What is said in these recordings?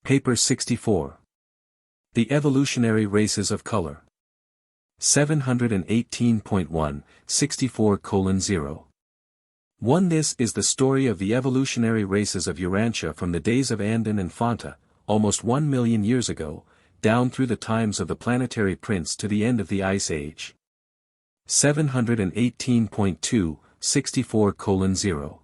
Paper 64. The Evolutionary Races of Color. 718.1, 64:0. 1. This is the story of the evolutionary races of Urantia from the days of Andin and Fonta, almost 1 million years ago, down through the times of the Planetary Prince to the end of the Ice Age. 718.2, 64:0.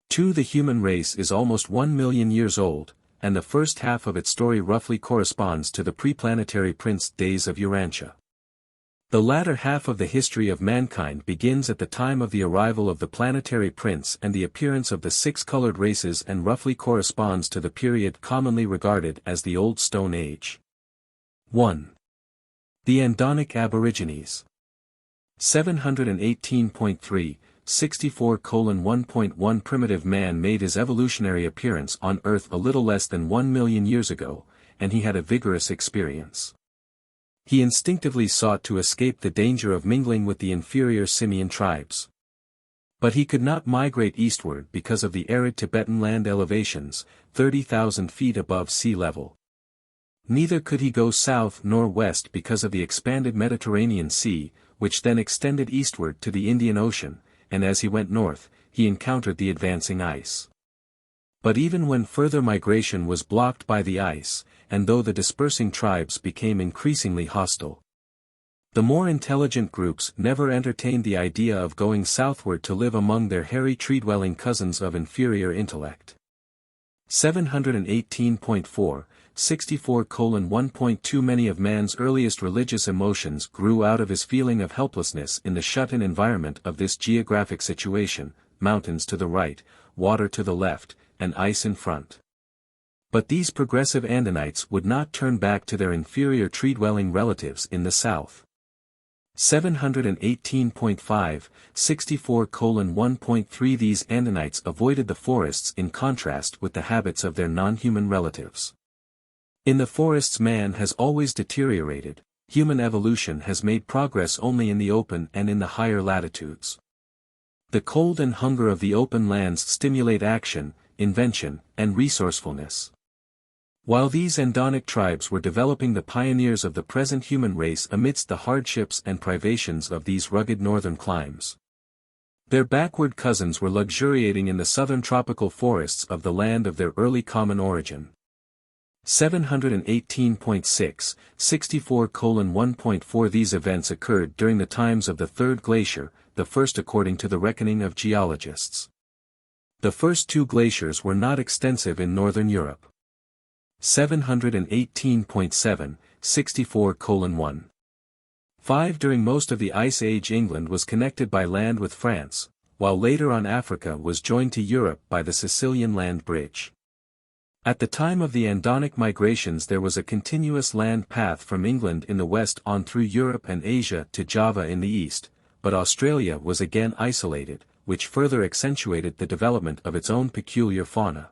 2. The human race is almost 1 million years old, and the first half of its story roughly corresponds to the pre-planetary Prince days of Urantia. The latter half of the history of mankind begins at the time of the arrival of the planetary prince and the appearance of the 6 colored races and roughly corresponds to the period commonly regarded as the Old Stone Age. 1. The Andonic Aborigines. 718.3, 64:1.1 Primitive man made his evolutionary appearance on Earth a little less than 1 million years ago, and he had a vigorous experience. He instinctively sought to escape the danger of mingling with the inferior simian tribes. But he could not migrate eastward because of the arid Tibetan land elevations, 30,000 feet above sea level. Neither could he go south nor west because of the expanded Mediterranean Sea, which then extended eastward to the Indian Ocean, and as he went north, he encountered the advancing ice. But even when further migration was blocked by the ice, and though the dispersing tribes became increasingly hostile, the more intelligent groups never entertained the idea of going southward to live among their hairy tree-dwelling cousins of inferior intellect. 718.4, 64:1.2 Many of man's earliest religious emotions grew out of his feeling of helplessness in the shut-in environment of this geographic situation, mountains to the right, water to the left, and ice in front. But these progressive Andinites would not turn back to their inferior tree-dwelling relatives in the south. 718.5, 64:1.3 These Andinites avoided the forests in contrast with the habits of their non-human relatives. In the forests man has always deteriorated, human evolution has made progress only in the open and in the higher latitudes. The cold and hunger of the open lands stimulate action, invention, and resourcefulness. While these Andonic tribes were developing the pioneers of the present human race amidst the hardships and privations of these rugged northern climes, their backward cousins were luxuriating in the southern tropical forests of the land of their early common origin. 718.6, 64:1.4 These events occurred during the times of the Third Glacier, the first according to the reckoning of geologists. The first 2 glaciers were not extensive in northern Europe. 718.7, 64:1. 5 During most of the Ice Age England was connected by land with France, while later on Africa was joined to Europe by the Sicilian land bridge. At the time of the Andonic migrations there was a continuous land path from England in the west on through Europe and Asia to Java in the east, but Australia was again isolated, which further accentuated the development of its own peculiar fauna.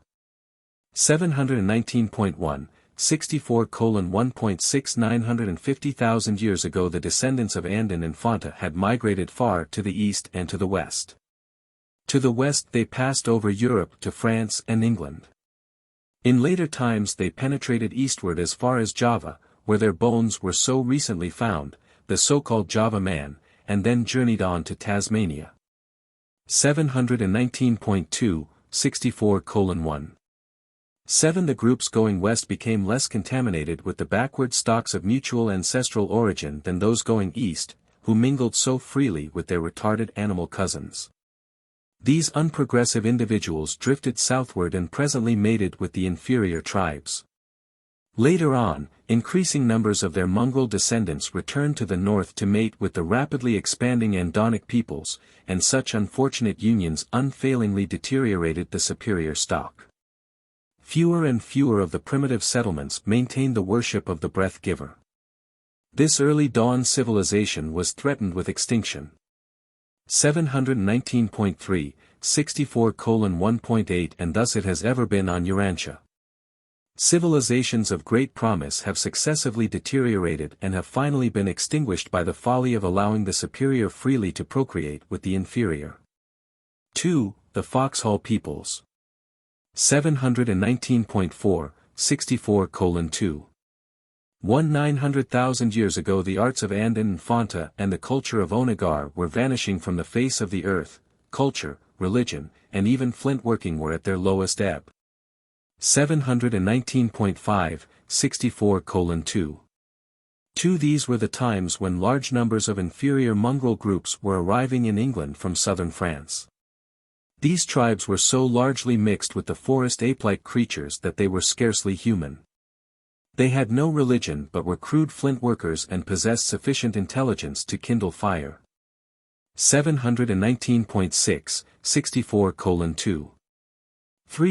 719.1, 64:1.6 950,000 years ago the descendants of Andin and Fonta had migrated far to the east and to the west. To the west they passed over Europe to France and England. In later times they penetrated eastward as far as Java, where their bones were so recently found, the so-called Java man, and then journeyed on to Tasmania. 719.2, 64:1. 7 The groups going west became less contaminated with the backward stocks of mutual ancestral origin than those going east, who mingled so freely with their retarded animal cousins. These unprogressive individuals drifted southward and presently mated with the inferior tribes. Later on, increasing numbers of their mongrel descendants returned to the north to mate with the rapidly expanding Andonic peoples, and such unfortunate unions unfailingly deteriorated the superior stock. Fewer and fewer of the primitive settlements maintained the worship of the breath-giver. This early dawn civilization was threatened with extinction. 719.3, 64:1.8 And thus it has ever been on Urantia. Civilizations of great promise have successively deteriorated and have finally been extinguished by the folly of allowing the superior freely to procreate with the inferior. 2. The Foxhole peoples. 719.4, 64:2. 900,000 years ago the arts of Andin and Fonta and the culture of Onagar were vanishing from the face of the earth. Culture, religion, and even flint working were at their lowest ebb. 719.5, 64:2. These were the times when large numbers of inferior mongrel groups were arriving in England from southern France. These tribes were so largely mixed with the forest ape-like creatures that they were scarcely human. They had no religion but were crude flint workers and possessed sufficient intelligence to kindle fire. 719.6, 64:2.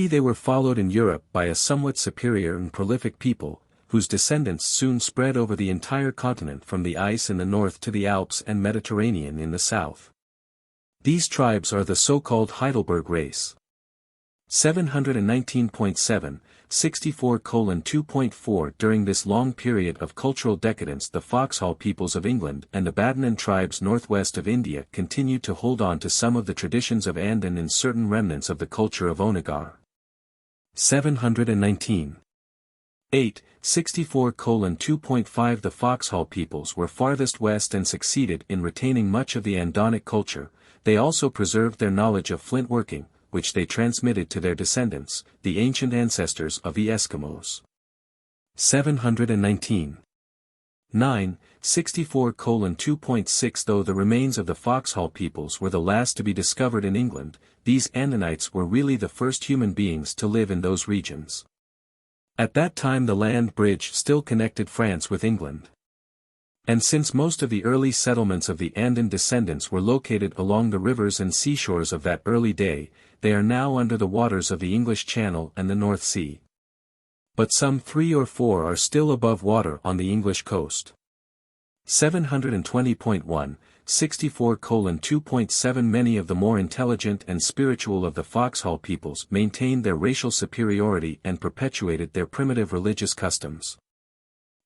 They were followed in Europe by a somewhat superior and prolific people, whose descendants soon spread over the entire continent from the ice in the north to the Alps and Mediterranean in the south. These tribes are the so-called Heidelberg race. 719.7, 64:2.4 During this long period of cultural decadence the Foxhall peoples of England and the Badnan tribes northwest of India continued to hold on to some of the traditions of Andin and certain remnants of the culture of Onagar. 719. 8, 64:2.5 The Foxhall peoples were farthest west and succeeded in retaining much of the Andonic culture. They also preserved their knowledge of flint working, which they transmitted to their descendants, the ancient ancestors of the Eskimos. 719. 9, 64:2.6 Though the remains of the Foxhall peoples were the last to be discovered in England, these Andinites were really the first human beings to live in those regions. At that time the land bridge still connected France with England. And since most of the early settlements of the Andin descendants were located along the rivers and seashores of that early day, they are now under the waters of the English Channel and the North Sea. But some 3 or 4 are still above water on the English coast. 720.1, 64:2.7 Many of the more intelligent and spiritual of the Foxhall peoples maintained their racial superiority and perpetuated their primitive religious customs.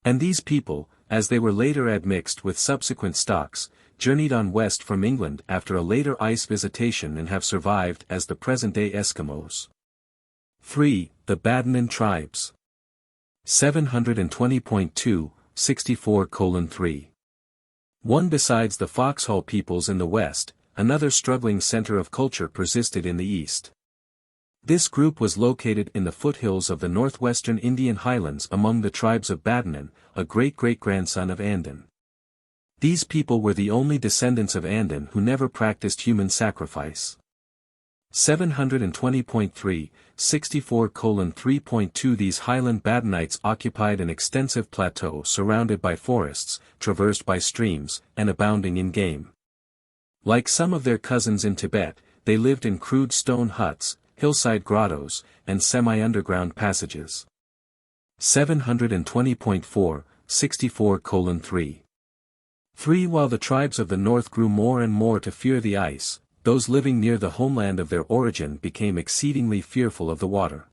And these people, as they were later admixed with subsequent stocks, journeyed on west from England after a later ice visitation and have survived as the present-day Eskimos. 3. The Badnan tribes. 720.2, 64:3. 1 Besides the Foxhall peoples in the west, another struggling center of culture persisted in the east. This group was located in the foothills of the northwestern Indian highlands among the tribes of Badnan, a great-great-grandson of Andin. These people were the only descendants of Andin who never practiced human sacrifice. 720.3, 64:3.2 These highland Badanites occupied an extensive plateau surrounded by forests, traversed by streams, and abounding in game. Like some of their cousins in Tibet, they lived in crude stone huts, hillside grottos, and semi-underground passages. 720.4, 64:3. 3 While the tribes of the north grew more and more to fear the ice, those living near the homeland of their origin became exceedingly fearful of the water.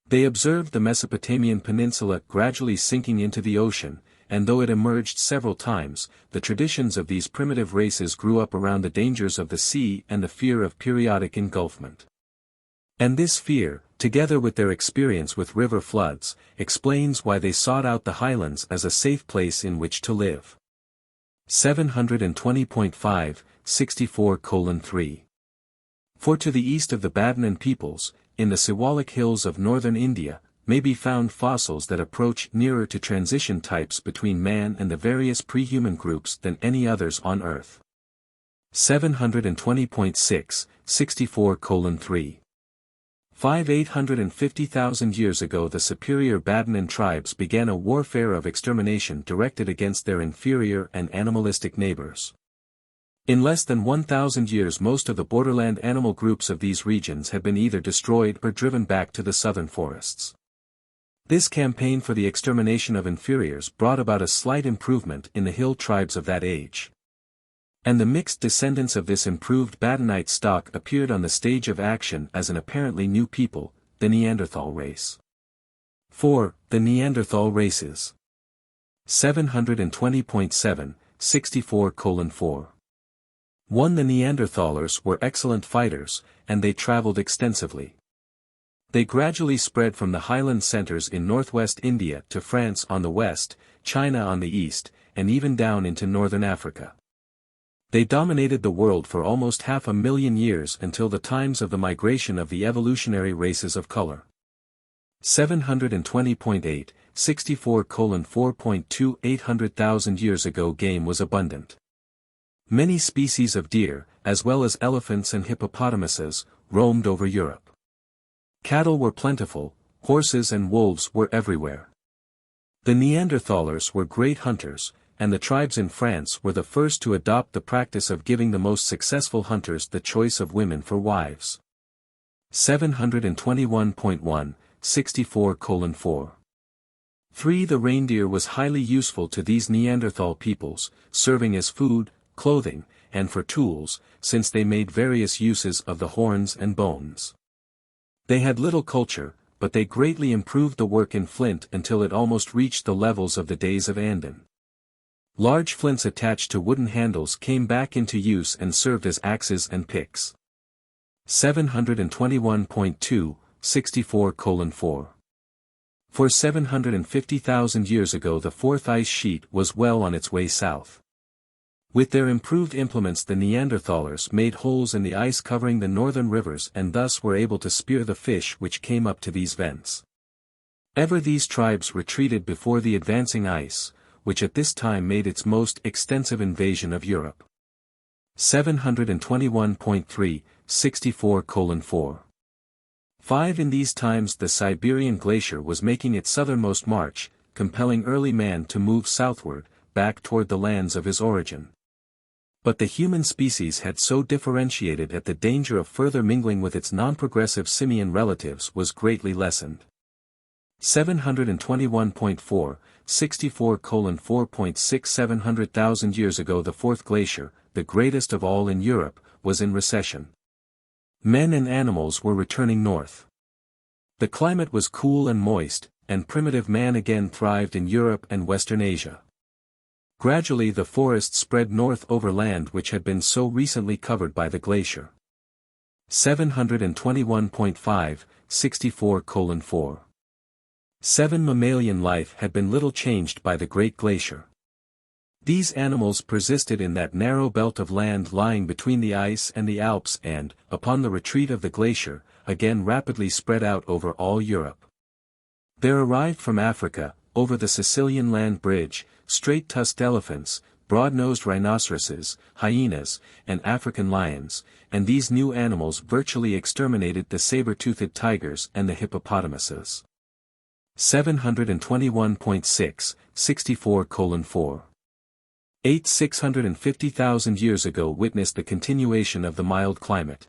They observed the Mesopotamian peninsula gradually sinking into the ocean, and though it emerged several times, the traditions of these primitive races grew up around the dangers of the sea and the fear of periodic engulfment. And this fear, together with their experience with river floods, explains why they sought out the highlands as a safe place in which to live. 720.5, 64:3. For to the east of the Badnan peoples, in the Siwalik hills of northern India, may be found fossils that approach nearer to transition types between man and the various pre-human groups than any others on Earth. 720.6, 64:3. 850,000 years ago the superior Badnan tribes began a warfare of extermination directed against their inferior and animalistic neighbors. In less than 1,000 years most of the borderland animal groups of these regions had been either destroyed or driven back to the southern forests. This campaign for the extermination of inferiors brought about a slight improvement in the hill tribes of that age. And the mixed descendants of this improved Badanite stock appeared on the stage of action as an apparently new people, the Neanderthal race. 4. The Neanderthal races. 720.7, 64:4. 1. The Neanderthalers were excellent fighters, and they traveled extensively. They gradually spread from the highland centers in northwest India to France on the west, China on the east, and even down into northern Africa. They dominated the world for almost 500,000 years until the times of the migration of the evolutionary races of color. 720.8, 64:4.2 800,000 years ago game was abundant. Many species of deer, as well as elephants and hippopotamuses, roamed over Europe. Cattle were plentiful, horses and wolves were everywhere. The Neanderthalers were great hunters, and the tribes in France were the first to adopt the practice of giving the most successful hunters the choice of women for wives. 721.1, 64:4. 3. The reindeer was highly useful to these Neanderthal peoples, serving as food, clothing, and for tools, since they made various uses of the horns and bones. They had little culture, but they greatly improved the work in flint until it almost reached the levels of the days of Andin. Large flints attached to wooden handles came back into use and served as axes and picks. 721.2, 64:4. For 750,000 years ago the fourth ice sheet was well on its way south. With their improved implements the Neanderthalers made holes in the ice covering the northern rivers and thus were able to spear the fish which came up to these vents. Ever these tribes retreated before the advancing ice, which at this time made its most extensive invasion of Europe. 721.3, 64:4. 5. In these times the Siberian glacier was making its southernmost march, compelling early man to move southward, back toward the lands of his origin. But the human species had so differentiated that the danger of further mingling with its non-progressive simian relatives was greatly lessened. 721.4, 64:4.6 700,000 years ago the fourth glacier, the greatest of all in Europe, was in recession. Men and animals were returning north. The climate was cool and moist, and primitive man again thrived in Europe and Western Asia. Gradually the forest spread north over land which had been so recently covered by the glacier. 721.5, 64:4. 7. Mammalian life had been little changed by the Great Glacier. These animals persisted in that narrow belt of land lying between the ice and the Alps and, upon the retreat of the glacier, again rapidly spread out over all Europe. There arrived from Africa, over the Sicilian land bridge, straight-tusked elephants, broad-nosed rhinoceroses, hyenas, and African lions, and these new animals virtually exterminated the saber-toothed tigers and the hippopotamuses. 721.6, 64:4. 8. 650,000 years ago witnessed the continuation of the mild climate.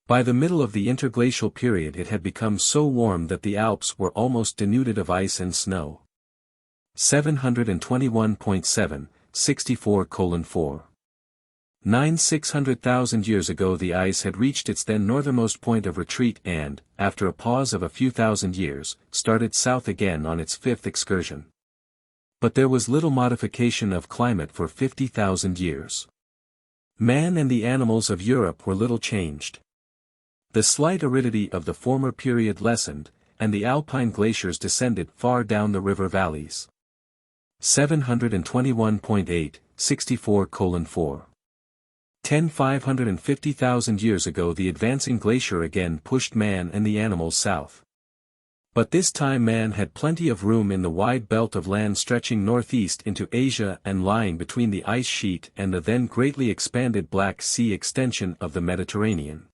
By the middle of the interglacial period it had become so warm that the Alps were almost denuded of ice and snow. 721.7, 64:4. 9. 600,000 years ago the ice had reached its then northernmost point of retreat and, after a pause of a few thousand years, started south again on its fifth excursion. But there was little modification of climate for 50,000 years. Man and the animals of Europe were little changed. The slight aridity of the former period lessened, and the alpine glaciers descended far down the river valleys. 721.8, 64:4. 10. 550,000 years ago the advancing glacier again pushed man and the animals south. But this time man had plenty of room in the wide belt of land stretching northeast into Asia and lying between the ice sheet and the then greatly expanded Black Sea extension of the Mediterranean.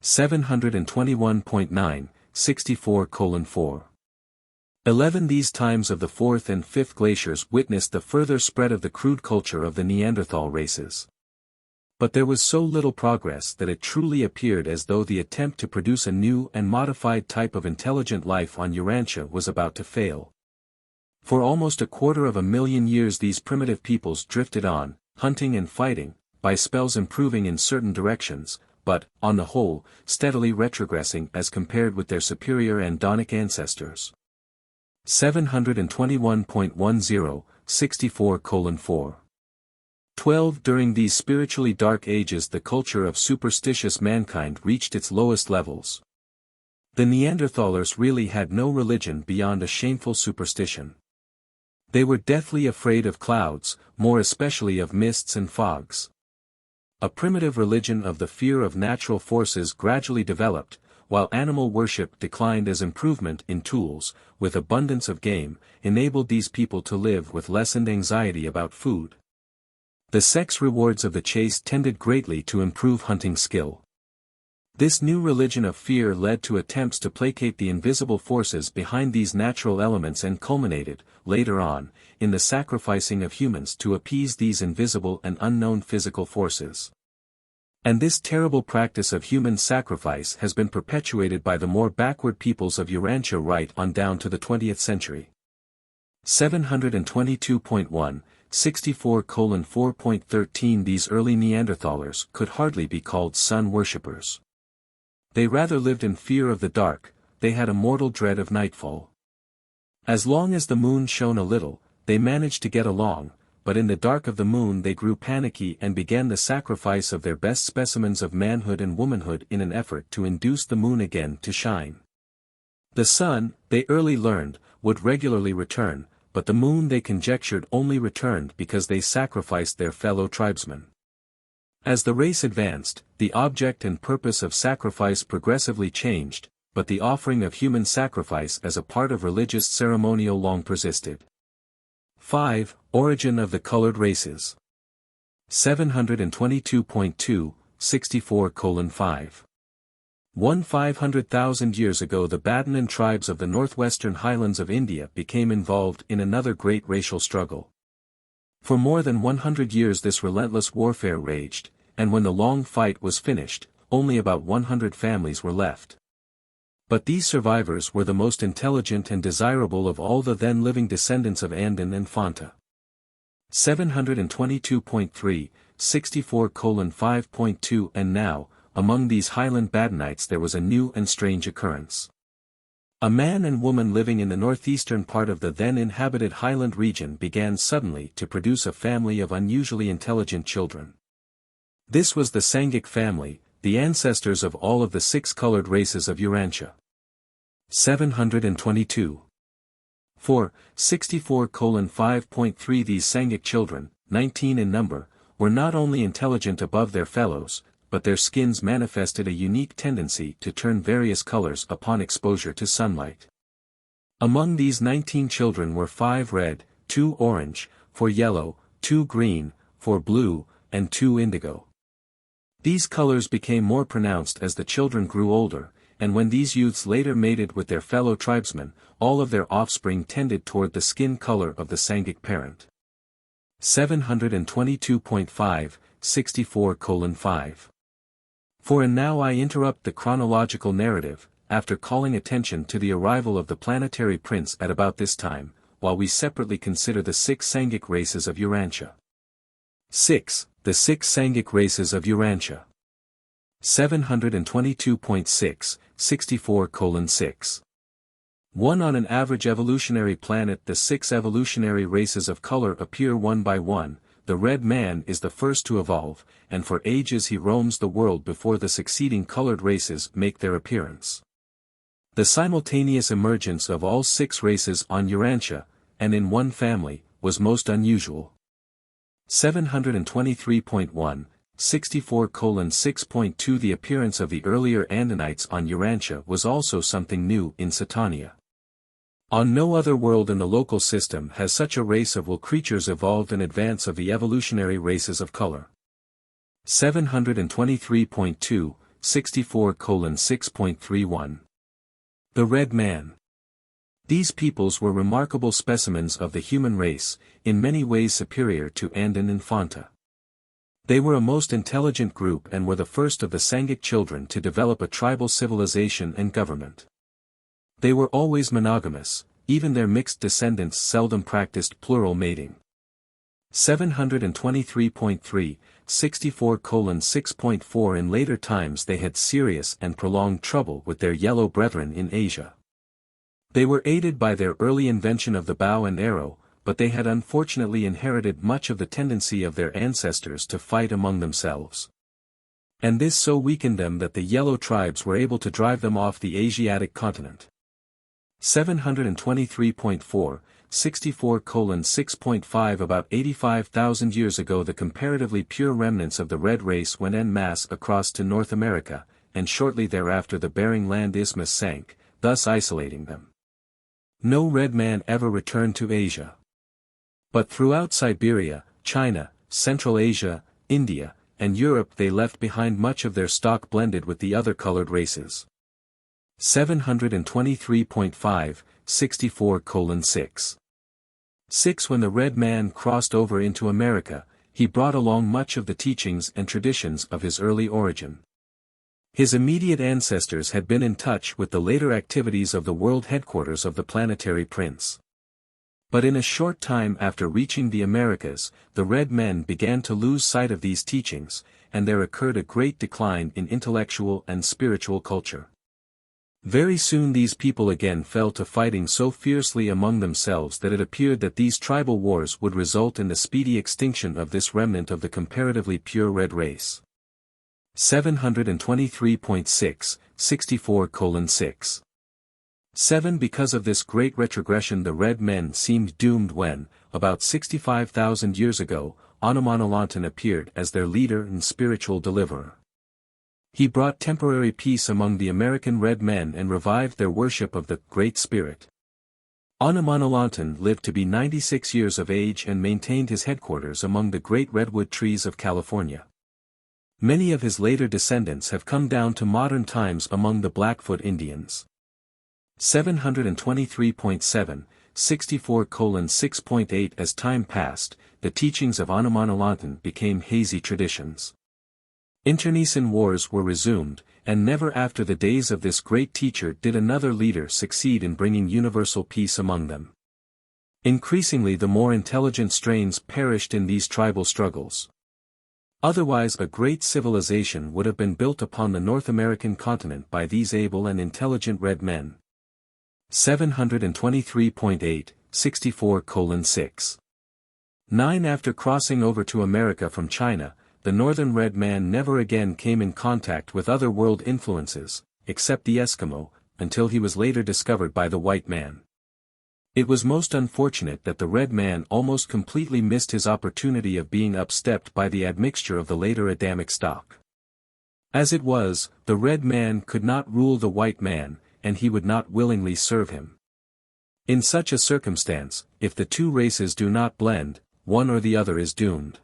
721.9, 64:4. 11. These times of the fourth and fifth glaciers witnessed the further spread of the crude culture of the Neanderthal races. But there was so little progress that it truly appeared as though the attempt to produce a new and modified type of intelligent life on Urantia was about to fail. For almost 250,000 years these primitive peoples drifted on, hunting and fighting, by spells improving in certain directions, but, on the whole, steadily retrogressing as compared with their superior Andonic ancestors. 721.10, 64:4. 12. During these spiritually dark ages the culture of superstitious mankind reached its lowest levels. The Neanderthalers really had no religion beyond a shameful superstition. They were deathly afraid of clouds, more especially of mists and fogs. A primitive religion of the fear of natural forces gradually developed, while animal worship declined as improvement in tools, with abundance of game, enabled these people to live with lessened anxiety about food. The sex rewards of the chase tended greatly to improve hunting skill. This new religion of fear led to attempts to placate the invisible forces behind these natural elements and culminated, later on, in the sacrificing of humans to appease these invisible and unknown physical forces. And this terrible practice of human sacrifice has been perpetuated by the more backward peoples of Urantia right on down to the 20th century. 722.1, 64:4.13 These early Neanderthalers could hardly be called sun worshippers. They rather lived in fear of the dark, they had a mortal dread of nightfall. As long as the moon shone a little, they managed to get along, but in the dark of the moon they grew panicky and began the sacrifice of their best specimens of manhood and womanhood in an effort to induce the moon again to shine. The sun, they early learned, would regularly return, but the moon they conjectured only returned because they sacrificed their fellow tribesmen. As the race advanced, the object and purpose of sacrifice progressively changed, but the offering of human sacrifice as a part of religious ceremonial long persisted. 5. Origin of the colored races. 722.2, 64:5. 500,000 years ago the Baddanan tribes of the northwestern highlands of India became involved in another great racial struggle. For more than 100 years this relentless warfare raged, and when the long fight was finished, only about 100 families were left. But these survivors were the most intelligent and desirable of all the then living descendants of Andin and Fonta. 722.3, 64:5.2 And now, among these highland Baddanites there was a new and strange occurrence. A man and woman living in the northeastern part of the then inhabited highland region began suddenly to produce a family of unusually intelligent children. This was the Sangik family, the ancestors of all of the 6 colored races of Urantia. 722. 4, 64:5.3 These Sangik children, 19 in number, were not only intelligent above their fellows, but their skins manifested a unique tendency to turn various colors upon exposure to sunlight. Among these 19 children were 5 red, 2 orange, 4 yellow, 2 green, 4 blue, and 2 indigo. These colors became more pronounced as the children grew older, and when these youths later mated with their fellow tribesmen, all of their offspring tended toward the skin color of the Sangik parent. 722.5, 64:5. For and now I interrupt the chronological narrative, after calling attention to the arrival of the Planetary Prince at about this time, while we separately consider the 6 Sangik races of Urantia. 6. The 6 Sangik races of Urantia. 722.6, 64:6. 1 On an average evolutionary planet the 6 evolutionary races of color appear one by one. The red man is the first to evolve, and for ages he roams the world before the succeeding colored races make their appearance. The simultaneous emergence of all 6 races on Urantia, and in one family, was most unusual. 723.1, 64:6.2 The appearance of the earlier Andinites on Urantia was also something new in Satania. On no other world in the local system has such a race of will creatures evolved in advance of the evolutionary races of color. 723.2, 64:6.31. The Red Man. These peoples were remarkable specimens of the human race, in many ways superior to Andin and Fonta. They were a most intelligent group and were the first of the Sangik children to develop a tribal civilization and government. They were always monogamous, even their mixed descendants seldom practiced plural mating. 723.3, 64:6.4 In later times they had serious and prolonged trouble with their yellow brethren in Asia. They were aided by their early invention of the bow and arrow, but they had unfortunately inherited much of the tendency of their ancestors to fight among themselves. And this so weakened them that the yellow tribes were able to drive them off the Asiatic continent. 723.4, 64:6.5 About 85,000 years ago the comparatively pure remnants of the red race went en masse across to North America, and shortly thereafter the Bering Land Isthmus sank, thus isolating them. No red man ever returned to Asia. But throughout Siberia, China, Central Asia, India, and Europe they left behind much of their stock blended with the other colored races. 723.5, 64:6. 6 When the red man crossed over into America, he brought along much of the teachings and traditions of his early origin. His immediate ancestors had been in touch with the later activities of the world headquarters of the Planetary Prince. But in a short time after reaching the Americas, the red men began to lose sight of these teachings, and there occurred a great decline in intellectual and spiritual culture. Very soon these people again fell to fighting so fiercely among themselves that it appeared that these tribal wars would result in the speedy extinction of this remnant of the comparatively pure red race. 723.6, 64:6. 7 Because of this great retrogression the red men seemed doomed when, about 65,000 years ago, Anomanalontan appeared as their leader and spiritual deliverer. He brought temporary peace among the American red men and revived their worship of the Great Spirit. Anomanalontan lived to be 96 years of age and maintained his headquarters among the great redwood trees of California. Many of his later descendants have come down to modern times among the Blackfoot Indians. 723.7, 64:6.8 As time passed, the teachings of Anomanalontan became hazy traditions. Internecine wars were resumed, and never after the days of this great teacher did another leader succeed in bringing universal peace among them. Increasingly the more intelligent strains perished in these tribal struggles. Otherwise a great civilization would have been built upon the North American continent by these able and intelligent red men. 723.8, 64:6. 9 After crossing over to America from China, the northern red man never again came in contact with other world influences, except the Eskimo, until he was later discovered by the white man. It was most unfortunate that the red man almost completely missed his opportunity of being upstepped by the admixture of the later Adamic stock. As it was, the red man could not rule the white man, and he would not willingly serve him. In such a circumstance, if the two races do not blend, one or the other is doomed.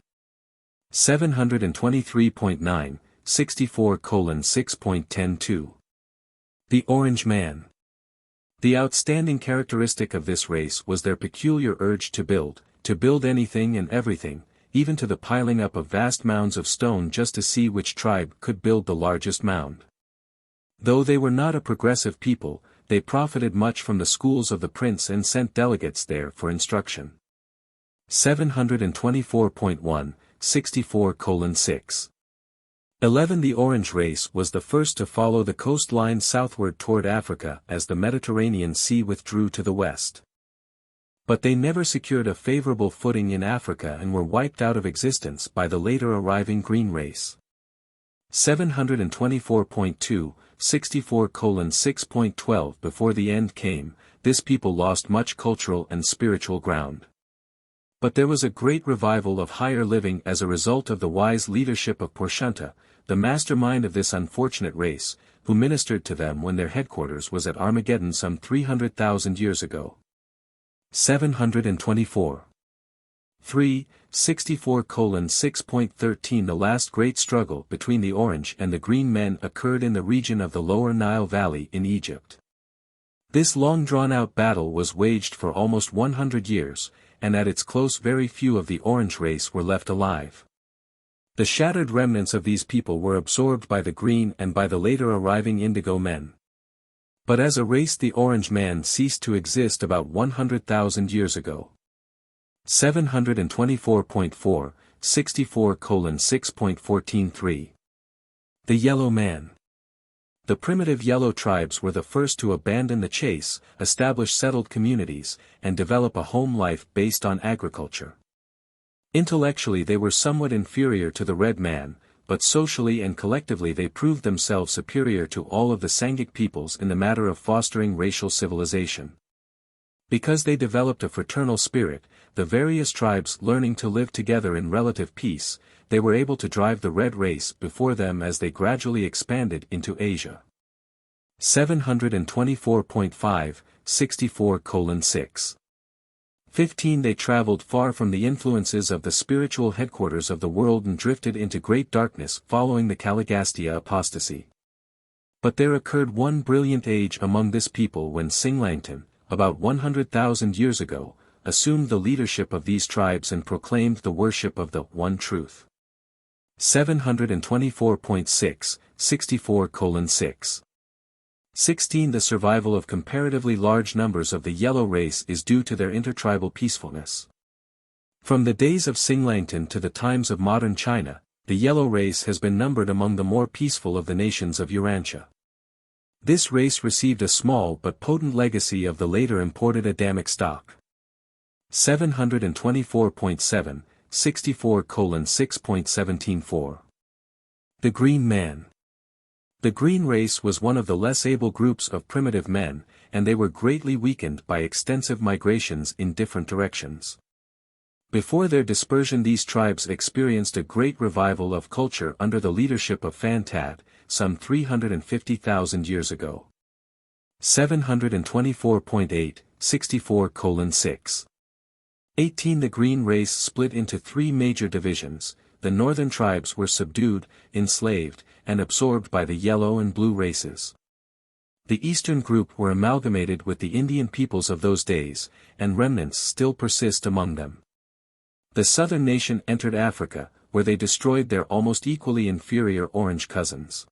723.9, 64:6.102. The Orange Man. The outstanding characteristic of this race was their peculiar urge to build anything and everything, even to the piling up of vast mounds of stone just to see which tribe could build the largest mound. Though they were not a progressive people, they profited much from the schools of the prince and sent delegates there for instruction. 724.1, 64:6. 11 The Orange race was the first to follow the coastline southward toward Africa as the Mediterranean Sea withdrew to the west. But they never secured a favorable footing in Africa and were wiped out of existence by the later arriving Green race. 724.2, 64:6.12 Before the end came, this people lost much cultural and spiritual ground. But there was a great revival of higher living as a result of the wise leadership of Porshunta, the mastermind of this unfortunate race, who ministered to them when their headquarters was at Armageddon some 300,000 years ago. 724. 3, 64:6.13 The last great struggle between the Orange and the Green men occurred in the region of the Lower Nile Valley in Egypt. This long drawn-out battle was waged for almost 100 years, and at its close very few of the Orange race were left alive. The shattered remnants of these people were absorbed by the Green and by the later arriving Indigo men. But as a race the Orange man ceased to exist about 100,000 years ago. 724.4, 64:6.143. The Yellow Man. The primitive yellow tribes were the first to abandon the chase, establish settled communities, and develop a home life based on agriculture. Intellectually they were somewhat inferior to the red man, but socially and collectively they proved themselves superior to all of the Sanghic peoples in the matter of fostering racial civilization. Because they developed a fraternal spirit, the various tribes learning to live together in relative peace, they were able to drive the red race before them as they gradually expanded into Asia. 724.5, 64:6. 15 They traveled far from the influences of the spiritual headquarters of the world and drifted into great darkness following the Caligastia apostasy. But there occurred one brilliant age among this people when Singlangton, about 100,000 years ago, assumed the leadership of these tribes and proclaimed the worship of the One Truth. 724.6, 64:6. 16 The survival of comparatively large numbers of the yellow race is due to their intertribal peacefulness. From the days of Singlangton to the times of modern China, the yellow race has been numbered among the more peaceful of the nations of Urantia. This race received a small but potent legacy of the later imported Adamic stock. 724.7, 64:6.174. The Green Man. The green race was one of the less able groups of primitive men, and they were greatly weakened by extensive migrations in different directions. Before their dispersion these tribes experienced a great revival of culture under the leadership of Fantad, some 350,000 years ago. 724.8, 64:6. 18 The green race split into three major divisions. The northern tribes were subdued, enslaved, and absorbed by the yellow and blue races. The eastern group were amalgamated with the Indian peoples of those days, and remnants still persist among them. The southern nation entered Africa, where they destroyed their almost equally inferior orange cousins.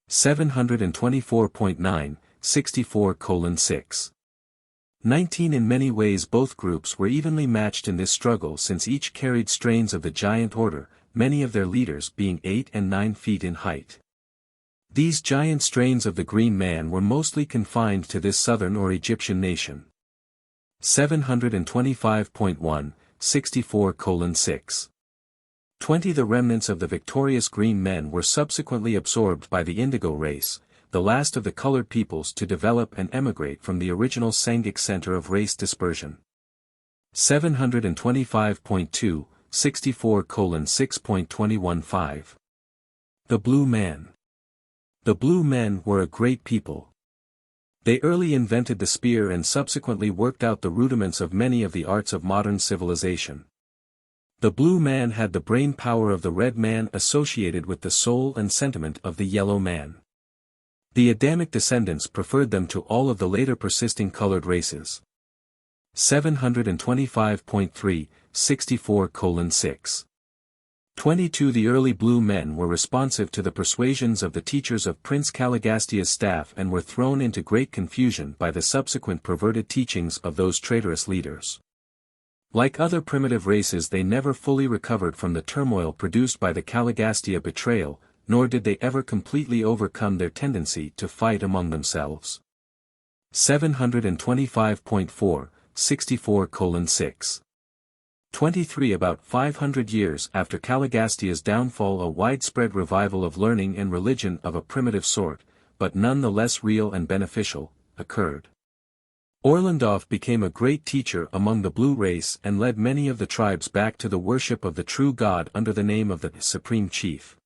724.9, 64:6. 19 In many ways both groups were evenly matched in this struggle since each carried strains of the giant order, many of their leaders being 8 and 9 feet in height. These giant strains of the Green Man were mostly confined to this southern or Egyptian nation. 725.1, 64:6. 20 The remnants of the victorious Green Men were subsequently absorbed by the Indigo race, the last of the colored peoples to develop and emigrate from the original Sanghic center of race dispersion. 725.2, 64:6.215. The Blue Man. The Blue Men were a great people. They early invented the spear and subsequently worked out the rudiments of many of the arts of modern civilization. The Blue Man had the brain power of the Red Man associated with the soul and sentiment of the Yellow Man. The Adamic descendants preferred them to all of the later persisting colored races. 725.3, 64:6. 22 The early Blue Men were responsive to the persuasions of the teachers of Prince Caligastia's staff and were thrown into great confusion by the subsequent perverted teachings of those traitorous leaders. Like other primitive races they never fully recovered from the turmoil produced by the Caligastia betrayal, nor did they ever completely overcome their tendency to fight among themselves. 725.4, 64:6. 23 About 500 years after Caligastia's downfall a widespread revival of learning and religion of a primitive sort, but none the less real and beneficial, occurred. Orlandov became a great teacher among the blue race and led many of the tribes back to the worship of the true God under the name of the Supreme Chief.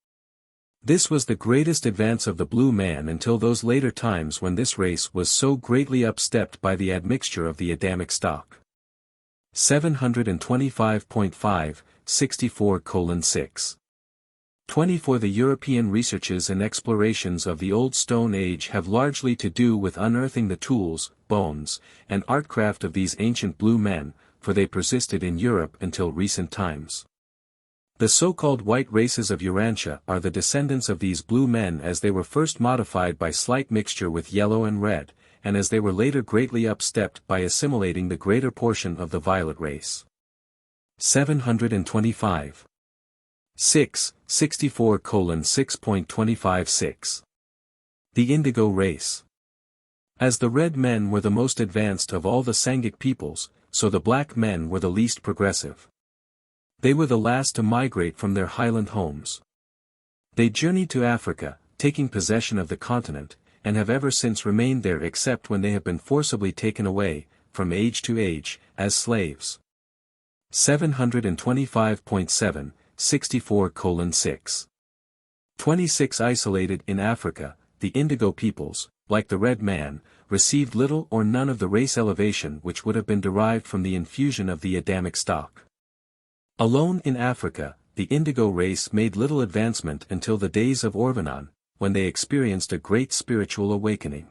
This was the greatest advance of the Blue Man until those later times when this race was so greatly upstepped by the admixture of the Adamic stock. 725.5, 64:6. 24 The European researches and explorations of the Old Stone Age have largely to do with unearthing the tools, bones, and artcraft of these ancient blue men, for they persisted in Europe until recent times. The so-called white races of Urantia are the descendants of these blue men as they were first modified by slight mixture with yellow and red, and as they were later greatly upstepped by assimilating the greater portion of the violet race. 725. 6, 64:6.256. The Indigo race. As the red men were the most advanced of all the Sanghic peoples, so the black men were the least progressive. They were the last to migrate from their highland homes. They journeyed to Africa, taking possession of the continent, and have ever since remained there except when they have been forcibly taken away, from age to age, as slaves. 725.7, 64:6. 26 Isolated in Africa, the Indigo peoples, like the Red Man, received little or none of the race elevation which would have been derived from the infusion of the Adamic stock. Alone in Africa, the Indigo race made little advancement until the days of Orvenon, when they experienced a great spiritual awakening.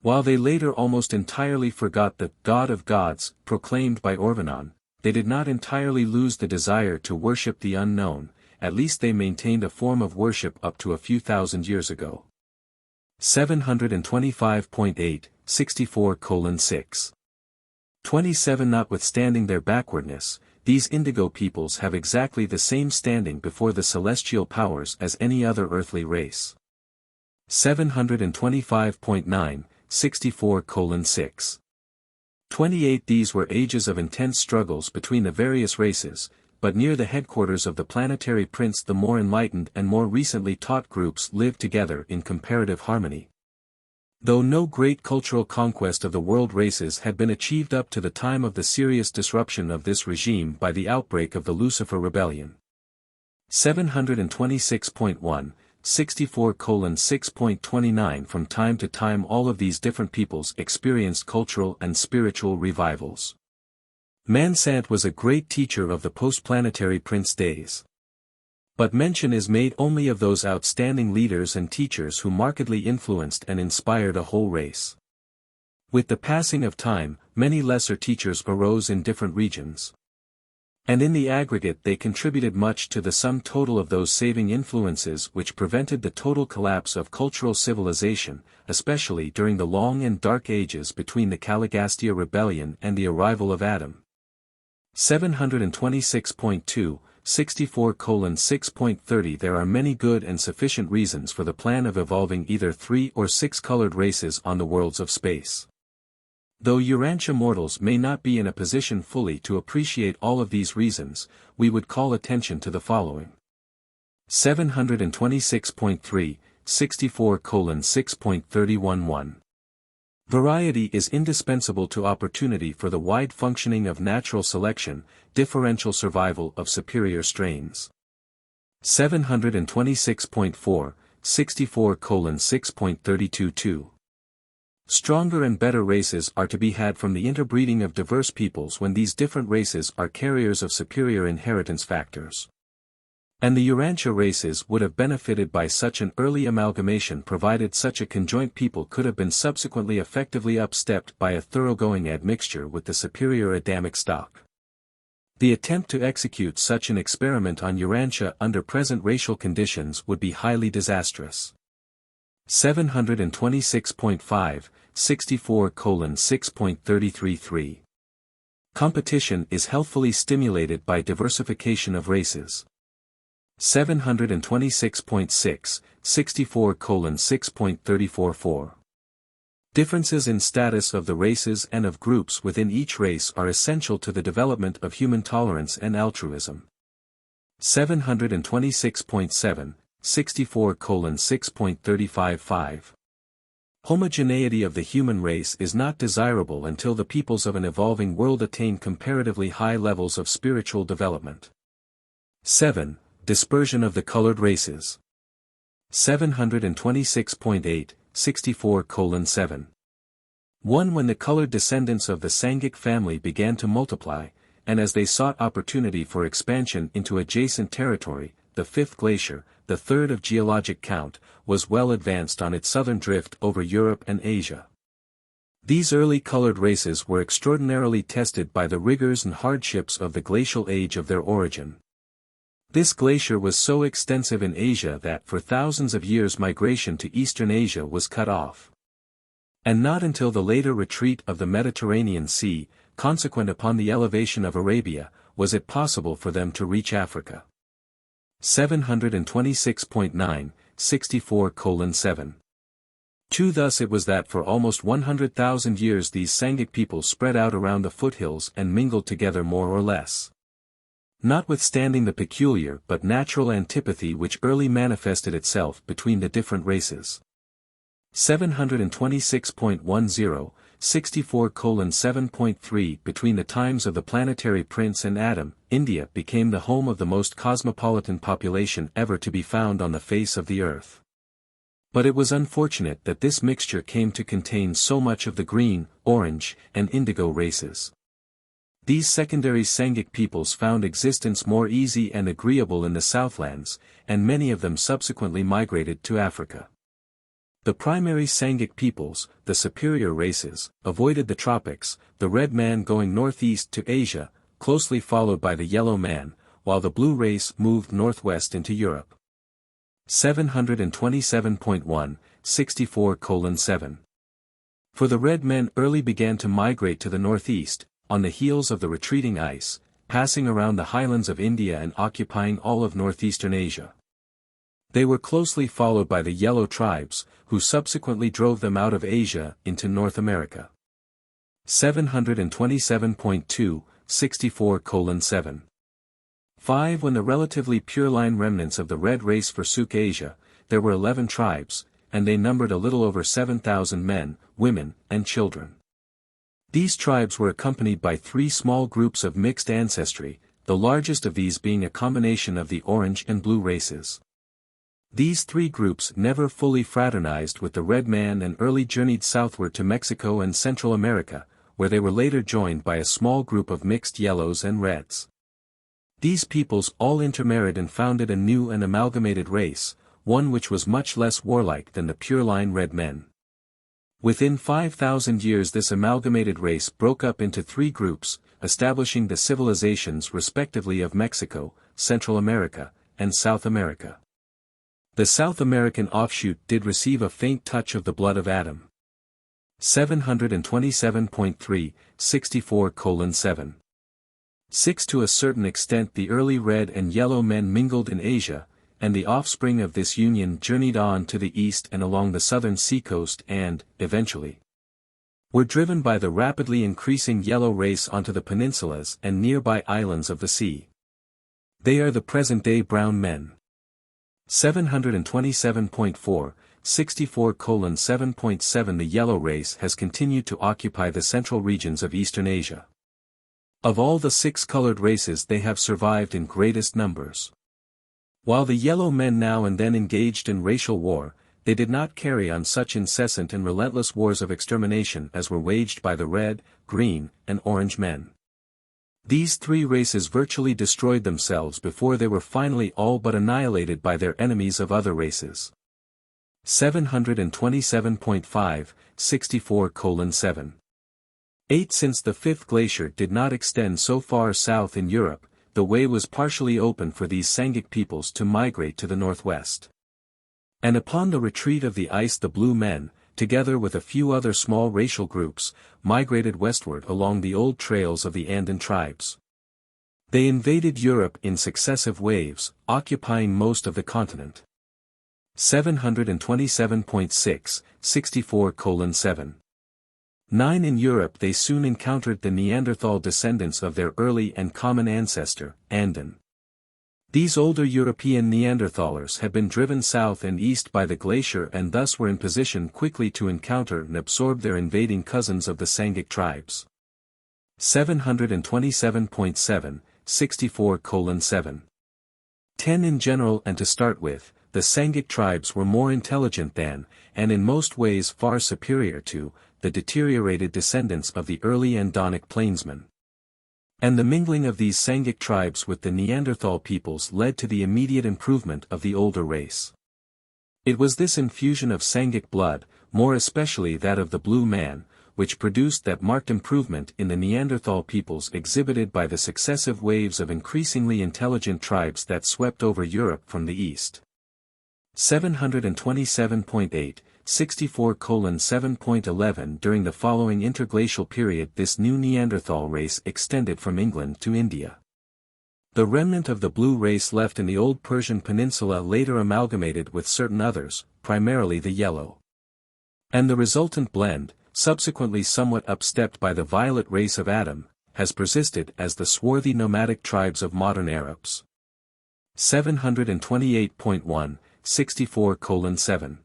While they later almost entirely forgot the God of Gods proclaimed by Orvenon, they did not entirely lose the desire to worship the unknown, at least they maintained a form of worship up to a few thousand years ago. 725.8, 64:6. 27 Notwithstanding their backwardness, these Indigo peoples have exactly the same standing before the celestial powers as any other earthly race. 725.9, 64:6. 28 These were ages of intense struggles between the various races, but near the headquarters of the planetary prince the more enlightened and more recently taught groups lived together in comparative harmony. Though no great cultural conquest of the world races had been achieved up to the time of the serious disruption of this regime by the outbreak of the Lucifer Rebellion. 726.1, 64:6.29 From time to time all of these different peoples experienced cultural and spiritual revivals. Mansant was a great teacher of the post-planetary prince days. But mention is made only of those outstanding leaders and teachers who markedly influenced and inspired a whole race. With the passing of time, many lesser teachers arose in different regions. And in the aggregate they contributed much to the sum total of those saving influences which prevented the total collapse of cultural civilization, especially during the long and dark ages between the Caligastia rebellion and the arrival of Adam. 726.2, 64:6.30 There are many good and sufficient reasons for the plan of evolving either 3 or 6 colored races on the worlds of space. Though Urantia mortals may not be in a position fully to appreciate all of these reasons, we would call attention to the following. 726.3, 64:6.311. Variety is indispensable to opportunity for the wide functioning of natural selection, differential survival of superior strains. 726.4, 64:6.322. Stronger and better races are to be had from the interbreeding of diverse peoples when these different races are carriers of superior inheritance factors. And the Urantia races would have benefited by such an early amalgamation provided such a conjoint people could have been subsequently effectively upstepped by a thoroughgoing admixture with the superior Adamic stock. The attempt to execute such an experiment on Urantia under present racial conditions would be highly disastrous. 726.5, 64:6.333. Competition is healthfully stimulated by diversification of races. 726.6, 64:6.344. Differences in status of the races and of groups within each race are essential to the development of human tolerance and altruism. 726.7, 64:6.355. Homogeneity of the human race is not desirable until the peoples of an evolving world attain comparatively high levels of spiritual development. 7. Dispersion of the colored races. 726.8, 64:7. 1. When the colored descendants of the Sangic family began to multiply, and as they sought opportunity for expansion into adjacent territory, the fifth glacier, the third of geologic count, was well advanced on its southern drift over Europe and Asia. These early colored races were extraordinarily tested by the rigors and hardships of the glacial age of their origin. This glacier was so extensive in Asia that for thousands of years migration to Eastern Asia was cut off. And not until the later retreat of the Mediterranean Sea, consequent upon the elevation of Arabia, was it possible for them to reach Africa. 726.9, 64:7. 2. Thus it was that for almost 100,000 years these Sangic peoples spread out around the foothills and mingled together more or less. notwithstanding the peculiar but natural antipathy which early manifested itself between the different races. 726.10, 64:7.3 Between the times of the Planetary Prince and Adam, India became the home of the most cosmopolitan population ever to be found on the face of the earth. But it was unfortunate that this mixture came to contain so much of the green, orange, and indigo races. These secondary Sangic peoples found existence more easy and agreeable in the Southlands, and many of them subsequently migrated to Africa. The primary Sangic peoples, the superior races, avoided the tropics, the red man going northeast to Asia, closely followed by the yellow man, while the blue race moved northwest into Europe. 727.1, 64:7. For the red men early began to migrate to the northeast, on the heels of the retreating ice, passing around the highlands of India and occupying all of northeastern Asia. They were closely followed by the yellow tribes, who subsequently drove them out of Asia into North America. 727.2, 64:7. 5 When the relatively pure-line remnants of the red race forsook Asia, there were 11 tribes, and they numbered a little over 7,000 men, women, and children. These tribes were accompanied by 3 small groups of mixed ancestry, the largest of these being a combination of the orange and blue races. These 3 groups never fully fraternized with the red man and early journeyed southward to Mexico and Central America, where they were later joined by a small group of mixed yellows and reds. These peoples all intermarried and founded a new and amalgamated race, one which was much less warlike than the pure-line red men. Within 5,000 years this amalgamated race broke up into 3 groups, establishing the civilizations respectively of Mexico, Central America, and South America. The South American offshoot did receive a faint touch of the blood of Adam. 727.3, 64:7. 6 To a certain extent the early red and yellow men mingled in Asia, and the offspring of this union journeyed on to the east and along the southern seacoast and, eventually, were driven by the rapidly increasing yellow race onto the peninsulas and nearby islands of the sea. They are the present-day brown men. 727.4, 64:7.7 The yellow race has continued to occupy the central regions of Eastern Asia. Of all the 6 colored races they have survived in greatest numbers. While the yellow men now and then engaged in racial war, they did not carry on such incessant and relentless wars of extermination as were waged by the red, green, and orange men. These 3 races virtually destroyed themselves before they were finally all but annihilated by their enemies of other races. 727.5, 64:7. 8 Since the 5th glacier did not extend so far south in Europe, the way was partially open for these Sangic peoples to migrate to the northwest. And upon the retreat of the ice the blue men, together with a few other small racial groups, migrated westward along the old trails of the Andean tribes. They invaded Europe in successive waves, occupying most of the continent. 727.6, 64:7. 9 In Europe they soon encountered the Neanderthal descendants of their early and common ancestor, Andite. These older European Neanderthalers had been driven south and east by the glacier and thus were in position quickly to encounter and absorb their invading cousins of the Sangic tribes. 727.7, 64:7. 10 In general and to start with, the Sangic tribes were more intelligent than, and in most ways far superior to, the deteriorated descendants of the early Andonic plainsmen. And the mingling of these Sangic tribes with the Neanderthal peoples led to the immediate improvement of the older race. It was this infusion of Sangic blood, more especially that of the blue man, which produced that marked improvement in the Neanderthal peoples exhibited by the successive waves of increasingly intelligent tribes that swept over Europe from the east. 727.8, 64:7.11 During the following interglacial period this new Neanderthal race extended from England to India. The remnant of the blue race left in the old Persian peninsula later amalgamated with certain others, primarily the yellow. And the resultant blend, subsequently somewhat upstepped by the violet race of Adam, has persisted as the swarthy nomadic tribes of modern Arabs. 728.1, 64:7.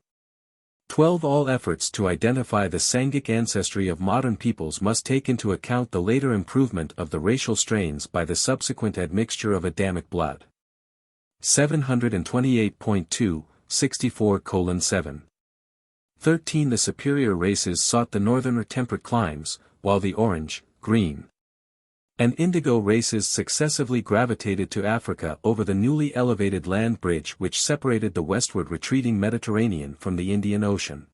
12. All efforts to identify the Sangic ancestry of modern peoples must take into account the later improvement of the racial strains by the subsequent admixture of Adamic blood. 728.2, 64:7. 13. The superior races sought the northern or temperate climes, while the orange, green, and indigo races successively gravitated to Africa over the newly elevated land bridge which separated the westward retreating Mediterranean from the Indian Ocean.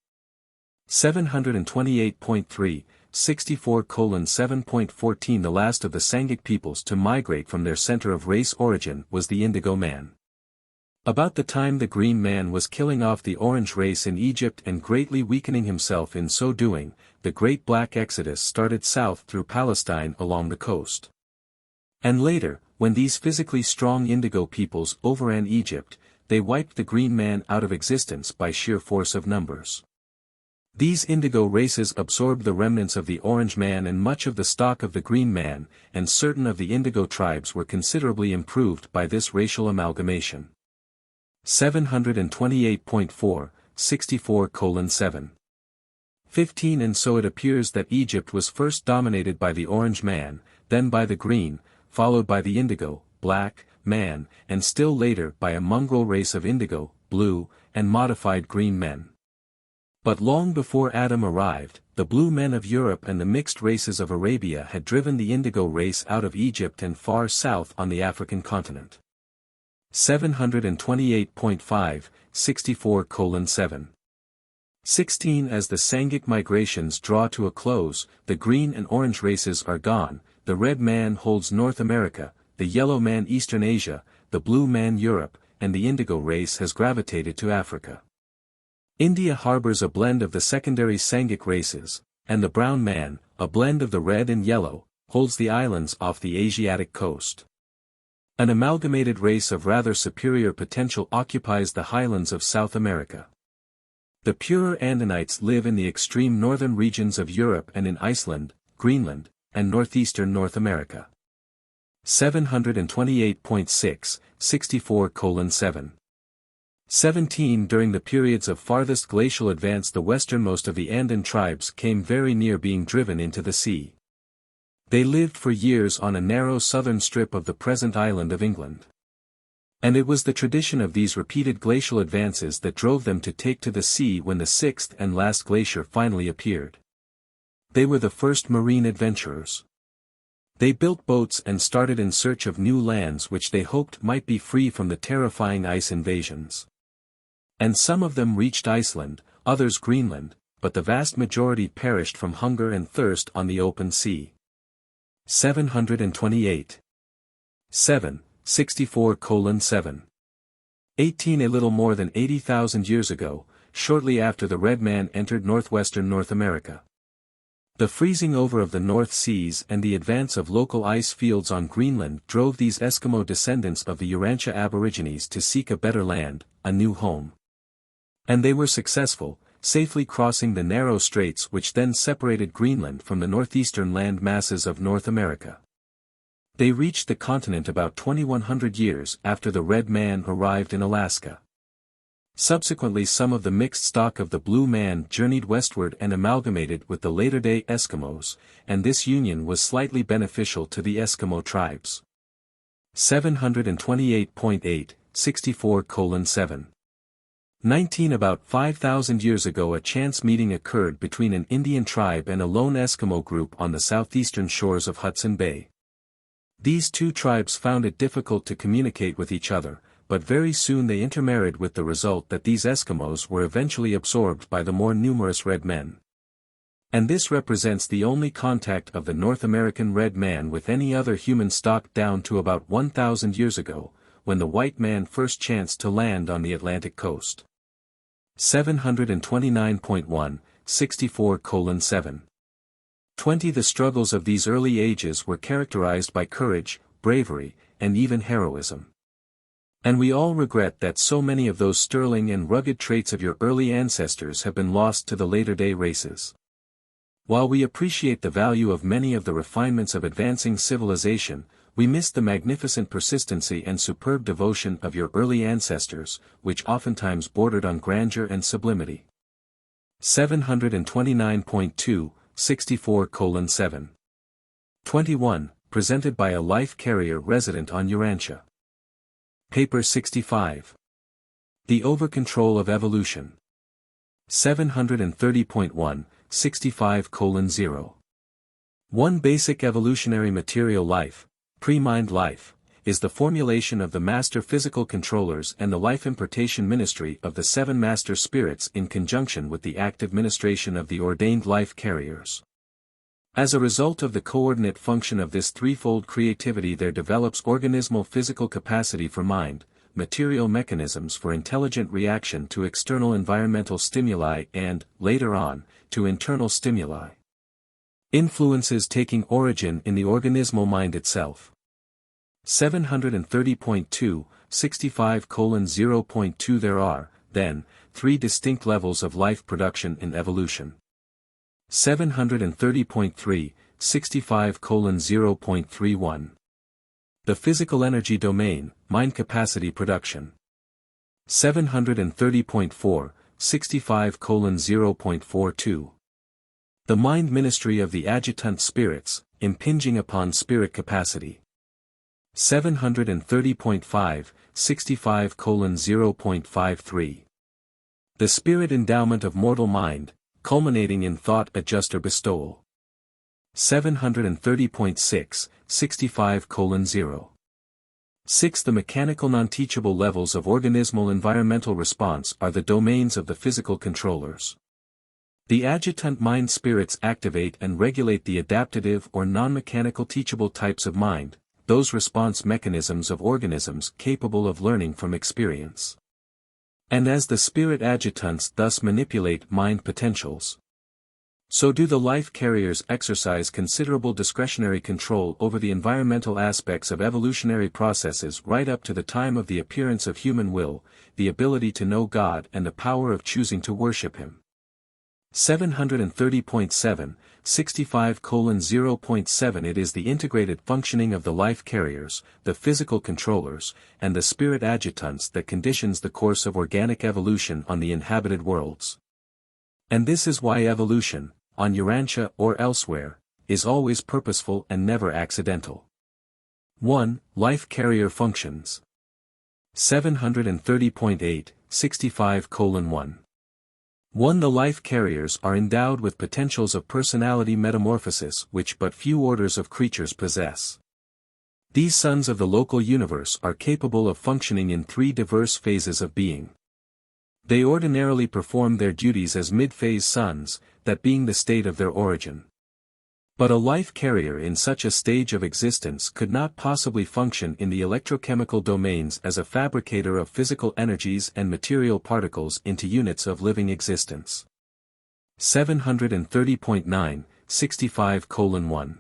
728.3, 64:7.14. The last of the Sangic peoples to migrate from their center of race origin was the Indigo man. About the time the Green Man was killing off the Orange race in Egypt and greatly weakening himself in so doing, the Great Black Exodus started south through Palestine along the coast. And later, when these physically strong Indigo peoples overran Egypt, they wiped the Green Man out of existence by sheer force of numbers. These Indigo races absorbed the remnants of the Orange Man and much of the stock of the Green Man, and certain of the Indigo tribes were considerably improved by this racial amalgamation. 728.4, 64:7. 15. And so it appears that Egypt was first dominated by the Orange Man, then by the Green, followed by the Indigo, Black, Man, and still later by a mongrel race of Indigo, Blue, and modified Green men. But long before Adam arrived, the Blue men of Europe and the mixed races of Arabia had driven the Indigo race out of Egypt and far south on the African continent. 728.5, 64:7. 16. As the Sangic migrations draw to a close, the Green and Orange races are gone, the Red Man holds North America, the Yellow Man Eastern Asia, the Blue Man Europe, and the Indigo race has gravitated to Africa. India harbors a blend of the secondary Sangic races, and the Brown Man, a blend of the Red and Yellow, holds the islands off the Asiatic coast. An amalgamated race of rather superior potential occupies the highlands of South America. The purer Andinites live in the extreme northern regions of Europe and in Iceland, Greenland, and northeastern North America. 728.6, 64:7. 17. During the periods of farthest glacial advance the westernmost of the Andean tribes came very near being driven into the sea. They lived for years on a narrow southern strip of the present island of England. And it was the tradition of these repeated glacial advances that drove them to take to the sea when the sixth and last glacier finally appeared. They were the first marine adventurers. They built boats and started in search of new lands which they hoped might be free from the terrifying ice invasions. And some of them reached Iceland, others Greenland, but the vast majority perished from hunger and thirst on the open sea. 728. 7, 64:7. 18. A little more than 80,000 years ago, shortly after the Red Man entered northwestern North America. The freezing over of the North Seas and the advance of local ice fields on Greenland drove these Eskimo descendants of the Urantia Aborigines to seek a better land, a new home. And they were successful, safely crossing the narrow straits which then separated Greenland from the northeastern land masses of North America. They reached the continent about 2,100 years after the Red Man arrived in Alaska. Subsequently some of the mixed stock of the Blue Man journeyed westward and amalgamated with the later-day Eskimos, and this union was slightly beneficial to the Eskimo tribes. 728.8, 64:7. 19. About 5,000 years ago a chance meeting occurred between an Indian tribe and a lone Eskimo group on the southeastern shores of Hudson Bay. These two tribes found it difficult to communicate with each other, but very soon they intermarried with the result that these Eskimos were eventually absorbed by the more numerous Red Men. And this represents the only contact of the North American Red Man with any other human stock down to about 1,000 years ago, when the white man first chanced to land on the Atlantic coast. 729.1, 64:7. 20. The struggles of these early ages were characterized by courage, bravery, and even heroism. And we all regret that so many of those sterling and rugged traits of your early ancestors have been lost to the later-day races. While we appreciate the value of many of the refinements of advancing civilization, we miss the magnificent persistency and superb devotion of your early ancestors, which oftentimes bordered on grandeur and sublimity. 729.2, 64:7. 21, presented by a life carrier resident on Urantia. Paper 65. The Overcontrol of Evolution. 730.1, 65:0. One basic evolutionary material life, pre-mind life, is the formulation of the master physical controllers and the life impartation ministry of the seven master spirits in conjunction with the active ministration of the ordained life carriers. As a result of the coordinate function of this threefold creativity there develops organismal physical capacity for mind, material mechanisms for intelligent reaction to external environmental stimuli and, later on, to internal stimuli. Influences taking origin in the organismal mind itself. 730.2, 65:0.2 There are, then, three distinct levels of life production in evolution. 730.3, 65:0.31. The physical energy domain, mind capacity production. 730.4, 65:0.42. The mind ministry of the adjutant spirits, impinging upon spirit capacity. 730.5, 65:0.53. The spirit endowment of mortal mind, culminating in thought adjuster bestowal. 730.6, 65:0. 6. The mechanical non-teachable levels of organismal environmental response are the domains of the physical controllers. The adjutant mind spirits activate and regulate the adaptative or non-mechanical teachable types of mind, those response mechanisms of organisms capable of learning from experience. And as the spirit adjutants thus manipulate mind potentials, so do the life carriers exercise considerable discretionary control over the environmental aspects of evolutionary processes right up to the time of the appearance of human will, the ability to know God and the power of choosing to worship Him. 730.7, 65:0.7 It is the integrated functioning of the life carriers, the physical controllers, and the spirit adjutants that conditions the course of organic evolution on the inhabited worlds. And this is why evolution, on Urantia or elsewhere, is always purposeful and never accidental. 1. Life carrier functions. 730.8, 65:1. 1. The life carriers are endowed with potentials of personality metamorphosis which but few orders of creatures possess. These sons of the local universe are capable of functioning in three diverse phases of being. They ordinarily perform their duties as mid-phase sons, that being the state of their origin. But a life carrier in such a stage of existence could not possibly function in the electrochemical domains as a fabricator of physical energies and material particles into units of living existence. 730.9, 65:1.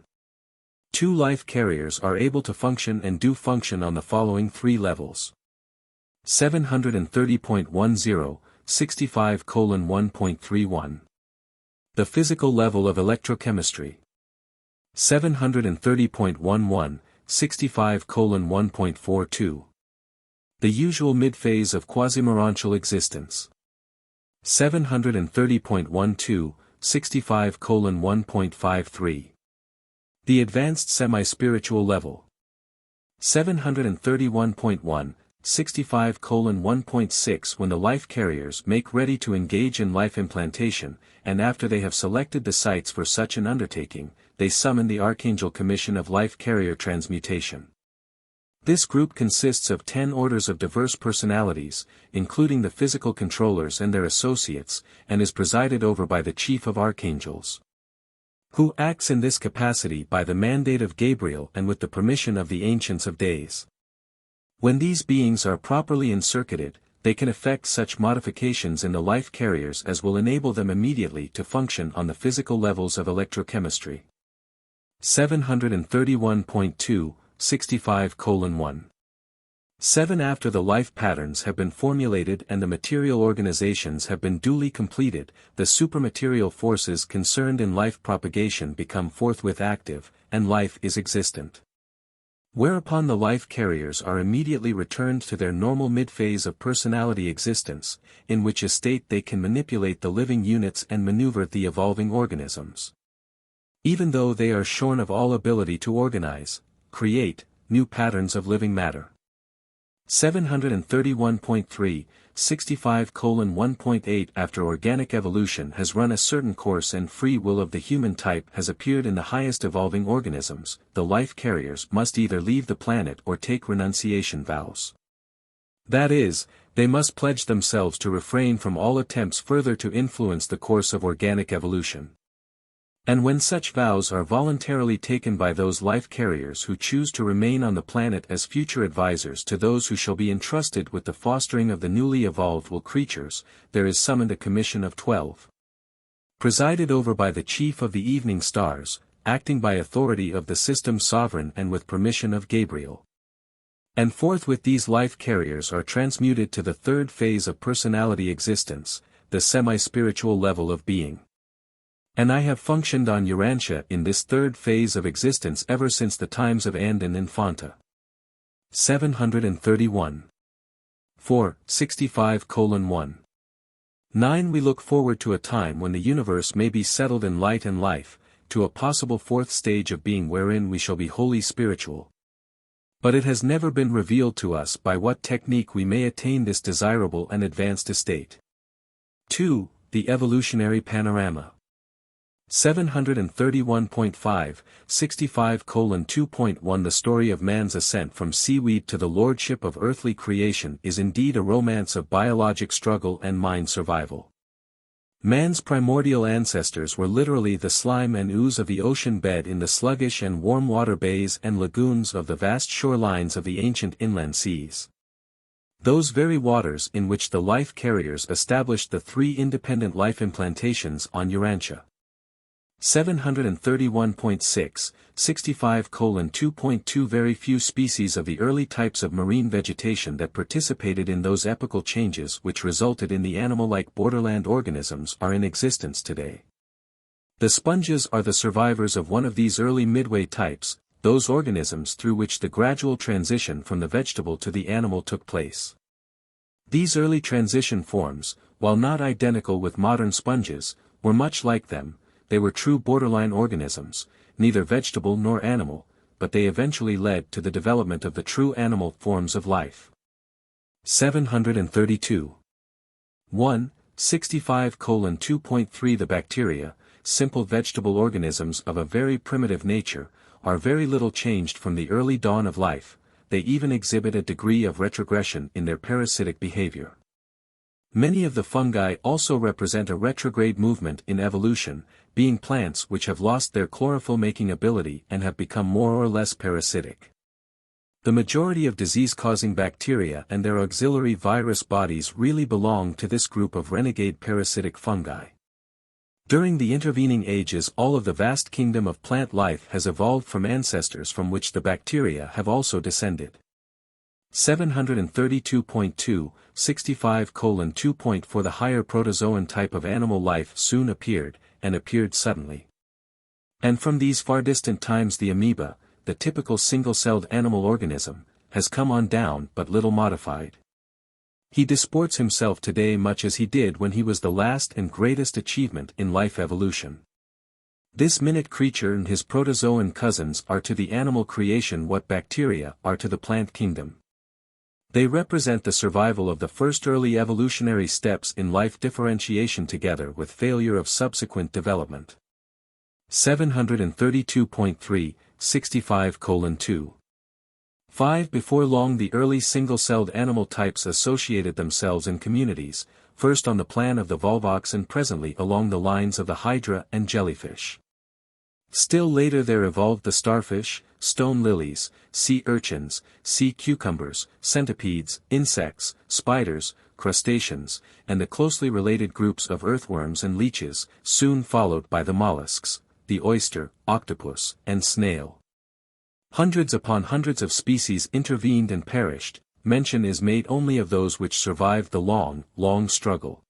2 life carriers are able to function and do function on the following three levels. 730.10, 65:1.31. The physical level of electrochemistry. 730.11, 65:1.42. The usual mid-phase of quasi-merantial existence. 730.12, 65:1.53. The advanced semi-spiritual level. 731.1, 65:1.6 When the life carriers make ready to engage in life implantation, and after they have selected the sites for such an undertaking, they summon the Archangel Commission of Life Carrier Transmutation. This group consists of 10 orders of diverse personalities, including the physical controllers and their associates, and is presided over by the Chief of Archangels, who acts in this capacity by the mandate of Gabriel and with the permission of the Ancients of Days. When these beings are properly encircuited, they can effect such modifications in the life carriers as will enable them immediately to function on the physical levels of electrochemistry. 731.2, 65:1. 7 After the life patterns have been formulated and the material organizations have been duly completed, the supermaterial forces concerned in life propagation become forthwith active, and life is existent. Whereupon the life carriers are immediately returned to their normal mid-phase of personality existence, in which state they can manipulate the living units and maneuver the evolving organisms. Even though they are shorn of all ability to organize, create, new patterns of living matter. 731.3, 65:1.8 After organic evolution has run a certain course and free will of the human type has appeared in the highest evolving organisms, the life carriers must either leave the planet or take renunciation vows. That is, they must pledge themselves to refrain from all attempts further to influence the course of organic evolution. And when such vows are voluntarily taken by those life carriers who choose to remain on the planet as future advisors to those who shall be entrusted with the fostering of the newly evolved will creatures, there is summoned a commission of 12. Presided over by the chief of the evening stars, acting by authority of the system's sovereign and with permission of Gabriel. And forthwith these life carriers are transmuted to the third phase of personality existence, the semi-spiritual level of being. And I have functioned on Urantia in this third phase of existence ever since the times of Andin Infanta. 731. 4, 65:1. 9 We look forward to a time when the universe may be settled in light and life, to a possible fourth stage of being wherein we shall be wholly spiritual. But it has never been revealed to us by what technique we may attain this desirable and advanced estate. 2. The Evolutionary Panorama. 731.5, 65:2.1 The story of man's ascent from seaweed to the lordship of earthly creation is indeed a romance of biologic struggle and mind survival. Man's primordial ancestors were literally the slime and ooze of the ocean bed in the sluggish and warm water bays and lagoons of the vast shorelines of the ancient inland seas. Those very waters in which the life carriers established the 3 independent life implantations on Urantia. 731.6, 65:2.2 Very few species of the early types of marine vegetation that participated in those epochal changes which resulted in the animal-like borderland organisms are in existence today. The sponges are the survivors of one of these early Midway types, those organisms through which the gradual transition from the vegetable to the animal took place. These early transition forms, while not identical with modern sponges, were much like them. They were true borderline organisms, neither vegetable nor animal, but they eventually led to the development of the true animal forms of life. 732. 1, 65:2.3 The bacteria, simple vegetable organisms of a very primitive nature, are very little changed from the early dawn of life, they even exhibit a degree of retrogression in their parasitic behavior. Many of the fungi also represent a retrograde movement in evolution, being plants which have lost their chlorophyll-making ability and have become more or less parasitic. The majority of disease-causing bacteria and their auxiliary virus bodies really belong to this group of renegade parasitic fungi. During the intervening ages all of the vast kingdom of plant life has evolved from ancestors from which the bacteria have also descended. 732.2, 65:2.4 The higher protozoan type of animal life soon appeared, and appeared suddenly. And from these far distant times the amoeba, the typical single-celled animal organism, has come on down but little modified. He disports himself today much as he did when he was the last and greatest achievement in life evolution. This minute creature and his protozoan cousins are to the animal creation what bacteria are to the plant kingdom. They represent the survival of the first early evolutionary steps in life differentiation together with failure of subsequent development. 732.3, 65:2. 5 Before long the early single-celled animal types associated themselves in communities, first on the plan of the volvox and presently along the lines of the hydra and jellyfish. Still later there evolved the starfish, stone lilies, sea urchins, sea cucumbers, centipedes, insects, spiders, crustaceans, and the closely related groups of earthworms and leeches, soon followed by the mollusks, the oyster, octopus, and snail. Hundreds upon hundreds of species intervened and perished, mention is made only of those which survived the long struggle.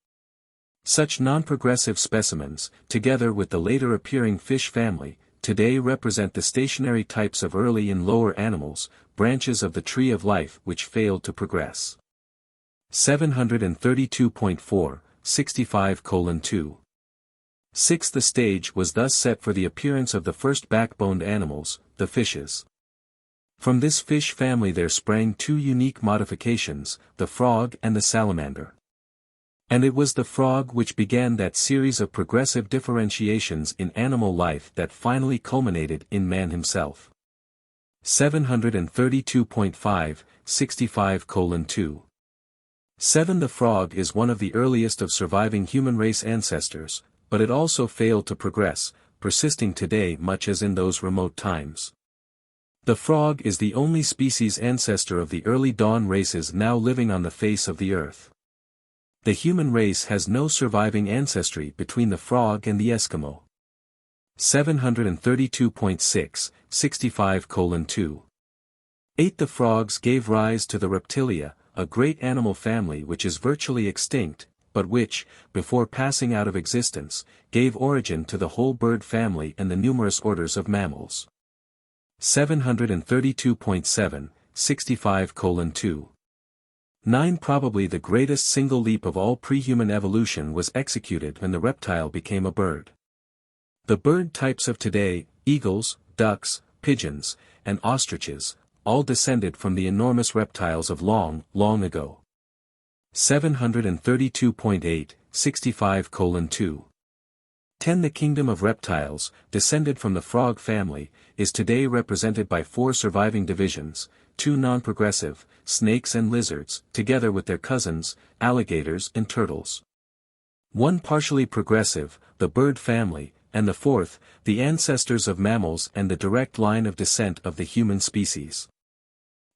Such non-progressive specimens, together with the later appearing fish family, today represent the stationary types of early and lower animals, branches of the tree of life which failed to progress. 732.4, 65:2. 6. The stage was thus set for the appearance of the first backboned animals, the fishes. From this fish family there sprang two unique modifications, the frog and the salamander. And it was the frog which began that series of progressive differentiations in animal life that finally culminated in man himself. 732.5, 65:2. 7. The frog is one of the earliest of surviving human race ancestors, but it also failed to progress, persisting today much as in those remote times. The frog is the only species ancestor of the early dawn races now living on the face of the earth. The human race has no surviving ancestry between the frog and the Eskimo. 732.6, 65:2. 8. The frogs gave rise to the reptilia, a great animal family which is virtually extinct, but which, before passing out of existence, gave origin to the whole bird family and the numerous orders of mammals. 732.7, 65:2. 9. Probably the greatest single leap of all pre-human evolution was executed when the reptile became a bird. The bird types of today, eagles, ducks, pigeons, and ostriches, all descended from the enormous reptiles of long ago. 732.8, 65:2. 10. The kingdom of reptiles, descended from the frog family, is today represented by 4 surviving divisions, 2 non-progressive, snakes and lizards, together with their cousins, alligators and turtles. 1 partially progressive, the bird family, and the 4th, the ancestors of mammals and the direct line of descent of the human species.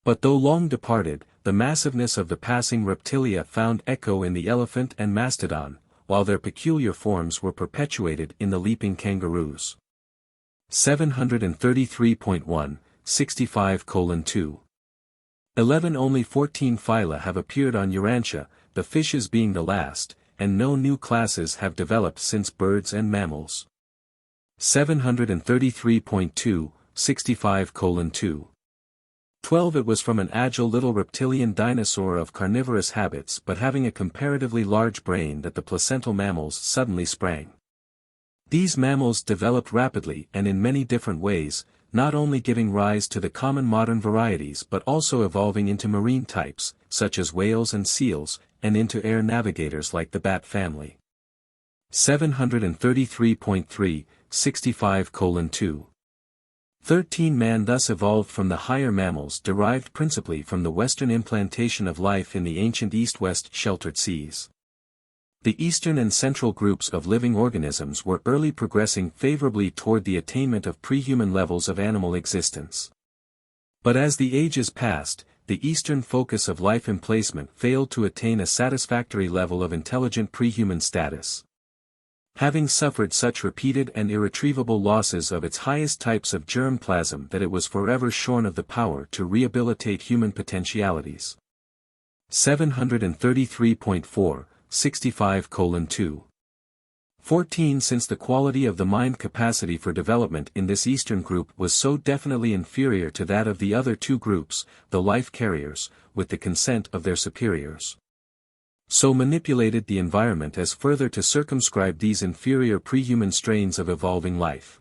But though long departed, the massiveness of the passing reptilia found echo in the elephant and mastodon, while their peculiar forms were perpetuated in the leaping kangaroos. 733.1, 65:2. 11. Only 14 phyla have appeared on Urantia, the fishes being the last, and no new classes have developed since birds and mammals. 733.2, 65:2. 12. It was from an agile little reptilian dinosaur of carnivorous habits but having a comparatively large brain that the placental mammals suddenly sprang. These mammals developed rapidly and in many different ways, not only giving rise to the common modern varieties but also evolving into marine types, such as whales and seals, and into air navigators like the bat family. 733.3, 65:2. 13. Man thus evolved from the higher mammals derived principally from the western implantation of life in the ancient east-west sheltered seas. The eastern and central groups of living organisms were early progressing favorably toward the attainment of pre-human levels of animal existence. But as the ages passed, the eastern focus of life emplacement failed to attain a satisfactory level of intelligent pre-human status. Having suffered such repeated and irretrievable losses of its highest types of germ plasm that it was forever shorn of the power to rehabilitate human potentialities. 733.4, 65:2. 14. Since the quality of the mind capacity for development in this eastern group was so definitely inferior to that of the other 2 groups, the life carriers, with the consent of their superiors, so manipulated the environment as further to circumscribe these inferior pre-human strains of evolving life.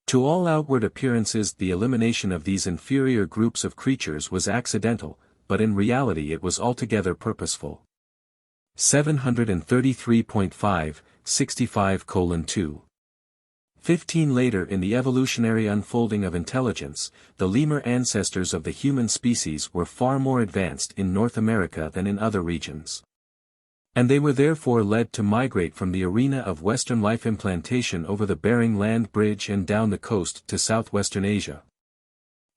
To all outward appearances the elimination of these inferior groups of creatures was accidental, but in reality it was altogether purposeful. 733.5, 65:2. 15. Later in the evolutionary unfolding of intelligence, the lemur ancestors of the human species were far more advanced in North America than in other regions. And they were therefore led to migrate from the arena of Western life implantation over the Bering Land Bridge and down the coast to southwestern Asia,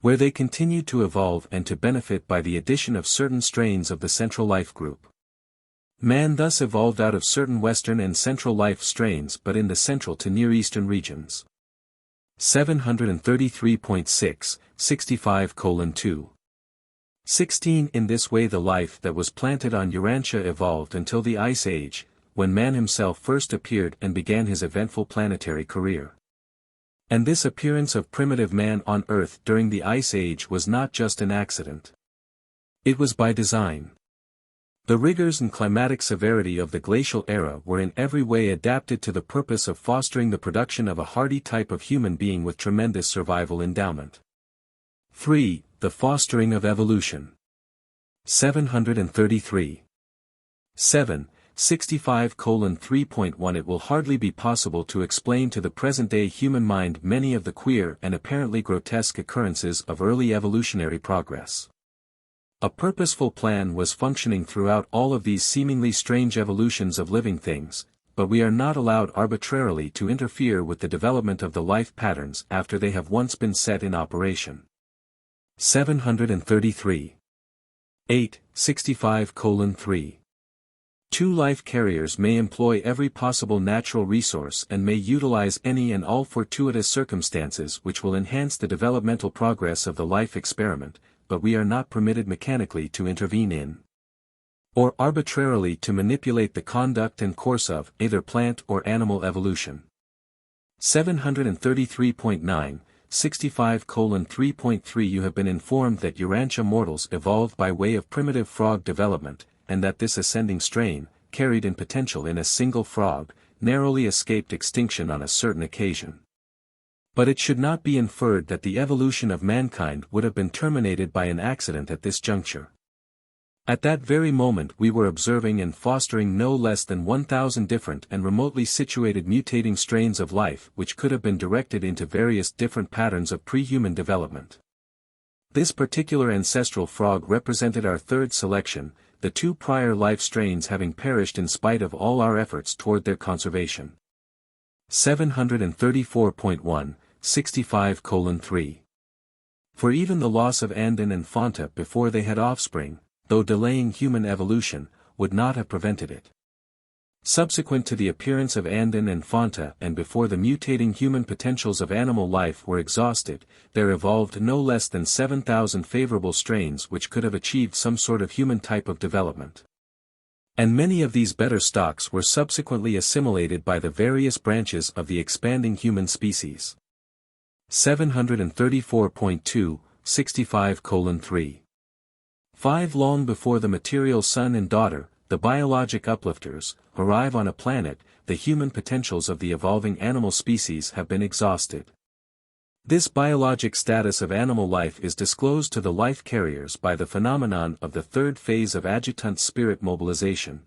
where they continued to evolve and to benefit by the addition of certain strains of the Central life group. Man thus evolved out of certain Western and Central life strains but in the Central to Near Eastern regions. 733.6, 65:2. 16. In this way the life that was planted on Urantia evolved until the Ice Age, when man himself first appeared and began his eventful planetary career. And this appearance of primitive man on Earth during the Ice Age was not just an accident. It was by design. The rigors and climatic severity of the glacial era were in every way adapted to the purpose of fostering the production of a hardy type of human being with tremendous survival endowment. 3. The fostering of evolution. 733. 7. 65:3.1 It will hardly be possible to explain to the present-day human mind many of the queer and apparently grotesque occurrences of early evolutionary progress. A purposeful plan was functioning throughout all of these seemingly strange evolutions of living things, but we are not allowed arbitrarily to interfere with the development of the life patterns after they have once been set in operation. 733. 8. 65:3. Two life carriers may employ every possible natural resource and may utilize any and all fortuitous circumstances which will enhance the developmental progress of the life experiment, but we are not permitted mechanically to intervene in or arbitrarily to manipulate the conduct and course of either plant or animal evolution. 733.9, 65:3.3 You have been informed that Urantia mortals evolved by way of primitive frog development, and that this ascending strain, carried in potential in a single frog, narrowly escaped extinction on a certain occasion. But it should not be inferred that the evolution of mankind would have been terminated by an accident at this juncture. At that very moment we were observing and fostering no less than 1,000 different and remotely situated mutating strains of life which could have been directed into various different patterns of pre-human development. This particular ancestral frog represented our third selection, the two prior life strains having perished in spite of all our efforts toward their conservation. 734.1, 65:3. For even the loss of Andin and Fonta before they had offspring, though delaying human evolution, would not have prevented it. Subsequent to the appearance of Andin and Fonta and before the mutating human potentials of animal life were exhausted, there evolved no less than 7,000 favorable strains which could have achieved some sort of human type of development. And many of these better stocks were subsequently assimilated by the various branches of the expanding human species. 734.2, 65:3. 5 Long before the material son and daughter, the biologic uplifters, arrive on a planet, the human potentials of the evolving animal species have been exhausted. This biologic status of animal life is disclosed to the life carriers by the phenomenon of the third phase of adjutant spirit mobilization,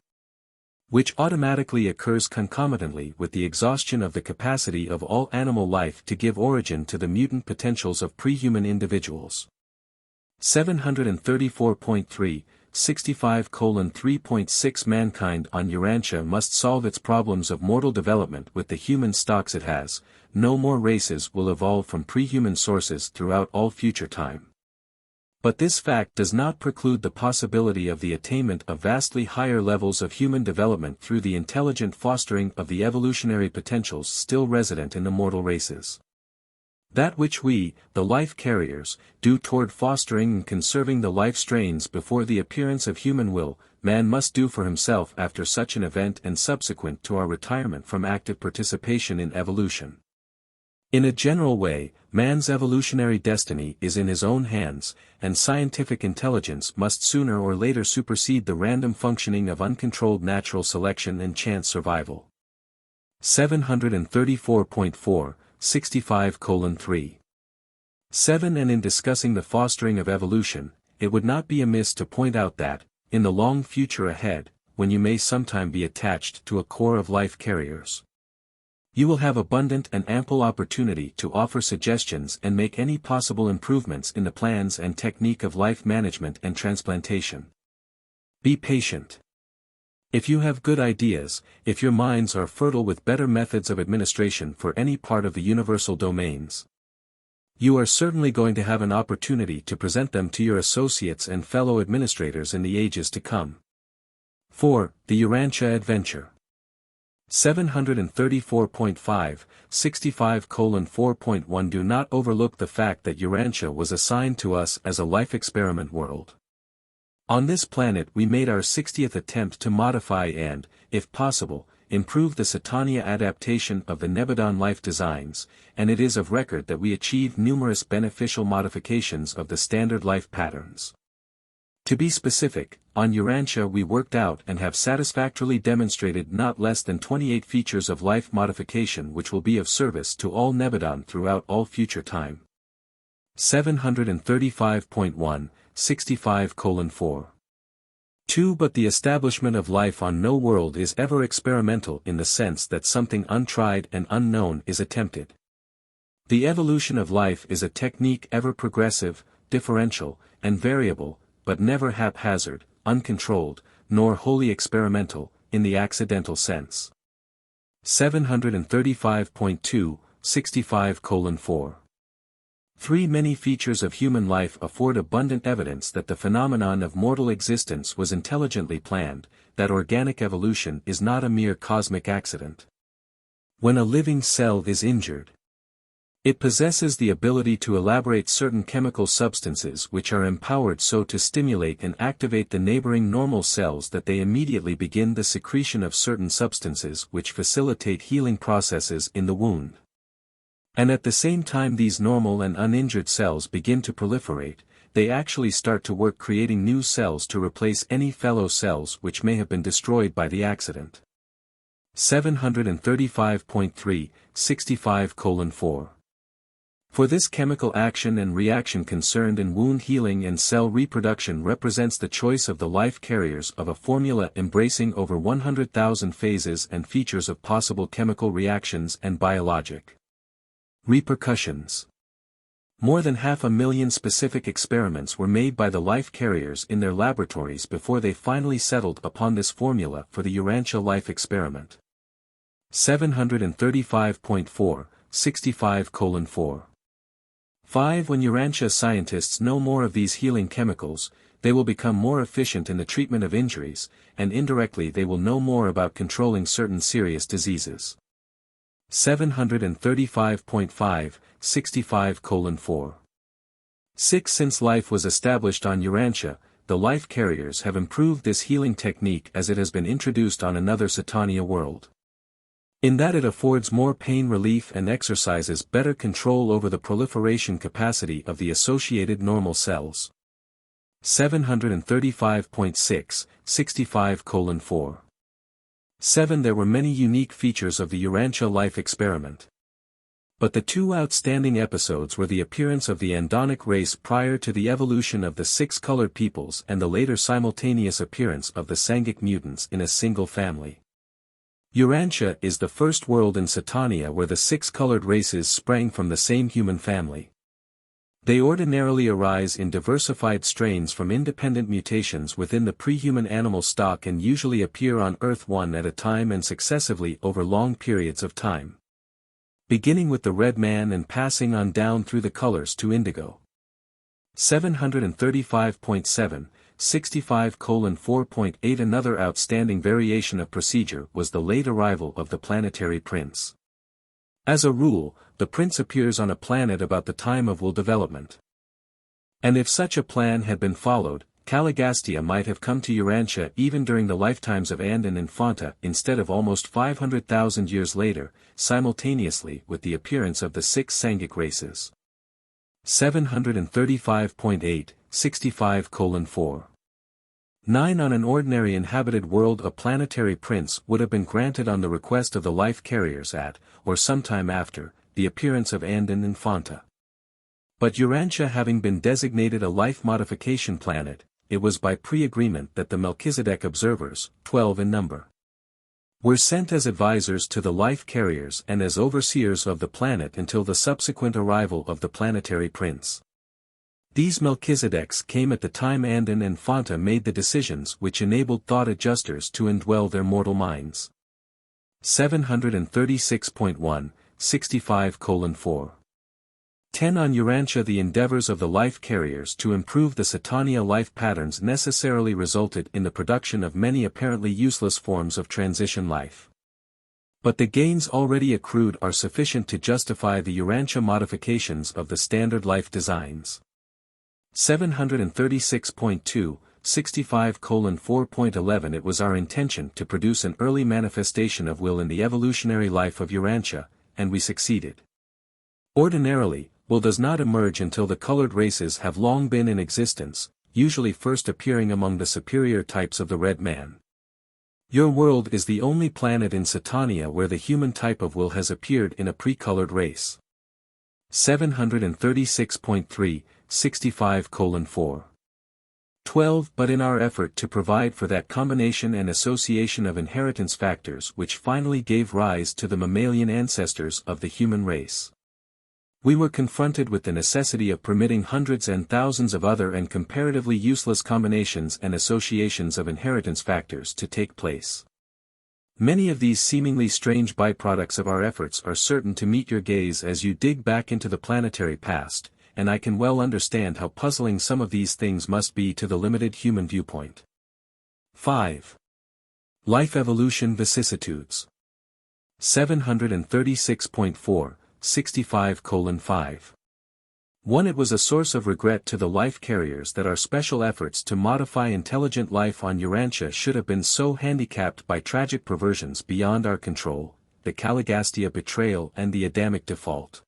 which automatically occurs concomitantly with the exhaustion of the capacity of all animal life to give origin to the mutant potentials of pre-human individuals. 734.3, 65:3.6 Mankind on Urantia must solve its problems of mortal development with the human stocks it has. No more races will evolve from pre-human sources throughout all future time. But this fact does not preclude the possibility of the attainment of vastly higher levels of human development through the intelligent fostering of the evolutionary potentials still resident in the mortal races. That which we, the life carriers, do toward fostering and conserving the life strains before the appearance of human will, man must do for himself after such an event and subsequent to our retirement from active participation in evolution. In a general way, man's evolutionary destiny is in his own hands, and scientific intelligence must sooner or later supersede the random functioning of uncontrolled natural selection and chance survival. 734.4, 65:3. 7 And in discussing the fostering of evolution, it would not be amiss to point out that, in the long future ahead, when you may sometime be attached to a corps of life carriers, you will have abundant and ample opportunity to offer suggestions and make any possible improvements in the plans and technique of life management and transplantation. Be patient. If you have good ideas, if your minds are fertile with better methods of administration for any part of the universal domains, you are certainly going to have an opportunity to present them to your associates and fellow administrators in the ages to come. 4. The Urantia Adventure. 734.5, 65:4.1 Do not overlook the fact that Urantia was assigned to us as a life experiment world. On this planet we made our 60th attempt to modify and, if possible, improve the Satania adaptation of the Nebadon life designs, and it is of record that we achieved numerous beneficial modifications of the standard life patterns. To be specific, on Urantia we worked out and have satisfactorily demonstrated not less than 28 features of life modification which will be of service to all Nebadon throughout all future time. 735.1, 65:4. 2. But the establishment of life on no world is ever experimental in the sense that something untried and unknown is attempted. The evolution of life is a technique ever progressive, differential, and variable, but never haphazard, uncontrolled, nor wholly experimental, in the accidental sense. 735.2, 65:4. 3. Many features of human life afford abundant evidence that the phenomenon of mortal existence was intelligently planned, that organic evolution is not a mere cosmic accident. When a living cell is injured, it possesses the ability to elaborate certain chemical substances which are empowered so to stimulate and activate the neighboring normal cells that they immediately begin the secretion of certain substances which facilitate healing processes in the wound. And at the same time these normal and uninjured cells begin to proliferate, they actually start to work creating new cells to replace any fellow cells which may have been destroyed by the accident. 735.3, 65:4. For this chemical action and reaction concerned in wound healing and cell reproduction represents the choice of the life carriers of a formula embracing over 100,000 phases and features of possible chemical reactions and biologic repercussions. More than 500,000 specific experiments were made by the life carriers in their laboratories before they finally settled upon this formula for the Urantia life experiment. 735.4, 65:4. 5. When Urantia scientists know more of these healing chemicals, they will become more efficient in the treatment of injuries, and indirectly they will know more about controlling certain serious diseases. 735.5, 65:4. 6. Since life was established on Urantia, the life carriers have improved this healing technique as it has been introduced on another Satania world. In that it affords more pain relief and exercises better control over the proliferation capacity of the associated normal cells. 735.6, 65:4. 7. There were many unique features of the Urantia life experiment. But the two outstanding episodes were the appearance of the Andonic race prior to the evolution of the six-colored peoples and the later simultaneous appearance of the Sangic mutants in a single family. Urantia is the first world in Satania where the six-colored races sprang from the same human family. They ordinarily arise in diversified strains from independent mutations within the pre-human animal stock and usually appear on Earth one at a time and successively over long periods of time. Beginning with the red man and passing on down through the colors to indigo. 735.7, 65:4.8. Another outstanding variation of procedure was the late arrival of the planetary prince. As a rule, the prince appears on a planet about the time of wool development. And if such a plan had been followed, Caligastia might have come to Urantia even during the lifetimes of And and Infanta instead of almost 500,000 years later, simultaneously with the appearance of the six Sangic races. 735.8, 65:4. 9. On an ordinary inhabited world a planetary prince would have been granted on the request of the life carriers at, or sometime after, the appearance of And and Infanta. But Urantia having been designated a life modification planet, it was by pre-agreement that the Melchizedek observers, 12 in number, were sent as advisors to the life carriers and as overseers of the planet until the subsequent arrival of the planetary prince. These Melchizedeks came at the time And and Infanta made the decisions which enabled thought adjusters to indwell their mortal minds. 736.1, 65:4. 10. On Urantia the endeavors of the life carriers to improve the Satania life patterns necessarily resulted in the production of many apparently useless forms of transition life. But the gains already accrued are sufficient to justify the Urantia modifications of the standard life designs. 736.2, 65:4.11 It was our intention to produce an early manifestation of will in the evolutionary life of Urantia, and we succeeded. Ordinarily, will does not emerge until the colored races have long been in existence, usually first appearing among the superior types of the red man. Your world is the only planet in Satania where the human type of will has appeared in a pre-colored race. 736.3, 65:4. 12 But in our effort to provide for that combination and association of inheritance factors which finally gave rise to the mammalian ancestors of the human race, we were confronted with the necessity of permitting hundreds and thousands of other and comparatively useless combinations and associations of inheritance factors to take place. Many of these seemingly strange byproducts of our efforts are certain to meet your gaze as you dig back into the planetary past, and I can well understand how puzzling some of these things must be to the limited human viewpoint. 5. Life Evolution Vicissitudes. 736.4, 65:5. 1. It was a source of regret to the life carriers that our special efforts to modify intelligent life on Urantia should have been so handicapped by tragic perversions beyond our control, the Caligastia betrayal and the Adamic default.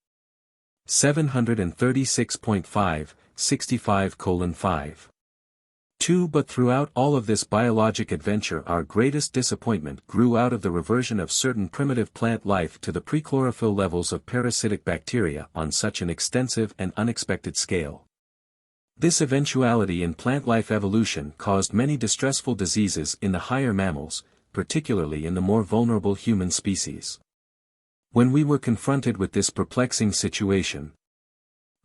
736.5, 65:5. 2. But throughout all of this biologic adventure our greatest disappointment grew out of the reversion of certain primitive plant life to the pre-chlorophyll levels of parasitic bacteria on such an extensive and unexpected scale. This eventuality in plant life evolution caused many distressful diseases in the higher mammals, particularly in the more vulnerable human species. When we were confronted with this perplexing situation,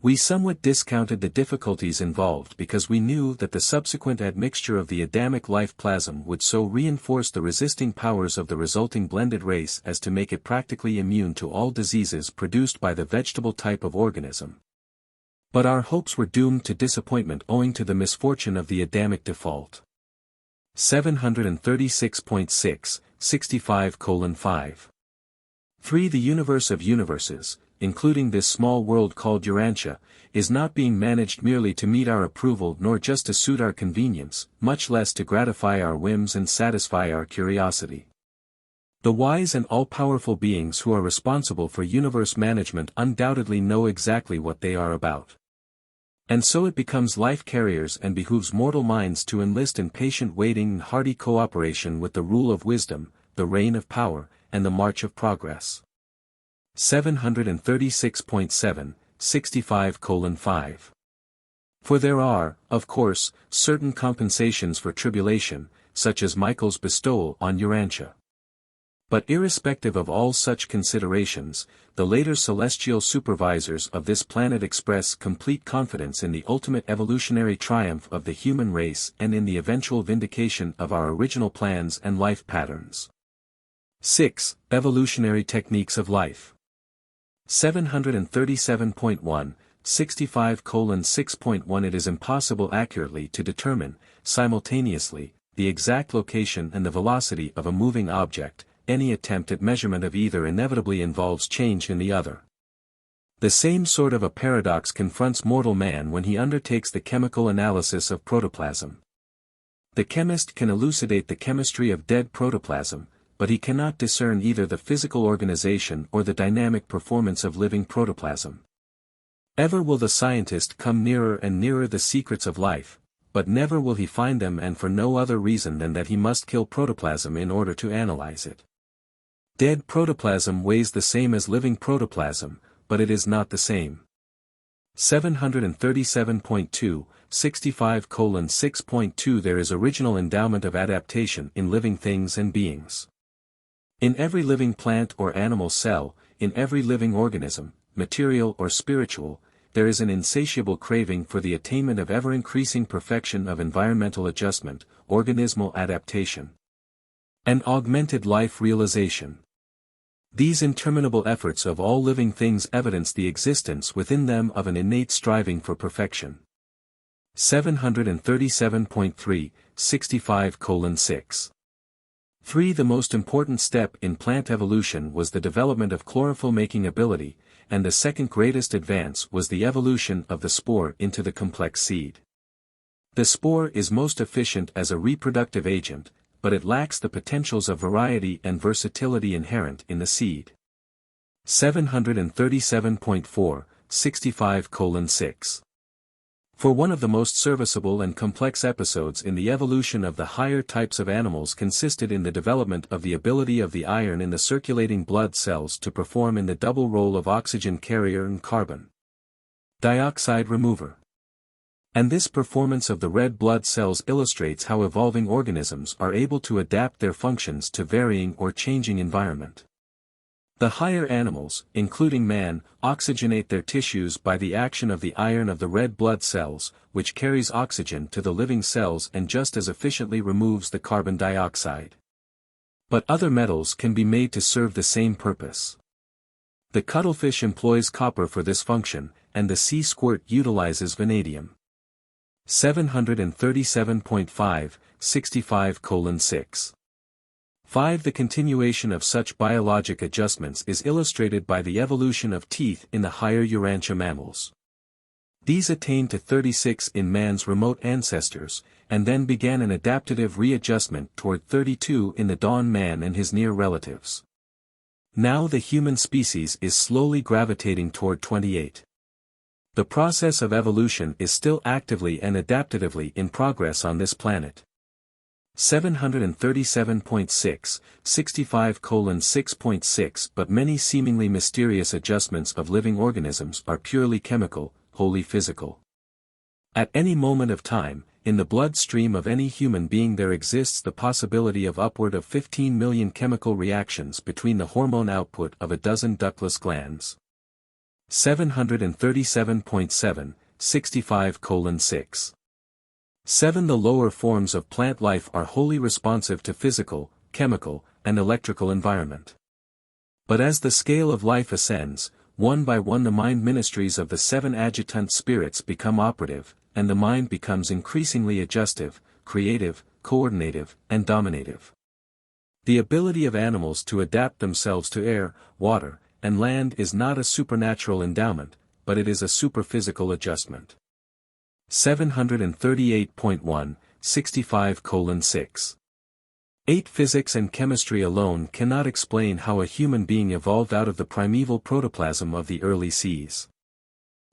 we somewhat discounted the difficulties involved because we knew that the subsequent admixture of the Adamic life plasm would so reinforce the resisting powers of the resulting blended race as to make it practically immune to all diseases produced by the vegetable type of organism. But our hopes were doomed to disappointment owing to the misfortune of the Adamic default. 736.6, 65:5. 3. The universe of universes, including this small world called Urantia, is not being managed merely to meet our approval nor just to suit our convenience, much less to gratify our whims and satisfy our curiosity. The wise and all-powerful beings who are responsible for universe management undoubtedly know exactly what they are about. And so it becomes life carriers and behooves mortal minds to enlist in patient waiting and hearty cooperation with the rule of wisdom, the reign of power, and the march of progress. 736.7, 65:5. For there are, of course, certain compensations for tribulation, such as Michael's bestowal on Urantia. But irrespective of all such considerations, the later celestial supervisors of this planet express complete confidence in the ultimate evolutionary triumph of the human race and in the eventual vindication of our original plans and life patterns. 6. Evolutionary Techniques of Life. 737.1, 65:6.1 It is impossible accurately to determine, simultaneously, the exact location and the velocity of a moving object. Any attempt at measurement of either inevitably involves change in the other. The same sort of a paradox confronts mortal man when he undertakes the chemical analysis of protoplasm. The chemist can elucidate the chemistry of dead protoplasm, but he cannot discern either the physical organization or the dynamic performance of living protoplasm. Ever will the scientist come nearer and nearer the secrets of life, but never will he find them, and for no other reason than that he must kill protoplasm in order to analyze it. Dead protoplasm weighs the same as living protoplasm, but it is not the same. 737.2, 65:6.2 There is original endowment of adaptation in living things and beings. In every living plant or animal cell, in every living organism, material or spiritual, there is an insatiable craving for the attainment of ever-increasing perfection of environmental adjustment, organismal adaptation, and augmented life realization. These interminable efforts of all living things evidence the existence within them of an innate striving for perfection. 737.3, 65:6. 3. The most important step in plant evolution was the development of chlorophyll-making ability, and the second greatest advance was the evolution of the spore into the complex seed. The spore is most efficient as a reproductive agent, but it lacks the potentials of variety and versatility inherent in the seed. 737.4, 65:6. For one of the most serviceable and complex episodes in the evolution of the higher types of animals consisted in the development of the ability of the iron in the circulating blood cells to perform in the double role of oxygen carrier and carbon dioxide remover. And this performance of the red blood cells illustrates how evolving organisms are able to adapt their functions to varying or changing environment. The higher animals, including man, oxygenate their tissues by the action of the iron of the red blood cells, which carries oxygen to the living cells and just as efficiently removes the carbon dioxide. But other metals can be made to serve the same purpose. The cuttlefish employs copper for this function, and the sea squirt utilizes vanadium. 737.5, 65:6. 5. The continuation of such biologic adjustments is illustrated by the evolution of teeth in the higher Urantia mammals. These attained to 36 in man's remote ancestors, and then began an adaptative readjustment toward 32 in the dawn man and his near relatives. Now the human species is slowly gravitating toward 28. The process of evolution is still actively and adaptatively in progress on this planet. 737.6, 65:6.6. But many seemingly mysterious adjustments of living organisms are purely chemical, wholly physical. At any moment of time, in the bloodstream of any human being there exists the possibility of upward of 15 million chemical reactions between the hormone output of a dozen ductless glands. 737.7, 65:6. 7. The lower forms of plant life are wholly responsive to physical, chemical, and electrical environment. But as the scale of life ascends, one by one the mind ministries of the 7 adjutant spirits become operative, and the mind becomes increasingly adjustive, creative, coordinative, and dominative. The ability of animals to adapt themselves to air, water, and land is not a supernatural endowment, but it is a superphysical adjustment. 738.1, 65:6. 8. Physics and chemistry alone cannot explain how a human being evolved out of the primeval protoplasm of the early seas.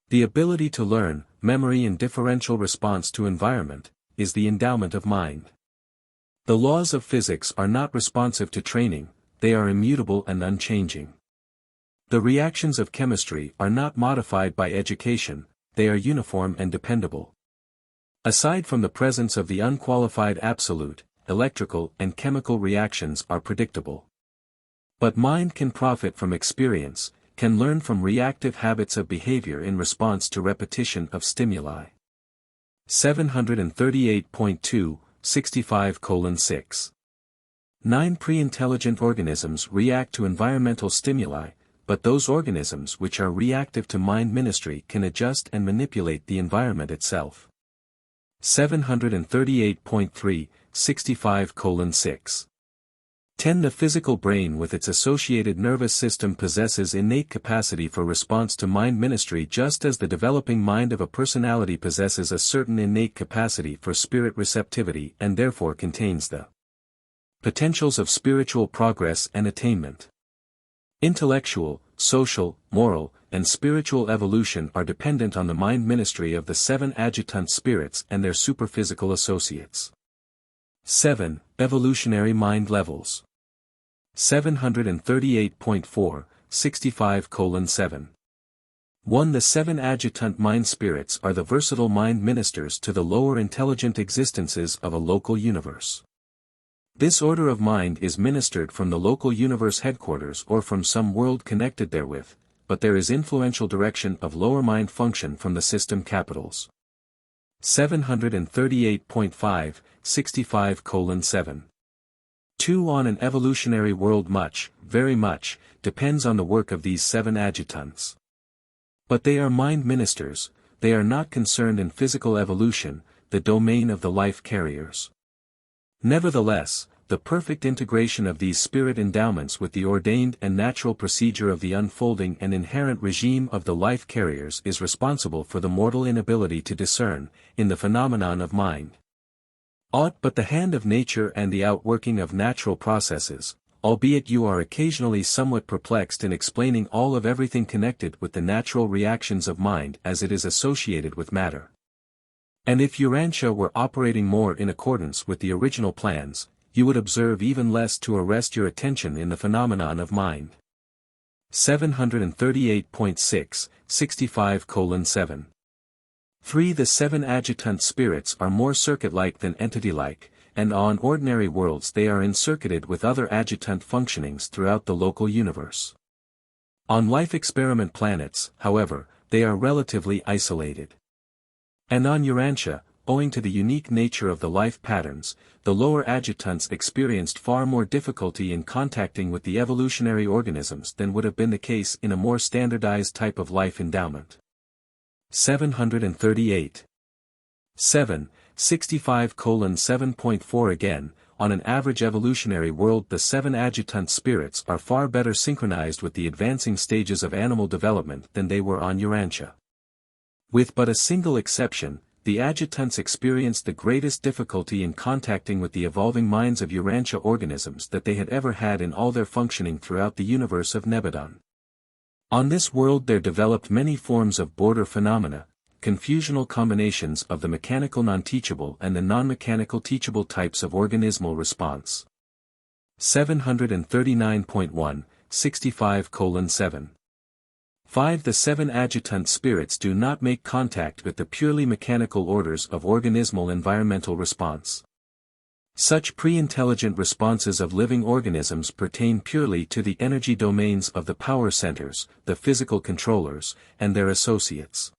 The ability to learn, memory and differential response to environment, is the endowment of mind. The laws of physics are not responsive to training, they are immutable and unchanging. The reactions of chemistry are not modified by education, they are uniform and dependable. Aside from the presence of the unqualified absolute, electrical and chemical reactions are predictable. But mind can profit from experience, can learn from reactive habits of behavior in response to repetition of stimuli. 738.2, 65:6. 9. Pre-intelligent organisms react to environmental stimuli, but those organisms which are reactive to mind ministry can adjust and manipulate the environment itself. 738.3, 65:6. 10. The physical brain with its associated nervous system possesses innate capacity for response to mind ministry just as the developing mind of a personality possesses a certain innate capacity for spirit receptivity and therefore contains the potentials of spiritual progress and attainment. Intellectual, social, moral, and spiritual evolution are dependent on the mind ministry of the 7 adjutant spirits and their superphysical associates. 7. Evolutionary mind levels. 738.4, 65:7. 1. The 7 adjutant mind spirits are the versatile mind ministers to the lower intelligent existences of a local universe. This order of mind is ministered from the local universe headquarters or from some world connected therewith, but there is influential direction of lower mind function from the system capitals. 738.5, 65:7. 2. On an evolutionary world much, very much, depends on the work of these 7 adjutants. But they are mind ministers, they are not concerned in physical evolution, the domain of the life carriers. Nevertheless, the perfect integration of these spirit endowments with the ordained and natural procedure of the unfolding and inherent regime of the life carriers is responsible for the mortal inability to discern, in the phenomenon of mind, aught but the hand of nature and the outworking of natural processes, albeit you are occasionally somewhat perplexed in explaining all of everything connected with the natural reactions of mind as it is associated with matter. And if Urantia were operating more in accordance with the original plans, you would observe even less to arrest your attention in the phenomenon of mind. 738.6, 65:7. 3. The seven adjutant spirits are more circuit-like than entity-like, and on ordinary worlds they are encircuited with other adjutant functionings throughout the local universe. On life experiment planets, however, they are relatively isolated. And on Urantia, owing to the unique nature of the life patterns, the lower adjutants experienced far more difficulty in contacting with the evolutionary organisms than would have been the case in a more standardized type of life endowment. 738. 7. 65:7.4 Again, on an average evolutionary world the seven adjutant spirits are far better synchronized with the advancing stages of animal development than they were on Urantia. With but a single exception, the adjutants experienced the greatest difficulty in contacting with the evolving minds of Urantia organisms that they had ever had in all their functioning throughout the universe of Nebadon. On this world there developed many forms of border phenomena, confusional combinations of the mechanical non-teachable and the non-mechanical teachable types of organismal response. 739.1, 65:7. 5. The seven adjutant spirits do not make contact with the purely mechanical orders of organismal environmental response. Such pre-intelligent responses of living organisms pertain purely to the energy domains of the power centers, the physical controllers, and their associates.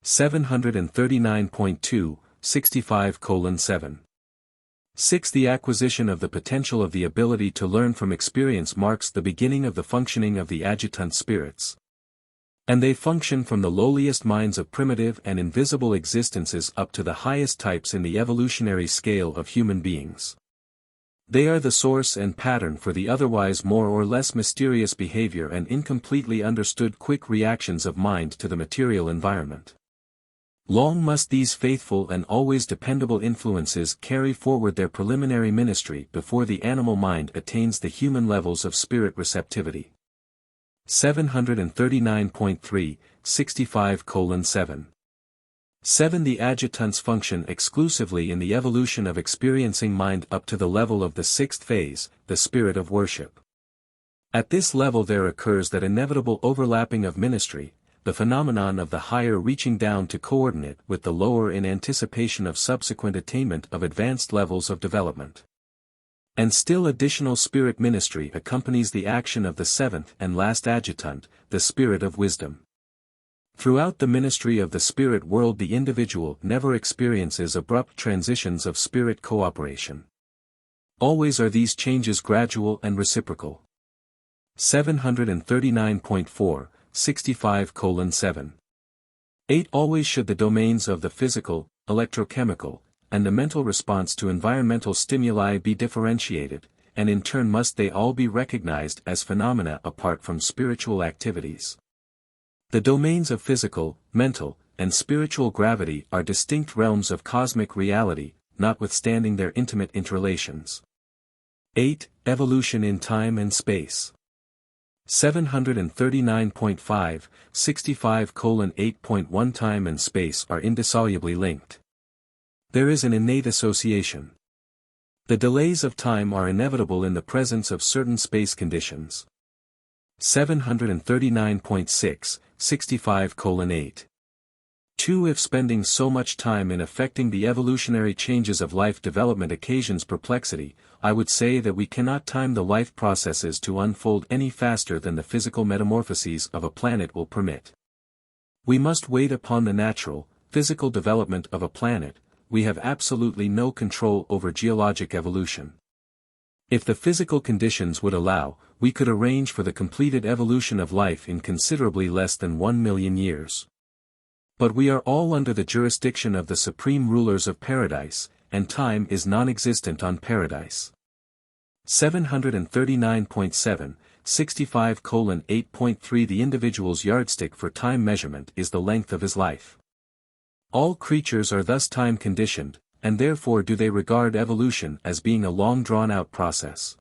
739.2, 65:7. 6. The acquisition of the potential of the ability to learn from experience marks the beginning of the functioning of the adjutant spirits. And they function from the lowliest minds of primitive and invisible existences up to the highest types in the evolutionary scale of human beings. They are the source and pattern for the otherwise more or less mysterious behavior and incompletely understood quick reactions of mind to the material environment. Long must these faithful and always dependable influences carry forward their preliminary ministry before the animal mind attains the human levels of spirit receptivity. 739.3, 65:7. 7. The adjutants function exclusively in the evolution of experiencing mind up to the level of the sixth phase, the spirit of worship. At this level there occurs that inevitable overlapping of ministry, the phenomenon of the higher reaching down to coordinate with the lower in anticipation of subsequent attainment of advanced levels of development. And still additional spirit ministry accompanies the action of the seventh and last adjutant, the spirit of wisdom. Throughout the ministry of the spirit world the individual never experiences abrupt transitions of spirit cooperation. Always are these changes gradual and reciprocal. 739.4, 65:7. 8. Always should the domains of the physical, electrochemical, and the mental response to environmental stimuli be differentiated, and in turn must they all be recognized as phenomena apart from spiritual activities. The domains of physical, mental, and spiritual gravity are distinct realms of cosmic reality, notwithstanding their intimate interrelations. 8. Evolution in time and space. 739.5, 65:8.1 Time and space are indissolubly linked. There is an innate association. The delays of time are inevitable in the presence of certain space conditions. 739.6, 65:8. 2. If spending so much time in effecting the evolutionary changes of life development occasions perplexity, I would say that we cannot time the life processes to unfold any faster than the physical metamorphoses of a planet will permit. We must wait upon the natural, physical development of a planet. We have absolutely no control over geologic evolution. If the physical conditions would allow, we could arrange for the completed evolution of life in considerably less than 1 million years. But we are all under the jurisdiction of the supreme rulers of paradise, and time is non-existent on paradise. 739.7, 65:8.3 The individual's yardstick for time measurement is the length of his life. All creatures are thus time-conditioned, and therefore do they regard evolution as being a long drawn-out process.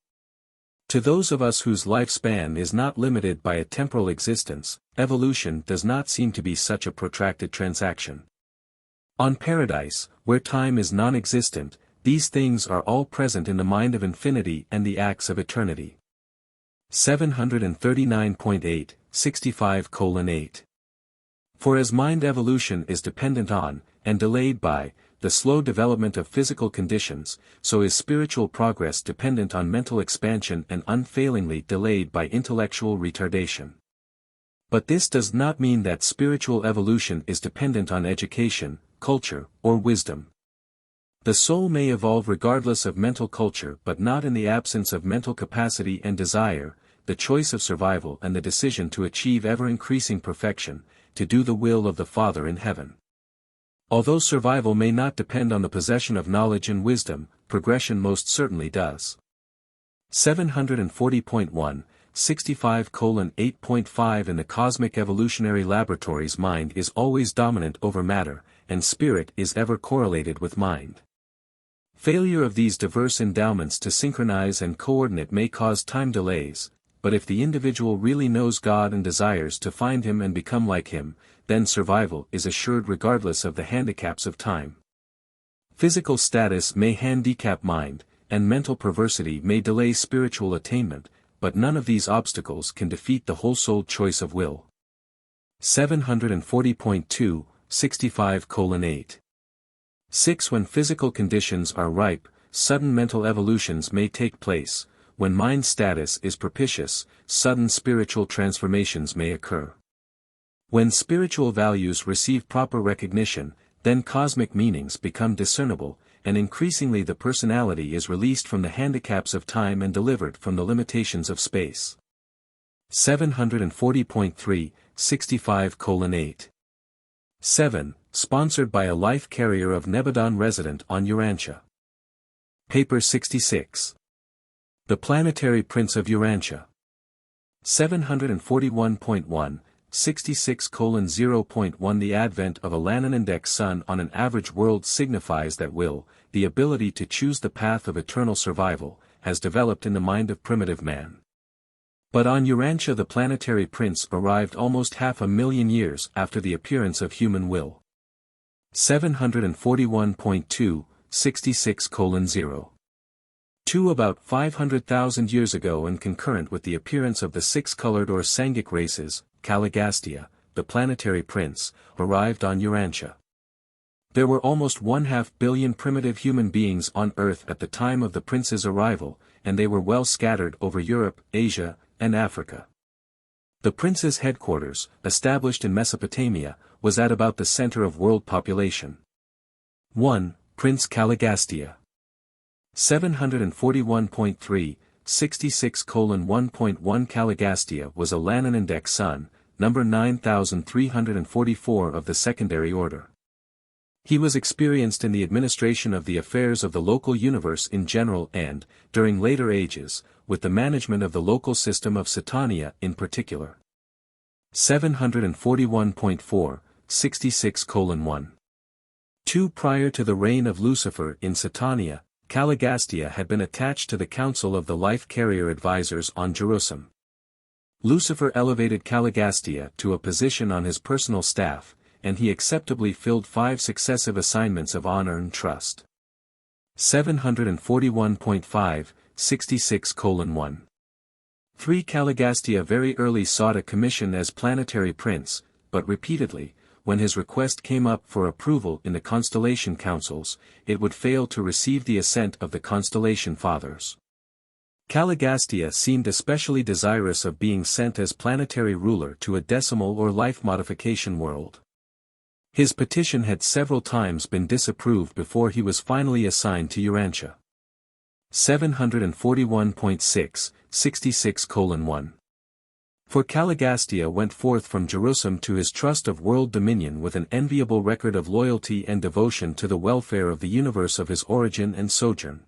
To those of us whose lifespan is not limited by a temporal existence, evolution does not seem to be such a protracted transaction. On Paradise, where time is non-existent, these things are all present in the mind of infinity and the acts of eternity. 739.8, 65:8. For as mind evolution is dependent on, and delayed by, the slow development of physical conditions, so is spiritual progress dependent on mental expansion and unfailingly delayed by intellectual retardation. But this does not mean that spiritual evolution is dependent on education, culture, or wisdom. The soul may evolve regardless of mental culture but not in the absence of mental capacity and desire, the choice of survival and the decision to achieve ever-increasing perfection, to do the will of the Father in heaven. Although survival may not depend on the possession of knowledge and wisdom, progression most certainly does. 740.1, 65:8.5 In the cosmic evolutionary laboratories, mind is always dominant over matter, and spirit is ever correlated with mind. Failure of these diverse endowments to synchronize and coordinate may cause time delays, but if the individual really knows God and desires to find Him and become like Him, then survival is assured regardless of the handicaps of time. Physical status may handicap mind, and mental perversity may delay spiritual attainment, but none of these obstacles can defeat the whole-souled choice of will. 740.2, 65:8. 6 When physical conditions are ripe, sudden mental evolutions may take place. When mind status is propitious, sudden spiritual transformations may occur. When spiritual values receive proper recognition, then cosmic meanings become discernible, and increasingly the personality is released from the handicaps of time and delivered from the limitations of space. 740.3, 65:8. 7. Sponsored by a life carrier of Nebadon resident on Urantia. Paper 66. The Planetary Prince of Urantia. 741.1, 66:0.1 The advent of a Lananandek sun on an average world signifies that will, the ability to choose the path of eternal survival, has developed in the mind of primitive man. But on Urantia the planetary prince arrived almost 500,000 years after the appearance of human will. 741.2, 66:0. 2 About 500,000 years ago and concurrent with the appearance of the six-colored or Sangic races, Caligastia, the planetary prince, arrived on Urantia. There were almost 1/2 billion primitive human beings on Earth at the time of the prince's arrival, and they were well scattered over Europe, Asia, and Africa. The prince's headquarters, established in Mesopotamia, was at about the center of world population. 1. Prince Caligastia. 741.3, 66:1.1 Caligastia was a Lananandek son, number 9344 of the secondary order. He was experienced in the administration of the affairs of the local universe in general and, during later ages, with the management of the local system of Satania in particular. 741.4, 66:1. 2 Prior to the reign of Lucifer in Satania, Caligastia had been attached to the council of the life carrier advisors on Jerusalem. Lucifer elevated Caligastia to a position on his personal staff, and he acceptably filled 5 successive assignments of honor and trust. 741.5, 66:1. 3 Caligastia very early sought a commission as planetary prince, but repeatedly, when his request came up for approval in the constellation councils, it would fail to receive the assent of the constellation fathers. Caligastia seemed especially desirous of being sent as planetary ruler to a decimal or life modification world. His petition had several times been disapproved before he was finally assigned to Urantia. 741.6, 66:1. For Caligastia went forth from Jerusalem to his trust of world dominion with an enviable record of loyalty and devotion to the welfare of the universe of his origin and sojourn.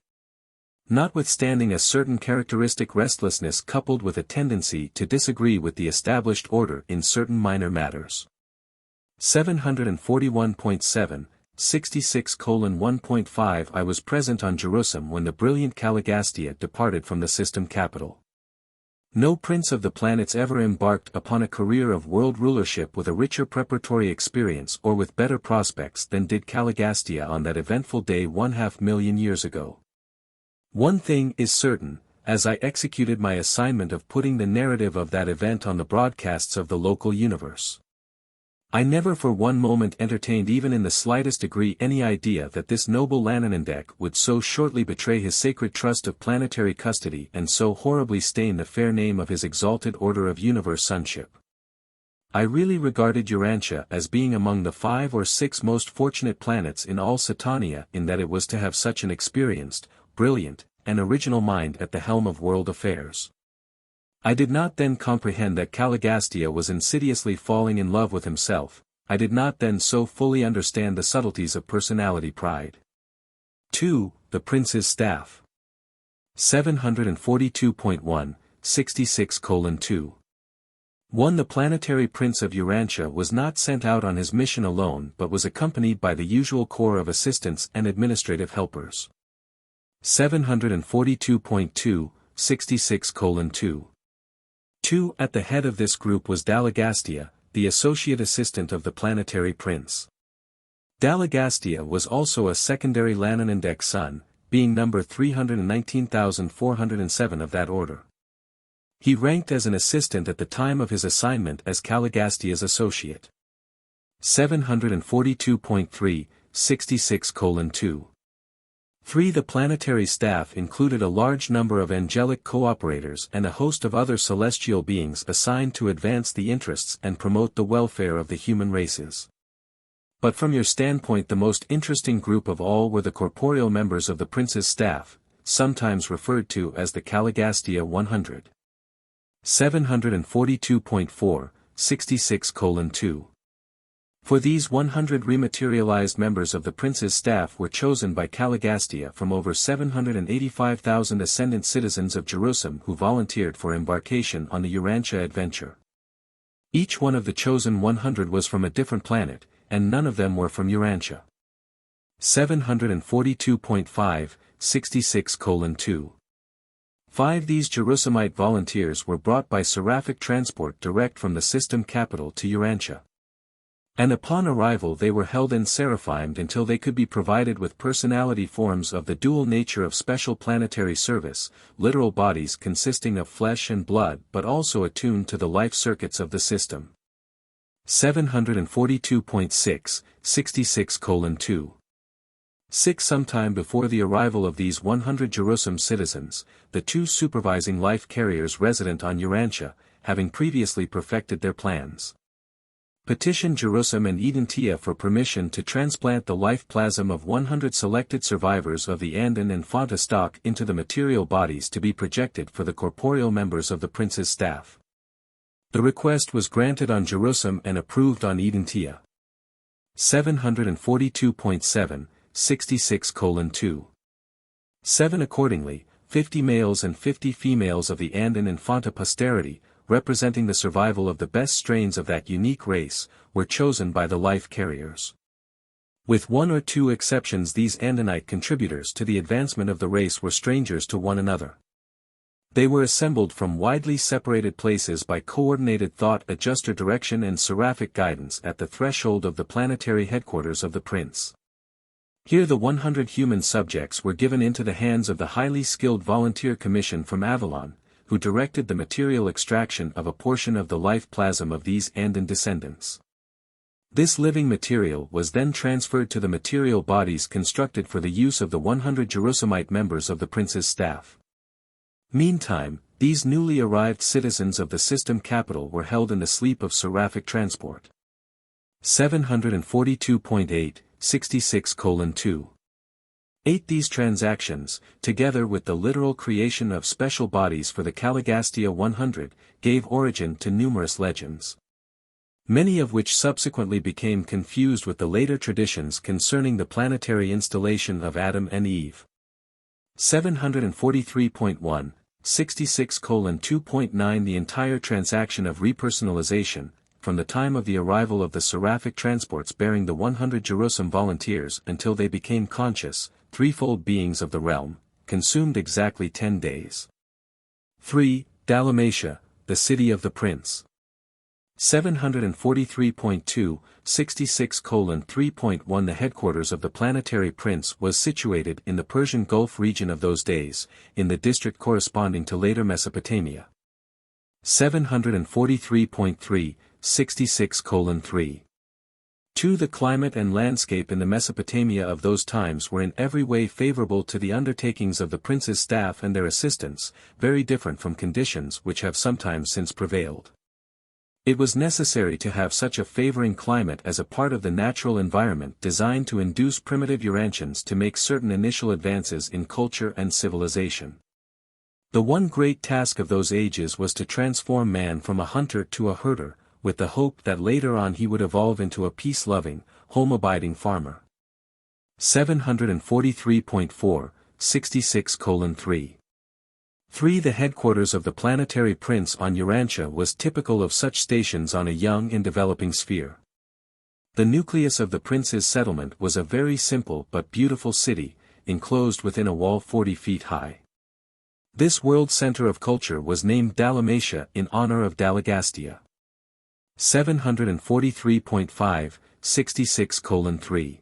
notwithstanding a certain characteristic restlessness coupled with a tendency to disagree with the established order in certain minor matters. 741.7, 66:1.5 I was present on Jerusalem when the brilliant Caligastia departed from the system capital. No prince of the planets ever embarked upon a career of world rulership with a richer preparatory experience or with better prospects than did Caligastia on that eventful day 1/2 million years ago. One thing is certain, as I executed my assignment of putting the narrative of that event on the broadcasts of the local universe. I never for one moment entertained even in the slightest degree any idea that this noble Lananandek would so shortly betray his sacred trust of planetary custody and so horribly stain the fair name of his exalted order of universe sonship. I really regarded Urantia as being among the 5 or 6 most fortunate planets in all Satania in that it was to have such an experienced, brilliant, and original mind at the helm of world affairs. I did not then comprehend that Caligastia was insidiously falling in love with himself. I did not then so fully understand the subtleties of personality pride. 2. The Prince's Staff. 742.1, 66:2. 1. The planetary prince of Urantia was not sent out on his mission alone but was accompanied by the usual corps of assistants and administrative helpers. 742.2, 66:2. 2. At the head of this group was Dalagastia, the associate assistant of the planetary prince. Dalagastia was also a secondary Lananandek son, being number 319,407 of that order. He ranked as an assistant at the time of his assignment as Caligastia's associate. 742.3, 66:2. 3. The planetary staff included a large number of angelic cooperators and a host of other celestial beings assigned to advance the interests and promote the welfare of the human races. But from your standpoint the most interesting group of all were the corporeal members of the prince's staff, sometimes referred to as the Caligastia 100. 742.4, 66:2. For these 100 rematerialized members of the prince's staff were chosen by Caligastia from over 785,000 ascendant citizens of Jerusalem who volunteered for embarkation on the Urantia adventure. Each one of the chosen 100 was from a different planet, and none of them were from Urantia. 742.5, 66:2. 5. These Jerusalemite volunteers were brought by seraphic transport direct from the system capital to Urantia. And upon arrival they were held in seraphimed until they could be provided with personality forms of the dual nature of special planetary service, literal bodies consisting of flesh and blood but also attuned to the life circuits of the system. 742.6, 66:2. 6. Sometime before the arrival of these 100 Jerusalem citizens, the 2 supervising life carriers resident on Urantia, having previously perfected their plans, petitioned Jerusalem and Urantia for permission to transplant the life plasm of 100 selected survivors of the Andin and Fanta stock into the material bodies to be projected for the corporeal members of the prince's staff. The request was granted on Jerusalem and approved on Urantia. 742.7, 66:2. 7. Accordingly, 50 males and 50 females of the Andin and Fanta posterity, representing the survival of the best strains of that unique race, were chosen by the life carriers. With 1 or 2 exceptions these Andinite contributors to the advancement of the race were strangers to one another. They were assembled from widely separated places by coordinated thought adjuster direction and seraphic guidance at the threshold of the planetary headquarters of the prince. Here the 100 human subjects were given into the hands of the highly skilled volunteer commission from Avalon, who directed the material extraction of a portion of the life plasm of these Andin descendants. This living material was then transferred to the material bodies constructed for the use of the 100 Jerusalemite members of the prince's staff. Meantime, these newly arrived citizens of the system capital were held in the sleep of seraphic transport. 742.8, 66:2. 8. These transactions, together with the literal creation of special bodies for the Caligastia 100, gave origin to numerous legends, many of which subsequently became confused with the later traditions concerning the planetary installation of Adam and Eve. 743.1, 66:2.9 The entire transaction of repersonalization, from the time of the arrival of the seraphic transports bearing the 100 Jerusalem volunteers until they became conscious, threefold beings of the realm, consumed exactly 10 days. 3. Dalmatia, the city of the prince. 743.2, 66:3.1 The headquarters of the planetary prince was situated in the Persian Gulf region of those days, in the district corresponding to later Mesopotamia. 743.3, 66:3. 2. The climate and landscape in the Mesopotamia of those times were in every way favorable to the undertakings of the prince's staff and their assistants, very different from conditions which have sometimes since prevailed. It was necessary to have such a favoring climate as a part of the natural environment designed to induce primitive Urantians to make certain initial advances in culture and civilization. The one great task of those ages was to transform man from a hunter to a herder, with the hope that later on he would evolve into a peace-loving, home-abiding farmer. 743.4, 66:3. 3. The headquarters of the planetary prince on Urantia was typical of such stations on a young and developing sphere. The nucleus of the prince's settlement was a very simple but beautiful city, enclosed within a wall 40 feet high. This world center of culture was named Dalmatia in honor of Dalagastia. 743.5, 66:3.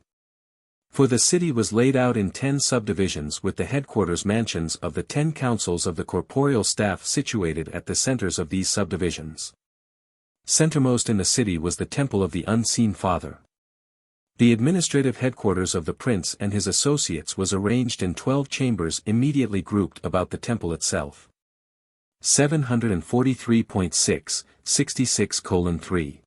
For the city was laid out in 10 subdivisions with the headquarters mansions of the 10 councils of the corporeal staff situated at the centers of these subdivisions. Centermost in the city was the temple of the unseen Father. The administrative headquarters of the prince and his associates was arranged in 12 chambers immediately grouped about the temple itself. 743.6, 66:3.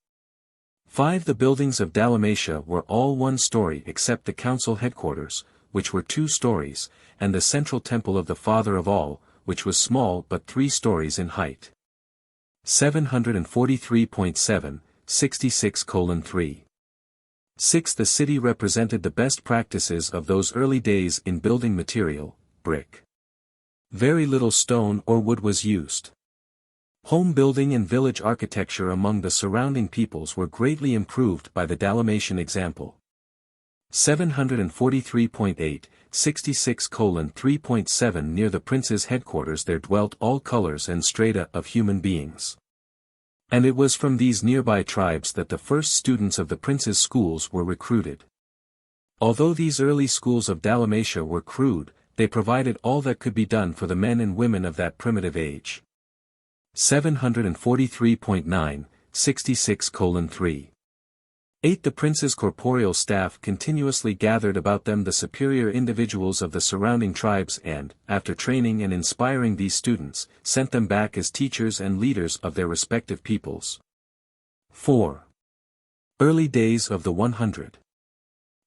5. The buildings of Dalmatia were all one story except the council headquarters, which were 2 stories, and the central temple of the Father of all, which was small but 3 stories in height. 743.7, 66:3. 6. The city represented the best practices of those early days in building material, brick. Very little stone or wood was used. Home building and village architecture among the surrounding peoples were greatly improved by the Dalmatian example. 743.8, 66:3.7 Near the prince's headquarters there dwelt all colors and strata of human beings. And it was from these nearby tribes that the first students of the prince's schools were recruited. Although these early schools of Dalmatia were crude, they provided all that could be done for the men and women of that primitive age. 743.9, 66:3. 8. The prince's corporeal staff continuously gathered about them the superior individuals of the surrounding tribes and, after training and inspiring these students, sent them back as teachers and leaders of their respective peoples. 4. Early days of the 100.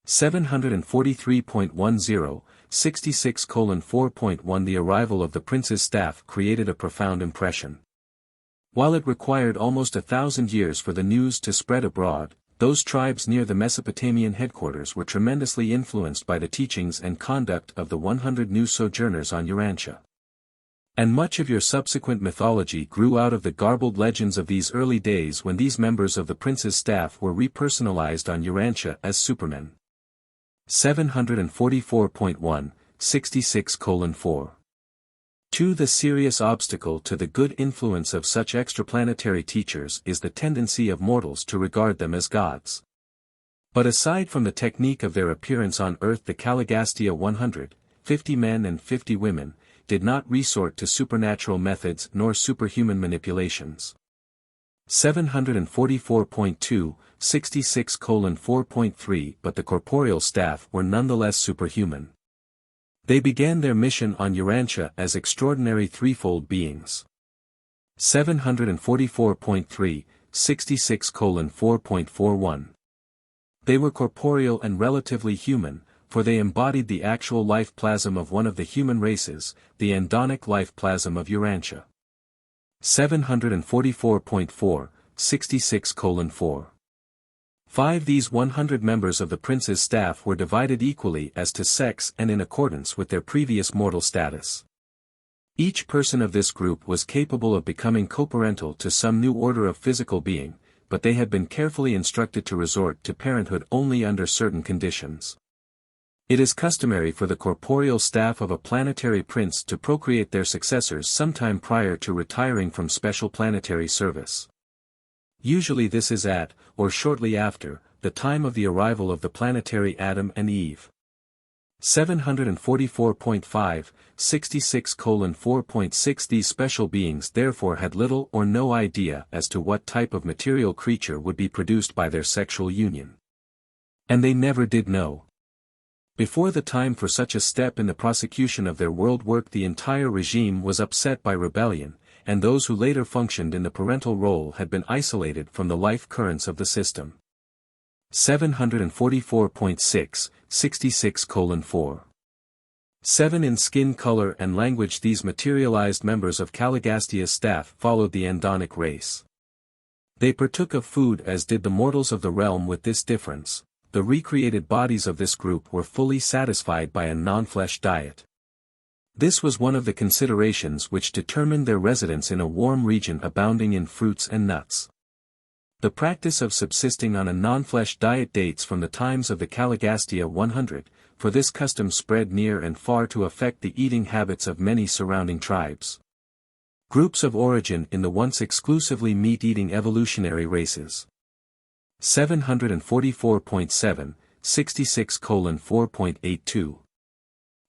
743.10, 66:4.1 The arrival of the prince's staff created a profound impression. While it required almost 1,000 years for the news to spread abroad, those tribes near the Mesopotamian headquarters were tremendously influenced by the teachings and conduct of the 100 new sojourners on Urantia. And much of your subsequent mythology grew out of the garbled legends of these early days when these members of the prince's staff were repersonalized on Urantia as supermen. 744.1, 66:4. 2. The serious obstacle to the good influence of such extraplanetary teachers is the tendency of mortals to regard them as gods. But aside from the technique of their appearance on Earth, the Dalagastia 100, 50 men and 50 women, did not resort to supernatural methods nor superhuman manipulations. 744.2, 66:4.3 But the corporeal staff were nonetheless superhuman. They began their mission on Urantia as extraordinary threefold beings. 744.3, 66:4.41. They were corporeal and relatively human, for they embodied the actual life plasm of one of the human races, the andonic life plasm of Urantia. 744.4, 66:4. 5. These 100 members of the prince's staff were divided equally as to sex and in accordance with their previous mortal status. Each person of this group was capable of becoming coparental to some new order of physical being, but they had been carefully instructed to resort to parenthood only under certain conditions. It is customary for the corporeal staff of a planetary prince to procreate their successors sometime prior to retiring from special planetary service. Usually this is at, or shortly after, the time of the arrival of the planetary Adam and Eve. 744.5, 66:4.6 These special beings therefore had little or no idea as to what type of material creature would be produced by their sexual union. And they never did know. Before the time for such a step in the prosecution of their world work, the entire regime was upset by rebellion, and those who later functioned in the parental role had been isolated from the life currents of the system. 744.6, 66:4. 7. In skin color and language, these materialized members of Caligastia's staff followed the Andonic race. They partook of food as did the mortals of the realm, with this difference: the recreated bodies of this group were fully satisfied by a non-flesh diet. This was one of the considerations which determined their residence in a warm region abounding in fruits and nuts. The practice of subsisting on a non-flesh diet dates from the times of the Caligastia 100, for this custom spread near and far to affect the eating habits of many surrounding tribes. Groups of origin in the once exclusively meat-eating evolutionary races. 744.7, 66:4.82.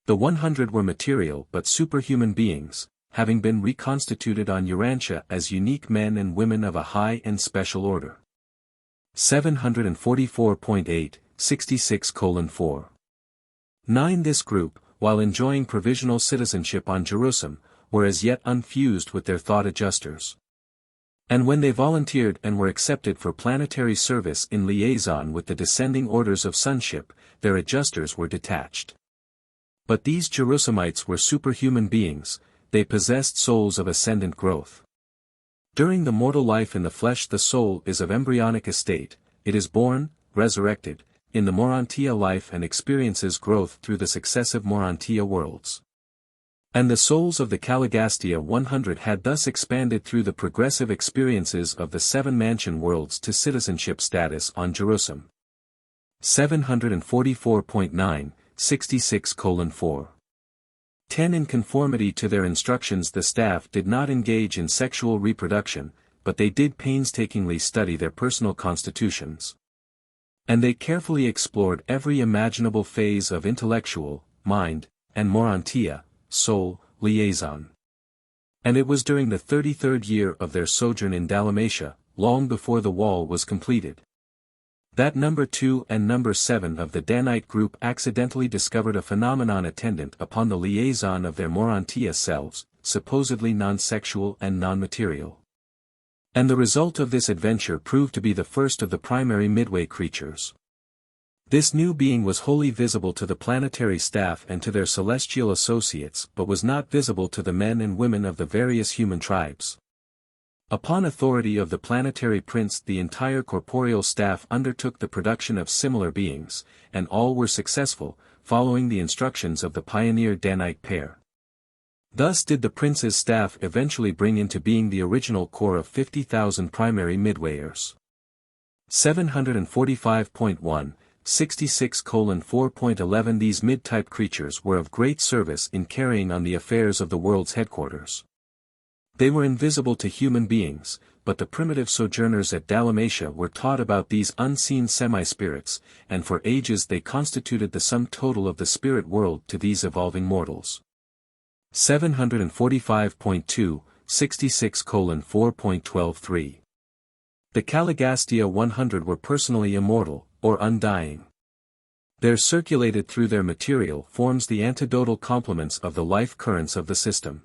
The 100 were material but superhuman beings, having been reconstituted on Urantia as unique men and women of a high and special order. 744.8, 66:4. 9. This group, while enjoying provisional citizenship on Jerusalem, were as yet unfused with their thought adjusters. And when they volunteered and were accepted for planetary service in liaison with the descending orders of sonship, their adjusters were detached. But these Jerusalemites were superhuman beings, they possessed souls of ascendant growth. During the mortal life in the flesh, the soul is of embryonic estate, it is born, resurrected, in the Urantia life and experiences growth through the successive Urantia worlds. And the souls of the Caligastia 100 had thus expanded through the progressive experiences of the 7 mansion worlds to citizenship status on Jerusalem. 744.9, 66:4. 10. In conformity to their instructions, the staff did not engage in sexual reproduction, but they did painstakingly study their personal constitutions. And they carefully explored every imaginable phase of intellectual, mind, and Urantia, soul, liaison. And it was during the 33rd year of their sojourn in Dalmatia, long before the wall was completed, that number 2 and number 7 of the Danite group accidentally discovered a phenomenon attendant upon the liaison of their Urantia selves, supposedly non-sexual and non-material. And the result of this adventure proved to be the first of the primary Midway creatures. This new being was wholly visible to the planetary staff and to their celestial associates, but was not visible to the men and women of the various human tribes. Upon authority of the planetary prince, the entire corporeal staff undertook the production of similar beings, and all were successful, following the instructions of the pioneer Danite pair. Thus did the prince's staff eventually bring into being the original core of 50,000 primary Midwayers. 745.1, 66:4.11 These mid-type creatures were of great service in carrying on the affairs of the world's headquarters. They were invisible to human beings, but the primitive sojourners at Dalmatia were taught about these unseen semi-spirits, and for ages they constituted the sum total of the spirit world to these evolving mortals. 745.2, 66:4.123. The Caligastia 100 were personally immortal, or undying. There circulated through their material forms the antidotal complements of the life currents of the system.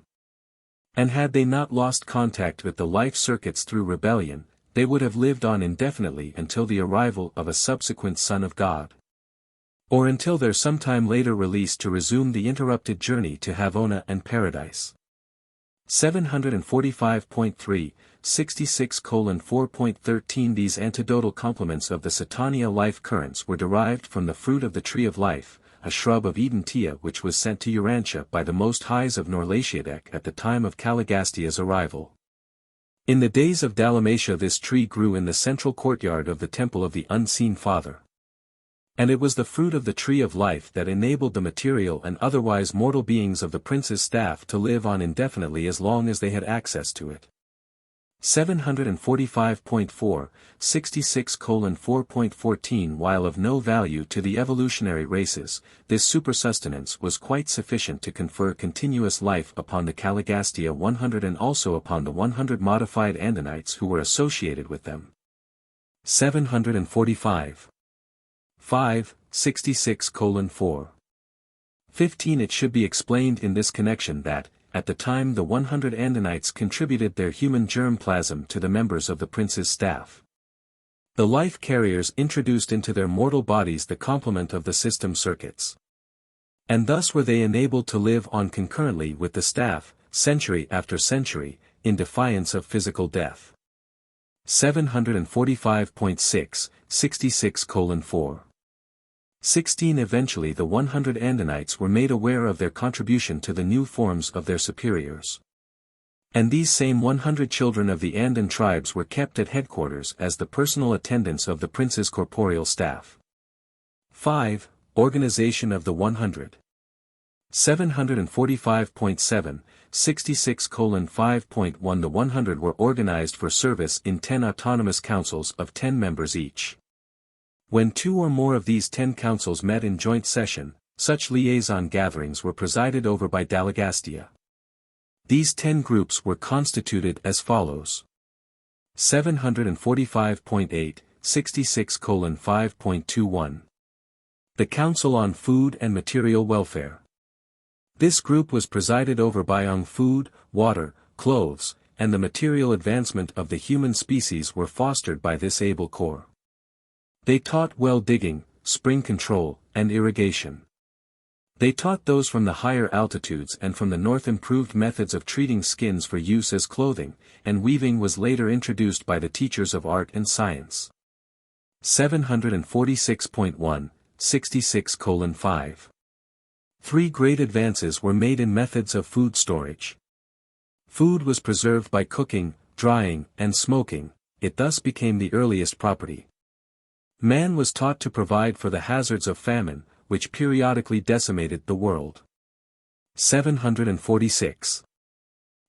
And had they not lost contact with the life circuits through rebellion, they would have lived on indefinitely until the arrival of a subsequent Son of God. Or until their sometime later release to resume the interrupted journey to Havona and Paradise. 745.3, 66:4.13 These antidotal complements of the Satania life currents were derived from the fruit of the tree of life, a shrub of Urantia which was sent to Urantia by the Most Highs of Norlatiadek at the time of Caligastia's arrival. In the days of Dalmatia this tree grew in the central courtyard of the Temple of the Unseen Father. And it was the fruit of the tree of life that enabled the material and otherwise mortal beings of the prince's staff to live on indefinitely as long as they had access to it. 745.4, 66:4.14 While of no value to the evolutionary races, this supersustenance was quite sufficient to confer continuous life upon the Caligastia 100 and also upon the 100 modified Andinites who were associated with them. 745. 5, 66:4. 15 It should be explained in this connection that, at the time the 100 Andinites contributed their human germ plasm to the members of the prince's staff. The life carriers introduced into their mortal bodies the complement of the system circuits. And thus were they enabled to live on concurrently with the staff, century after century, in defiance of physical death. 745.6, 66:4. 16 Eventually the 100 Andinites were made aware of their contribution to the new forms of their superiors. And these same 100 children of the Andan tribes were kept at headquarters as the personal attendants of the prince's corporeal staff. 5. Organization of the 100. 745.7, 66:5.1 The 100 were organized for service in 10 autonomous councils of 10 members each. When 2 or more of these 10 councils met in joint session, such liaison gatherings were presided over by Dalagastia. These 10 groups were constituted as follows. 745.8, 66:5.21. The Council on Food and Material Welfare. This group was presided over by on food, water, clothes, and the material advancement of the human species were fostered by this able corps. They taught well digging, spring control, and irrigation. They taught those from the higher altitudes and from the north improved methods of treating skins for use as clothing, and weaving was later introduced by the teachers of art and science. 746.1, 66:5. 3 great advances were made in methods of food storage. Food was preserved by cooking, drying, and smoking, it thus became the earliest property. Man was taught to provide for the hazards of famine, which periodically decimated the world. 746.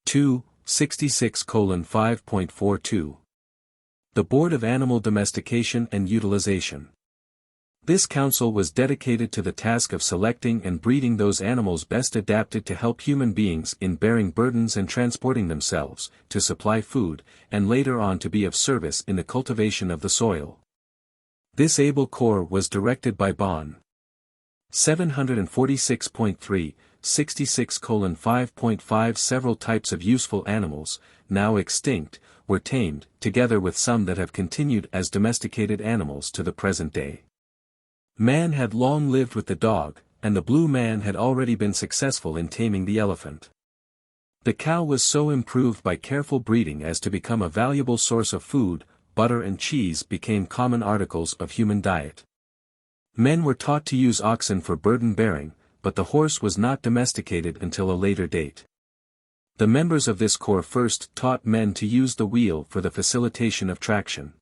2, 66:5.42. The Board of Animal Domestication and Utilization. This council was dedicated to the task of selecting and breeding those animals best adapted to help human beings in bearing burdens and transporting themselves, to supply food, and later on to be of service in the cultivation of the soil. This able corps was directed by Bon. 746.3, 66:5.5 Several types of useful animals, now extinct, were tamed, together with some that have continued as domesticated animals to the present day. Man had long lived with the dog, and the blue man had already been successful in taming the elephant. The cow was so improved by careful breeding as to become a valuable source of food. Butter and cheese became common articles of human diet. Men were taught to use oxen for burden bearing, but the horse was not domesticated until a later date. The members of this corps first taught men to use the wheel for the facilitation of traction.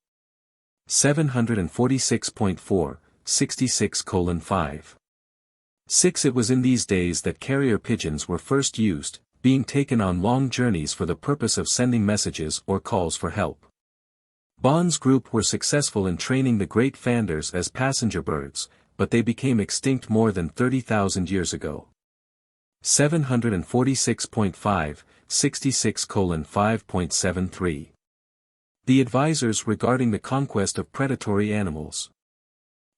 746.4, 66:5. 6 It was in these days that carrier pigeons were first used, being taken on long journeys for the purpose of sending messages or calls for help. Bond's group were successful in training the great fanders as passenger birds, but they became extinct more than 30,000 years ago. 746.5, 66:5.73. The advisors regarding the conquest of predatory animals.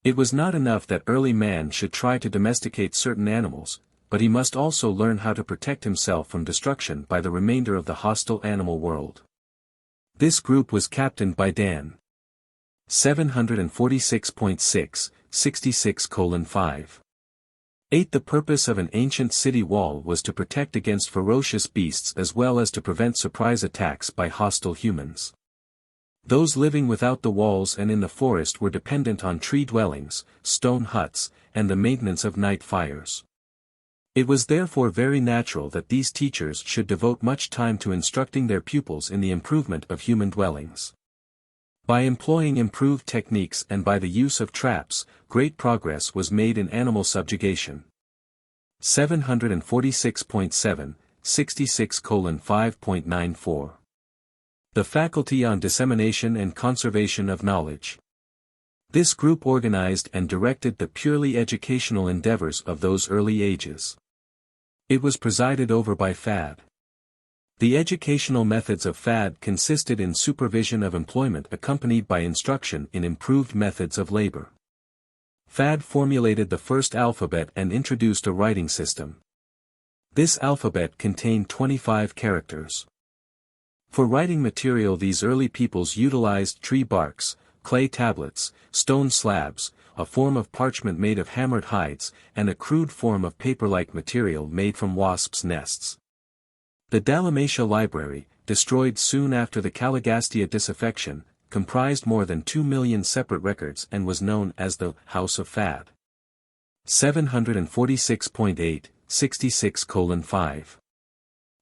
It was not enough that early man should try to domesticate certain animals, but he must also learn how to protect himself from destruction by the remainder of the hostile animal world. This group was captained by Dan. 746.6, 66:5. 8. The purpose of an ancient city wall was to protect against ferocious beasts as well as to prevent surprise attacks by hostile humans. Those living without the walls and in the forest were dependent on tree dwellings, stone huts, and the maintenance of night fires. It was therefore very natural that these teachers should devote much time to instructing their pupils in the improvement of human dwellings. By employing improved techniques and by the use of traps, great progress was made in animal subjugation. 746.7, 66:5.94. The Faculty on Dissemination and Conservation of Knowledge. This group organized and directed the purely educational endeavors of those early ages. It was presided over by Fad. The educational methods of Fad consisted in supervision of employment accompanied by instruction in improved methods of labor. Fad formulated the first alphabet and introduced a writing system. This alphabet contained 25 characters. For writing material these early peoples utilized tree barks, clay tablets, stone slabs, a form of parchment made of hammered hides, and a crude form of paper-like material made from wasps' nests. The Dalmatia Library, destroyed soon after the Caligastia disaffection, comprised more than 2 million separate records and was known as the House of Fad. 746.8, 66:5.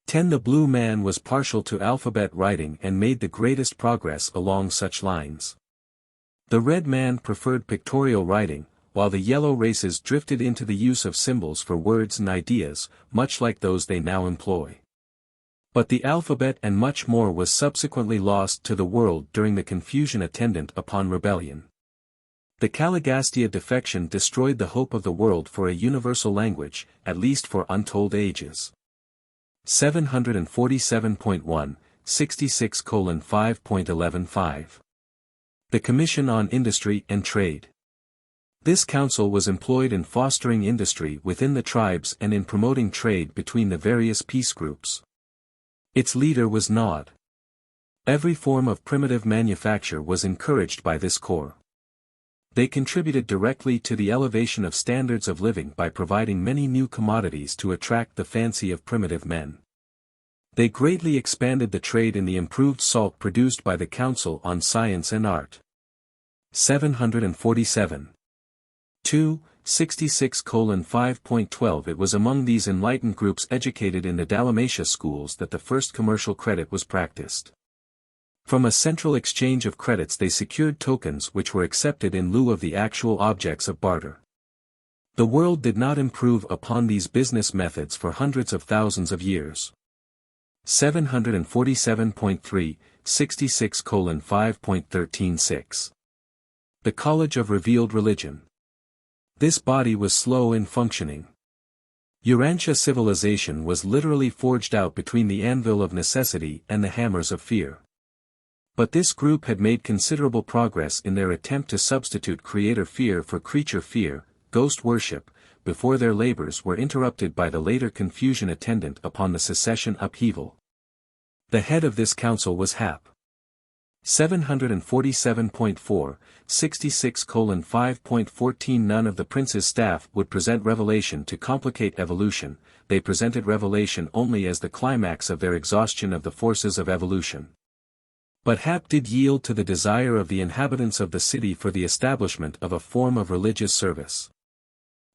10. The blue man was partial to alphabet writing and made the greatest progress along such lines. The red man preferred pictorial writing, while the yellow races drifted into the use of symbols for words and ideas, much like those they now employ. But the alphabet and much more was subsequently lost to the world during the confusion attendant upon rebellion. The Caligastia defection destroyed the hope of the world for a universal language, at least for untold ages. 747.1, 66:5.115. The Commission on Industry and Trade. This council was employed in fostering industry within the tribes and in promoting trade between the various peace groups. Its leader was Nod. Every form of primitive manufacture was encouraged by this corps. They contributed directly to the elevation of standards of living by providing many new commodities to attract the fancy of primitive men. They greatly expanded the trade in the improved salt produced by the Council on Science and Art. 747. 2. 66:5.12. It was among these enlightened groups educated in the Dalmatia schools that the first commercial credit was practiced. From a central exchange of credits they secured tokens which were accepted in lieu of the actual objects of barter. The world did not improve upon these business methods for hundreds of thousands of years. 747.3, 66:5.136. The College of Revealed Religion. This body was slow in functioning. Urantia civilization was literally forged out between the anvil of necessity and the hammers of fear. But this group had made considerable progress in their attempt to substitute creator fear for creature fear, ghost worship, before their labors were interrupted by the later confusion attendant upon the secession upheaval. The head of this council was Hap. 747.4, 66:5.14. None of the prince's staff would present revelation to complicate evolution, they presented revelation only as the climax of their exhaustion of the forces of evolution. But Hap did yield to the desire of the inhabitants of the city for the establishment of a form of religious service.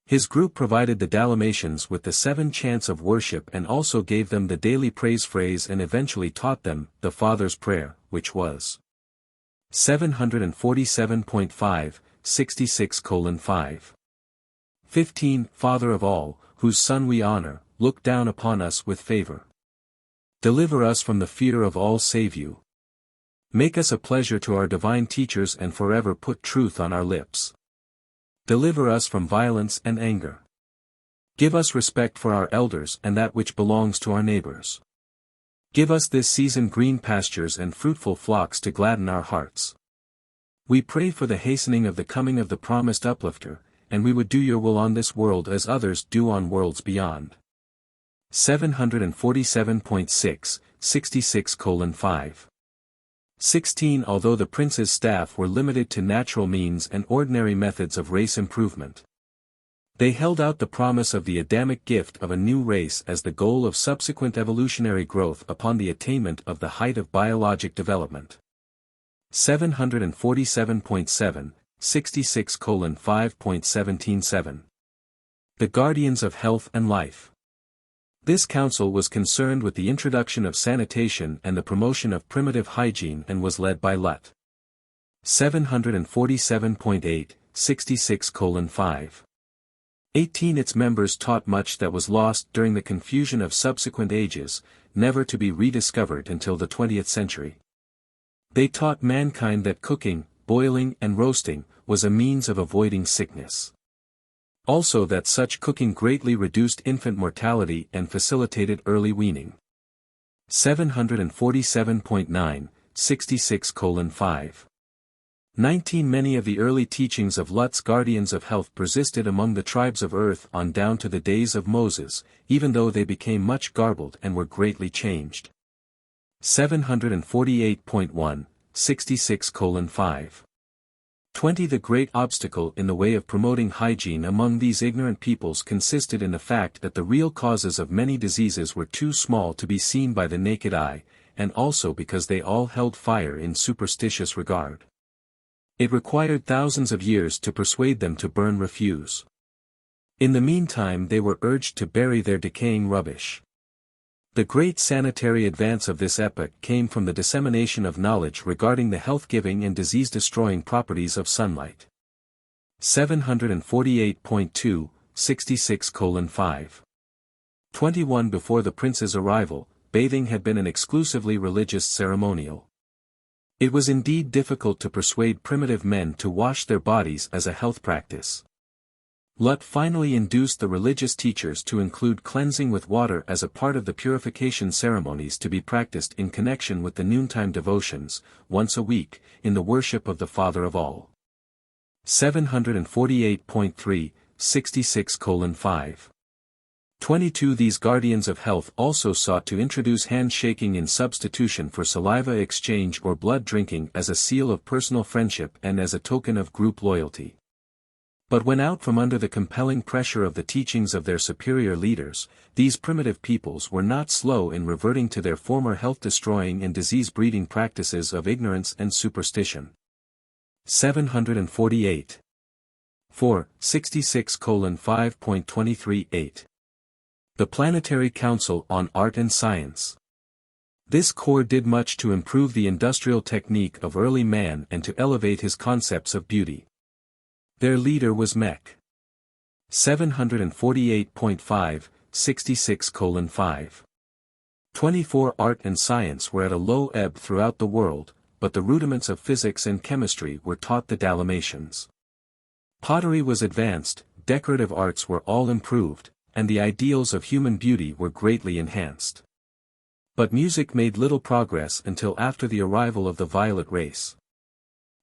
His group provided the Dalmatians with the 7 chants of worship and also gave them the daily praise phrase and eventually taught them the Father's Prayer, which was 747.5, 66:5. 15. Father of all, whose Son we honor, look down upon us with favor. Deliver us from the fear of all, save you. Make us a pleasure to our divine teachers and forever put truth on our lips. Deliver us from violence and anger. Give us respect for our elders and that which belongs to our neighbors. Give us this season green pastures and fruitful flocks to gladden our hearts. We pray for the hastening of the coming of the promised uplifter, and we would do your will on this world as others do on worlds beyond. 747.6, 66:5. 16. Although the prince's staff were limited to natural means and ordinary methods of race improvement, They held out the promise of the Adamic gift of a new race as the goal of subsequent evolutionary growth upon the attainment of the height of biologic development. 747.7, 66:5.177. The Guardians of Health and Life. This council was concerned with the introduction of sanitation and the promotion of primitive hygiene and was led by Lut. 747.8, 66:5. 18. Its members taught much that was lost during the confusion of subsequent ages, never to be rediscovered until the 20th century. They taught mankind that cooking, boiling and roasting, was a means of avoiding sickness. Also that such cooking greatly reduced infant mortality and facilitated early weaning. 747.9, 66:5. 19. Many of the early teachings of Lut's Guardians of Health persisted among the tribes of Earth on down to the days of Moses, even though they became much garbled and were greatly changed. 748.1, 66:5. 20. The great obstacle in the way of promoting hygiene among these ignorant peoples consisted in the fact that the real causes of many diseases were too small to be seen by the naked eye, and also because they all held fire in superstitious regard. It required thousands of years to persuade them to burn refuse. In the meantime they were urged to bury their decaying rubbish. The great sanitary advance of this epoch came from the dissemination of knowledge regarding the health-giving and disease-destroying properties of sunlight. 748.2, 66:5. 21. Before the prince's arrival, bathing had been an exclusively religious ceremonial. It was indeed difficult to persuade primitive men to wash their bodies as a health practice. Lut finally induced the religious teachers to include cleansing with water as a part of the purification ceremonies to be practiced in connection with the noontime devotions, once a week, in the worship of the Father of all. 748.3, 66:5. 22. These guardians of health also sought to introduce handshaking in substitution for saliva exchange or blood drinking as a seal of personal friendship and as a token of group loyalty. But when out from under the compelling pressure of the teachings of their superior leaders, these primitive peoples were not slow in reverting to their former health-destroying and disease-breeding practices of ignorance and superstition. 748. 4, 66:5.23.8. The Planetary Council on Art and Science. This corps did much to improve the industrial technique of early man and to elevate his concepts of beauty. Their leader was Mech. 748.5, 66:5. 24. Art and science were at a low ebb throughout the world, but the rudiments of physics and chemistry were taught the Dalmatians. Pottery was advanced, decorative arts were all improved, and the ideals of human beauty were greatly enhanced. But music made little progress until after the arrival of the violet race.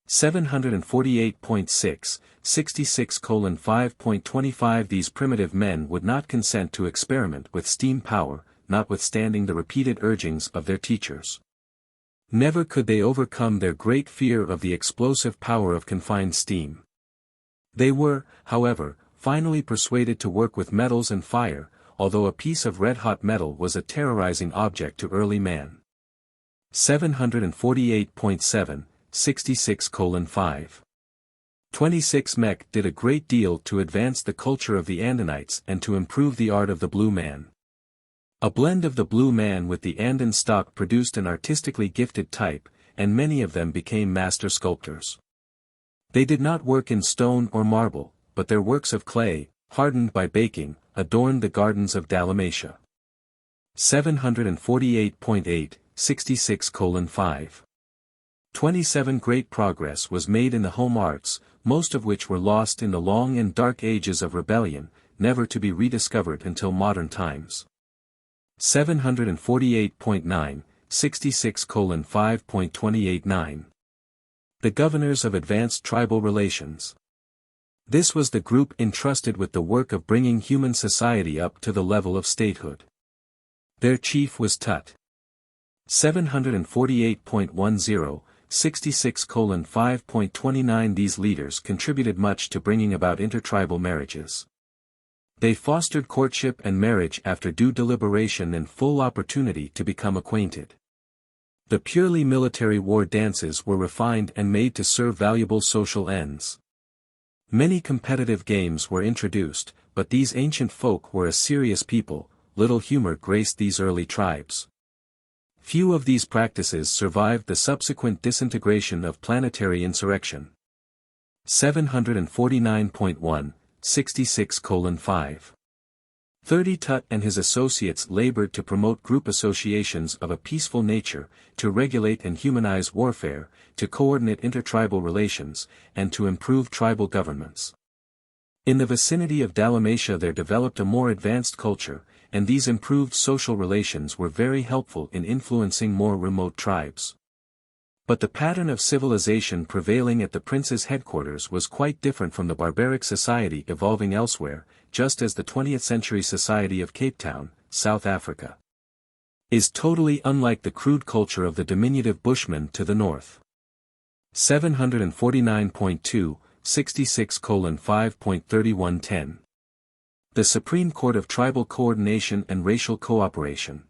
748.6, 66:5.25. These primitive men would not consent to experiment with steam power, notwithstanding the repeated urgings of their teachers. Never could they overcome their great fear of the explosive power of confined steam. They were, however, finally persuaded to work with metals and fire, although a piece of red-hot metal was a terrorizing object to early man. 748.7, 66:5. 26. Mech did a great deal to advance the culture of the Andinites and to improve the art of the blue man. A blend of the blue man with the Andan stock produced an artistically gifted type, and many of them became master sculptors. They did not work in stone or marble, but their works of clay, hardened by baking, adorned the gardens of Dalmatia. 748.8, 66:5. 27. Great progress was made in the home arts, most of which were lost in the long and dark ages of rebellion, never to be rediscovered until modern times. 748.9, 66:5.289. The governors of advanced tribal relations. This was the group entrusted with the work of bringing human society up to the level of statehood. Their chief was Tut. 748.10, 66:5.29. These leaders contributed much to bringing about intertribal marriages. They fostered courtship and marriage after due deliberation and full opportunity to become acquainted. The purely military war dances were refined and made to serve valuable social ends. Many competitive games were introduced, but these ancient folk were a serious people. Little humor graced these early tribes. Few of these practices survived the subsequent disintegration of planetary insurrection. 749.1, 66:5. 30 Tut and his associates labored to promote group associations of a peaceful nature, to regulate and humanize warfare, to coordinate intertribal relations, and to improve tribal governments. In the vicinity of Dalmatia there developed a more advanced culture, and these improved social relations were very helpful in influencing more remote tribes. But the pattern of civilization prevailing at the prince's headquarters was quite different from the barbaric society evolving elsewhere, just as the 20th century society of Cape Town, South Africa, is totally unlike the crude culture of the diminutive Bushmen to the north. 749.2, 66:5.3110. The Supreme Court of Tribal Coordination and Racial Cooperation.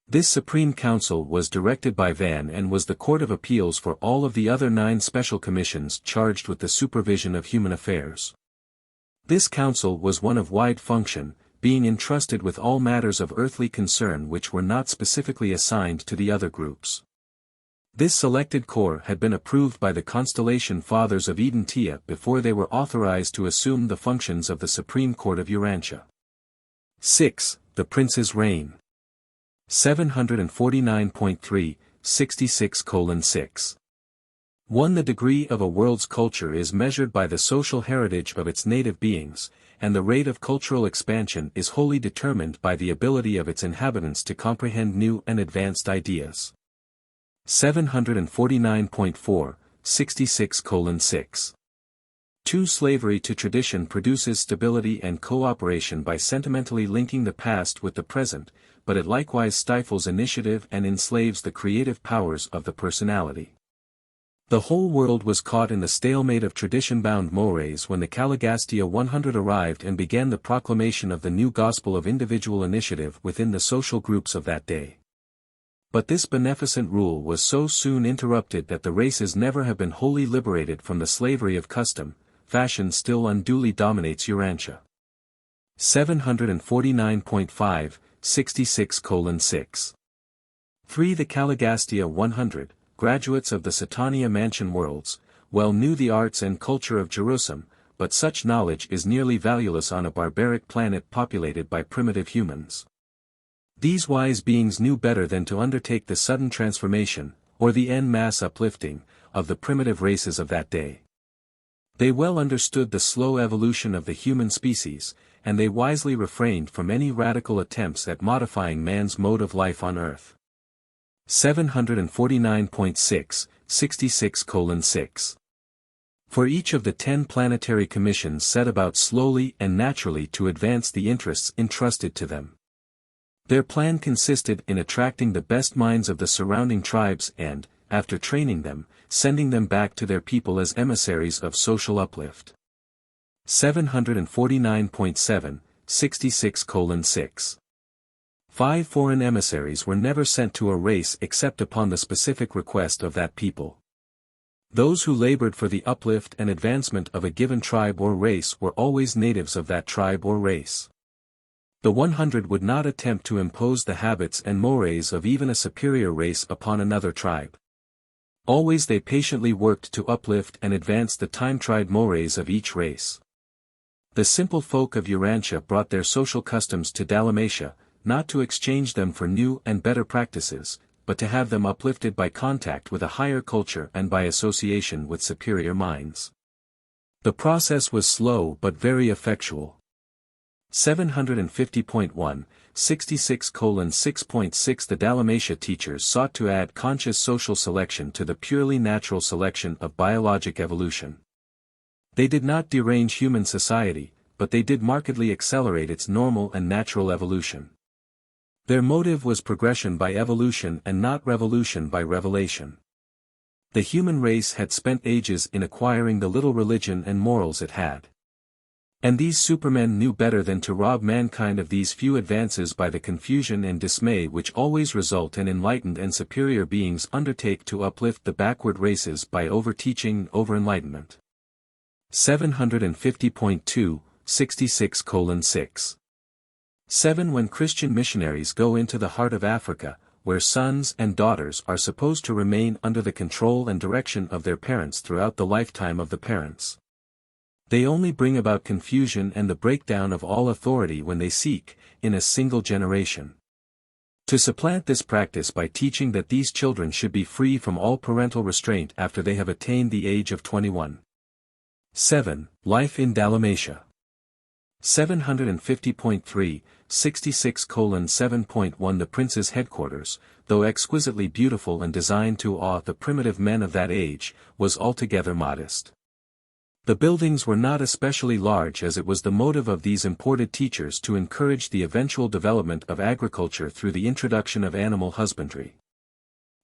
This Supreme Council was directed by Van and was the court of appeals for all of the other 9 special commissions charged with the supervision of human affairs. This council was one of wide function, being entrusted with all matters of earthly concern which were not specifically assigned to the other groups. This selected corps had been approved by the Constellation Fathers of Urantia before they were authorized to assume the functions of the Supreme Court of Urantia. 6. The Prince's Reign. 749.3, 66:6. 1. The degree of a world's culture is measured by the social heritage of its native beings, and the rate of cultural expansion is wholly determined by the ability of its inhabitants to comprehend new and advanced ideas. 749.4, 66:6. 2. Slavery to tradition produces stability and cooperation by sentimentally linking the past with the present, but it likewise stifles initiative and enslaves the creative powers of the personality. The whole world was caught in the stalemate of tradition-bound mores when the Caligastia 100 arrived and began the proclamation of the new gospel of individual initiative within the social groups of that day. But this beneficent rule was so soon interrupted that the races never have been wholly liberated from the slavery of custom. Fashion still unduly dominates Urantia. 749.5, 66:6. 3. The Caligastia 100, graduates of the Satania Mansion worlds, well knew the arts and culture of Jerusalem, but such knowledge is nearly valueless on a barbaric planet populated by primitive humans. These wise beings knew better than to undertake the sudden transformation, or the en masse uplifting, of the primitive races of that day. They well understood the slow evolution of the human species, and they wisely refrained from any radical attempts at modifying man's mode of life on Earth. 749.6, 66:6. For each of the 10 planetary commissions set about slowly and naturally to advance the interests entrusted to them. Their plan consisted in attracting the best minds of the surrounding tribes and, after training them, sending them back to their people as emissaries of social uplift. 749.7, 66:6. 5 foreign emissaries were never sent to a race except upon the specific request of that people. Those who labored for the uplift and advancement of a given tribe or race were always natives of that tribe or race. The 100 would not attempt to impose the habits and mores of even a superior race upon another tribe. Always they patiently worked to uplift and advance the time-tried mores of each race. The simple folk of Urantia brought their social customs to Dalmatia, not to exchange them for new and better practices, but to have them uplifted by contact with a higher culture and by association with superior minds. The process was slow but very effectual. 750.1, 66:6.6. The Dalmatia teachers sought to add conscious social selection to the purely natural selection of biologic evolution. They did not derange human society, but they did markedly accelerate its normal and natural evolution. Their motive was progression by evolution and not revolution by revelation. The human race had spent ages in acquiring the little religion and morals it had. And these supermen knew better than to rob mankind of these few advances by the confusion and dismay which always result in enlightened and superior beings undertake to uplift the backward races by overteaching and over-enlightenment. 750.2, 66:6. 7. When Christian missionaries go into the heart of Africa, where sons and daughters are supposed to remain under the control and direction of their parents throughout the lifetime of the parents, they only bring about confusion and the breakdown of all authority when they seek, in a single generation, to supplant this practice by teaching that these children should be free from all parental restraint after they have attained the age of 21. 7. Life in Dalmatia. 750.3, 66:7.1. The prince's headquarters, though exquisitely beautiful and designed to awe the primitive men of that age, was altogether modest. The buildings were not especially large, as it was the motive of these imported teachers to encourage the eventual development of agriculture through the introduction of animal husbandry.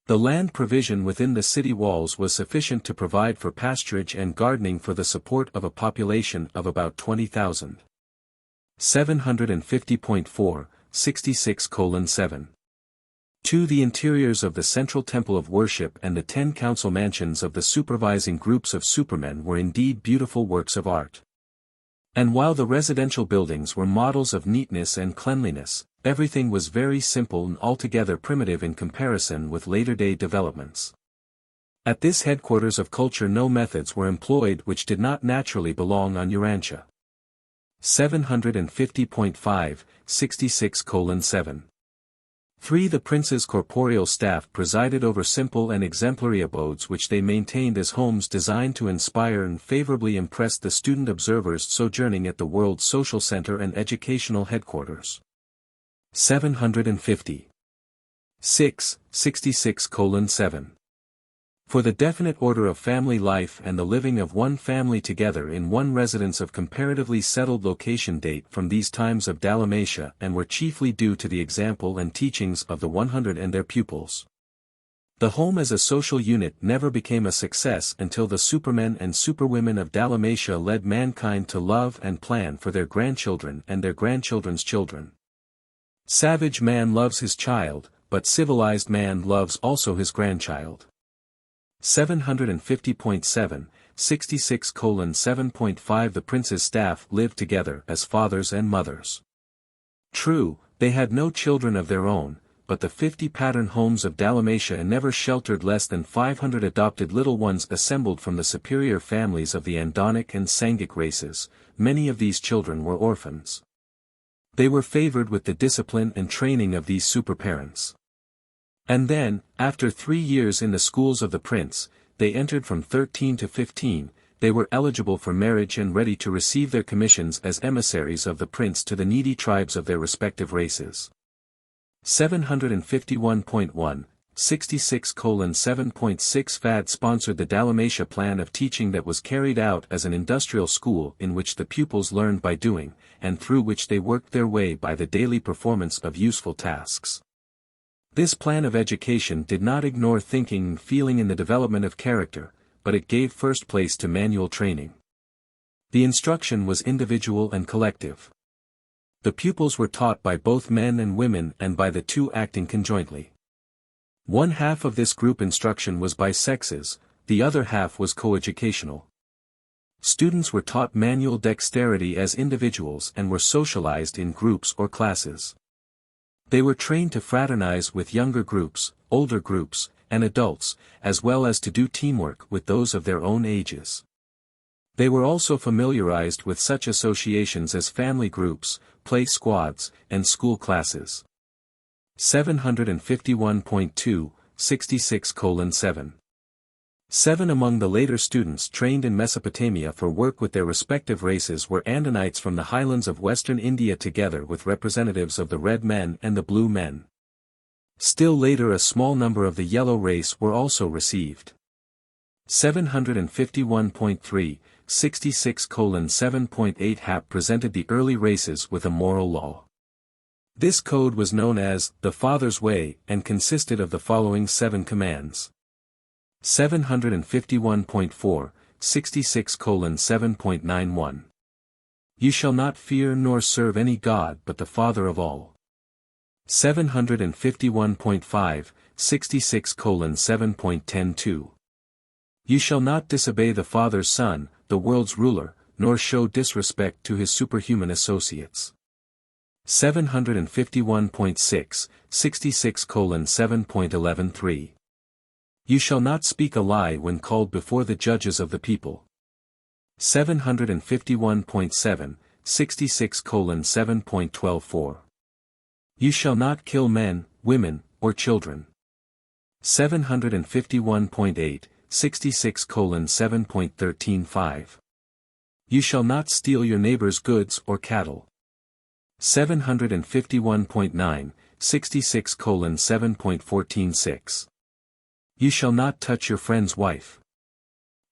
The land provision within the city walls was sufficient to provide for pasturage and gardening for the support of a population of about 20,000. 750.4, 66:7. 2. The interiors of the central temple of worship and the 10 council mansions of the supervising groups of supermen were indeed beautiful works of art. And while the residential buildings were models of neatness and cleanliness, everything was very simple and altogether primitive in comparison with later-day developments. At this headquarters of culture no methods were employed which did not naturally belong on Urantia. 750.5, 66:7. 3. The prince's corporeal staff presided over simple and exemplary abodes which they maintained as homes designed to inspire and favorably impress the student observers sojourning at the world's social center and educational headquarters. 750. 6, 66:7. For the definite order of family life and the living of one family together in one residence of comparatively settled location date from these times of Dalmatia and were chiefly due to the example and teachings of the 100 and their pupils. The home as a social unit never became a success until the supermen and superwomen of Dalmatia led mankind to love and plan for their grandchildren and their grandchildren's children. Savage man loves his child, but civilized man loves also his grandchild. 750.7, 66:7.5. The prince's staff lived together as fathers and mothers. True, they had no children of their own, but the 50 pattern homes of Dalmatia never sheltered less than 500 adopted little ones assembled from the superior families of the Andonic and Sangic races. Many of these children were orphans. They were favored with the discipline and training of these superparents. And then, after 3 years in the schools of the prince, they entered from 13 to 15, they were eligible for marriage and ready to receive their commissions as emissaries of the prince to the needy tribes of their respective races. 751.1, 66:7.6. FAD sponsored the Dalmatia plan of teaching that was carried out as an industrial school in which the pupils learned by doing, and through which they worked their way by the daily performance of useful tasks. This plan of education did not ignore thinking and feeling in the development of character, but it gave first place to manual training. The instruction was individual and collective. The pupils were taught by both men and women and by the two acting conjointly. One half of this group instruction was by sexes, the other half was coeducational. Students were taught manual dexterity as individuals and were socialized in groups or classes. They were trained to fraternize with younger groups, older groups, and adults, as well as to do teamwork with those of their own ages. They were also familiarized with such associations as family groups, play squads, and school classes. 751.2, 66:7. 7. Among the later students trained in Mesopotamia for work with their respective races were Andinites from the highlands of western India together with representatives of the red men and the blue men. Still later a small number of the yellow race were also received. 751.3, 66:7.8. HAP presented the early races with a moral law. This code was known as the Father's Way and consisted of the following 7 commands. 751.4, 66:7.91. You shall not fear nor serve any god but the Father of all. 751.5, 66:7.102. You shall not disobey the Father's Son, the world's ruler, nor show disrespect to his superhuman associates. 751.6, 66:7.11.3. You shall not speak a lie when called before the judges of the people. 751.7, 66:7.12.4. You shall not kill men, women, or children. 751.8, 66:7.13.5. You shall not steal your neighbor's goods or cattle. 751.9, 66:7.14.6. You shall not touch your friend's wife.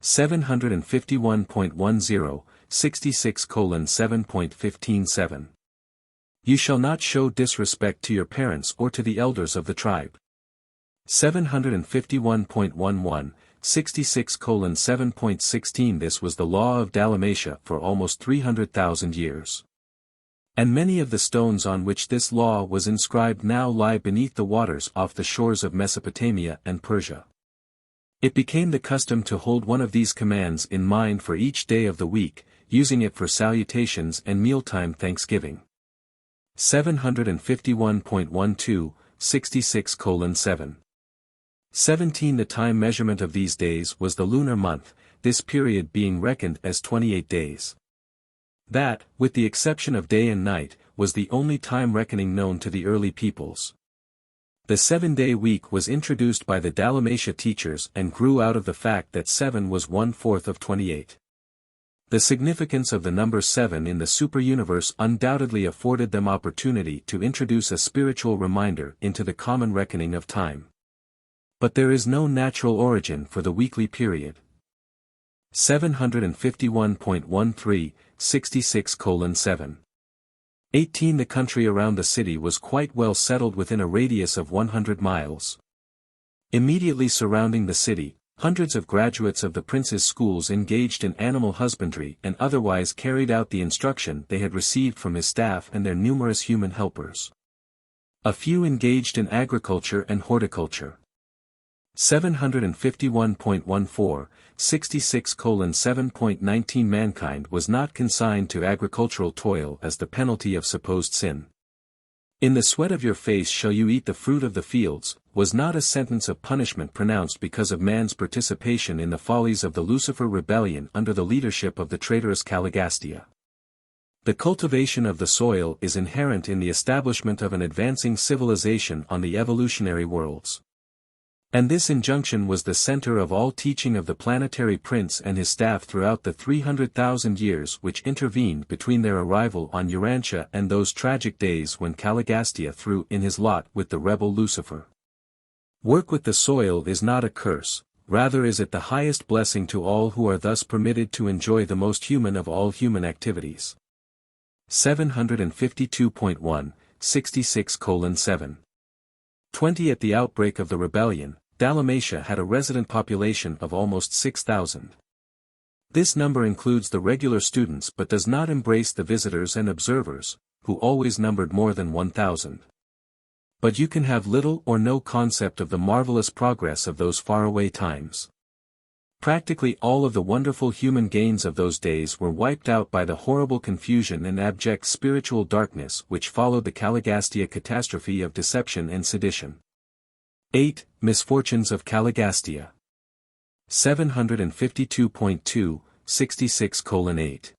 751.10, 66:7.15.7. You shall not show disrespect to your parents or to the elders of the tribe. 751.11, 66:7.16. This was the law of Dalmatia for almost 300,000 years. And many of the stones on which this law was inscribed now lie beneath the waters off the shores of Mesopotamia and Persia. It became the custom to hold one of these commands in mind for each day of the week, using it for salutations and mealtime thanksgiving. 751.12, 66:7. 17. The time measurement of these days was the lunar month, this period being reckoned as 28 days. That, with the exception of day and night, was the only time reckoning known to the early peoples. The 7-day week was introduced by the Dalmatia teachers and grew out of the fact that 7 was 1/4 of 28. The significance of the number 7 in the superuniverse undoubtedly afforded them opportunity to introduce a spiritual reminder into the common reckoning of time. But there is no natural origin for the weekly period. 751.13, 66:7. 18. The country around the city was quite well settled within a radius of 100 miles. Immediately surrounding the city, hundreds of graduates of the prince's schools engaged in animal husbandry and otherwise carried out the instruction they had received from his staff and their numerous human helpers. A few engaged in agriculture and horticulture. 751.14, 66:7.19. Mankind was not consigned to agricultural toil as the penalty of supposed sin. In the sweat of your face shall you eat the fruit of the fields, was not a sentence of punishment pronounced because of man's participation in the follies of the Lucifer rebellion under the leadership of the traitorous Caligastia. The cultivation of the soil is inherent in the establishment of an advancing civilization on the evolutionary worlds. And this injunction was the center of all teaching of the planetary prince and his staff throughout the 300,000 years which intervened between their arrival on Urantia and those tragic days when Caligastia threw in his lot with the rebel Lucifer. Work with the soil is not a curse, rather is it the highest blessing to all who are thus permitted to enjoy the most human of all human activities. 752.1, 66:7. 20. At the outbreak of the rebellion, Dalmatia had a resident population of almost 6,000. This number includes the regular students but does not embrace the visitors and observers, who always numbered more than 1,000. But you can have little or no concept of the marvelous progress of those faraway times. Practically all of the wonderful human gains of those days were wiped out by the horrible confusion and abject spiritual darkness which followed the Caligastia catastrophe of deception and sedition. 8. Misfortunes of Caligastia. 752.2, 66:8.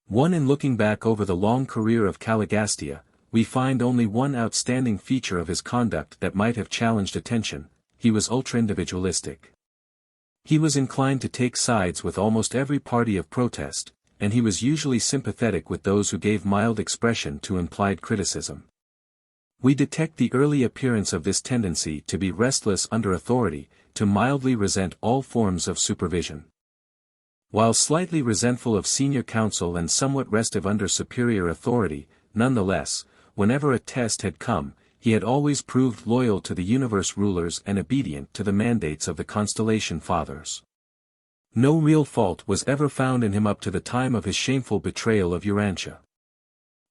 1. In looking back over the long career of Caligastia, we find only one outstanding feature of his conduct that might have challenged attention: he was ultra-individualistic. He was inclined to take sides with almost every party of protest, and he was usually sympathetic with those who gave mild expression to implied criticism. We detect the early appearance of this tendency to be restless under authority, to mildly resent all forms of supervision. While slightly resentful of senior counsel and somewhat restive under superior authority, nonetheless, whenever a test had come, he had always proved loyal to the universe rulers and obedient to the mandates of the constellation fathers. No real fault was ever found in him up to the time of his shameful betrayal of Urantia.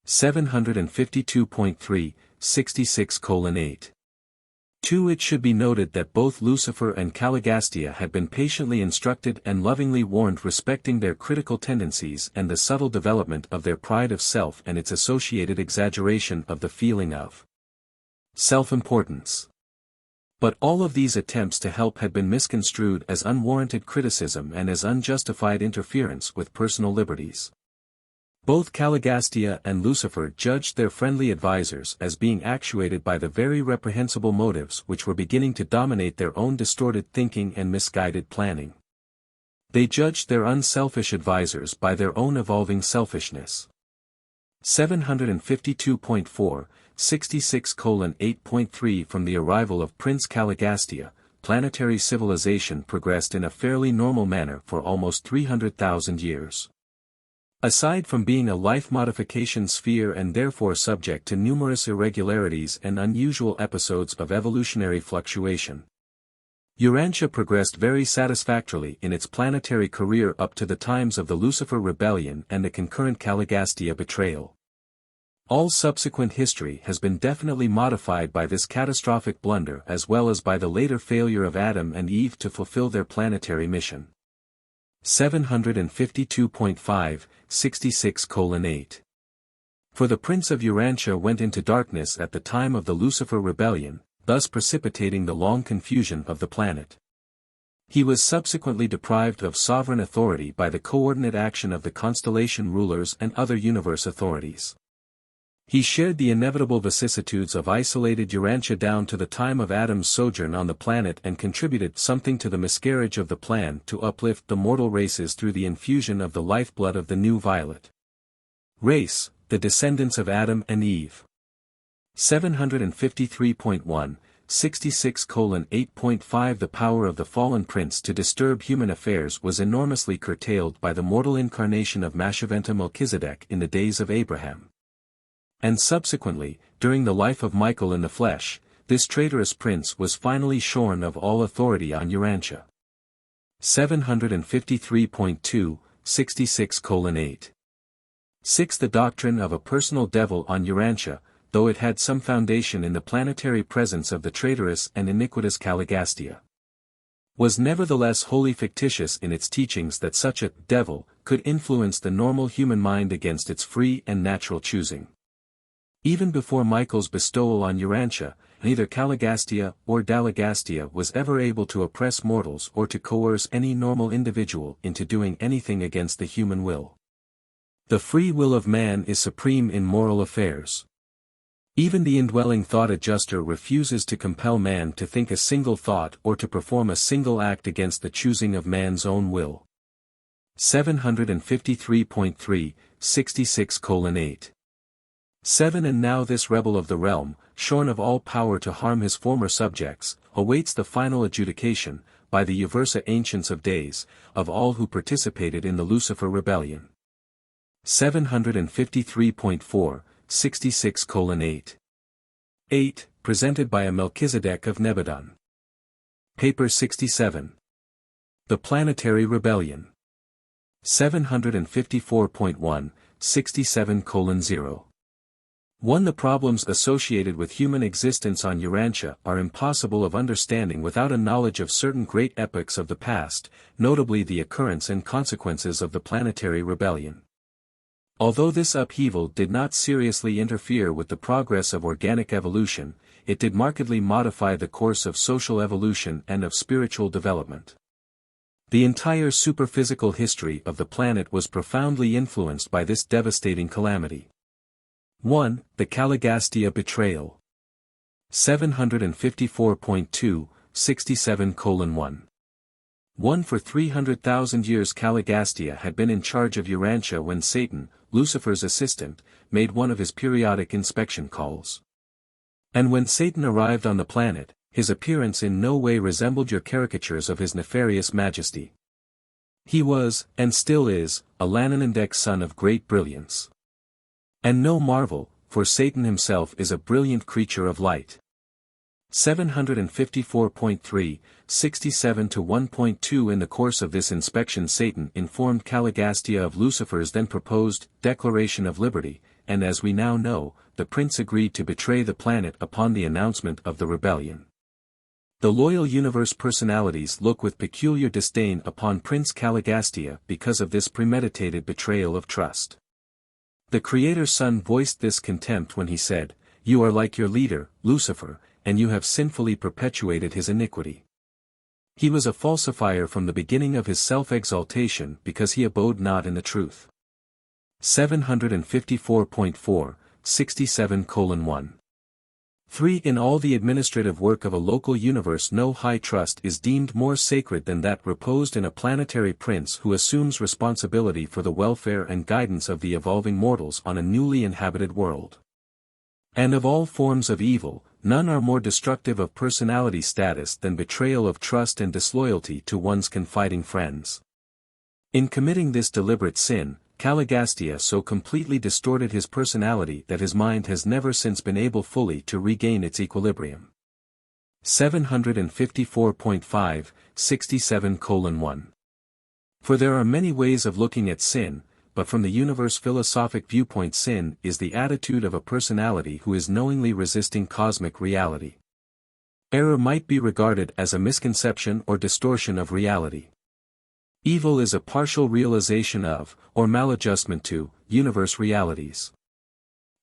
752.3, 66:8. 2. It should be noted that both Lucifer and Caligastia had been patiently instructed and lovingly warned respecting their critical tendencies and the subtle development of their pride of self and its associated exaggeration of the feeling of self-importance. But all of these attempts to help had been misconstrued as unwarranted criticism and as unjustified interference with personal liberties. Both Caligastia and Lucifer judged their friendly advisors as being actuated by the very reprehensible motives which were beginning to dominate their own distorted thinking and misguided planning. They judged their unselfish advisors by their own evolving selfishness. 752.4, 66:8.3. From the arrival of Prince Caligastia, planetary civilization progressed in a fairly normal manner for almost 300,000 years. Aside from being a life modification sphere and therefore subject to numerous irregularities and unusual episodes of evolutionary fluctuation, Urantia progressed very satisfactorily in its planetary career up to the times of the Lucifer Rebellion and the concurrent Caligastia betrayal. All subsequent history has been definitely modified by this catastrophic blunder as well as by the later failure of Adam and Eve to fulfill their planetary mission. 752.5, 66:8. For the Prince of Urantia went into darkness at the time of the Lucifer Rebellion, thus precipitating the long confusion of the planet. He was subsequently deprived of sovereign authority by the coordinate action of the constellation rulers and other universe authorities. He shared the inevitable vicissitudes of isolated Urantia down to the time of Adam's sojourn on the planet and contributed something to the miscarriage of the plan to uplift the mortal races through the infusion of the lifeblood of the new violet race, the descendants of Adam and Eve. 753.1, 66:8.5. The power of the fallen prince to disturb human affairs was enormously curtailed by the mortal incarnation of Masheventa Melchizedek in the days of Abraham. And subsequently, during the life of Michael in the flesh, this traitorous prince was finally shorn of all authority on Urantia. 753.2, 66:8. 6. The doctrine of a personal devil on Urantia, though it had some foundation in the planetary presence of the traitorous and iniquitous Caligastia, was nevertheless wholly fictitious in its teachings that such a devil could influence the normal human mind against its free and natural choosing. Even before Michael's bestowal on Urantia, neither Caligastia or Dalagastia was ever able to oppress mortals or to coerce any normal individual into doing anything against the human will. The free will of man is supreme in moral affairs. Even the indwelling thought adjuster refuses to compel man to think a single thought or to perform a single act against the choosing of man's own will. 753.3, 66:8. 7. And now this rebel of the realm, shorn of all power to harm his former subjects, awaits the final adjudication, by the Uversa Ancients of Days, of all who participated in the Lucifer Rebellion. 753.4, 66:8. 8. Presented by a Melchizedek of Nebadon. Paper 67. The Planetary Rebellion. 754.1, 67:0. 1. The problems associated with human existence on Urantia are impossible of understanding without a knowledge of certain great epochs of the past, notably the occurrence and consequences of the planetary rebellion. Although this upheaval did not seriously interfere with the progress of organic evolution, it did markedly modify the course of social evolution and of spiritual development. The entire superphysical history of the planet was profoundly influenced by this devastating calamity. 1. The Caligastia betrayal. 754.2, 67:1. 1. For 300,000 years Caligastia had been in charge of Urantia when Satan, Lucifer's assistant, made one of his periodic inspection calls. And when Satan arrived on the planet, his appearance in no way resembled your caricatures of his nefarious majesty. He was, and still is, a Lananandek son of great brilliance. And no marvel, for Satan himself is a brilliant creature of light. 754.3, 67 to 1.2. In the course of this inspection Satan informed Caligastia of Lucifer's then proposed Declaration of Liberty, and as we now know, the prince agreed to betray the planet upon the announcement of the rebellion. The loyal universe personalities look with peculiar disdain upon Prince Caligastia because of this premeditated betrayal of trust. The Creator's Son voiced this contempt when he said, "You are like your leader, Lucifer, and you have sinfully perpetuated his iniquity." He was a falsifier from the beginning of his self-exaltation because he abode not in the truth. 754.4, 67:1. 3. In all the administrative work of a local universe no high trust is deemed more sacred than that reposed in a planetary prince who assumes responsibility for the welfare and guidance of the evolving mortals on a newly inhabited world. And of all forms of evil, none are more destructive of personality status than betrayal of trust and disloyalty to one's confiding friends. In committing this deliberate sin, Caligastia so completely distorted his personality that his mind has never since been able fully to regain its equilibrium. 754.5, 67:1. For there are many ways of looking at sin, but from the universe philosophic viewpoint sin is the attitude of a personality who is knowingly resisting cosmic reality. Error might be regarded as a misconception or distortion of reality. Evil is a partial realization of, or maladjustment to, universe realities.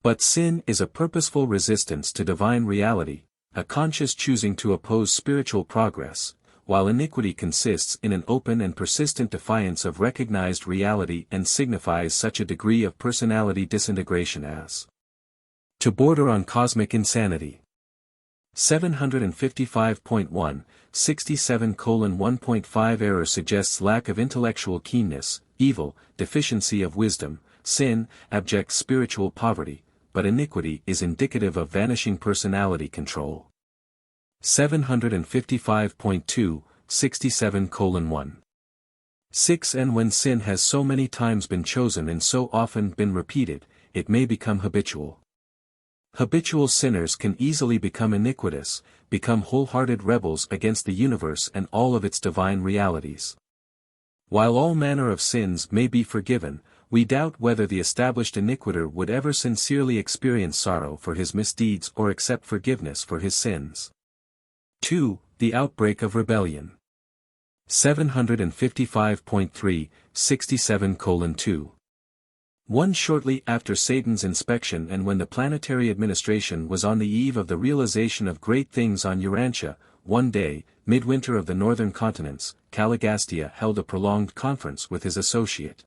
But sin is a purposeful resistance to divine reality, a conscious choosing to oppose spiritual progress, while iniquity consists in an open and persistent defiance of recognized reality and signifies such a degree of personality disintegration as to border on cosmic insanity. 755.1, 67:1.5. Error suggests lack of intellectual keenness, evil, deficiency of wisdom, sin, abject spiritual poverty, but iniquity is indicative of vanishing personality control. 755.2, 67:1. 6. And when sin has so many times been chosen and so often been repeated, it may become habitual. Habitual sinners can easily become iniquitous, become wholehearted rebels against the universe and all of its divine realities. While all manner of sins may be forgiven, we doubt whether the established iniquitor would ever sincerely experience sorrow for his misdeeds or accept forgiveness for his sins. 2. The outbreak of rebellion. 755.3, 67:2. 1. Shortly after Satan's inspection and when the planetary administration was on the eve of the realization of great things on Urantia, one day, midwinter of the northern continents, Caligastia held a prolonged conference with his associate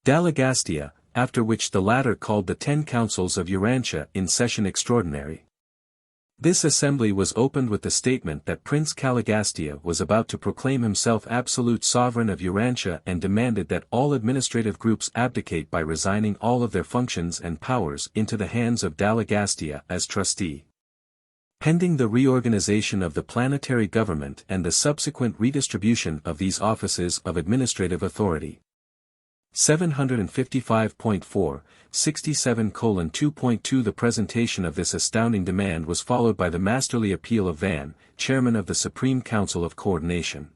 Dalagastia, after which the latter called the 10 councils of Urantia in session extraordinary. This assembly was opened with the statement that Prince Caligastia was about to proclaim himself absolute sovereign of Urantia and demanded that all administrative groups abdicate by resigning all of their functions and powers into the hands of Dalagastia as trustee. Pending the reorganization of the planetary government and the subsequent redistribution of these offices of administrative authority. 755.4, 67:2.2. The presentation of this astounding demand was followed by the masterly appeal of Van, chairman of the Supreme Council of Coordination.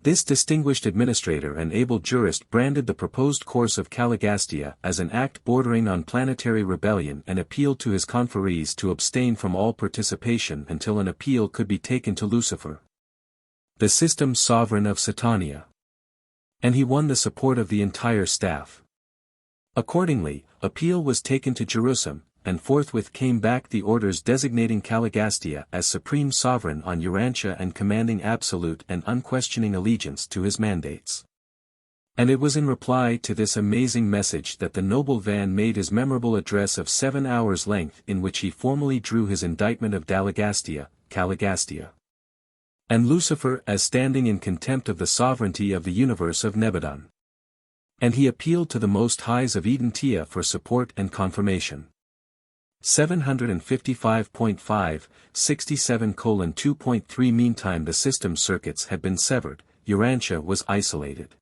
This distinguished administrator and able jurist branded the proposed course of Caligastia as an act bordering on planetary rebellion and appealed to his conferees to abstain from all participation until an appeal could be taken to Lucifer, the system sovereign of Satania. And he won the support of the entire staff. Accordingly, appeal was taken to Jerusalem, and forthwith came back the orders designating Caligastia as supreme sovereign on Urantia and commanding absolute and unquestioning allegiance to his mandates. And it was in reply to this amazing message that the noble Van made his memorable address of 7 hours' length in which he formally drew his indictment of Dalagastia, Caligastia, and Lucifer as standing in contempt of the sovereignty of the universe of Nebadon. And he appealed to the Most Highs of Urantia for support and confirmation. 755.5, 67:2.3. Meantime the system circuits had been severed, Urantia was isolated.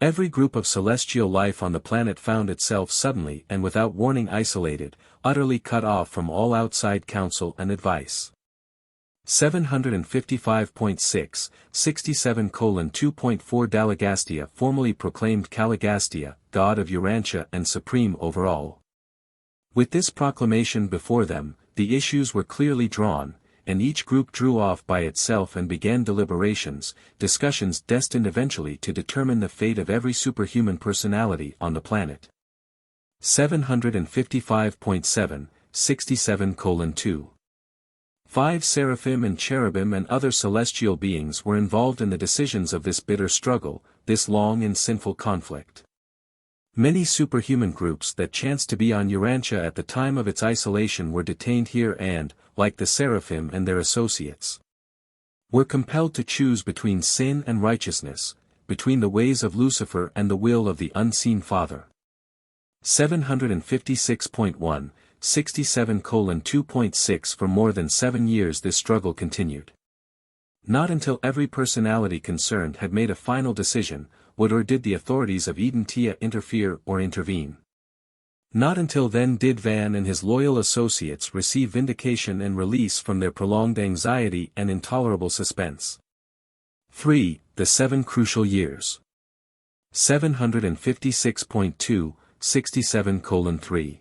Every group of celestial life on the planet found itself suddenly and without warning isolated, utterly cut off from all outside counsel and advice. 755.6, 67:2.4 Dalagastia formally proclaimed Caligastia, god of Urantia and supreme over all. With this proclamation before them, the issues were clearly drawn, and each group drew off by itself and began deliberations, discussions destined eventually to determine the fate of every superhuman personality on the planet. 755.7, 67:2. 5 seraphim and cherubim and other celestial beings were involved in the decisions of this bitter struggle, this long and sinful conflict. Many superhuman groups that chanced to be on Urantia at the time of its isolation were detained here and, like the seraphim and their associates, were compelled to choose between sin and righteousness, between the ways of Lucifer and the will of the unseen Father. 756.1, 67:2.6 For more than 7 years this struggle continued. Not until every personality concerned had made a final decision, would or did the authorities of Urantia interfere or intervene. Not until then did Van and his loyal associates receive vindication and release from their prolonged anxiety and intolerable suspense. 3. The 7 Crucial Years. 756.2, 67:3.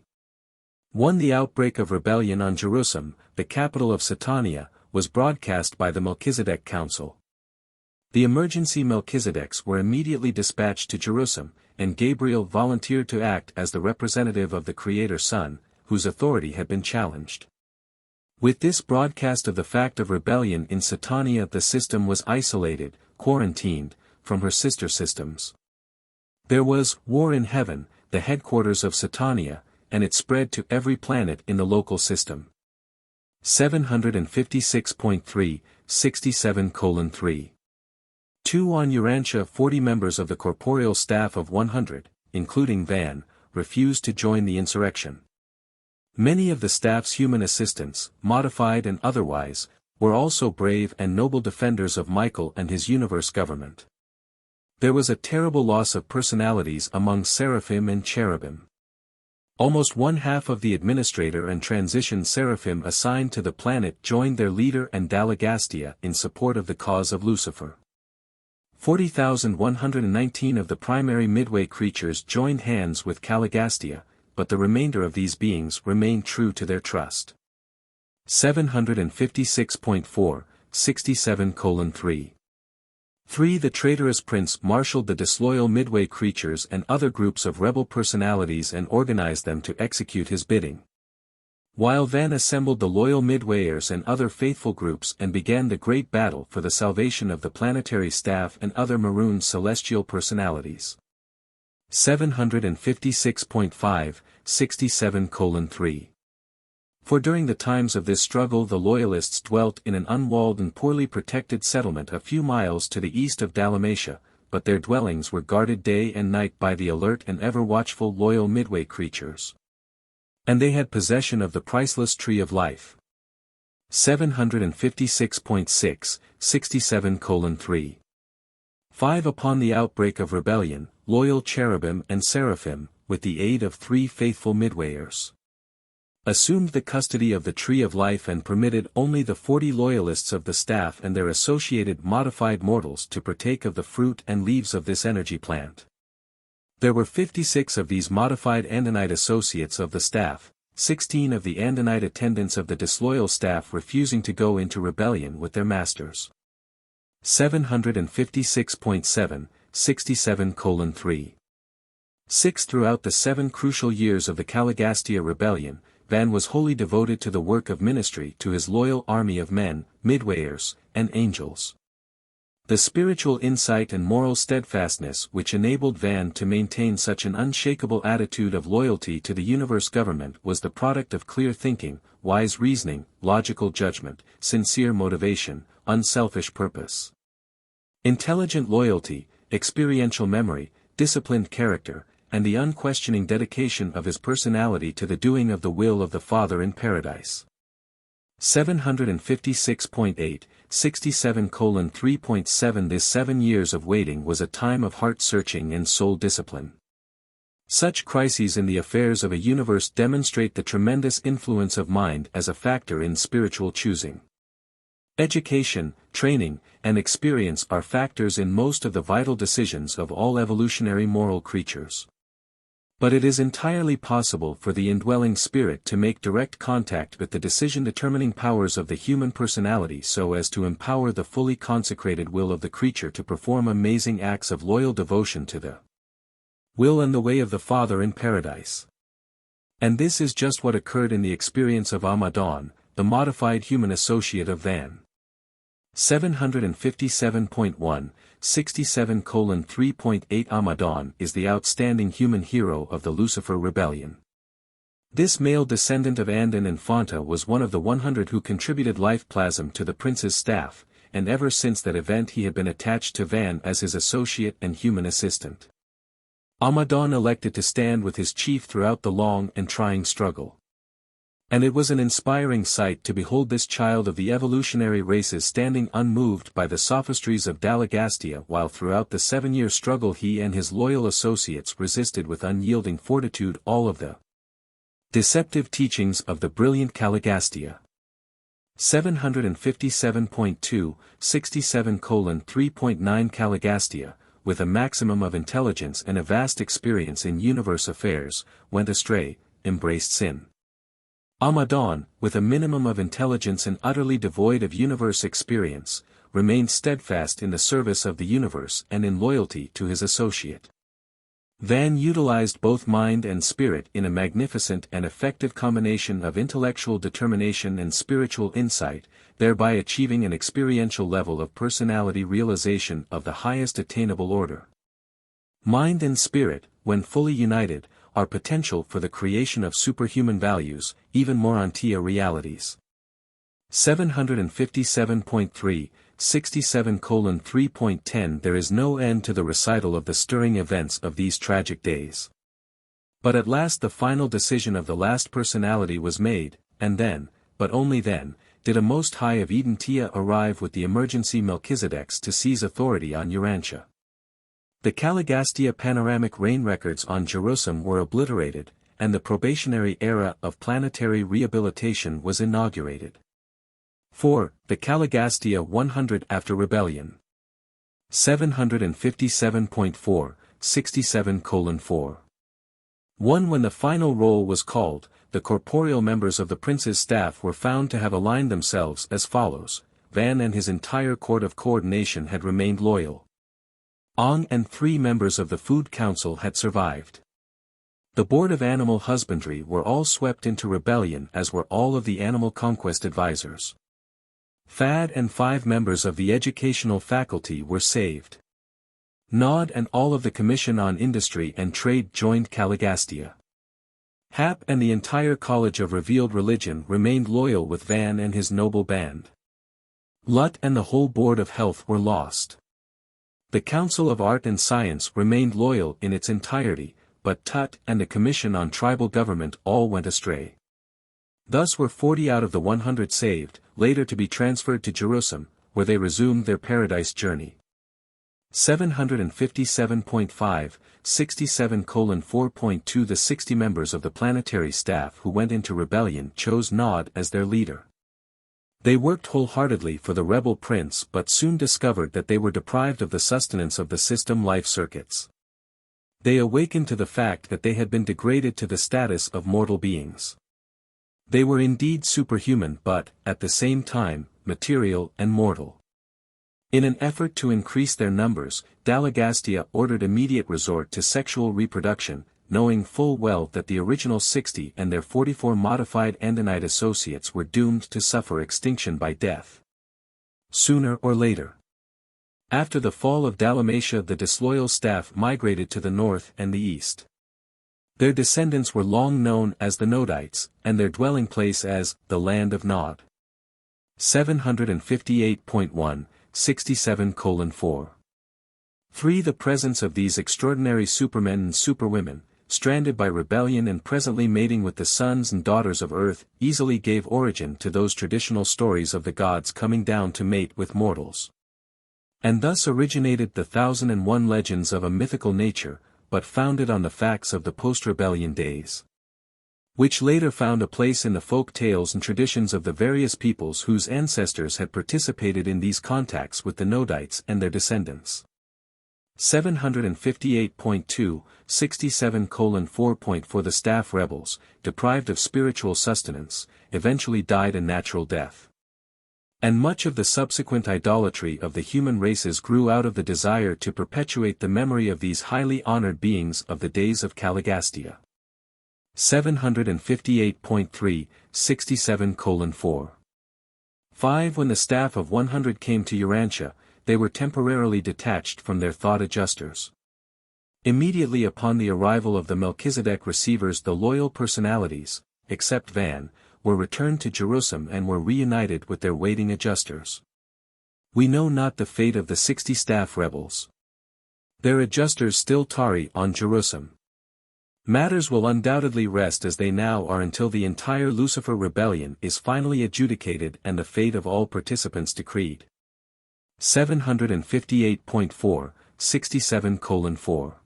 1. The outbreak of rebellion on Jerusalem, the capital of Satania, was broadcast by the Melchizedek Council. The emergency Melchizedeks were immediately dispatched to Jerusalem, and Gabriel volunteered to act as the representative of the Creator Son, whose authority had been challenged. With this broadcast of the fact of rebellion in Satania, the system was isolated, quarantined, from her sister systems. There was war in heaven, the headquarters of Satania, and it spread to every planet in the local system. 756.3, 67:3. 2. On Urantia 40 members of the corporeal staff of 100, including Van, refused to join the insurrection. Many of the staff's human assistants, modified and otherwise, were also brave and noble defenders of Michael and his universe government. There was a terrible loss of personalities among seraphim and cherubim. Almost 1/2 of the administrator and transition seraphim assigned to the planet joined their leader and Dalagastia in support of the cause of Lucifer. 40,119 of the primary Midway creatures joined hands with Caligastia, but the remainder of these beings remained true to their trust. 756.4, 67:3. 3. The traitorous prince marshaled the disloyal Midway creatures and other groups of rebel personalities and organized them to execute his bidding. While Van assembled the loyal Midwayers and other faithful groups and began the great battle for the salvation of the planetary staff and other marooned celestial personalities. 756.5, 67:3. For during the times of this struggle the Loyalists dwelt in an unwalled and poorly protected settlement a few miles to the east of Dalmatia, but their dwellings were guarded day and night by the alert and ever-watchful loyal Midway creatures. And they had possession of the priceless Tree of Life. 756.6, 67:3. 5. Upon the outbreak of rebellion, loyal cherubim and seraphim, with the aid of 3 faithful Midwayers, assumed the custody of the Tree of Life and permitted only the 40 loyalists of the staff and their associated modified mortals to partake of the fruit and leaves of this energy plant. There were 56 of these modified Andite associates of the staff, 16 of the Andite attendants of the disloyal staff refusing to go into rebellion with their masters. 756.7, 67:3. 6. Throughout the 7 crucial years of the Caligastia rebellion, Van was wholly devoted to the work of ministry to his loyal army of men, Midwayers, and angels. The spiritual insight and moral steadfastness which enabled Van to maintain such an unshakable attitude of loyalty to the universe government was the product of clear thinking, wise reasoning, logical judgment, sincere motivation, unselfish purpose, intelligent loyalty, experiential memory, disciplined character, and the unquestioning dedication of his personality to the doing of the will of the Father in paradise. 756.8, 67:3.7 This 7 years of waiting was a time of heart-searching and soul discipline. Such crises in the affairs of a universe demonstrate the tremendous influence of mind as a factor in spiritual choosing. Education, training, and experience are factors in most of the vital decisions of all evolutionary moral creatures. But it is entirely possible for the indwelling spirit to make direct contact with the decision-determining powers of the human personality so as to empower the fully consecrated will of the creature to perform amazing acts of loyal devotion to the will and the way of the Father in paradise. And this is just what occurred in the experience of Amadon, the modified human associate of Van. 757.1, 67:3.8 Amadon is the outstanding human hero of the Lucifer Rebellion. This male descendant of And and Infanta was one of the 100 who contributed life plasm to the prince's staff, and ever since that event he had been attached to Van as his associate and human assistant. Amadon elected to stand with his chief throughout the long and trying struggle. And it was an inspiring sight to behold this child of the evolutionary races standing unmoved by the sophistries of Dalagastia while throughout the 7-year struggle he and his loyal associates resisted with unyielding fortitude all of the deceptive teachings of the brilliant Caligastia. 757.2, 67:3.9 Caligastia, with a maximum of intelligence and a vast experience in universe affairs, went astray, embraced sin. Amadon, with a minimum of intelligence and utterly devoid of universe experience, remained steadfast in the service of the universe and in loyalty to his associate. Van utilized both mind and spirit in a magnificent and effective combination of intellectual determination and spiritual insight, thereby achieving an experiential level of personality realization of the highest attainable order. Mind and spirit, when fully united, are potential for the creation of superhuman values, even Urantia realities. 757.3, 67:3.10 There is no end to the recital of the stirring events of these tragic days. But at last the final decision of the last personality was made, and then, but only then, did a Most High of Urantia arrive with the emergency Melchizedeks to seize authority on Urantia. The Caligastia panoramic reign records on Jerusalem were obliterated, and the probationary era of planetary rehabilitation was inaugurated. 4. The Caligastia 100 after rebellion. 757.4, 67:4. 1. When the final roll was called, the corporeal members of the prince's staff were found to have aligned themselves as follows: Van and his entire court of coordination had remained loyal. Ong and 3 members of the Food Council had survived. The Board of Animal Husbandry were all swept into rebellion, as were all of the Animal Conquest Advisors. Fad and 5 members of the Educational Faculty were saved. Nod and all of the Commission on Industry and Trade joined Caligastia. Hap and the entire College of Revealed Religion remained loyal with Van and his noble band. Lut and the whole Board of Health were lost. The Council of Art and Science remained loyal in its entirety, but Tut and the Commission on Tribal Government all went astray. Thus were 40 out of the 100 saved, later to be transferred to Jerusalem, where they resumed their paradise journey. 757.5, 67:4.2 The 60 members of the planetary staff who went into rebellion chose Nod as their leader. They worked wholeheartedly for the rebel prince but soon discovered that they were deprived of the sustenance of the system life circuits. They awakened to the fact that they had been degraded to the status of mortal beings. They were indeed superhuman but, at the same time, material and mortal. In an effort to increase their numbers, Dalagastia ordered immediate resort to sexual reproduction, knowing full well that the original 60 and their 44 modified Andite associates were doomed to suffer extinction by death, sooner or later. After the fall of Dalmatia, the disloyal staff migrated to the north and the east. Their descendants were long known as the Nodites, and their dwelling place as the Land of Nod. 758.1, 67:4. 3. The presence of these extraordinary supermen and superwomen, stranded by rebellion and presently mating with the sons and daughters of Earth, easily gave origin to those traditional stories of the gods coming down to mate with mortals. And thus originated the 1001 legends of a mythical nature, but founded on the facts of the post-rebellion days. which later found a place in the folk tales and traditions of the various peoples whose ancestors had participated in these contacts with the Nodites and their descendants. 758.2, 67:4. The staff rebels, deprived of spiritual sustenance, eventually died a natural death. And much of the subsequent idolatry of the human races grew out of the desire to perpetuate the memory of these highly honored beings of the days of Caligastia. 758.3, 67:4. 5. When the staff of 100 came to Urantia, they were temporarily detached from their thought adjusters. Immediately upon the arrival of the Melchizedek receivers, the loyal personalities, except Van, were returned to Jerusalem and were reunited with their waiting adjusters. We know not the fate of the 60 staff rebels. Their adjusters still tarry on Jerusalem. Matters will undoubtedly rest as they now are until the entire Lucifer rebellion is finally adjudicated and the fate of all participants decreed. 758.4, 67:4.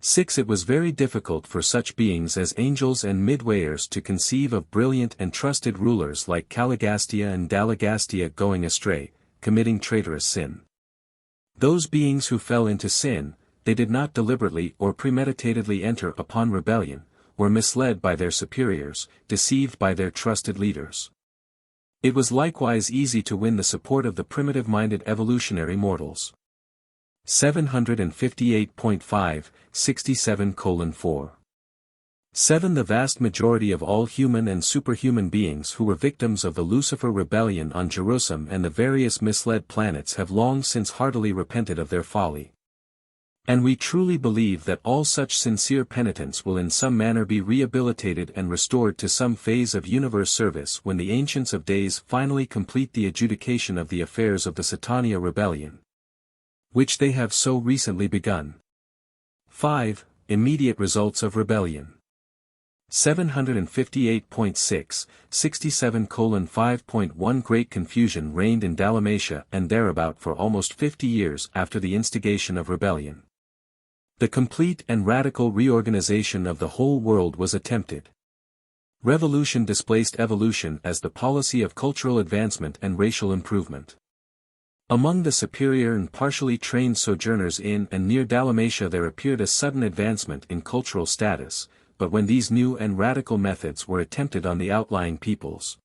6. It was very difficult for such beings as angels and midwayers to conceive of brilliant and trusted rulers like Caligastia and Dalagastia going astray, committing traitorous sin. Those beings who fell into sin, they did not deliberately or premeditatedly enter upon rebellion, were misled by their superiors, deceived by their trusted leaders. It was likewise easy to win the support of the primitive-minded evolutionary mortals. 758.5, 67:4. 7. The vast majority of all human and superhuman beings who were victims of the Lucifer rebellion on Jerusalem and the various misled planets have long since heartily repented of their folly. And we truly believe that all such sincere penitents will in some manner be rehabilitated and restored to some phase of universe service when the Ancients of Days finally complete the adjudication of the affairs of the Satania rebellion, which they have so recently begun. 5. Immediate results of rebellion. 758.6, 67:5.1. Great confusion reigned in Dalmatia and thereabout for almost 50 years after the instigation of rebellion. The complete and radical reorganization of the whole world was attempted. Revolution displaced evolution as the policy of cultural advancement and racial improvement. Among the superior and partially trained sojourners in and near Dalmatia there appeared a sudden advancement in cultural status, but when these new and radical methods were attempted on the outlying peoples,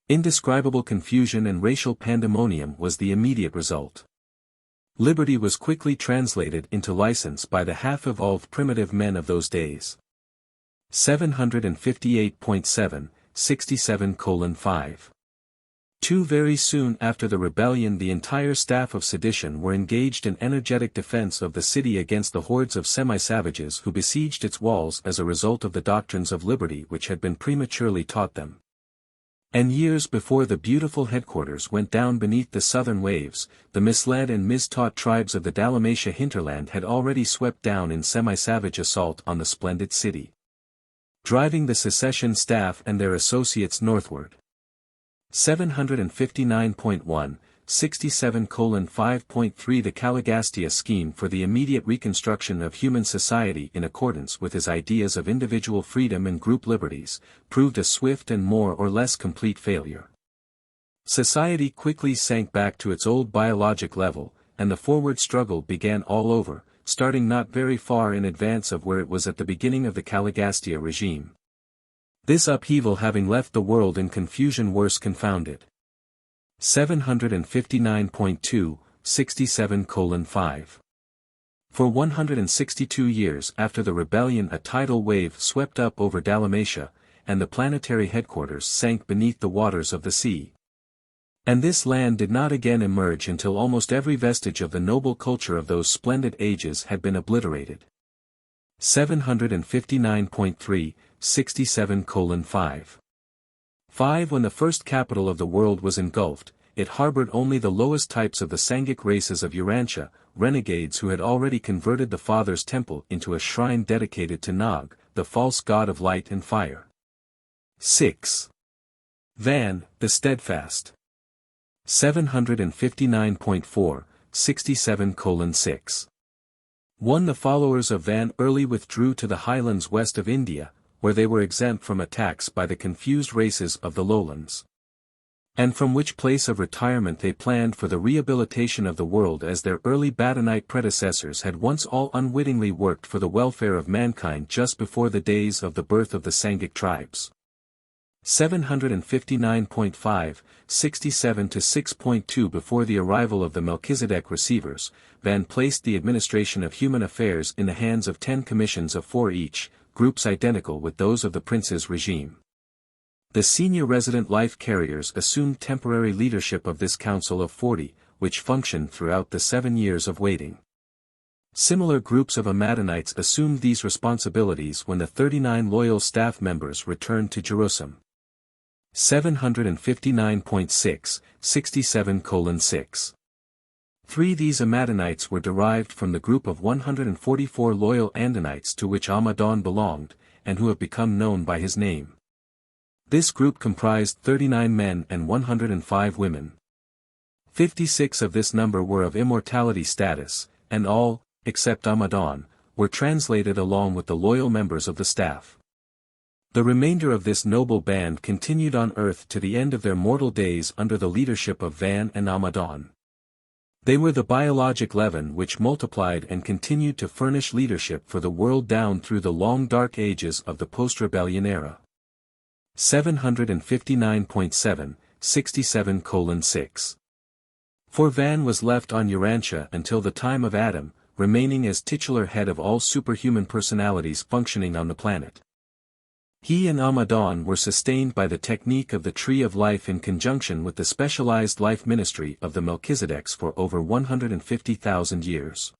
indescribable confusion and racial pandemonium was the immediate result. Liberty was quickly translated into license by the half-evolved primitive men of those days. 758.7, 67:5. 2. Very soon after the rebellion the entire staff of sedition were engaged in energetic defense of the city against the hordes of semi-savages who besieged its walls as a result of the doctrines of liberty which had been prematurely taught them. And years before the beautiful headquarters went down beneath the southern waves, the misled and mistaught tribes of the Dalmatia hinterland had already swept down in semi-savage assault on the splendid city, driving the secession staff and their associates northward. 759.1, 67:5.3. The Caligastia scheme for the immediate reconstruction of human society in accordance with his ideas of individual freedom and group liberties, proved a swift and more or less complete failure. Society quickly sank back to its old biologic level, and the forward struggle began all over, starting not very far in advance of where it was at the beginning of the Caligastia regime. This upheaval having left the world in confusion worse confounded. 759.2, 67:5. For 162 years after the rebellion a tidal wave swept up over Dalmatia, and the planetary headquarters sank beneath the waters of the sea. And this land did not again emerge until almost every vestige of the noble culture of those splendid ages had been obliterated. 759.3, 67:5. 5. When the first capital of the world was engulfed, it harbored only the lowest types of the Sangic races of Urantia, renegades who had already converted the Father's temple into a shrine dedicated to Nog, the false god of light and fire. 6. Van, the steadfast. 759.4, 67:6. 1. The followers of Van early withdrew to the highlands west of India, where they were exempt from attacks by the confused races of the lowlands. And from which place of retirement they planned for the rehabilitation of the world, as their early Badonite predecessors had once all unwittingly worked for the welfare of mankind just before the days of the birth of the Sangic tribes. 759.5, 67 to 6.2 Before the arrival of the Melchizedek receivers, Van placed the administration of human affairs in the hands of 10 commissions of 4 each, groups identical with those of the prince's regime. The senior resident life carriers assumed temporary leadership of this council of 40, which functioned throughout the 7 years of waiting. Similar groups of Amadonites assumed these responsibilities when the 39 loyal staff members returned to Jerusalem. 759.6, 67:6. 3 These Amadonites were derived from the group of 144 loyal Andonites to which Amadon belonged, and who have become known by his name. This group comprised 39 men and 105 women. 56 of this number were of immortality status, and all, except Amadon, were translated along with the loyal members of the staff. The remainder of this noble band continued on earth to the end of their mortal days under the leadership of Van and Amadon. They were the biologic leaven which multiplied and continued to furnish leadership for the world down through the long dark ages of the post-rebellion era. 759.7, 67:6. For Van was left on Urantia until the time of Adam, remaining as titular head of all superhuman personalities functioning on the planet. He and Amadon were sustained by the technique of the Tree of Life in conjunction with the specialized life ministry of the Melchizedeks for over 150,000 years.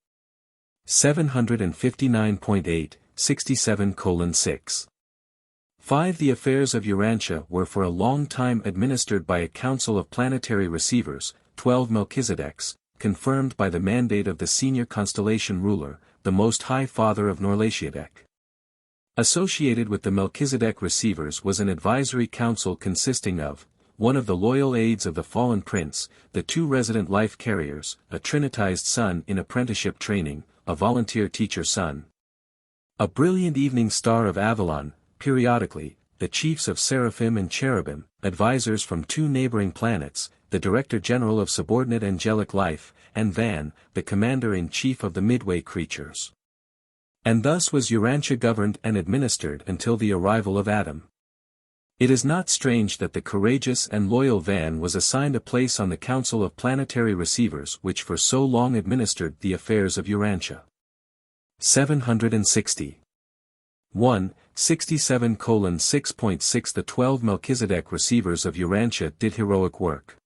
759.8, 67:6. 5 The affairs of Urantia were for a long time administered by a council of planetary receivers, 12 Melchizedeks, confirmed by the mandate of the senior constellation ruler, the Most High Father of Norlatiadek. Associated with the Melchizedek receivers was an advisory council consisting of, 1 of the loyal aides of the fallen prince, the 2 resident life carriers, a trinitized son in apprenticeship training, a volunteer teacher son, a brilliant evening star of Avalon, periodically, the chiefs of Seraphim and Cherubim, advisors from 2 neighboring planets, the Director General of Subordinate Angelic Life, and Van, the Commander-in-Chief of the Midway creatures. And thus was Urantia governed and administered until the arrival of Adam. It is not strange that the courageous and loyal Van was assigned a place on the Council of Planetary Receivers which for so long administered the affairs of Urantia. 760. 1, 67:6.6 The 12 Melchizedek receivers of Urantia did heroic work.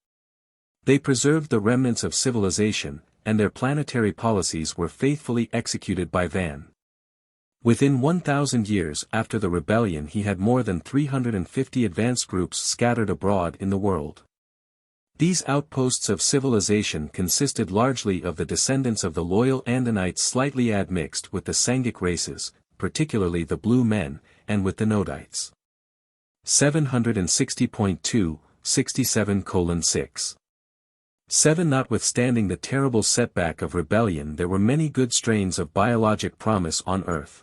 They preserved the remnants of civilization, and their planetary policies were faithfully executed by Van. Within 1,000 years after the rebellion he had more than 350 advanced groups scattered abroad in the world. These outposts of civilization consisted largely of the descendants of the loyal Andonites slightly admixed with the Sangic races, particularly the Blue Men, and with the Nodites. 760.2, 67:6. 7 Notwithstanding the terrible setback of rebellion, there were many good strains of biologic promise on Earth.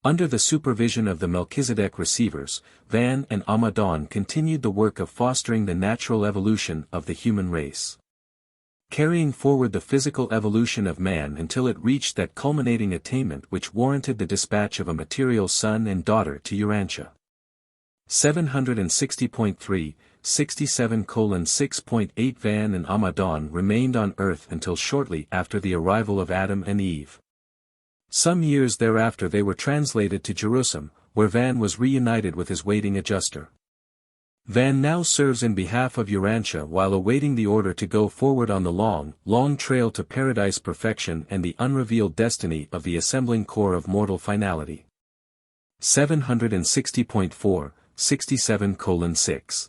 Under the supervision of the Melchizedek receivers, Van and Amadon continued the work of fostering the natural evolution of the human race, carrying forward the physical evolution of man until it reached that culminating attainment which warranted the dispatch of a material son and daughter to Urantia. 760.3, 67:6.8 Van and Amadon remained on Earth until shortly after the arrival of Adam and Eve. Some years thereafter they were translated to Jerusalem, where Van was reunited with his waiting adjuster. Van now serves in behalf of Urantia while awaiting the order to go forward on the long trail to paradise perfection and the unrevealed destiny of the assembling core of mortal finality. 760.4, 67:6.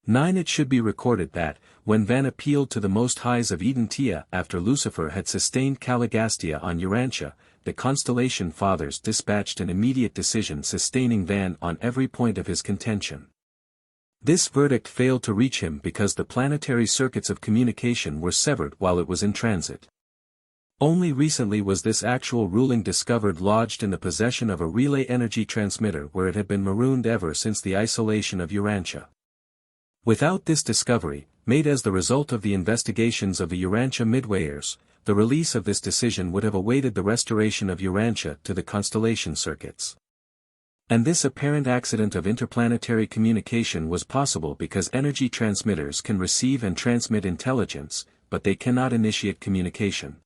9 It should be recorded that, when Van appealed to the Most Highs of Edentia after Lucifer had sustained Caligastia on Urantia, the constellation fathers dispatched an immediate decision sustaining Van on every point of his contention. This verdict failed to reach him because the planetary circuits of communication were severed while it was in transit. Only recently was this actual ruling discovered lodged in the possession of a relay energy transmitter where it had been marooned ever since the isolation of Urantia. Without this discovery, made as the result of the investigations of the Urantia Midwayers, the release of this decision would have awaited the restoration of Urantia to the constellation circuits. And this apparent accident of interplanetary communication was possible because energy transmitters can receive and transmit intelligence, but they cannot initiate communication.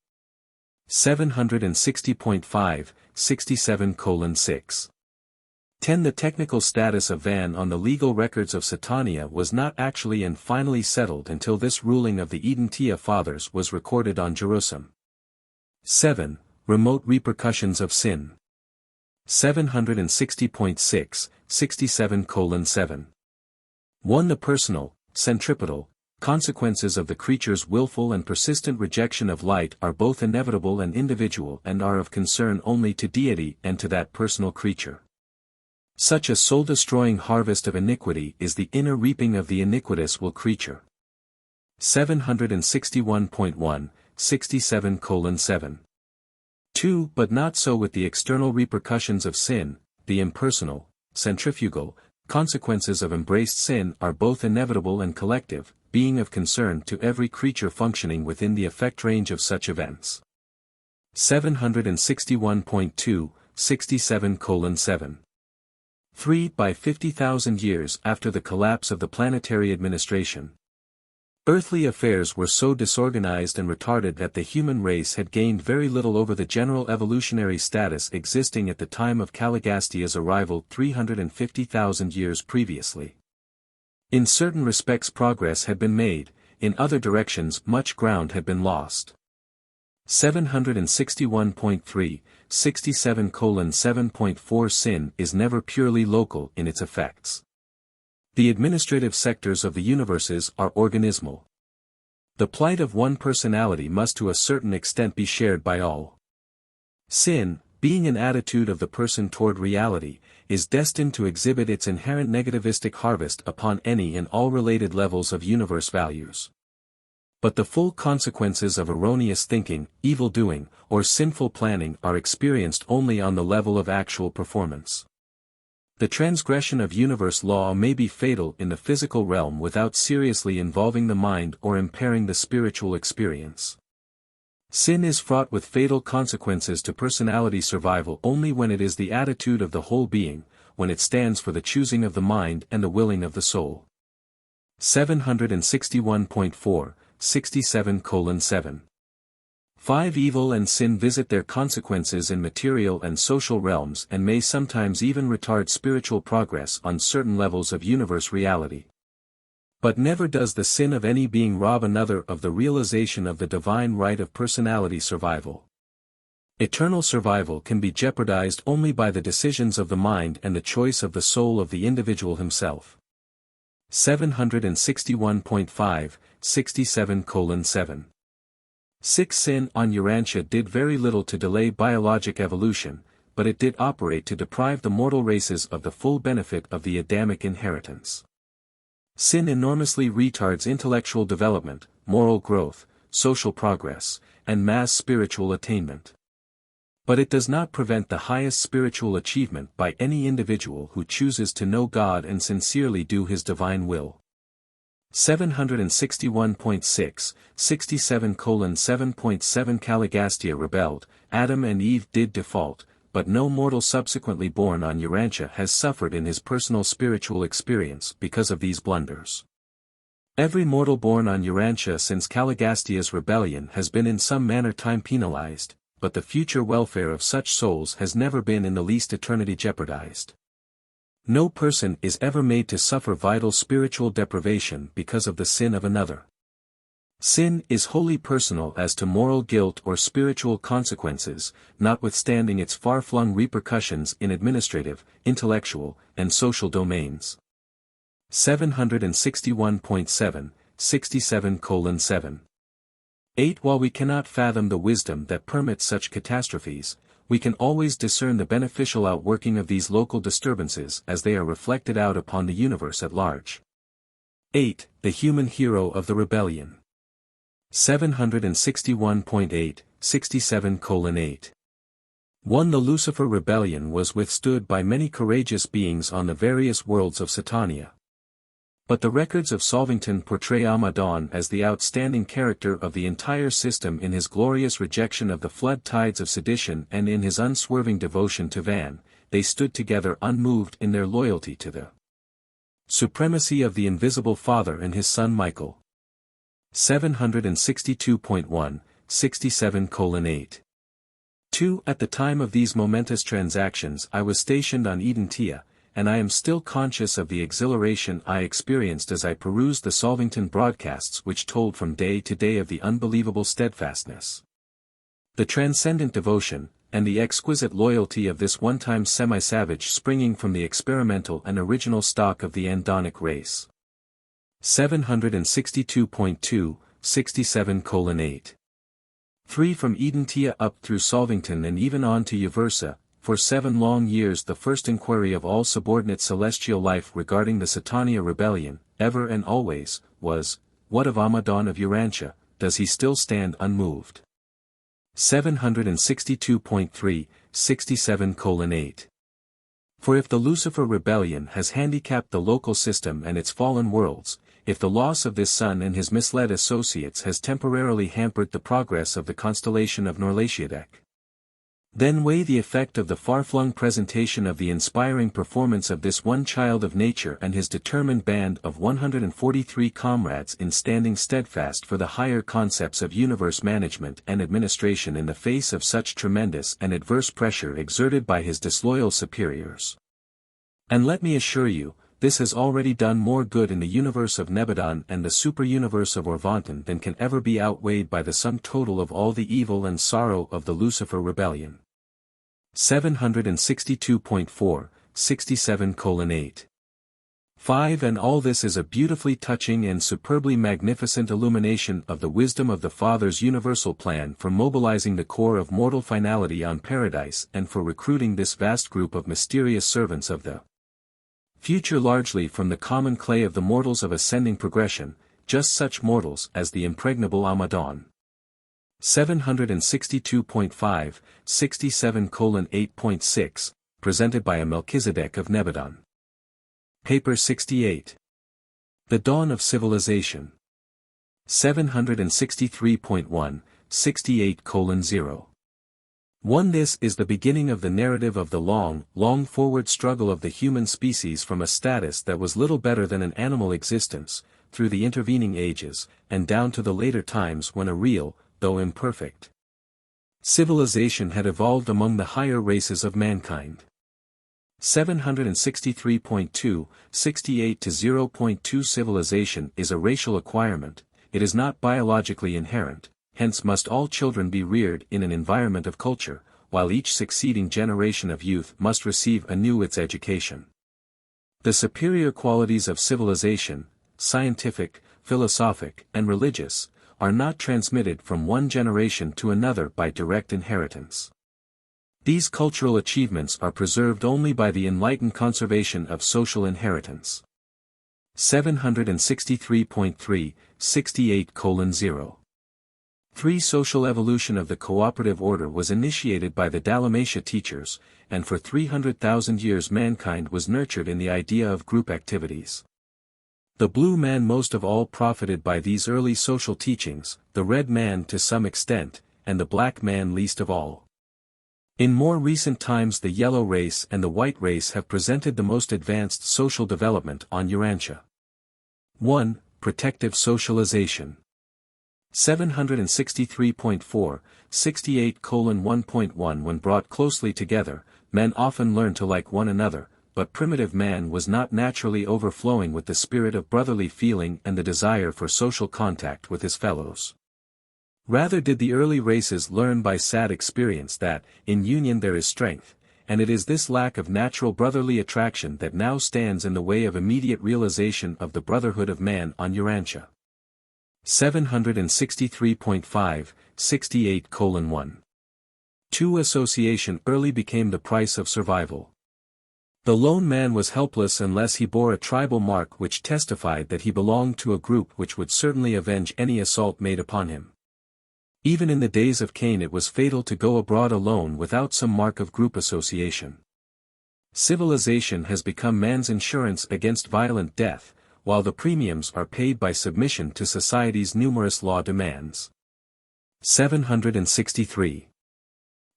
760.5, 67:6. 10. The technical status of Van on the legal records of Satania was not actually and finally settled until this ruling of the Urantia Fathers was recorded on Jerusalem. 7. Remote repercussions of sin. 760.6, 67:7. 1. The personal, centripetal, consequences of the creature's willful and persistent rejection of light are both inevitable and individual and are of concern only to deity and to that personal creature. Such a soul-destroying harvest of iniquity is the inner reaping of the iniquitous will creature. 761.1, 67:7. 2. But not so with the external repercussions of sin, the impersonal, centrifugal, consequences of embraced sin are both inevitable and collective, being of concern to every creature functioning within the effect range of such events. 761.2, 67:7. 3. By 50,000 years after the collapse of the planetary administration, earthly affairs were so disorganized and retarded that the human race had gained very little over the general evolutionary status existing at the time of Caligastia's arrival 350,000 years previously. In certain respects progress had been made, in other directions much ground had been lost. 761.3, 67:7.4. Sin is never purely local in its effects. The administrative sectors of the universes are organismal. The plight of one personality must to a certain extent be shared by all. Sin, being an attitude of the person toward reality, is destined to exhibit its inherent negativistic harvest upon any and all related levels of universe values. But the full consequences of erroneous thinking, evil doing, or sinful planning are experienced only on the level of actual performance. The transgression of universe law may be fatal in the physical realm without seriously involving the mind or impairing the spiritual experience. Sin is fraught with fatal consequences to personality survival only when it is the attitude of the whole being, when it stands for the choosing of the mind and the willing of the soul. 761.4, 67:7. 5. Evil and sin visit their consequences in material and social realms and may sometimes even retard spiritual progress on certain levels of universe reality. But never does the sin of any being rob another of the realization of the divine right of personality survival. Eternal survival can be jeopardized only by the decisions of the mind and the choice of the soul of the individual himself. 761.5, 67:7. 6. Sin on Urantia did very little to delay biologic evolution, but it did operate to deprive the mortal races of the full benefit of the Adamic inheritance. Sin enormously retards intellectual development, moral growth, social progress, and mass spiritual attainment. But it does not prevent the highest spiritual achievement by any individual who chooses to know God and sincerely do His divine will. 761.6, 67:7.7. Caligastia rebelled, Adam and Eve did default, but no mortal subsequently born on Urantia has suffered in his personal spiritual experience because of these blunders. Every mortal born on Urantia since Caligastia's rebellion has been in some manner time penalized, but the future welfare of such souls has never been in the least eternity jeopardized. No person is ever made to suffer vital spiritual deprivation because of the sin of another. Sin is wholly personal as to moral guilt or spiritual consequences, notwithstanding its far-flung repercussions in administrative, intellectual, and social domains. 761.7, 67:7. 8. While we cannot fathom the wisdom that permits such catastrophes, we can always discern the beneficial outworking of these local disturbances as they are reflected out upon the universe at large. 8. The human hero of the rebellion. 761.8, 67:8. 1. The Lucifer rebellion was withstood by many courageous beings on the various worlds of Satania. But the records of Solvington portray Amadon as the outstanding character of the entire system in his glorious rejection of the flood tides of sedition and in his unswerving devotion to Van. They stood together unmoved in their loyalty to the supremacy of the invisible Father and his Son Michael. 762.1, 67:8. 2. At the time of these momentous transactions I was stationed on Urantia, and I am still conscious of the exhilaration I experienced as I perused the Solvington broadcasts which told from day to day of the unbelievable steadfastness, the transcendent devotion, and the exquisite loyalty of this one-time semi-savage springing from the experimental and original stock of the Andonic race. 762.2, 67:8. 3. From Urantia up through Solvington and even on to Uversa, for 7 long years the first inquiry of all subordinate celestial life regarding the Satania rebellion, ever and always, was, what of Amadon of Urantia, does he still stand unmoved? 762.3, 67:8. For if the Lucifer rebellion has handicapped the local system and its fallen worlds, if the loss of this sun and his misled associates has temporarily hampered the progress of the constellation of Norlatiadec, then weigh the effect of the far-flung presentation of the inspiring performance of this one child of nature and his determined band of 143 comrades in standing steadfast for the higher concepts of universe management and administration in the face of such tremendous and adverse pressure exerted by his disloyal superiors. And let me assure you, this has already done more good in the universe of Nebadon and the super-universe of Orvanton than can ever be outweighed by the sum total of all the evil and sorrow of the Lucifer rebellion. 762.4, 67:8. 5. And all this is a beautifully touching and superbly magnificent illumination of the wisdom of the Father's universal plan for mobilizing the core of mortal finality on Paradise and for recruiting this vast group of mysterious servants of the future largely from the common clay of the mortals of ascending progression, just such mortals as the impregnable Amadon. 762.5, 67:8.6, presented by a Melchizedek of Nebadon. Paper 68. The Dawn of Civilization. 763.1, 68:0. 1. This is the beginning of the narrative of the long forward struggle of the human species from a status that was little better than an animal existence, through the intervening ages, and down to the later times when a real, though imperfect, civilization had evolved among the higher races of mankind. 763.2, 68:0.2 Civilization is a racial acquirement, it is not biologically inherent. Hence must all children be reared in an environment of culture, while each succeeding generation of youth must receive anew its education. The superior qualities of civilization, scientific, philosophic, and religious, are not transmitted from one generation to another by direct inheritance. These cultural achievements are preserved only by the enlightened conservation of social inheritance. 763.3, 68:0. 3. Social evolution of the cooperative order was initiated by the Dalmatia teachers, and for 300,000 years mankind was nurtured in the idea of group activities. The blue man most of all profited by these early social teachings, the red man to some extent, and the black man least of all. In more recent times the yellow race and the white race have presented the most advanced social development on Urantia. 1. Protective socialization. 763.4, 68:1.1 When brought closely together, men often learn to like one another, but primitive man was not naturally overflowing with the spirit of brotherly feeling and the desire for social contact with his fellows. Rather did the early races learn by sad experience that, in union there is strength, and it is this lack of natural brotherly attraction that now stands in the way of immediate realization of the brotherhood of man on Urantia. 763.5, 68:1. 2. Association early became the price of survival. The lone man was helpless unless he bore a tribal mark which testified that he belonged to a group which would certainly avenge any assault made upon him. Even in the days of Cain it was fatal to go abroad alone without some mark of group association. Civilization has become man's insurance against violent death, while the premiums are paid by submission to society's numerous law demands. 763.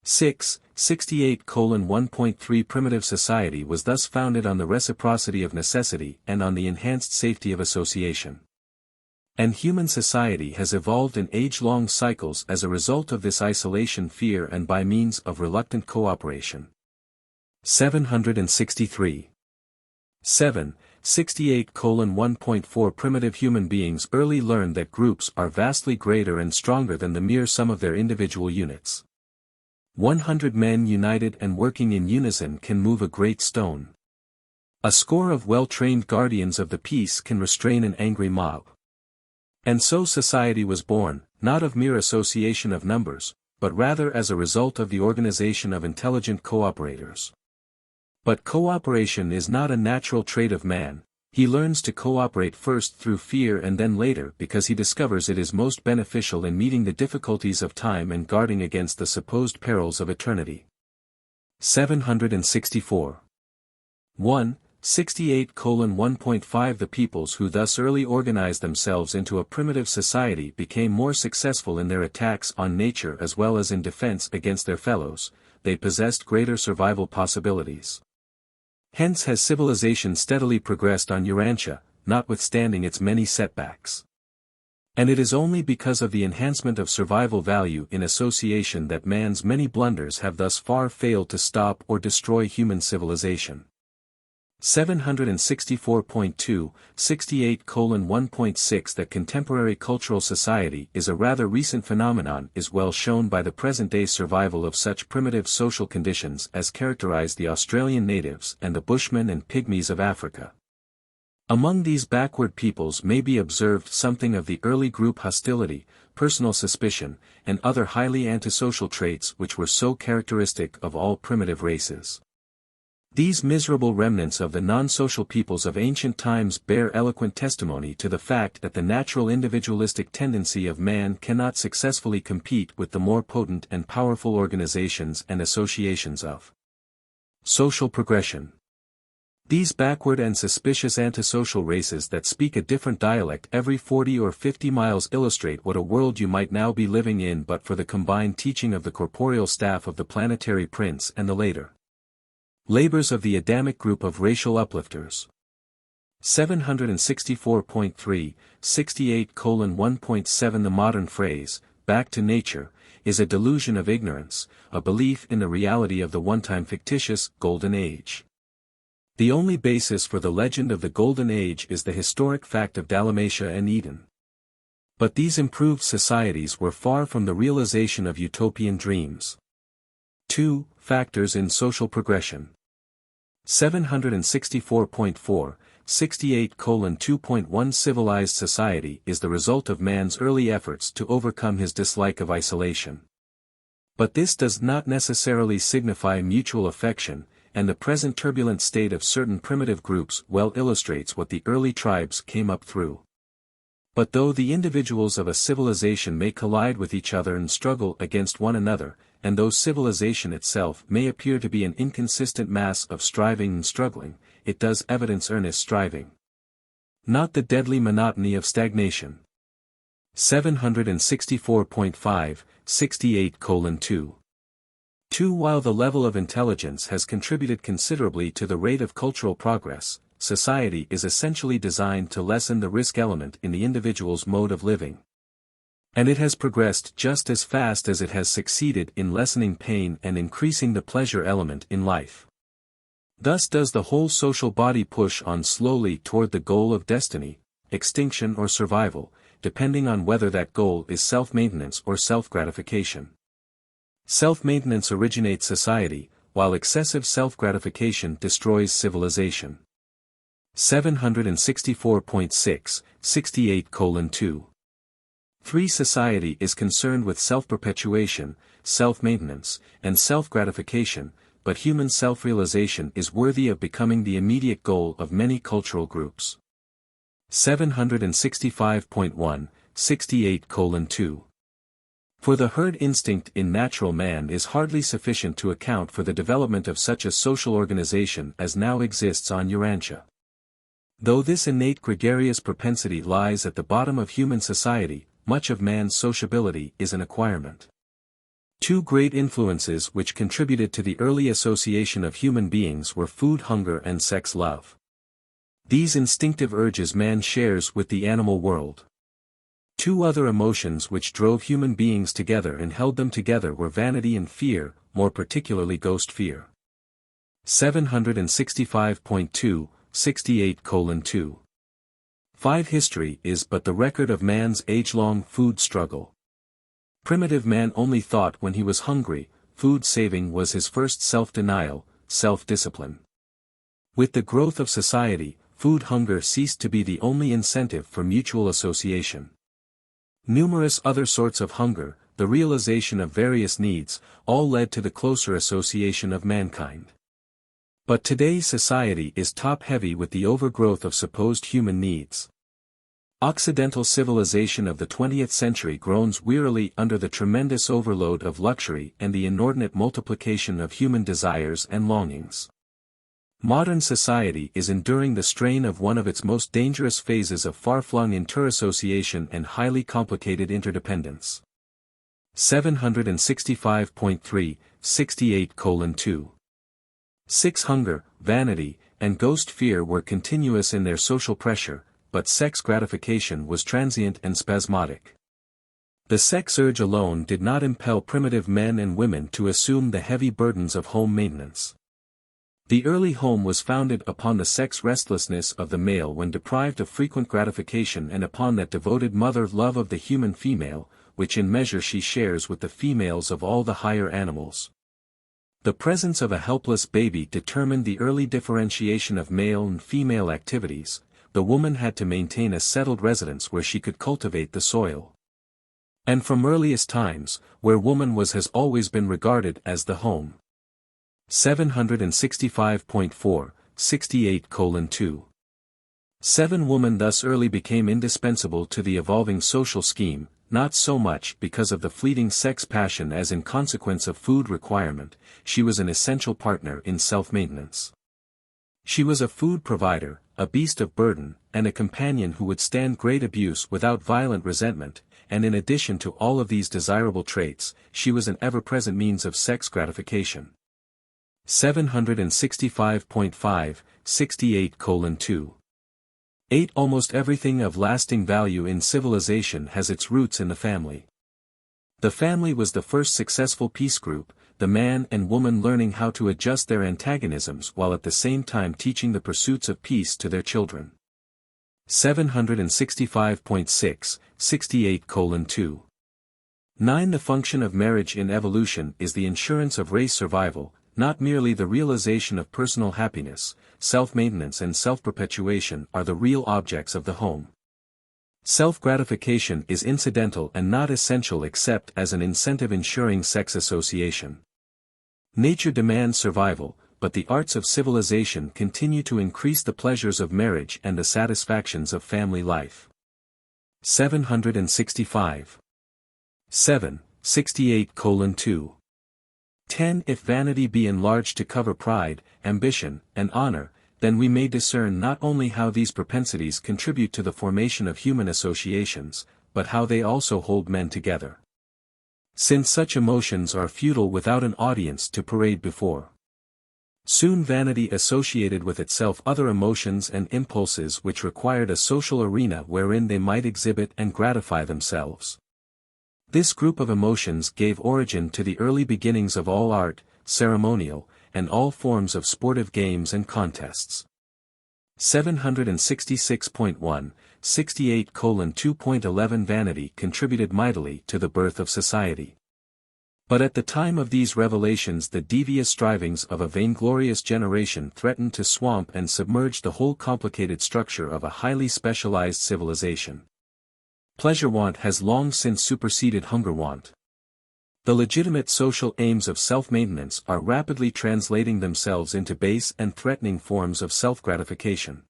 68:1.3 Primitive society was thus founded on the reciprocity of necessity and on the enhanced safety of association. And human society has evolved in age-long cycles as a result of this isolation fear and by means of reluctant cooperation. 763. 68:1.4 Primitive human beings early learned that groups are vastly greater and stronger than the mere sum of their individual units. 100 men united and working in unison can move a great stone. A score of well-trained guardians of the peace can restrain an angry mob. And so society was born, not of mere association of numbers, but rather as a result of the organization of intelligent cooperators. But cooperation is not a natural trait of man. He learns to cooperate first through fear and then later because he discovers it is most beneficial in meeting the difficulties of time and guarding against the supposed perils of eternity. 764. 68:1.5 The peoples who thus early organized themselves into a primitive society became more successful in their attacks on nature as well as in defense against their fellows. They possessed greater survival possibilities. Hence has civilization steadily progressed on Urantia, notwithstanding its many setbacks. And it is only because of the enhancement of survival value in association that man's many blunders have thus far failed to stop or destroy human civilization. 764.2, 68:1.6 That contemporary cultural society is a rather recent phenomenon is well shown by the present-day survival of such primitive social conditions as characterize the Australian natives and the Bushmen and Pygmies of Africa. Among these backward peoples may be observed something of the early group hostility, personal suspicion, and other highly antisocial traits which were so characteristic of all primitive races. These miserable remnants of the non-social peoples of ancient times bear eloquent testimony to the fact that the natural individualistic tendency of man cannot successfully compete with the more potent and powerful organizations and associations of social progression. These backward and suspicious antisocial races that speak a different dialect every 40 or 50 miles illustrate what a world you might now be living in but for the combined teaching of the corporeal staff of the Planetary Prince and the later labors of the Adamic group of racial uplifters. 764.3, 68:1.7 The modern phrase, back to nature, is a delusion of ignorance, a belief in the reality of the one-time fictitious, Golden Age. The only basis for the legend of the Golden Age is the historic fact of Dalmatia and Eden. But these improved societies were far from the realization of utopian dreams. 2. Factors in social progression. 764.4, 68:2.1 Civilized society is the result of man's early efforts to overcome his dislike of isolation. But this does not necessarily signify mutual affection, and the present turbulent state of certain primitive groups well illustrates what the early tribes came up through. But though the individuals of a civilization may collide with each other and struggle against one another, and though civilization itself may appear to be an inconsistent mass of striving and struggling, it does evidence earnest striving. Not the deadly monotony of stagnation. 764.5, 68:2. 2. While the level of intelligence has contributed considerably to the rate of cultural progress, society is essentially designed to lessen the risk element in the individual's mode of living. And it has progressed just as fast as it has succeeded in lessening pain and increasing the pleasure element in life. Thus does the whole social body push on slowly toward the goal of destiny, extinction or survival, depending on whether that goal is self-maintenance or self-gratification. Self-maintenance originates society, while excessive self-gratification destroys civilization. 764.6, 68:2. 3. Society is concerned with self-perpetuation, self-maintenance, and self-gratification, but human self-realization is worthy of becoming the immediate goal of many cultural groups. 765.1, 68:2. For the herd instinct in natural man is hardly sufficient to account for the development of such a social organization as now exists on Urantia. Though this innate gregarious propensity lies at the bottom of human society, much of man's sociability is an acquirement. Two great influences which contributed to the early association of human beings were food hunger and sex love. These instinctive urges man shares with the animal world. Two other emotions which drove human beings together and held them together were vanity and fear, more particularly ghost fear. 765.2, 68:2. 5 History is but the record of man's age-long food struggle. Primitive man only thought when he was hungry, food saving was his first self-denial, self-discipline. With the growth of society, food hunger ceased to be the only incentive for mutual association. Numerous other sorts of hunger, the realization of various needs, all led to the closer association of mankind. But today's society is top-heavy with the overgrowth of supposed human needs. Occidental civilization of the 20th century groans wearily under the tremendous overload of luxury and the inordinate multiplication of human desires and longings. Modern society is enduring the strain of one of its most dangerous phases of far-flung interassociation and highly complicated interdependence. 765.3, 68:2. 6 Hunger, vanity, and ghost fear were continuous in their social pressure, but sex gratification was transient and spasmodic. The sex urge alone did not impel primitive men and women to assume the heavy burdens of home maintenance. The early home was founded upon the sex restlessness of the male when deprived of frequent gratification and upon that devoted mother love of the human female, which in measure she shares with the females of all the higher animals. The presence of a helpless baby determined the early differentiation of male and female activities. The woman had to maintain a settled residence where she could cultivate the soil. And from earliest times, where woman has always been regarded as the home. 765.4, 68:2. 7 Woman thus early became indispensable to the evolving social scheme, not so much because of the fleeting sex passion as in consequence of food requirement. She was an essential partner in self-maintenance. She was a food provider, a beast of burden, and a companion who would stand great abuse without violent resentment, and in addition to all of these desirable traits, she was an ever-present means of sex gratification. 765.5, 68:2. 8 Almost everything of lasting value in civilization has its roots in the family. The family was the first successful peace group, the man and woman learning how to adjust their antagonisms while at the same time teaching the pursuits of peace to their children. 765.6, 68:2. 9 The function of marriage in evolution is the insurance of race survival, not merely the realization of personal happiness. Self-maintenance and self-perpetuation are the real objects of the home. Self-gratification is incidental and not essential except as an incentive ensuring sex association. Nature demands survival, but the arts of civilization continue to increase the pleasures of marriage and the satisfactions of family life. 765. 7, 68:2. 10 If vanity be enlarged to cover pride, ambition, and honor, then we may discern not only how these propensities contribute to the formation of human associations, but how they also hold men together. Since such emotions are futile without an audience to parade before. Soon vanity associated with itself other emotions and impulses which required a social arena wherein they might exhibit and gratify themselves. This group of emotions gave origin to the early beginnings of all art, ceremonial, and all forms of sportive games and contests. 766.1, 68:2.11 Vanity contributed mightily to the birth of society. But at the time of these revelations the devious strivings of a vainglorious generation threatened to swamp and submerge the whole complicated structure of a highly specialized civilization. Pleasure-want has long since superseded hunger-want. The legitimate social aims of self-maintenance are rapidly translating themselves into base and threatening forms of self-gratification.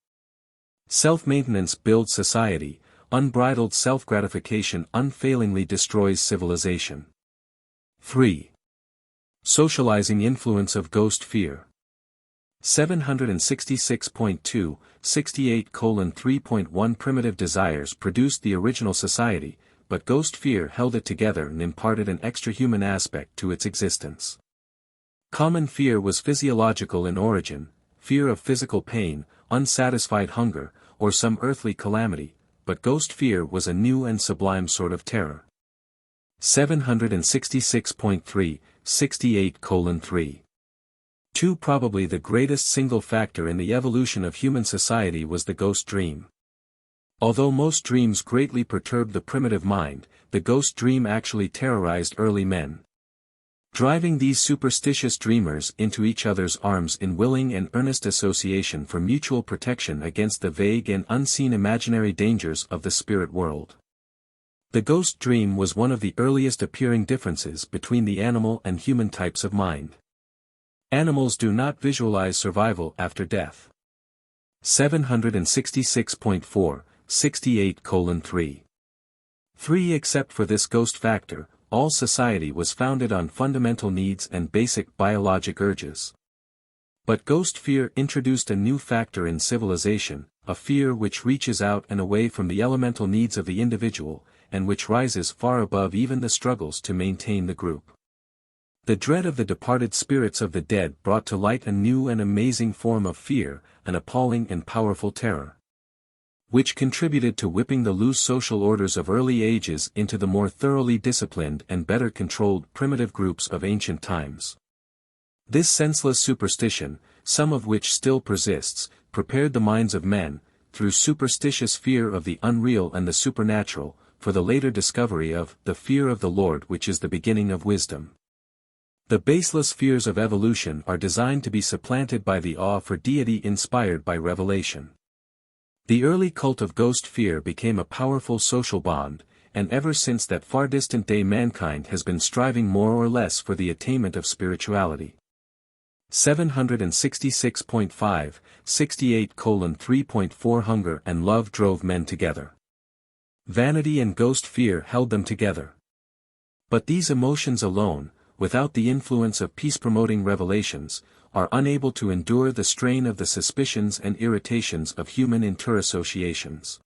Self-maintenance builds society, unbridled self-gratification unfailingly destroys civilization. 3. Socializing influence of ghost fear. 766.2, 68:3.1 Primitive desires produced the original society, but ghost fear held it together and imparted an extra-human aspect to its existence. Common fear was physiological in origin, fear of physical pain, unsatisfied hunger, or some earthly calamity, but ghost fear was a new and sublime sort of terror. 766.3, 68:3. 2. Probably the greatest single factor in the evolution of human society was the ghost dream. Although most dreams greatly perturbed the primitive mind, the ghost dream actually terrorized early men. Driving these superstitious dreamers into each other's arms in willing and earnest association for mutual protection against the vague and unseen imaginary dangers of the spirit world. The ghost dream was one of the earliest appearing differences between the animal and human types of mind. Animals do not visualize survival after death. 766.4, 68:3. 3. Except for this ghost factor, all society was founded on fundamental needs and basic biologic urges. But ghost fear introduced a new factor in civilization, a fear which reaches out and away from the elemental needs of the individual, and which rises far above even the struggles to maintain the group. The dread of the departed spirits of the dead brought to light a new and amazing form of fear, an appalling and powerful terror, which contributed to whipping the loose social orders of early ages into the more thoroughly disciplined and better controlled primitive groups of ancient times. This senseless superstition, some of which still persists, prepared the minds of men, through superstitious fear of the unreal and the supernatural, for the later discovery of the fear of the Lord, which is the beginning of wisdom. The baseless fears of evolution are designed to be supplanted by the awe for deity inspired by revelation. The early cult of ghost fear became a powerful social bond, and ever since that far distant day mankind has been striving more or less for the attainment of spirituality. 766.5, 68:3.4 Hunger and love drove men together. Vanity and ghost fear held them together. But these emotions alone, without the influence of peace-promoting revelations, are unable to endure the strain of the suspicions and irritations of human interassociations.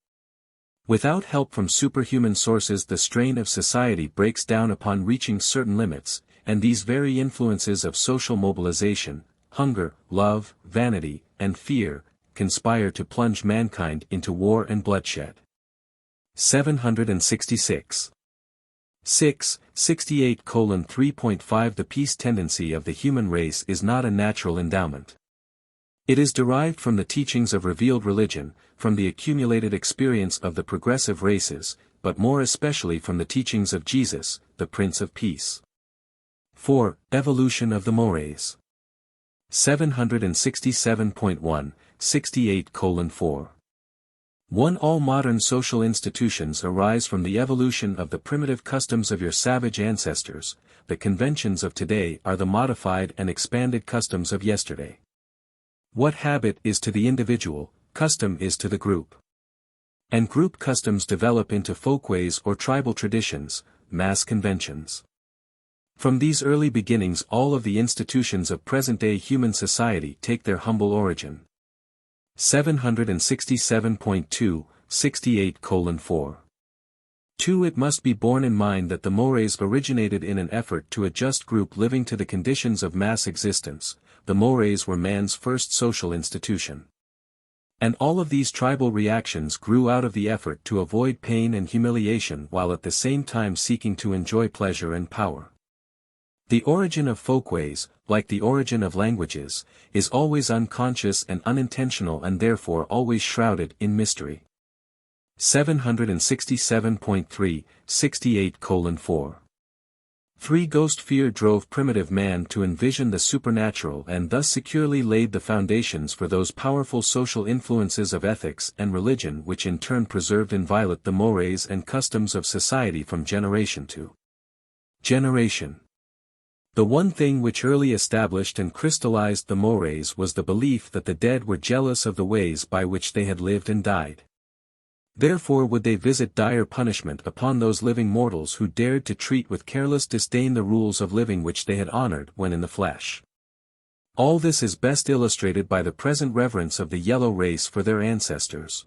Without help from superhuman sources, the strain of society breaks down upon reaching certain limits, and these very influences of social mobilization, hunger, love, vanity, and fear, conspire to plunge mankind into war and bloodshed. 766. 6. 68:3.5 The peace tendency of the human race is not a natural endowment. It is derived from the teachings of revealed religion, from the accumulated experience of the progressive races, but more especially from the teachings of Jesus, the Prince of Peace. 4. Evolution of the mores. 767.1, 68:4. 1. All modern social institutions arise from the evolution of the primitive customs of your savage ancestors. The conventions of today are the modified and expanded customs of yesterday. What habit is to the individual, custom is to the group. And group customs develop into folkways or tribal traditions, mass conventions. From these early beginnings, all of the institutions of present-day human society take their humble origin. 767.2, 68:4. 2. It must be borne in mind that the mores originated in an effort to adjust group living to the conditions of mass existence. The mores were man's first social institution. And all of these tribal reactions grew out of the effort to avoid pain and humiliation while at the same time seeking to enjoy pleasure and power. The origin of folkways, like the origin of languages, is always unconscious and unintentional and therefore always shrouded in mystery. 767.3, 68:4. 3. Ghost fear drove primitive man to envision the supernatural and thus securely laid the foundations for those powerful social influences of ethics and religion which in turn preserved inviolate the mores and customs of society from generation to generation. The one thing which early established and crystallized the mores was the belief that the dead were jealous of the ways by which they had lived and died. Therefore would they visit dire punishment upon those living mortals who dared to treat with careless disdain the rules of living which they had honored when in the flesh. All this is best illustrated by the present reverence of the yellow race for their ancestors.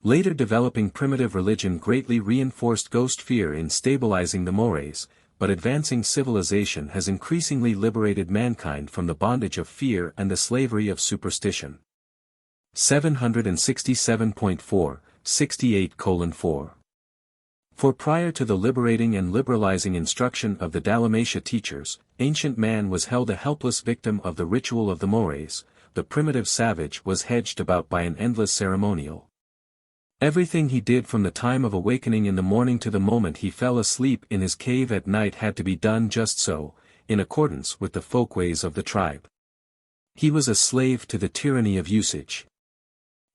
Later developing primitive religion greatly reinforced ghost fear in stabilizing the mores, but advancing civilization has increasingly liberated mankind from the bondage of fear and the slavery of superstition. 767.4 68:4. For prior to the liberating and liberalizing instruction of the Dalmatia teachers, ancient man was held a helpless victim of the ritual of the mores. The primitive savage was hedged about by an endless ceremonial. Everything he did from the time of awakening in the morning to the moment he fell asleep in his cave at night had to be done just so, in accordance with the folkways of the tribe. He was a slave to the tyranny of usage.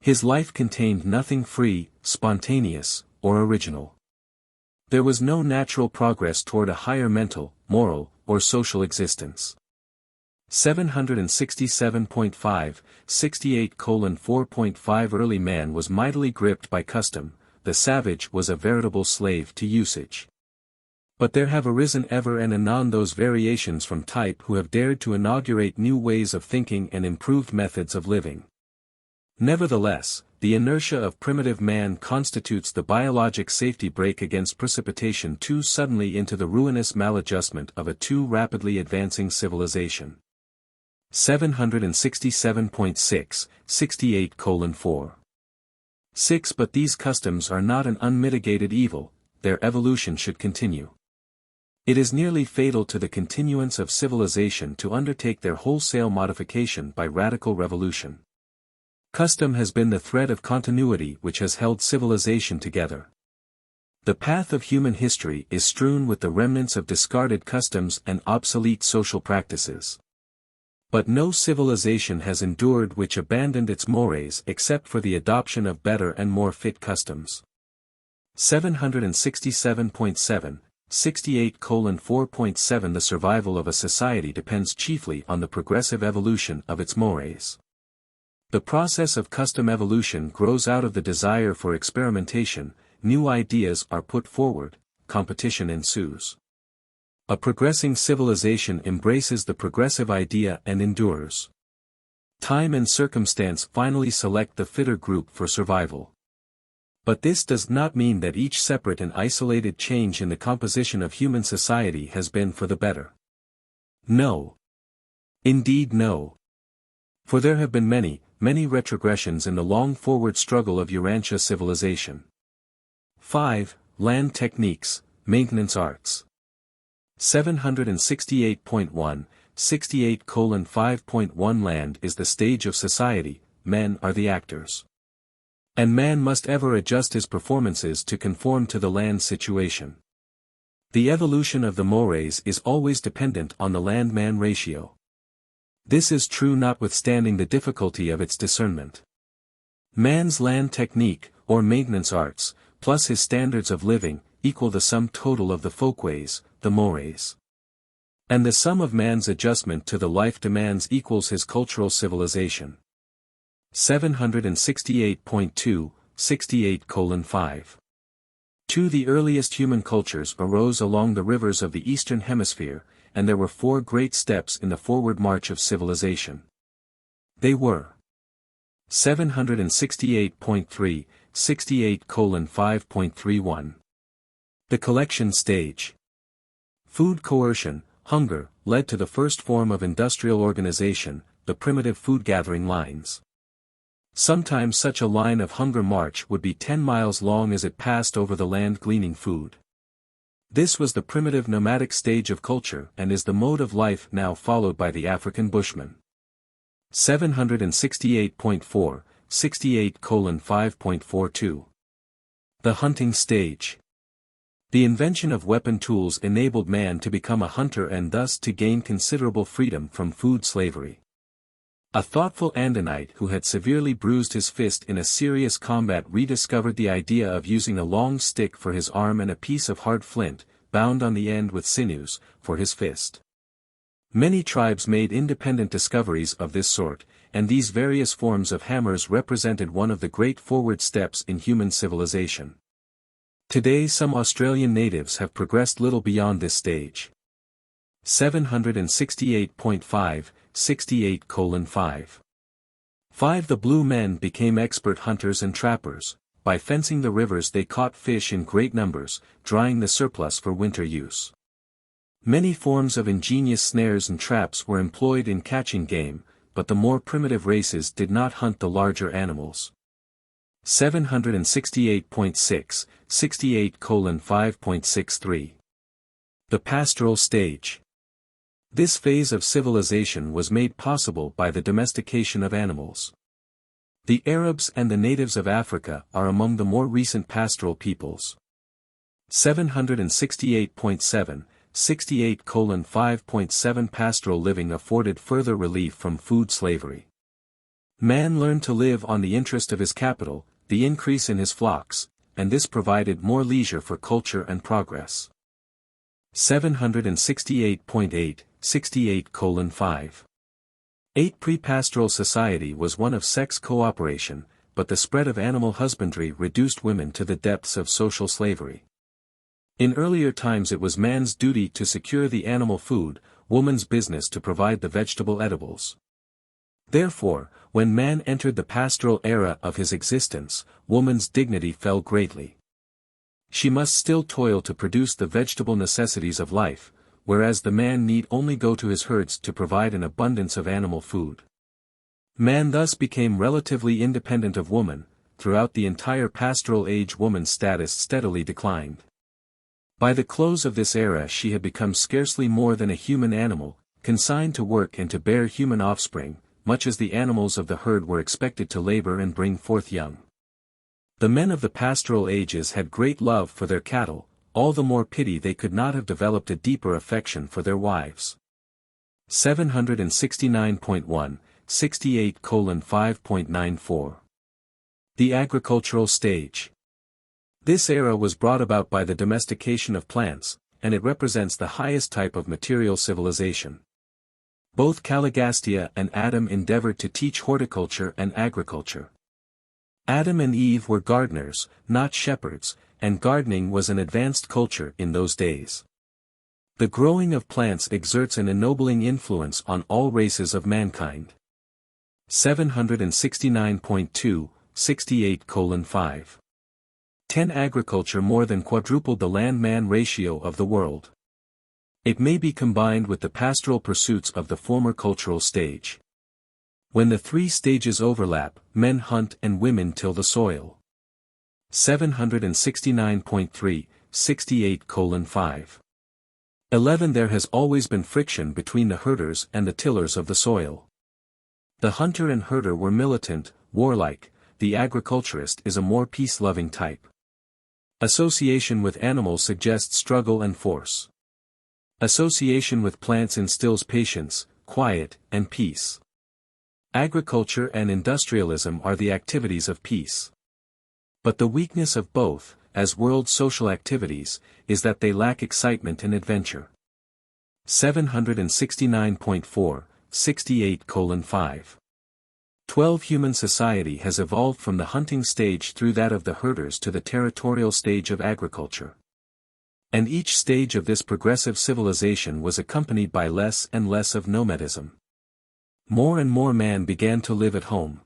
His life contained nothing free, spontaneous, or original. There was no natural progress toward a higher mental, moral, or social existence. 767.5 68:4.5 Early man was mightily gripped by custom, the savage was a veritable slave to usage. But there have arisen ever and anon those variations from type who have dared to inaugurate new ways of thinking and improved methods of living. Nevertheless, the inertia of primitive man constitutes the biologic safety brake against precipitation too suddenly into the ruinous maladjustment of a too rapidly advancing civilization. 767.6 68:4. 6 But these customs are not an unmitigated evil, their evolution should continue. It is nearly fatal to the continuance of civilization to undertake their wholesale modification by radical revolution. Custom has been the thread of continuity which has held civilization together. The path of human history is strewn with the remnants of discarded customs and obsolete social practices. But no civilization has endured which abandoned its mores except for the adoption of better and more fit customs. 767.7 68:4.7 The survival of a society depends chiefly on the progressive evolution of its mores. The process of custom evolution grows out of the desire for experimentation, new ideas are put forward, competition ensues. A progressing civilization embraces the progressive idea and endures. Time and circumstance finally select the fitter group for survival. But this does not mean that each separate and isolated change in the composition of human society has been for the better. No. Indeed no. For there have been many retrogressions in the long forward struggle of Urantia civilization. 5. Land techniques, maintenance arts. 768.1 68:5.1 Land is the stage of society, men are the actors. And man must ever adjust his performances to conform to the land situation. The evolution of the mores is always dependent on the land-man ratio. This is true notwithstanding the difficulty of its discernment. Man's land technique, or maintenance arts, plus his standards of living, equal the sum total of the folkways, the mores. And the sum of man's adjustment to the life demands equals his cultural civilization. 768.2 68:5. The earliest human cultures arose along the rivers of the Eastern Hemisphere, and there were 4 great steps in the forward march of civilization. They were 768.3 68:5.31. The collection stage. Food coercion, hunger, led to the first form of industrial organization, the primitive food-gathering lines. Sometimes such a line of hunger march would be 10 miles long as it passed over the land gleaning food. This was the primitive nomadic stage of culture and is the mode of life now followed by the African bushman. 768.4 68:5.42. The hunting stage. The invention of weapon tools enabled man to become a hunter and thus to gain considerable freedom from food slavery. A thoughtful Andite who had severely bruised his fist in a serious combat rediscovered the idea of using a long stick for his arm and a piece of hard flint, bound on the end with sinews, for his fist. Many tribes made independent discoveries of this sort, and these various forms of hammers represented one of the great forward steps in human civilization. Today some Australian natives have progressed little beyond this stage. 768.5, 68:5. 5. The blue men became expert hunters and trappers. By fencing the rivers they caught fish in great numbers, drying the surplus for winter use. Many forms of ingenious snares and traps were employed in catching game, but the more primitive races did not hunt the larger animals. 768.6, 68:5.63. The pastoral stage. This phase of civilization was made possible by the domestication of animals. The Arabs and the natives of Africa are among the more recent pastoral peoples. 768.7, 68:5.7. Pastoral living afforded further relief from food slavery. Man learned to live on the interest of his capital, the increase in his flocks, and this provided more leisure for culture and progress. 768.8, 68:5. 8. Pre-pastoral society was one of sex cooperation, but the spread of animal husbandry reduced women to the depths of social slavery. In earlier times it was man's duty to secure the animal food, woman's business to provide the vegetable edibles. Therefore, when man entered the pastoral era of his existence, woman's dignity fell greatly. She must still toil to produce the vegetable necessities of life, whereas the man need only go to his herds to provide an abundance of animal food. Man thus became relatively independent of woman. Throughout the entire pastoral age woman's status steadily declined. By the close of this era she had become scarcely more than a human animal, consigned to work and to bear human offspring, much as the animals of the herd were expected to labor and bring forth young. The men of the pastoral ages had great love for their cattle, all the more pity they could not have developed a deeper affection for their wives. 769.1, 68:5.94. The agricultural stage. This era was brought about by the domestication of plants, and it represents the highest type of material civilization. Both Caligastia and Adam endeavored to teach horticulture and agriculture. Adam and Eve were gardeners, not shepherds, and gardening was an advanced culture in those days. The growing of plants exerts an ennobling influence on all races of mankind. 769.2, 68:5. 10. Agriculture more than quadrupled the land-man ratio of the world. It may be combined with the pastoral pursuits of the former cultural stage. When the three stages overlap, men hunt and women till the soil. 769.3, 68:5. 11. There has always been friction between the herders and the tillers of the soil. The hunter and herder were militant, warlike, the agriculturist is a more peace-loving type. Association with animals suggests struggle and force. Association with plants instills patience, quiet, and peace. Agriculture and industrialism are the activities of peace. But the weakness of both, as world social activities, is that they lack excitement and adventure. 769.4, 68:5. 12. Human society has evolved from the hunting stage through that of the herders to the territorial stage of agriculture. And each stage of this progressive civilization was accompanied by less and less of nomadism. More and more man began to live at home.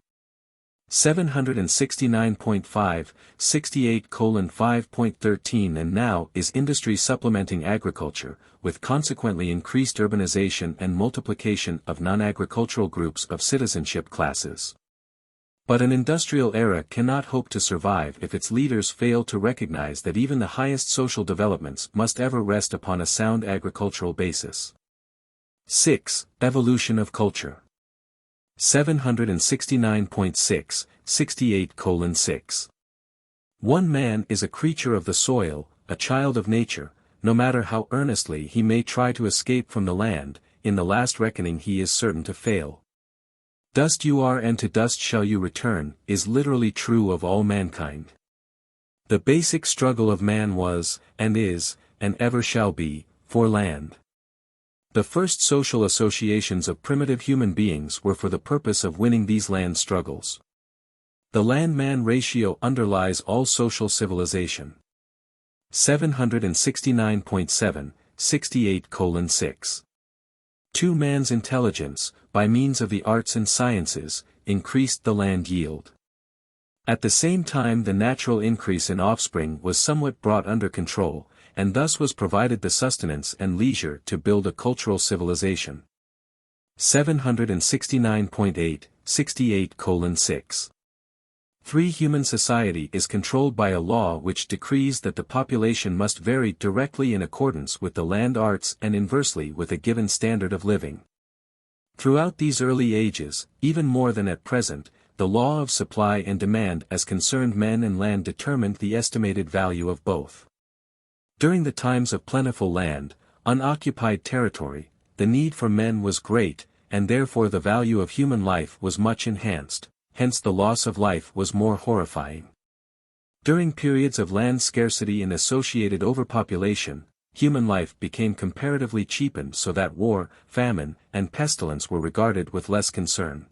769.5, 68:5.13. And now is industry supplementing agriculture, with consequently increased urbanization and multiplication of non-agricultural groups of citizenship classes. But an industrial era cannot hope to survive if its leaders fail to recognize that even the highest social developments must ever rest upon a sound agricultural basis. 6. Evolution of culture. 769.6, 68:6. One man is a creature of the soil, a child of nature, no matter how earnestly he may try to escape from the land, in the last reckoning he is certain to fail. Dust you are and to dust shall you return, is literally true of all mankind. The basic struggle of man was, and is, and ever shall be, for land. The first social associations of primitive human beings were for the purpose of winning these land struggles. The land-man ratio underlies all social civilization. 769.7, 68:6. 2. Man's intelligence, by means of the arts and sciences, increased the land yield. At the same time the natural increase in offspring was somewhat brought under control, and thus was provided the sustenance and leisure to build a cultural civilization. 769.8, 68:6. 3. Human society is controlled by a law which decrees that the population must vary directly in accordance with the land arts and inversely with a given standard of living. Throughout these early ages, even more than at present, the law of supply and demand as concerned men and land determined the estimated value of both. During the times of plentiful land, unoccupied territory, the need for men was great, and therefore the value of human life was much enhanced, hence the loss of life was more horrifying. During periods of land scarcity and associated overpopulation, human life became comparatively cheapened so that war, famine, and pestilence were regarded with less concern.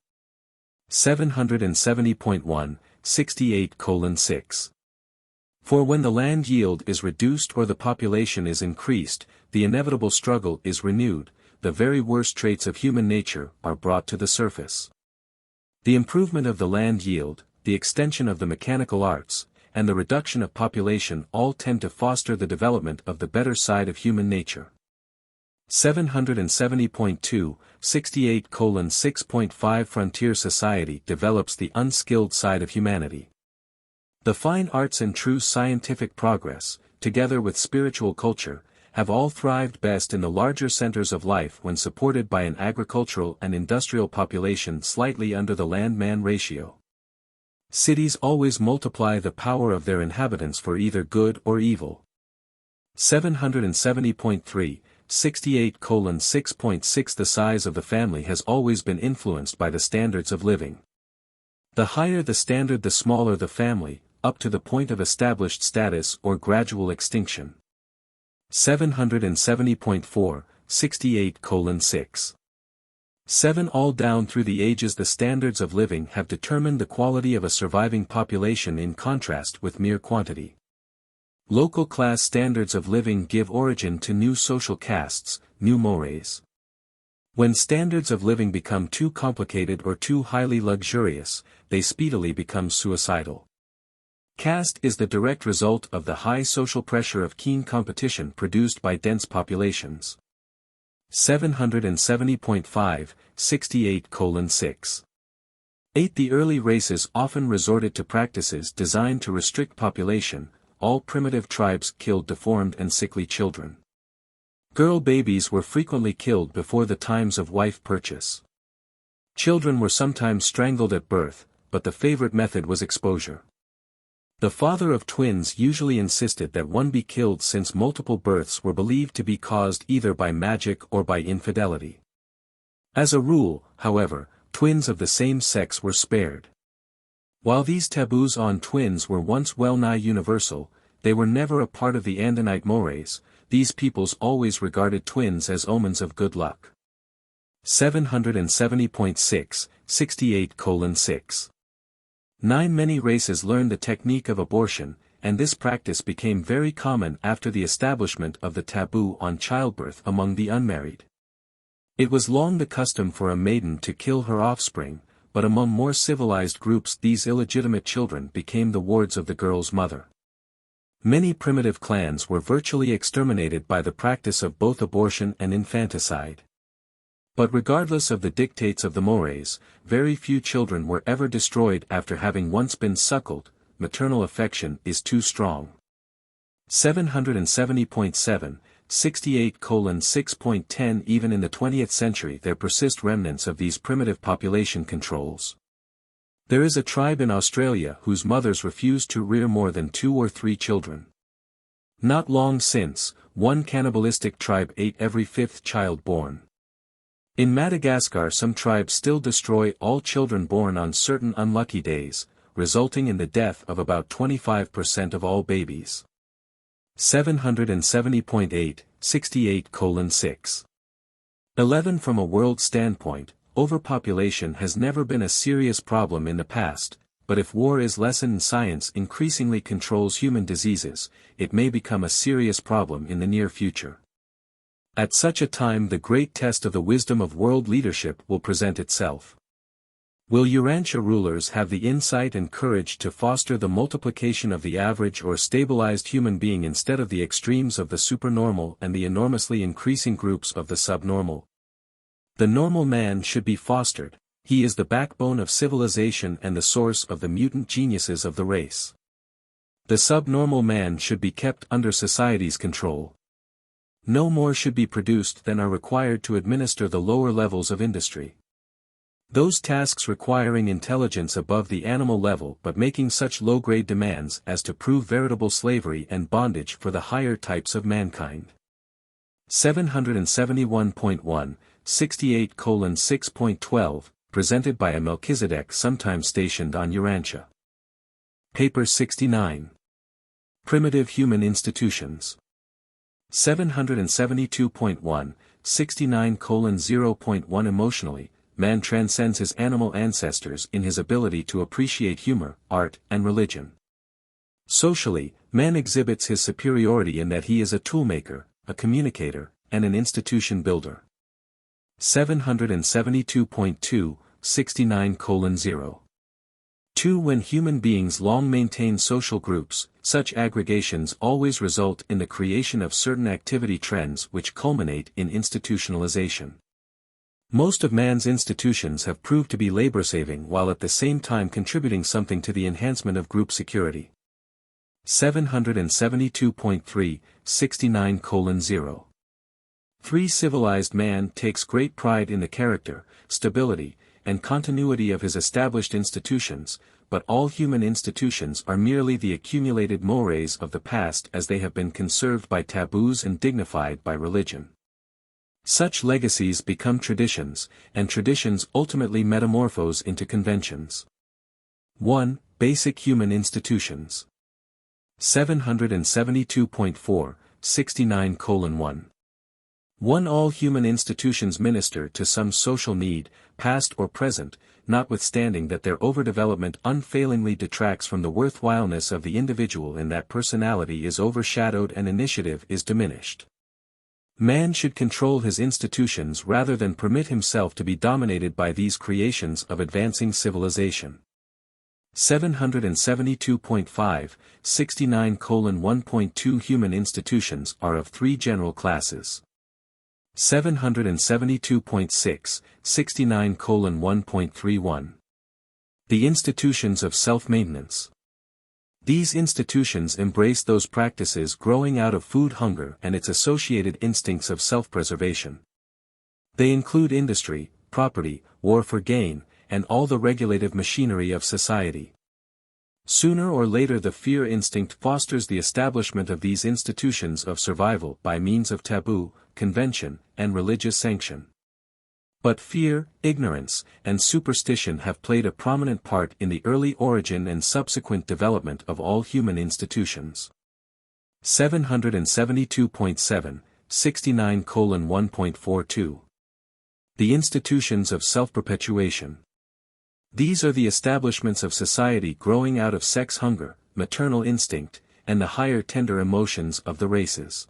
770.1, 68:6. For when the land yield is reduced or the population is increased, the inevitable struggle is renewed, the very worst traits of human nature are brought to the surface. The improvement of the land yield, the extension of the mechanical arts, and the reduction of population all tend to foster the development of the better side of human nature. 770.2, 68:6.5 Frontier society develops the unskilled side of humanity. The fine arts and true scientific progress, together with spiritual culture, have all thrived best in the larger centers of life when supported by an agricultural and industrial population slightly under the land-man ratio. Cities always multiply the power of their inhabitants for either good or evil. 770.3, 68:6.6 The size of the family has always been influenced by the standards of living. The higher the standard the smaller the family, up to the point of established status or gradual extinction. 770.4, 68:6. 7 All down through the ages the standards of living have determined the quality of a surviving population in contrast with mere quantity. Local class standards of living give origin to new social castes, new mores. When standards of living become too complicated or too highly luxurious, they speedily become suicidal. Caste is the direct result of the high social pressure of keen competition produced by dense populations. 770.5, 68:6. 8 The early races often resorted to practices designed to restrict population. All primitive tribes killed deformed and sickly children. Girl babies were frequently killed before the times of wife purchase. Children were sometimes strangled at birth, but the favorite method was exposure. The father of twins usually insisted that one be killed since multiple births were believed to be caused either by magic or by infidelity. As a rule, however, twins of the same sex were spared. While these taboos on twins were once well-nigh universal, they were never a part of the Andite mores. These peoples always regarded twins as omens of good luck. 770.6, 68:6. 9 Many races learned the technique of abortion, and this practice became very common after the establishment of the taboo on childbirth among the unmarried. It was long the custom for a maiden to kill her offspring, but among more civilized groups these illegitimate children became the wards of the girl's mother. Many primitive clans were virtually exterminated by the practice of both abortion and infanticide. But regardless of the dictates of the mores, very few children were ever destroyed after having once been suckled. Maternal affection is too strong. 770.7, 68:6.10 Even in the 20th century there persist remnants of these primitive population controls. There is a tribe in Australia whose mothers refuse to rear more than 2 or 3 children. Not long since, one cannibalistic tribe ate every 5th child born. In Madagascar some tribes still destroy all children born on certain unlucky days, resulting in the death of about 25% of all babies. 770.8, 68:6. 11. From a world standpoint, overpopulation has never been a serious problem in the past, but if war is lessened and science increasingly controls human diseases, it may become a serious problem in the near future. At such a time the great test of the wisdom of world leadership will present itself. Will Urantia rulers have the insight and courage to foster the multiplication of the average or stabilized human being instead of the extremes of the supernormal and the enormously increasing groups of the subnormal? The normal man should be fostered. He is the backbone of civilization and the source of the mutant geniuses of the race. The subnormal man should be kept under society's control. No more should be produced than are required to administer the lower levels of industry. Those tasks requiring intelligence above the animal level but making such low-grade demands as to prove veritable slavery and bondage for the higher types of mankind. 771.1, 68:6.12, presented by a Melchizedek sometime stationed on Urantia. Paper 69. Primitive Human Institutions. 772.1, 69:0.1 Emotionally, man transcends his animal ancestors in his ability to appreciate humor, art, and religion. Socially, man exhibits his superiority in that he is a toolmaker, a communicator, and an institution builder. 772.2, 69:0. 2. When human beings long maintain social groups, such aggregations always result in the creation of certain activity trends which culminate in institutionalization. Most of man's institutions have proved to be labor-saving while at the same time contributing something to the enhancement of group security. 772.3, 69:0. 3. Civilized man takes great pride in the character, stability, and continuity of his established institutions, but all human institutions are merely the accumulated mores of the past as they have been conserved by taboos and dignified by religion. Such legacies become traditions, and traditions ultimately metamorphose into conventions. 1. Basic human institutions. 772.4, 69:1. 1. All human institutions minister to some social need, past or present, notwithstanding that their overdevelopment unfailingly detracts from the worthwhileness of the individual in that personality is overshadowed and initiative is diminished. Man should control his institutions rather than permit himself to be dominated by these creations of advancing civilization. 772.5, 69:1.2 Human institutions are of three general classes. 772.6, 69:1.31. The institutions of self-maintenance. These institutions embrace those practices growing out of food hunger and its associated instincts of self-preservation. They include industry, property, war for gain, and all the regulative machinery of society. Sooner or later the fear instinct fosters the establishment of these institutions of survival by means of taboo, convention, and religious sanction. But fear, ignorance, and superstition have played a prominent part in the early origin and subsequent development of all human institutions. 772.7, 69:1.42. The institutions of self-perpetuation. These are the establishments of society growing out of sex hunger, maternal instinct, and the higher tender emotions of the races.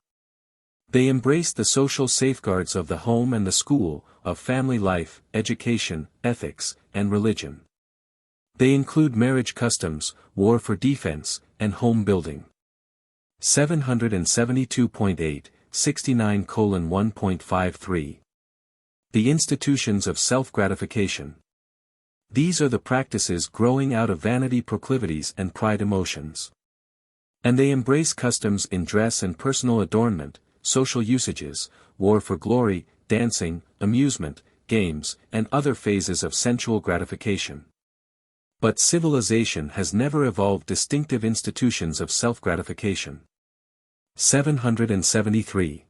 They embrace the social safeguards of the home and the school, of family life, education, ethics, and religion. They include marriage customs, war for defense, and home building. 772.8, 69:1.53. The institutions of self-gratification. These are the practices growing out of vanity proclivities and pride emotions. And they embrace customs in dress and personal adornment, social usages, war for glory, dancing, amusement, games, and other phases of sensual gratification. But civilization has never evolved distinctive institutions of self-gratification. 773.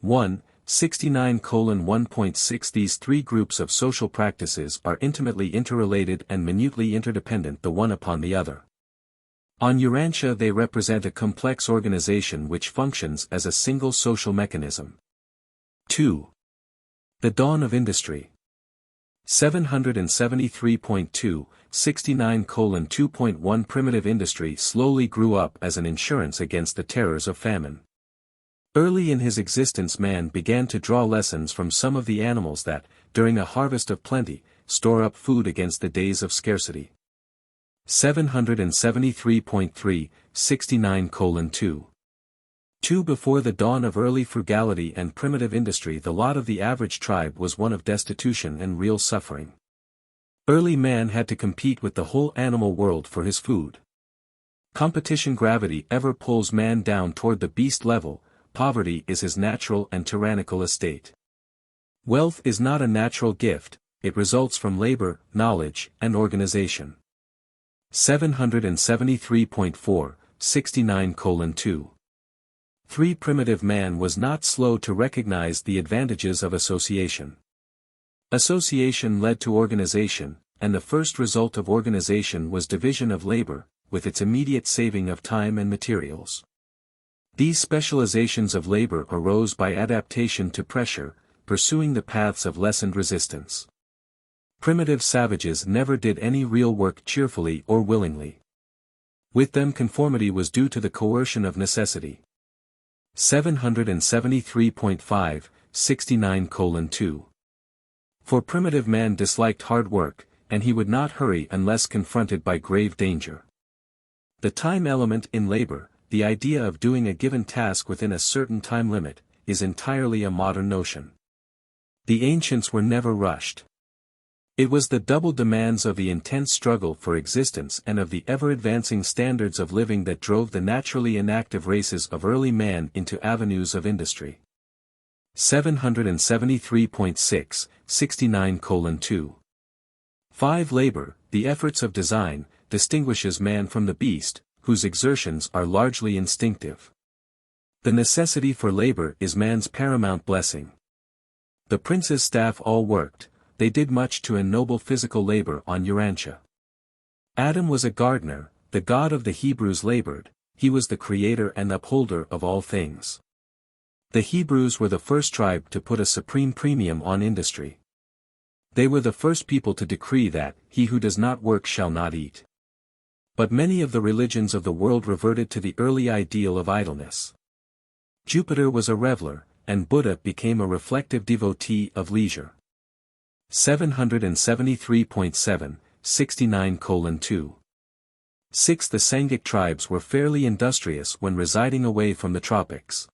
1. 69:1.6 These three groups of social practices are intimately interrelated and minutely interdependent the one upon the other. On Urantia they represent a complex organization which functions as a single social mechanism. 2. The dawn of industry. 773.2, 69:2.1 Primitive industry slowly grew up as an insurance against the terrors of famine. Early in his existence man began to draw lessons from some of the animals that, during a harvest of plenty, store up food against the days of scarcity. 773.3, 69:2. 2 Before the dawn of early frugality and primitive industry the lot of the average tribe was one of destitution and real suffering. Early man had to compete with the whole animal world for his food. Competition gravity ever pulls man down toward the beast level, poverty is his natural and tyrannical estate. Wealth is not a natural gift, it results from labor, knowledge, and organization. 773.4, 69:2. 3 Primitive man was not slow to recognize the advantages of association. Association led to organization, and the first result of organization was division of labor, with its immediate saving of time and materials. These specializations of labor arose by adaptation to pressure, pursuing the paths of lessened resistance. Primitive savages never did any real work cheerfully or willingly. With them conformity was due to the coercion of necessity. 773.5, 69:2. For primitive man disliked hard work, and he would not hurry unless confronted by grave danger. The time element in labor, the idea of doing a given task within a certain time limit, is entirely a modern notion. The ancients were never rushed. It was the double demands of the intense struggle for existence and of the ever-advancing standards of living that drove the naturally inactive races of early man into avenues of industry. 773.6, 69:2. 5 Labor, the efforts of design, distinguishes man from the beast, whose exertions are largely instinctive. The necessity for labor is man's paramount blessing. The prince's staff all worked. They did much to ennoble physical labor on Urantia. Adam was a gardener, the God of the Hebrews labored, he was the creator and upholder of all things. The Hebrews were the first tribe to put a supreme premium on industry. They were the first people to decree that, he who does not work shall not eat. But many of the religions of the world reverted to the early ideal of idleness. Jupiter was a reveler, and Buddha became a reflective devotee of leisure. 773.7, 69:2. 6 The Sanghic tribes were fairly industrious when residing away from the tropics.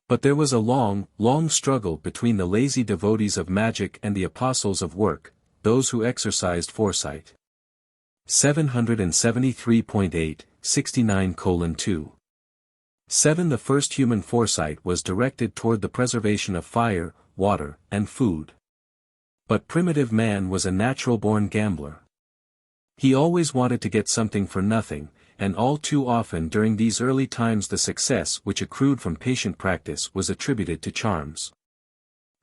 But there was a long, long struggle between the lazy devotees of magic and the apostles of work, those who exercised foresight. 773.8, 69:2. 7 The first human foresight was directed toward the preservation of fire, water, and food. But primitive man was a natural-born gambler. He always wanted to get something for nothing, and all too often during these early times the success which accrued from patient practice was attributed to charms.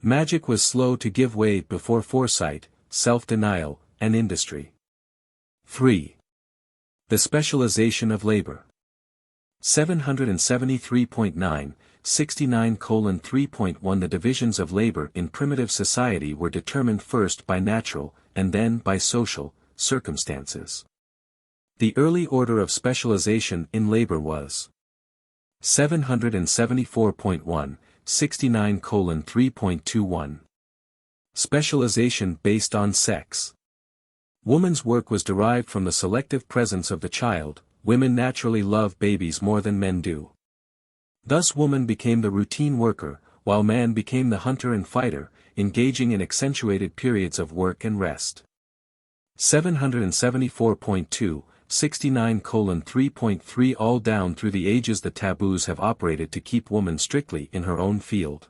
Magic was slow to give way before foresight, self-denial, and industry. 3. The specialization of labor. 773.9, 69:3.1 The divisions of labor in primitive society were determined first by natural, and then by social, circumstances. The early order of specialization in labor was 774.1, 69:3.21. Specialization based on sex. Woman's work was derived from the selective presence of the child, women naturally love babies more than men do. Thus woman became the routine worker, while man became the hunter and fighter, engaging in accentuated periods of work and rest. 774.2, 69:3.3 All down through the ages the taboos have operated to keep woman strictly in her own field.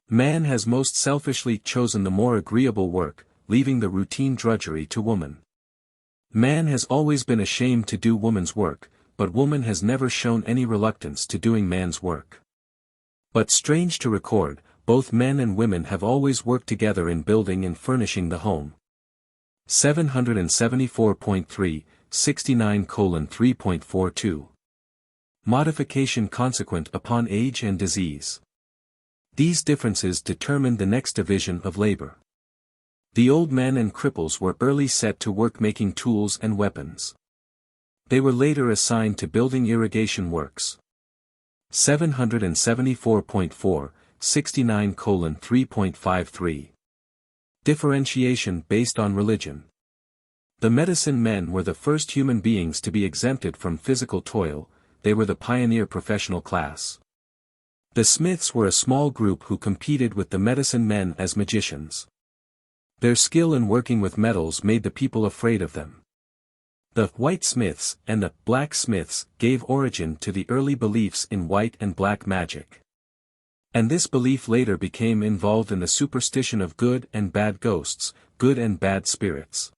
Man has most selfishly chosen the more agreeable work, leaving the routine drudgery to woman. Man has always been ashamed to do woman's work, but woman has never shown any reluctance to doing man's work. But strange to record, both men and women have always worked together in building and furnishing the home. 774.3, 69:3.42. Modification consequent upon age and disease. These differences determined the next division of labor. The old men and cripples were early set to work making tools and weapons. They were later assigned to building irrigation works. 774.4, 69:3.53. Differentiation based on religion. The medicine men were the first human beings to be exempted from physical toil, they were the pioneer professional class. The smiths were a small group who competed with the medicine men as magicians. Their skill in working with metals made the people afraid of them. The white smiths and the black smiths gave origin to the early beliefs in white and black magic. And this belief later became involved in the superstition of good and bad ghosts, good and bad spirits.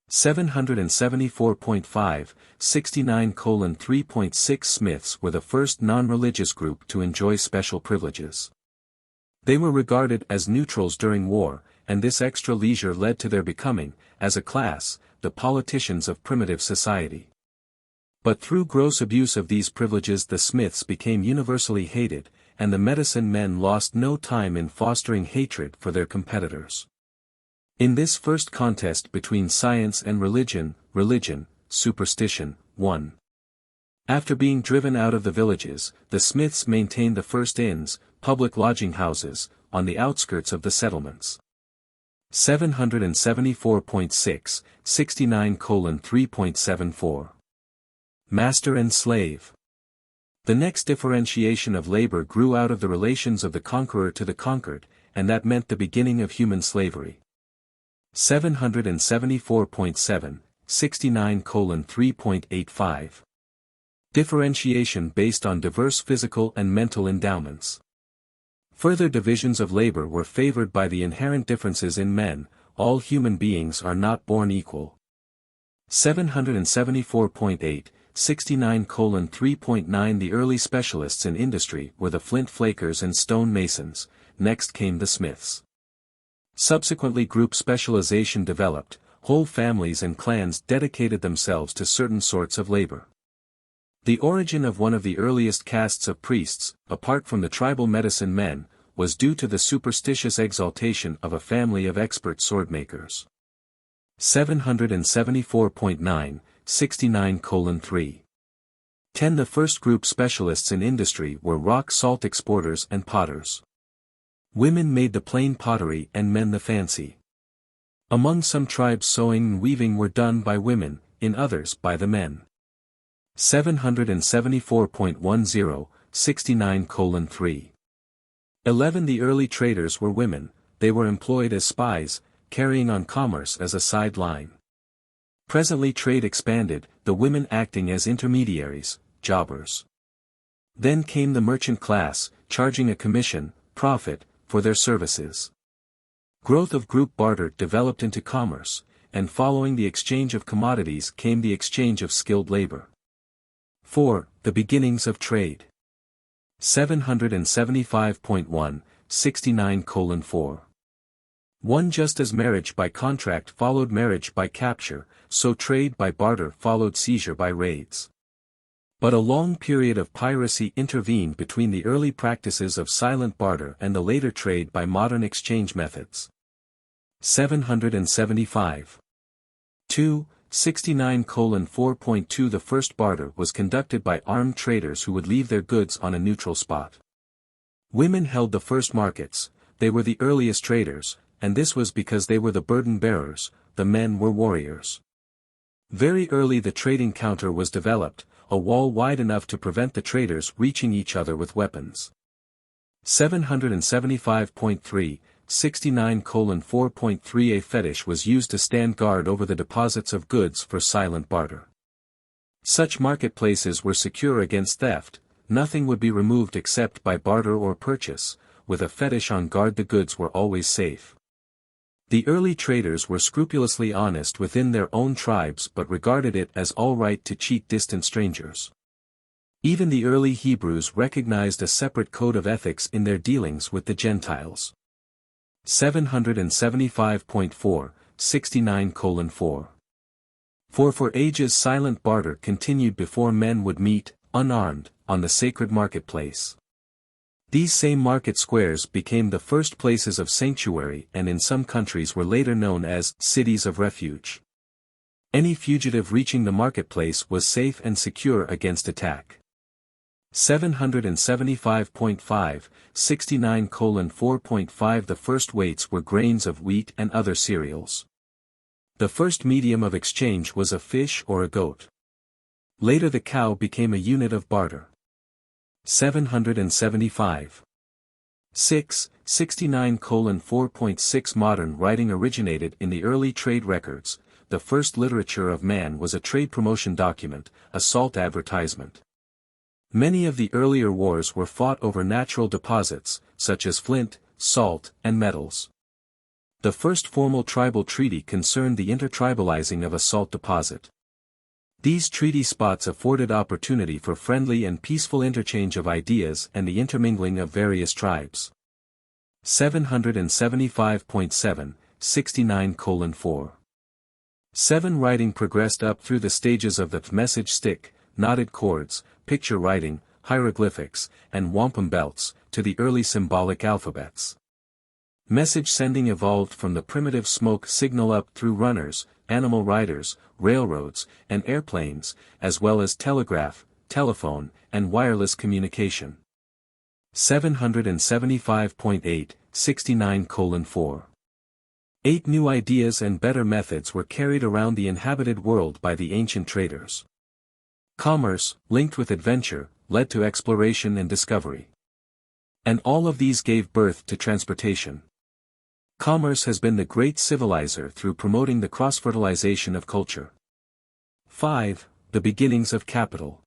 774.5, 69:3.6 Smiths were the first non-religious group to enjoy special privileges. They were regarded as neutrals during war, and this extra leisure led to their becoming, as a class, the politicians of primitive society. But through gross abuse of these privileges the Smiths became universally hated, and the medicine men lost no time in fostering hatred for their competitors. In this first contest between science and religion, superstition, won. After being driven out of the villages, the Smiths maintained the first inns, public lodging houses, on the outskirts of the settlements. 774.6, 69:3.74. Master and slave. The next differentiation of labor grew out of the relations of the conqueror to the conquered, and that meant the beginning of human slavery. 774.7, 69:3.85. Differentiation based on diverse physical and mental endowments. Further divisions of labor were favored by the inherent differences in men, all human beings are not born equal. 774.8, 69:3.9 The early specialists in industry were the flint flakers and stone masons, next came the smiths. Subsequently group specialization developed, whole families and clans dedicated themselves to certain sorts of labor. The origin of one of the earliest castes of priests, apart from the tribal medicine men, was due to the superstitious exaltation of a family of expert swordmakers. 774.9, 69:3. 10 The first group specialists in industry were rock salt exporters and potters. Women made the plain pottery and men the fancy. Among some tribes sewing and weaving were done by women, in others by the men. 774.10, 69:3. 11 The early traders were women, they were employed as spies, carrying on commerce as a side line. Presently trade expanded, the women acting as intermediaries, jobbers. Then came the merchant class, charging a commission, profit, for their services. Growth of group barter developed into commerce, and following the exchange of commodities came the exchange of skilled labor. 4. The beginnings of trade. 775.1, 69:4. 1 Just as marriage by contract followed marriage by capture, so trade by barter followed seizure by raids. But a long period of piracy intervened between the early practices of silent barter and the later trade by modern exchange methods. 775. 2. 69:4.2 The first barter was conducted by armed traders who would leave their goods on a neutral spot. Women held the first markets, they were the earliest traders, and this was because they were the burden bearers, the men were warriors. Very early the trading counter was developed, a wall wide enough to prevent the traders reaching each other with weapons. 775.3, 69:4.3 A fetish was used to stand guard over the deposits of goods for silent barter. Such marketplaces were secure against theft, nothing would be removed except by barter or purchase, with a fetish on guard the goods were always safe. The early traders were scrupulously honest within their own tribes but regarded it as all right to cheat distant strangers. Even the early Hebrews recognized a separate code of ethics in their dealings with the Gentiles. 775.4, 69:4. For ages silent barter continued before men would meet, unarmed, on the sacred marketplace. These same market squares became the first places of sanctuary and in some countries were later known as cities of refuge. Any fugitive reaching the marketplace was safe and secure against attack. 775.5, 69:4.5 The first weights were grains of wheat and other cereals. The first medium of exchange was a fish or a goat. Later the cow became a unit of barter. 775. 6, 69:4.6 Modern writing originated in the early trade records. The first literature of man was a trade promotion document, a salt advertisement. Many of the earlier wars were fought over natural deposits, such as flint, salt, and metals. The first formal tribal treaty concerned the intertribalizing of a salt deposit. These treaty spots afforded opportunity for friendly and peaceful interchange of ideas and the intermingling of various tribes. 775.7, 69:4. 7 Writing progressed up through the stages of the message stick, knotted cords, picture writing, hieroglyphics, and wampum belts, to the early symbolic alphabets. Message sending evolved from the primitive smoke signal up through runners, animal riders, railroads, and airplanes, as well as telegraph, telephone, and wireless communication. 775.8, 69:4. 8 New ideas and better methods were carried around the inhabited world by the ancient traders. Commerce, linked with adventure, led to exploration and discovery. And all of these gave birth to transportation. Commerce has been the great civilizer through promoting the cross-fertilization of culture. 5. The beginnings of capital.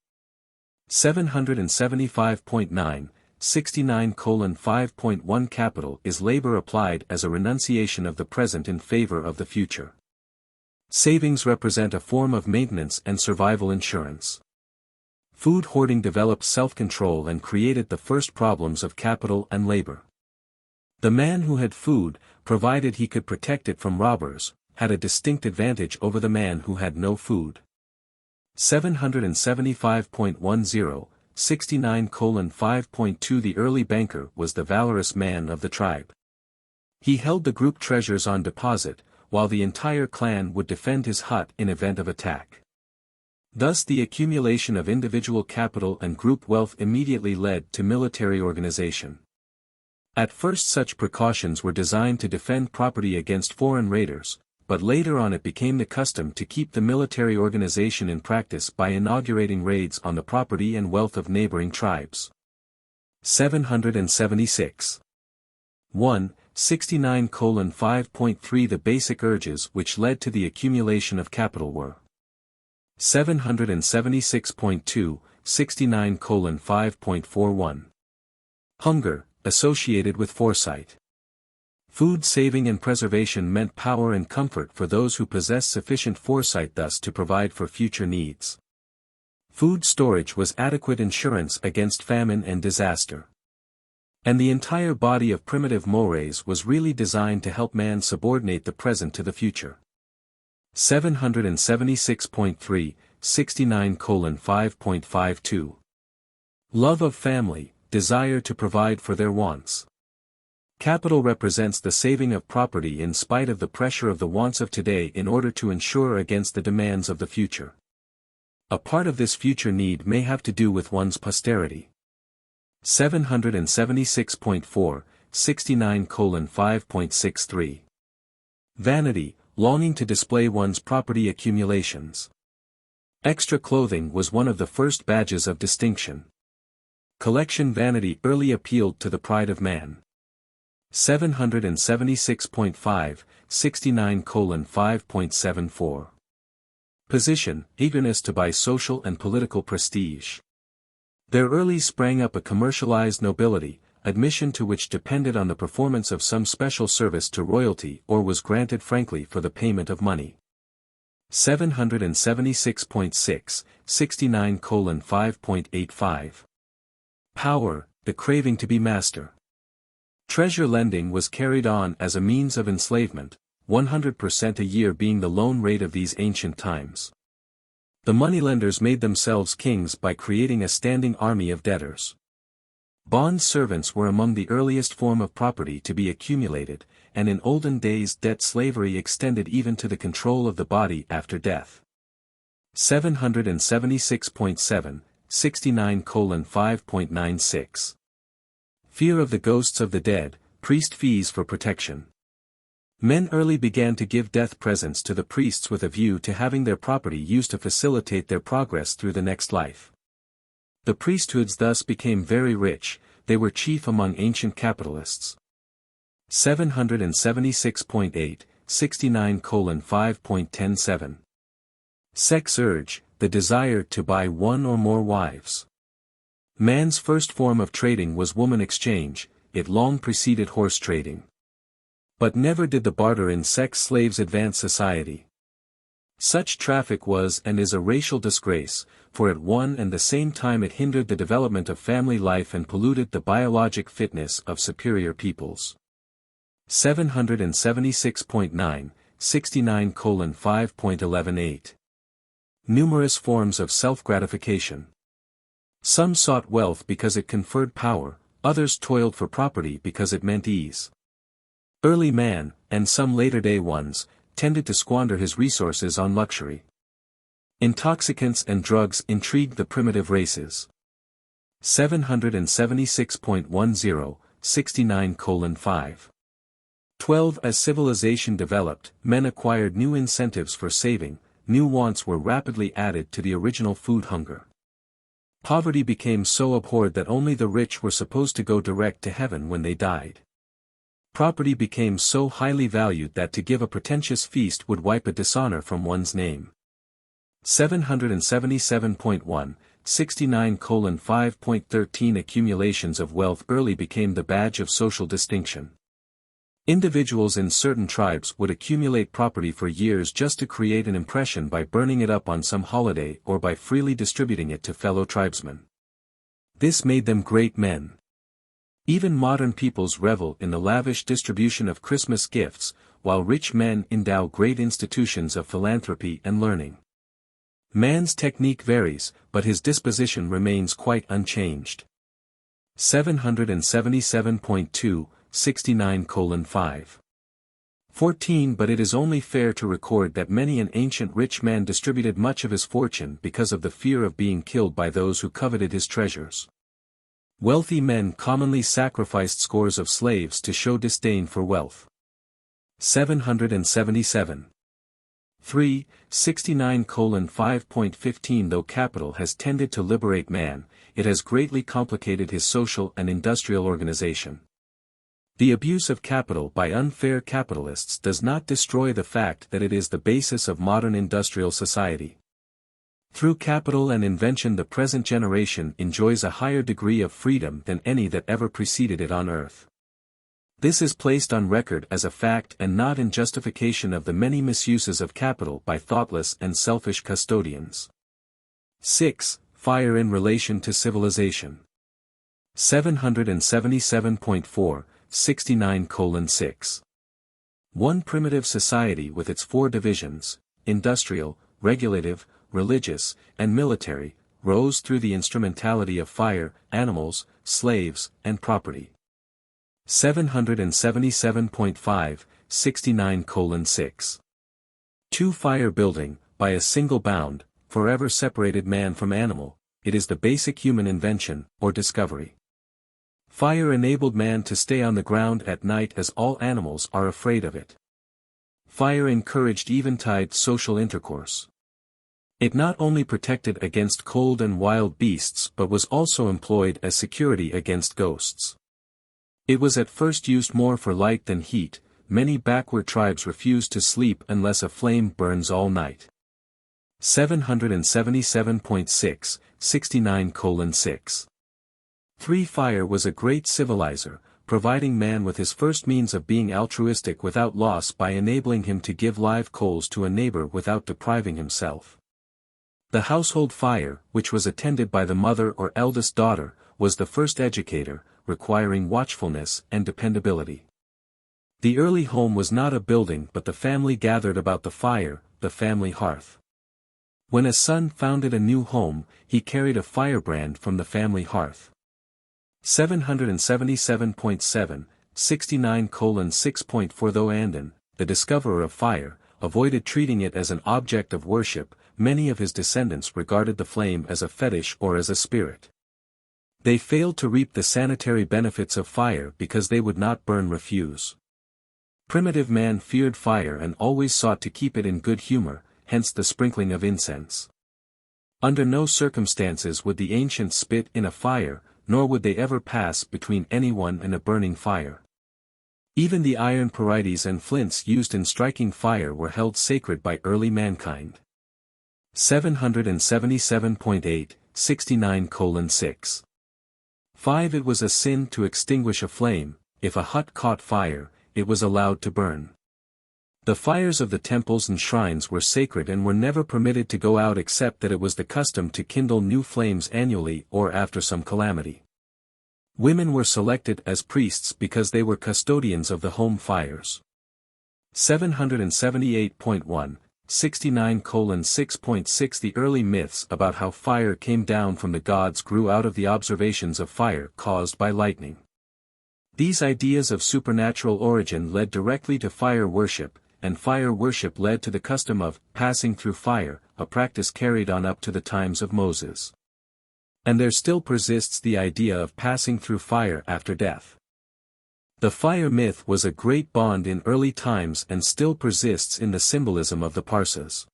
775.9, 69:5.1 Capital is labor applied as a renunciation of the present in favor of the future. Savings represent a form of maintenance and survival insurance. Food hoarding developed self-control and created the first problems of capital and labor. The man who had food, provided he could protect it from robbers, had a distinct advantage over the man who had no food. 775.10, 69:5.2 The early banker was the valorous man of the tribe. He held the group treasures on deposit, while the entire clan would defend his hut in event of attack. Thus the accumulation of individual capital and group wealth immediately led to military organization. At first such precautions were designed to defend property against foreign raiders, but later on it became the custom to keep the military organization in practice by inaugurating raids on the property and wealth of neighboring tribes. 776. 1, 69:5.3 The basic urges which led to the accumulation of capital were 776.2, 69:5.41. Hunger, associated with foresight. Food saving and preservation meant power and comfort for those who possessed sufficient foresight thus to provide for future needs. Food storage was adequate insurance against famine and disaster. And the entire body of primitive mores was really designed to help man subordinate the present to the future. 776.3, 69:5.52. Love of family, desire to provide for their wants. Capital represents the saving of property in spite of the pressure of the wants of today in order to ensure against the demands of the future. A part of this future need may have to do with one's posterity. 776.4, 69:5.63. Vanity, longing to display one's property accumulations. Extra clothing was one of the first badges of distinction. Collection vanity early appealed to the pride of man. 776.5, 69:5.74. Position, eagerness to buy social and political prestige. There early sprang up a commercialized nobility, admission to which depended on the performance of some special service to royalty or was granted frankly for the payment of money. 776.6, 69:5.85. Power, the craving to be master. Treasure lending was carried on as a means of enslavement, 100% a year being the loan rate of these ancient times. The moneylenders made themselves kings by creating a standing army of debtors. Bond servants were among the earliest form of property to be accumulated, and in olden days debt slavery extended even to the control of the body after death. 776.7, 69:5.96. Fear of the ghosts of the dead, priest fees for protection. Men early began to give death presents to the priests with a view to having their property used to facilitate their progress through the next life. The priesthoods thus became very rich, they were chief among ancient capitalists. 776.8, 69:5.107. Sex urge, the desire to buy one or more wives. Man's first form of trading was woman exchange, it long preceded horse trading. But never did the barter in sex slaves advance society. Such traffic was and is a racial disgrace, for at one and the same time it hindered the development of family life and polluted the biologic fitness of superior peoples. 776.9, 69:5.118. Numerous forms of self-gratification. Some sought wealth because it conferred power, others toiled for property because it meant ease. Early man, and some later-day ones, tended to squander his resources on luxury. Intoxicants and drugs intrigued the primitive races. 776.10, 69:5. 12. As civilization developed, men acquired new incentives for saving, new wants were rapidly added to the original food hunger. Poverty became so abhorred that only the rich were supposed to go direct to heaven when they died. Property became so highly valued that to give a pretentious feast would wipe a dishonor from one's name. 777.1, 69:5.13. Accumulations of wealth early became the badge of social distinction. Individuals in certain tribes would accumulate property for years just to create an impression by burning it up on some holiday or by freely distributing it to fellow tribesmen. This made them great men. Even modern peoples revel in the lavish distribution of Christmas gifts, while rich men endow great institutions of philanthropy and learning. Man's technique varies, but his disposition remains quite unchanged. 777.2, 69:5. 14. But it is only fair to record that many an ancient rich man distributed much of his fortune because of the fear of being killed by those who coveted his treasures. Wealthy men commonly sacrificed scores of slaves to show disdain for wealth. 777. 3. 69:5.15. Though capital has tended to liberate man, it has greatly complicated his social and industrial organization. The abuse of capital by unfair capitalists does not destroy the fact that it is the basis of modern industrial society. Through capital and invention the present generation enjoys a higher degree of freedom than any that ever preceded it on earth. This is placed on record as a fact and not in justification of the many misuses of capital by thoughtless and selfish custodians. 6. Fire in relation to civilization. 777.4, 69:6. One primitive society with its four divisions, industrial, regulative, religious, and military, rose through the instrumentality of fire, animals, slaves, and property. 777.5, 69:6. 2. Fire building, by a single bound, forever separated man from animal, it is the basic human invention, or discovery. Fire enabled man to stay on the ground at night as all animals are afraid of it. Fire encouraged eventide social intercourse. It not only protected against cold and wild beasts but was also employed as security against ghosts. It was at first used more for light than heat, many backward tribes refuse to sleep unless a flame burns all night. 777.6, 69:6. 3. Fire was a great civilizer, providing man with his first means of being altruistic without loss by enabling him to give live coals to a neighbor without depriving himself. The household fire, which was attended by the mother or eldest daughter, was the first educator, requiring watchfulness and dependability. The early home was not a building but the family gathered about the fire, the family hearth. When a son founded a new home, he carried a firebrand from the family hearth. 777.7, 69:6.4 Though Andon, the discoverer of fire, avoided treating it as an object of worship, many of his descendants regarded the flame as a fetish or as a spirit. They failed to reap the sanitary benefits of fire because they would not burn refuse. Primitive man feared fire and always sought to keep it in good humor, hence the sprinkling of incense. Under no circumstances would the ancients spit in a fire, nor would they ever pass between anyone and a burning fire. Even the iron parides and flints used in striking fire were held sacred by early mankind. 777.8, 69:6. 5. It was a sin to extinguish a flame. If a hut caught fire, it was allowed to burn. The fires of the temples and shrines were sacred and were never permitted to go out except that it was the custom to kindle new flames annually or after some calamity. Women were selected as priests because they were custodians of the home fires. 778.1, 69:6.6 The early myths about how fire came down from the gods grew out of the observations of fire caused by lightning. These ideas of supernatural origin led directly to fire worship, and fire worship led to the custom of passing through fire, a practice carried on up to the times of Moses. And there still persists the idea of passing through fire after death. The fire myth was a great bond in early times and still persists in the symbolism of the Parsas.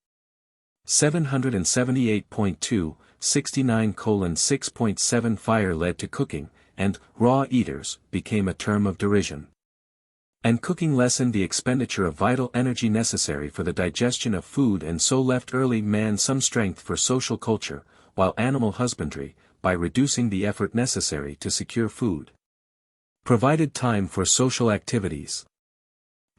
778.2, 69:6.7 Fire led to cooking, and raw eaters became a term of derision. And cooking lessened the expenditure of vital energy necessary for the digestion of food and so left early man some strength for social culture, while animal husbandry, by reducing the effort necessary to secure food, provided time for social activities.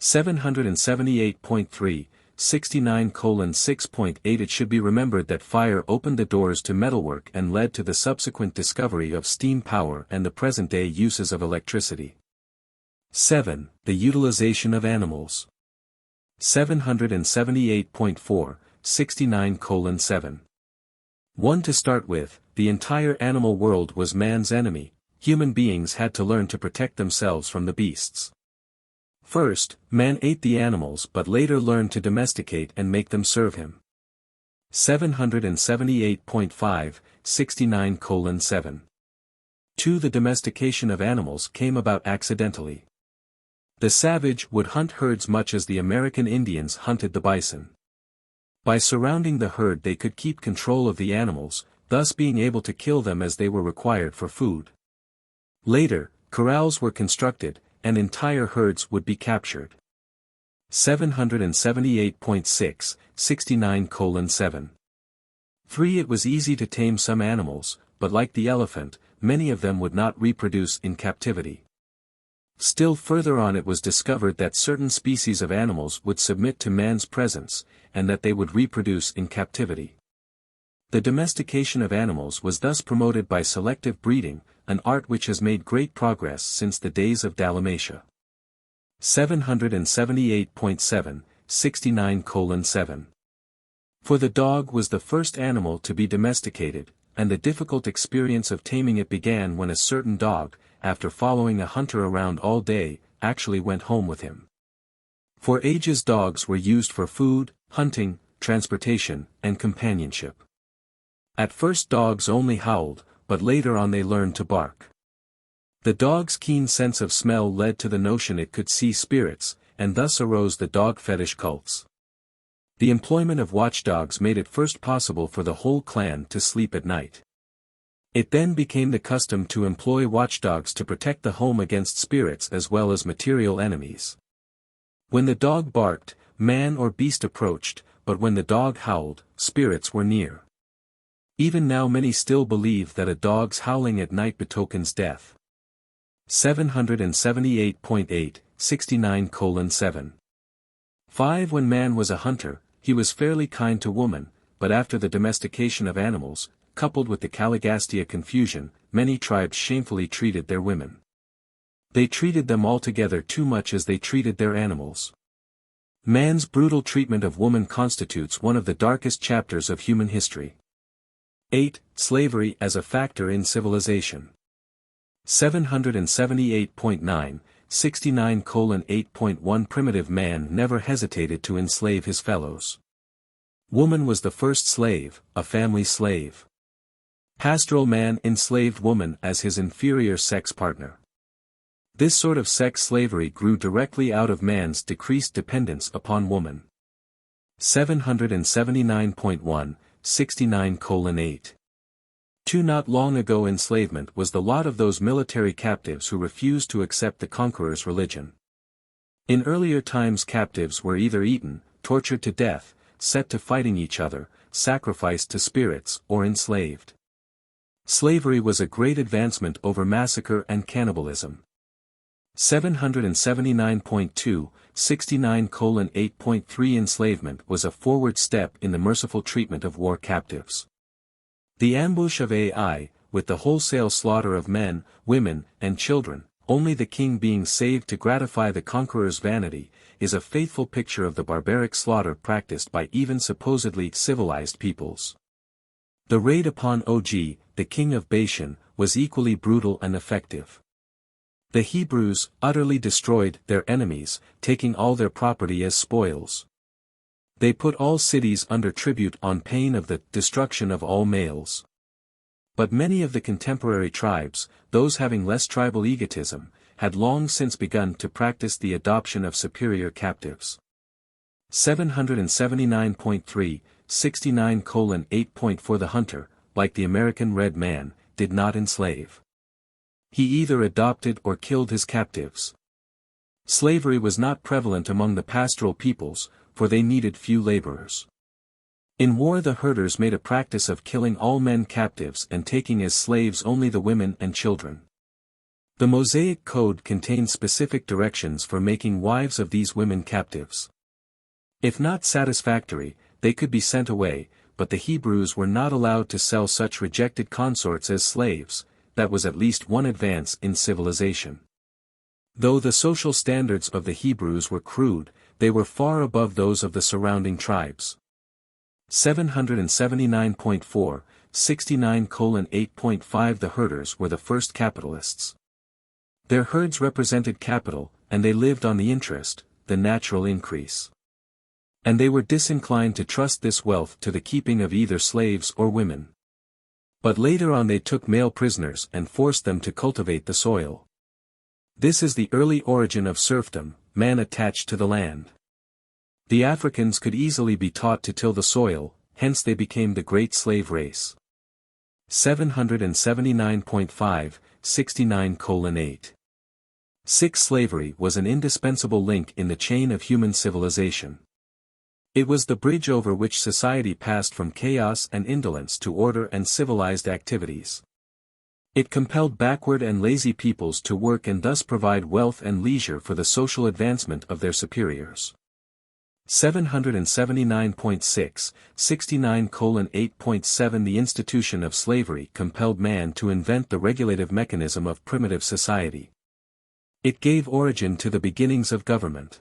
778.3, 69:6.8 It should be remembered that fire opened the doors to metalwork and led to the subsequent discovery of steam power and the present-day uses of electricity. 7. The utilization of animals. 778.4, 69:7. 1. To start with, the entire animal world was man's enemy. Human beings had to learn to protect themselves from the beasts. First, man ate the animals but later learned to domesticate and make them serve him. 778.5, 69:7. 2. The domestication of animals came about accidentally. The savage would hunt herds much as the American Indians hunted the bison. By surrounding the herd they could keep control of the animals, thus being able to kill them as they were required for food. Later, corrals were constructed, and entire herds would be captured. 778.6, 69:7. 3. It was easy to tame some animals, but like the elephant, many of them would not reproduce in captivity. Still further on it was discovered that certain species of animals would submit to man's presence, and that they would reproduce in captivity. The domestication of animals was thus promoted by selective breeding, an art which has made great progress since the days of Dalmatia. 778.7, 69:7. For the dog was the first animal to be domesticated, and the difficult experience of taming it began when a certain dog, after following a hunter around all day, actually went home with him. For ages dogs were used for food, hunting, transportation, and companionship. At first dogs only howled, but later on they learned to bark. The dog's keen sense of smell led to the notion it could see spirits, and thus arose the dog fetish cults. The employment of watchdogs made it first possible for the whole clan to sleep at night. It then became the custom to employ watchdogs to protect the home against spirits as well as material enemies. When the dog barked, man or beast approached, but when the dog howled, spirits were near. Even now many still believe that a dog's howling at night betokens death. 778.8, 69:7. 5. When man was a hunter, he was fairly kind to woman, but after the domestication of animals, coupled with the Caligastia confusion, many tribes shamefully treated their women. They treated them altogether too much as they treated their animals. Man's brutal treatment of woman constitutes one of the darkest chapters of human history. 8. Slavery as a factor in civilization. 778.9, 69:8.1 Primitive man never hesitated to enslave his fellows. Woman was the first slave, a family slave. Pastoral man enslaved woman as his inferior sex partner. This sort of sex slavery grew directly out of man's decreased dependence upon woman. 779.1, 69:8. Not long ago enslavement was the lot of those military captives who refused to accept the conqueror's religion. In earlier times captives were either eaten, tortured to death, set to fighting each other, sacrificed to spirits, or enslaved. Slavery was a great advancement over massacre and cannibalism. 779.2, 69:8.3 Enslavement was a forward step in the merciful treatment of war captives. The ambush of Ai, with the wholesale slaughter of men, women, and children, only the king being saved to gratify the conqueror's vanity, is a faithful picture of the barbaric slaughter practiced by even supposedly civilized peoples. The raid upon Og, the king of Bashan, was equally brutal and effective. The Hebrews utterly destroyed their enemies, taking all their property as spoils. They put all cities under tribute on pain of the destruction of all males. But many of the contemporary tribes, those having less tribal egotism, had long since begun to practice the adoption of superior captives. 779.3, 69:8.4 The hunter, like the American red man, did not enslave. He either adopted or killed his captives. Slavery was not prevalent among the pastoral peoples, for they needed few laborers. In war the herders made a practice of killing all men captives and taking as slaves only the women and children. The Mosaic Code contained specific directions for making wives of these women captives. If not satisfactory, they could be sent away, but the Hebrews were not allowed to sell such rejected consorts as slaves. That was at least one advance in civilization. Though the social standards of the Hebrews were crude, they were far above those of the surrounding tribes. 779.4, 69:8.5 The herders were the first capitalists. Their herds represented capital, and they lived on the interest, the natural increase. And they were disinclined to trust this wealth to the keeping of either slaves or women. But later on they took male prisoners and forced them to cultivate the soil. This is the early origin of serfdom, man attached to the land. The Africans could easily be taught to till the soil, hence they became the great slave race. 779.5, 69:8. Slavery was an indispensable link in the chain of human civilization. It was the bridge over which society passed from chaos and indolence to order and civilized activities. It compelled backward and lazy peoples to work and thus provide wealth and leisure for the social advancement of their superiors. 779.6, 69:8.7 The institution of slavery compelled man to invent the regulative mechanism of primitive society. It gave origin to the beginnings of government.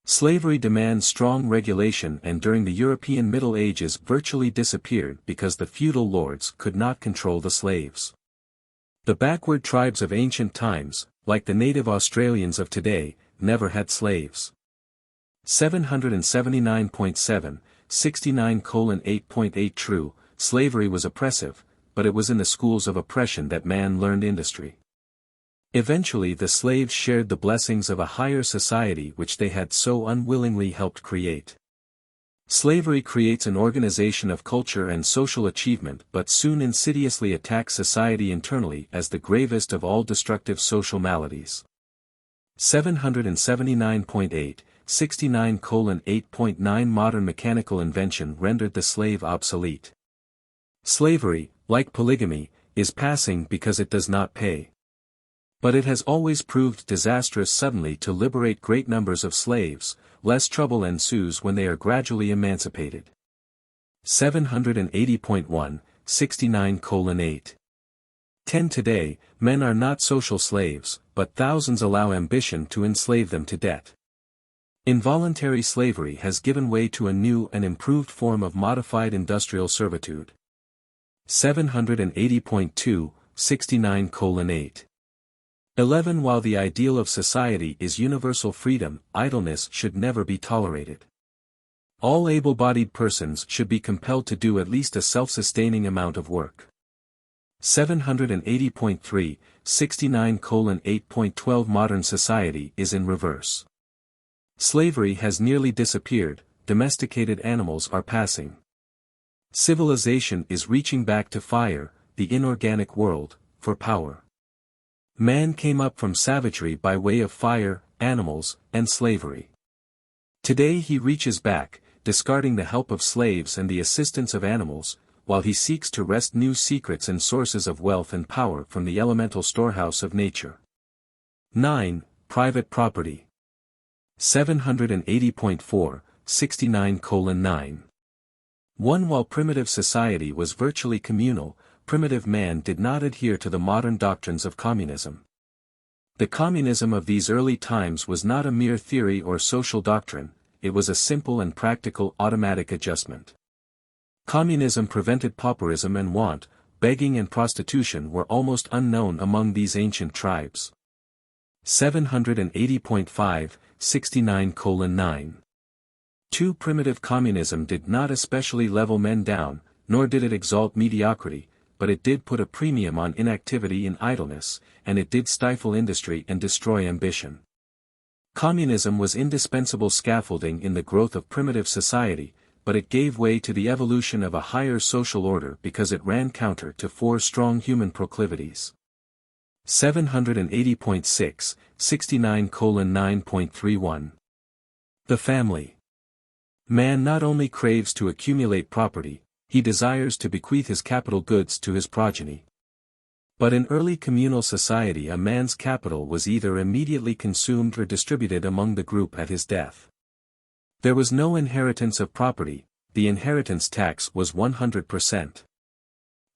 Slavery demands strong regulation and during the European Middle Ages virtually disappeared because the feudal lords could not control the slaves. The backward tribes of ancient times, like the native Australians of today, never had slaves. 779.7, 69:8.8 True, slavery was oppressive, but it was in the schools of oppression that man learned industry. Eventually the slaves shared the blessings of a higher society which they had so unwillingly helped create. Slavery creates an organization of culture and social achievement but soon insidiously attacks society internally as the gravest of all destructive social maladies. 779.8, 69:8.9 Modern mechanical invention rendered the slave obsolete. Slavery, like polygamy, is passing because it does not pay. But it has always proved disastrous. Suddenly to liberate great numbers of slaves, less trouble ensues when they are gradually emancipated. 780.1, 69:8. Today, men are not social slaves, but thousands allow ambition to enslave them to debt. Involuntary slavery has given way to a new and improved form of modified industrial servitude. 780.2, 69:8. 11. While the ideal of society is universal freedom, idleness should never be tolerated. All able-bodied persons should be compelled to do at least a self-sustaining amount of work. 780.3, 69:8.12. Modern society is in reverse. Slavery has nearly disappeared, domesticated animals are passing. Civilization is reaching back to fire, the inorganic world, for power. Man came up from savagery by way of fire, animals, and slavery. Today he reaches back, discarding the help of slaves and the assistance of animals, while he seeks to wrest new secrets and sources of wealth and power from the elemental storehouse of nature. 9. Private property. 780.4, 69:9. 1. While primitive society was virtually communal, primitive man did not adhere to the modern doctrines of communism. The communism of these early times was not a mere theory or social doctrine, it was a simple and practical automatic adjustment. Communism prevented pauperism and want, begging and prostitution were almost unknown among these ancient tribes. 780.5, 69:9. 2. Primitive communism did not especially level men down, nor did it exalt mediocrity, but it did put a premium on inactivity and idleness, and it did stifle industry and destroy ambition. Communism was indispensable scaffolding in the growth of primitive society, but it gave way to the evolution of a higher social order because it ran counter to 4 strong human proclivities. 780.6, 69:9.31. The family. Man not only craves to accumulate property, he desires to bequeath his capital goods to his progeny. But in early communal society a man's capital was either immediately consumed or distributed among the group at his death. There was no inheritance of property, the inheritance tax was 100%.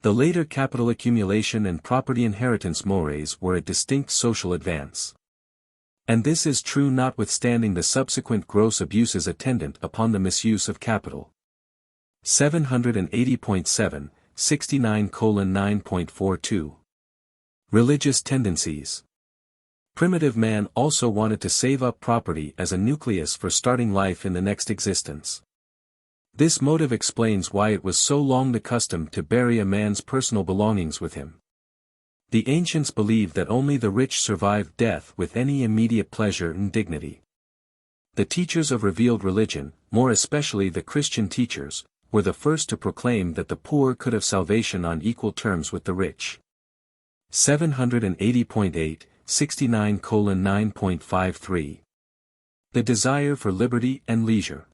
The later capital accumulation and property inheritance mores were a distinct social advance. And this is true notwithstanding the subsequent gross abuses attendant upon the misuse of capital. 780.7, 69:9.42. Religious tendencies. Primitive man also wanted to save up property as a nucleus for starting life in the next existence. This motive explains why it was so long the custom to bury a man's personal belongings with him. The ancients believed that only the rich survived death with any immediate pleasure and dignity. The teachers of revealed religion, more especially the Christian teachers, were the first to proclaim that the poor could have salvation on equal terms with the rich. 780.8, 69:9.53. The desire for liberty and leisure.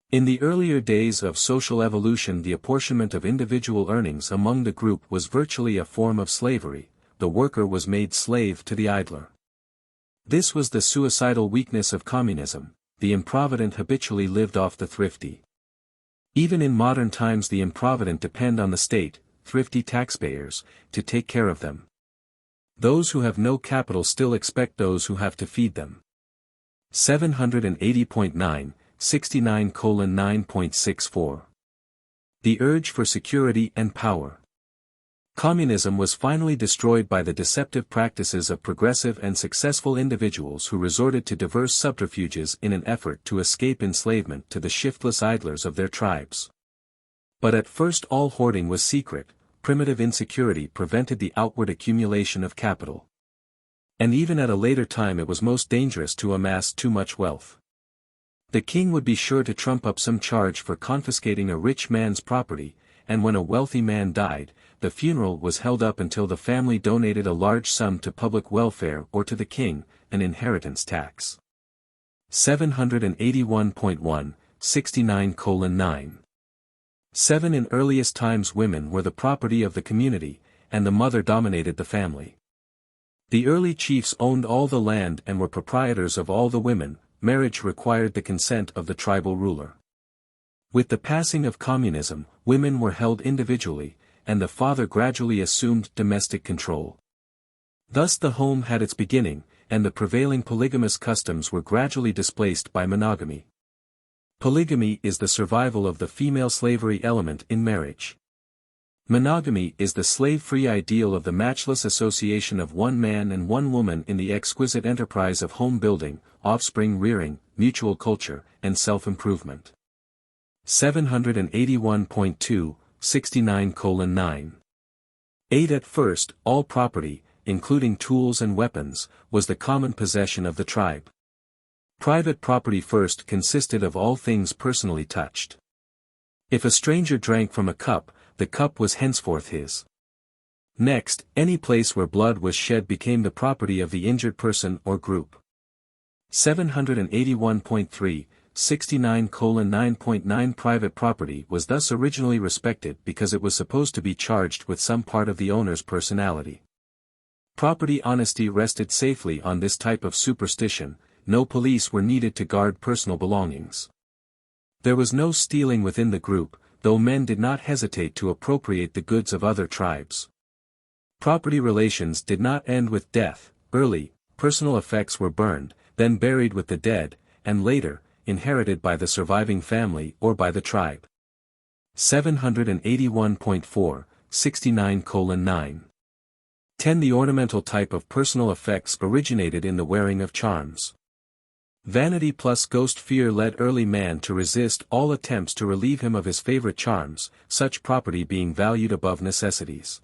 In the earlier days of social evolution, the apportionment of individual earnings among the group was virtually a form of slavery, the worker was made slave to the idler. This was the suicidal weakness of communism, the improvident habitually lived off the thrifty. Even in modern times the improvident depend on the state, thrifty taxpayers, to take care of them. Those who have no capital still expect those who have to feed them. 780.9, 69:9.64. The urge for security and power. Communism was finally destroyed by the deceptive practices of progressive and successful individuals who resorted to diverse subterfuges in an effort to escape enslavement to the shiftless idlers of their tribes. But at first all hoarding was secret, primitive insecurity prevented the outward accumulation of capital. And even at a later time it was most dangerous to amass too much wealth. The king would be sure to trump up some charge for confiscating a rich man's property, and when a wealthy man died, the funeral was held up until the family donated a large sum to public welfare or to the king, an inheritance tax. 781.1, 69:9. 7. In earliest times women were the property of the community, and the mother dominated the family. The early chiefs owned all the land and were proprietors of all the women. Marriage required the consent of the tribal ruler. With the passing of communism, women were held individually, and the father gradually assumed domestic control. Thus the home had its beginning, and the prevailing polygamous customs were gradually displaced by monogamy. Polygamy is the survival of the female slavery element in marriage. Monogamy is the slave-free ideal of the matchless association of one man and one woman in the exquisite enterprise of home building, offspring rearing, mutual culture, and self-improvement. 781.2, 69:9. 8. At first, all property, including tools and weapons, was the common possession of the tribe. Private property first consisted of all things personally touched. If a stranger drank from a cup, the cup was henceforth his. Next, any place where blood was shed became the property of the injured person or group. 781.3, 69:9.9. Private property was thus originally respected because it was supposed to be charged with some part of the owner's personality. Property honesty rested safely on this type of superstition. No police were needed to guard personal belongings. There was no stealing within the group, though men did not hesitate to appropriate the goods of other tribes. Property relations did not end with death. Early, personal effects were burned, then buried with the dead, and later, inherited by the surviving family or by the tribe. 781.4, 69:9. 10. The ornamental type of personal effects originated in the wearing of charms. Vanity plus ghost fear led early man to resist all attempts to relieve him of his favorite charms, such property being valued above necessities.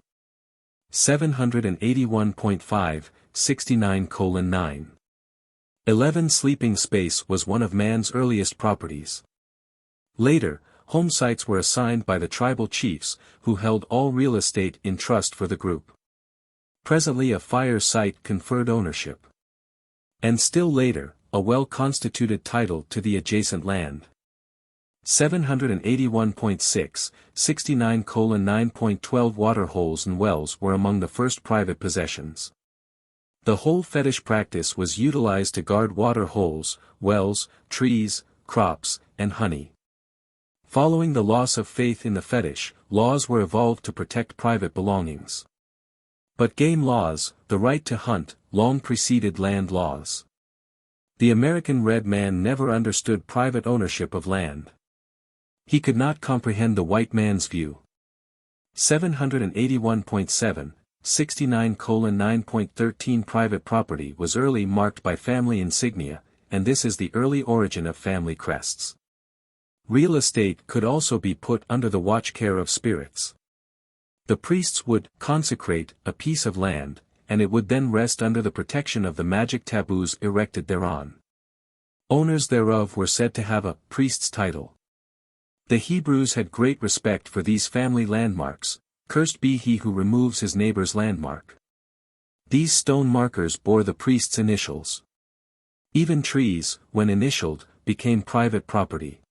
781.5, 69:9. 11. Sleeping space was one of man's earliest properties. Later, home sites were assigned by the tribal chiefs, who held all real estate in trust for the group. Presently a fire site conferred ownership. And still later, a well-constituted title to the adjacent land. 781.6, 69:9.12. Water holes and wells were among the first private possessions. The whole fetish practice was utilized to guard water holes, wells, trees, crops, and honey. Following the loss of faith in the fetish, laws were evolved to protect private belongings. But game laws, the right to hunt, long preceded land laws. The American red man never understood private ownership of land. He could not comprehend the white man's view. 781.7, 69:9.13. Private property was early marked by family insignia, and this is the early origin of family crests. Real estate could also be put under the watch care of spirits. The priests would consecrate a piece of land, and it would then rest under the protection of the magic taboos erected thereon. Owners thereof were said to have a priest's title. The Hebrews had great respect for these family landmarks. Cursed be he who removes his neighbor's landmark. These stone markers bore the priest's initials. Even trees, when initialed, became private property.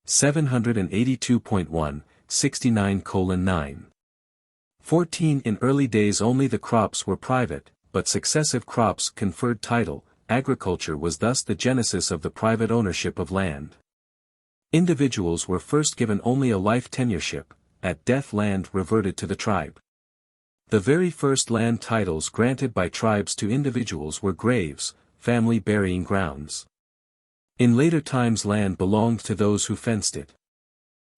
782.1, 69:9. 14. In early days only the crops were private, but successive crops conferred title. Agriculture was thus the genesis of the private ownership of land. Individuals were first given only a life tenureship. At death land reverted to the tribe. The very first land titles granted by tribes to individuals were graves, family burying grounds. In later times land belonged to those who fenced it.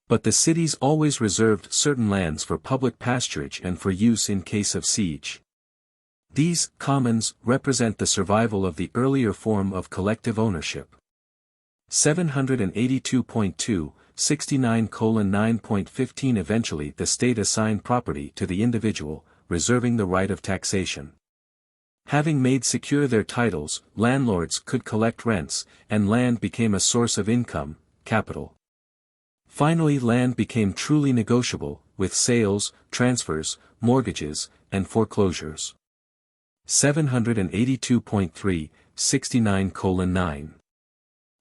But the cities always reserved certain lands for public pasturage and for use in case of siege. These commons represent the survival of the earlier form of collective ownership. 782.2, 69:9.15. Eventually the state assigned property to the individual, reserving the right of taxation. Having made secure their titles, landlords could collect rents, and land became a source of income, capital. Finally land became truly negotiable, with sales, transfers, mortgages, and foreclosures. 782.3, 69:9.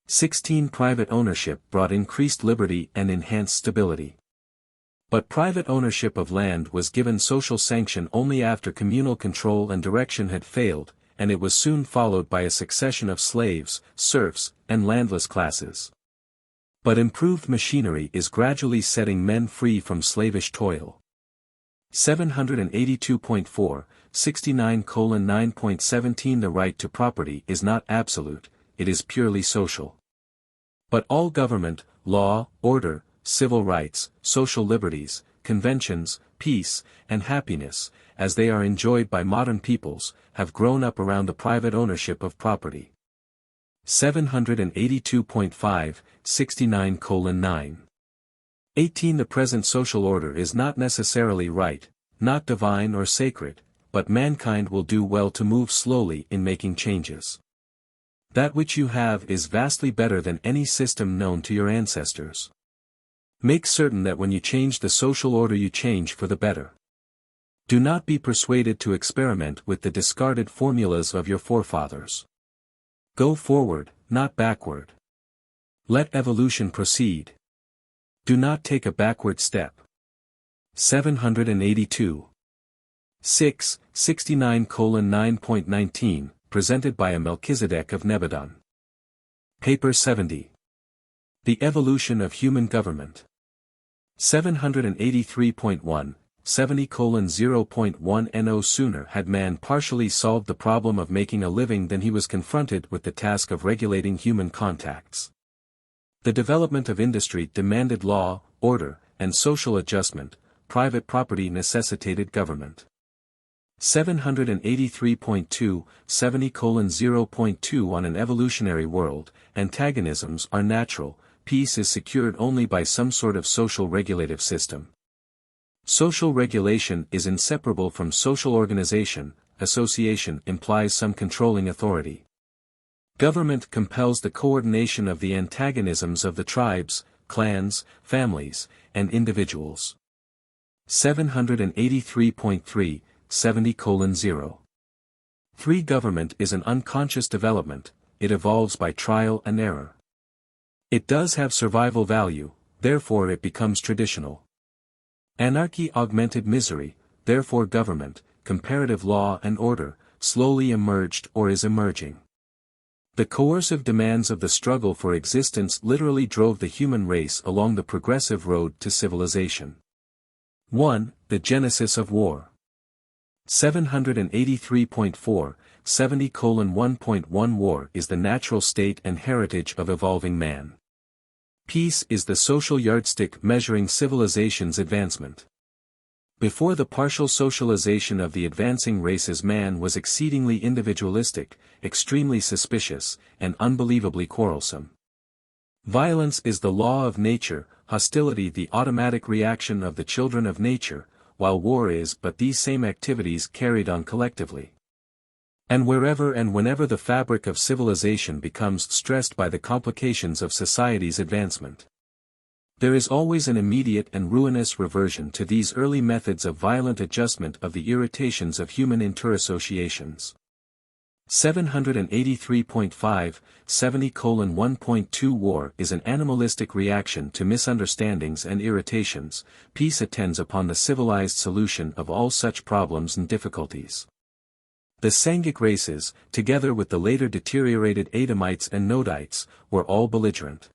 16. Private ownership brought increased liberty and enhanced stability. But private ownership of land was given social sanction only after communal control and direction had failed, and it was soon followed by a succession of slaves, serfs, and landless classes. But improved machinery is gradually setting men free from slavish toil. 782.4, 69:9.17. The right to property is not absolute, it is purely social. But all government, law, order, civil rights, social liberties, conventions, peace, and happiness, as they are enjoyed by modern peoples, have grown up around the private ownership of property. 782.5, 69:9. 18. The present social order is not necessarily right, not divine or sacred, but mankind will do well to move slowly in making changes. That which you have is vastly better than any system known to your ancestors. Make certain that when you change the social order you change for the better. Do not be persuaded to experiment with the discarded formulas of your forefathers. Go forward, not backward. Let evolution proceed. Do not take a backward step. 782. 6, 69:9.19, presented by a Melchizedek of Nebadon. Paper 70. The Evolution of Human Government. 783.1, 70:0.1. No sooner had man partially solved the problem of making a living than he was confronted with the task of regulating human contacts. The development of industry demanded law, order, and social adjustment. Private property necessitated government. 783.2, 70:0.2. On an evolutionary world, antagonisms are natural, peace is secured only by some sort of social regulative system. Social regulation is inseparable from social organization. Association implies some controlling authority. Government compels the coordination of the antagonisms of the tribes, clans, families, and individuals. 783.3, 70:0. 3. Government is an unconscious development, it evolves by trial and error. It does have survival value, therefore it becomes traditional. Anarchy augmented misery, therefore government, comparative law and order, slowly emerged or is emerging. The coercive demands of the struggle for existence literally drove the human race along the progressive road to civilization. 1. The genesis of war. 783.4, 70:1.1. War is the natural state and heritage of evolving man. Peace is the social yardstick measuring civilization's advancement. Before the partial socialization of the advancing races, man was exceedingly individualistic, extremely suspicious, and unbelievably quarrelsome. Violence is the law of nature, hostility the automatic reaction of the children of nature, while war is but these same activities carried on collectively. And wherever and whenever the fabric of civilization becomes stressed by the complications of society's advancement, there is always an immediate and ruinous reversion to these early methods of violent adjustment of the irritations of human interassociations. 783.5, 70:1.2. War is an animalistic reaction to misunderstandings and irritations. Peace attends upon the civilized solution of all such problems and difficulties. The Sangic races, together with the later deteriorated Adamites and Nodites, were all belligerent.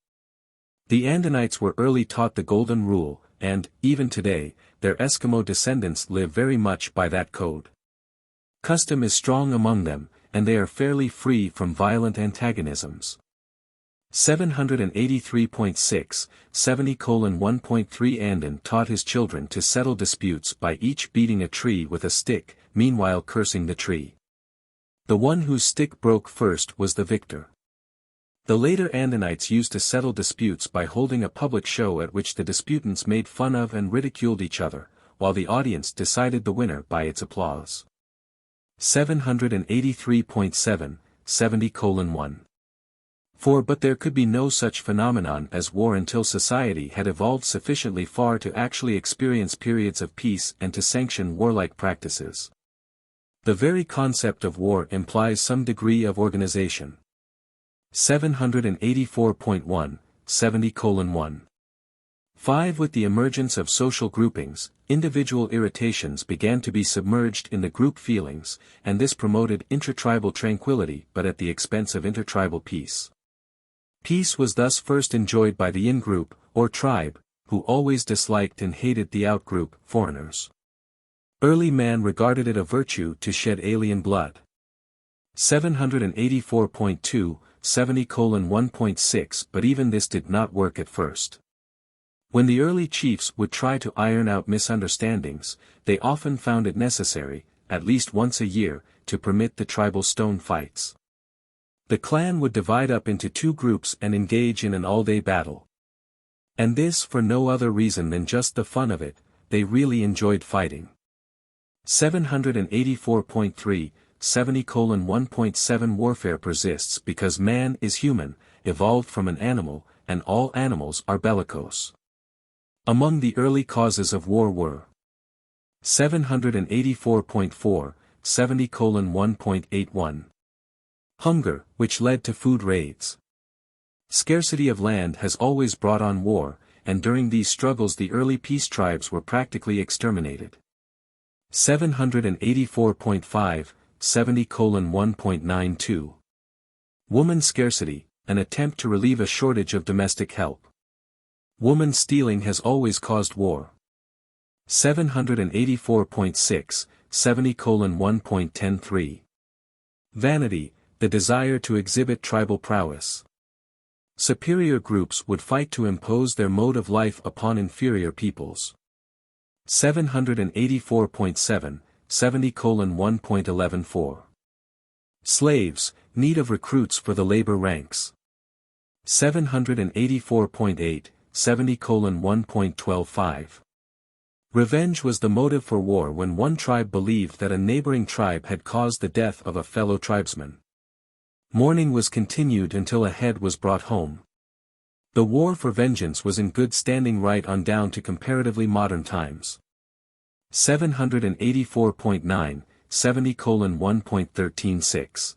The Andinites were early taught the Golden Rule, and, even today, their Eskimo descendants live very much by that code. Custom is strong among them, and they are fairly free from violent antagonisms. 783.6, 70:1.3. Andon taught his children to settle disputes by each beating a tree with a stick, meanwhile cursing the tree. The one whose stick broke first was the victor. The later Andonites used to settle disputes by holding a public show at which the disputants made fun of and ridiculed each other, while the audience decided the winner by its applause. 783.7, 70:1. But there could be no such phenomenon as war until society had evolved sufficiently far to actually experience periods of peace and to sanction warlike practices. The very concept of war implies some degree of organization. 784.1, 70:1. 5. With the emergence of social groupings, individual irritations began to be submerged in the group feelings, and this promoted intratribal tranquility but at the expense of intertribal peace. Peace was thus first enjoyed by the in-group, or tribe, who always disliked and hated the out-group, foreigners. Early man regarded it a virtue to shed alien blood. 784.2, 70:1.6. But even this did not work at first. When the early chiefs would try to iron out misunderstandings, they often found it necessary, at least once a year, to permit the tribal stone fights. The clan would divide up into two groups and engage in an all-day battle. And this for no other reason than just the fun of it, they really enjoyed fighting. 784.3, 70:1.7 Warfare persists because man is human, evolved from an animal, and all animals are bellicose. Among the early causes of war were 784.4, 70:1.81. Hunger, which led to food raids. Scarcity of land has always brought on war, and during these struggles the early peace tribes were practically exterminated. 784.5, 70:1.92. Woman scarcity, an attempt to relieve a shortage of domestic help. Woman stealing has always caused war. 784.6, 70:1.103. Vanity, the desire to exhibit tribal prowess. Superior groups would fight to impose their mode of life upon inferior peoples. 784.7, 70:1.114. Slaves, need of recruits for the labor ranks. 784.8, 70:1.125. Revenge was the motive for war when one tribe believed that a neighboring tribe had caused the death of a fellow tribesman. Mourning was continued until a head was brought home. The war for vengeance was in good standing right on down to comparatively modern times. 784.9, 70:1.136.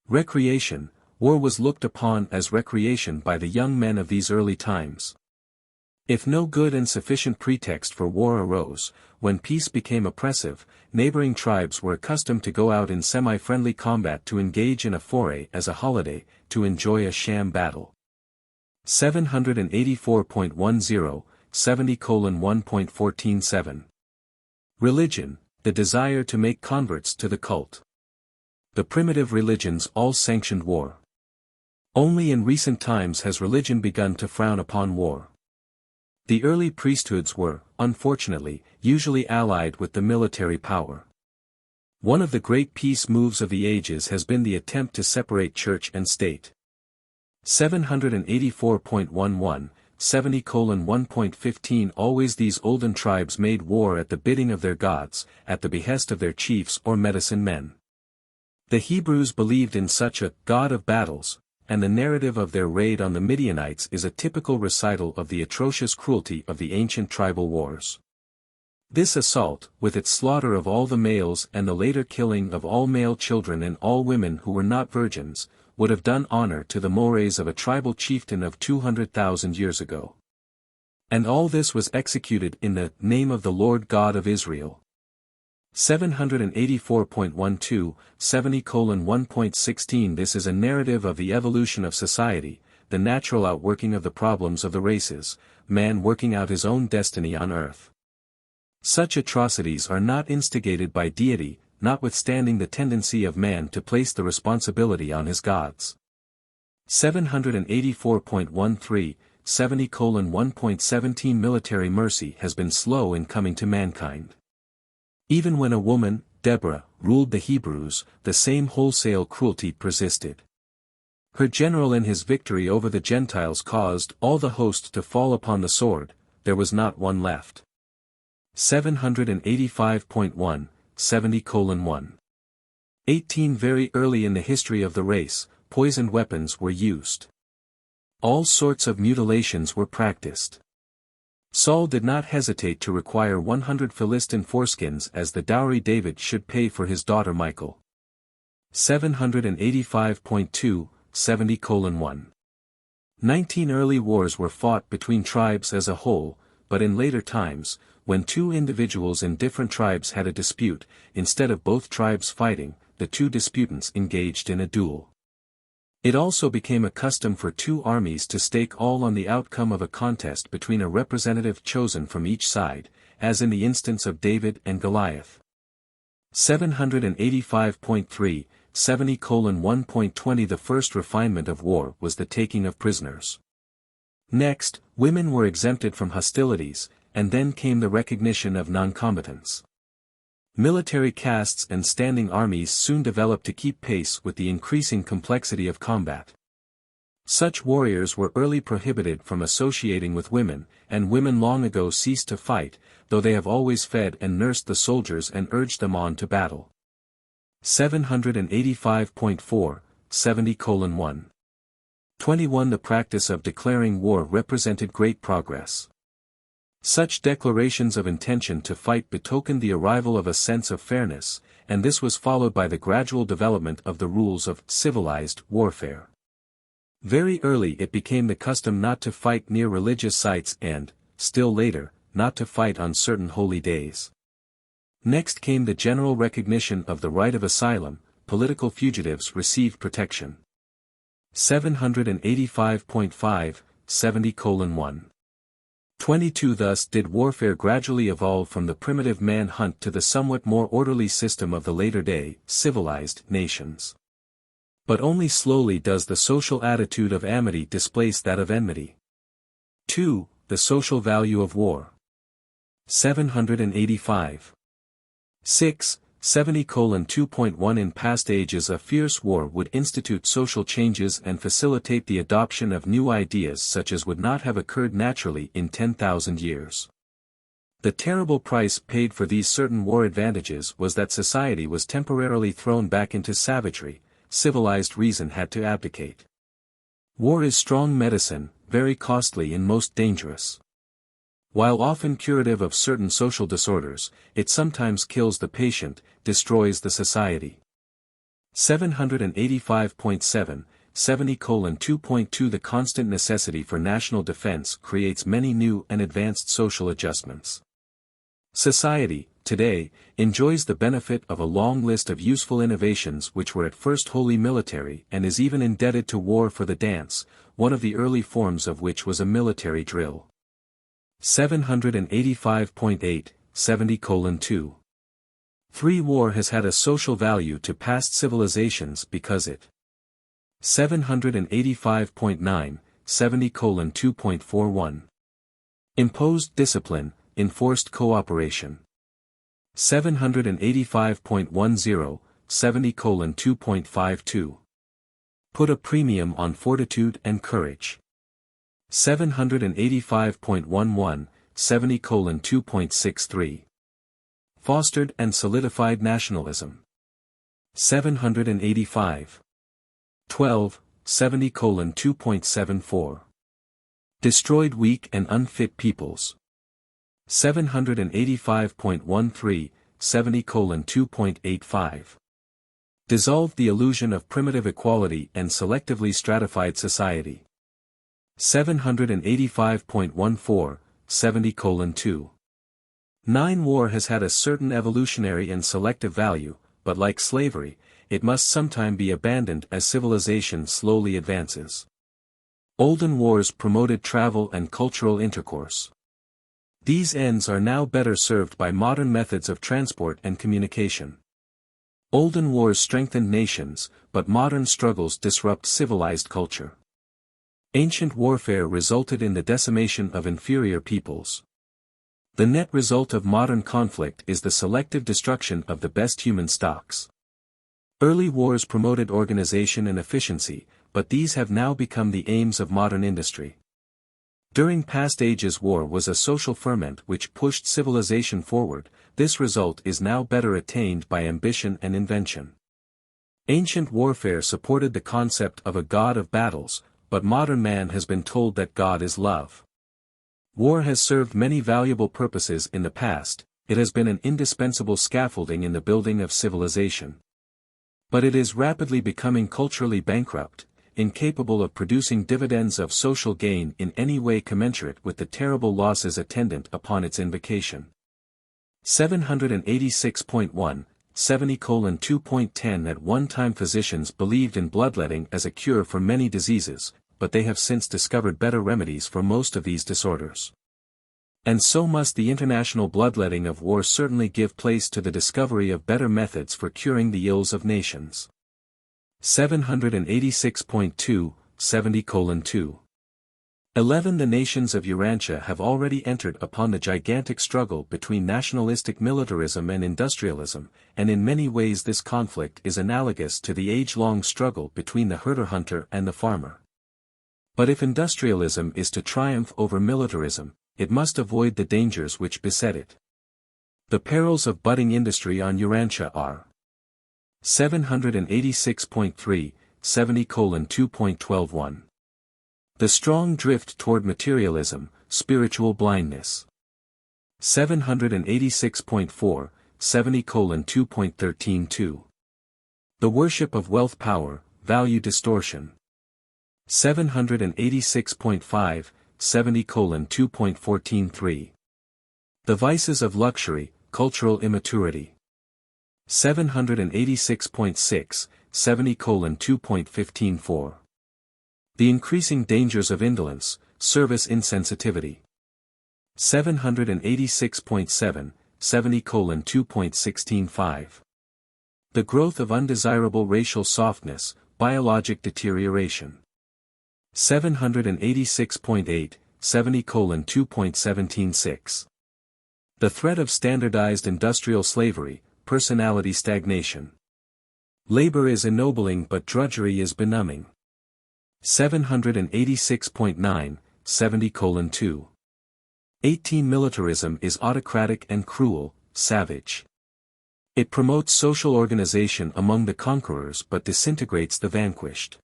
Recreation, war was looked upon as recreation by the young men of these early times. If no good and sufficient pretext for war arose, when peace became oppressive, neighboring tribes were accustomed to go out in semi-friendly combat to engage in a foray as a holiday, to enjoy a sham battle. 784.10, 70:1.147. Religion, the desire to make converts to the cult. The primitive religions all sanctioned war. Only in recent times has religion begun to frown upon war. The early priesthoods were, unfortunately, usually allied with the military power. One of the great peace moves of the ages has been the attempt to separate church and state. 784.11, 70:1.15 Always these olden tribes made war at the bidding of their gods, at the behest of their chiefs or medicine men. The Hebrews believed in such a God of battles, and the narrative of their raid on the Midianites is a typical recital of the atrocious cruelty of the ancient tribal wars. This assault, with its slaughter of all the males and the later killing of all male children and all women who were not virgins, would have done honor to the mores of a tribal chieftain of 200,000 years ago. And all this was executed in the name of the Lord God of Israel. 784.12, 70:1.16 This is a narrative of the evolution of society, the natural outworking of the problems of the races, man working out his own destiny on earth. Such atrocities are not instigated by deity, notwithstanding the tendency of man to place the responsibility on his gods. 784.13, 70:1.17 Military mercy has been slow in coming to mankind. Even when a woman, Deborah, ruled the Hebrews, the same wholesale cruelty persisted. Her general in his victory over the Gentiles caused all the host to fall upon the sword, there was not one left. 785.1, 70:1. 18 Very early in the history of the race, poisoned weapons were used. All sorts of mutilations were practiced. Saul did not hesitate to require 100 Philistine foreskins as the dowry David should pay for his daughter Michal. 785.2, 70:1. 19 early wars were fought between tribes as a whole, but in later times, when two individuals in different tribes had a dispute, instead of both tribes fighting, the two disputants engaged in a duel. It also became a custom for two armies to stake all on the outcome of a contest between a representative chosen from each side, as in the instance of David and Goliath. 785.3, 70:1.20 The first refinement of war was the taking of prisoners. Next, women were exempted from hostilities, and then came the recognition of non-combatants. Military castes and standing armies soon developed to keep pace with the increasing complexity of combat. Such warriors were early prohibited from associating with women, and women long ago ceased to fight, though they have always fed and nursed the soldiers and urged them on to battle. 785.4, 70:1. 21 The practice of declaring war represented great progress. Such declarations of intention to fight betokened the arrival of a sense of fairness, and this was followed by the gradual development of the rules of civilized warfare. Very early it became the custom not to fight near religious sites and, still later, not to fight on certain holy days. Next came the general recognition of the right of asylum. Political fugitives received protection. 785.5, 70:1. 22 Thus did warfare gradually evolve from the primitive man-hunt to the somewhat more orderly system of the later-day, civilized nations. But only slowly does the social attitude of amity displace that of enmity. 2. The social value of war. 785. 6. 70:2.1 In past ages a fierce war would institute social changes and facilitate the adoption of new ideas such as would not have occurred naturally in 10,000 years. The terrible price paid for these certain war advantages was that society was temporarily thrown back into savagery. Civilized reason had to abdicate. War is strong medicine, very costly and most dangerous. While often curative of certain social disorders, it sometimes kills the patient, destroys the society. 785.7, 70:2.2 The constant necessity for national defense creates many new and advanced social adjustments. Society, today, enjoys the benefit of a long list of useful innovations which were at first wholly military and is even indebted to war for the dance, one of the early forms of which was a military drill. 785.8, 70:2. 3 War has had a social value to past civilizations because it. 785.9, 70:2.41. Imposed discipline, enforced cooperation. 785.10, 70:2.52. Put a premium on fortitude and courage. 785.11, 70:2.63. Fostered and solidified nationalism. 785. 12, 70:2.74. Destroyed weak and unfit peoples. 785.13, 70:2.85. Dissolved the illusion of primitive equality and selectively stratified society. 785.14, 70:2. 9 War has had a certain evolutionary and selective value, but like slavery, it must sometime be abandoned as civilization slowly advances. Olden wars promoted travel and cultural intercourse. These ends are now better served by modern methods of transport and communication. Olden wars strengthened nations, but modern struggles disrupt civilized culture. Ancient warfare resulted in the decimation of inferior peoples. The net result of modern conflict is the selective destruction of the best human stocks. Early wars promoted organization and efficiency, but these have now become the aims of modern industry. During past ages war was a social ferment which pushed civilization forward. This result is now better attained by ambition and invention. Ancient warfare supported the concept of a god of battles, but modern man has been told that God is love. War has served many valuable purposes in the past. It has been an indispensable scaffolding in the building of civilization. But it is rapidly becoming culturally bankrupt, incapable of producing dividends of social gain in any way commensurate with the terrible losses attendant upon its invocation. 786.1, 70:2.10 At one time physicians believed in bloodletting as a cure for many diseases, but they have since discovered better remedies for most of these disorders. And so must the international bloodletting of war certainly give place to the discovery of better methods for curing the ills of nations. 786.2, 70:2. 11. The nations of Urantia have already entered upon the gigantic struggle between nationalistic militarism and industrialism, and in many ways this conflict is analogous to the age-long struggle between the herder-hunter and the farmer. But if industrialism is to triumph over militarism, it must avoid the dangers which beset it. The perils of budding industry on Urantia are 786.3, 70:2.1. The strong drift toward materialism, spiritual blindness. 786.4, 70:2.13.2. The worship of wealth power, value distortion. 786.5, 70:2.14.3. The vices of luxury, cultural immaturity. 786.6, 70:2.15.4. The increasing dangers of indolence, service insensitivity. 786.7, 70:2.16.5. The growth of undesirable racial softness, biologic deterioration. 786.8, 70:2.17.6. The threat of standardized industrial slavery, personality stagnation. Labor is ennobling but drudgery is benumbing. 786.9, 70:2. 18. Militarism is autocratic and cruel, savage. It promotes social organization among the conquerors but disintegrates the vanquished.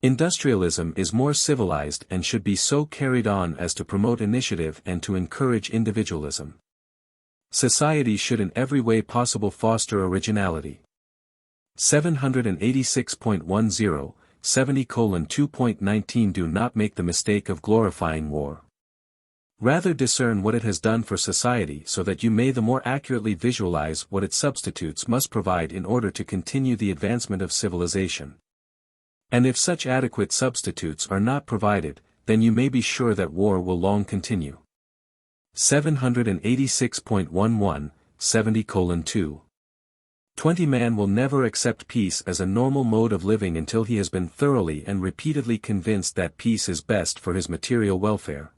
Industrialism is more civilized and should be so carried on as to promote initiative and to encourage individualism. Society should in every way possible foster originality. 786.10, 70:2.19. Do not make the mistake of glorifying war. Rather discern what it has done for society so that you may the more accurately visualize what its substitutes must provide in order to continue the advancement of civilization. And if such adequate substitutes are not provided, then you may be sure that war will long continue. 786.11, 70:2. 20. Man will never accept peace as a normal mode of living until he has been thoroughly and repeatedly convinced that peace is best for his material welfare.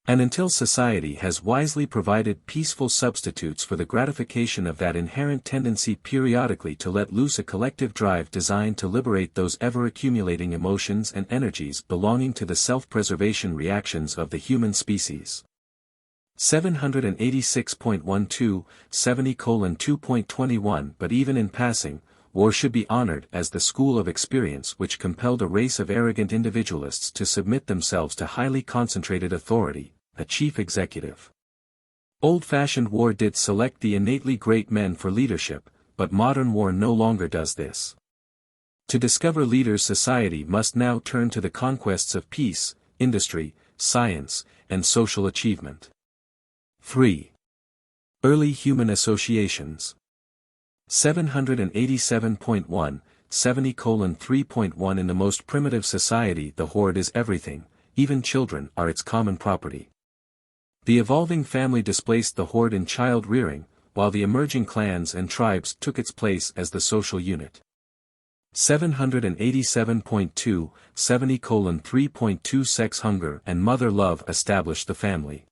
And until society has wisely provided peaceful substitutes for the gratification of that inherent tendency periodically to let loose a collective drive designed to liberate those ever-accumulating emotions and energies belonging to the self-preservation reactions of the human species. 786.12, 70:2.21. But even in passing, war should be honored as the school of experience which compelled a race of arrogant individualists to submit themselves to highly concentrated authority, a chief executive. Old-fashioned war did select the innately great men for leadership, but modern war no longer does this. To discover leaders, society must now turn to the conquests of peace, industry, science, and social achievement. 3. Early human associations. 787.1, 70:3.1. In the most primitive society the horde is everything, even children are its common property. The evolving family displaced the horde in child rearing, while the emerging clans and tribes took its place as the social unit. 787.2, 70:3.2. Sex hunger and mother love established the family.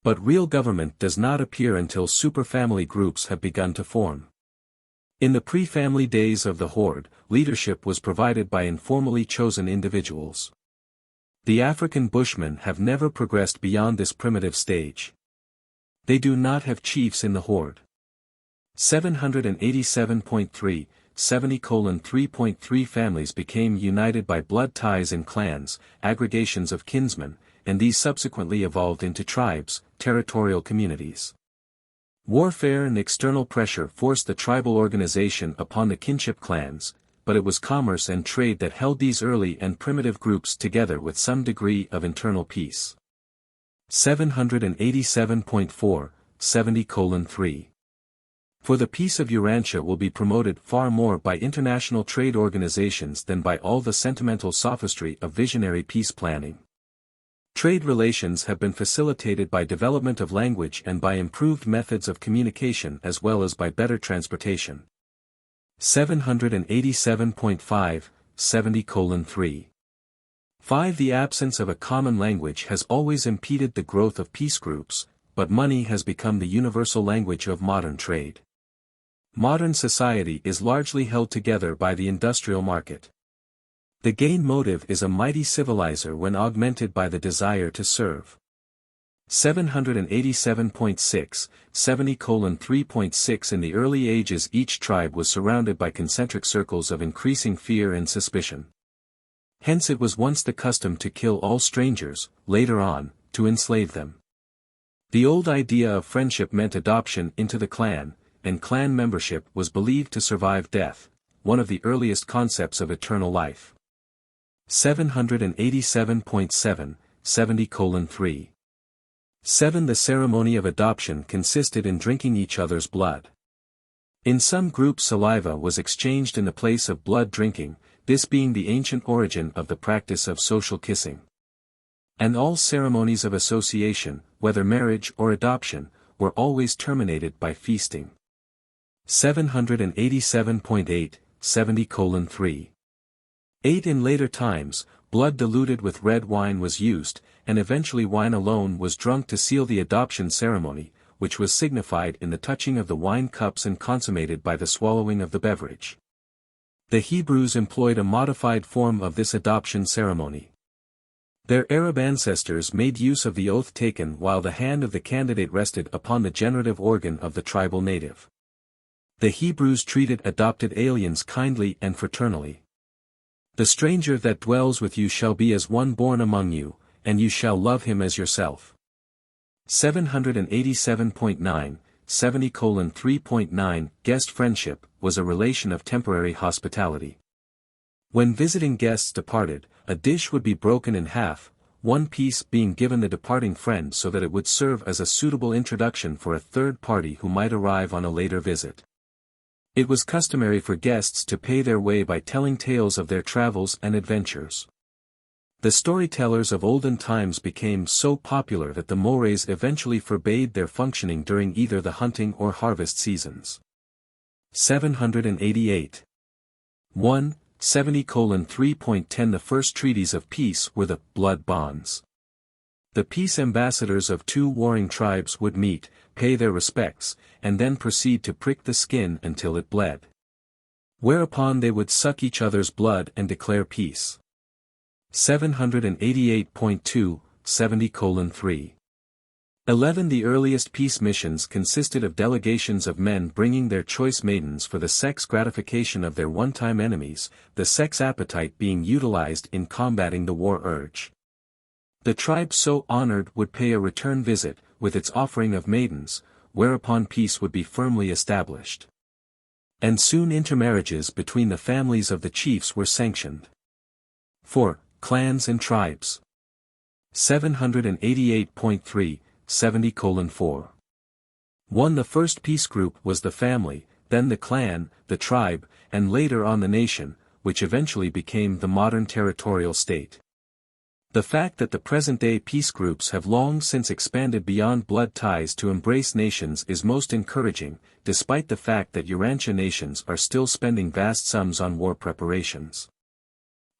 But real government does not appear until superfamily groups have begun to form. In the pre-family days of the horde, leadership was provided by informally chosen individuals. The African Bushmen have never progressed beyond this primitive stage. They do not have chiefs in the horde. 787.3, 70:3.3. Families became united by blood ties in clans, aggregations of kinsmen, and these subsequently evolved into tribes, territorial communities. Warfare and external pressure forced the tribal organization upon the kinship clans, but it was commerce and trade that held these early and primitive groups together with some degree of internal peace. 787.4, 70:3. For the peace of Urantia will be promoted far more by international trade organizations than by all the sentimental sophistry of visionary peace planning. Trade relations have been facilitated by development of language and by improved methods of communication as well as by better transportation. 787.5, 70:3. 5. The absence of a common language has always impeded the growth of peace groups, but money has become the universal language of modern trade. Modern society is largely held together by the industrial market. The gain motive is a mighty civilizer when augmented by the desire to serve. 787.6, 70:3.6 In the early ages each tribe was surrounded by concentric circles of increasing fear and suspicion. Hence it was once the custom to kill all strangers, later on, to enslave them. The old idea of friendship meant adoption into the clan, and clan membership was believed to survive death, one of the earliest concepts of eternal life. 787.7, 70:3. 7. The ceremony of adoption consisted in drinking each other's blood. In some groups saliva was exchanged in the place of blood drinking, this being the ancient origin of the practice of social kissing. And all ceremonies of association, whether marriage or adoption, were always terminated by feasting. 787.8, 70:3. 8. In later times, blood diluted with red wine was used, and eventually wine alone was drunk to seal the adoption ceremony, which was signified in the touching of the wine cups and consummated by the swallowing of the beverage. The Hebrews employed a modified form of this adoption ceremony. Their Arab ancestors made use of the oath taken while the hand of the candidate rested upon the generative organ of the tribal native. The Hebrews treated adopted aliens kindly and fraternally. The stranger that dwells with you shall be as one born among you, and you shall love him as yourself. 787.9, 70:3.9 Guest friendship was a relation of temporary hospitality. When visiting guests departed, a dish would be broken in half, one piece being given the departing friend so that it would serve as a suitable introduction for a third party who might arrive on a later visit. It was customary for guests to pay their way by telling tales of their travels and adventures. The storytellers of olden times became so popular that the mores eventually forbade their functioning during either the hunting or harvest seasons. 788. 1. 70:3.10 The first treaties of peace were the blood bonds. The peace ambassadors of two warring tribes would meet, pay their respects, and then proceed to prick the skin until it bled. Whereupon they would suck each other's blood and declare peace. 788.2, 70:3. 11 The earliest peace missions consisted of delegations of men bringing their choice maidens for the sex gratification of their one-time enemies, the sex appetite being utilized in combating the war urge. The tribe so honored would pay a return visit, with its offering of maidens, whereupon peace would be firmly established. And soon intermarriages between the families of the chiefs were sanctioned. 4. Clans and tribes. 788.3, 70:4. 1. The first peace group was the family, then the clan, the tribe, and later on the nation, which eventually became the modern territorial state. The fact that the present-day peace groups have long since expanded beyond blood ties to embrace nations is most encouraging, despite the fact that Urantia nations are still spending vast sums on war preparations.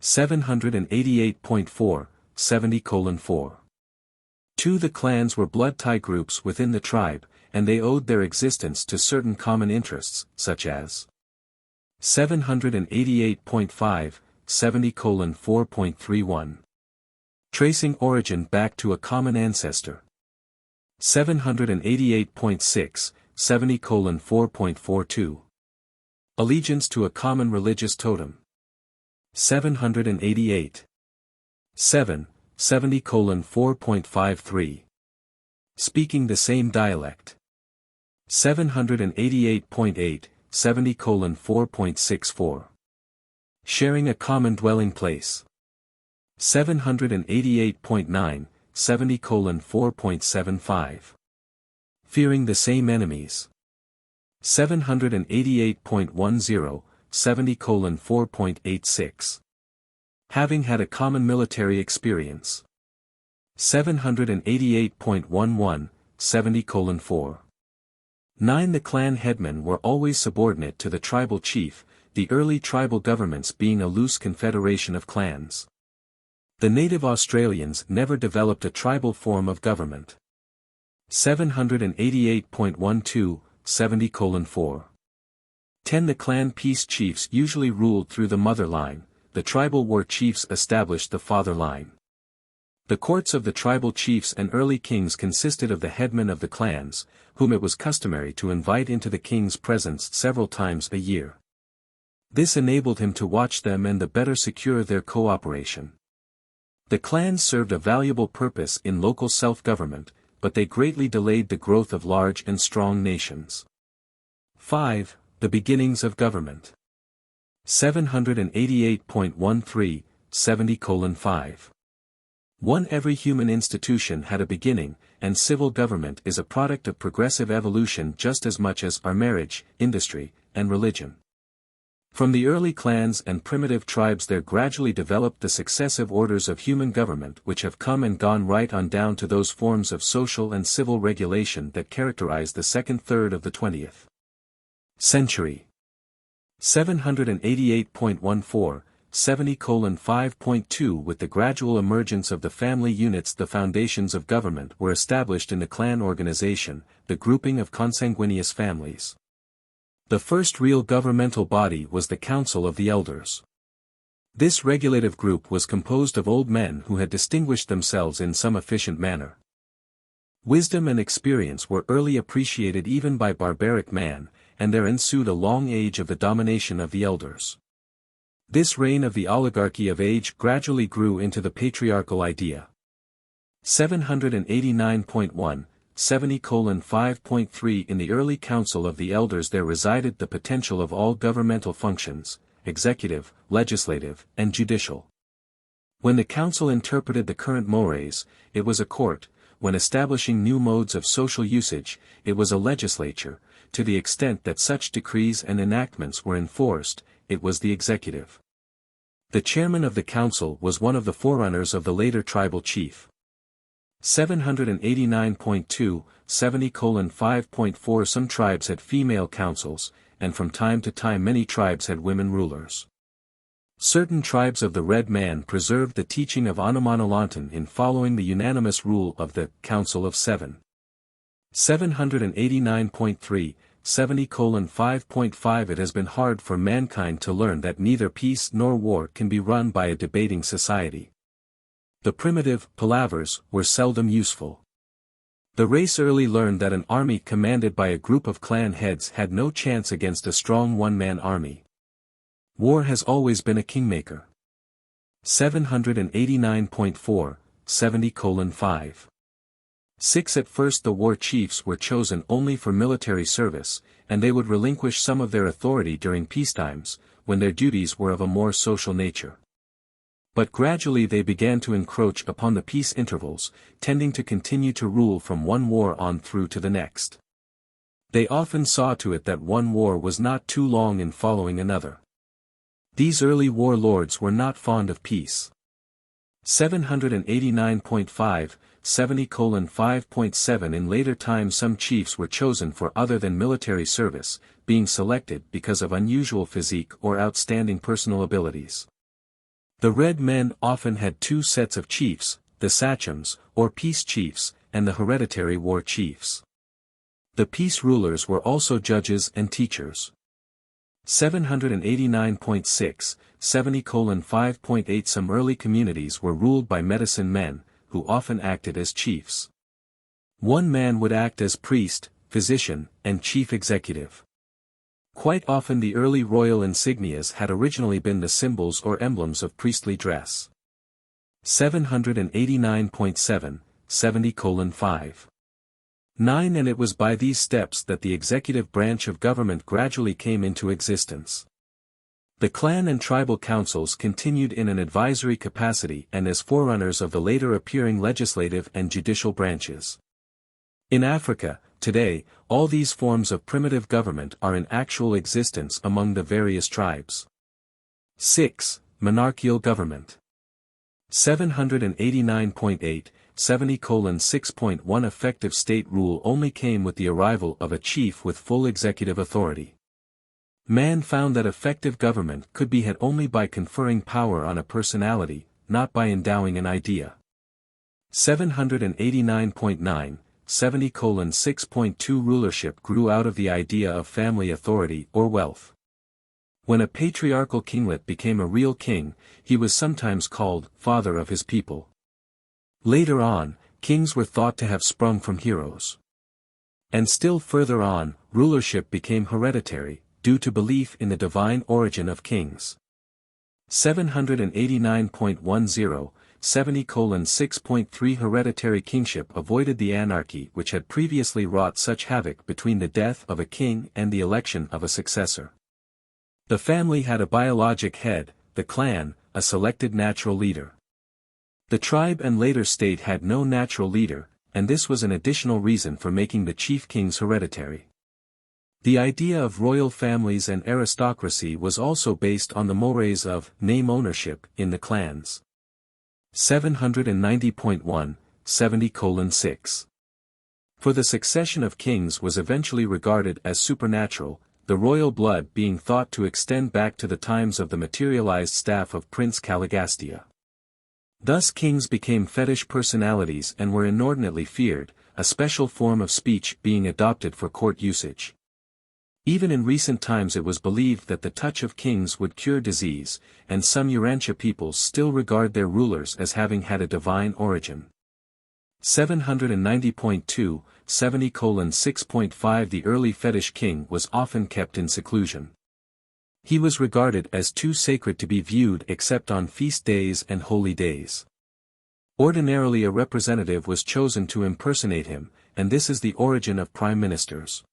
788.4, 70:4. 2. The clans were blood tie groups within the tribe, and they owed their existence to certain common interests, such as 788.5, 70:4.31. Tracing origin back to a common ancestor. 788.6, 70:4.42. Allegiance to a common religious totem. 788. 7, 70:4.53. Speaking the same dialect. 788.8, 70:4.64. Sharing a common dwelling place. 788.9, 70:4.75. Fearing the same enemies. 788.10, 70:4.86. Having had a common military experience. 788.11, 70:4. 9. The clan headmen were always subordinate to the tribal chief, the early tribal governments being a loose confederation of clans. The native Australians never developed a tribal form of government. 788.12, 70:4. 10. The clan peace chiefs usually ruled through the mother line, the tribal war chiefs established the father line. The courts of the tribal chiefs and early kings consisted of the headmen of the clans, whom it was customary to invite into the king's presence several times a year. This enabled him to watch them and the better secure their cooperation. The clans served a valuable purpose in local self-government, but they greatly delayed the growth of large and strong nations. 5. The beginnings of government. 788.13, 70:5. 1. Every human institution had a beginning, and civil government is a product of progressive evolution just as much as are marriage, industry, and religion. From the early clans and primitive tribes there gradually developed the successive orders of human government which have come and gone right on down to those forms of social and civil regulation that characterize the second third of the 20th century. 788.14, 70:5.2. With the gradual emergence of the family units the foundations of government were established in the clan organization, the grouping of consanguineous families. The first real governmental body was the Council of the Elders. This regulative group was composed of old men who had distinguished themselves in some efficient manner. Wisdom and experience were early appreciated even by barbaric man, and there ensued a long age of the domination of the elders. This reign of the oligarchy of age gradually grew into the patriarchal idea. 789.1, 70:5.3. In the early council of the elders there resided the potential of all governmental functions, executive, legislative, and judicial. When the council interpreted the current mores, it was a court; when establishing new modes of social usage, it was a legislature; to the extent that such decrees and enactments were enforced, it was the executive. The chairman of the council was one of the forerunners of the later tribal chief. 789.2, 70:5.4. Some tribes had female councils, and from time to time many tribes had women rulers. Certain tribes of the Red Man preserved the teaching of Anomanolontan in following the unanimous rule of the Council of Seven. 789.3, 70:5.5. It has been hard for mankind to learn that neither peace nor war can be run by a debating society. The primitive palavers were seldom useful. The race early learned that an army commanded by a group of clan heads had no chance against a strong one-man army. War has always been a kingmaker. 789.4, 70:5. 6. At first the war chiefs were chosen only for military service, and they would relinquish some of their authority during peacetimes, when their duties were of a more social nature. But gradually they began to encroach upon the peace intervals, tending to continue to rule from one war on through to the next. They often saw to it that one war was not too long in following another. These early warlords were not fond of peace. 789.5, 70:5.7. In later times some chiefs were chosen for other than military service, being selected because of unusual physique or outstanding personal abilities. The Red Men often had two sets of chiefs, the sachems, or peace chiefs, and the hereditary war chiefs. The peace rulers were also judges and teachers. 789.6, 70:5.8. Some early communities were ruled by medicine men, who often acted as chiefs. One man would act as priest, physician, and chief executive. Quite often the early royal insignias had originally been the symbols or emblems of priestly dress. 789.7, 70:5. 9. And it was by these steps that the executive branch of government gradually came into existence. The clan and tribal councils continued in an advisory capacity and as forerunners of the later appearing legislative and judicial branches. In Africa, today, all these forms of primitive government are in actual existence among the various tribes. 6. Monarchical government. 789.8, 70:6.1. Effective state rule only came with the arrival of a chief with full executive authority. Man found that effective government could be had only by conferring power on a personality, not by endowing an idea. 789.9, 70:6.2 Rulership grew out of the idea of family authority or wealth. When a patriarchal kinglet became a real king, he was sometimes called father of his people. Later on, kings were thought to have sprung from heroes. And still further on, rulership became hereditary, due to belief in the divine origin of kings. 789.10, 70:6.3 Hereditary kingship avoided the anarchy which had previously wrought such havoc between the death of a king and the election of a successor. The family had a biologic head, the clan, a selected natural leader. The tribe and later state had no natural leader, and this was an additional reason for making the chief kings hereditary. The idea of royal families and aristocracy was also based on the mores of name ownership in the clans. 790.1, 70:6. For the succession of kings was eventually regarded as supernatural, the royal blood being thought to extend back to the times of the materialized staff of Prince Caligastia. Thus kings became fetish personalities and were inordinately feared, a special form of speech being adopted for court usage. Even in recent times it was believed that the touch of kings would cure disease, and some Urantia peoples still regard their rulers as having had a divine origin. 790.2, 70:6.5 The early fetish king was often kept in seclusion. He was regarded as too sacred to be viewed except on feast days and holy days. Ordinarily a representative was chosen to impersonate him, and this is the origin of prime ministers.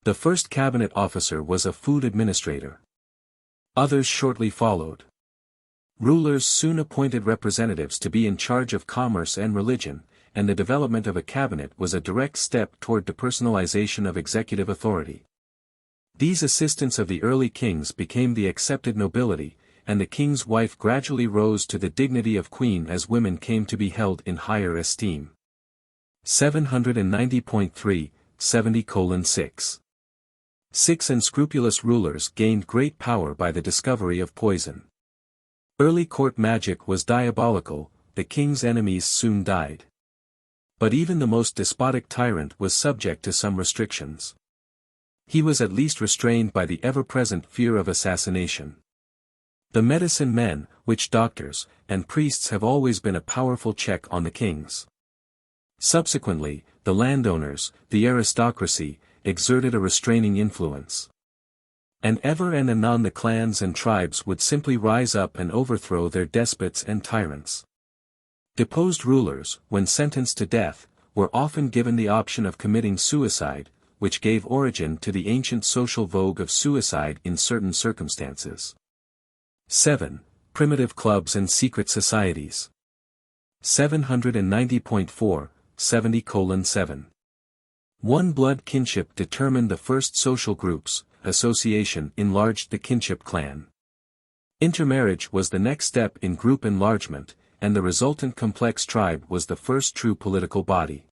The first cabinet officer was a food administrator. Others shortly followed. Rulers soon appointed representatives to be in charge of commerce and religion, and the development of a cabinet was a direct step toward depersonalization of executive authority. These assistants of the early kings became the accepted nobility, and the king's wife gradually rose to the dignity of queen as women came to be held in higher esteem. 790.3, 70:6. Six unscrupulous rulers gained great power by the discovery of poison. Early court magic was diabolical, the king's enemies soon died. But even the most despotic tyrant was subject to some restrictions. He was at least restrained by the ever-present fear of assassination. The medicine men, witch doctors, and priests have always been a powerful check on the kings. Subsequently, the landowners, the aristocracy, exerted a restraining influence. And ever and anon the clans and tribes would simply rise up and overthrow their despots and tyrants. Deposed rulers, when sentenced to death, were often given the option of committing suicide, which gave origin to the ancient social vogue of suicide in certain circumstances. 7. Primitive clubs and secret societies. 790.4, 70:7. One blood kinship determined the first social groups, association enlarged the kinship clan. Intermarriage was the next step in group enlargement, and the resultant complex tribe was the first true political body.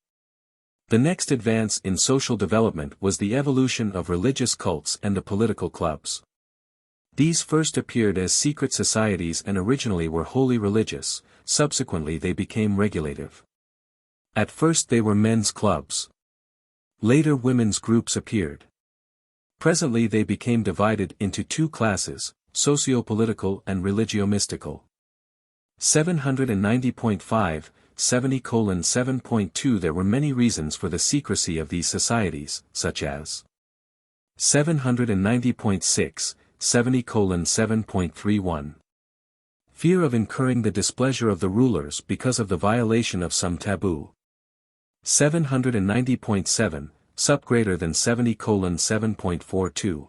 The next advance in social development was the evolution of religious cults and the political clubs. These first appeared as secret societies and originally were wholly religious, subsequently they became regulative. At first they were men's clubs. Later women's groups appeared. Presently they became divided into two classes, socio-political and religio-mystical. 790.5, 70:7.2 There were many reasons for the secrecy of these societies, such as 790.6, 70:7.31. Fear of incurring the displeasure of the rulers because of the violation of some taboo. 790.7, sub greater than 70:7.42.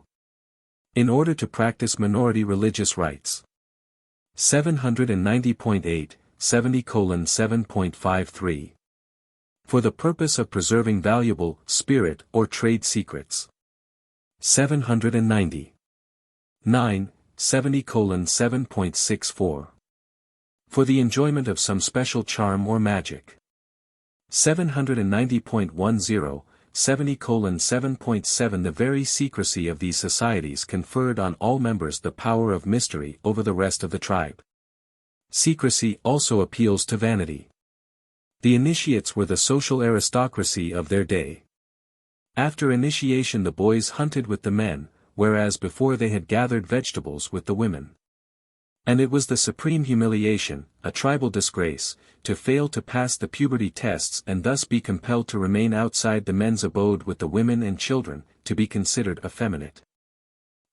In order to practice minority religious rites. 790.8, 70:7.53. For the purpose of preserving valuable, spirit or trade secrets. 790. 9, 70:7.64. For the enjoyment of some special charm or magic. 790.10, 70:7.7 The very secrecy of these societies conferred on all members the power of mystery over the rest of the tribe. Secrecy also appeals to vanity. The initiates were the social aristocracy of their day. After initiation the boys hunted with the men, whereas before they had gathered vegetables with the women. And it was the supreme humiliation, a tribal disgrace, to fail to pass the puberty tests and thus be compelled to remain outside the men's abode with the women and children, to be considered effeminate.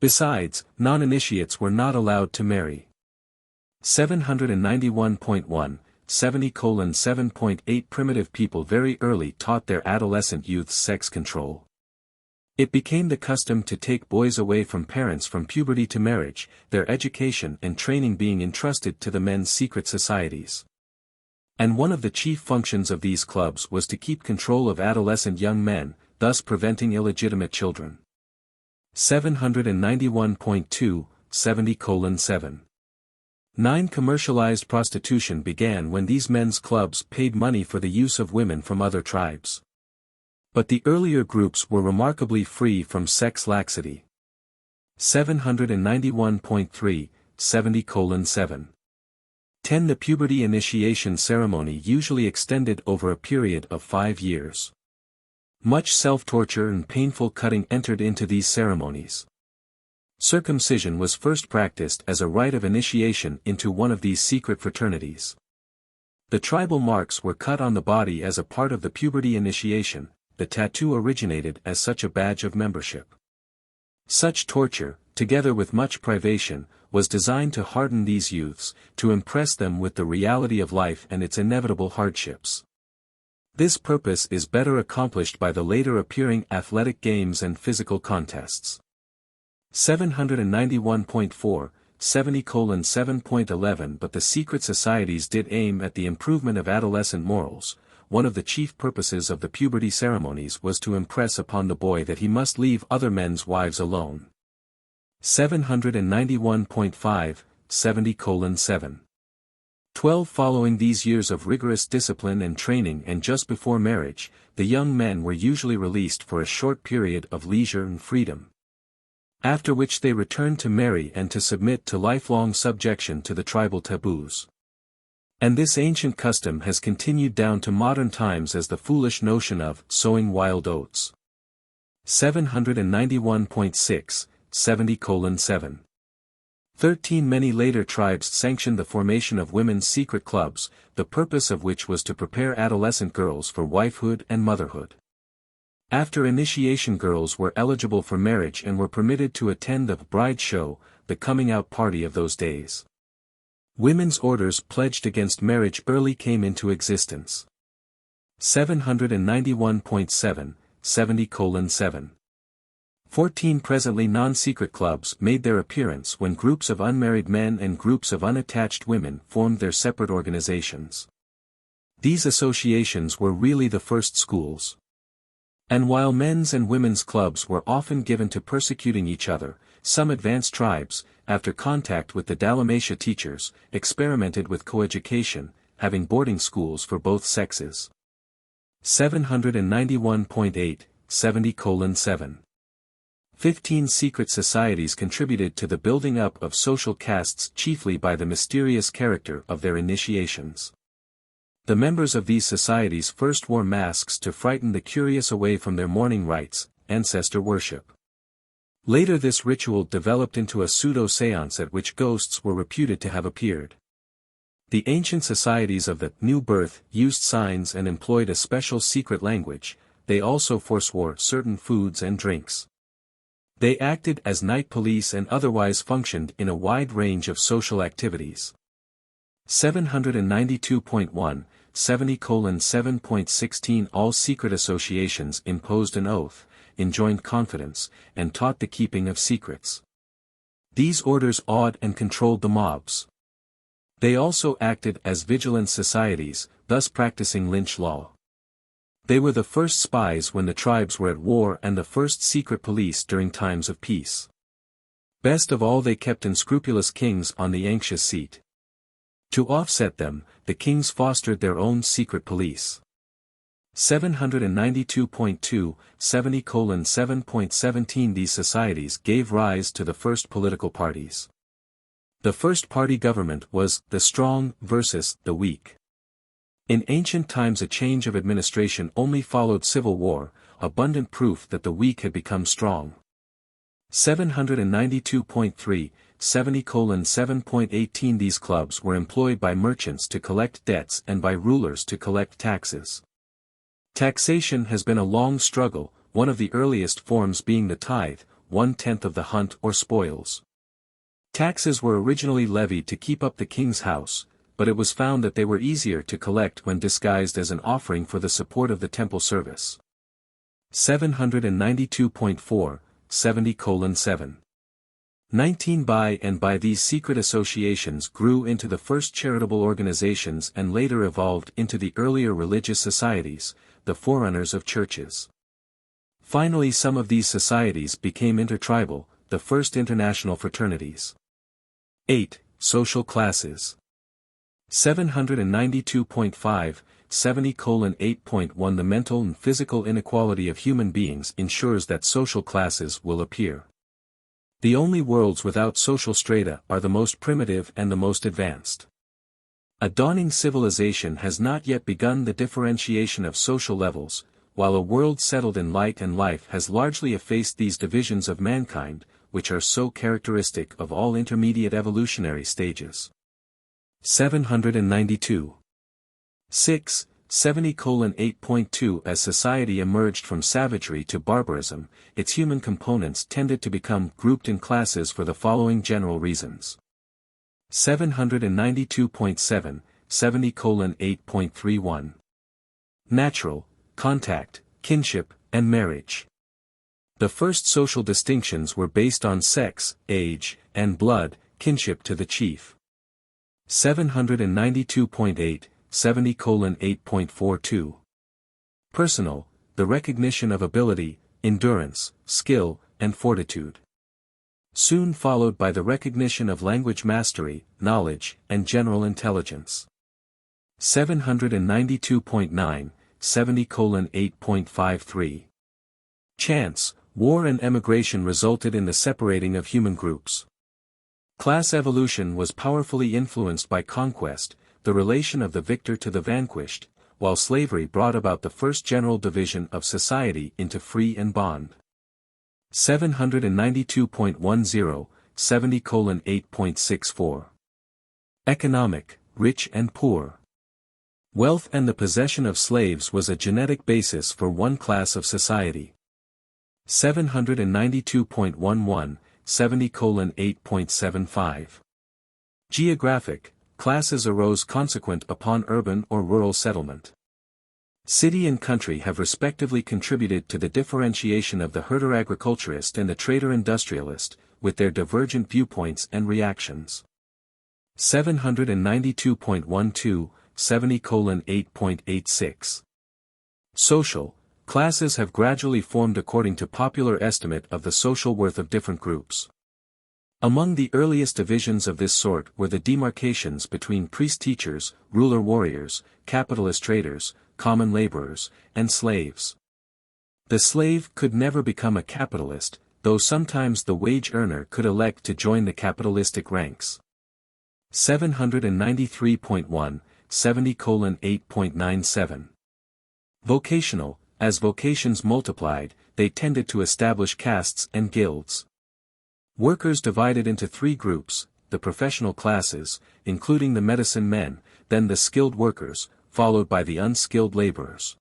Besides, non-initiates were not allowed to marry. 791.1, 70:7.8 Primitive people very early taught their adolescent youths sex control. It became the custom to take boys away from parents from puberty to marriage, their education and training being entrusted to the men's secret societies. And one of the chief functions of these clubs was to keep control of adolescent young men, thus preventing illegitimate children. 791.2, 70:7. 9 Commercialized prostitution began when these men's clubs paid money for the use of women from other tribes. But the earlier groups were remarkably free from sex laxity. 791.3, 70:7. 10 The puberty initiation ceremony usually extended over a period of 5 years. Much self-torture and painful cutting entered into these ceremonies. Circumcision was first practiced as a rite of initiation into one of these secret fraternities. The tribal marks were cut on the body as a part of the puberty initiation. The tattoo originated as such a badge of membership. Such torture, together with much privation, was designed to harden these youths, to impress them with the reality of life and its inevitable hardships. This purpose is better accomplished by the later appearing athletic games and physical contests. 791.4, 70:7.11 But the secret societies did aim at the improvement of adolescent morals. One of the chief purposes of the puberty ceremonies was to impress upon the boy that he must leave other men's wives alone. 791.5, 70:7. 12 Following these years of rigorous discipline and training and just before marriage, the young men were usually released for a short period of leisure and freedom. After which they returned to marry and to submit to lifelong subjection to the tribal taboos. And this ancient custom has continued down to modern times as the foolish notion of sowing wild oats. 791.6, 70:7. 13 Many later tribes sanctioned the formation of women's secret clubs, the purpose of which was to prepare adolescent girls for wifehood and motherhood. After initiation girls were eligible for marriage and were permitted to attend the bride show, the coming-out party of those days. Women's orders pledged against marriage early came into existence. 791.7, 70:7. 14 Presently non-secret clubs made their appearance when groups of unmarried men and groups of unattached women formed their separate organizations. These associations were really the first schools. And while men's and women's clubs were often given to persecuting each other, some advanced tribes, after contact with the Dalmatia teachers, experimented with coeducation, having boarding schools for both sexes. 791.8, 70:7. 15 Secret societies contributed to the building up of social castes chiefly by the mysterious character of their initiations. The members of these societies first wore masks to frighten the curious away from their mourning rites, ancestor worship. Later this ritual developed into a pseudo-seance at which ghosts were reputed to have appeared. The ancient societies of the new birth used signs and employed a special secret language. They also forswore certain foods and drinks. They acted as night police and otherwise functioned in a wide range of social activities. 792.1, 70:7.16 All secret associations imposed an oath, enjoined confidence, and taught the keeping of secrets. These orders awed and controlled the mobs. They also acted as vigilance societies, thus practicing lynch law. They were the first spies when the tribes were at war and the first secret police during times of peace. Best of all, they kept unscrupulous kings on the anxious seat. To offset them, the kings fostered their own secret police. 792.2, 70:7.17 These societies gave rise to the first political parties. The first party government was the strong versus the weak. In ancient times a change of administration only followed civil war, abundant proof that the weak had become strong. 792.3, 70:7.18 These clubs were employed by merchants to collect debts and by rulers to collect taxes. Taxation has been a long struggle, one of the earliest forms being the tithe, 1/10 of the hunt or spoils. Taxes were originally levied to keep up the king's house, but it was found that they were easier to collect when disguised as an offering for the support of the temple service. 792.4, 70:7. 19 By these secret associations grew into the first charitable organizations and later evolved into the earlier religious societies, the forerunners of churches. Finally some of these societies became intertribal, the first international fraternities. 8. Social classes. 792.5, 70:8.1 The mental and physical inequality of human beings ensures that social classes will appear. The only worlds without social strata are the most primitive and the most advanced. A dawning civilization has not yet begun the differentiation of social levels, while a world settled in light and life has largely effaced these divisions of mankind, which are so characteristic of all intermediate evolutionary stages. 792. 6. 70:8.2 As society emerged from savagery to barbarism, its human components tended to become grouped in classes for the following general reasons. 792.7, 70:8.31. Natural, contact, kinship, and marriage. The first social distinctions were based on sex, age, and blood, kinship to the chief. 792.8, 70:8.42. Personal, the recognition of ability, endurance, skill, and fortitude. Soon followed by the recognition of language mastery, knowledge, and general intelligence. 792.9, 70:8.53. Chance, war and emigration resulted in the separating of human groups. Class evolution was powerfully influenced by conquest, the relation of the victor to the vanquished, while slavery brought about the first general division of society into free and bond. 792.10, 70:8.64. Economic, rich and poor. Wealth and the possession of slaves was a genetic basis for one class of society. 792.11, 70:8.75. Geographic, classes arose consequent upon urban or rural settlement. City and country have respectively contributed to the differentiation of the herder-agriculturist and the trader-industrialist, with their divergent viewpoints and reactions. 792.12, 70:8.86. Social, classes have gradually formed according to popular estimate of the social worth of different groups. Among the earliest divisions of this sort were the demarcations between priest-teachers, ruler-warriors, capitalist traders, common laborers, and slaves. The slave could never become a capitalist, though sometimes the wage earner could elect to join the capitalistic ranks. 793.1, 70:8.97. Vocational, as vocations multiplied, they tended to establish castes and guilds. Workers divided into three groups, the professional classes, including the medicine men, then the skilled workers, followed by the unskilled laborers.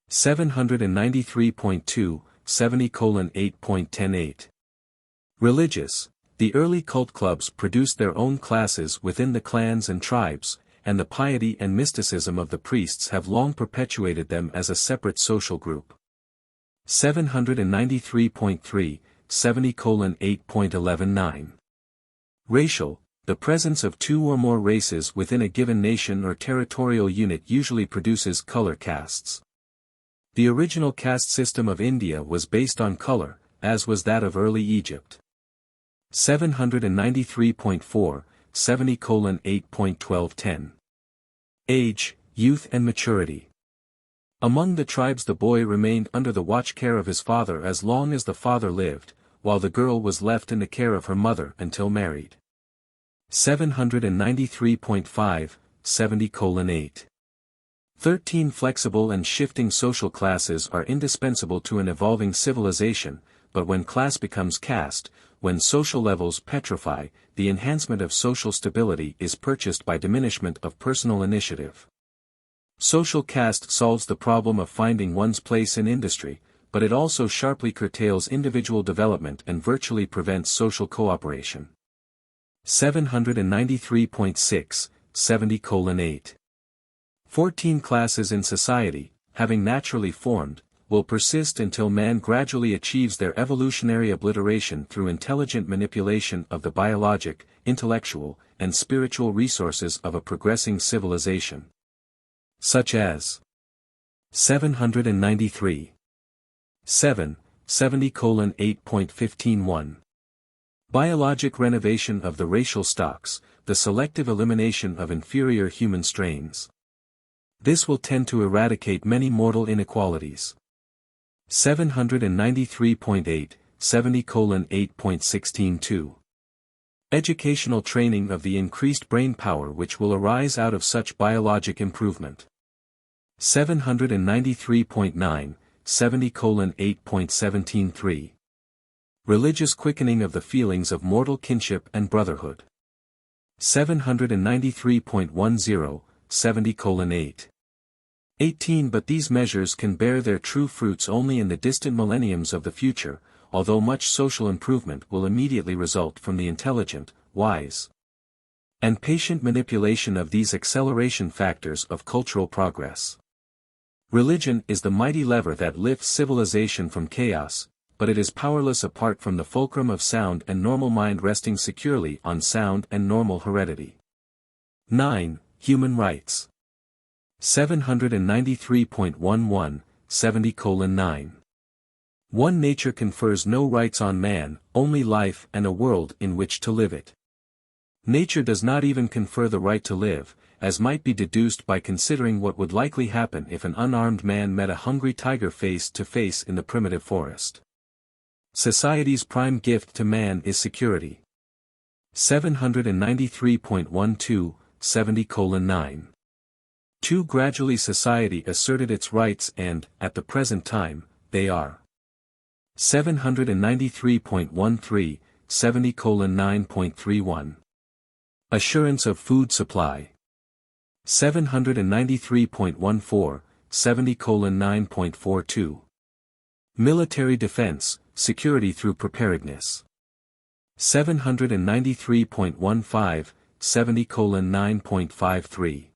793.2, 70:8.108. Religious, the early cult clubs produced their own classes within the clans and tribes, and the piety and mysticism of the priests have long perpetuated them as a separate social group. 793.3, 70:8.119. Racial, the presence of two or more races within a given nation or territorial unit usually produces color castes. The original caste system of India was based on color, as was that of early Egypt. 793.4, 70:8.1210. Age, youth and maturity. Among the tribes the boy remained under the watch care of his father as long as the father lived, while the girl was left in the care of her mother until married. 793.5, 70:8. 13 Flexible and shifting social classes are indispensable to an evolving civilization, but when class becomes caste, when social levels petrify, the enhancement of social stability is purchased by diminishment of personal initiative. Social caste solves the problem of finding one's place in industry, but it also sharply curtails individual development and virtually prevents social cooperation. 793.6, 70:8. 14 Classes in society, having naturally formed, will persist until man gradually achieves their evolutionary obliteration through intelligent manipulation of the biologic, intellectual, and spiritual resources of a progressing civilization. Such as 793. 7, 70:8.15.1. Biologic renovation of the racial stocks, the selective elimination of inferior human strains. This will tend to eradicate many mortal inequalities. 793.8, 70:8.16.2. Educational training of the increased brain power which will arise out of such biologic improvement. 793.9, 70:8.17.3. Religious quickening of the feelings of mortal kinship and brotherhood. 793.10, 70:8. 18 But these measures can bear their true fruits only in the distant millenniums of the future, although much social improvement will immediately result from the intelligent, wise, and patient manipulation of these acceleration factors of cultural progress. Religion is the mighty lever that lifts civilization from chaos, but it is powerless apart from the fulcrum of sound and normal mind resting securely on sound and normal heredity. 9. Human rights. 793.11, 70:9. 1. Nature confers no rights on man, only life and a world in which to live it. Nature does not even confer the right to live, as might be deduced by considering what would likely happen if an unarmed man met a hungry tiger face to face in the primitive forest. Society's prime gift to man is security. 793.12, 70:9. 2. Gradually society asserted its rights and, at the present time, they are. 793.13, 70:9.31. Assurance of food supply. 793.14, 70:9.42. Military defense, security through preparedness. 793.15, 70:9.53.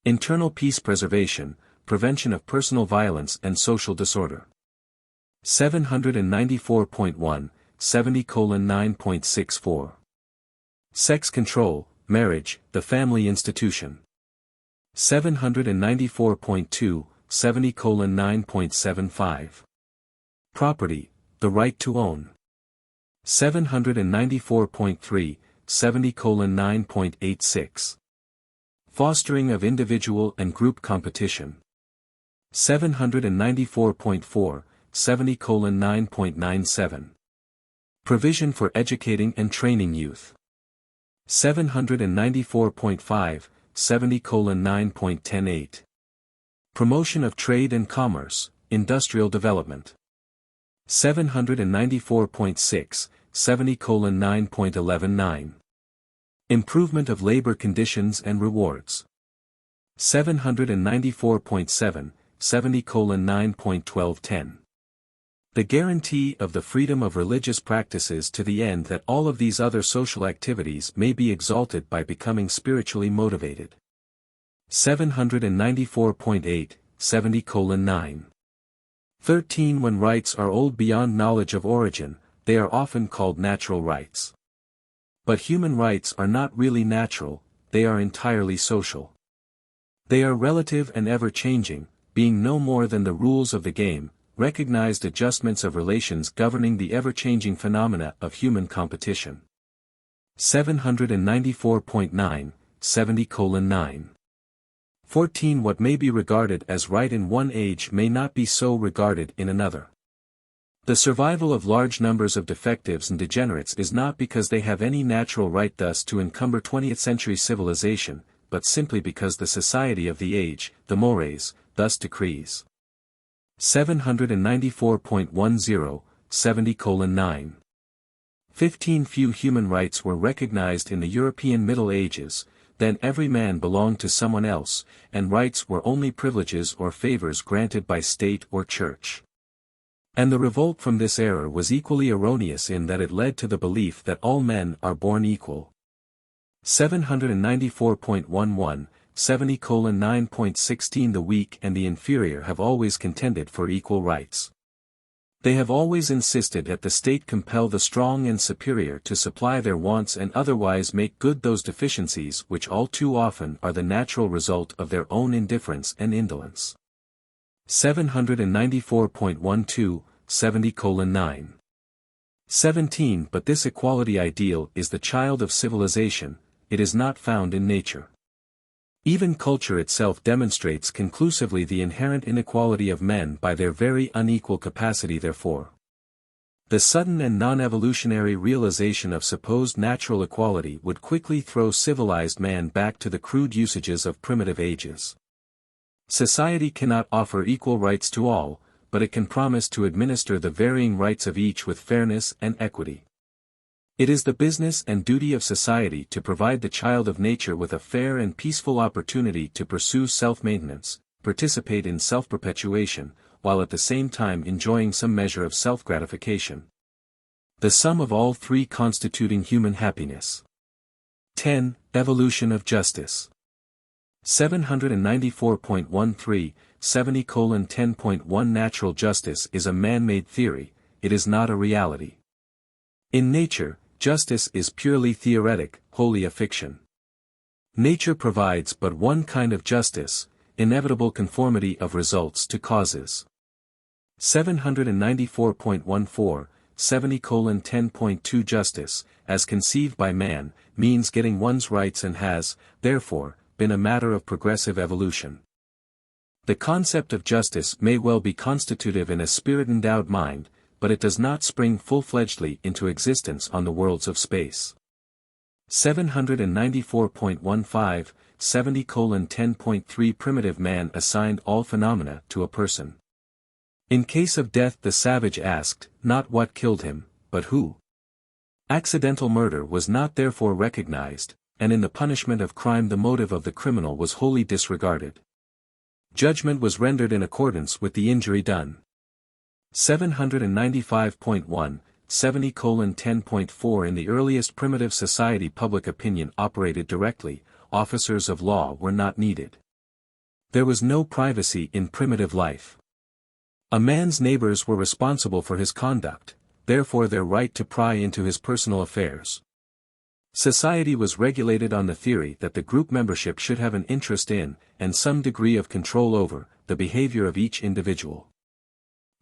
Internal peace preservation, prevention of personal violence and social disorder. 794.1, 70:9.64. Sex control, marriage, the family institution. 794.2, 70:9.75. Property, the right to own. 794.3, 70:9.86. Fostering of individual and group competition. 794.4, 70:9.97. Provision for educating and training youth. 794.5, 70:9.108. Promotion of trade and commerce, industrial development. 794.6, 70:9.119. Improvement of labor conditions and rewards. 794.7, 70:9.1210. The guarantee of the freedom of religious practices to the end that all of these other social activities may be exalted by becoming spiritually motivated. 794.8, 70:9. 13 When rights are old beyond knowledge of origin, they are often called natural rights. But human rights are not really natural, they are entirely social. They are relative and ever-changing, being no more than the rules of the game, recognized adjustments of relations governing the ever-changing phenomena of human competition. 794.9, 70:9. 14 What may be regarded as right in one age may not be so regarded in another. The survival of large numbers of defectives and degenerates is not because they have any natural right thus to encumber 20th century civilization, but simply because the society of the age, the mores, thus decrees. 794.10, 70:9. 15 Few human rights were recognized in the European Middle Ages, then every man belonged to someone else, and rights were only privileges or favors granted by state or church. And the revolt from this error was equally erroneous in that it led to the belief that all men are born equal. 794.11, 70:9.16 The weak and the inferior have always contended for equal rights. They have always insisted that the state compel the strong and superior to supply their wants and otherwise make good those deficiencies which all too often are the natural result of their own indifference and indolence. 794.12, 70:9. 17 But this equality ideal is the child of civilization, it is not found in nature. Even culture itself demonstrates conclusively the inherent inequality of men by their very unequal capacity therefore. The sudden and non-evolutionary realization of supposed natural equality would quickly throw civilized man back to the crude usages of primitive ages. Society cannot offer equal rights to all, but it can promise to administer the varying rights of each with fairness and equity. It is the business and duty of society to provide the child of nature with a fair and peaceful opportunity to pursue self-maintenance, participate in self-perpetuation, while at the same time enjoying some measure of self-gratification. The sum of all three constituting human happiness. 10. Evolution of justice. 794.13, 70:10.1 Natural justice is a man-made theory, it is not a reality. In nature, justice is purely theoretic, wholly a fiction. Nature provides but one kind of justice, inevitable conformity of results to causes. 794.14, 70:10.2 Justice, as conceived by man, means getting one's rights and has, therefore, been a matter of progressive evolution. The concept of justice may well be constitutive in a spirit-endowed mind, but it does not spring full-fledgedly into existence on the worlds of space. 794.15, 70:10.3 Primitive man assigned all phenomena to a person. In case of death the savage asked, not what killed him, but who. Accidental murder was not therefore recognized, and in the punishment of crime the motive of the criminal was wholly disregarded. Judgment was rendered in accordance with the injury done. 795.1, 70:10.4 In the earliest primitive society public opinion operated directly, officers of law were not needed. There was no privacy in primitive life. A man's neighbors were responsible for his conduct, therefore their right to pry into his personal affairs. Society was regulated on the theory that the group membership should have an interest in, and some degree of control over, the behavior of each individual.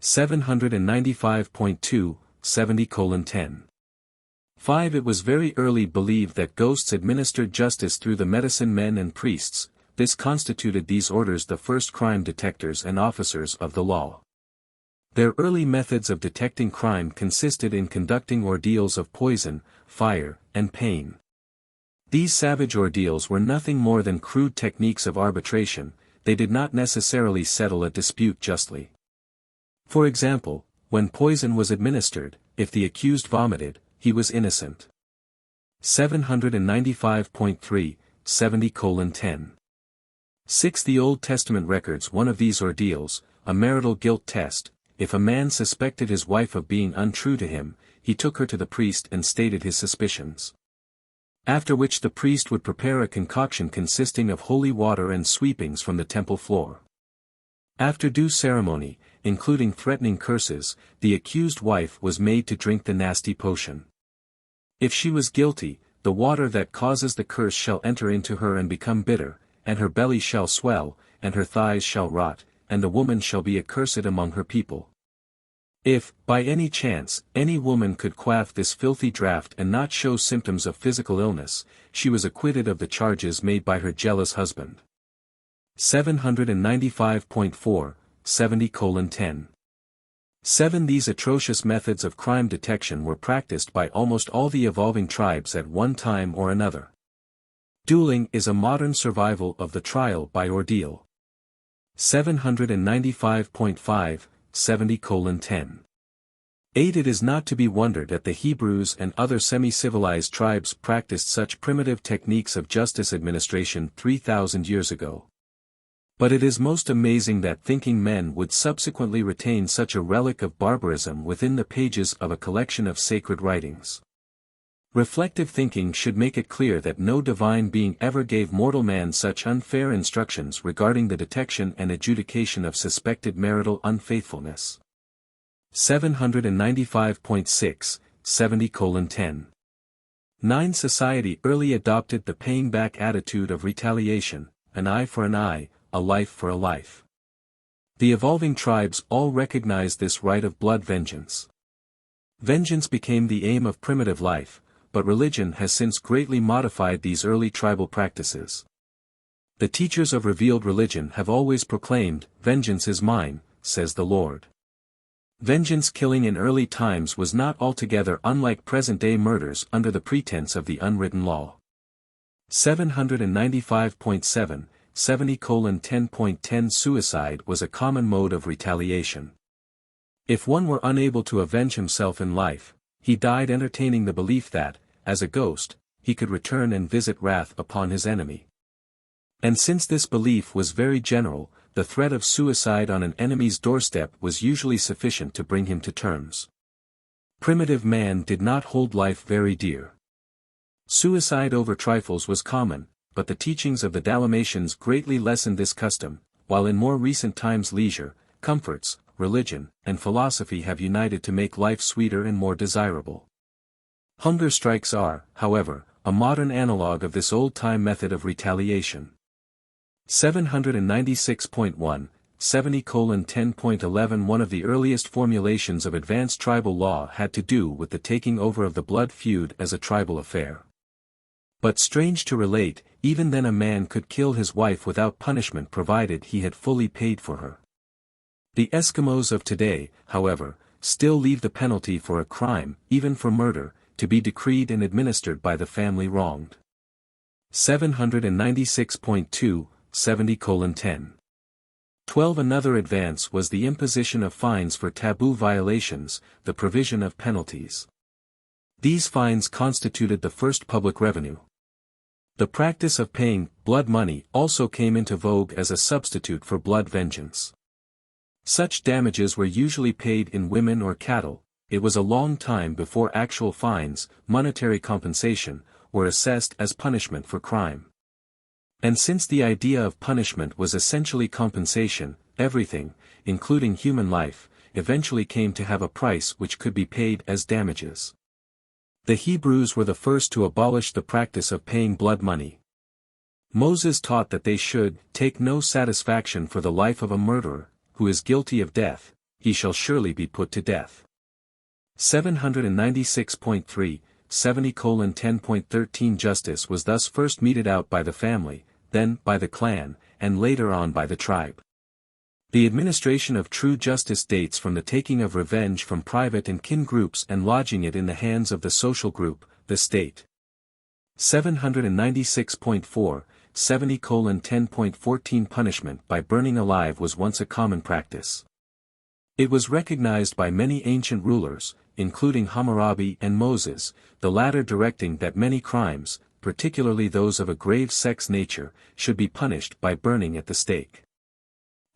795.2, 70:10. 5 It was very early believed that ghosts administered justice through the medicine men and priests, this constituted these orders the first crime detectors and officers of the law. Their early methods of detecting crime consisted in conducting ordeals of poison, fire, and pain. These savage ordeals were nothing more than crude techniques of arbitration, they did not necessarily settle a dispute justly. For example, when poison was administered, if the accused vomited, he was innocent. 795.3, 70:10. 6 The Old Testament records one of these ordeals, a marital guilt test. If a man suspected his wife of being untrue to him, he took her to the priest and stated his suspicions. After which the priest would prepare a concoction consisting of holy water and sweepings from the temple floor. After due ceremony, including threatening curses, the accused wife was made to drink the nasty potion. If she was guilty, the water that causes the curse shall enter into her and become bitter, and her belly shall swell, and her thighs shall rot, and the woman shall be accursed among her people. If, by any chance, any woman could quaff this filthy draught and not show symptoms of physical illness, she was acquitted of the charges made by her jealous husband. 795.4, 70:10. 7. These atrocious methods of crime detection were practiced by almost all the evolving tribes at one time or another. Dueling is a modern survival of the trial by ordeal. 795.5, 70:10. 8. It is not to be wondered at the Hebrews and other semi-civilized tribes practiced such primitive techniques of justice administration 3,000 years ago. But it is most amazing that thinking men would subsequently retain such a relic of barbarism within the pages of a collection of sacred writings. Reflective thinking should make it clear that no divine being ever gave mortal man such unfair instructions regarding the detection and adjudication of suspected marital unfaithfulness. 795.6, 70:10. 9. Society early adopted the paying back attitude of retaliation, an eye for an eye, a life for a life. The evolving tribes all recognized this right of blood vengeance. Vengeance became the aim of primitive life, but religion has since greatly modified these early tribal practices. The teachers of revealed religion have always proclaimed, "Vengeance is mine," says the Lord. Vengeance killing in early times was not altogether unlike present-day murders under the pretense of the unwritten law. 795.7, 70:10.10. Suicide was a common mode of retaliation. If one were unable to avenge himself in life, he died entertaining the belief that, as a ghost, he could return and visit wrath upon his enemy. And since this belief was very general, the threat of suicide on an enemy's doorstep was usually sufficient to bring him to terms. Primitive man did not hold life very dear. Suicide over trifles was common, but the teachings of the Dalmatians greatly lessened this custom, while in more recent times leisure, comforts, religion, and philosophy have united to make life sweeter and more desirable. Hunger strikes are, however, a modern analogue of this old-time method of retaliation. 796.1, 70:10.11. One of the earliest formulations of advanced tribal law had to do with the taking over of the blood feud as a tribal affair. But strange to relate, even then a man could kill his wife without punishment provided he had fully paid for her. The Eskimos of today, however, still leave the penalty for a crime, even for murder, to be decreed and administered by the family wronged. 796.2, 70:10. 12. Another advance was the imposition of fines for taboo violations, the provision of penalties. These fines constituted the first public revenue. The practice of paying blood money also came into vogue as a substitute for blood vengeance. Such damages were usually paid in women or cattle. It was a long time before actual fines, monetary compensation, were assessed as punishment for crime. And since the idea of punishment was essentially compensation, everything, including human life, eventually came to have a price which could be paid as damages. The Hebrews were the first to abolish the practice of paying blood money. Moses taught that they should take no satisfaction for the life of a murderer, who is guilty of death, he shall surely be put to death. 796.3, 70:10.13. Justice was thus first meted out by the family, then by the clan, and later on by the tribe. The administration of true justice dates from the taking of revenge from private and kin groups and lodging it in the hands of the social group, the state. 796.4, 70:10.14. Punishment by burning alive was once a common practice. It was recognized by many ancient rulers, including Hammurabi and Moses, the latter directing that many crimes, particularly those of a grave sex nature, should be punished by burning at the stake.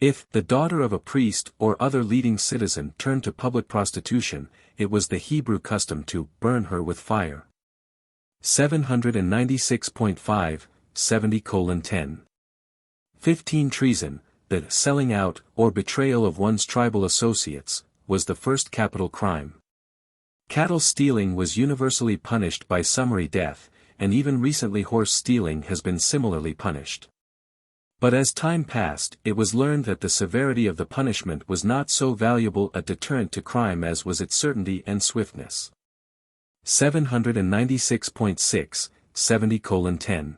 If the daughter of a priest or other leading citizen turned to public prostitution, it was the Hebrew custom to burn her with fire. 796.5, 70:10. 15. Treason, the selling out or betrayal of one's tribal associates, was the first capital crime. Cattle stealing was universally punished by summary death, and even recently horse stealing has been similarly punished. But as time passed, it was learned that the severity of the punishment was not so valuable a deterrent to crime as was its certainty and swiftness. 796.6, 70:10.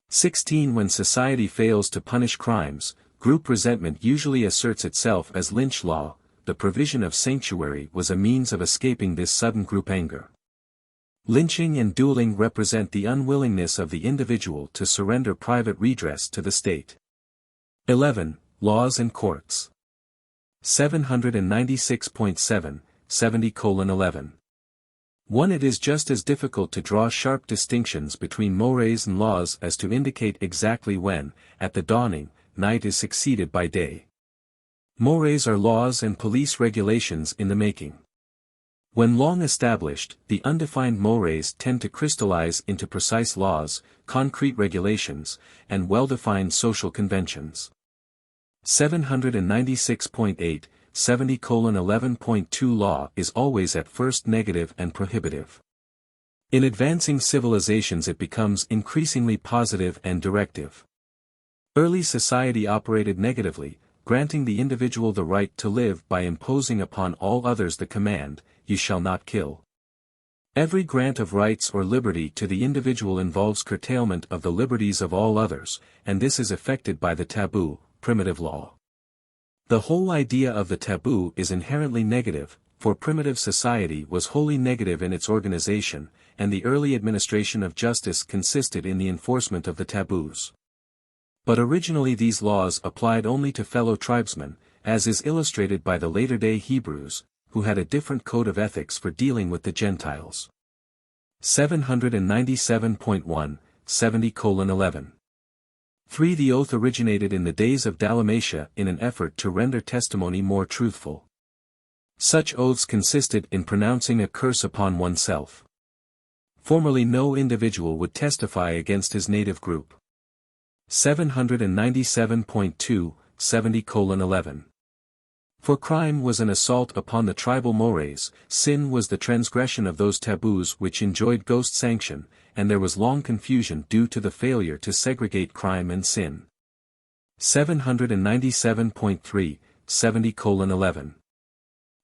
16. When society fails to punish crimes, group resentment usually asserts itself as lynch law, the the provision of sanctuary was a means of escaping this sudden group anger. Lynching and dueling represent the unwillingness of the individual to surrender private redress to the state. 11. Laws and Courts. 796.7, 70:11. 1. It is just as difficult to draw sharp distinctions between mores and laws as to indicate exactly when, at the dawning, night is succeeded by day. Mores are laws and police regulations in the making. When long established, the undefined mores tend to crystallize into precise laws, concrete regulations, and well-defined social conventions. 796.8, 70:11.2 Law is always at first negative and prohibitive. In advancing civilizations it becomes increasingly positive and directive. Early society operated negatively, granting the individual the right to live by imposing upon all others the command, "You shall not kill." Every grant of rights or liberty to the individual involves curtailment of the liberties of all others, and this is effected by the taboo, primitive law. The whole idea of the taboo is inherently negative, for primitive society was wholly negative in its organization, and the early administration of justice consisted in the enforcement of the taboos. But originally these laws applied only to fellow tribesmen, as is illustrated by the later-day Hebrews, who had a different code of ethics for dealing with the Gentiles. 797.1, 70:11. 3. The oath originated in the days of Dalmatia in an effort to render testimony more truthful. Such oaths consisted in pronouncing a curse upon oneself. Formerly no individual would testify against his native group. 797.2, 70:11. For crime was an assault upon the tribal mores, sin was the transgression of those taboos which enjoyed ghost sanction, and there was long confusion due to the failure to segregate crime and sin. 797.3, 70:11.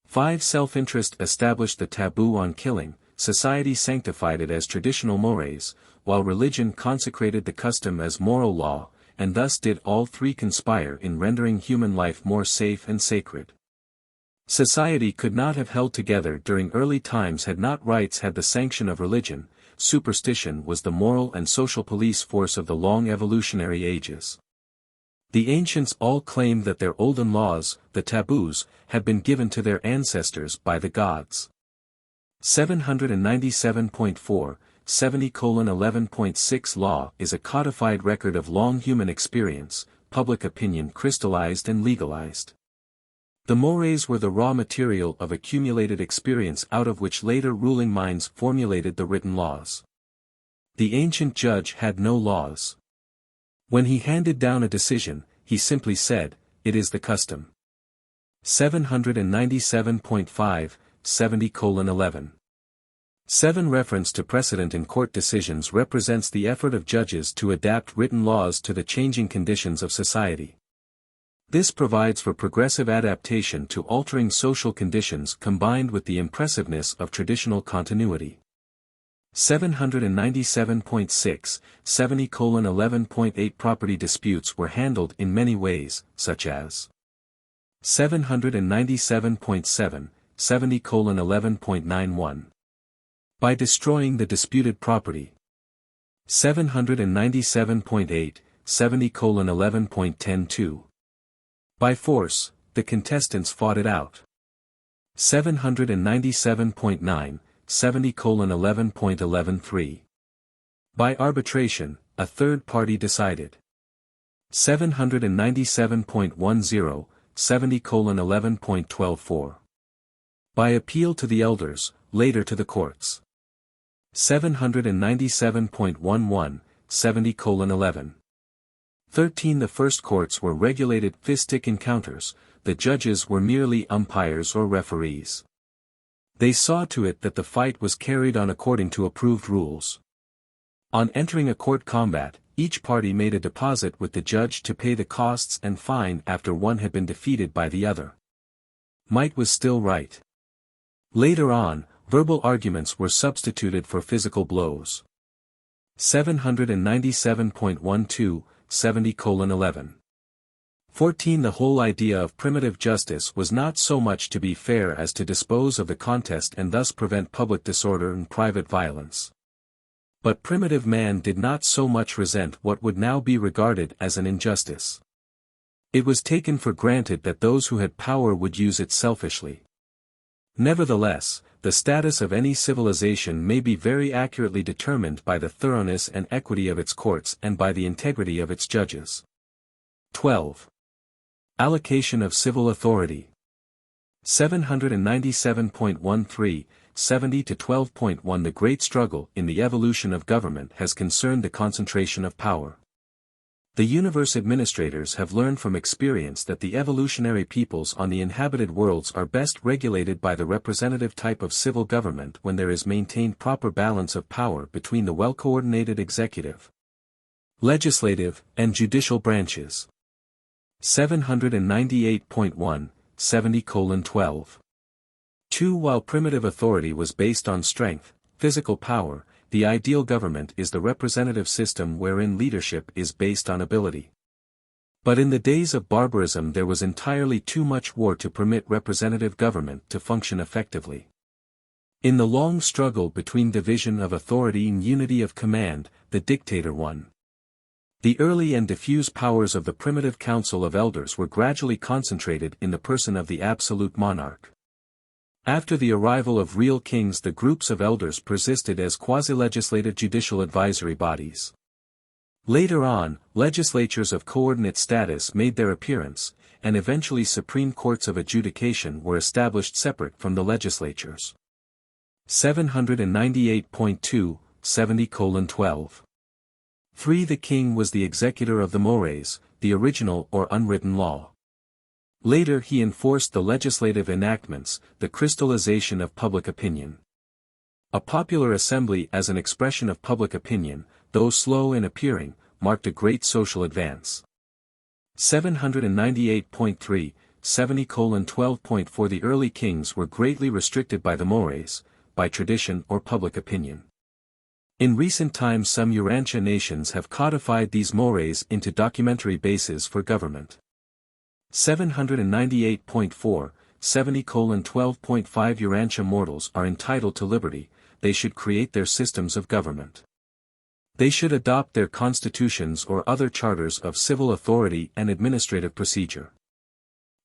5. Self-interest established the taboo on killing, society sanctified it as traditional mores, while religion consecrated the custom as moral law, and thus did all three conspire in rendering human life more safe and sacred. Society could not have held together during early times had not rights had the sanction of religion. Superstition was the moral and social police force of the long evolutionary ages. The ancients all claimed that their olden laws, the taboos, had been given to their ancestors by the gods. 797.4, 70:11.6 Law is a codified record of long human experience, public opinion crystallized and legalized. The mores were the raw material of accumulated experience out of which later ruling minds formulated the written laws. The ancient judge had no laws. When he handed down a decision, he simply said, "It is the custom." 797.5, 70:11. 7. Reference to precedent in court decisions represents the effort of judges to adapt written laws to the changing conditions of society. This provides for progressive adaptation to altering social conditions combined with the impressiveness of traditional continuity. 797.6, 70:11.8 Property disputes were handled in many ways, such as 797.7, 70:11.91. By destroying the disputed property. 797.8, 70:11.10(2). By force, the contestants fought it out. 797.9, 70:11.11(3). By arbitration, a third party decided. 797.10, 70:11.12(4). By appeal to the elders, later to the courts. 797.11, 70:11. 13. The first courts were regulated fistic encounters, the judges were merely umpires or referees. They saw to it that the fight was carried on according to approved rules. On entering a court combat, each party made a deposit with the judge to pay the costs and fine after one had been defeated by the other. Might was still right. Later on, verbal arguments were substituted for physical blows. 797.12, 70:11. 14. The whole idea of primitive justice was not so much to be fair as to dispose of the contest and thus prevent public disorder and private violence. But primitive man did not so much resent what would now be regarded as an injustice. It was taken for granted that those who had power would use it selfishly. Nevertheless, the status of any civilization may be very accurately determined by the thoroughness and equity of its courts and by the integrity of its judges. 12. Allocation of civil authority. 797.13, 70 to 12.1 The great struggle in the evolution of government has concerned the concentration of power. The universe administrators have learned from experience that the evolutionary peoples on the inhabited worlds are best regulated by the representative type of civil government when there is maintained proper balance of power between the well-coordinated executive, legislative, and judicial branches. 798.1, 70:12. 2. While primitive authority was based on strength, physical power, the ideal government is the representative system wherein leadership is based on ability. But in the days of barbarism there was entirely too much war to permit representative government to function effectively. In the long struggle between division of authority and unity of command, the dictator won. The early and diffuse powers of the primitive council of elders were gradually concentrated in the person of the absolute monarch. After the arrival of real kings, the groups of elders persisted as quasi-legislative judicial advisory bodies. Later on, legislatures of coordinate status made their appearance, and eventually supreme courts of adjudication were established separate from the legislatures. 798.2, 70:12. 3. The king was the executor of the mores, the original or unwritten law. Later he enforced the legislative enactments, the crystallization of public opinion. A popular assembly as an expression of public opinion, though slow in appearing, marked a great social advance. 798.3, 70:12. The early kings were greatly restricted by the mores, by tradition or public opinion. In recent times some Urantia nations have codified these mores into documentary bases for government. 798.4, 70:12.5 Urantia mortals are entitled to liberty, they should create their systems of government. They should adopt their constitutions or other charters of civil authority and administrative procedure.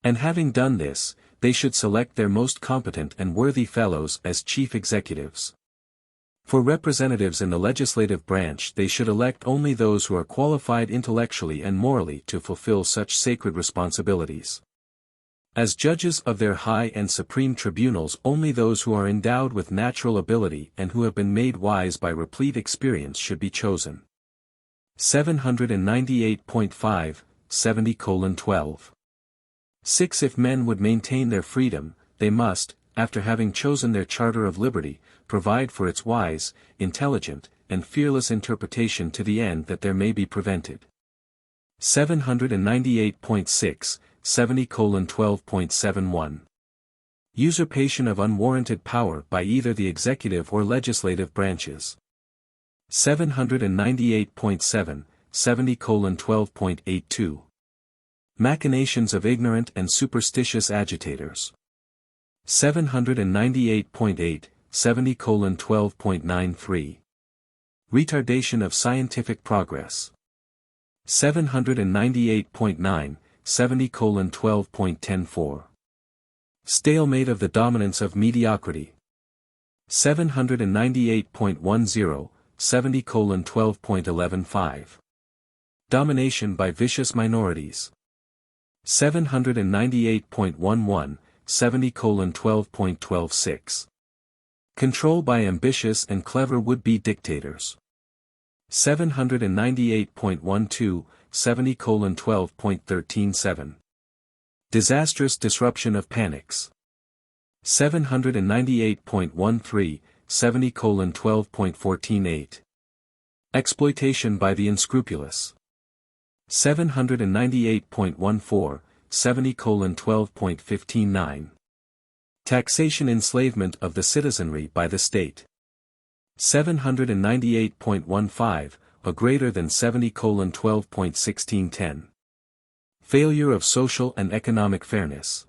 And having done this, they should select their most competent and worthy fellows as chief executives. For representatives in the legislative branch they should elect only those who are qualified intellectually and morally to fulfill such sacred responsibilities. As judges of their high and supreme tribunals only those who are endowed with natural ability and who have been made wise by replete experience should be chosen. 798.5, 70:12. 6. If men would maintain their freedom, they must, after having chosen their charter of liberty, provide for its wise, intelligent, and fearless interpretation to the end that there may be prevented. 798.6, 70:12.71. Usurpation of unwarranted power by either the executive or legislative branches. 798.7, 70:12.82. Machinations of ignorant and superstitious agitators. 798.8, 70:12.93. Retardation of scientific progress. 798.9, 70:12.104. Stalemate of the dominance of mediocrity. 798.10, 70:12.115. Domination by vicious minorities. 798.11, 70:12.126. Control by ambitious and clever would-be dictators. 798.12, 70:12.137. Disastrous disruption of panics. 798.13, 70:12.148. Exploitation by the unscrupulous. 798.14, 70:12.159. Taxation enslavement of the citizenry by the state. 798.15, a greater than 70:12.1610. Failure of social and economic fairness.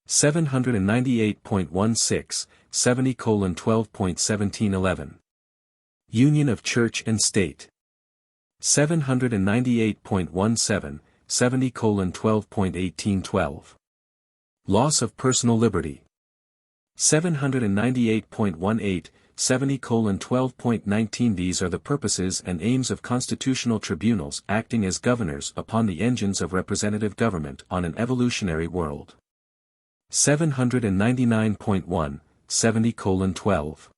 798.16, 70:12.1711. Union of Church and State. 798.17, 70:12.1812. Loss of personal liberty. 798.18, 70:12.19. These are the purposes and aims of constitutional tribunals acting as governors upon the engines of representative government on an evolutionary world. 799.1, 70:12.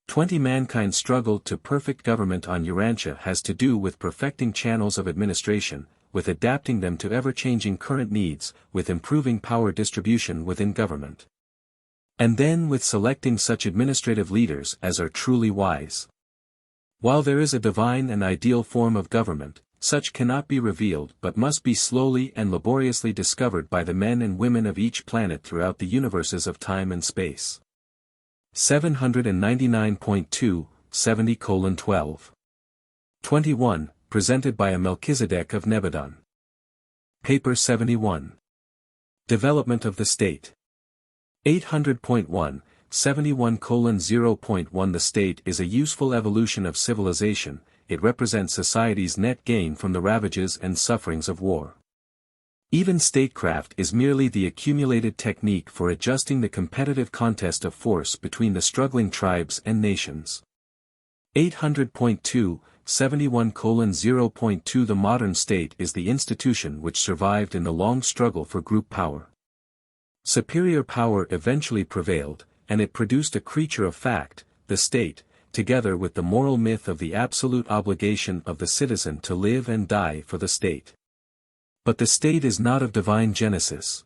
20. Mankind's struggle to perfect government on Urantia has to do with perfecting channels of administration, with adapting them to ever-changing current needs, with improving power distribution within government. And then with selecting such administrative leaders as are truly wise. While there is a divine and ideal form of government, such cannot be revealed but must be slowly and laboriously discovered by the men and women of each planet throughout the universes of time and space. 799.2, 70:12. 21, presented by a Melchizedek of Nebadon. Paper 71. Development of the State. 800.1, 71:0.1. The state is a useful evolution of civilization. It represents society's net gain from the ravages and sufferings of war. Even statecraft is merely the accumulated technique for adjusting the competitive contest of force between the struggling tribes and nations. 800.2, 71:0.2. The modern state is the institution which survived in the long struggle for group power. Superior power eventually prevailed, and it produced a creature of fact, the state, together with the moral myth of the absolute obligation of the citizen to live and die for the state. But the state is not of divine genesis.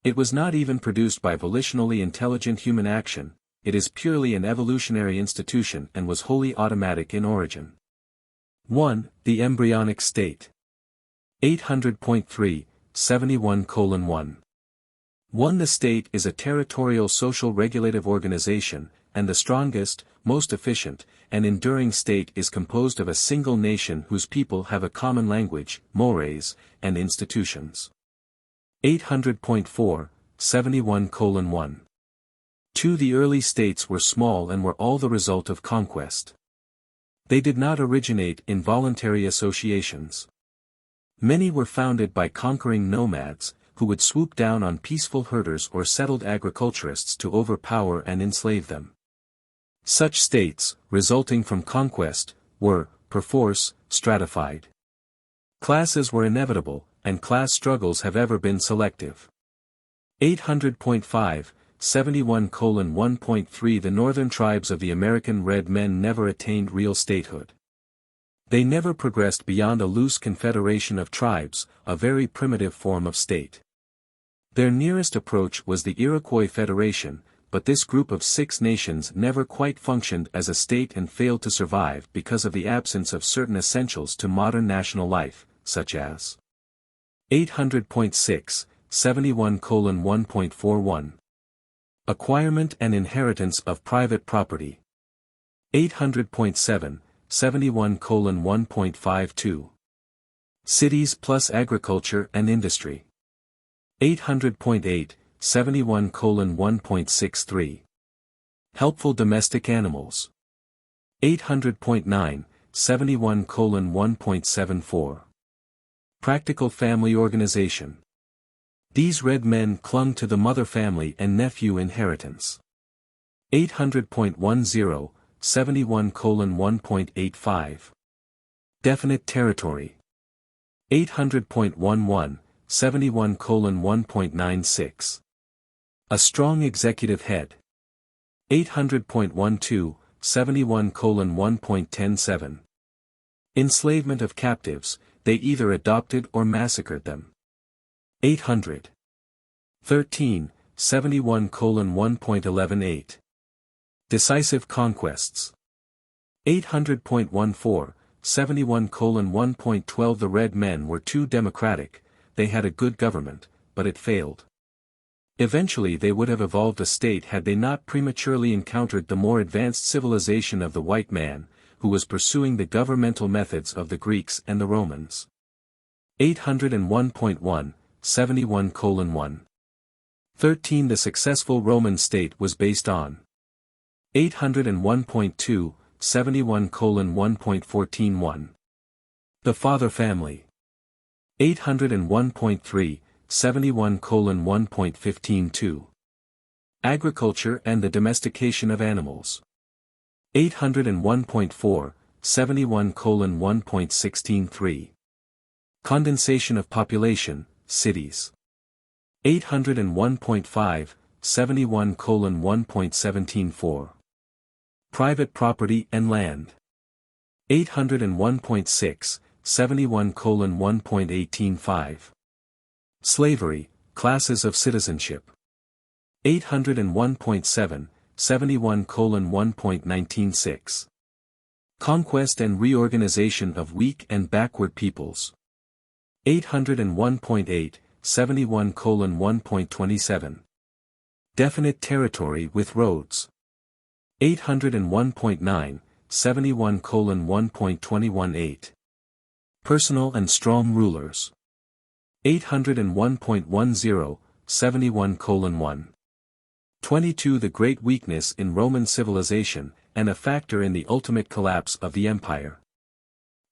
It was not even produced by volitionally intelligent human action, it is purely an evolutionary institution and was wholly automatic in origin. 1. The embryonic state. 800.3, 71:1. 1. The state is a territorial social regulative organization, and the strongest, most efficient, and enduring state is composed of a single nation whose people have a common language, mores, and institutions. 800.4, 71:1. 2. The early states were small and were all the result of conquest. They did not originate in voluntary associations. Many were founded by conquering nomads, who would swoop down on peaceful herders or settled agriculturists to overpower and enslave them. Such states, resulting from conquest, were, perforce, stratified. Classes were inevitable, and class struggles have ever been selective. 800.5, 71:1.3. The northern tribes of the American red men never attained real statehood. They never progressed beyond a loose confederation of tribes, a very primitive form of state. Their nearest approach was the Iroquois Federation, but this group of 6 nations never quite functioned as a state and failed to survive because of the absence of certain essentials to modern national life, such as 800.6, 71:1.41. Acquirement and inheritance of private property. 800.7, 71:1.52. Cities plus agriculture and industry. 800.8, 71:1.63. Helpful domestic animals. 800.9, 71:1.74. Practical family organization. These red men clung to the mother family and nephew inheritance. 800.10, 71:1.85. Definite territory. 800.11, 71:1.96. A strong executive head. 800.12, 71:1.107. Enslavement of captives, they either adopted or massacred them. 800. 13, 71:1.118. Decisive conquests. 800.14, 71:1.12. The red men were too democratic, they had a good government, but it failed. Eventually they would have evolved a state had they not prematurely encountered the more advanced civilization of the white man, who was pursuing the governmental methods of the Greeks and the Romans. 801.1, 71:1. 13. The successful Roman state was based on 801.2, 71:1.14.1. The father family. 801.3, 71:1.15.2. Agriculture and the domestication of animals. 801.4, 71:1.16.3. Condensation of population, cities. 801.5, 71:1.17.4. Private property and land. 801.6, 71:1.18.5. Slavery, classes of citizenship. 801.7, 71:1.19.6. Conquest and reorganization of weak and backward peoples. 801.8, 71:1.27. Definite territory with roads. 801.9, 71:1.21.8. Personal and strong rulers. 801.10, 71:1. 22. The great weakness in Roman civilization, and a factor in the ultimate collapse of the empire,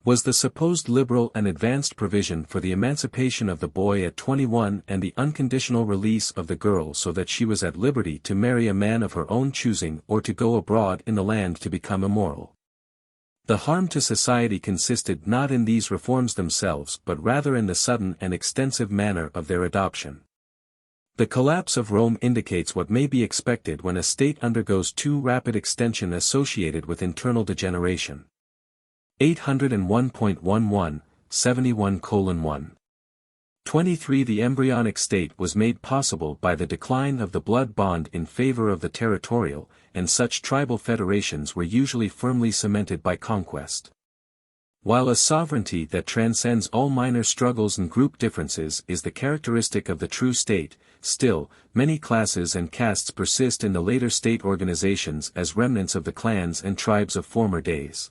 was the supposed liberal and advanced provision for the emancipation of the boy at 21 and the unconditional release of the girl so that she was at liberty to marry a man of her own choosing or to go abroad in the land to become immoral. The harm to society consisted not in these reforms themselves but rather in the sudden and extensive manner of their adoption. The collapse of Rome indicates what may be expected when a state undergoes too rapid extension associated with internal degeneration. 801.11, 71:1. 23. The embryonic state was made possible by the decline of the blood bond in favor of the territorial, and such tribal federations were usually firmly cemented by conquest. While a sovereignty that transcends all minor struggles and group differences is the characteristic of the true state, still, many classes and castes persist in the later state organizations as remnants of the clans and tribes of former days.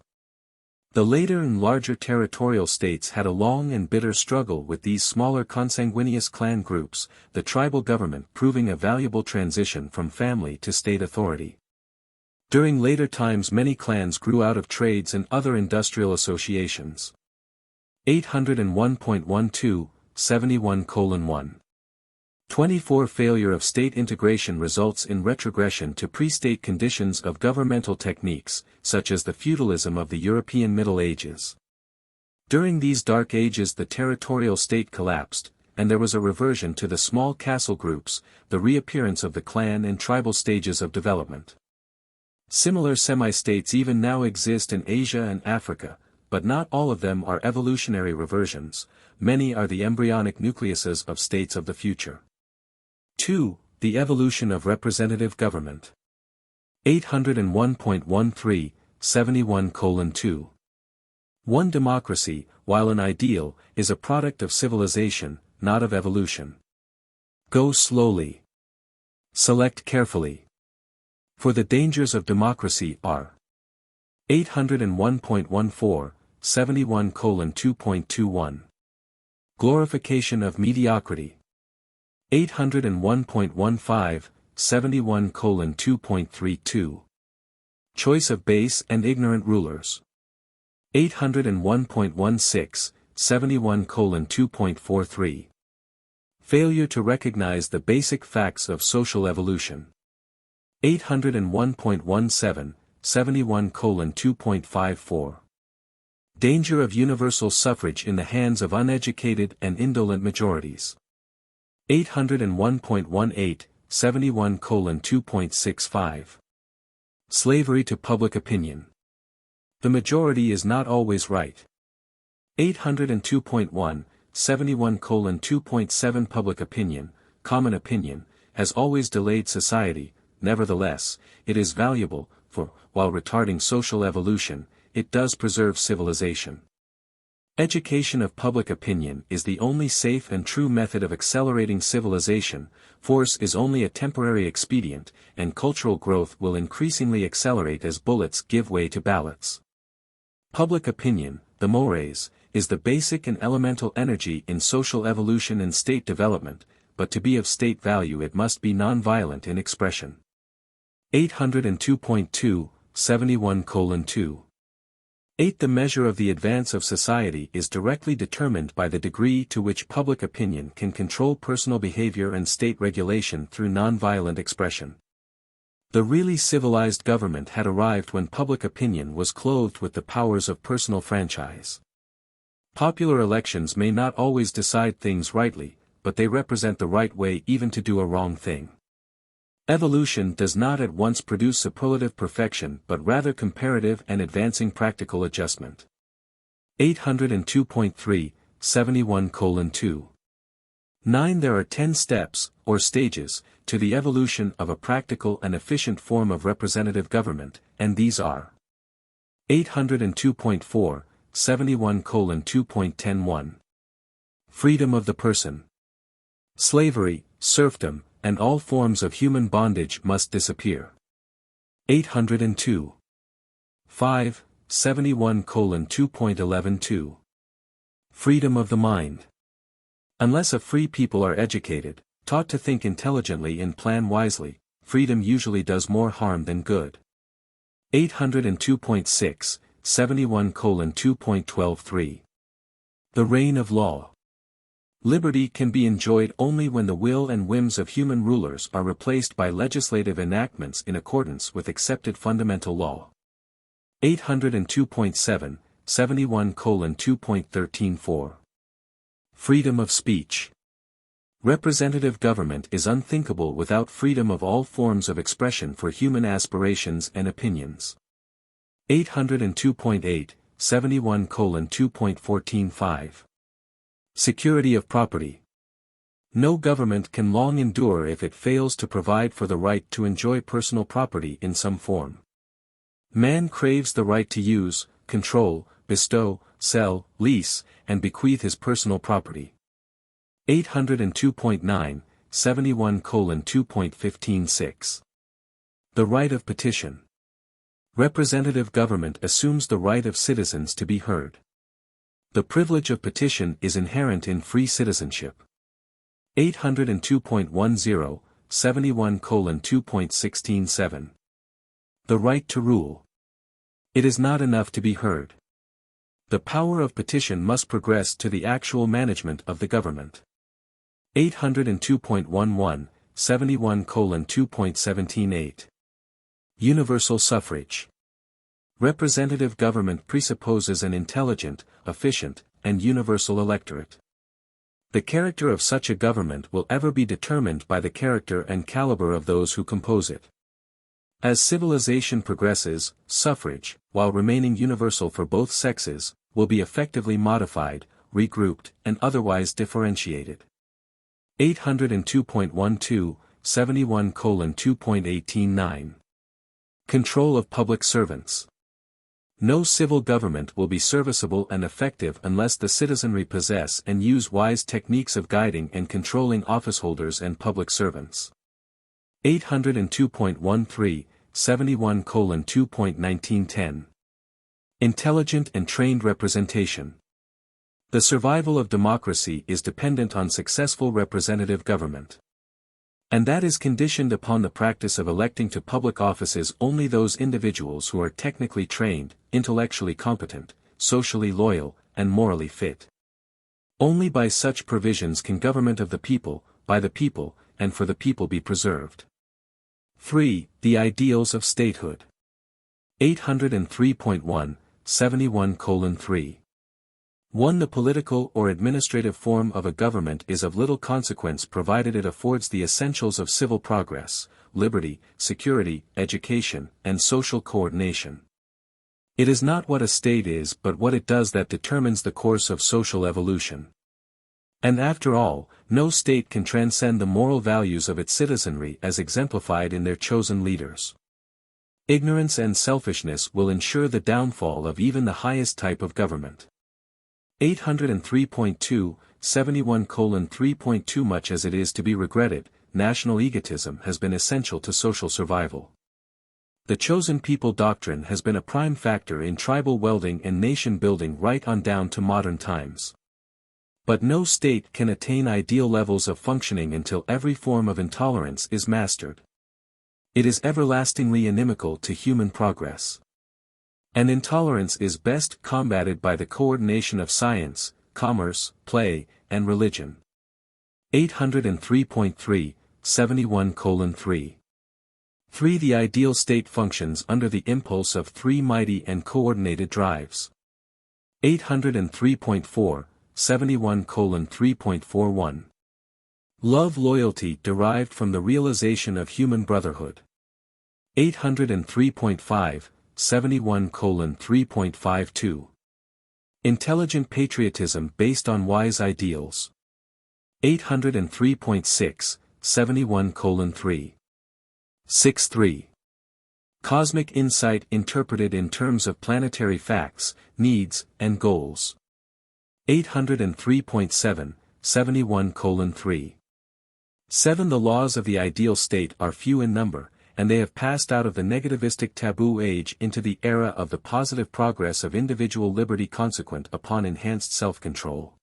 The later and larger territorial states had a long and bitter struggle with these smaller consanguineous clan groups, the tribal government proving a valuable transition from family to state authority. During later times many clans grew out of trades and other industrial associations. 801.12, 71:1. 24. Failure of state integration results in retrogression to pre-state conditions of governmental techniques, such as the feudalism of the European Middle Ages. During these dark ages the territorial state collapsed, and there was a reversion to the small castle groups, the reappearance of the clan and tribal stages of development. Similar semi-states even now exist in Asia and Africa, but not all of them are evolutionary reversions, many are the embryonic nucleuses of states of the future. 2. The evolution of representative government. 801.13, 71:2. 1. Democracy, while an ideal, is a product of civilization, not of evolution. Go slowly. Select carefully. For the dangers of democracy are 801.14, 71:2.21. Glorification of mediocrity. 801.15, 71:2.32. Choice of base and ignorant rulers. 801.16, 71:2.43. Failure to recognize the basic facts of social evolution. 801.17, 71:2.54. Danger of universal suffrage in the hands of uneducated and indolent majorities. 801.18, 71:2.65. Slavery to public opinion. The majority is not always right. 802.1, 71:2.7. Public opinion, common opinion, has always delayed society. Nevertheless, it is valuable, for, while retarding social evolution, it does preserve civilization. Education of public opinion is the only safe and true method of accelerating civilization. Force is only a temporary expedient, and cultural growth will increasingly accelerate as bullets give way to ballots. Public opinion, the mores, is the basic and elemental energy in social evolution and state development, but to be of state value it must be non-violent in expression. 802.2, 71:2. 8. The measure of the advance of society is directly determined by the degree to which public opinion can control personal behavior and state regulation through non-violent expression. The really civilized government had arrived when public opinion was clothed with the powers of personal franchise. Popular elections may not always decide things rightly, but they represent the right way even to do a wrong thing. Evolution does not at once produce superlative perfection but rather comparative and advancing practical adjustment. 802.3, 71:2. 9. There are 10 steps, or stages, to the evolution of a practical and efficient form of representative government, and these are: 802.4, 71:2.1. Freedom of the person. Slavery, serfdom, and all forms of human bondage must disappear. 802. 5, 71:2.11.2. Freedom of the mind. Unless a free people are educated, taught to think intelligently and plan wisely, freedom usually does more harm than good. 802.6, 71:2.12.3. The reign of law. Liberty can be enjoyed only when the will and whims of human rulers are replaced by legislative enactments in accordance with accepted fundamental law. 802.7, 71:2.13.4. Freedom of speech. Representative government is unthinkable without freedom of all forms of expression for human aspirations and opinions. 802.8, 71:2.14.5. Security of property. No government can long endure if it fails to provide for the right to enjoy personal property in some form. Man craves the right to use, control, bestow, sell, lease, and bequeath his personal property. 802.9, 71:2.15.6. The right of petition. Representative government assumes the right of citizens to be heard. The privilege of petition is inherent in free citizenship. 802.10, 71:2.16.7. The right to rule. It is not enough to be heard. The power of petition must progress to the actual management of the government. 802.11, 71:2.17.8. Universal suffrage. Representative government presupposes an intelligent, efficient, and universal electorate. The character of such a government will ever be determined by the character and caliber of those who compose it. As civilization progresses, suffrage, while remaining universal for both sexes, will be effectively modified, regrouped, and otherwise differentiated. 802.12, 71:2.18.9. Control of public servants. No civil government will be serviceable and effective unless the citizenry possess and use wise techniques of guiding and controlling officeholders and public servants. 802.13, 71:2.19.10. Intelligent and trained representation. The survival of democracy is dependent on successful representative government. And that is conditioned upon the practice of electing to public offices only those individuals who are technically trained, intellectually competent, socially loyal, and morally fit. Only by such provisions can government of the people, by the people, and for the people be preserved. 3. The ideals of statehood. 803.1, 71:3. 1. The political or administrative form of a government is of little consequence provided it affords the essentials of civil progress, liberty, security, education, and social coordination. It is not what a state is but what it does that determines the course of social evolution. And after all, no state can transcend the moral values of its citizenry as exemplified in their chosen leaders. Ignorance and selfishness will ensure the downfall of even the highest type of government. 803.2, 71:3.2. Much as it is to be regretted, national egotism has been essential to social survival. The chosen people doctrine has been a prime factor in tribal welding and nation building right on down to modern times. But no state can attain ideal levels of functioning until every form of intolerance is mastered. It is everlastingly inimical to human progress. And intolerance is best combated by the coordination of science, commerce, play, and religion. 803.3, 71:3. 3. The ideal state functions under the impulse of three mighty and coordinated drives. 803.4, 71:3.41. Love loyalty derived from the realization of human brotherhood. 803.5, 71:3.52. Intelligent patriotism based on wise ideals. 803.6, 71:3. 6.3. Cosmic insight interpreted in terms of planetary facts, needs, and goals. 803.7, 71:3. 7. The laws of the ideal state are few in number, and they have passed out of the negativistic taboo age into the era of the positive progress of individual liberty consequent upon enhanced self-control.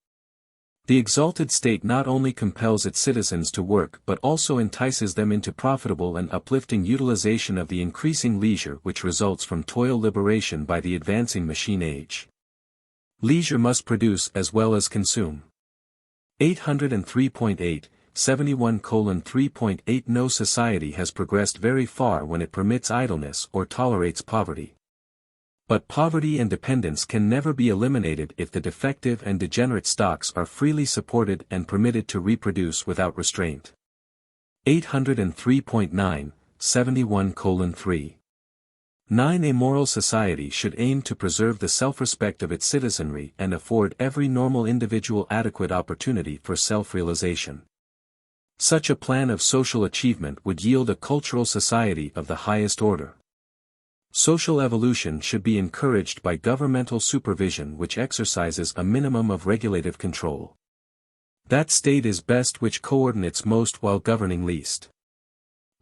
The exalted state not only compels its citizens to work but also entices them into profitable and uplifting utilization of the increasing leisure which results from toil liberation by the advancing machine age. Leisure must produce as well as consume. 803.8, 71:3.8. No society has progressed very far when it permits idleness or tolerates poverty. But poverty and dependence can never be eliminated if the defective and degenerate stocks are freely supported and permitted to reproduce without restraint. 803.9, 71:3. 9. A moral society should aim to preserve the self-respect of its citizenry and afford every normal individual adequate opportunity for self-realization. Such a plan of social achievement would yield a cultural society of the highest order. Social evolution should be encouraged by governmental supervision which exercises a minimum of regulative control. That state is best which coordinates most while governing least.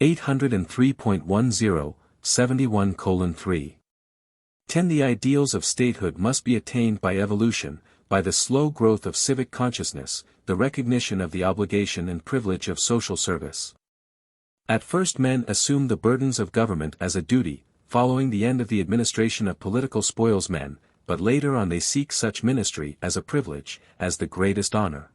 803.10, 71:3. 10. The ideals of statehood must be attained by evolution, by the slow growth of civic consciousness, the recognition of the obligation and privilege of social service. At first men assume the burdens of government as a duty, following the end of the administration of political spoilsmen, but later on they seek such ministry as a privilege, as the greatest honor.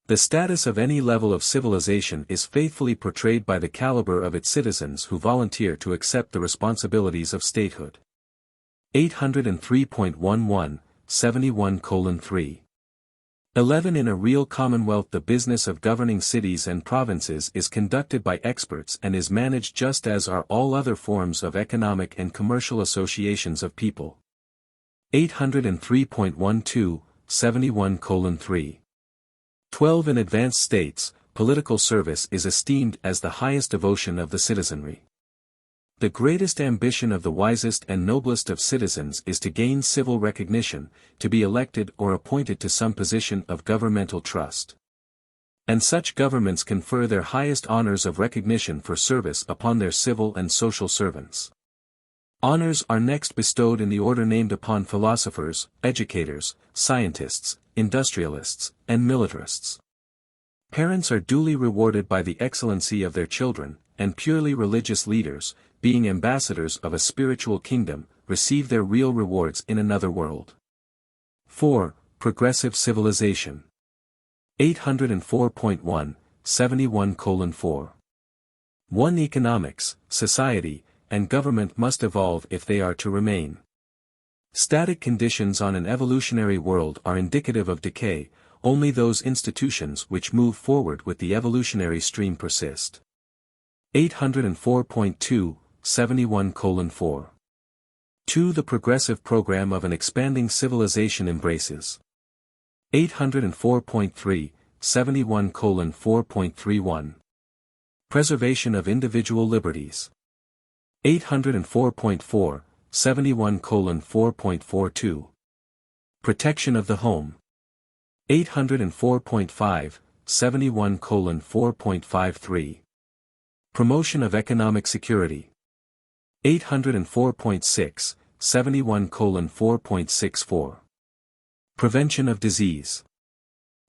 The status of any level of civilization is faithfully portrayed by the caliber of its citizens who volunteer to accept the responsibilities of statehood. 803.11, 71:3. 11. In a real commonwealth the business of governing cities and provinces is conducted by experts and is managed just as are all other forms of economic and commercial associations of people. 803.12, 71:3. 12. In advanced states, political service is esteemed as the highest devotion of the citizenry. The greatest ambition of the wisest and noblest of citizens is to gain civil recognition, to be elected or appointed to some position of governmental trust. And such governments confer their highest honors of recognition for service upon their civil and social servants. Honors are next bestowed in the order named upon philosophers, educators, scientists, industrialists, and militarists. Parents are duly rewarded by the excellency of their children, and purely religious leaders, being ambassadors of a spiritual kingdom, receive their real rewards in another world. 4. Progressive civilization. 804.1, 71:4. 1. Economics, society, and government must evolve if they are to remain. Static conditions on an evolutionary world are indicative of decay, only those institutions which move forward with the evolutionary stream persist. 804.2, 71:4. 2. The progressive program of an expanding civilization embraces. 804.3, 71:4.31. Preservation of individual liberties. 804.4, 71:4.42. Protection of the home. 804.5, 71:4.53. Promotion of economic security. 804.6, 71:4.64. Prevention of disease.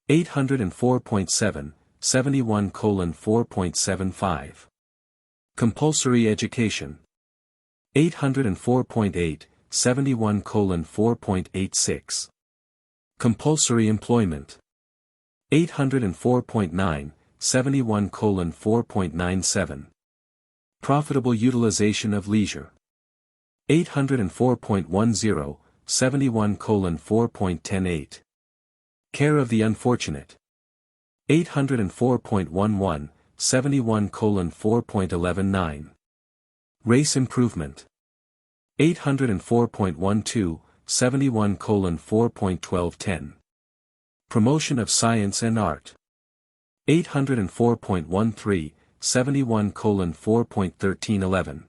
804.7, 71:4.75. Compulsory education. 804.8, 71:4.86. Compulsory employment. 804.9, 71:4.97. Profitable utilization of leisure. 804.10, 71:4.108. Care of the unfortunate. 804.11, 71:4.119. Race improvement. 804.12, 71:4.1210. Promotion of science and art. 804.13, 71:4.1311.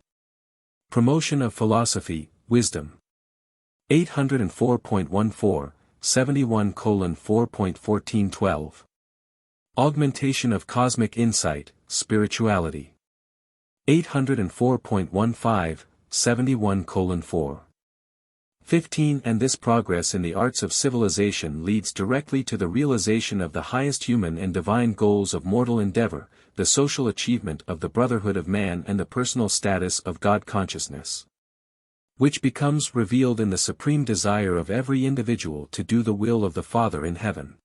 Promotion of philosophy, wisdom. 804.14, 71:4.1412. Augmentation of cosmic insight, spirituality. 804.15, 71:4. 15. And this progress in the arts of civilization leads directly to the realization of the highest human and divine goals of mortal endeavor, the social achievement of the brotherhood of man and the personal status of God consciousness, which becomes revealed in the supreme desire of every individual to do the will of the Father in heaven.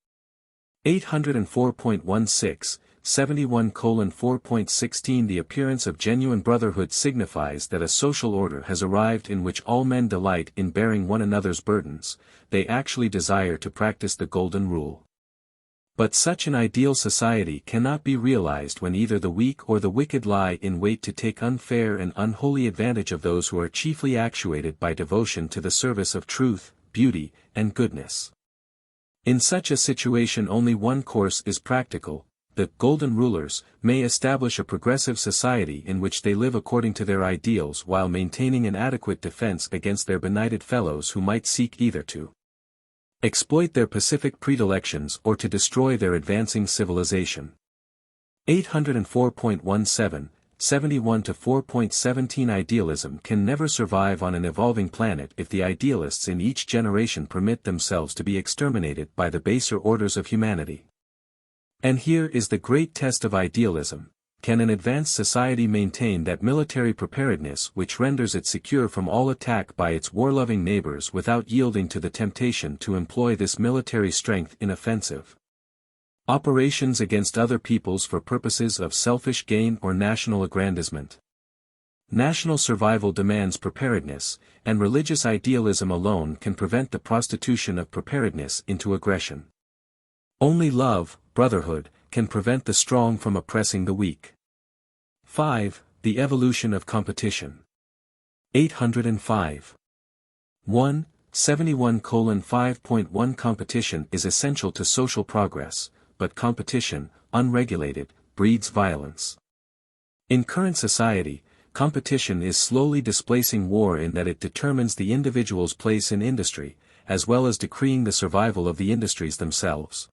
804.16, 71:4.16. The appearance of genuine brotherhood signifies that a social order has arrived in which all men delight in bearing one another's burdens, they actually desire to practice the golden rule. But such an ideal society cannot be realized when either the weak or the wicked lie in wait to take unfair and unholy advantage of those who are chiefly actuated by devotion to the service of truth, beauty, and goodness. In such a situation only one course is practical. The golden rulers may establish a progressive society in which they live according to their ideals while maintaining an adequate defense against their benighted fellows who might seek either to exploit their pacific predilections or to destroy their advancing civilization. 804.17, 71:4.17. Idealism can never survive on an evolving planet if the idealists in each generation permit themselves to be exterminated by the baser orders of humanity. And here is the great test of idealism: can an advanced society maintain that military preparedness which renders it secure from all attack by its war-loving neighbors without yielding to the temptation to employ this military strength in offensive operations against other peoples for purposes of selfish gain or national aggrandizement? National survival demands preparedness, and religious idealism alone can prevent the prostitution of preparedness into aggression. Only love, brotherhood, can prevent the strong from oppressing the weak. 5. The evolution of competition. 805. 1. 71:5.1. Competition is essential to social progress, but competition, unregulated, breeds violence. In current society, competition is slowly displacing war in that it determines the individual's place in industry, as well as decreeing the survival of the industries themselves.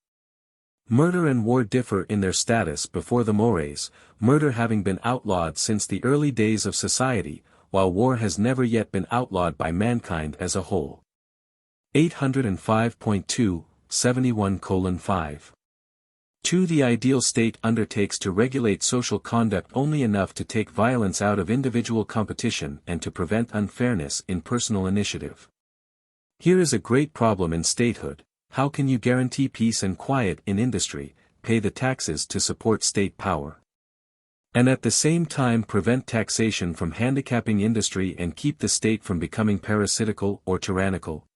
Murder and war differ in their status before the mores, murder having been outlawed since the early days of society, while war has never yet been outlawed by mankind as a whole. 805.2, 71:5. 2. The ideal state undertakes to regulate social conduct only enough to take violence out of individual competition and to prevent unfairness in personal initiative. Here is a great problem in statehood: how can you guarantee peace and quiet in industry, pay the taxes to support state power, and at the same time prevent taxation from handicapping industry and keep the state from becoming parasitical or tyrannical?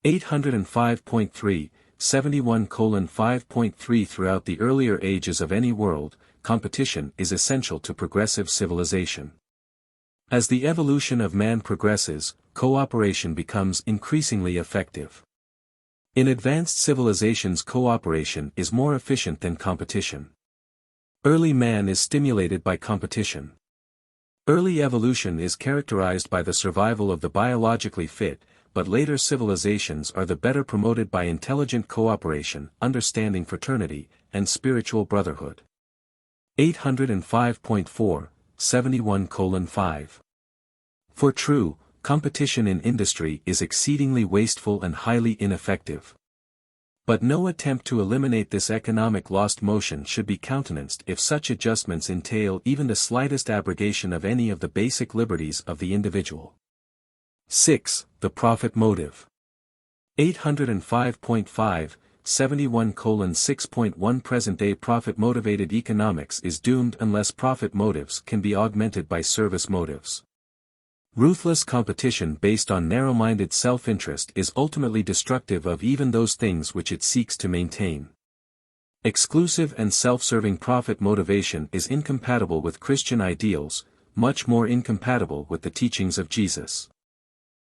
805.3, 71:5.3. Throughout the earlier ages of any world, competition is essential to progressive civilization. As the evolution of man progresses, cooperation becomes increasingly effective. In advanced civilizations, cooperation is more efficient than competition. Early man is stimulated by competition. Early evolution is characterized by the survival of the biologically fit, but later civilizations are the better promoted by intelligent cooperation, understanding fraternity, and spiritual brotherhood. 805.4, 71:5. For true, competition in industry is exceedingly wasteful and highly ineffective. But no attempt to eliminate this economic lost motion should be countenanced if such adjustments entail even the slightest abrogation of any of the basic liberties of the individual. 6. The profit motive. 805.5, 71:6.1 Present-day profit-motivated economics is doomed unless profit motives can be augmented by service motives. Ruthless competition based on narrow-minded self-interest is ultimately destructive of even those things which it seeks to maintain. Exclusive and self-serving profit motivation is incompatible with Christian ideals, much more incompatible with the teachings of Jesus.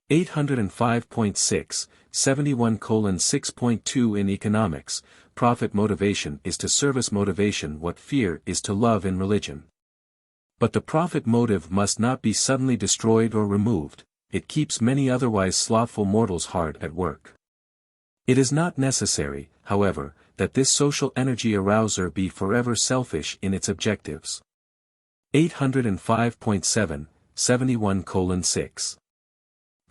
805.6, 71:6.2 In economics, profit motivation is to service motivation what fear is to love in religion. But the profit motive must not be suddenly destroyed or removed, it keeps many otherwise slothful mortals hard at work. It is not necessary, however, that this social energy arouser be forever selfish in its objectives. 805.7, 71:6.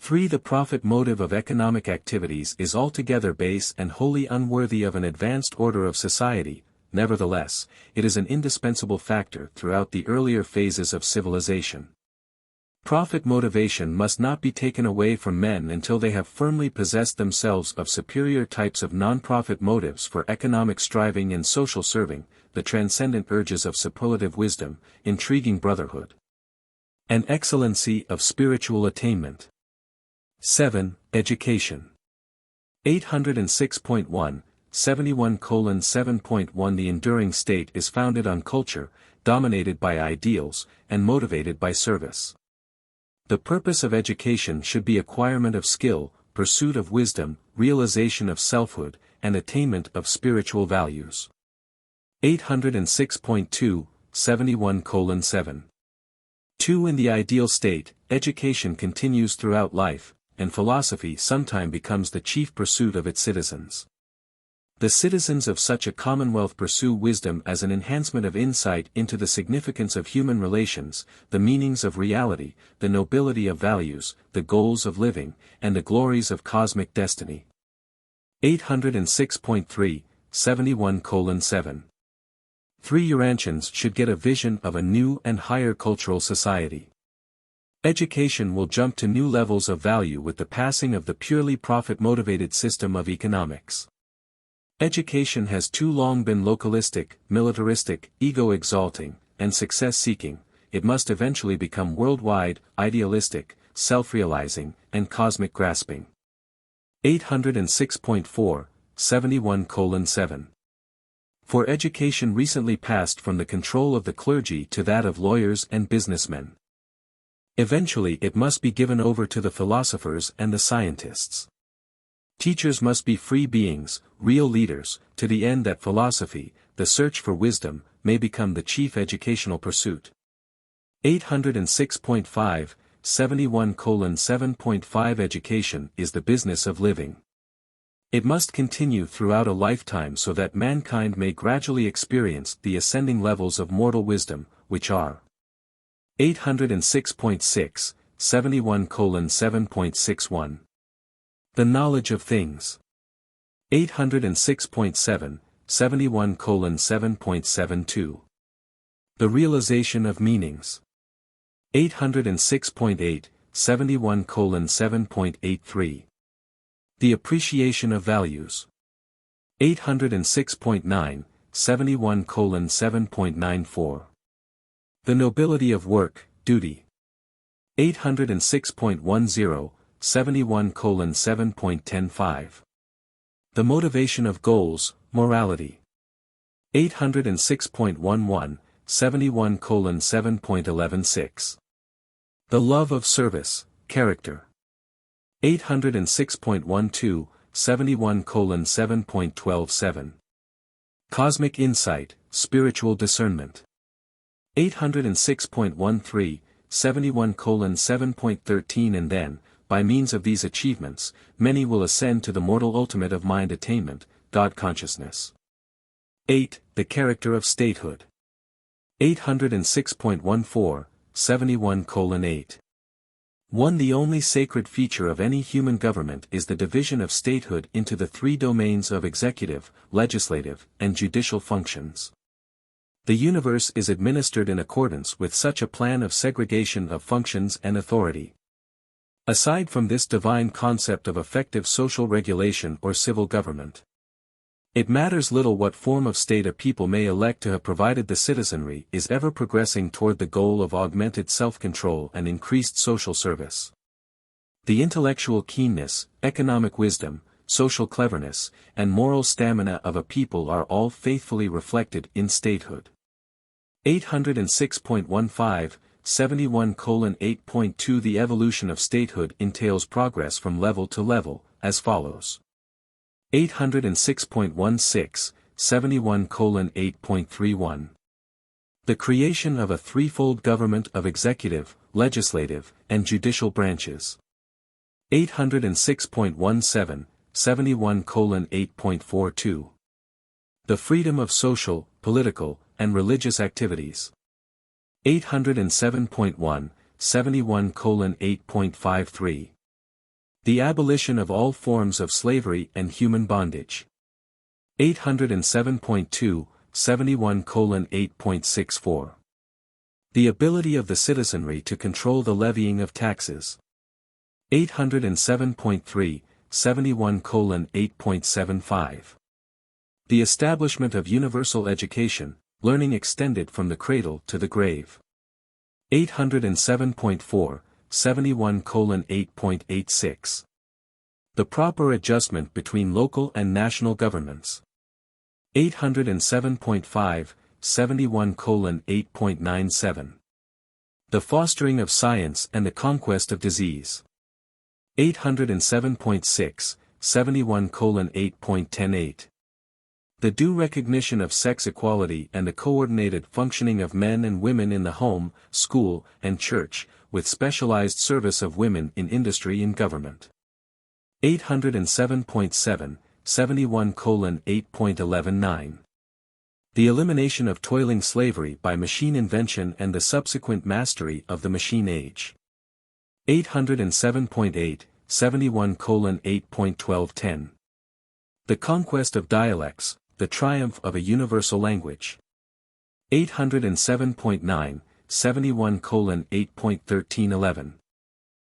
3. The profit motive of economic activities is altogether base and wholly unworthy of an advanced order of society. Nevertheless, it is an indispensable factor throughout the earlier phases of civilization. Profit motivation must not be taken away from men until they have firmly possessed themselves of superior types of non-profit motives for economic striving and social serving, the transcendent urges of superlative wisdom, intriguing brotherhood, and excellency of spiritual attainment. 7. Education. 806.1, 71:7.1 The enduring state is founded on culture, dominated by ideals, and motivated by service. The purpose of education should be acquirement of skill, pursuit of wisdom, realization of selfhood, and attainment of spiritual values. 806.2, 71:7. 2. In the ideal state, education continues throughout life, and philosophy sometime becomes the chief pursuit of its citizens. The citizens of such a commonwealth pursue wisdom as an enhancement of insight into the significance of human relations, the meanings of reality, the nobility of values, the goals of living, and the glories of cosmic destiny. 806.3, 71:7. 3. Urantians should get a vision of a new and higher cultural society. Education will jump to new levels of value with the passing of the purely profit-motivated system of economics. Education has too long been localistic, militaristic, ego-exalting, and success-seeking. It must eventually become worldwide, idealistic, self-realizing, and cosmic-grasping. 806.4, 71:7. For education recently passed from the control of the clergy to that of lawyers and businessmen. Eventually it must be given over to the philosophers and the scientists. Teachers must be free beings, real leaders, to the end that philosophy, the search for wisdom, may become the chief educational pursuit. 806.5, 71:7.5 Education is the business of living. It must continue throughout a lifetime so that mankind may gradually experience the ascending levels of mortal wisdom, which are 806.6, 71:7.61. The knowledge of things. 806.7, 71:7.72. The realization of meanings. 806.8, 71:7.83. The appreciation of values. 806.9, 71:7.94. The nobility of work, duty. 806.10, 71:7.105. The motivation of goals, morality. 806.11, 71:7.116. The love of service, character. 806.12, 71:7.127. Cosmic insight, spiritual discernment. 806.13, 71:7.13 And then, by means of these achievements, many will ascend to the mortal ultimate of mind attainment, God consciousness. 8. The character of statehood. 806.14, 71:8. 1. The only sacred feature of any human government is the division of statehood into the three domains of executive, legislative, and judicial functions. The universe is administered in accordance with such a plan of segregation of functions and authority. Aside from this divine concept of effective social regulation or civil government, it matters little what form of state a people may elect to have, provided the citizenry is ever progressing toward the goal of augmented self-control and increased social service. The intellectual keenness, economic wisdom, social cleverness, and moral stamina of a people are all faithfully reflected in statehood. 806.15, 71:8.2 The evolution of statehood entails progress from level to level, as follows. 806.16, 71:8.31. The creation of a threefold government of executive, legislative, and judicial branches. 806.17, 71:8.42. The freedom of social, political, and religious activities. 807.1, 71:8.53. The abolition of all forms of slavery and human bondage. 807.2, 71:8.64. The ability of the citizenry to control the levying of taxes. 807.3, 71:8.75. The establishment of universal education, learning extended from the cradle to the grave. 807.4, 71:8.86. The proper adjustment between local and national governments. 807.5, 71:8.97. The fostering of science and the conquest of disease. 807.6, 71:8.108. The due recognition of sex equality and the coordinated functioning of men and women in the home, school, and church, with specialized service of women in industry and government. 807.7, 71:8.119. The elimination of toiling slavery by machine invention and the subsequent mastery of the machine age. 807.8, 71:8.1210. The conquest of dialects, the triumph of a universal language. 807.9, 71:8.1311.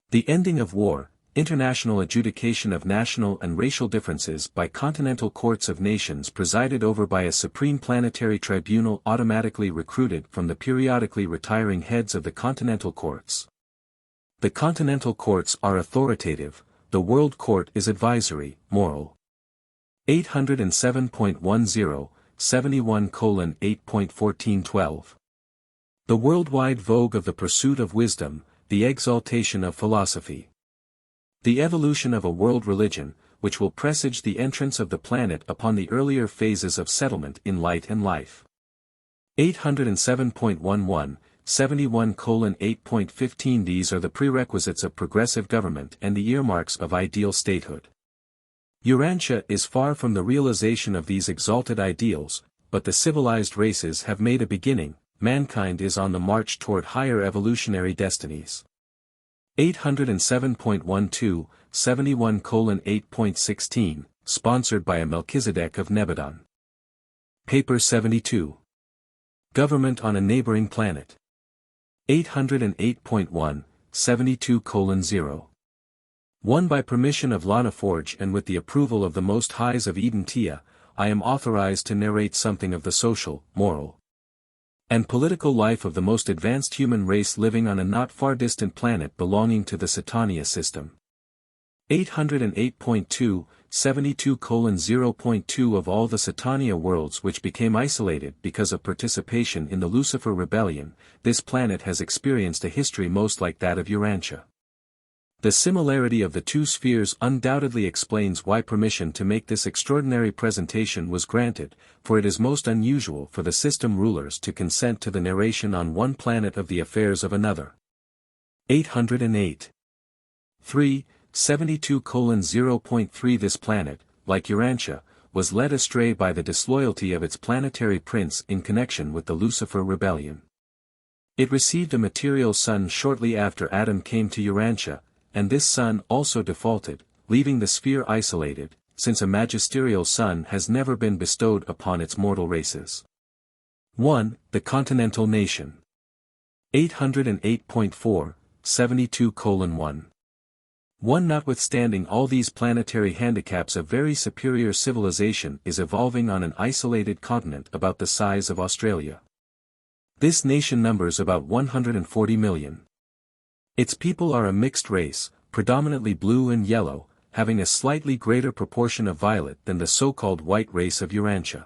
The ending of war, international adjudication of national and racial differences by continental courts of nations presided over by a supreme planetary tribunal automatically recruited from the periodically retiring heads of the continental courts. The continental courts are authoritative, the world court is advisory, moral. 807.10, 71:8.1412. The worldwide vogue of the pursuit of wisdom, the exaltation of philosophy. The evolution of a world religion, which will presage the entrance of the planet upon the earlier phases of settlement in light and life. 807.11, 71:8.15 These are the prerequisites of progressive government and the earmarks of ideal statehood. Urantia is far from the realization of these exalted ideals, but the civilized races have made a beginning. Mankind is on the march toward higher evolutionary destinies. 807.12, 71:8.16, sponsored by a Melchizedek of Nebadon. Paper 72. Government on a neighboring planet. 808.1, 72:0. 1. By permission of Lana Forge and with the approval of the Most Highs of Urantia, I am authorized to narrate something of the social, moral, and political life of the most advanced human race living on a not far distant planet belonging to the Satania system. 808.2, 72:0.2 Of all the Satania worlds which became isolated because of participation in the Lucifer rebellion, this planet has experienced a history most like that of Urantia. The similarity of the two spheres undoubtedly explains why permission to make this extraordinary presentation was granted, for it is most unusual for the system rulers to consent to the narration on one planet of the affairs of another. 808. 3, 72:0.3 This planet, like Urantia, was led astray by the disloyalty of its planetary prince in connection with the Lucifer rebellion. It received a material sun shortly after Adam came to Urantia, and this sun also defaulted, leaving the sphere isolated, since a magisterial sun has never been bestowed upon its mortal races. 1. The Continental Nation. 808.4, 72:1. 1. Notwithstanding all these planetary handicaps, a very superior civilization is evolving on an isolated continent about the size of Australia. This nation numbers about 140 million. Its people are a mixed race, predominantly blue and yellow, having a slightly greater proportion of violet than the so-called white race of Urantia.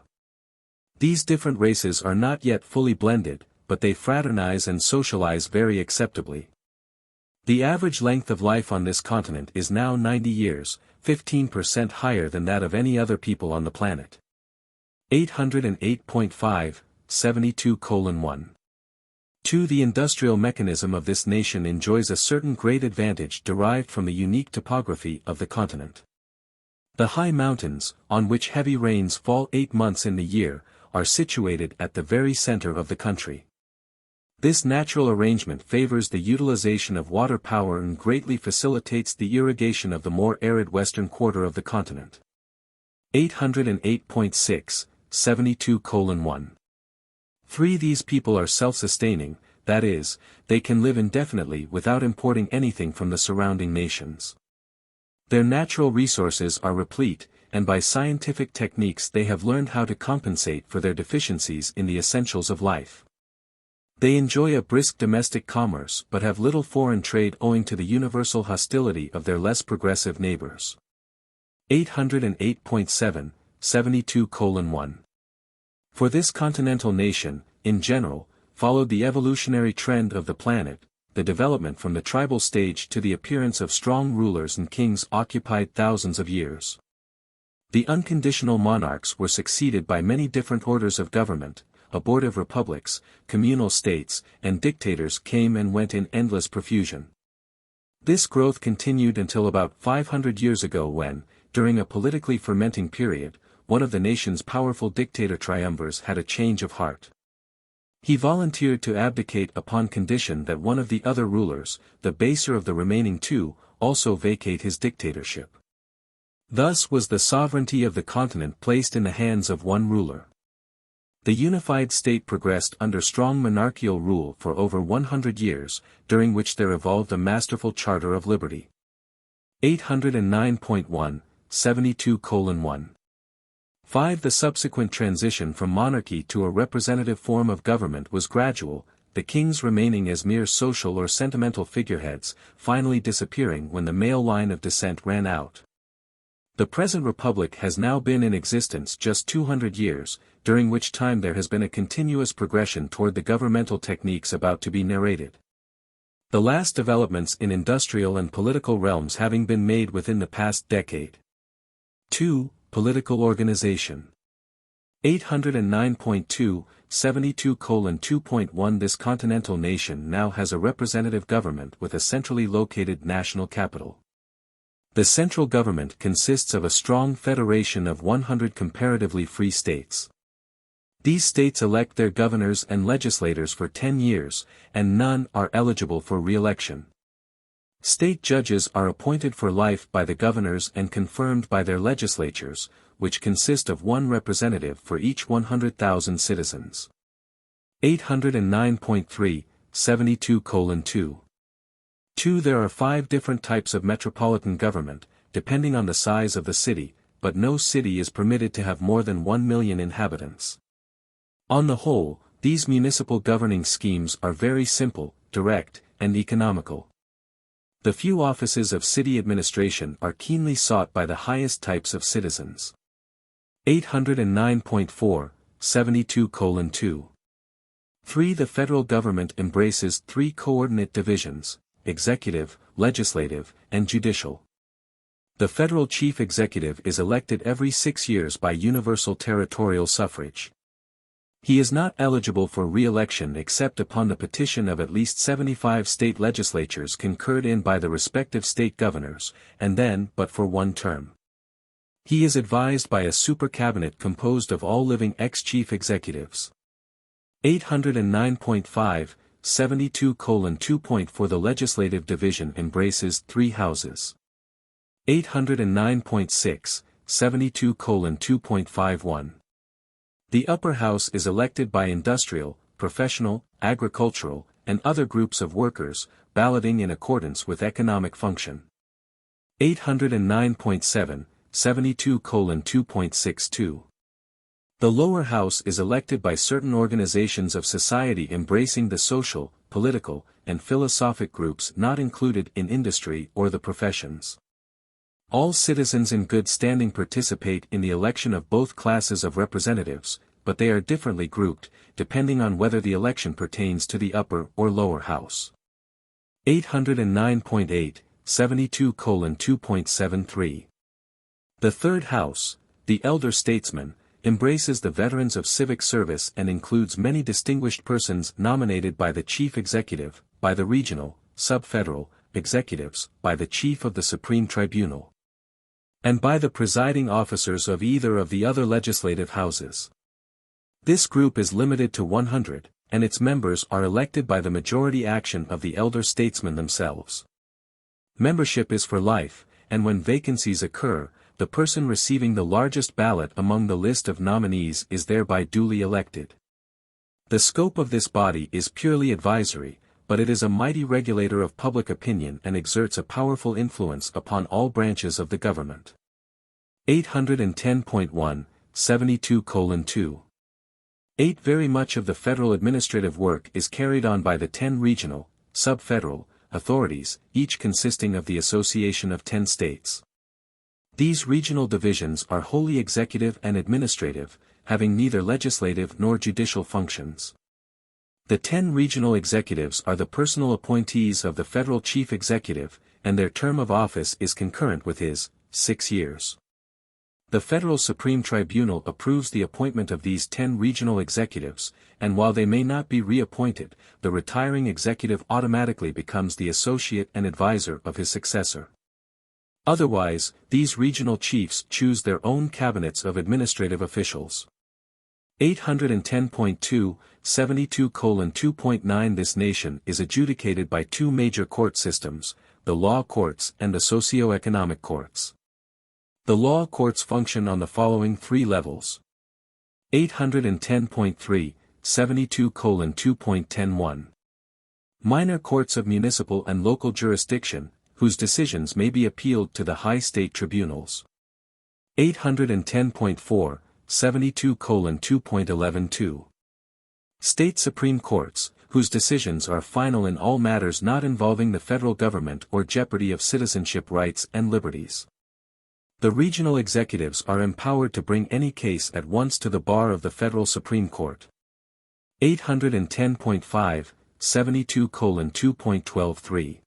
These different races are not yet fully blended, but they fraternize and socialize very acceptably. The average length of life on this continent is now 90 years, 15% higher than that of any other people on the planet. 808.5, 72:1. 2. The industrial mechanism of this nation enjoys a certain great advantage derived from the unique topography of the continent. The high mountains, on which heavy rains fall 8 months in the year, are situated at the very center of the country. This natural arrangement favors the utilization of water power and greatly facilitates the irrigation of the more arid western quarter of the continent. 808.6, 72:1. 3. These people are self-sustaining, that is, they can live indefinitely without importing anything from the surrounding nations. Their natural resources are replete, and by scientific techniques they have learned how to compensate for their deficiencies in the essentials of life. They enjoy a brisk domestic commerce but have little foreign trade owing to the universal hostility of their less progressive neighbors. 808.7, 72:1. For this continental nation, in general, followed the evolutionary trend of the planet. The development from the tribal stage to the appearance of strong rulers and kings occupied thousands of years. The unconditional monarchs were succeeded by many different orders of government, abortive republics, communal states, and dictators came and went in endless profusion. This growth continued until about 500 years ago when, during a politically fermenting period, one of the nation's powerful dictator triumvirs had a change of heart. He volunteered to abdicate upon condition that one of the other rulers, the baser of the remaining two, also vacate his dictatorship. Thus was the sovereignty of the continent placed in the hands of one ruler. The unified state progressed under strong monarchical rule for over 100 years, during which there evolved a masterful charter of liberty. 809.1, 72:1. 5. The subsequent transition from monarchy to a representative form of government was gradual, the kings remaining as mere social or sentimental figureheads, finally disappearing when the male line of descent ran out. The present republic has now been in existence just 200 years, during which time there has been a continuous progression toward the governmental techniques about to be narrated. The last developments in industrial and political realms having been made within the past decade. 2. Political organization. 809.2, 72:2.1. This continental nation now has a representative government with a centrally located national capital. The central government consists of a strong federation of 100 comparatively free states. These states elect their governors and legislators for 10 years, and none are eligible for re-election. State judges are appointed for life by the governors and confirmed by their legislatures, which consist of one representative for each 100,000 citizens. 809.3, 72:2. 2. There are 5 different types of metropolitan government, depending on the size of the city, but no city is permitted to have more than 1 million inhabitants. On the whole, these municipal governing schemes are very simple, direct, and economical. The few offices of city administration are keenly sought by the highest types of citizens. 809.4, 72:2. 3. The federal government embraces 3 coordinate divisions: executive, legislative, and judicial. The federal chief executive is elected every 6 years by universal territorial suffrage. He is not eligible for re-election except upon the petition of at least 75 state legislatures concurred in by the respective state governors, and then but for 1 term. He is advised by a super cabinet composed of all living ex-chief executives. 809.5, 72:2. The legislative division embraces 3 houses. 809.6, 72:2.51. The upper house is elected by industrial, professional, agricultural, and other groups of workers, balloting in accordance with economic function. 809.7, 72:2.62. The lower house is elected by certain organizations of society embracing the social, political, and philosophic groups not included in industry or the professions. All citizens in good standing participate in the election of both classes of representatives, but they are differently grouped, depending on whether the election pertains to the upper or lower house. 809.8, 72:2.73. The third house, the elder statesman, embraces the veterans of civic service and includes many distinguished persons nominated by the chief executive, by the regional, sub-federal, executives, by the chief of the Supreme Tribunal, and by the presiding officers of either of the other legislative houses. This group is limited to 100, and its members are elected by the majority action of the elder statesmen themselves. Membership is for life, and when vacancies occur, the person receiving the largest ballot among the list of nominees is thereby duly elected. The scope of this body is purely advisory, but it is a mighty regulator of public opinion and exerts a powerful influence upon all branches of the government. 810.1, 72:2. 8. Very much of the federal administrative work is carried on by the 10 regional, sub-federal, authorities, each consisting of the association of 10 states. These regional divisions are wholly executive and administrative, having neither legislative nor judicial functions. The 10 regional executives are the personal appointees of the federal chief executive, and their term of office is concurrent with his 6 years. The Federal Supreme Tribunal approves the appointment of these 10 regional executives, and while they may not be reappointed, the retiring executive automatically becomes the associate and advisor of his successor. Otherwise, these regional chiefs choose their own cabinets of administrative officials. 810.2, 72:2.9. This nation is adjudicated by 2 major court systems, the law courts and the socio-economic courts. The law courts function on the following 3 levels. 810.3, 72:2.1. Minor courts of municipal and local jurisdiction, whose decisions may be appealed to the high state tribunals. 810.4, 72:2.11.2. State Supreme Courts, whose decisions are final in all matters not involving the federal government or jeopardy of citizenship rights and liberties. The regional executives are empowered to bring any case at once to the bar of the Federal Supreme Court. 810.5, 72:2.12.3.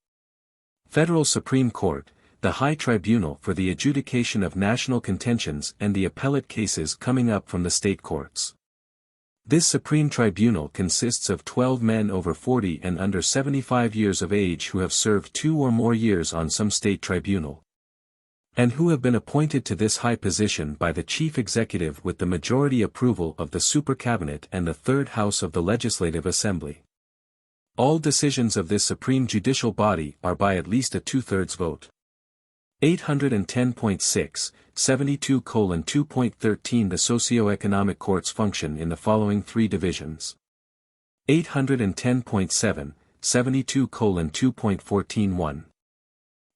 Federal Supreme Court, the High Tribunal for the adjudication of national contentions and the appellate cases coming up from the state courts. This Supreme Tribunal consists of 12 men over 40 and under 75 years of age who have served 2 or more years on some state tribunal, and who have been appointed to this high position by the chief executive with the majority approval of the Super Cabinet and the Third House of the Legislative Assembly. All decisions of this supreme judicial body are by at least a 2/3 vote. 810.6, 72:2.13. The socio-economic courts function in the following 3 divisions. 810.7, 72:2.14.1.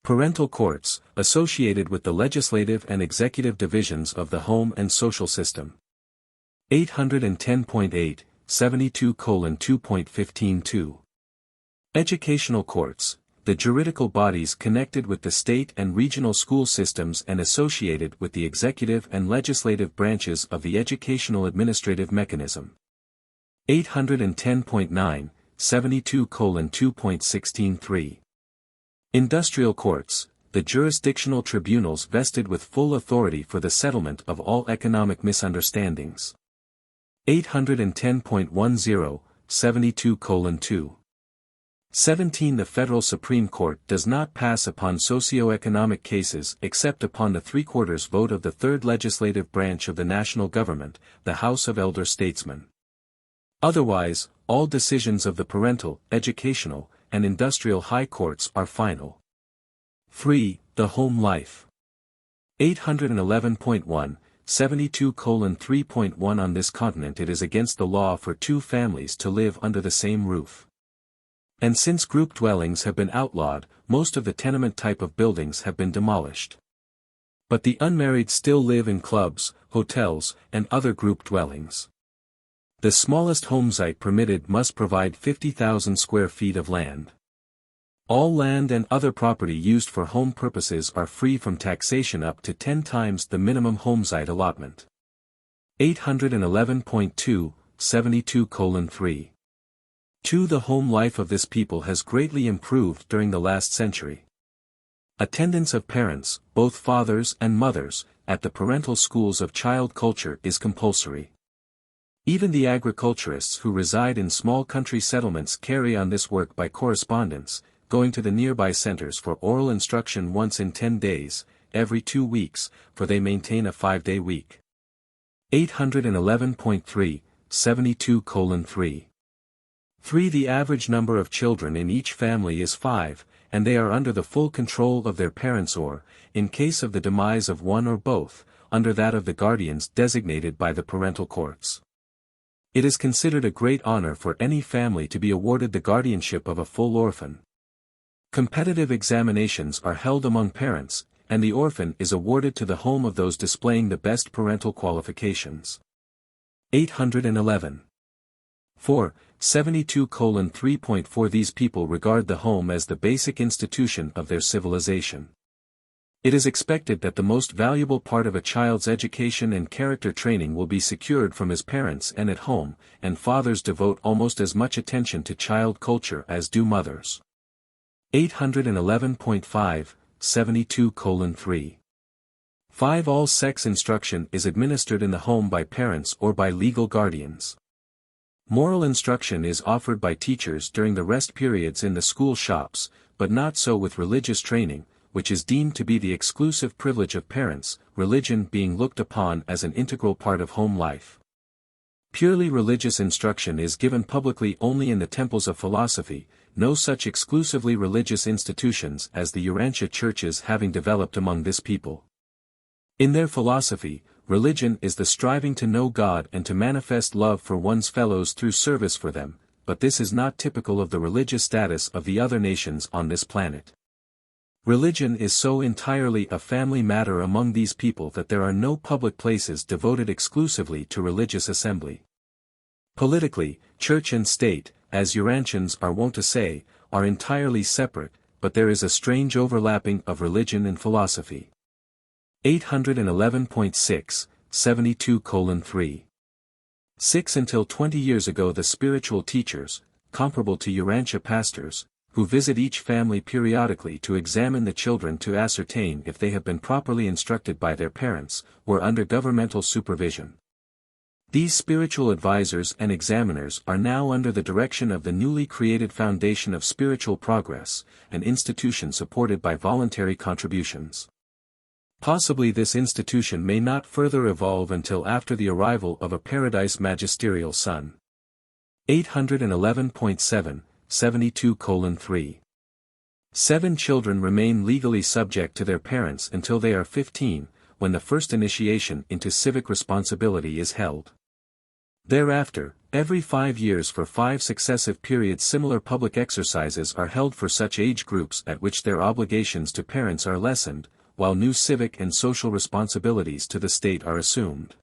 Parental courts, associated with the legislative and executive divisions of the home and social system. 810.8, 72:2.15.2. Educational courts, the juridical bodies connected with the state and regional school systems and associated with the executive and legislative branches of the educational administrative mechanism. 810.9, 72:2.16.3. Industrial courts, the jurisdictional tribunals vested with full authority for the settlement of all economic misunderstandings. 810.10, 72:2. 17. The Federal Supreme Court does not pass upon socio-economic cases except upon the 3/4 vote of the third legislative branch of the national government, the House of Elder Statesmen. Otherwise, all decisions of the parental, educational, and industrial high courts are final. 3. The home life. 811.1, 72:3.1 On this continent it is against the law for two families to live under the same roof. And since group dwellings have been outlawed, most of the tenement type of buildings have been demolished. But the unmarried still live in clubs, hotels, and other group dwellings. The smallest home site permitted must provide 50,000 square feet of land. All land and other property used for home purposes are free from taxation up to 10 times the minimum home site allotment. 811.2, 72:3. 2. The home life of this people has greatly improved during the last century. Attendance of parents, both fathers and mothers, at the parental schools of child culture is compulsory. Even the agriculturists who reside in small country settlements carry on this work by correspondence, going to the nearby centers for oral instruction once in 10 days, every 2 weeks, for they maintain a 5-day week. 811.3, 72:3. 3. The average number of children in each family is 5, and they are under the full control of their parents or, in case of the demise of one or both, under that of the guardians designated by the parental courts. It is considered a great honor for any family to be awarded the guardianship of a full orphan. Competitive examinations are held among parents, and the orphan is awarded to the home of those displaying the best parental qualifications. 811. 4. 72:3.4 These people regard the home as the basic institution of their civilization. It is expected that the most valuable part of a child's education and character training will be secured from his parents and at home, and fathers devote almost as much attention to child culture as do mothers. 811.5, 72:3. 5. All sex instruction is administered in the home by parents or by legal guardians. Moral instruction is offered by teachers during the rest periods in the school shops, but not so with religious training, which is deemed to be the exclusive privilege of parents, religion being looked upon as an integral part of home life. Purely religious instruction is given publicly only in the temples of philosophy, no such exclusively religious institutions as the Urantia churches having developed among this people. In their philosophy, religion is the striving to know God and to manifest love for one's fellows through service for them, but this is not typical of the religious status of the other nations on this planet. Religion is so entirely a family matter among these people that there are no public places devoted exclusively to religious assembly. Politically, church and state, as Urantians are wont to say, are entirely separate, but there is a strange overlapping of religion and philosophy. 811.6, 72:3. 6. Until 20 years ago the spiritual teachers, comparable to Urantia pastors, who visit each family periodically to examine the children to ascertain if they have been properly instructed by their parents, were under governmental supervision. These spiritual advisors and examiners are now under the direction of the newly created Foundation of Spiritual Progress, an institution supported by voluntary contributions. Possibly this institution may not further evolve until after the arrival of a paradise magisterial son. 811.7, 72:3. 7. Children remain legally subject to their parents until they are 15, when the first initiation into civic responsibility is held. Thereafter, every 5 years for 5 successive periods similar public exercises are held for such age groups at which their obligations to parents are lessened, while new civic and social responsibilities to the state are assumed.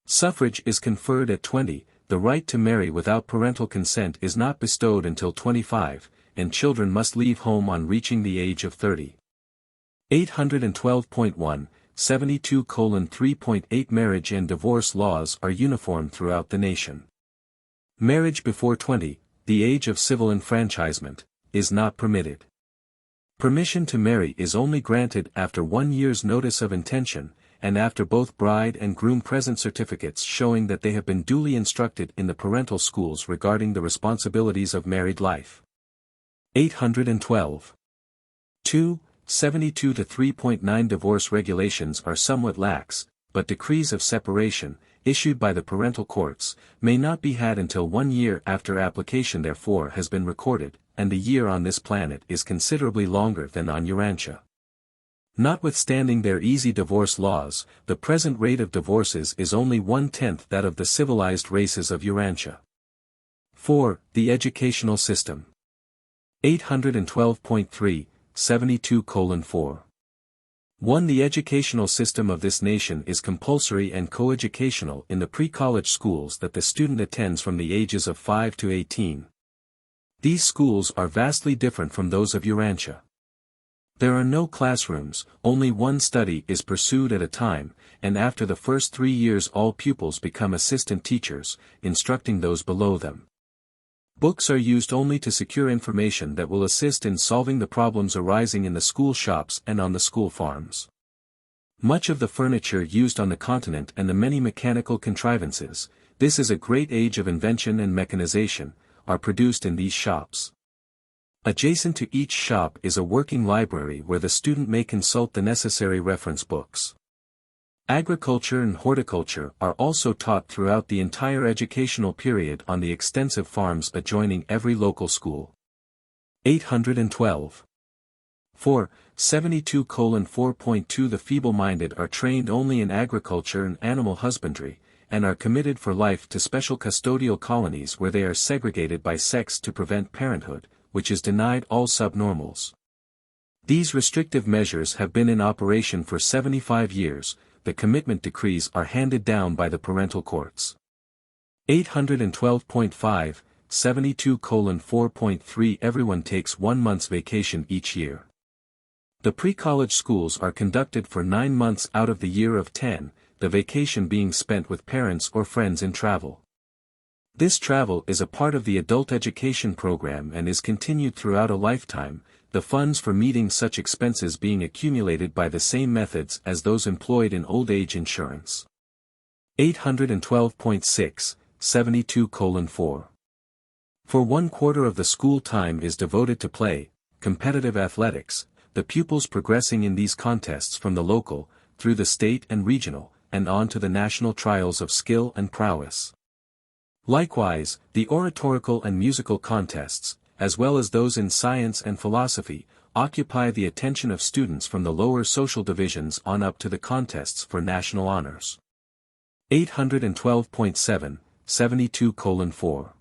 Suffrage is conferred at 20, the right to marry without parental consent is not bestowed until 25, and children must leave home on reaching the age of 30. 812.1, 72:3.8 Marriage and divorce laws are uniform throughout the nation. Marriage before 20, the age of civil enfranchisement, is not permitted. Permission to marry is only granted after 1 year's notice of intention, and after both bride and groom present certificates showing that they have been duly instructed in the parental schools regarding the responsibilities of married life. 812. 2. 72 to 3.9 Divorce regulations are somewhat lax, but decrees of separation, issued by the parental courts, may not be had until 1 year after application therefore has been recorded, and the year on this planet is considerably longer than on Urantia. Notwithstanding their easy divorce laws, the present rate of divorces is only 1/10 that of the civilized races of Urantia. 4. The educational system. 812.3, 72:4. 1. The educational system of this nation is compulsory and coeducational in the pre-college schools that the student attends from the ages of 5 to 18. These schools are vastly different from those of Urantia. There are no classrooms, only one study is pursued at a time, and after the first 3 years all pupils become assistant teachers, instructing those below them. Books are used only to secure information that will assist in solving the problems arising in the school shops and on the school farms. Much of the furniture used on the continent and the many mechanical contrivances, this is a great age of invention and mechanization, are produced in these shops. Adjacent to each shop is a working library where the student may consult the necessary reference books. Agriculture and horticulture are also taught throughout the entire educational period on the extensive farms adjoining every local school. 812. 4. 72:4.2 The feeble-minded are trained only in agriculture and animal husbandry, and are committed for life to special custodial colonies where they are segregated by sex to prevent parenthood, which is denied all subnormals. These restrictive measures have been in operation for 75 years, the commitment decrees are handed down by the parental courts. 812.5, 72:4.3 Everyone takes 1 month's vacation each year. The pre-college schools are conducted for 9 months out of the year of 10, the vacation being spent with parents or friends in travel. This travel is a part of the adult education program and is continued throughout a lifetime, the funds for meeting such expenses being accumulated by the same methods as those employed in old age insurance. 812.6, 72:4. For 1/4 of the school time is devoted to play, competitive athletics, the pupils progressing in these contests from the local, through the state and regional, and on to the national trials of skill and prowess. Likewise, the oratorical and musical contests, as well as those in science and philosophy, occupy the attention of students from the lower social divisions on up to the contests for national honors. 812.7, 72:4.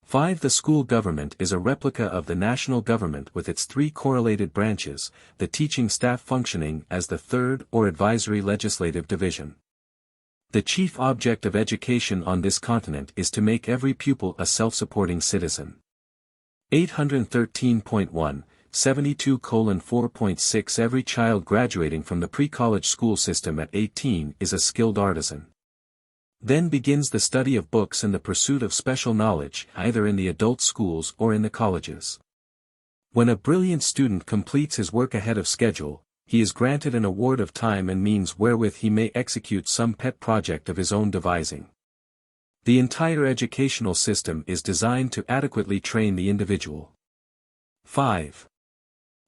5. The school government is a replica of the national government with its 3 correlated branches, the teaching staff functioning as the third or advisory legislative division. The chief object of education on this continent is to make every pupil a self-supporting citizen. 813.1, 72:4.6 Every child graduating from the pre-college school system at 18 is a skilled artisan. Then begins the study of books and the pursuit of special knowledge, either in the adult schools or in the colleges. When a brilliant student completes his work ahead of schedule, he is granted an award of time and means wherewith he may execute some pet project of his own devising. The entire educational system is designed to adequately train the individual. 5.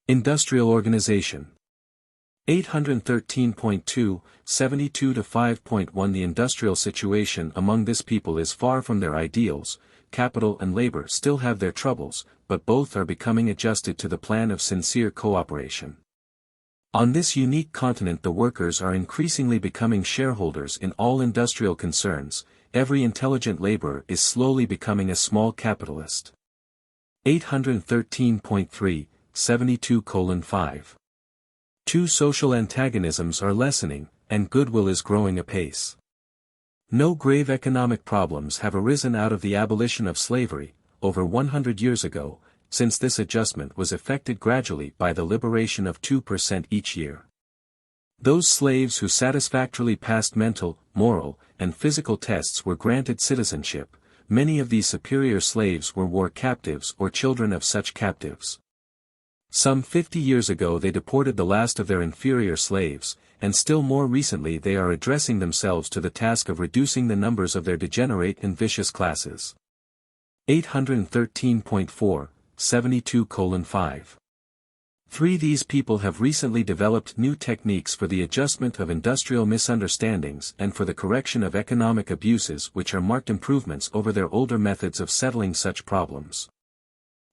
Industrial organization. 813.2, 72-5.1 The industrial situation among this people is far from their ideals. Capital and labor still have their troubles, but both are becoming adjusted to the plan of sincere cooperation. On this unique continent the workers are increasingly becoming shareholders in all industrial concerns. Every intelligent laborer is slowly becoming a small capitalist. 813.3, 72:5. 2. Social antagonisms are lessening, and goodwill is growing apace. No grave economic problems have arisen out of the abolition of slavery, over 100 years ago, since this adjustment was effected gradually by the liberation of 2% each year. Those slaves who satisfactorily passed mental, moral, and physical tests were granted citizenship. Many of these superior slaves were war captives or children of such captives. Some 50 years ago they deported the last of their inferior slaves, and still more recently they are addressing themselves to the task of reducing the numbers of their degenerate and vicious classes. 813.4, 72:5. 3. These people have recently developed new techniques for the adjustment of industrial misunderstandings and for the correction of economic abuses which are marked improvements over their older methods of settling such problems.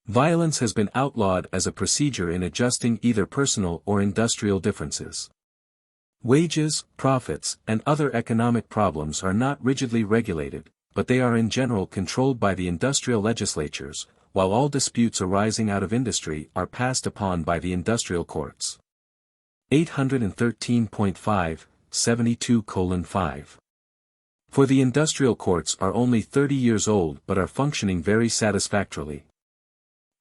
Violence has been outlawed as a procedure in adjusting either personal or industrial differences. Wages, profits, and other economic problems are not rigidly regulated, but they are in general controlled by the industrial legislatures, while all disputes arising out of industry are passed upon by the industrial courts. 813.5, 72:5. For the industrial courts are only 30 years old but are functioning very satisfactorily.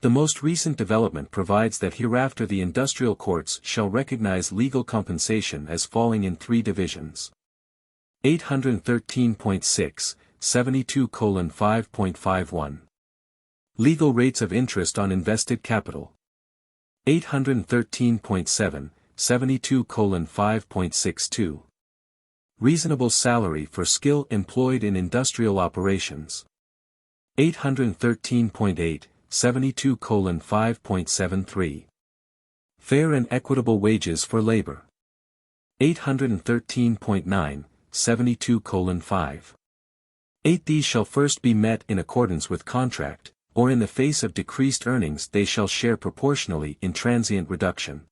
The most recent development provides that hereafter the industrial courts shall recognize legal compensation as falling in 3 divisions. 813.6, 72:5.51. Legal rates of interest on invested capital. 813.7, 72:5.62. Reasonable salary for skill employed in industrial operations. 813.8, 72:5.73. Fair and equitable wages for labor. 813.9, 72:5. 8. These shall first be met in accordance with contract, or in the face of decreased earnings they shall share proportionally in transient reduction.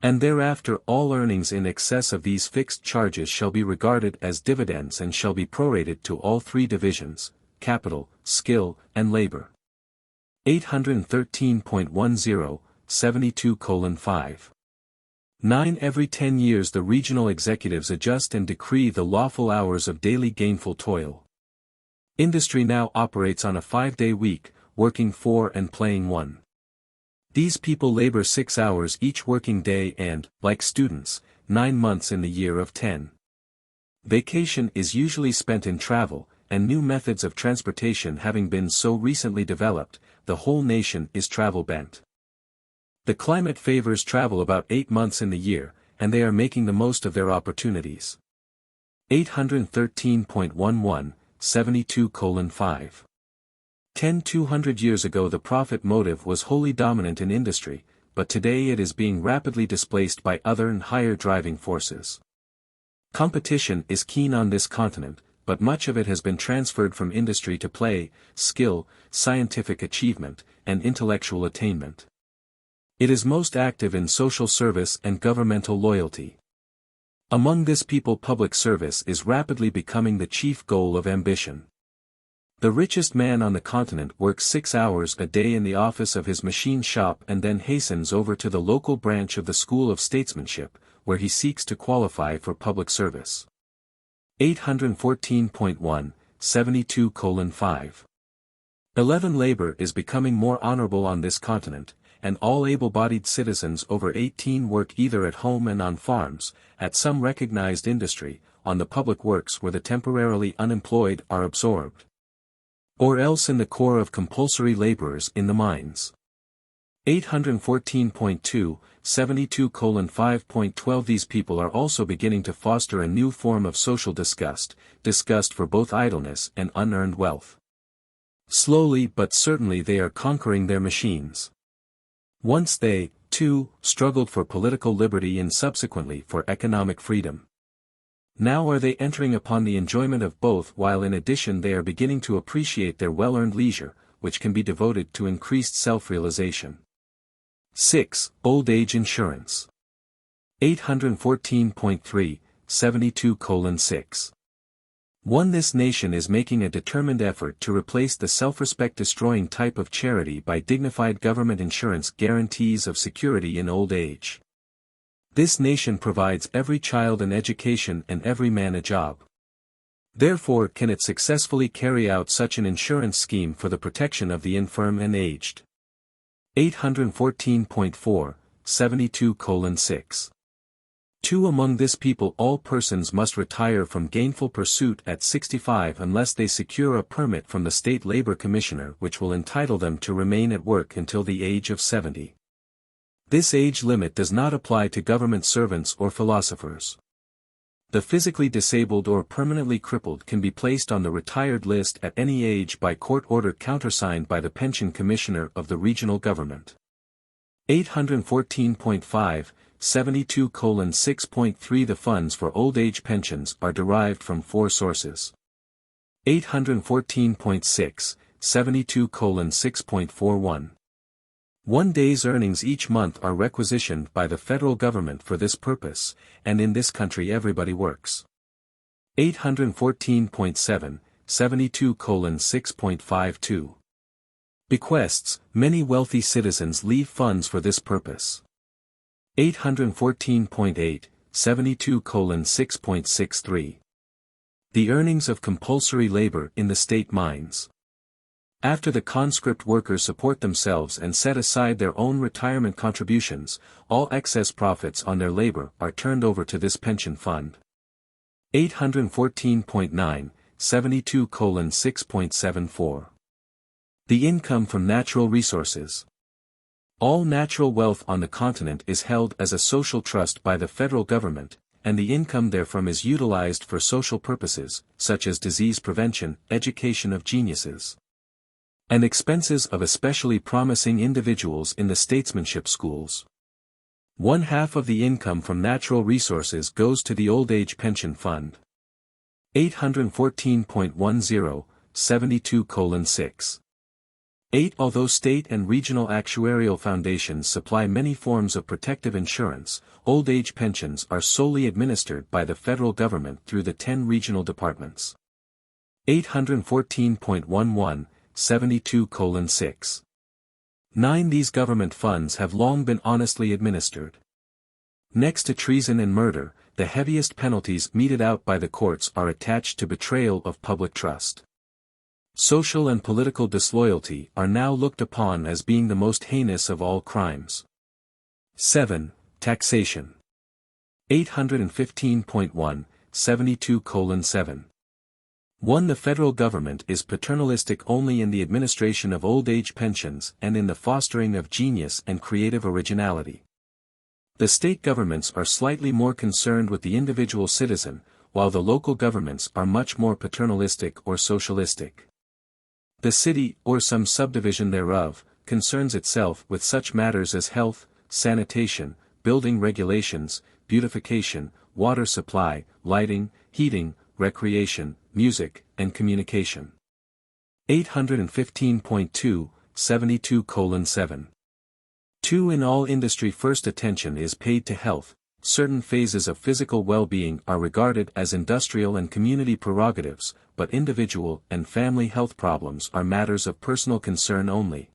And thereafter all earnings in excess of these fixed charges shall be regarded as dividends and shall be prorated to all 3 divisions, capital, skill, and labor. 813.10, 72:5. 9. Every 10 years the regional executives adjust and decree the lawful hours of daily gainful toil. Industry now operates on a 5-day week, working 4 and playing 1. These people labor 6 hours each working day and, like students, 9 months in the year of 10. Vacation is usually spent in travel, and new methods of transportation having been so recently developed, the whole nation is travel-bent. The climate favors travel about 8 months in the year, and they are making the most of their opportunities. 813.11, 72:5. 200 years ago the profit motive was wholly dominant in industry, but today it is being rapidly displaced by other and higher driving forces. Competition is keen on this continent, but much of it has been transferred from industry to play, skill, scientific achievement, and intellectual attainment. It is most active in social service and governmental loyalty. Among this people public service is rapidly becoming the chief goal of ambition. The richest man on the continent works 6 hours a day in the office of his machine shop and then hastens over to the local branch of the School of Statesmanship, where he seeks to qualify for public service. 814.1, 72:5. 11. Labor is becoming more honorable on this continent, and all able-bodied citizens over 18 work either at home and on farms, at some recognized industry, on the public works where the temporarily unemployed are absorbed, or else in the corps of compulsory laborers in the mines. 814.2, 72:5.12. These people are also beginning to foster a new form of social disgust for both idleness and unearned wealth. Slowly but certainly they are conquering their machines. Once they, too, struggled for political liberty and subsequently for economic freedom. Now are they entering upon the enjoyment of both, while in addition they are beginning to appreciate their well-earned leisure, which can be devoted to increased self-realization. 6. Old age insurance. 814.3, 72:6. 1. This nation is making a determined effort to replace the self-respect-destroying type of charity by dignified government insurance guarantees of security in old age. This nation provides every child an education and every man a job. Therefore can it successfully carry out such an insurance scheme for the protection of the infirm and aged. 814.4, 72:6. 2. Among this people all persons must retire from gainful pursuit at 65 unless they secure a permit from the State Labor Commissioner which will entitle them to remain at work until the age of 70. This age limit does not apply to government servants or philosophers. The physically disabled or permanently crippled can be placed on the retired list at any age by court order countersigned by the Pension Commissioner of the regional government. 814.5, 72:6.3 The funds for old age pensions are derived from four sources. 814.6, 72:6.41. 1 day's earnings each month are requisitioned by the federal government for this purpose, and in this country everybody works. 814.7, 72:6.52. Bequests, many wealthy citizens leave funds for this purpose. 814.8, 72:6.63. The earnings of compulsory labor in the state mines. After the conscript workers support themselves and set aside their own retirement contributions, all excess profits on their labor are turned over to this pension fund. 814.9, 72:6.74. The income from natural resources. All natural wealth on the continent is held as a social trust by the federal government, and the income therefrom is utilized for social purposes, such as disease prevention, education of geniuses, and expenses of especially promising individuals in the statesmanship schools. 1/2 of the income from natural resources goes to the Old Age Pension Fund. 814.10, 72:6. 8. Although state and regional actuarial foundations supply many forms of protective insurance, old age pensions are solely administered by the federal government through the 10 regional departments. 814.11, 72:6. 9. These government funds have long been honestly administered. Next to treason and murder, the heaviest penalties meted out by the courts are attached to betrayal of public trust. Social and political disloyalty are now looked upon as being the most heinous of all crimes. 7. Taxation. 815.1, 72:7. 1. The federal government is paternalistic only in the administration of old age pensions and in the fostering of genius and creative originality. The state governments are slightly more concerned with the individual citizen, while the local governments are much more paternalistic or socialistic. The city, or some subdivision thereof, concerns itself with such matters as health, sanitation, building regulations, beautification, water supply, lighting, heating, recreation, music, and communication. 815.2, 72:7. 2. In all industry first attention is paid to health. Certain phases of physical well-being are regarded as industrial and community prerogatives, but individual and family health problems are matters of personal concern only.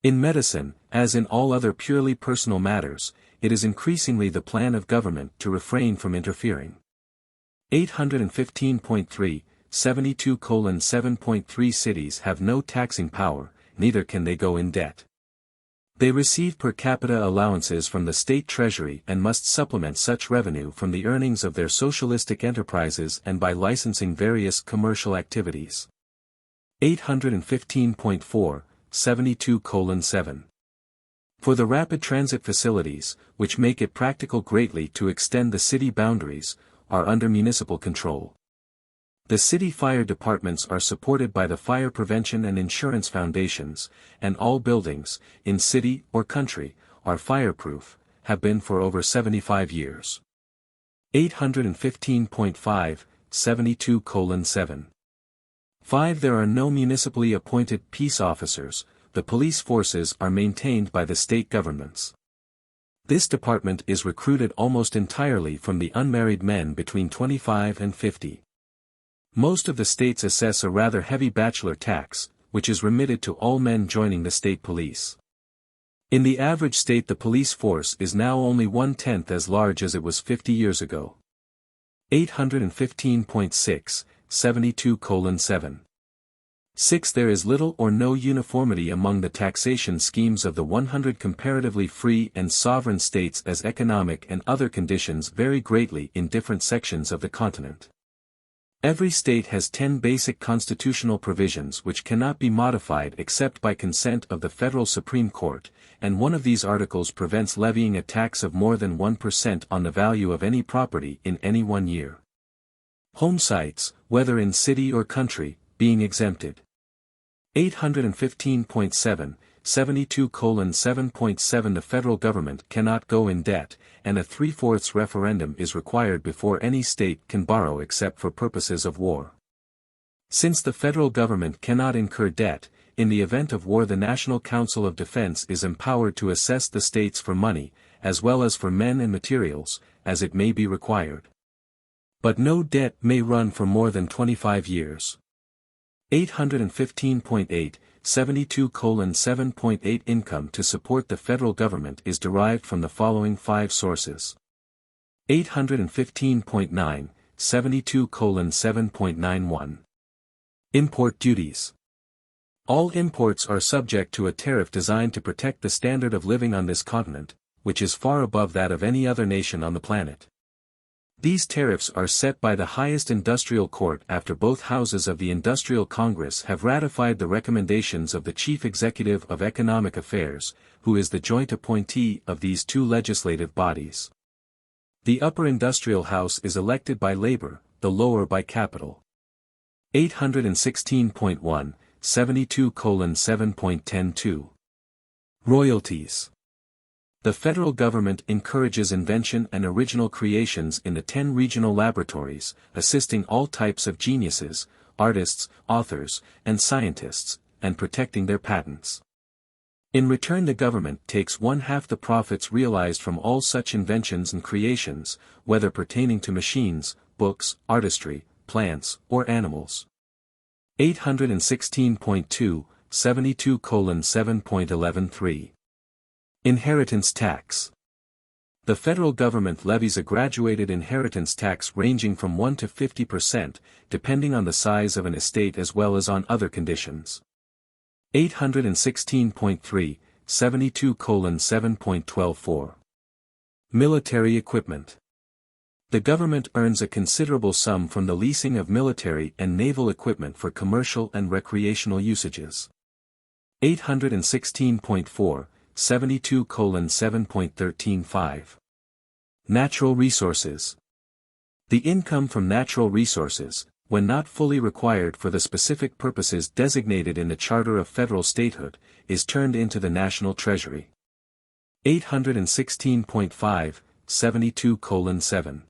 In medicine, as in all other purely personal matters, it is increasingly the plan of government to refrain from interfering. 815.3, 72:7.3 Cities have no taxing power, neither can they go in debt. They receive per capita allowances from the state treasury and must supplement such revenue from the earnings of their socialistic enterprises and by licensing various commercial activities. 815.4, 72:7. For the rapid transit facilities, which make it practical greatly to extend the city boundaries, are under municipal control. The city fire departments are supported by the fire prevention and insurance foundations, and all buildings, in city or country, are fireproof, have been for over 75 years. 815.5, 72:7. 5. There are no municipally appointed peace officers, the police forces are maintained by the state governments. This department is recruited almost entirely from the unmarried men between 25 and 50. Most of the states assess a rather heavy bachelor tax, which is remitted to all men joining the state police. In the average state the police force is now only 1/10 as large as it was 50 years ago. 815.6, 72:7. 6. There is little or no uniformity among the taxation schemes of the 100 comparatively free and sovereign states, as economic and other conditions vary greatly in different sections of the continent. Every state has 10 basic constitutional provisions which cannot be modified except by consent of the Federal Supreme Court, and one of these articles prevents levying a tax of more than 1% on the value of any property in any 1 year. Home sites, whether in city or country, being exempted. 815.7, 72:7.7 The federal government cannot go in debt, and a 3/4 referendum is required before any state can borrow except for purposes of war. Since the federal government cannot incur debt, in the event of war the National Council of Defense is empowered to assess the states for money, as well as for men and materials, as it may be required. But no debt may run for more than 25 years. 815.8, 72:7.8 Income to support the federal government is derived from the following 5 sources. 815.9, 72:7.91. Import duties. All imports are subject to a tariff designed to protect the standard of living on this continent, which is far above that of any other nation on the planet. These tariffs are set by the highest industrial court after both houses of the Industrial Congress have ratified the recommendations of the Chief Executive of Economic Affairs, who is the joint appointee of these two legislative bodies. The upper industrial house is elected by labor, the lower by capital. 816.1, 72:7.102. Royalties. The federal government encourages invention and original creations in the 10 regional laboratories, assisting all types of geniuses, artists, authors, and scientists, and protecting their patents. In return the government takes 1/2 the profits realized from all such inventions and creations, whether pertaining to machines, books, artistry, plants, or animals. 816.2, 72:7.113. Inheritance tax. The federal government levies a graduated inheritance tax ranging from 1 to 50%, depending on the size of an estate as well as on other conditions. 816.3, 72:7.124. Military equipment. The government earns a considerable sum from the leasing of military and naval equipment for commercial and recreational usages. 816.4, 72:7.135. Natural resources. The income from natural resources, when not fully required for the specific purposes designated in the Charter of Federal Statehood, is turned into the national treasury. 816.5, 72:7.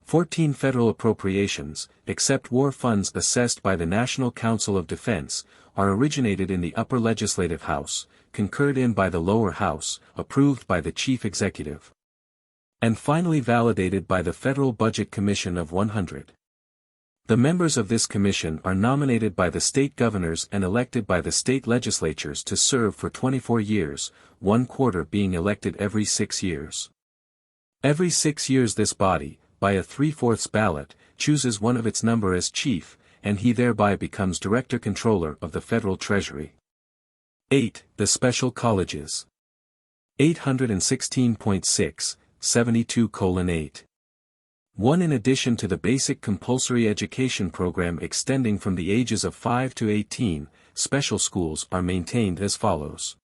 14 federal appropriations, except war funds assessed by the National Council of Defense, are originated in the upper legislative house, concurred in by the lower house, approved by the chief executive, and finally validated by the Federal Budget Commission of 100. The members of this commission are nominated by the state governors and elected by the state legislatures to serve for 24 years, 1/4 being elected every 6 years. Every 6 years this body, by a 3/4 ballot, chooses one of its number as chief, and he thereby becomes director-controller of the federal treasury. 8. The special colleges. 816.6, 72:8. 1. In addition to the basic compulsory education program extending from the ages of 5 to 18, special schools are maintained as follows.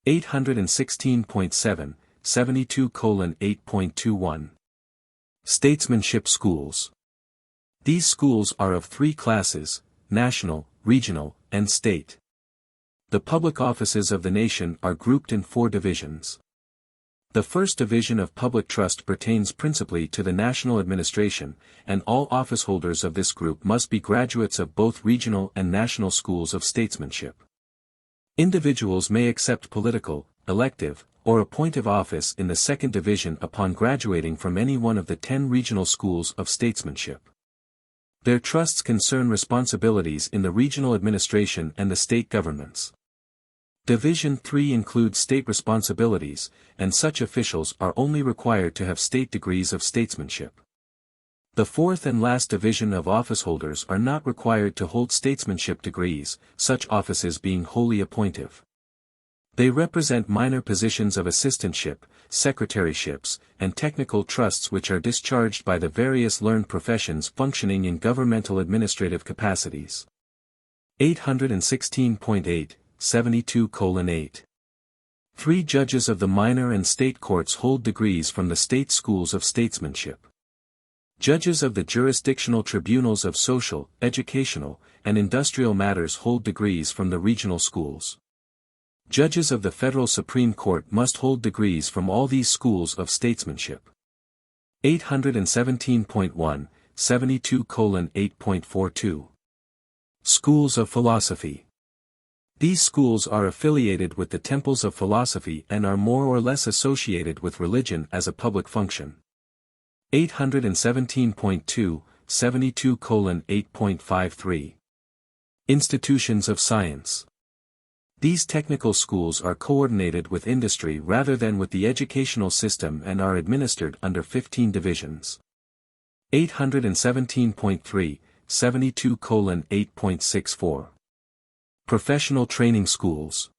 816.7, 72:8.21. Statesmanship schools. These schools are of 3 classes, national, regional, and state. The public offices of the nation are grouped in 4 divisions. The first division of public trust pertains principally to the national administration, and all officeholders of this group must be graduates of both regional and national schools of statesmanship. Individuals may accept political, elective, or appointive office in the second division upon graduating from any one of the 10 regional schools of statesmanship. Their trusts concern responsibilities in the regional administration and the state governments. Division 3 includes state responsibilities, and such officials are only required to have state degrees of statesmanship. The fourth and last division of officeholders are not required to hold statesmanship degrees, such offices being wholly appointive. They represent minor positions of assistantship, secretaryships, and technical trusts which are discharged by the various learned professions functioning in governmental administrative capacities. 816.8, 72:8. 3 judges of the minor and state courts hold degrees from the state schools of statesmanship. Judges of the jurisdictional tribunals of social, educational, and industrial matters hold degrees from the regional schools. Judges of the Federal Supreme Court must hold degrees from all these schools of statesmanship. 817.1, 72:8.42. Schools of Philosophy. These schools are affiliated with the temples of philosophy and are more or less associated with religion as a public function. 817.2, 72:8.53. Institutions of Science. These technical schools are coordinated with industry rather than with the educational system and are administered under 15 divisions. 817.3, 72:8.64. Professional Training Schools.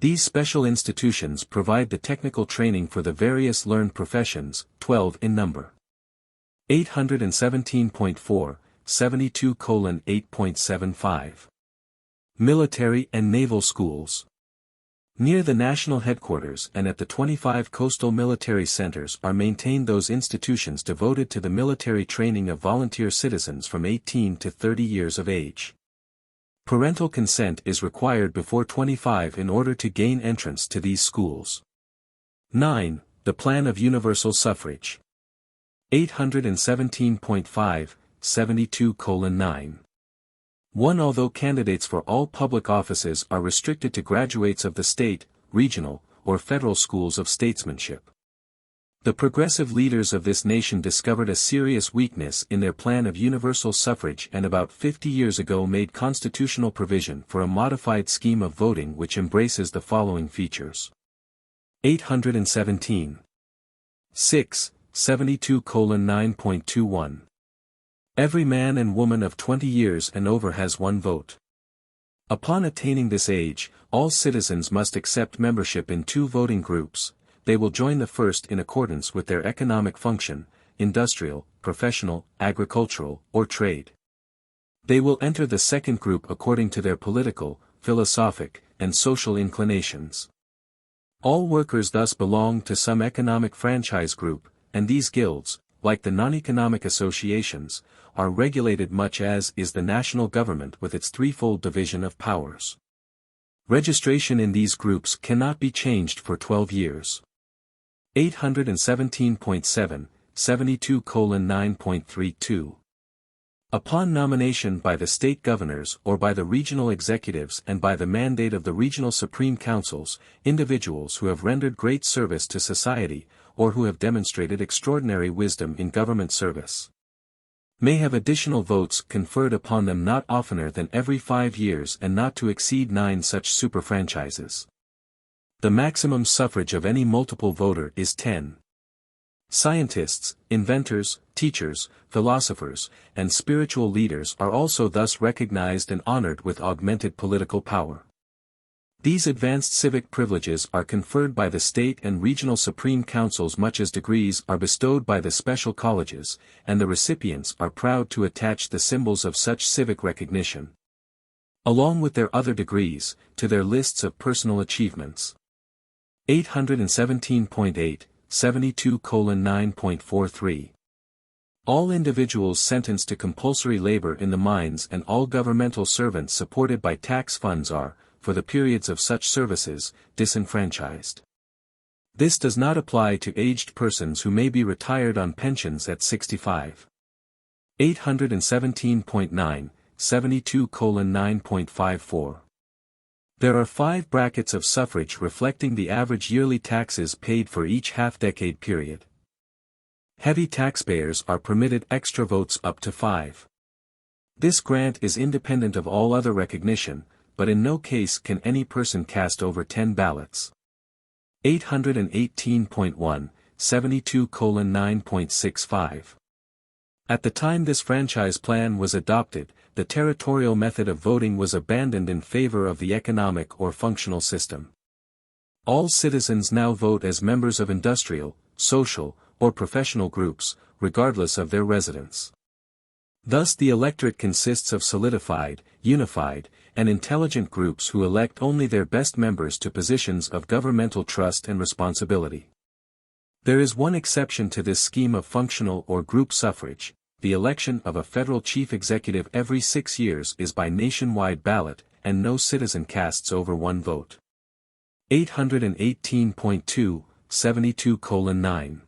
These special institutions provide the technical training for the various learned professions, 12 in number. 817.4, 72:8.75. Military and Naval Schools. Near the national headquarters and at the 25 coastal military centers are maintained those institutions devoted to the military training of volunteer citizens from 18 to 30 years of age. Parental consent is required before 25 in order to gain entrance to these schools. 9. The Plan of Universal Suffrage. 817.5, 72:9. 1. Although candidates for all public offices are restricted to graduates of the state, regional, or federal schools of statesmanship. The progressive leaders of this nation discovered a serious weakness in their plan of universal suffrage and about 50 years ago made constitutional provision for a modified scheme of voting which embraces the following features. 817. 6, 72:9.21. Every man and woman of 20 years and over has one vote. Upon attaining this age, all citizens must accept membership in 2 voting groups. They will join the first in accordance with their economic function, industrial, professional, agricultural, or trade. They will enter the second group according to their political, philosophic, and social inclinations. All workers thus belong to some economic franchise group, and these guilds, like the non-economic associations, are regulated much as is the national government with its threefold division of powers. Registration in these groups cannot be changed for 12 years. 817.7, 72:9.32. Upon nomination by the state governors or by the regional executives and by the mandate of the regional supreme councils, individuals who have rendered great service to society, or who have demonstrated extraordinary wisdom in government service, may have additional votes conferred upon them not oftener than every 5 years and not to exceed 9 such superfranchises. The maximum suffrage of any multiple voter is 10. Scientists, inventors, teachers, philosophers, and spiritual leaders are also thus recognized and honored with augmented political power. These advanced civic privileges are conferred by the state and regional supreme councils much as degrees are bestowed by the special colleges, and the recipients are proud to attach the symbols of such civic recognition, along with their other degrees, to their lists of personal achievements. 817.8, 72:9.43. All individuals sentenced to compulsory labor in the mines and all governmental servants supported by tax funds are, for the periods of such services, disenfranchised. This does not apply to aged persons who may be retired on pensions at 65. 817.9, 72:9.54. There are 5 brackets of suffrage reflecting the average yearly taxes paid for each half-decade period. Heavy taxpayers are permitted extra votes up to 5. This grant is independent of all other recognition, but in no case can any person cast over 10 ballots. 818.1, 72:9.65. At the time this franchise plan was adopted, the territorial method of voting was abandoned in favor of the economic or functional system. All citizens now vote as members of industrial, social, or professional groups, regardless of their residence. Thus the electorate consists of solidified, unified, and intelligent groups who elect only their best members to positions of governmental trust and responsibility. There is one exception to this scheme of functional or group suffrage: the election of a federal chief executive every 6 years is by nationwide ballot, and no citizen casts over 1 vote. 818.2, 72:9.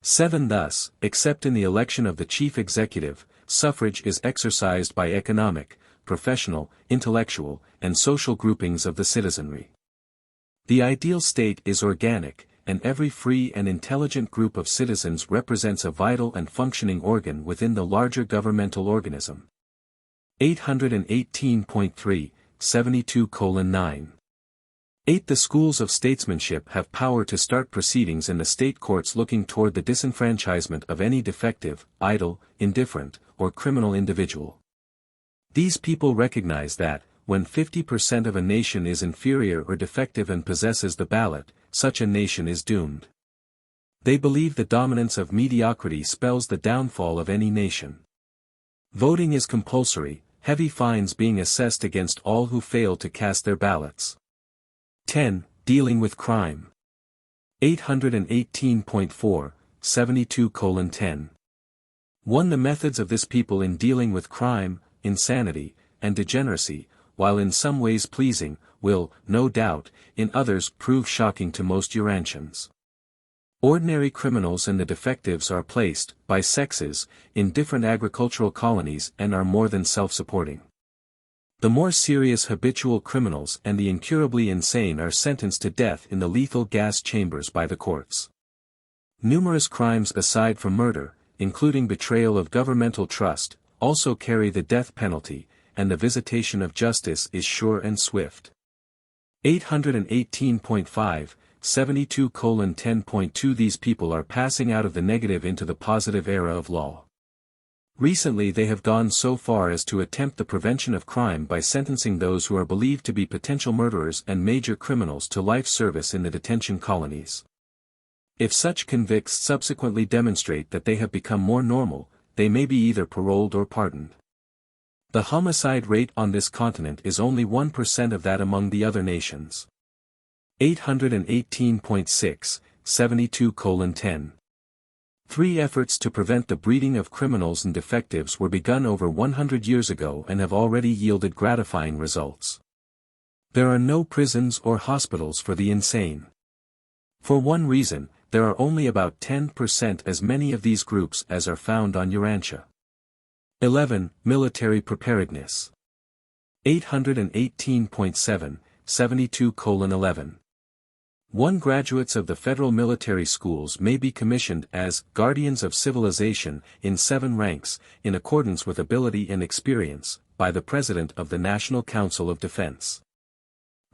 7. Thus, except in the election of the chief executive, suffrage is exercised by economic, professional, intellectual, and social groupings of the citizenry. The ideal state is organic, and every free and intelligent group of citizens represents a vital and functioning organ within the larger governmental organism. 818.3, 72:9. 8. The schools of statesmanship have power to start proceedings in the state courts looking toward the disenfranchisement of any defective, idle, indifferent, or criminal individual. These people recognize that, when 50% of a nation is inferior or defective and possesses the ballot, such a nation is doomed. They believe the dominance of mediocrity spells the downfall of any nation. Voting is compulsory, heavy fines being assessed against all who fail to cast their ballots. 10. Dealing with crime. 818.4, 72:10. 1. The methods of this people in dealing with crime, insanity, and degeneracy, while in some ways pleasing, will, no doubt, in others prove shocking to most Urantians. Ordinary criminals and the defectives are placed, by sexes, in different agricultural colonies and are more than self-supporting. The more serious habitual criminals and the incurably insane are sentenced to death in the lethal gas chambers by the courts. Numerous crimes aside from murder, including betrayal of governmental trust, also carry the death penalty, and the visitation of justice is sure and swift. 818.5, 72:10.2. These people are passing out of the negative into the positive era of law. Recently they have gone so far as to attempt the prevention of crime by sentencing those who are believed to be potential murderers and major criminals to life service in the detention colonies. If such convicts subsequently demonstrate that they have become more normal, they may be either paroled or pardoned. The homicide rate on this continent is only 1% of that among the other nations. 818.6, 72:10. 3 efforts to prevent the breeding of criminals and defectives were begun over 100 years ago and have already yielded gratifying results. There are no prisons or hospitals for the insane. For one reason, there are only about 10% as many of these groups as are found on Urantia. 11. Military preparedness. 818.7, 72:11. 1. Graduates of the federal military schools may be commissioned as guardians of civilization in 7 ranks, in accordance with ability and experience, by the President of the National Council of Defense.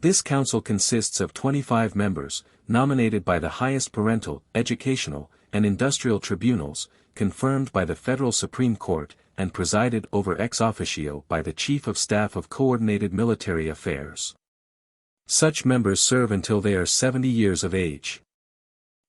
This council consists of 25 members, nominated by the highest parental, educational, and industrial tribunals, confirmed by the Federal Supreme Court, and presided over ex officio by the Chief of Staff of Coordinated Military Affairs. Such members serve until they are 70 years of age.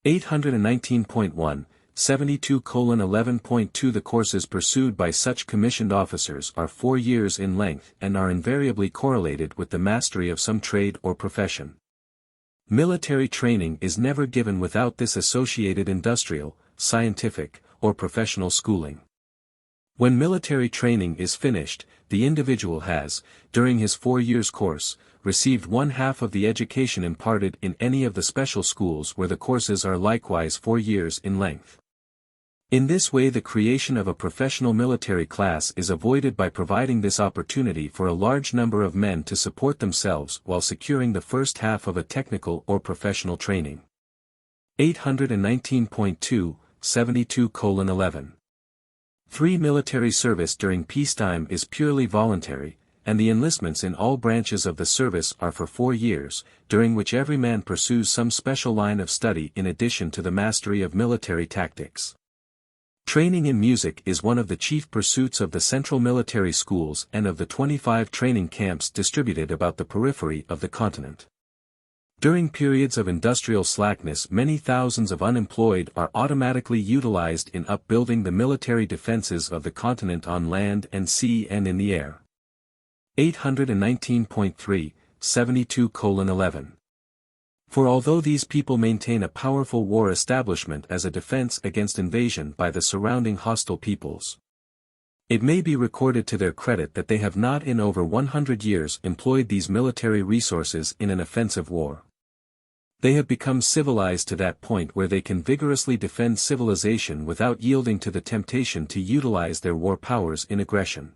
819.1, 72:11.2. The courses pursued by such commissioned officers are 4 years in length and are invariably correlated with the mastery of some trade or profession. Military training is never given without this associated industrial, scientific, or professional schooling. When military training is finished, the individual has, during his 4 years course, received 1/2 of the education imparted in any of the special schools where the courses are likewise 4 years in length. In this way the creation of a professional military class is avoided by providing this opportunity for a large number of men to support themselves while securing the first half of a technical or professional training. 819.2, 72:11. 3. Military service during peacetime is purely voluntary, and the enlistments in all branches of the service are for 4 years, during which every man pursues some special line of study in addition to the mastery of military tactics. Training in music is one of the chief pursuits of the central military schools and of the 25 training camps distributed about the periphery of the continent. During periods of industrial slackness many thousands of unemployed are automatically utilized in upbuilding the military defenses of the continent on land and sea and in the air. 819.3, 72:11. For although these people maintain a powerful war establishment as a defense against invasion by the surrounding hostile peoples, it may be recorded to their credit that they have not in over 100 years employed these military resources in an offensive war. They have become civilized to that point where they can vigorously defend civilization without yielding to the temptation to utilize their war powers in aggression.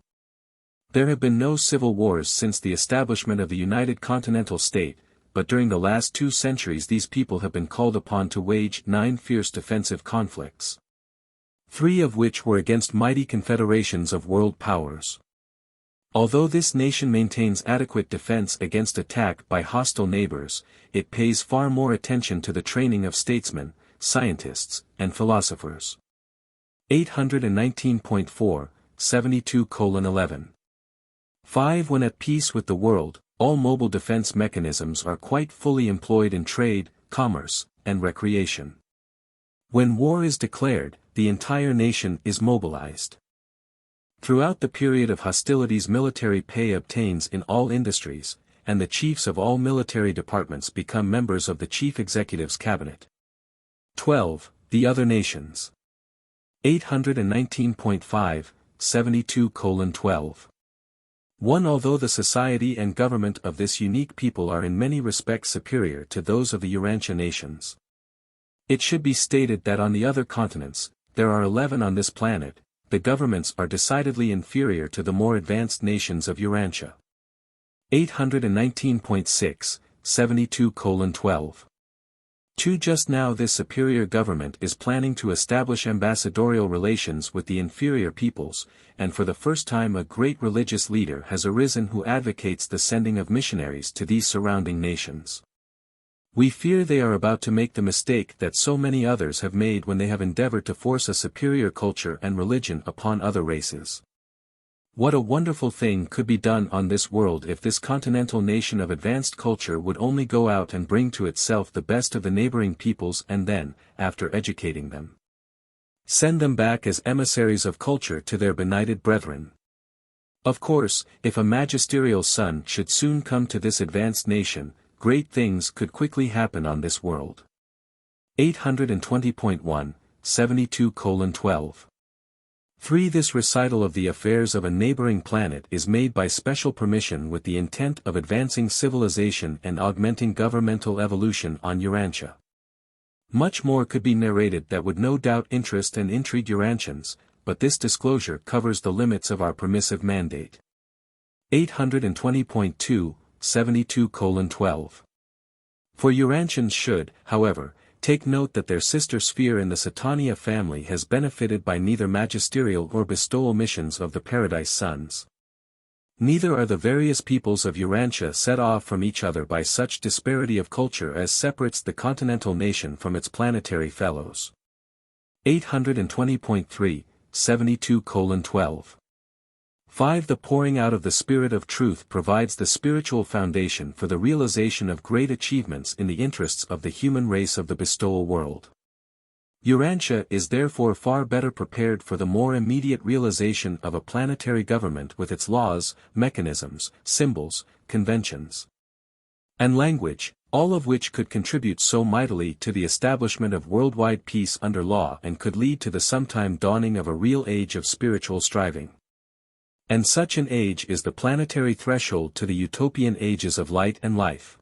There have been no civil wars since the establishment of the United Continental State, but during the last 2 centuries these people have been called upon to wage 9 fierce defensive conflicts. 3 of which were against mighty confederations of world powers. Although this nation maintains adequate defense against attack by hostile neighbors, it pays far more attention to the training of statesmen, scientists, and philosophers. 819.4, 72:11. 5. When at peace with the world, all mobile defense mechanisms are quite fully employed in trade, commerce, and recreation. When war is declared, the entire nation is mobilized. Throughout the period of hostilities military pay obtains in all industries, and the chiefs of all military departments become members of the chief executive's cabinet. 12. The other nations. 819.5, 72:12. 1. Although the society and government of this unique people are in many respects superior to those of the Urantia nations, it should be stated that on the other continents, there are 11 on this planet, the governments are decidedly inferior to the more advanced nations of Urantia. 819.6, 72:12. 2. Just now this superior government is planning to establish ambassadorial relations with the inferior peoples, and for the first time a great religious leader has arisen who advocates the sending of missionaries to these surrounding nations. We fear they are about to make the mistake that so many others have made when they have endeavored to force a superior culture and religion upon other races. What a wonderful thing could be done on this world if this continental nation of advanced culture would only go out and bring to itself the best of the neighboring peoples and then, after educating them, send them back as emissaries of culture to their benighted brethren. Of course, if a magisterial son should soon come to this advanced nation, great things could quickly happen on this world. 820.1, 72:12. 3. This recital of the affairs of a neighboring planet is made by special permission with the intent of advancing civilization and augmenting governmental evolution on Urantia. Much more could be narrated that would no doubt interest and intrigue Urantians, but this disclosure covers the limits of our permissive mandate. 820.2, 72:12. For Urantians should, however, take note that their sister sphere in the Satania family has benefited by neither magisterial or bestowal missions of the Paradise Sons. Neither are the various peoples of Urantia set off from each other by such disparity of culture as separates the continental nation from its planetary fellows. 820.3, 72:12. 5. The pouring out of the Spirit of Truth provides the spiritual foundation for the realization of great achievements in the interests of the human race of the bestowal world. Urantia is therefore far better prepared for the more immediate realization of a planetary government with its laws, mechanisms, symbols, conventions, and language, all of which could contribute so mightily to the establishment of worldwide peace under law and could lead to the sometime dawning of a real age of spiritual striving. And such an age is the planetary threshold to the utopian ages of light and life.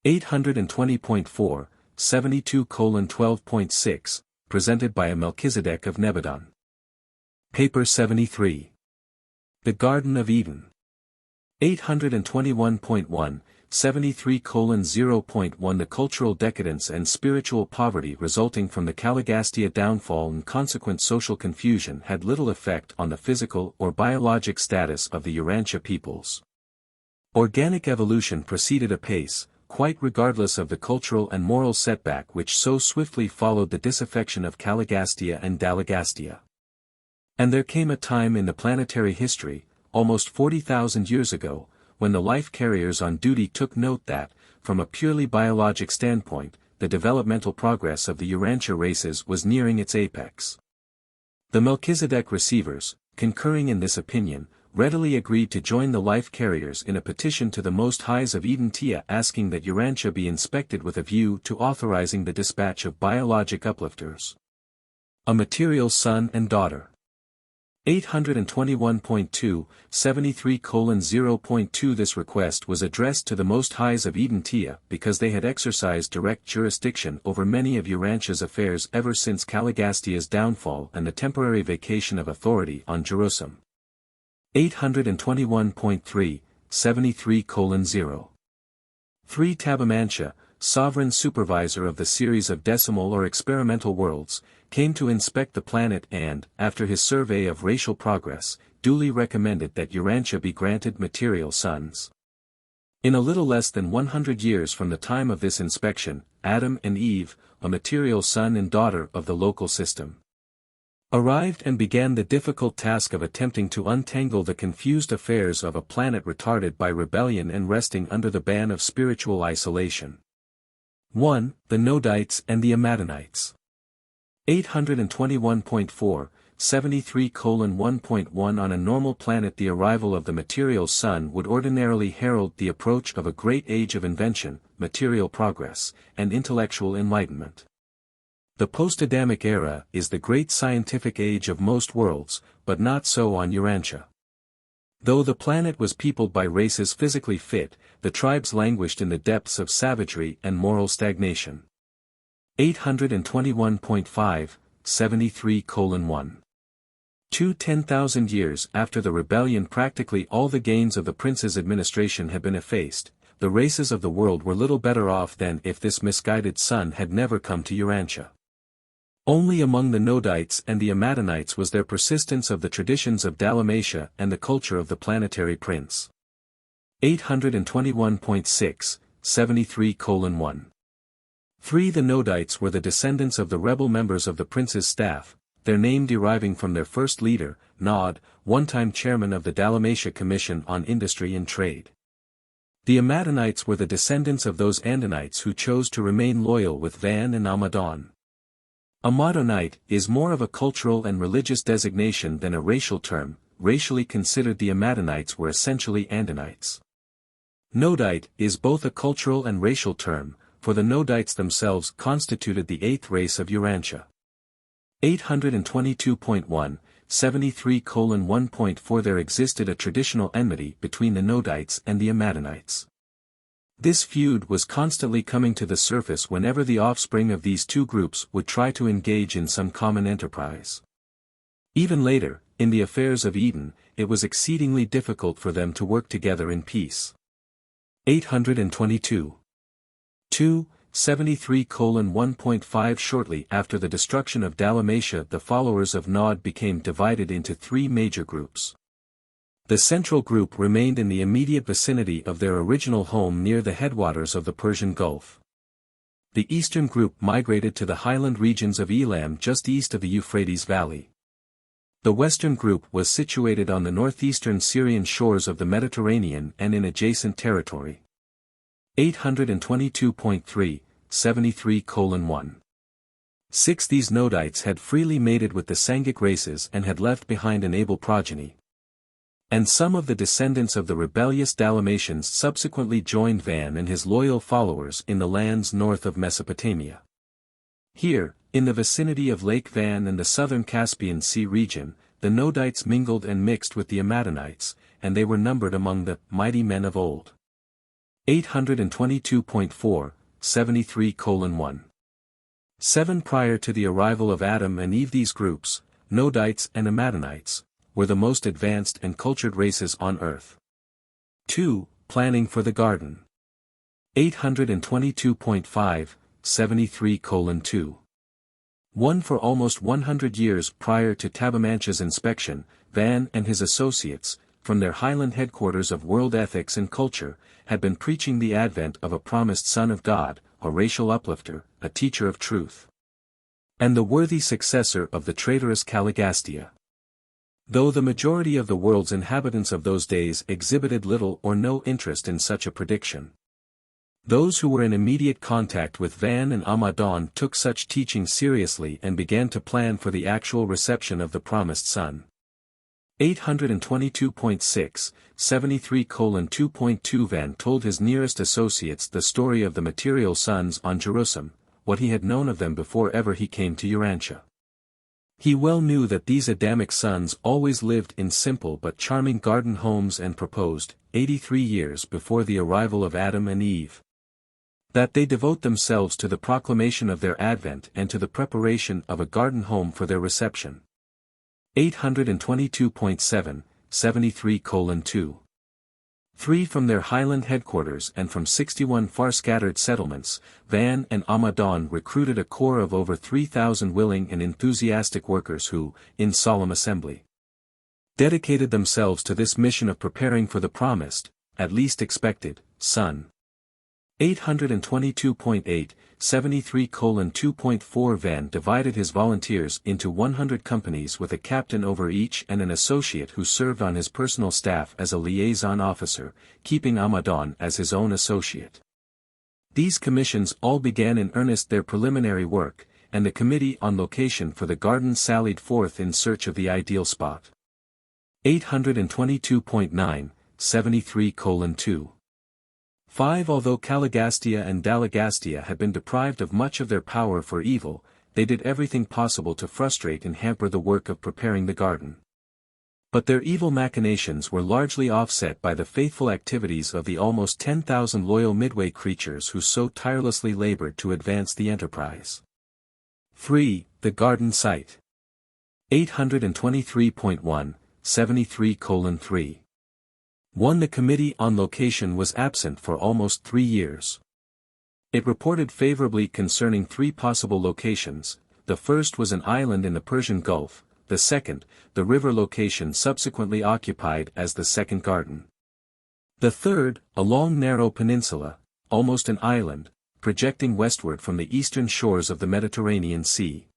820.4, 72:12.6, presented by a Melchizedek of Nebadon. Paper 73. The Garden of Eden. 821.1, 73:0.1. The cultural decadence and spiritual poverty resulting from the Caligastia downfall and consequent social confusion had little effect on the physical or biologic status of the Urantia peoples. Organic evolution proceeded apace, quite regardless of the cultural and moral setback which so swiftly followed the disaffection of Caligastia and Dalagastia. And there came a time in the planetary history, almost 40,000 years ago, when the life carriers on duty took note that, from a purely biologic standpoint, the developmental progress of the Urantia races was nearing its apex. The Melchizedek receivers, concurring in this opinion, readily agreed to join the life carriers in a petition to the Most Highs of Edentia asking that Urantia be inspected with a view to authorizing the dispatch of biologic uplifters, a material son and daughter. 821.2, 73:0.2 This request was addressed to the Most Highs of Urantia because they had exercised direct jurisdiction over many of Urantia's affairs ever since Caligastia's downfall and the temporary vacation of authority on Jerusalem. 821.3, 73:0. 3 Tabamantia, sovereign supervisor of the series of decimal or experimental worlds, came to inspect the planet and, after his survey of racial progress, duly recommended that Urantia be granted material sons. In a little less than 100 years from the time of this inspection, Adam and Eve, a material son and daughter of the local system, arrived and began the difficult task of attempting to untangle the confused affairs of a planet retarded by rebellion and resting under the ban of spiritual isolation. 1. The Nodites and the Amadonites. 821.4, 73:1.1 On a normal planet, the arrival of the material sun would ordinarily herald the approach of a great age of invention, material progress, and intellectual enlightenment. The post-Adamic era is the great scientific age of most worlds, but not so on Urantia. Though the planet was peopled by races physically fit, the tribes languished in the depths of savagery and moral stagnation. 821.5, 73:1. 10,000 years after the rebellion, practically all the gains of the prince's administration had been effaced. The races of the world were little better off than if this misguided son had never come to Urantia. Only among the Nodites and the Amadonites was there persistence of the traditions of Dalmatia and the culture of the planetary prince. 821.6, 73:1. 3 The Nodites were the descendants of the rebel members of the prince's staff, their name deriving from their first leader, Nod, one-time chairman of the Dalmatia Commission on Industry and Trade. The Amadonites were the descendants of those Andinites who chose to remain loyal with Van and Amadon. Amadonite is more of a cultural and religious designation than a racial term. Racially considered, the Amadonites were essentially Andinites. Nodite is both a cultural and racial term, for the Nodites themselves constituted the 8th race of Urantia. 822.1, 73:1.4 There existed a traditional enmity between the Nodites and the Amadonites. This feud was constantly coming to the surface whenever the offspring of these two groups would try to engage in some common enterprise. Even later, in the affairs of Eden, it was exceedingly difficult for them to work together in peace. 822. 2, 73:1.5 Shortly after the destruction of Dalmatia, the followers of Nod became divided into 3 major groups. The central group remained in the immediate vicinity of their original home near the headwaters of the Persian Gulf. The eastern group migrated to the highland regions of Elam just east of the Euphrates Valley. The western group was situated on the northeastern Syrian shores of the Mediterranean and in adjacent territory. 822.3, 73:1. 6 These Nodites had freely mated with the Sangic races and had left behind an able progeny. And some of the descendants of the rebellious Dalmatians subsequently joined Van and his loyal followers in the lands north of Mesopotamia. Here, in the vicinity of Lake Van and the southern Caspian Sea region, the Nodites mingled and mixed with the Amadonites, and they were numbered among the mighty men of old. 822.4, 73:1. 7 Prior to the arrival of Adam and Eve, these groups, Nodites and Amadonites, were the most advanced and cultured races on Earth. 2. Planning for the Garden. 822.5, 73:2. 1 For almost 100 years prior to Tabamantia's inspection, Van and his associates, from their highland headquarters of world ethics and culture, had been preaching the advent of a promised Son of God, a racial uplifter, a teacher of truth, and the worthy successor of the traitorous Caligastia. Though the majority of the world's inhabitants of those days exhibited little or no interest in such a prediction, those who were in immediate contact with Van and Amadon took such teaching seriously and began to plan for the actual reception of the promised Son. 822.6, 73:2.2 Van told his nearest associates the story of the material sons on Jerusalem, what he had known of them before ever he came to Urantia. He well knew that these Adamic sons always lived in simple but charming garden homes and proposed, 83 years before the arrival of Adam and Eve. That they devote themselves to the proclamation of their advent and to the preparation of a garden home for their reception. 822.7, 73:2. 3 From their highland headquarters and from 61 far-scattered settlements, Van and Amadon recruited a corps of over 3,000 willing and enthusiastic workers who, in solemn assembly, dedicated themselves to this mission of preparing for the promised, at least expected, Son. 822.8, 73:2.4 Van divided his volunteers into 100 companies with a captain over each and an associate who served on his personal staff as a liaison officer, keeping Amadon as his own associate. These commissions all began in earnest their preliminary work, and the committee on location for the garden sallied forth in search of the ideal spot. 822.9, 73:2. 5 Although Caligastia and Dalagastia had been deprived of much of their power for evil, they did everything possible to frustrate and hamper the work of preparing the garden. But their evil machinations were largely offset by the faithful activities of the almost 10,000 loyal Midway creatures who so tirelessly labored to advance the enterprise. 3. The garden site. 823.1, 73:3. 1 The committee on location was absent for almost 3 years. It reported favorably concerning 3 possible locations. The first was an island in the Persian Gulf, the second, the river location subsequently occupied as the second garden. The third, a long narrow peninsula, almost an island, projecting westward from the eastern shores of the Mediterranean Sea.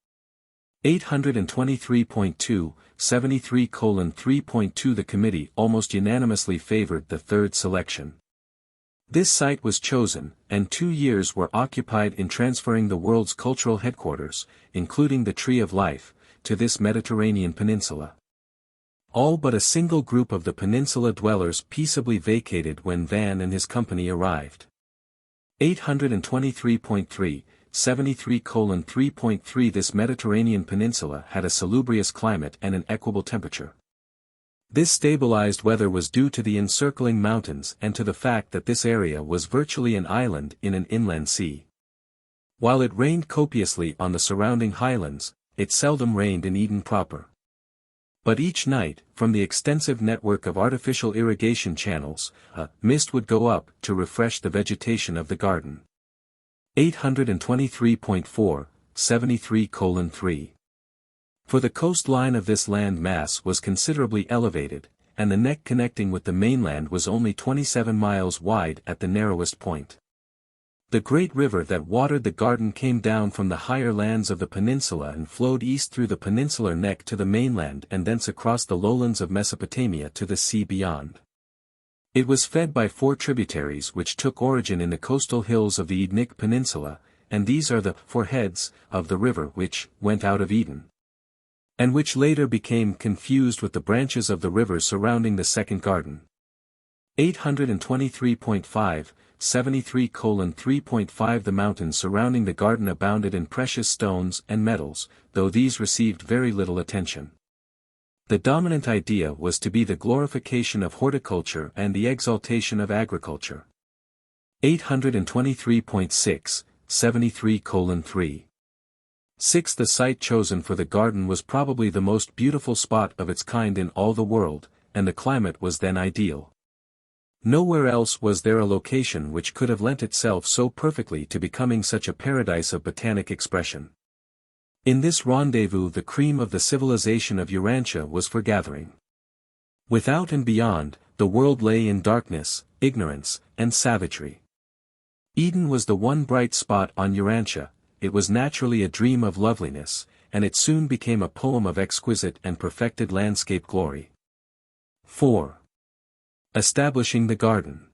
823.2, 73:3.2 The committee almost unanimously favored the third selection. This site was chosen, and 2 years were occupied in transferring the world's cultural headquarters, including the Tree of Life, to this Mediterranean peninsula. All but a single group of the peninsula dwellers peaceably vacated when Van and his company arrived. 823.3, 73:3.3 This Mediterranean peninsula had a salubrious climate and an equable temperature. This stabilized weather was due to the encircling mountains and to the fact that this area was virtually an island in an inland sea. While it rained copiously on the surrounding highlands, it seldom rained in Eden proper. But each night, from the extensive network of artificial irrigation channels, a mist would go up to refresh the vegetation of the garden. 823.4, 73:3. For the coastline of this land mass was considerably elevated, and the neck connecting with the mainland was only 27 miles wide at the narrowest point. The great river that watered the garden came down from the higher lands of the peninsula and flowed east through the peninsular neck to the mainland and thence across the lowlands of Mesopotamia to the sea beyond. It was fed by 4 tributaries which took origin in the coastal hills of the Edenic Peninsula, and these are the 4 heads of the river which went out of Eden, and which later became confused with the branches of the rivers surrounding the second garden. 823.5, 73:3.5 The mountains surrounding the garden abounded in precious stones and metals, though these received very little attention. The dominant idea was to be the glorification of horticulture and the exaltation of agriculture. 823.6, 73:3. 6 The site chosen for the garden was probably the most beautiful spot of its kind in all the world, and the climate was then ideal. Nowhere else was there a location which could have lent itself so perfectly to becoming such a paradise of botanic expression. In this rendezvous the cream of the civilization of Urantia was forgathering. Without and beyond, the world lay in darkness, ignorance, and savagery. Eden was the one bright spot on Urantia. It was naturally a dream of loveliness, and it soon became a poem of exquisite and perfected landscape glory. 4. Establishing the garden.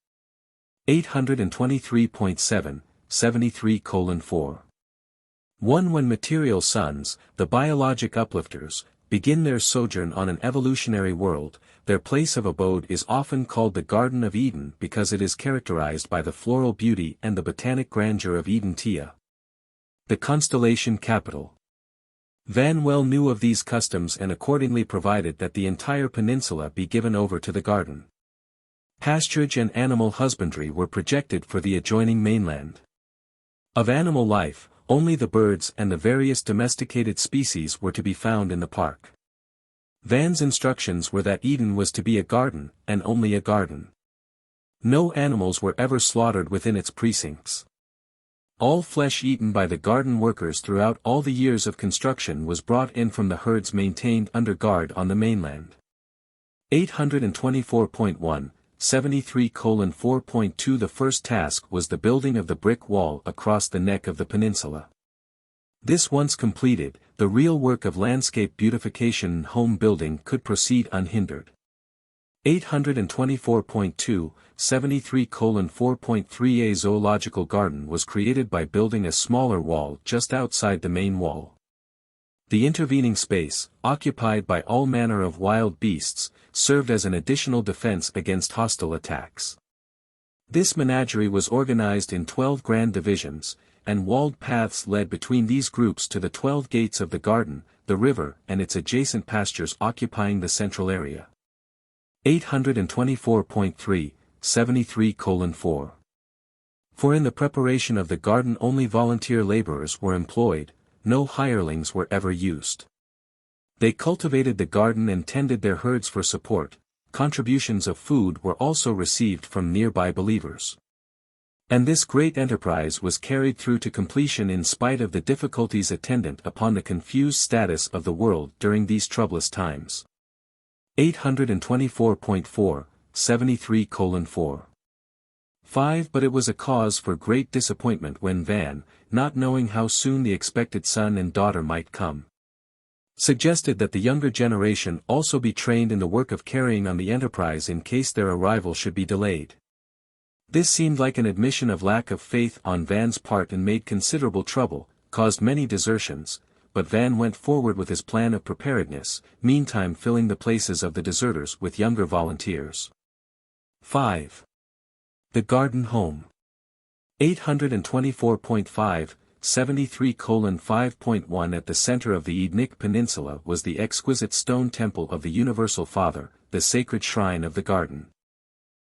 823.7, 73:4. 1 When material sons, the biologic uplifters, begin their sojourn on an evolutionary world, their place of abode is often called the Garden of Eden because it is characterized by the floral beauty and the botanic grandeur of Urantia, the constellation capital. Van well knew of these customs and accordingly provided that the entire peninsula be given over to the garden. Pasturage and animal husbandry were projected for the adjoining mainland. Of animal life, only the birds and the various domesticated species were to be found in the park. Van's instructions were that Eden was to be a garden, and only a garden. No animals were ever slaughtered within its precincts. All flesh eaten by the garden workers throughout all the years of construction was brought in from the herds maintained under guard on the mainland. 824.1, 73:4.2 The first task was the building of the brick wall across the neck of the peninsula. This once completed, the real work of landscape beautification and home building could proceed unhindered. 824.2, 73:4.3 A zoological garden was created by building a smaller wall just outside the main wall. The intervening space, occupied by all manner of wild beasts, served as an additional defense against hostile attacks. This menagerie was organized in 12 grand divisions, and walled paths led between these groups to the 12 gates of the garden, the river and its adjacent pastures occupying the central area. 824.3, 73:4. For in the preparation of the garden only volunteer laborers were employed, no hirelings were ever used. They cultivated the garden and tended their herds for support. Contributions of food were also received from nearby believers. And this great enterprise was carried through to completion in spite of the difficulties attendant upon the confused status of the world during these troublous times. 824.4, 73:4. 5 But it was a cause for great disappointment when Van, not knowing how soon the expected son and daughter might come, suggested that the younger generation also be trained in the work of carrying on the enterprise in case their arrival should be delayed. This seemed like an admission of lack of faith on Van's part and made considerable trouble, caused many desertions, but Van went forward with his plan of preparedness, meantime filling the places of the deserters with younger volunteers. 5. The Garden Home. 824.5, 73:5.1 At the center of the Edenic Peninsula was the exquisite stone temple of the Universal Father, the sacred shrine of the garden.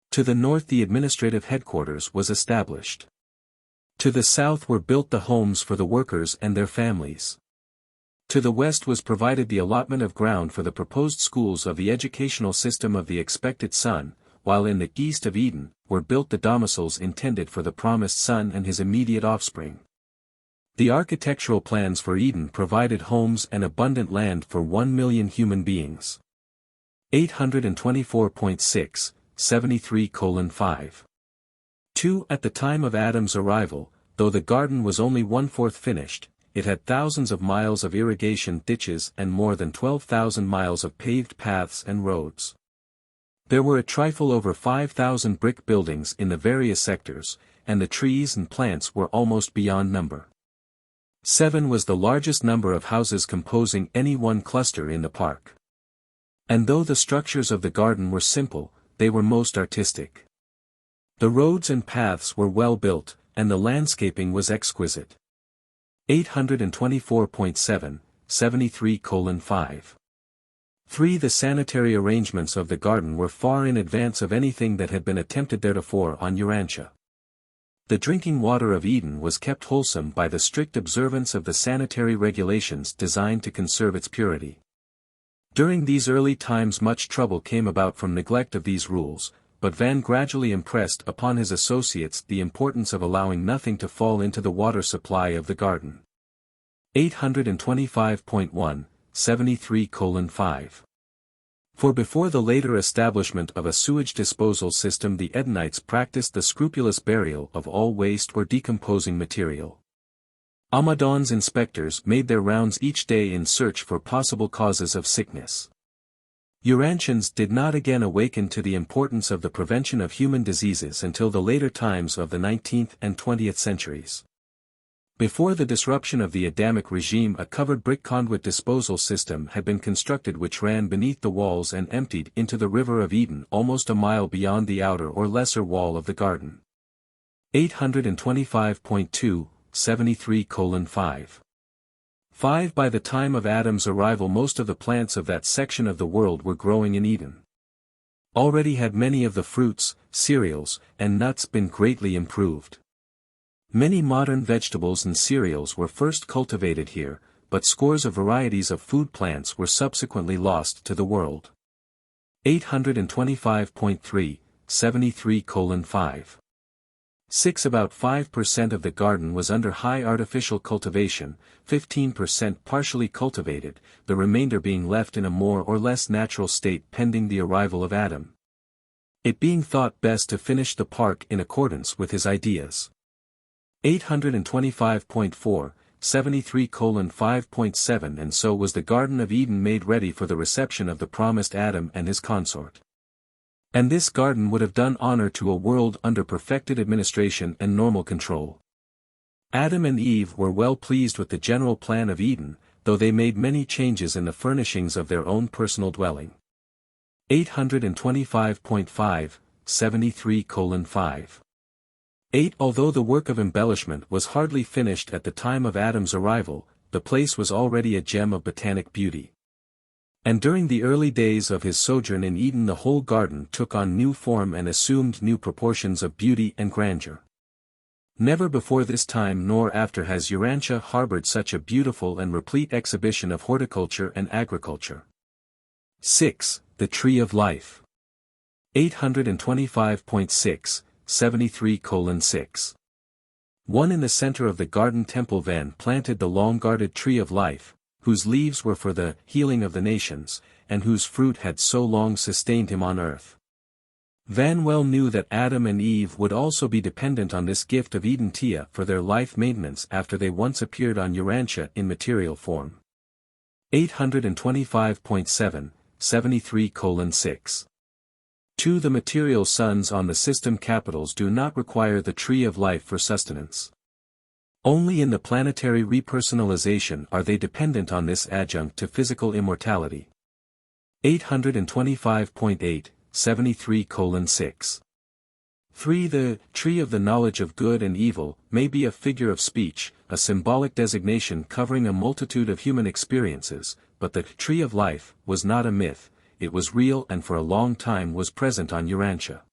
To the north the administrative headquarters was established. To the south were built the homes for the workers and their families. To the west was provided the allotment of ground for the proposed schools of the educational system of the expected son, while in the east of Eden, were built the domiciles intended for the promised son and his immediate offspring. The architectural plans for Eden provided homes and abundant land for 1 million human beings. 824.6, 73:5. 2 At the time of Adam's arrival, though the garden was only 1/4 finished, it had thousands of miles of irrigation ditches and more than 12,000 miles of paved paths and roads. There were a trifle over 5,000 brick buildings in the various sectors, and the trees and plants were almost beyond number. 7 was the largest number of houses composing any one cluster in the park. And though the structures of the garden were simple, they were most artistic. The roads and paths were well built, and the landscaping was exquisite. 824.7, 73:5. 3 The sanitary arrangements of the garden were far in advance of anything that had been attempted theretofore on Urantia. The drinking water of Eden was kept wholesome by the strict observance of the sanitary regulations designed to conserve its purity. During these early times much trouble came about from neglect of these rules, but Van gradually impressed upon his associates the importance of allowing nothing to fall into the water supply of the garden. 825.1, 73:5. For before the later establishment of a sewage disposal system the Edenites practiced the scrupulous burial of all waste or decomposing material. Amadon's inspectors made their rounds each day in search for possible causes of sickness. Urantians did not again awaken to the importance of the prevention of human diseases until the later times of the 19th and 20th centuries. Before the disruption of the Adamic regime a covered brick conduit disposal system had been constructed which ran beneath the walls and emptied into the River of Eden almost a mile beyond the outer or lesser wall of the garden. 825.2, 73:5. 5. By the time of Adam's arrival most of the plants of that section of the world were growing in Eden. Already had many of the fruits, cereals, and nuts been greatly improved. Many modern vegetables and cereals were first cultivated here, but scores of varieties of food plants were subsequently lost to the world. 825.3, 73:5. 6. About 5% of the garden was under high artificial cultivation, 15% partially cultivated, the remainder being left in a more or less natural state pending the arrival of Adam. It being thought best to finish the park in accordance with his ideas. 825.4, 73:5.7. And so was the Garden of Eden made ready for the reception of the promised Adam and his consort. And this garden would have done honor to a world under perfected administration and normal control. Adam and Eve were well pleased with the general plan of Eden, though they made many changes in the furnishings of their own personal dwelling. 825.5, 73:5. 8. Although the work of embellishment was hardly finished at the time of Adam's arrival, the place was already a gem of botanic beauty. And during the early days of his sojourn in Eden the whole garden took on new form and assumed new proportions of beauty and grandeur. Never before this time nor after has Urantia harbored such a beautiful and replete exhibition of horticulture and agriculture. 6. The Tree of Life. 825.6, 73:6. 1. In the center of the garden temple Van planted the long-guarded Tree of Life, whose leaves were for the healing of the nations, and whose fruit had so long sustained him on earth. Van well knew that Adam and Eve would also be dependent on this gift of Urantia for their life maintenance after they once appeared on Urantia in material form. 825.7, 73:6. 2. The material suns on the system capitals do not require the Tree of Life for sustenance. Only in the planetary repersonalization are they dependent on this adjunct to physical immortality. 825.8, 73:6. 3. The tree of the knowledge of good and evil may be a figure of speech, a symbolic designation covering a multitude of human experiences, but the tree of life was not a myth, it was real and for a long time was present on Urantia.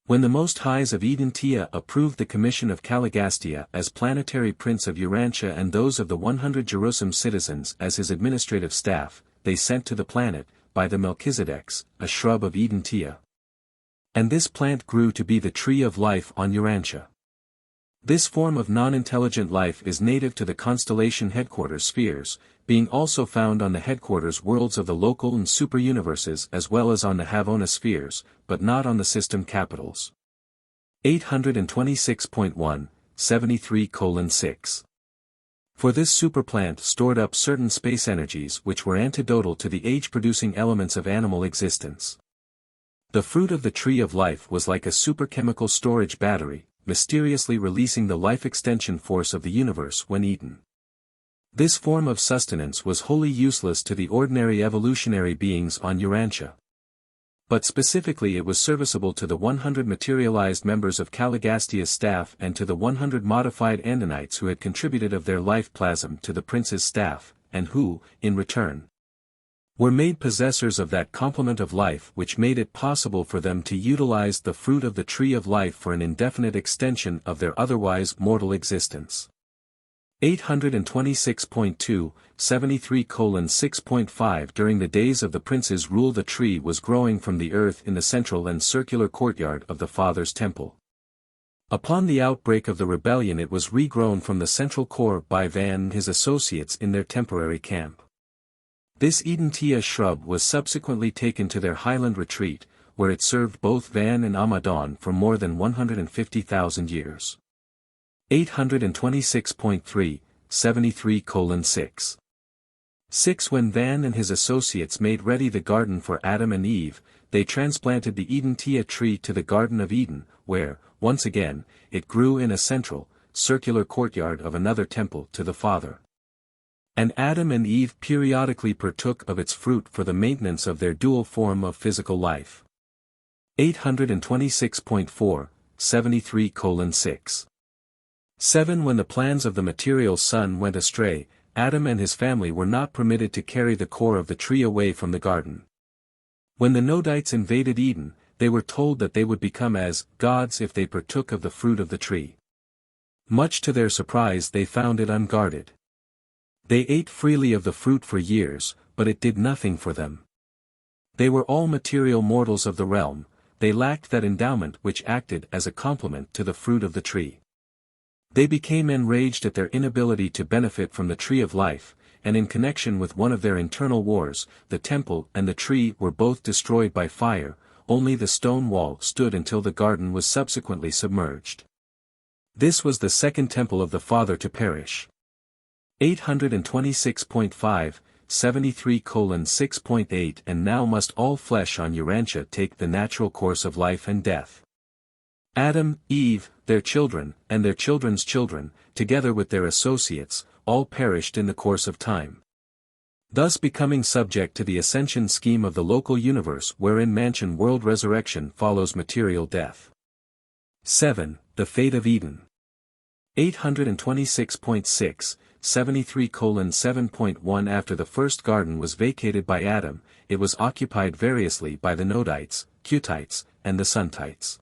When the Most Highs of Urantia approved the commission of Caligastia as planetary prince of Urantia and those of the 100 Jerusalem citizens as his administrative staff, they sent to the planet, by the Melchizedeks, a shrub of Urantia. And this plant grew to be the tree of life on Urantia. This form of non-intelligent life is native to the constellation headquarters spheres, being also found on the headquarters worlds of the local and superuniverses as well as on the Havona spheres, but not on the system capitals. 826.1, 73:6. For this superplant stored up certain space energies which were antidotal to the age-producing elements of animal existence. The fruit of the tree of life was like a superchemical storage battery, mysteriously releasing the life extension force of the universe when eaten. This form of sustenance was wholly useless to the ordinary evolutionary beings on Urantia. But specifically it was serviceable to the 100 materialized members of Caligastia's staff and to the 100 modified Andinites who had contributed of their life plasm to the prince's staff, and who, in return, were made possessors of that complement of life which made it possible for them to utilize the fruit of the tree of life for an indefinite extension of their otherwise mortal existence. 826.2, 73:6.5 During the days of the prince's rule the tree was growing from the earth in the central and circular courtyard of the Father's temple. Upon the outbreak of the rebellion it was regrown from the central core by Van and his associates in their temporary camp. This Urantia shrub was subsequently taken to their highland retreat, where it served both Van and Amadon for more than 150,000 years. 826.3, 73:6. 6. When Van and his associates made ready the garden for Adam and Eve, they transplanted the Urantia tree to the Garden of Eden, where, once again, it grew in a central, circular courtyard of another temple to the Father. And Adam and Eve periodically partook of its fruit for the maintenance of their dual form of physical life. 826.4, 73:6. 7. When the plans of the material sun went astray, Adam and his family were not permitted to carry the core of the tree away from the garden. When the Nodites invaded Eden, they were told that they would become as gods if they partook of the fruit of the tree. Much to their surprise, they found it unguarded. They ate freely of the fruit for years, but it did nothing for them. They were all material mortals of the realm. They lacked that endowment which acted as a complement to the fruit of the tree. They became enraged at their inability to benefit from the tree of life, and in connection with one of their internal wars, the temple and the tree were both destroyed by fire. Only the stone wall stood until the garden was subsequently submerged. This was the second temple of the Father to perish. 826.5, 73:6.8 And now must all flesh on Urantia take the natural course of life and death. Adam, Eve, their children, and their children's children, together with their associates, all perished in the course of time, thus becoming subject to the ascension scheme of the local universe wherein mansion world resurrection follows material death. 7. The fate of Eden. 826.6, 73:7.1 After the first garden was vacated by Adam, it was occupied variously by the Nodites, Cutites, and the Suntites.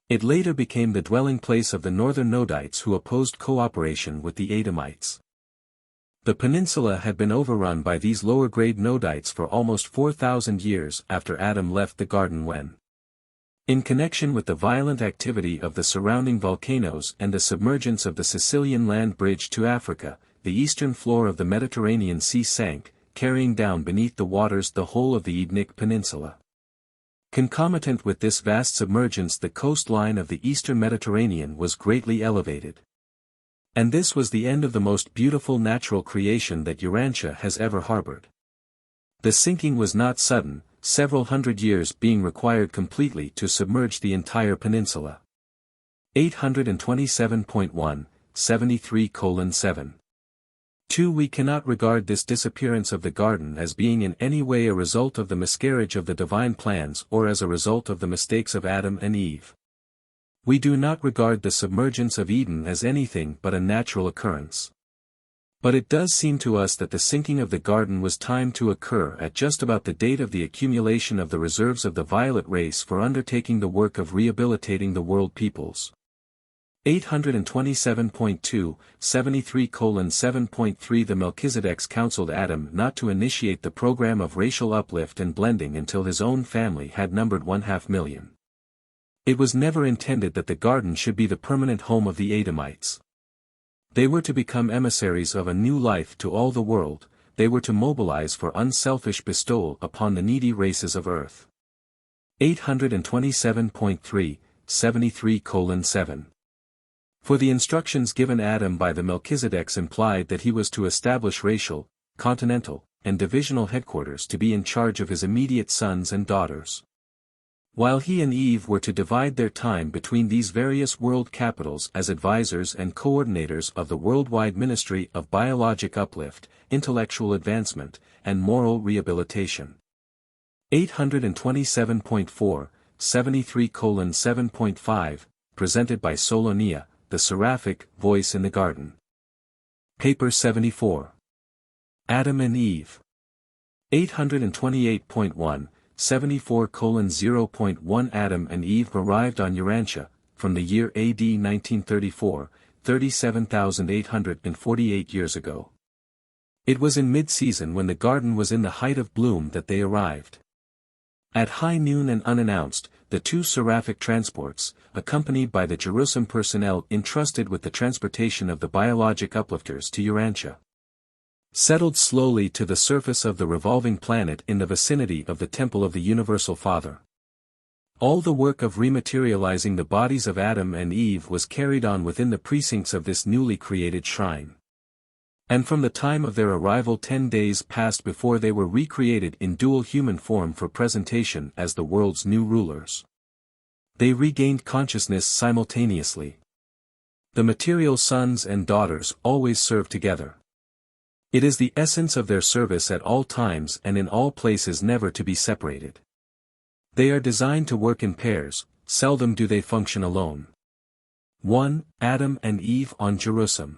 It later became the dwelling place of the northern Nodites who opposed cooperation with the Adamites. The peninsula had been overrun by these lower-grade Nodites for almost 4,000 years after Adam left the garden when, in connection with the violent activity of the surrounding volcanoes and the submergence of the Sicilian land bridge to Africa, the eastern floor of the Mediterranean Sea sank, carrying down beneath the waters the whole of the Edenic Peninsula. Concomitant with this vast submergence, the coastline of the eastern Mediterranean was greatly elevated. And this was the end of the most beautiful natural creation that Urantia has ever harbored. The sinking was not sudden, several hundred years being required completely to submerge the entire peninsula. 827.1, 73:7. 2. We cannot regard this disappearance of the garden as being in any way a result of the miscarriage of the divine plans or as a result of the mistakes of Adam and Eve. We do not regard the submergence of Eden as anything but a natural occurrence. But it does seem to us that the sinking of the garden was timed to occur at just about the date of the accumulation of the reserves of the violet race for undertaking the work of rehabilitating the world peoples. 827.2, 73:7.3 The Melchizedeks counseled Adam not to initiate the program of racial uplift and blending until his own family had numbered 500,000. It was never intended that the garden should be the permanent home of the Adamites. They were to become emissaries of a new life to all the world. They were to mobilize for unselfish bestowal upon the needy races of earth. 827.3, 73:7. For the instructions given Adam by the Melchizedeks implied that he was to establish racial, continental, and divisional headquarters to be in charge of his immediate sons and daughters. While he and Eve were to divide their time between these various world capitals as advisors and coordinators of the worldwide ministry of biologic uplift, intellectual advancement, and moral rehabilitation. 827.4, 73:7.5, presented by Solonia, the seraphic voice in the garden. Paper 74. Adam and Eve. 828.1, 74:0.1 Adam and Eve arrived on Urantia, from the year AD 1934, 37,848 years ago. It was in mid-season when the garden was in the height of bloom that they arrived. At high noon and unannounced, the two seraphic transports, accompanied by the Jerusalem personnel entrusted with the transportation of the biologic uplifters to Urantia, settled slowly to the surface of the revolving planet in the vicinity of the Temple of the Universal Father. All the work of rematerializing the bodies of Adam and Eve was carried on within the precincts of this newly created shrine. And from the time of their arrival 10 days passed before they were recreated in dual human form for presentation as the world's new rulers. They regained consciousness simultaneously. The material sons and daughters always serve together. It is the essence of their service at all times and in all places never to be separated. They are designed to work in pairs, seldom do they function alone. 1. Adam and Eve on Jerusalem.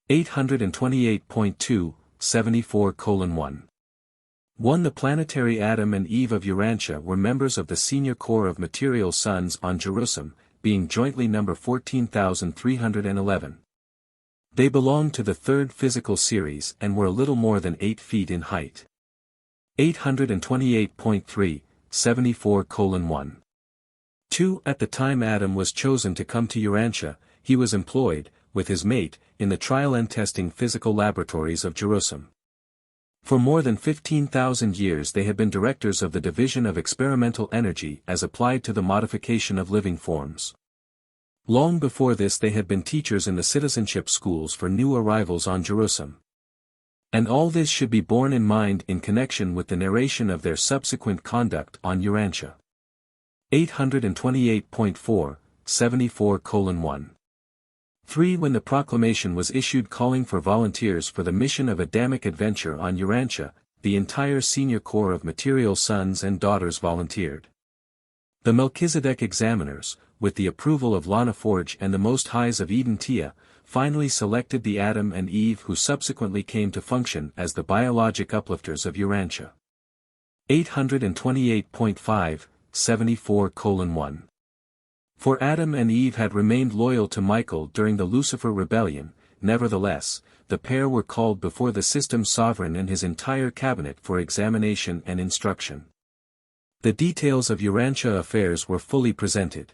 828.2, 74:1. 1. The planetary Adam and Eve of Urantia were members of the senior core of material suns on Jerusalem, being jointly number 14,311. They belonged to the third physical series and were a little more than 8 feet in height. 828.3, 74:1. 2. At the time Adam was chosen to come to Urantia, he was employed, with his mate, in the trial and testing physical laboratories of Jerusalem. For more than 15,000 years they had been directors of the division of experimental energy as applied to the modification of living forms. Long before this they had been teachers in the citizenship schools for new arrivals on Jerusalem. And all this should be borne in mind in connection with the narration of their subsequent conduct on Urantia. 828.4, 74:1. 3. When the proclamation was issued calling for volunteers for the mission of Adamic adventure on Urantia, the entire senior core of material sons and daughters volunteered. The Melchizedek examiners, with the approval of Lana Forge and the Most Highs of Urantia, finally selected the Adam and Eve who subsequently came to function as the biologic uplifters of Urantia. 828.5, 74:1. For Adam and Eve had remained loyal to Michael during the Lucifer rebellion, nevertheless, the pair were called before the system's sovereign and his entire cabinet for examination and instruction. The details of Urantia affairs were fully presented.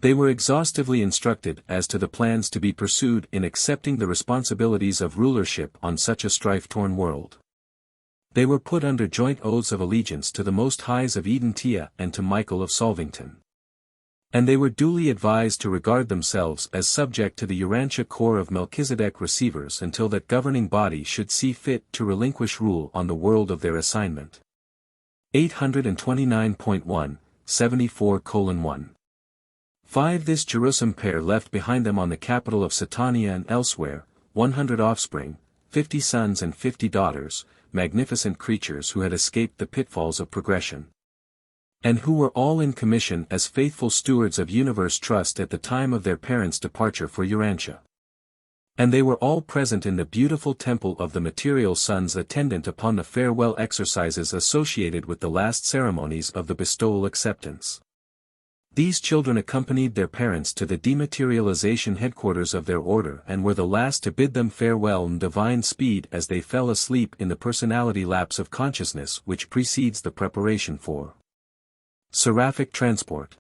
They were exhaustively instructed as to the plans to be pursued in accepting the responsibilities of rulership on such a strife-torn world. They were put under joint oaths of allegiance to the Most Highs of Urantia and to Michael of Solvington. And they were duly advised to regard themselves as subject to the Urantia core of Melchizedek receivers until that governing body should see fit to relinquish rule on the world of their assignment. 829.1, 74:1. 5. This Jerusalem pair left behind them on the capital of Satania and elsewhere, 100 offspring, 50 sons and 50 daughters, magnificent creatures who had escaped the pitfalls of progression. And who were all in commission as faithful stewards of universe trust at the time of their parents' departure for Urantia. And they were all present in the beautiful temple of the material sons attendant upon the farewell exercises associated with the last ceremonies of the bestowal acceptance. These children accompanied their parents to the dematerialization headquarters of their order and were the last to bid them farewell in divine speed as they fell asleep in the personality lapse of consciousness which precedes the preparation for seraphic transport.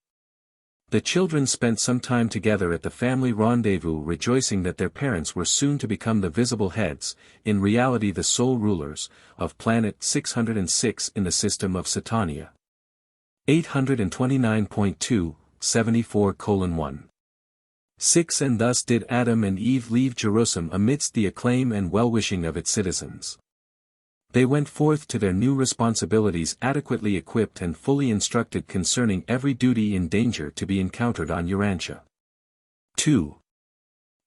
The children spent some time together at the family rendezvous rejoicing that their parents were soon to become the visible heads, in reality the sole rulers, of planet 606 in the system of Satania. 829.2, 74:1. 6. And thus did Adam and Eve leave Jerusalem amidst the acclaim and well-wishing of its citizens. They went forth to their new responsibilities adequately equipped and fully instructed concerning every duty in danger to be encountered on Urantia. 2.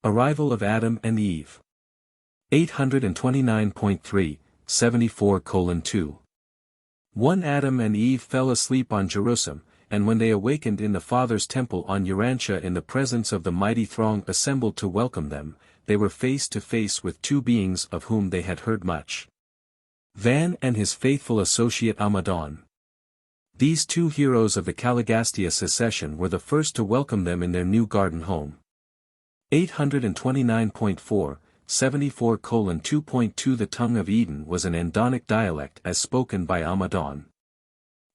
Arrival of Adam and Eve. 829.3, 74:2. 1. Adam and Eve fell asleep on Jerusalem, and when they awakened in the Father's temple on Urantia in the presence of the mighty throng assembled to welcome them, they were face to face with two beings of whom they had heard much. Van and his faithful associate Amadon. These two heroes of the Caligastia secession were the first to welcome them in their new garden home. 829.4, 74:2.2 The tongue of Eden was an Andonic dialect as spoken by Amadon.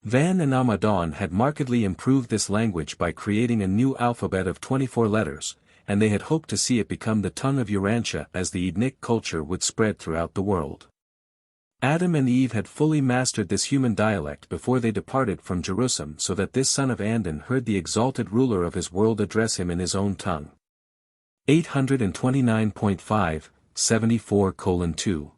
Van and Amadon had markedly improved this language by creating a new alphabet of 24 letters, and they had hoped to see it become the tongue of Urantia as the Edenic culture would spread throughout the world. Adam and Eve had fully mastered this human dialect before they departed from Jerusalem so that this son of Andon heard the exalted ruler of his world address him in his own tongue. 829.5, 74:2.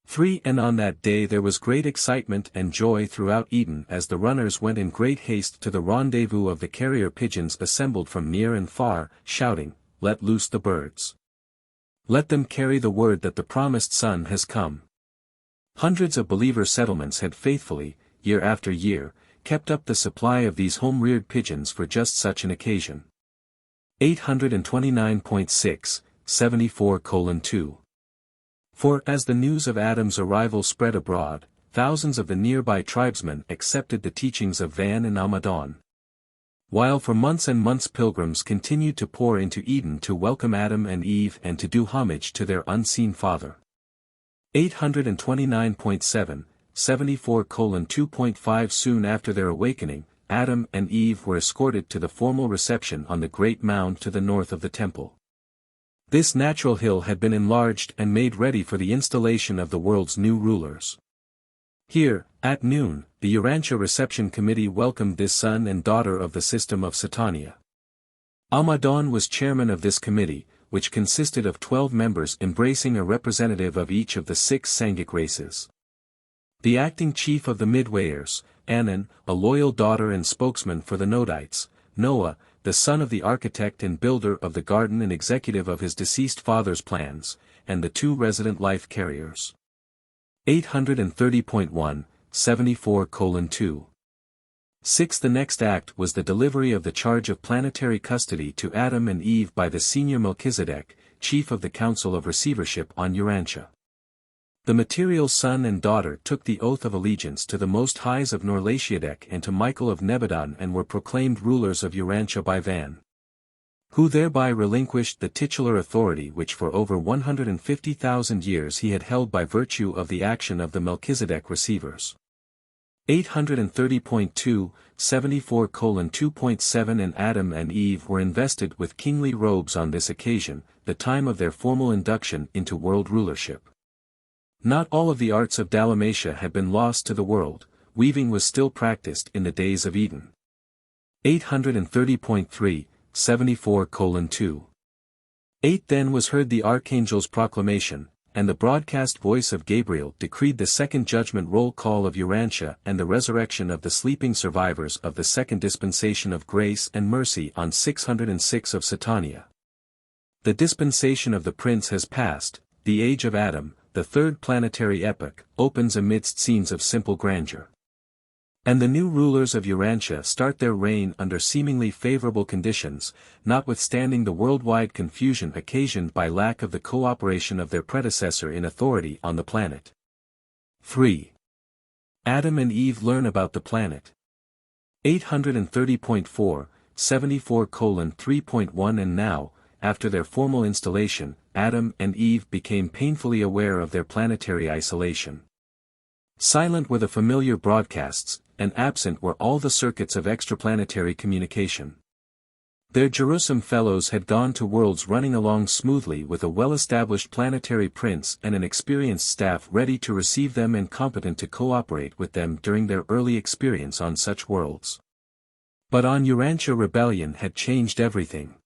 3. And on that day there was great excitement and joy throughout Eden as the runners went in great haste to the rendezvous of the carrier pigeons assembled from near and far, shouting, "Let loose the birds. Let them carry the word that the promised Son has come." Hundreds of believer settlements had faithfully, year after year, kept up the supply of these home-reared pigeons for just such an occasion. 829.6, 74:2. For as the news of Adam's arrival spread abroad, thousands of the nearby tribesmen accepted the teachings of Van and Almadon. While for months and months pilgrims continued to pour into Eden to welcome Adam and Eve and to do homage to their unseen father. 829.7, 74:2.5. Soon after their awakening, Adam and Eve were escorted to the formal reception on the great mound to the north of the temple. This natural hill had been enlarged and made ready for the installation of the world's new rulers. Here, at noon, the Urantia reception committee welcomed this son and daughter of the system of Satania. Almadon was chairman of this committee, which consisted of 12 members embracing a representative of each of the 6 Sangic races. The acting chief of the Midwayers, Anan, a loyal daughter and spokesman for the Nodites, Noah, the son of the architect and builder of the garden and executive of his deceased father's plans, and the 2 resident life carriers. 830.1, 74:2. 6. The next act was the delivery of the charge of planetary custody to Adam and Eve by the senior Melchizedek, chief of the Council of Receivership on Urantia. The material son and daughter took the oath of allegiance to the Most Highs of Norlatiadek and to Michael of Nebadon and were proclaimed rulers of Urantia by Van, who thereby relinquished the titular authority which for over 150,000 years he had held by virtue of the action of the Melchizedek receivers. 830.2, 74:2.7. And Adam and Eve were invested with kingly robes on this occasion, the time of their formal induction into world rulership. Not all of the arts of Dalmatia had been lost to the world, weaving was still practiced in the days of Eden. 830.3, 74:2. 8. Then was heard the archangel's proclamation, and the broadcast voice of Gabriel decreed the second judgment roll call of Urantia and the resurrection of the sleeping survivors of the second dispensation of grace and mercy on 606 of Satania. The dispensation of the prince has passed, the age of Adam, the third planetary epoch, opens amidst scenes of simple grandeur. And the new rulers of Urantia start their reign under seemingly favorable conditions, notwithstanding the worldwide confusion occasioned by lack of the cooperation of their predecessor in authority on the planet. 3. Adam and Eve learn about the planet. 830.4, 74:3.1. And now, after their formal installation, Adam and Eve became painfully aware of their planetary isolation. Silent were the familiar broadcasts, and absent were all the circuits of extraplanetary communication. Their Jerusalem fellows had gone to worlds running along smoothly with a well-established planetary prince and an experienced staff ready to receive them and competent to cooperate with them during their early experience on such worlds. But on Urantia rebellion had changed everything.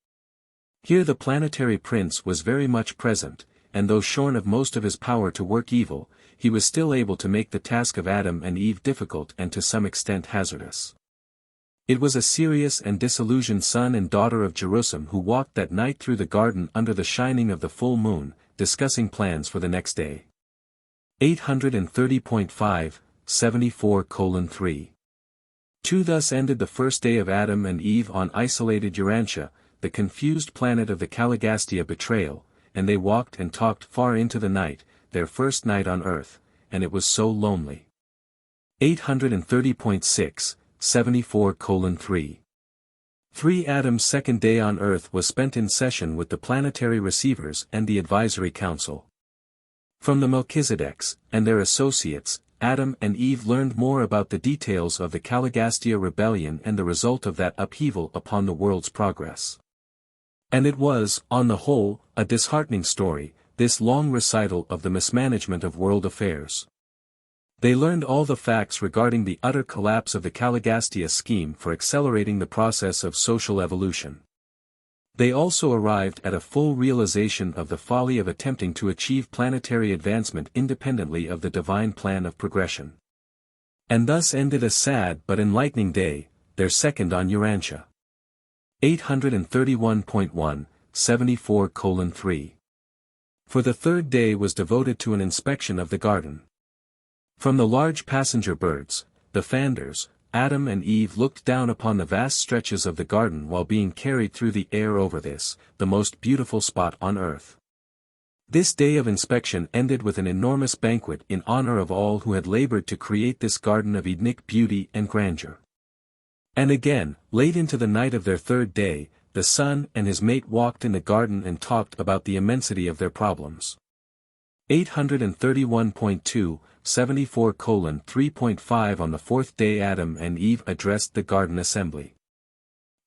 Here the planetary prince was very much present, and though shorn of most of his power to work evil, he was still able to make the task of Adam and Eve difficult and to some extent hazardous. It was a serious and disillusioned son and daughter of Jerusalem who walked that night through the garden under the shining of the full moon, discussing plans for the next day. 830.5, 74:3. 2. Thus ended the first day of Adam and Eve on isolated Urantia, the confused planet of the Caligastia betrayal, and they walked and talked far into the night, their first night on earth, and it was so lonely. 830.6, 74:3. 3. Adam's second day on earth was spent in session with the planetary receivers and the advisory council. From the Melchizedeks, and their associates, Adam and Eve learned more about the details of the Caligastia rebellion and the result of that upheaval upon the world's progress. And it was, on the whole, a disheartening story, this long recital of the mismanagement of world affairs. They learned all the facts regarding the utter collapse of the Caligastia scheme for accelerating the process of social evolution. They also arrived at a full realization of the folly of attempting to achieve planetary advancement independently of the divine plan of progression. And thus ended a sad but enlightening day, their second on Urantia. 831.1, 74:3. For the third day was devoted to an inspection of the garden. From the large passenger birds, the fanders, Adam and Eve looked down upon the vast stretches of the garden while being carried through the air over this, the most beautiful spot on earth. This day of inspection ended with an enormous banquet in honor of all who had labored to create this garden of Edenic beauty and grandeur. And again, late into the night of their third day, the son and his mate walked in the garden and talked about the immensity of their problems. 831.2, 74:3.5 On the fourth day Adam and Eve addressed the garden assembly.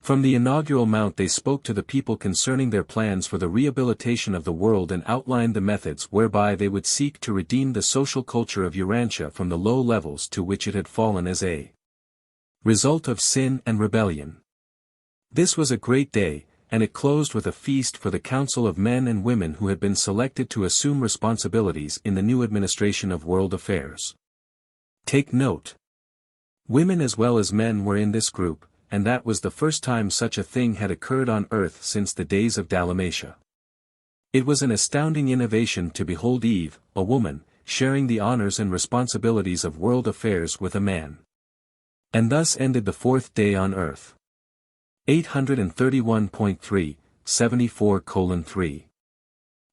From the inaugural mount they spoke to the people concerning their plans for the rehabilitation of the world and outlined the methods whereby they would seek to redeem the social culture of Urantia from the low levels to which it had fallen as a result of sin and rebellion. This was a great day, and it closed with a feast for the council of men and women who had been selected to assume responsibilities in the new administration of world affairs. Take note. Women as well as men were in this group, and that was the first time such a thing had occurred on earth since the days of Dalmatia. It was an astounding innovation to behold Eve, a woman, sharing the honors and responsibilities of world affairs with a man. And thus ended the fourth day on earth. 831.3, 74:3.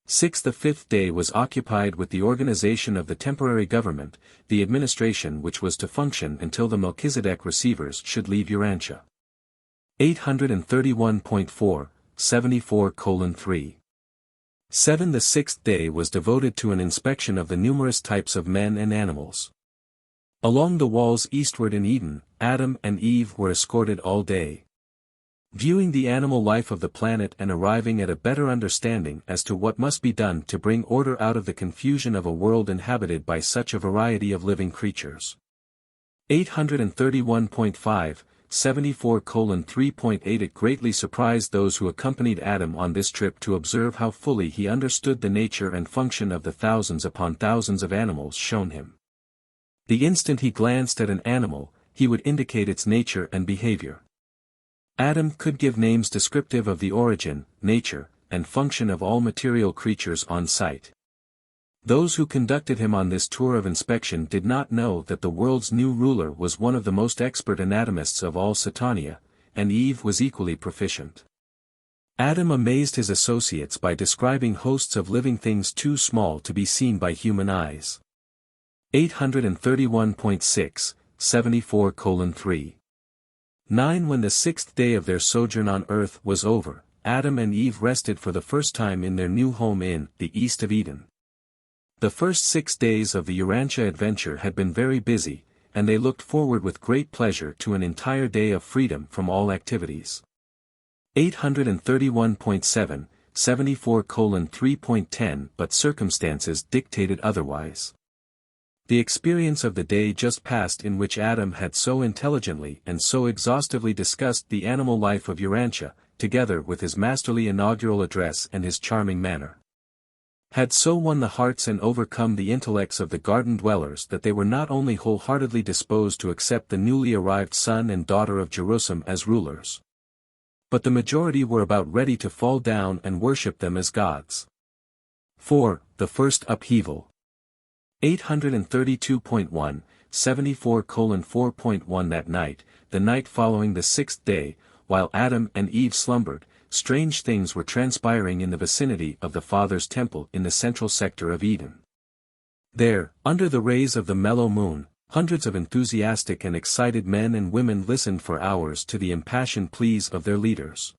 6. The fifth day was occupied with the organization of the temporary government, the administration which was to function until the Melchizedek receivers should leave Urantia. 831.4, 74:3. 7. The sixth day was devoted to an inspection of the numerous types of men and animals. Along the walls eastward in Eden, Adam and Eve were escorted all day, viewing the animal life of the planet and arriving at a better understanding as to what must be done to bring order out of the confusion of a world inhabited by such a variety of living creatures. 831.5, 74:3.8 It greatly surprised those who accompanied Adam on this trip to observe how fully he understood the nature and function of the thousands upon thousands of animals shown him. The instant he glanced at an animal, he would indicate its nature and behavior. Adam could give names descriptive of the origin, nature, and function of all material creatures on sight. Those who conducted him on this tour of inspection did not know that the world's new ruler was one of the most expert anatomists of all Satania, and Eve was equally proficient. Adam amazed his associates by describing hosts of living things too small to be seen by human eyes. 831.6, 74:3. 9. When the sixth day of their sojourn on earth was over, Adam and Eve rested for the first time in their new home in the east of Eden. The first 6 days of the Urantia adventure had been very busy, and they looked forward with great pleasure to an entire day of freedom from all activities. 831.7, 74:3.10 But circumstances dictated otherwise. The experience of the day just past in which Adam had so intelligently and so exhaustively discussed the animal life of Urantia, together with his masterly inaugural address and his charming manner, had so won the hearts and overcome the intellects of the garden dwellers that they were not only wholeheartedly disposed to accept the newly arrived son and daughter of Jerusalem as rulers, but the majority were about ready to fall down and worship them as gods. 4. The first upheaval. 832.1, 74:4.1 That night, the night following the sixth day, while Adam and Eve slumbered, strange things were transpiring in the vicinity of the Father's temple in the central sector of Eden. There, under the rays of the mellow moon, hundreds of enthusiastic and excited men and women listened for hours to the impassioned pleas of their leaders.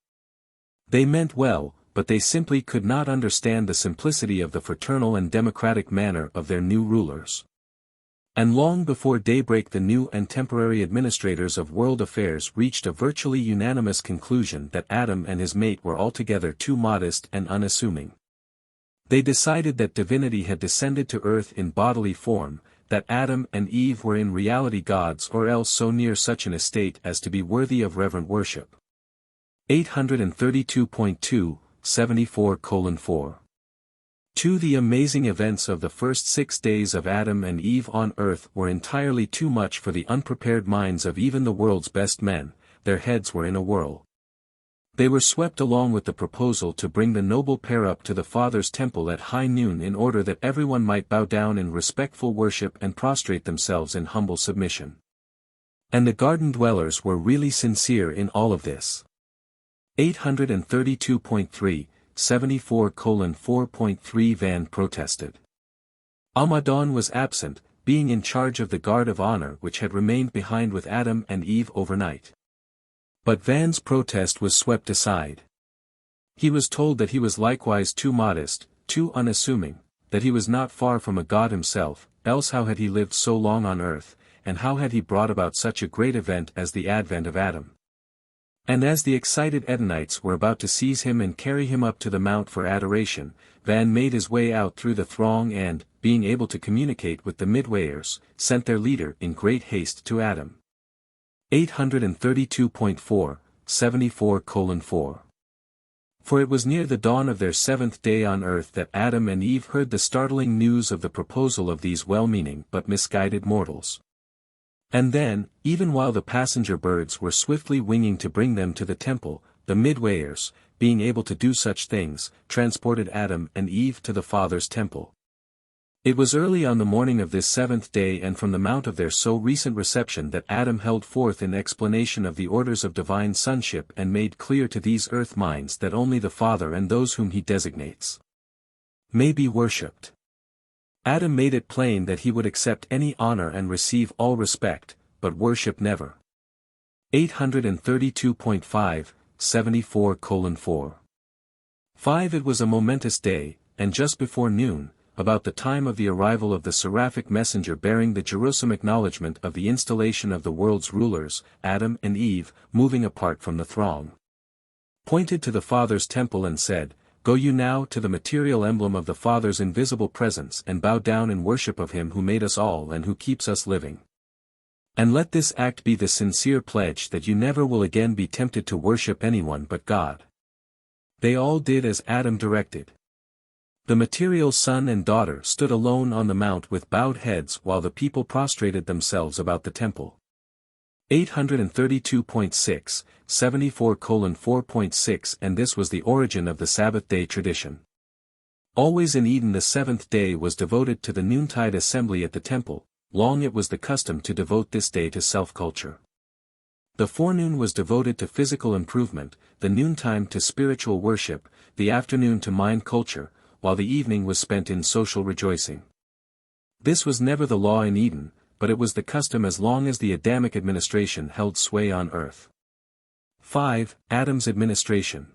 They meant well, but they simply could not understand the simplicity of the fraternal and democratic manner of their new rulers. And long before daybreak the new and temporary administrators of world affairs reached a virtually unanimous conclusion that Adam and his mate were altogether too modest and unassuming. They decided that divinity had descended to earth in bodily form, that Adam and Eve were in reality gods or else so near such an estate as to be worthy of reverent worship. 832.2, 74:4. 2. The amazing events of the first 6 days of Adam and Eve on earth were entirely too much for the unprepared minds of even the world's best men. Their heads were in a whirl. They were swept along with the proposal to bring the noble pair up to the Father's temple at high noon in order that everyone might bow down in respectful worship and prostrate themselves in humble submission. And the garden dwellers were really sincere in all of this. 832.3, 74:4.3 Van protested. Amadon was absent, being in charge of the guard of honor which had remained behind with Adam and Eve overnight. But Van's protest was swept aside. He was told that he was likewise too modest, too unassuming, that he was not far from a god himself, else how had he lived so long on earth, and how had he brought about such a great event as the advent of Adam? And as the excited Edenites were about to seize him and carry him up to the mount for adoration, Van made his way out through the throng and, being able to communicate with the Midwayers, sent their leader in great haste to Adam. 832.4, 74:4. For it was near the dawn of their seventh day on earth that Adam and Eve heard the startling news of the proposal of these well-meaning but misguided mortals. And then, even while the passenger birds were swiftly winging to bring them to the temple, the Midwayers, being able to do such things, transported Adam and Eve to the Father's temple. It was early on the morning of this seventh day and from the mount of their so recent reception that Adam held forth in explanation of the orders of divine sonship and made clear to these earth minds that only the Father and those whom he designates may be worshipped. Adam made it plain that he would accept any honor and receive all respect, but worship never. 832.5, 74:4. 5. It was a momentous day, and just before noon, about the time of the arrival of the seraphic messenger bearing the Jerusalem acknowledgement of the installation of the world's rulers, Adam and Eve, moving apart from the throng, pointed to the Father's temple and said, "Go you now to the material emblem of the Father's invisible presence and bow down in worship of him who made us all and who keeps us living. And let this act be the sincere pledge that you never will again be tempted to worship anyone but God." They all did as Adam directed. The material son and daughter stood alone on the mount with bowed heads while the people prostrated themselves about the temple. 832.6, 74:4.6 And this was the origin of the Sabbath day tradition. Always in Eden the seventh day was devoted to the noontide assembly at the temple. Long it was the custom to devote this day to self-culture. The forenoon was devoted to physical improvement, the noontime to spiritual worship, the afternoon to mind culture, while the evening was spent in social rejoicing. This was never the law in Eden, but it was the custom as long as the Adamic administration held sway on earth. 5. Adam's administration.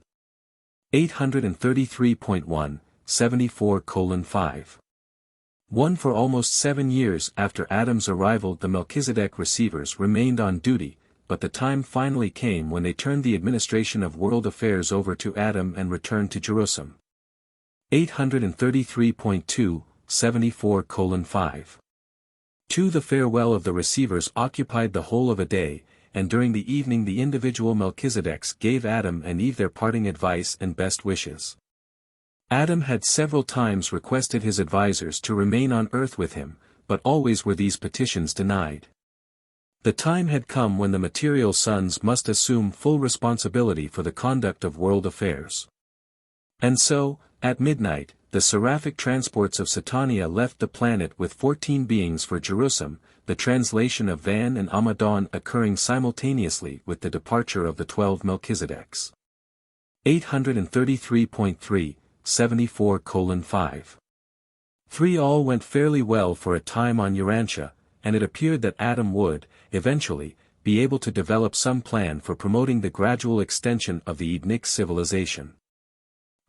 833.1, 74:5. 1. For almost 7 years after Adam's arrival the Melchizedek receivers remained on duty, but the time finally came when they turned the administration of world affairs over to Adam and returned to Jerusalem. 833.2, 74:5. 2. The farewell of the receivers occupied the whole of a day, and during the evening the individual Melchizedeks gave Adam and Eve their parting advice and best wishes. Adam had several times requested his advisors to remain on earth with him, but always were these petitions denied. The time had come when the material sons must assume full responsibility for the conduct of world affairs. And so, at midnight, the seraphic transports of Satania left the planet with 14 beings for Jerusalem, the translation of Van and Amadon occurring simultaneously with the departure of the 12 Melchizedeks. 833.3, 74:5. 3. All went fairly well for a time on Urantia, and it appeared that Adam would, eventually, be able to develop some plan for promoting the gradual extension of the Edenic civilization.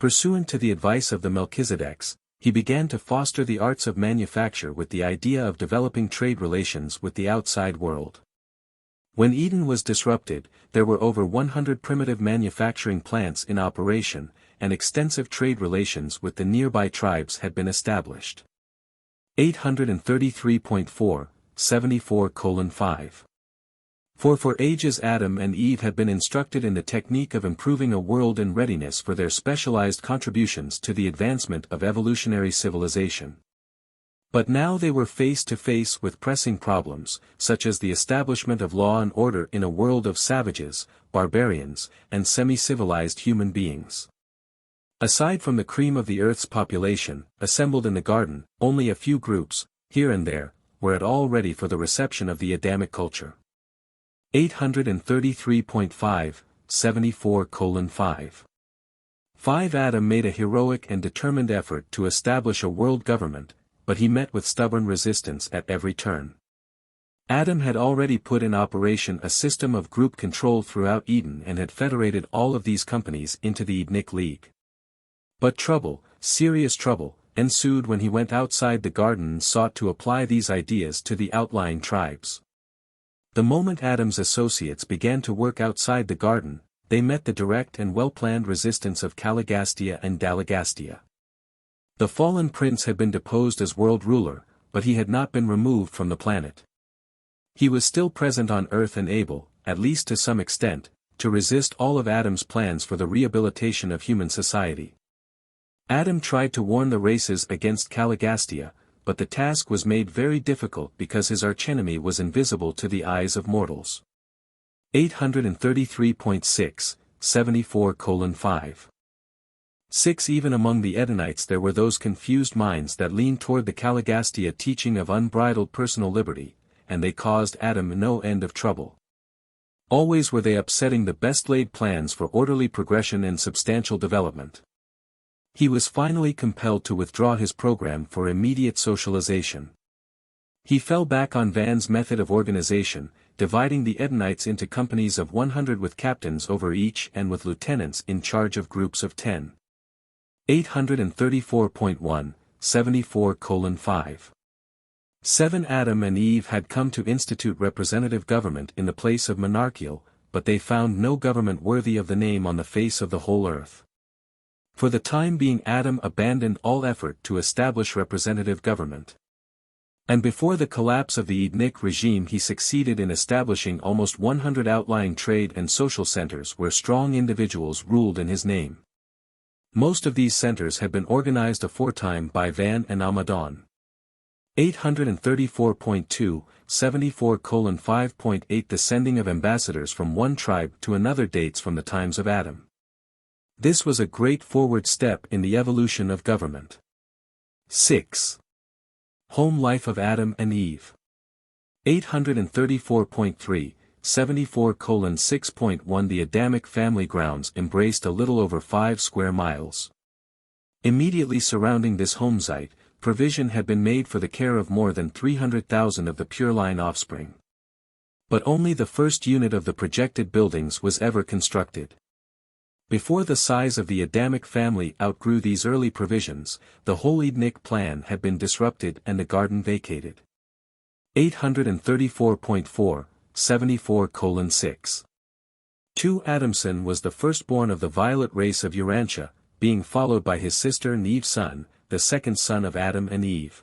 Pursuant to the advice of the Melchizedeks, he began to foster the arts of manufacture with the idea of developing trade relations with the outside world. When Eden was disrupted, there were over 100 primitive manufacturing plants in operation, and extensive trade relations with the nearby tribes had been established. 833.4, 74:5. For ages Adam and Eve had been instructed in the technique of improving a world in readiness for their specialized contributions to the advancement of evolutionary civilization. But now they were face to face with pressing problems, such as the establishment of law and order in a world of savages, barbarians, and semi-civilized human beings. Aside from the cream of the Earth's population, assembled in the garden, only a few groups, here and there, were at all ready for the reception of the Adamic culture. 833.5, 74:5. 5 Adam made a heroic and determined effort to establish a world government, but he met with stubborn resistance at every turn. Adam had already put in operation a system of group control throughout Eden and had federated all of these companies into the Edenic League. But trouble, serious trouble, ensued when he went outside the garden and sought to apply these ideas to the outlying tribes. The moment Adam's associates began to work outside the garden, they met the direct and well-planned resistance of Caligastia and Dalagastia. The fallen prince had been deposed as world ruler, but he had not been removed from the planet. He was still present on Earth and able, at least to some extent, to resist all of Adam's plans for the rehabilitation of human society. Adam tried to warn the races against Caligastia, but the task was made very difficult because his archenemy was invisible to the eyes of mortals. 833.6, 74:5. 6 Even among the Edenites there were those confused minds that leaned toward the Caligastia teaching of unbridled personal liberty, and they caused Adam no end of trouble. Always were they upsetting the best-laid plans for orderly progression and substantial development. He was finally compelled to withdraw his program for immediate socialization. He fell back on Van's method of organization, dividing the Edenites into companies of 100 with captains over each and with lieutenants in charge of groups of 10. 834.1, 74:5. 7 Adam and Eve had come to institute representative government in the place of monarchical, but they found no government worthy of the name on the face of the whole earth. For the time being Adam abandoned all effort to establish representative government. And before the collapse of the Edenic regime he succeeded in establishing almost 100 outlying trade and social centers where strong individuals ruled in his name. Most of these centers had been organized aforetime by Van and Amadon. 834.2, 74:5.8 The sending of ambassadors from one tribe to another dates from the times of Adam. This was a great forward step in the evolution of government. 6. Home life of Adam and Eve. 834.3, 74:6.1 The Adamic family grounds embraced a little over 5 square miles. Immediately surrounding this home site, provision had been made for the care of more than 300,000 of the pure line offspring. But only the first unit of the projected buildings was ever constructed. Before the size of the Adamic family outgrew these early provisions, the whole Edenic plan had been disrupted and the garden vacated. 834.4, 74:6. 2 Adamson was the firstborn of the violet race of Urantia, being followed by his sister Neve's son, the second son of Adam and Eve.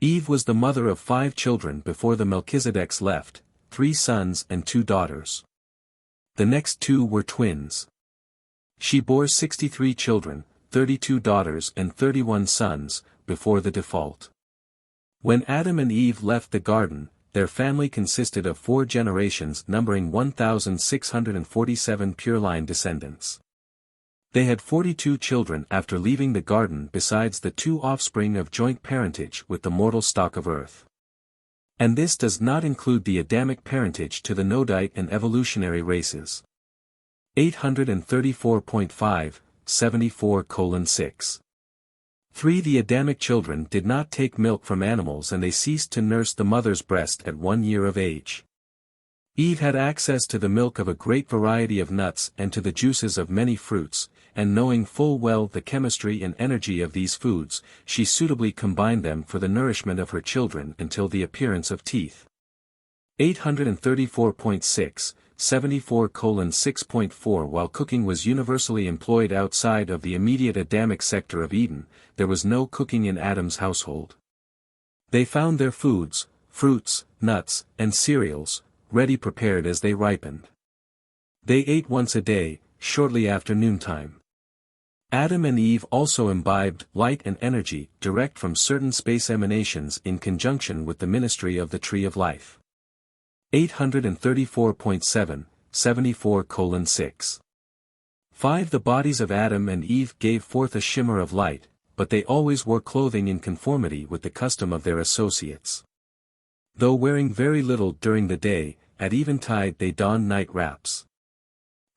Eve was the mother of 5 children before the Melchizedeks left, 3 sons and 2 daughters. The next 2 were twins. She bore 63 children, 32 daughters and 31 sons, before the default. When Adam and Eve left the garden, their family consisted of 4 generations numbering 1,647 pure-line descendants. They had 42 children after leaving the garden besides the 2 offspring of joint parentage with the mortal stock of earth. And this does not include the Adamic parentage to the Nodite and Evolutionary races. 834.5, 74:6. 3 The Adamic children did not take milk from animals and they ceased to nurse the mother's breast at 1 year of age. Eve had access to the milk of a great variety of nuts and to the juices of many fruits, and knowing full well the chemistry and energy of these foods, she suitably combined them for the nourishment of her children until the appearance of teeth. 834.6, 74:6.4 While cooking was universally employed outside of the immediate Adamic sector of Eden, there was no cooking in Adam's household. They found their foods, fruits, nuts, and cereals, ready prepared as they ripened. They ate once a day, shortly after noontime. Adam and Eve also imbibed light and energy direct from certain space emanations in conjunction with the ministry of the Tree of Life. 834.7, 74:6. 5 The bodies of Adam and Eve gave forth a shimmer of light, but they always wore clothing in conformity with the custom of their associates. Though wearing very little during the day, at eventide they donned night wraps.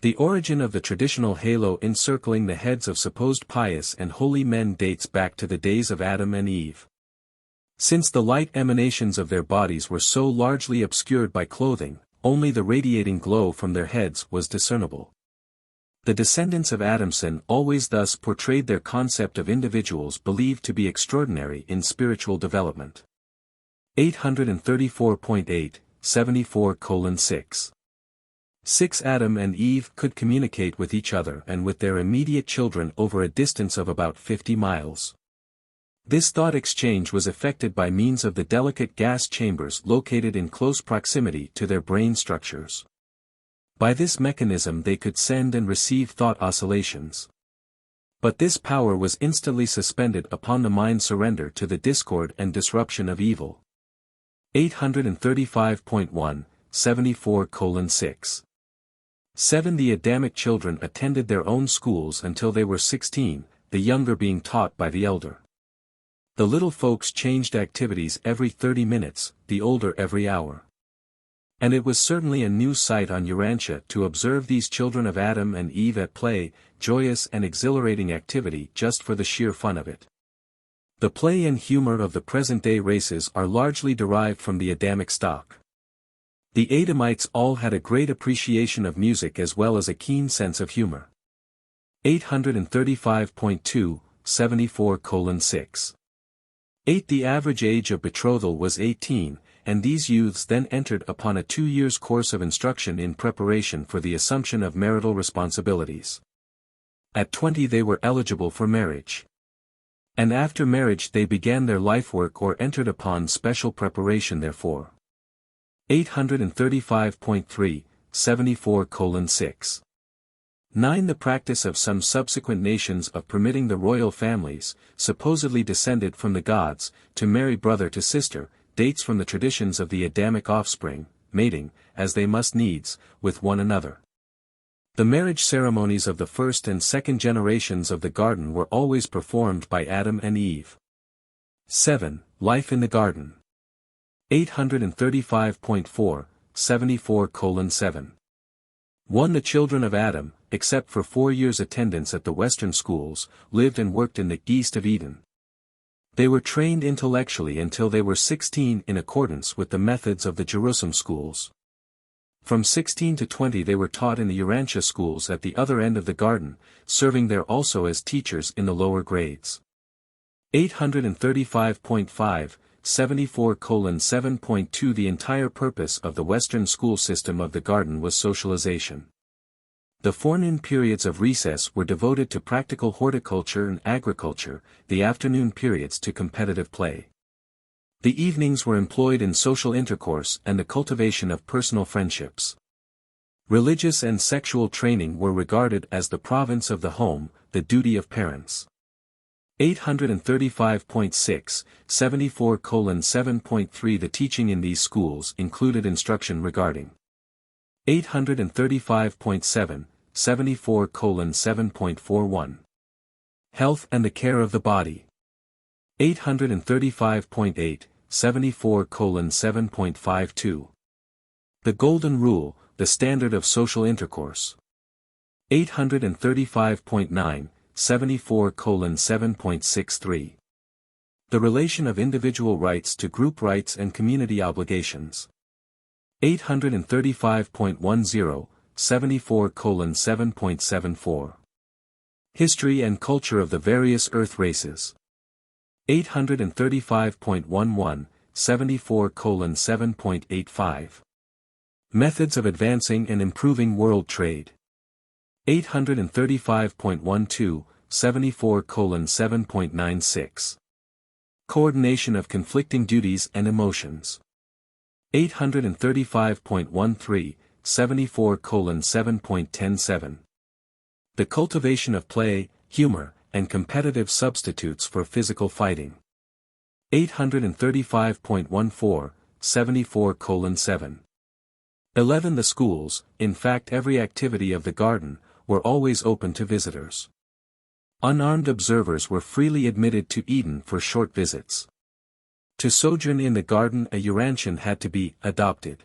The origin of the traditional halo encircling the heads of supposed pious and holy men dates back to the days of Adam and Eve. Since the light emanations of their bodies were so largely obscured by clothing, only the radiating glow from their heads was discernible. The descendants of Adamson always thus portrayed their concept of individuals believed to be extraordinary in spiritual development. 834.8, 74:6. 6 Adam and Eve could communicate with each other and with their immediate children over a distance of about 50 miles. This thought exchange was effected by means of the delicate gas chambers located in close proximity to their brain structures. By this mechanism they could send and receive thought oscillations. But this power was instantly suspended upon the mind's surrender to the discord and disruption of evil. 835.1, 74:6. 7 The Adamic children attended their own schools until they were 16, the younger being taught by the elder. The little folks changed activities every 30 minutes, the older every hour. And it was certainly a new sight on Urantia to observe these children of Adam and Eve at play, joyous and exhilarating activity just for the sheer fun of it. The play and humor of the present-day races are largely derived from the Adamic stock. The Adamites all had a great appreciation of music as well as a keen sense of humor. 835.2, 74:6. 8 The average age of betrothal was 18, and these youths then entered upon a 2 years course of instruction in preparation for the assumption of marital responsibilities. At 20 they were eligible for marriage. And after marriage they began their life work or entered upon special preparation therefor. 835.3, 74:6. 9 The practice of some subsequent nations of permitting the royal families, supposedly descended from the gods, to marry brother to sister, dates from the traditions of the Adamic offspring, mating, as they must needs, with one another. The marriage ceremonies of the first and second generations of the garden were always performed by Adam and Eve. 7. Life in the garden. 835.4, 74:7. 1 The children of Adam, except for 4 years' attendance at the Western schools, lived and worked in the East of Eden. They were trained intellectually until they were 16 in accordance with the methods of the Jerusalem schools. From 16 to 20 they were taught in the Urantia schools at the other end of the garden, serving there also as teachers in the lower grades. 835.5, 74:7.2 The entire purpose of the Western school system of the garden was socialization. The forenoon periods of recess were devoted to practical horticulture and agriculture, the afternoon periods to competitive play. The evenings were employed in social intercourse and the cultivation of personal friendships. Religious and sexual training were regarded as the province of the home, the duty of parents. 835.6, 74:7.3 The teaching in these schools included instruction regarding 835.7, 74:7.41. Health and the care of the body. 835.8, 74:7.52. The Golden Rule, the standard of social intercourse. 835.9, 74:7.63. The relation of individual rights to group rights and community obligations. 835.10, 74:7.74. History and culture of the various Earth races. 835.11, 74:7.85. Methods of advancing and improving world trade. 835.12, 74:7.96. Coordination of conflicting duties and emotions. 835.13, 74:7.17. The cultivation of play, humor, and competitive substitutes for physical fighting. 835.14, 74:7. 11 The schools, in fact every activity of the garden, were always open to visitors. Unarmed observers were freely admitted to Eden for short visits. To sojourn in the garden a Urantian had to be adopted.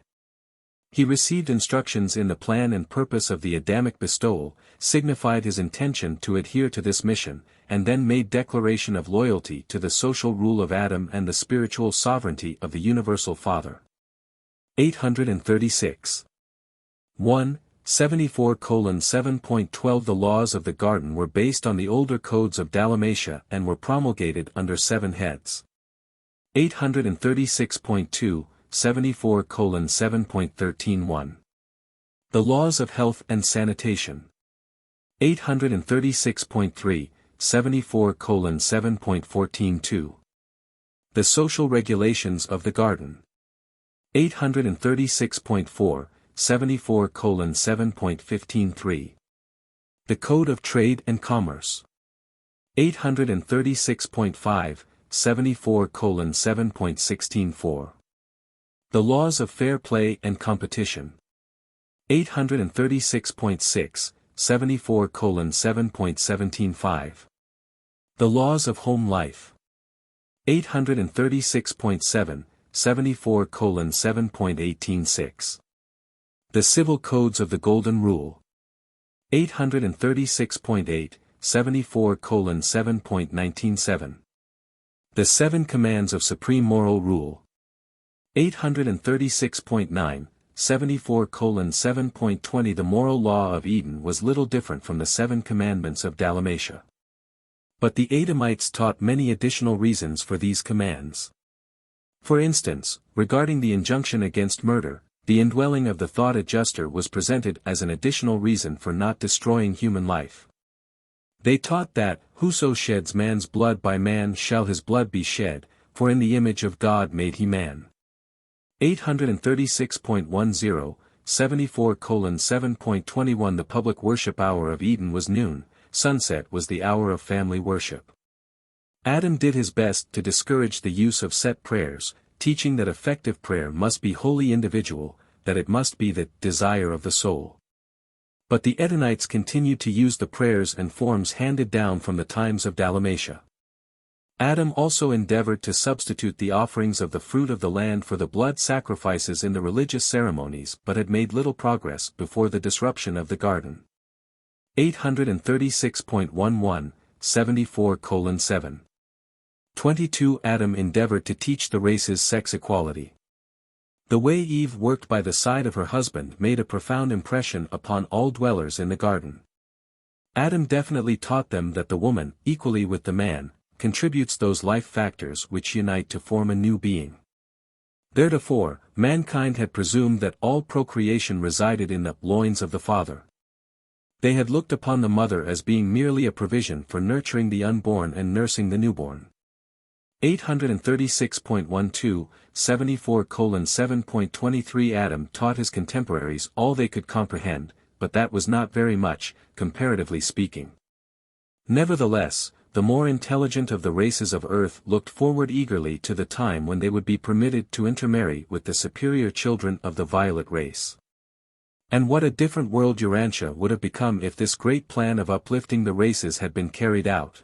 He received instructions in the plan and purpose of the Adamic bestowal, signified his intention to adhere to this mission, and then made declaration of loyalty to the social rule of Adam and the spiritual sovereignty of the Universal Father. 836. 1. 74:7.12 The laws of the garden were based on the older codes of Dalmatia and were promulgated under 7 heads. 836.2, 74:7.13.1. The laws of health and sanitation. 836.3, 74:7.14.2. The social regulations of the garden. 836.4, 74:7.15.3. The Code of Trade and Commerce. 836.5, 74:7.16.4. The Laws of Fair Play and Competition. 836.6, 74:7.17.5. The Laws of Home Life. 836.7, 74:7.18.6. The Civil Codes of the Golden Rule. 836.8, 74:7.19.7. The 7 Commands of Supreme Moral Rule. 836.9, 74:7.20 The moral law of Eden was little different from the 7 commandments of Dalmatia. But the Adamites taught many additional reasons for these commands. For instance, regarding the injunction against murder, the indwelling of the thought adjuster was presented as an additional reason for not destroying human life. They taught that, whoso sheds man's blood by man shall his blood be shed, for in the image of God made he man. 836.10, 74:7.21 The public worship hour of Eden was noon, sunset was the hour of family worship. Adam did his best to discourage the use of set prayers, teaching that effective prayer must be wholly individual, that it must be the desire of the soul. But the Edenites continued to use the prayers and forms handed down from the times of Dalmatia. Adam also endeavored to substitute the offerings of the fruit of the land for the blood sacrifices in the religious ceremonies but had made little progress before the disruption of the garden. 836.11, 74:7. 22 Adam endeavored to teach the races sex equality. The way Eve worked by the side of her husband made a profound impression upon all dwellers in the garden. Adam definitely taught them that the woman, equally with the man, contributes those life factors which unite to form a new being. Theretofore, mankind had presumed that all procreation resided in the loins of the father. They had looked upon the mother as being merely a provision for nurturing the unborn and nursing the newborn. 836.12, 74:7.23 Adam taught his contemporaries all they could comprehend, but that was not very much, comparatively speaking. Nevertheless, the more intelligent of the races of earth looked forward eagerly to the time when they would be permitted to intermarry with the superior children of the violet race. And what a different world Urantia would have become if this great plan of uplifting the races had been carried out.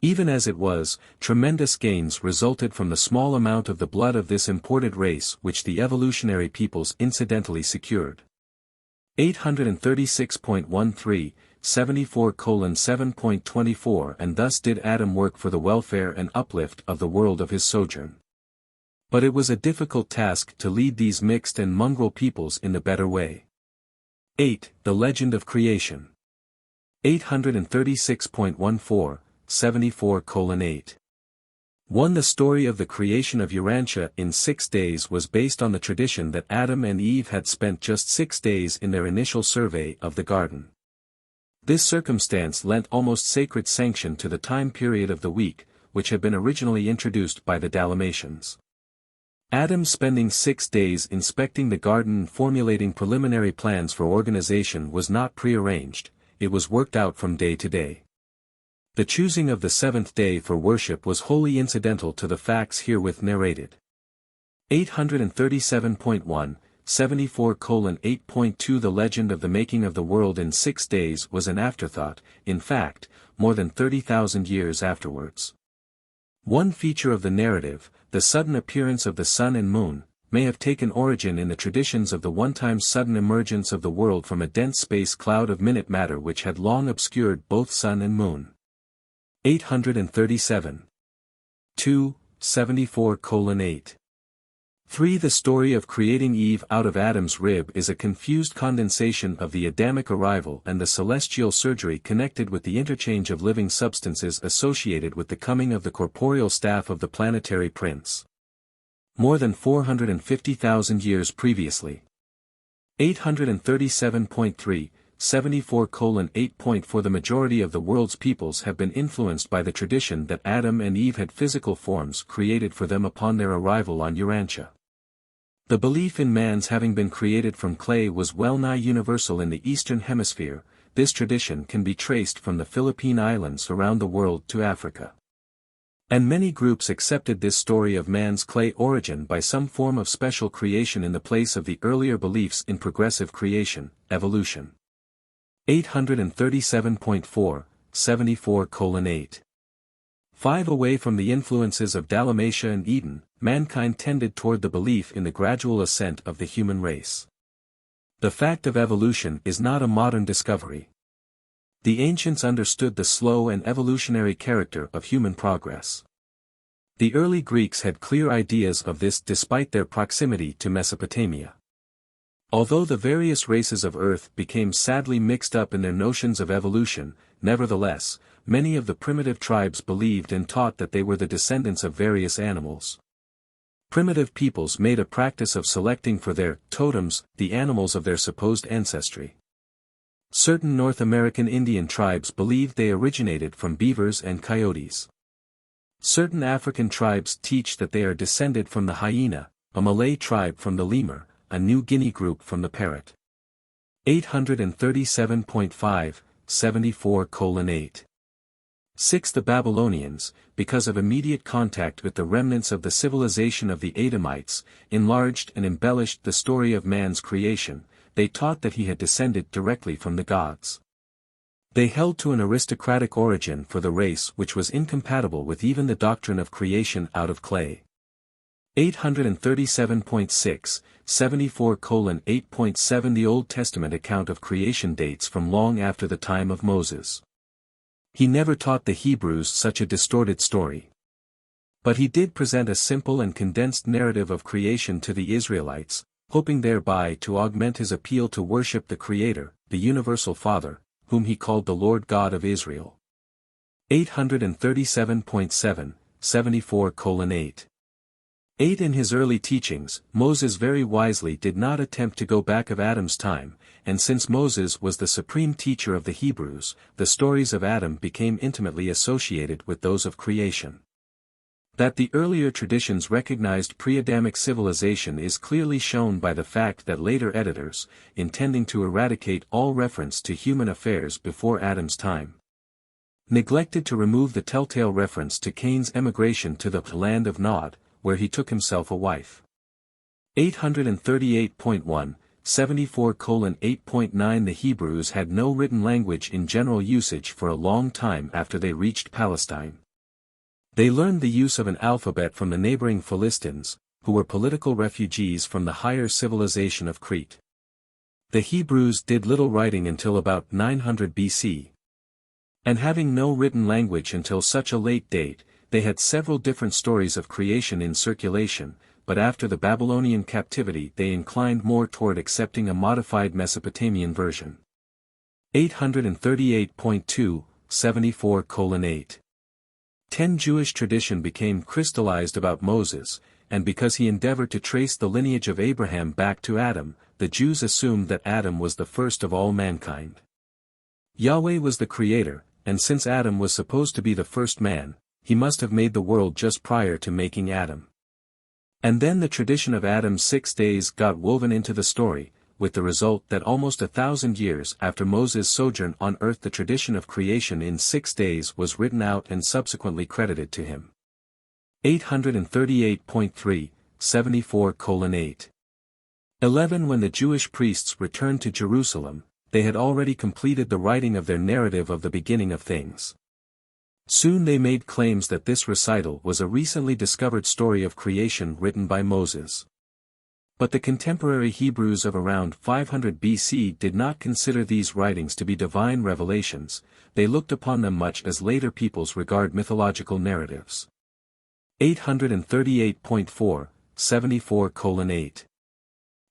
Even as it was, tremendous gains resulted from the small amount of the blood of this imported race which the evolutionary peoples incidentally secured. 836.13, 74:7.24 And thus did Adam work for the welfare and uplift of the world of his sojourn. But it was a difficult task to lead these mixed and mongrel peoples in the better way. 8. The Legend of Creation. 836.14, 74:8. 1. The story of the creation of Urantia in 6 days was based on the tradition that Adam and Eve had spent just 6 days in their initial survey of the garden. This circumstance lent almost sacred sanction to the time period of the week, which had been originally introduced by the Dalmatians. Adam spending 6 days inspecting the garden and formulating preliminary plans for organization was not prearranged, it was worked out from day to day. The choosing of the 7th day for worship was wholly incidental to the facts herewith narrated. 837.1, 74:8.2 The legend of the making of the world in 6 days was an afterthought, in fact, more than 30,000 years afterwards. One feature of the narrative, the sudden appearance of the sun and moon, may have taken origin in the traditions of the one-time sudden emergence of the world from a dense space cloud of minute matter which had long obscured both sun and moon. 837. 2. 74:8. 3. The story of creating Eve out of Adam's rib is a confused condensation of the Adamic arrival and the celestial surgery connected with the interchange of living substances associated with the coming of the corporeal staff of the planetary prince. More than 450,000 years previously. 837.3, 74:8. For the majority of the world's peoples have been influenced by the tradition that Adam and Eve had physical forms created for them upon their arrival on Urantia. The belief in man's having been created from clay was well-nigh universal in the Eastern Hemisphere. This tradition can be traced from the Philippine Islands around the world to Africa. And many groups accepted this story of man's clay origin by some form of special creation in the place of the earlier beliefs in progressive creation, evolution. 837.4, 74:8. 5. Away from the influences of Dalmatia and Eden, mankind tended toward the belief in the gradual ascent of the human race. The fact of evolution is not a modern discovery. The ancients understood the slow and evolutionary character of human progress. The early Greeks had clear ideas of this despite their proximity to Mesopotamia. Although the various races of Earth became sadly mixed up in their notions of evolution, nevertheless, many of the primitive tribes believed and taught that they were the descendants of various animals. Primitive peoples made a practice of selecting for their totems the animals of their supposed ancestry. Certain North American Indian tribes believed they originated from beavers and coyotes. Certain African tribes teach that they are descended from the hyena, a Malay tribe from the lemur, a New Guinea group from the parrot. 837.5, 74:8. 6. The Babylonians, because of immediate contact with the remnants of the civilization of the Adamites, enlarged and embellished the story of man's creation. They taught that he had descended directly from the gods. They held to an aristocratic origin for the race which was incompatible with even the doctrine of creation out of clay. 837.6, 74:8.7. The Old Testament account of creation dates from long after the time of Moses. He never taught the Hebrews such a distorted story. But he did present a simple and condensed narrative of creation to the Israelites, hoping thereby to augment his appeal to worship the Creator, the Universal Father, whom he called the Lord God of Israel. 837.7, 74:8. 8. In his early teachings, Moses very wisely did not attempt to go back of Adam's time, and since Moses was the supreme teacher of the Hebrews, the stories of Adam became intimately associated with those of creation. That the earlier traditions recognized pre-Adamic civilization is clearly shown by the fact that later editors, intending to eradicate all reference to human affairs before Adam's time, neglected to remove the telltale reference to Cain's emigration to the land of Nod, where he took himself a wife. 838.1, 74:8.9. The Hebrews had no written language in general usage for a long time after they reached Palestine. They learned the use of an alphabet from the neighboring Philistines, who were political refugees from the higher civilization of Crete. The Hebrews did little writing until about 900 BC. And having no written language until such a late date, they had several different stories of creation in circulation, but after the Babylonian captivity they inclined more toward accepting a modified Mesopotamian version. 838.2, 74:8. 10. Jewish tradition became crystallized about Moses, and because he endeavored to trace the lineage of Abraham back to Adam, the Jews assumed that Adam was the first of all mankind. Yahweh was the creator, and since Adam was supposed to be the first man, he must have made the world just prior to making Adam. And then the tradition of Adam's 6 days got woven into the story, with the result that almost 1,000 years after Moses' sojourn on earth the tradition of creation in 6 days was written out and subsequently credited to him. 838.3, 74:8. 11. When the Jewish priests returned to Jerusalem, they had already completed the writing of their narrative of the beginning of things. Soon they made claims that this recital was a recently discovered story of creation written by Moses. But the contemporary Hebrews of around 500 BC did not consider these writings to be divine revelations, they looked upon them much as later peoples regard mythological narratives. 838.4, 74:8.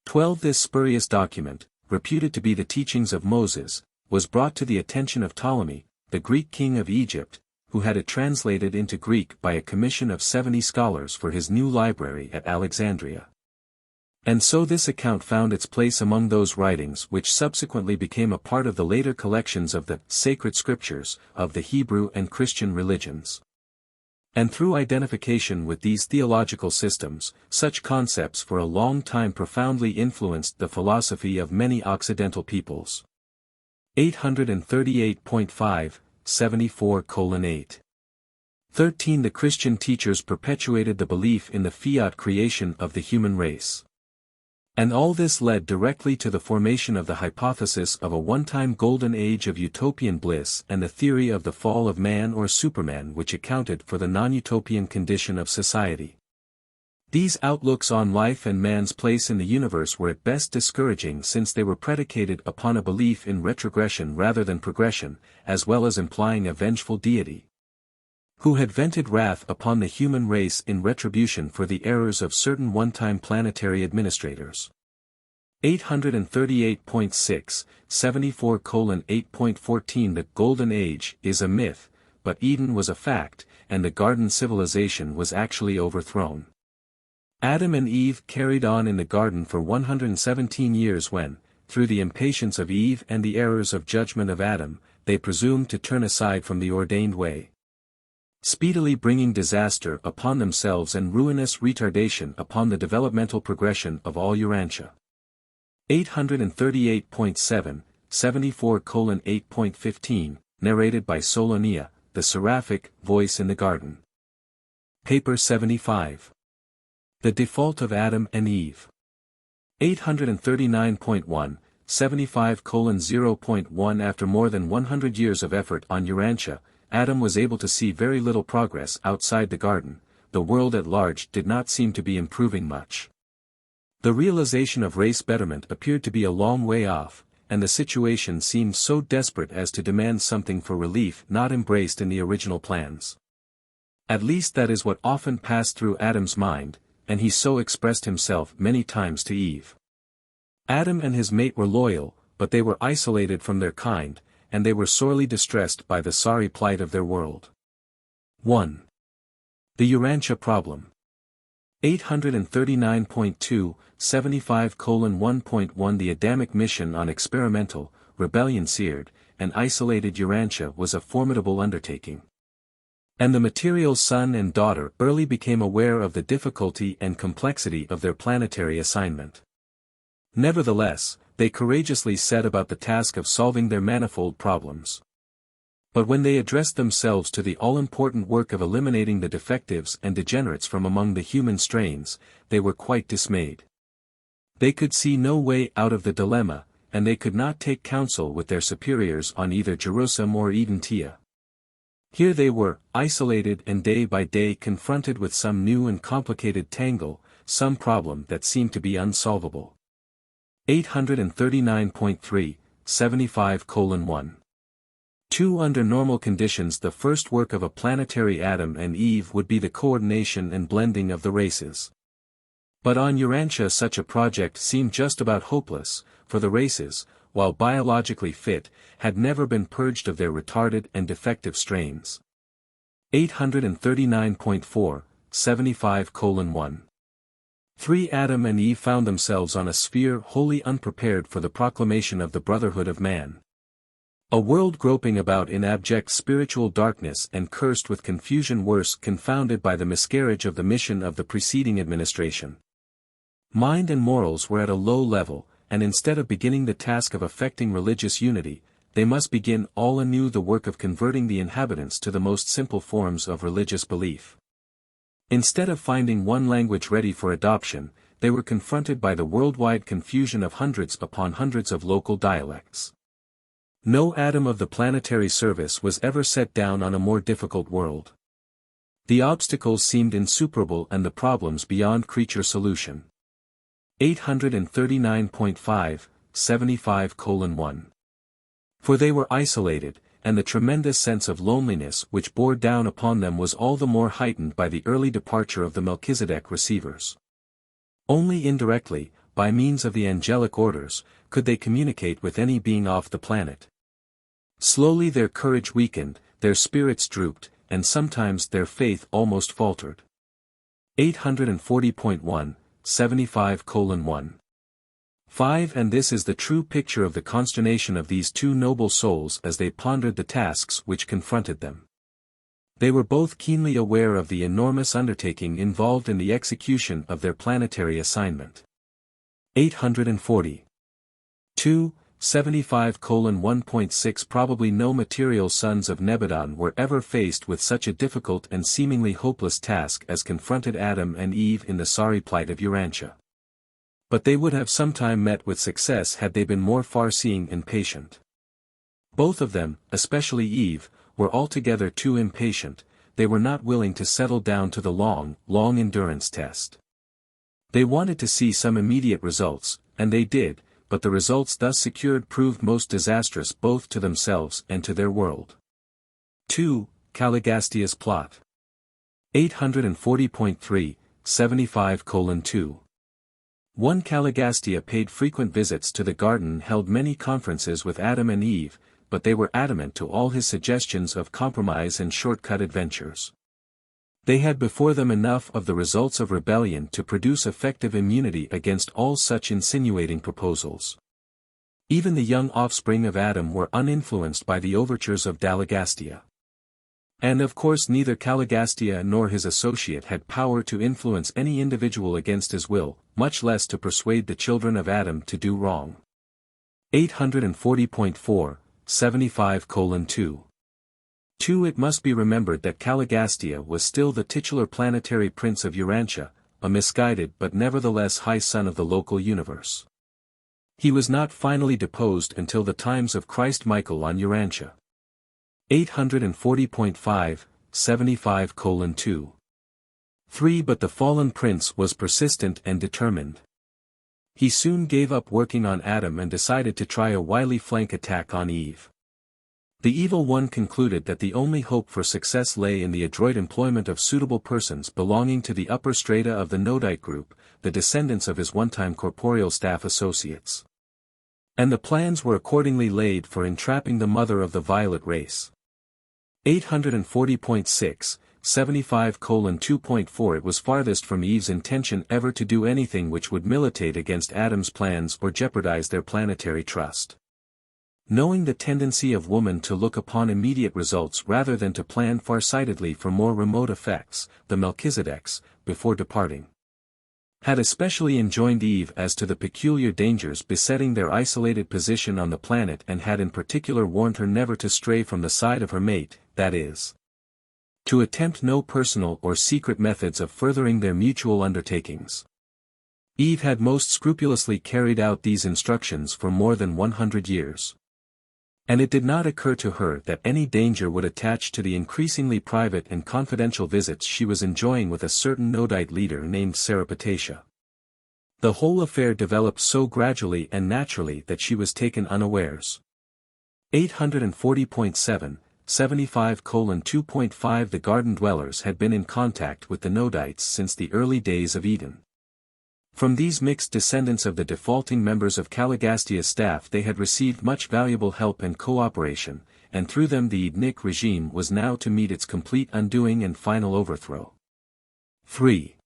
12. This spurious document, reputed to be the teachings of Moses, was brought to the attention of Ptolemy, the Greek king of Egypt, who had it translated into Greek by a commission of 70 scholars for his new library at Alexandria. And so this account found its place among those writings which subsequently became a part of the later collections of the sacred scriptures of the Hebrew and Christian religions. And through identification with these theological systems, such concepts for a long time profoundly influenced the philosophy of many Occidental peoples. 838.5, 74:8. 13. The Christian teachers perpetuated the belief in the fiat creation of the human race. And all this led directly to the formation of the hypothesis of a one-time golden age of utopian bliss and the theory of the fall of man or Superman, which accounted for the non-utopian condition of society. These outlooks on life and man's place in the universe were at best discouraging, since they were predicated upon a belief in retrogression rather than progression, as well as implying a vengeful deity who had vented wrath upon the human race in retribution for the errors of certain one-time planetary administrators. 838.6, 74:8.14. The Golden Age is a myth, but Eden was a fact, and the garden civilization was actually overthrown. Adam and Eve carried on in the garden for 117 years when, through the impatience of Eve and the errors of judgment of Adam, they presumed to turn aside from the ordained way, speedily bringing disaster upon themselves and ruinous retardation upon the developmental progression of all Urantia. 838.7, 74:8.15, narrated by Solonia, the seraphic voice in the garden. Paper 75. The Default of Adam and Eve. 839.1, 75:0.1. After more than 100 years of effort on Urantia, Adam was able to see very little progress outside the garden. The world at large did not seem to be improving much. The realization of race betterment appeared to be a long way off, and the situation seemed so desperate as to demand something for relief not embraced in the original plans. At least that is what often passed through Adam's mind, and he so expressed himself many times to Eve. Adam and his mate were loyal, but they were isolated from their kind, and they were sorely distressed by the sorry plight of their world. 1. The Urantia problem. 839.2, 75:1.1. The Adamic mission on experimental, rebellion-seared, and isolated Urantia was a formidable undertaking. And the material son and daughter early became aware of the difficulty and complexity of their planetary assignment. Nevertheless, they courageously set about the task of solving their manifold problems. But when they addressed themselves to the all-important work of eliminating the defectives and degenerates from among the human strains, they were quite dismayed. They could see no way out of the dilemma, and they could not take counsel with their superiors on either Jerusalem or Urantia. Here they were, isolated and day by day confronted with some new and complicated tangle, some problem that seemed to be unsolvable. 839.3, 75:1. 2. Under normal conditions, the first work of a planetary Adam and Eve would be the coordination and blending of the races. But on Urantia such a project seemed just about hopeless, for the races, while biologically fit, had never been purged of their retarded and defective strains. 839.4, 75:1. 3. Adam and Eve found themselves on a sphere wholly unprepared for the proclamation of the brotherhood of man. A world groping about in abject spiritual darkness and cursed with confusion worse confounded by the miscarriage of the mission of the preceding administration. Mind and morals were at a low level, and instead of beginning the task of effecting religious unity, they must begin all anew the work of converting the inhabitants to the most simple forms of religious belief. Instead of finding one language ready for adoption, they were confronted by the worldwide confusion of hundreds upon hundreds of local dialects. No atom of the planetary service was ever set down on a more difficult world. The obstacles seemed insuperable and the problems beyond creature solution. 839.5, 75:1. For they were isolated, and the tremendous sense of loneliness which bore down upon them was all the more heightened by the early departure of the Melchizedek receivers. Only indirectly, by means of the angelic orders, could they communicate with any being off the planet. Slowly their courage weakened, their spirits drooped, and sometimes their faith almost faltered. 840.1, 75:1. 5. And this is the true picture of the consternation of these two noble souls as they pondered the tasks which confronted them. They were both keenly aware of the enormous undertaking involved in the execution of their planetary assignment. 840. 2. 75:1.6 Probably no material sons of Nebadon were ever faced with such a difficult and seemingly hopeless task as confronted Adam and Eve in the sorry plight of Urantia. But they would have sometime met with success had they been more far-seeing and patient. Both of them, especially Eve, were altogether too impatient. They were not willing to settle down to the long endurance test. They wanted to see some immediate results, and they did, but the results thus secured proved most disastrous both to themselves and to their world. 2. Caligastia's plot. 840.3, 75:2. 1. Caligastia paid frequent visits to the garden and held many conferences with Adam and Eve, but they were adamant to all his suggestions of compromise and shortcut adventures. They had before them enough of the results of rebellion to produce effective immunity against all such insinuating proposals. Even the young offspring of Adam were uninfluenced by the overtures of Caligastia. And of course neither Caligastia nor his associate had power to influence any individual against his will, much less to persuade the children of Adam to do wrong. 840.4, 75:2. 2. It must be remembered that Caligastia was still the titular planetary prince of Urantia, a misguided but nevertheless high son of the local universe. He was not finally deposed until the times of Christ Michael on Urantia. 840.5, 75:2. 3. But the fallen prince was persistent and determined. He soon gave up working on Adam and decided to try a wily flank attack on Eve. The evil one concluded that the only hope for success lay in the adroit employment of suitable persons belonging to the upper strata of the Nodite group, the descendants of his one-time corporeal staff associates. And the plans were accordingly laid for entrapping the mother of the violet race. 840.6, 75:2.4 It was farthest from Eve's intention ever to do anything which would militate against Adam's plans or jeopardize their planetary trust. Knowing the tendency of woman to look upon immediate results rather than to plan farsightedly for more remote effects, the Melchizedeks, before departing, had especially enjoined Eve as to the peculiar dangers besetting their isolated position on the planet and had in particular warned her never to stray from the side of her mate, that is, to attempt no personal or secret methods of furthering their mutual undertakings. Eve had most scrupulously carried out these instructions for more than 100 years. And it did not occur to her that any danger would attach to the increasingly private and confidential visits she was enjoying with a certain Nodite leader named Sarapatasha. The whole affair developed so gradually and naturally that she was taken unawares. 840.7, 75:2.5 The garden dwellers had been in contact with the Nodites since the early days of Eden. From these mixed descendants of the defaulting members of Caligastia's staff they had received much valuable help and cooperation, and through them the Edenic regime was now to meet its complete undoing and final overthrow. 3.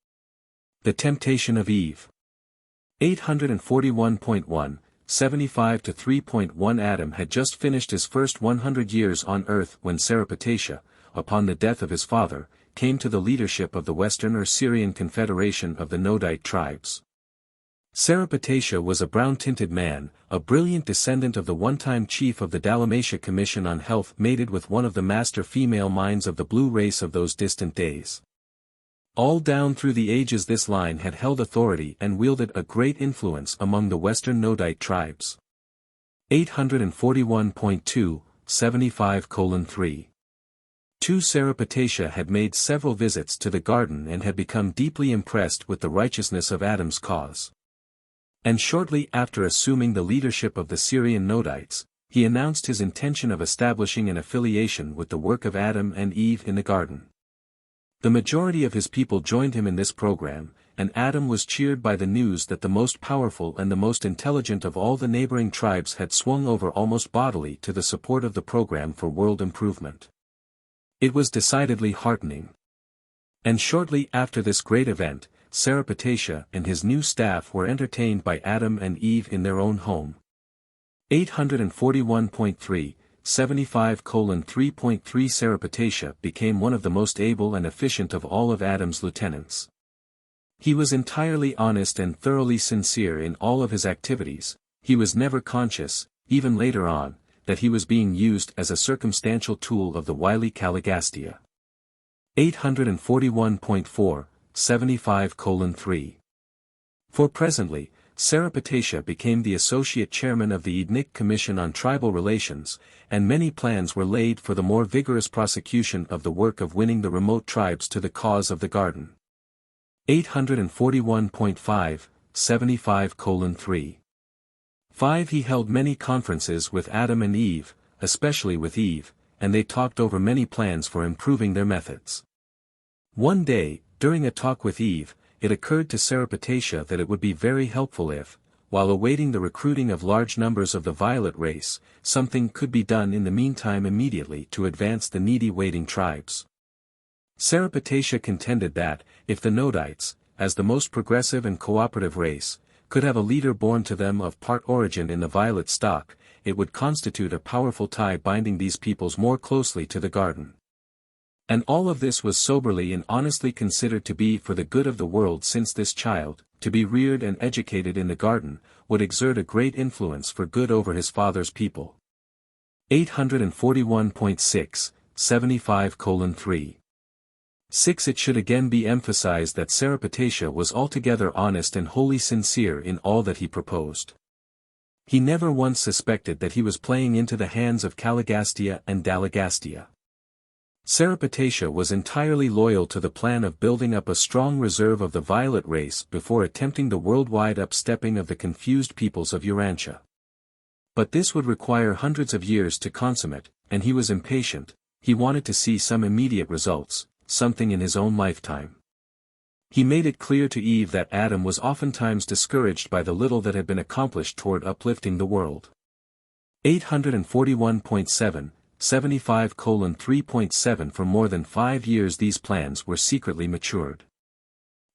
The temptation of Eve. 841.1, 75-3.1 Adam had just finished his first 100 years on earth when Sarapatasha, upon the death of his father, came to the leadership of the Western or Syrian Confederation of the Nodite tribes. Sarapatasha was a brown-tinted man, a brilliant descendant of the one-time chief of the Dalmatia Commission on Health, mated with one of the master female minds of the blue race of those distant days. All down through the ages this line had held authority and wielded a great influence among the Western Nodite tribes. 841.2, 75:3. 2. Sarapatasha had made several visits to the garden and had become deeply impressed with the righteousness of Adam's cause. And shortly after assuming the leadership of the Syrian Nodites, he announced his intention of establishing an affiliation with the work of Adam and Eve in the garden. The majority of his people joined him in this program, and Adam was cheered by the news that the most powerful and the most intelligent of all the neighboring tribes had swung over almost bodily to the support of the program for world improvement. It was decidedly heartening. And shortly after this great event, Sarapatasha and his new staff were entertained by Adam and Eve in their own home. 841.3, 75:3.3 Sarapatasha became one of the most able and efficient of all of Adam's lieutenants. He was entirely honest and thoroughly sincere in all of his activities. He was never conscious, even later on, that he was being used as a circumstantial tool of the wily Caligastia. 841.4, 75:3. For presently, Sarapatasha became the associate chairman of the Edenic Commission on Tribal Relations, and many plans were laid for the more vigorous prosecution of the work of winning the remote tribes to the cause of the garden. 841.5, 75:3. 5. He held many conferences with Adam and Eve, especially with Eve, and they talked over many plans for improving their methods. One day, during a talk with Eve, it occurred to Sarapatasha that it would be very helpful if, while awaiting the recruiting of large numbers of the violet race, something could be done in the meantime immediately to advance the needy waiting tribes. Sarapatasha contended that, if the Nodites, as the most progressive and cooperative race, could have a leader born to them of part origin in the violet stock, it would constitute a powerful tie binding these peoples more closely to the garden. And all of this was soberly and honestly considered to be for the good of the world, since this child, to be reared and educated in the garden, would exert a great influence for good over his father's people. 841.6, 75:3. 6. It should again be emphasized that Sarapatasha was altogether honest and wholly sincere in all that he proposed. He never once suspected that he was playing into the hands of Caligastia and Dalagastia. Sarapatasha was entirely loyal to the plan of building up a strong reserve of the violet race before attempting the worldwide upstepping of the confused peoples of Urantia. But this would require hundreds of years to consummate, and he was impatient. He wanted to see some immediate results, something in his own lifetime. He made it clear to Eve that Adam was oftentimes discouraged by the little that had been accomplished toward uplifting the world. 841.7, 75:3.7. For more than 5 years these plans were secretly matured.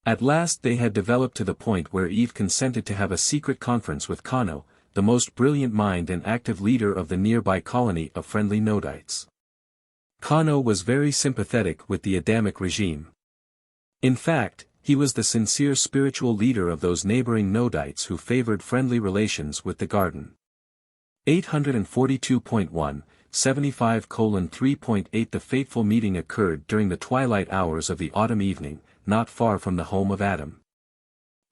At last they had developed to the point where Eve consented to have a secret conference with Kano, the most brilliant mind and active leader of the nearby colony of friendly Nodites. Kano was very sympathetic with the Adamic regime. In fact, he was the sincere spiritual leader of those neighboring Nodites who favored friendly relations with the garden. 842.1, 75:3.8. The fateful meeting occurred during the twilight hours of the autumn evening, not far from the home of Adam.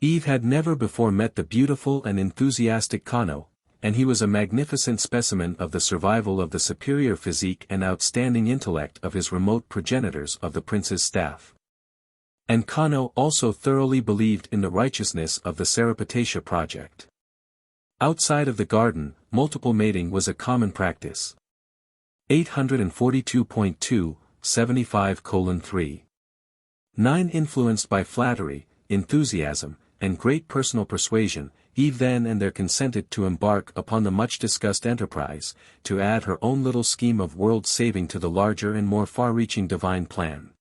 Eve had never before met the beautiful and enthusiastic Kano, and he was a magnificent specimen of the survival of the superior physique and outstanding intellect of his remote progenitors of the prince's staff. And Kano also thoroughly believed in the righteousness of the Sarapatasha project. Outside of the garden, multiple mating was a common practice. 842.2, 75:3. 9. Influenced by flattery, enthusiasm, and great personal persuasion, Eve then and there consented to embark upon the much-discussed enterprise, to add her own little scheme of world-saving to the larger and more far-reaching divine plan.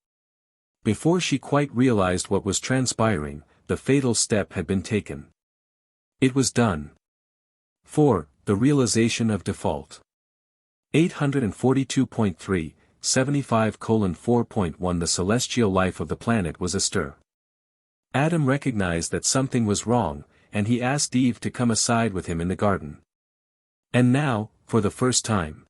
Before she quite realized what was transpiring, the fatal step had been taken. It was done. 4. The realization of default. 842.3, 75:4.1. The celestial life of the planet was astir. Adam recognized that something was wrong, and he asked Eve to come aside with him in the garden. And now, for the first time,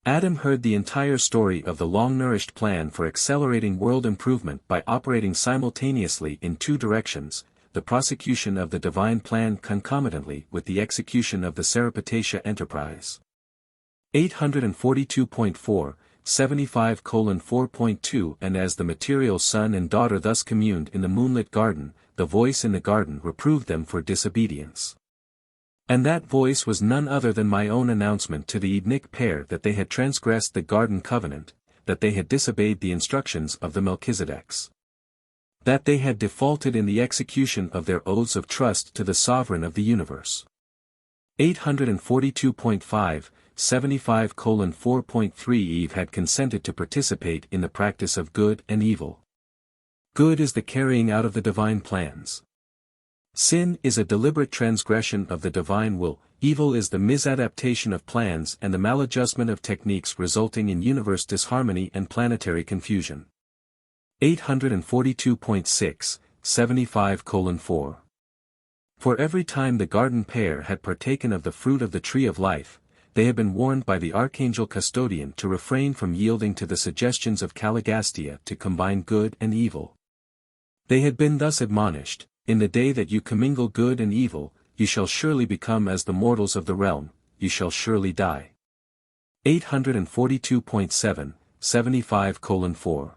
Adam heard the entire story of the long-nourished plan for accelerating world improvement by operating simultaneously in two directions, the prosecution of the divine plan concomitantly with the execution of the Sarapatasha enterprise. 842.4, 75:4.2. And as the material son and daughter thus communed in the moonlit garden, the voice in the garden reproved them for disobedience. And that voice was none other than my own announcement to the Edenic pair that they had transgressed the garden covenant, that they had disobeyed the instructions of the Melchizedeks. That they had defaulted in the execution of their oaths of trust to the Sovereign of the universe. 842.5, 75:4.3 Eve had consented to participate in the practice of good and evil. Good is the carrying out of the divine plans. Sin is a deliberate transgression of the divine will, evil is the misadaptation of plans and the maladjustment of techniques resulting in universe disharmony and planetary confusion. 842.6, 75:4. For every time the garden pair had partaken of the fruit of the tree of life, they had been warned by the archangel custodian to refrain from yielding to the suggestions of Caligastia to combine good and evil. They had been thus admonished, in the day that you commingle good and evil, you shall surely become as the mortals of the realm, you shall surely die. 842.7, 75:4.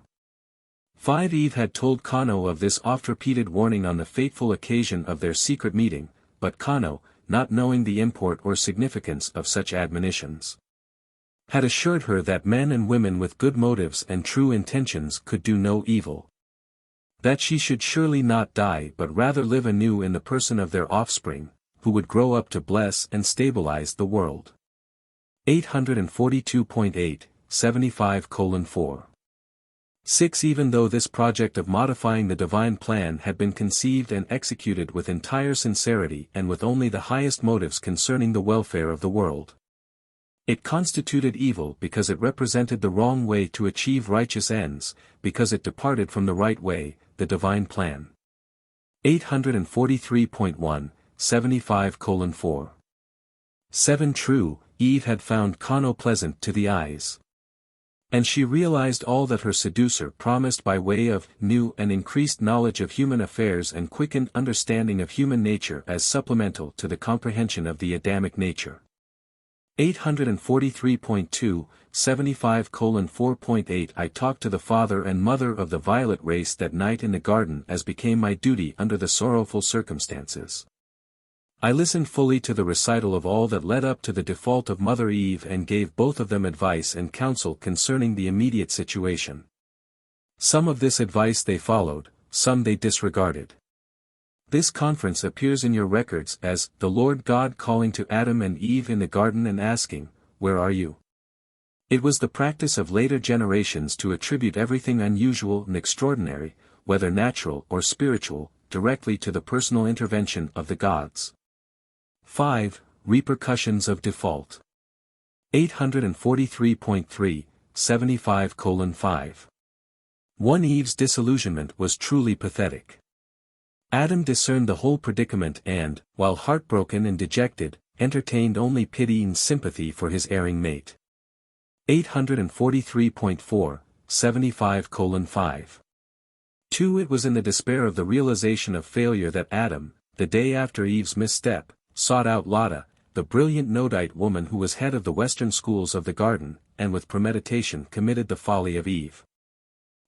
5 Eve had told Kano of this oft-repeated warning on the fateful occasion of their secret meeting, but Kano, not knowing the import or significance of such admonitions, had assured her that men and women with good motives and true intentions could do no evil. That she should surely not die but rather live anew in the person of their offspring, who would grow up to bless and stabilize the world. 842.8, 75:4. 6 Even though this project of modifying the divine plan had been conceived and executed with entire sincerity and with only the highest motives concerning the welfare of the world, it constituted evil because it represented the wrong way to achieve righteous ends, because it departed from the right way, the divine plan. 843.1, 75:4. 7 True, Eve had found Kano pleasant to the eyes. And she realized all that her seducer promised by way of new and increased knowledge of human affairs and quickened understanding of human nature as supplemental to the comprehension of the Adamic nature. 843.2, 75:4.8 I talked to the father and mother of the violet race that night in the garden as became my duty under the sorrowful circumstances. I listened fully to the recital of all that led up to the default of Mother Eve and gave both of them advice and counsel concerning the immediate situation. Some of this advice they followed, some they disregarded. This conference appears in your records as the Lord God calling to Adam and Eve in the garden and asking, "Where are you?" It was the practice of later generations to attribute everything unusual and extraordinary, whether natural or spiritual, directly to the personal intervention of the gods. 5. Repercussions of default. 843.3, 75:5. 1 Eve's disillusionment was truly pathetic. Adam discerned the whole predicament and, while heartbroken and dejected, entertained only pity and sympathy for his erring mate. 843.4, 75:5. 2 It was in the despair of the realization of failure that Adam, the day after Eve's misstep, sought out Lotta, the brilliant Nodite woman who was head of the Western schools of the garden, and with premeditation committed the folly of Eve.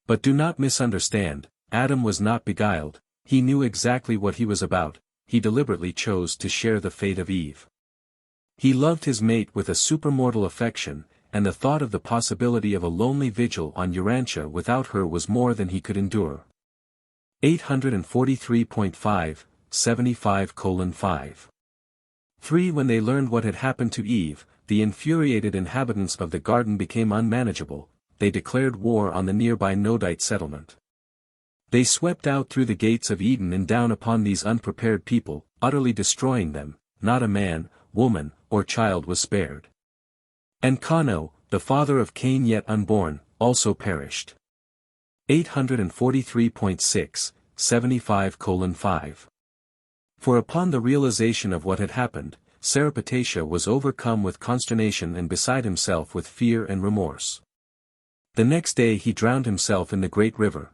But do not misunderstand, Adam was not beguiled, he knew exactly what he was about, he deliberately chose to share the fate of Eve. He loved his mate with a supermortal affection, and the thought of the possibility of a lonely vigil on Urantia without her was more than he could endure. 843.5, 75:5. 3 When they learned what had happened to Eve, the infuriated inhabitants of the garden became unmanageable, they declared war on the nearby Nodite settlement. They swept out through the gates of Eden and down upon these unprepared people, utterly destroying them, not a man, woman, or child was spared. And Kano, the father of Cain yet unborn, also perished. 843.6, 75:5. For upon the realization of what had happened, Sarapatasha was overcome with consternation and beside himself with fear and remorse. The next day he drowned himself in the great river.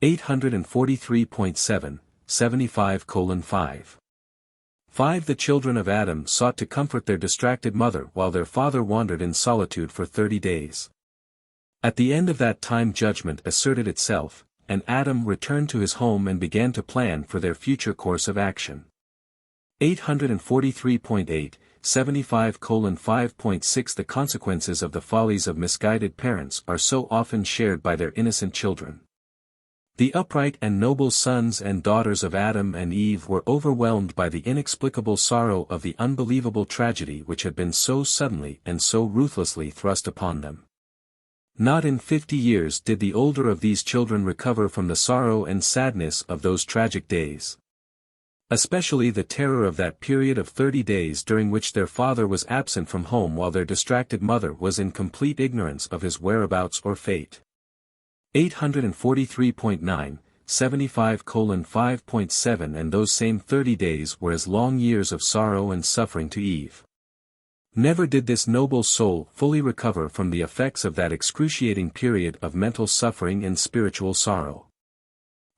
843.7, 75:5. 5 The children of Adam sought to comfort their distracted mother while their father wandered in solitude for 30 days. At the end of that time judgment asserted itself, and Adam returned to his home and began to plan for their future course of action. 843.8, 75:5.6 The consequences of the follies of misguided parents are so often shared by their innocent children. The upright and noble sons and daughters of Adam and Eve were overwhelmed by the inexplicable sorrow of the unbelievable tragedy which had been so suddenly and so ruthlessly thrust upon them. Not in 50 years did the older of these children recover from the sorrow and sadness of those tragic days. Especially the terror of that period of 30 days during which their father was absent from home while their distracted mother was in complete ignorance of his whereabouts or fate. 843.9, 75:5.7 And those same 30 days were as long years of sorrow and suffering to Eve. Never did this noble soul fully recover from the effects of that excruciating period of mental suffering and spiritual sorrow.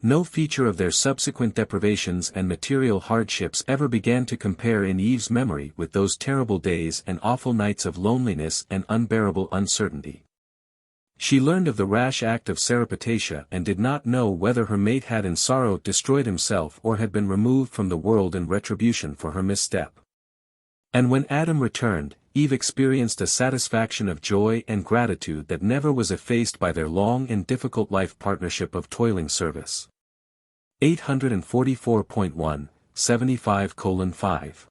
No feature of their subsequent deprivations and material hardships ever began to compare in Eve's memory with those terrible days and awful nights of loneliness and unbearable uncertainty. She learned of the rash act of surreptitia and did not know whether her mate had in sorrow destroyed himself or had been removed from the world in retribution for her misstep. And when Adam returned, Eve experienced a satisfaction of joy and gratitude that never was effaced by their long and difficult life partnership of toiling service. 844.1, 75:5.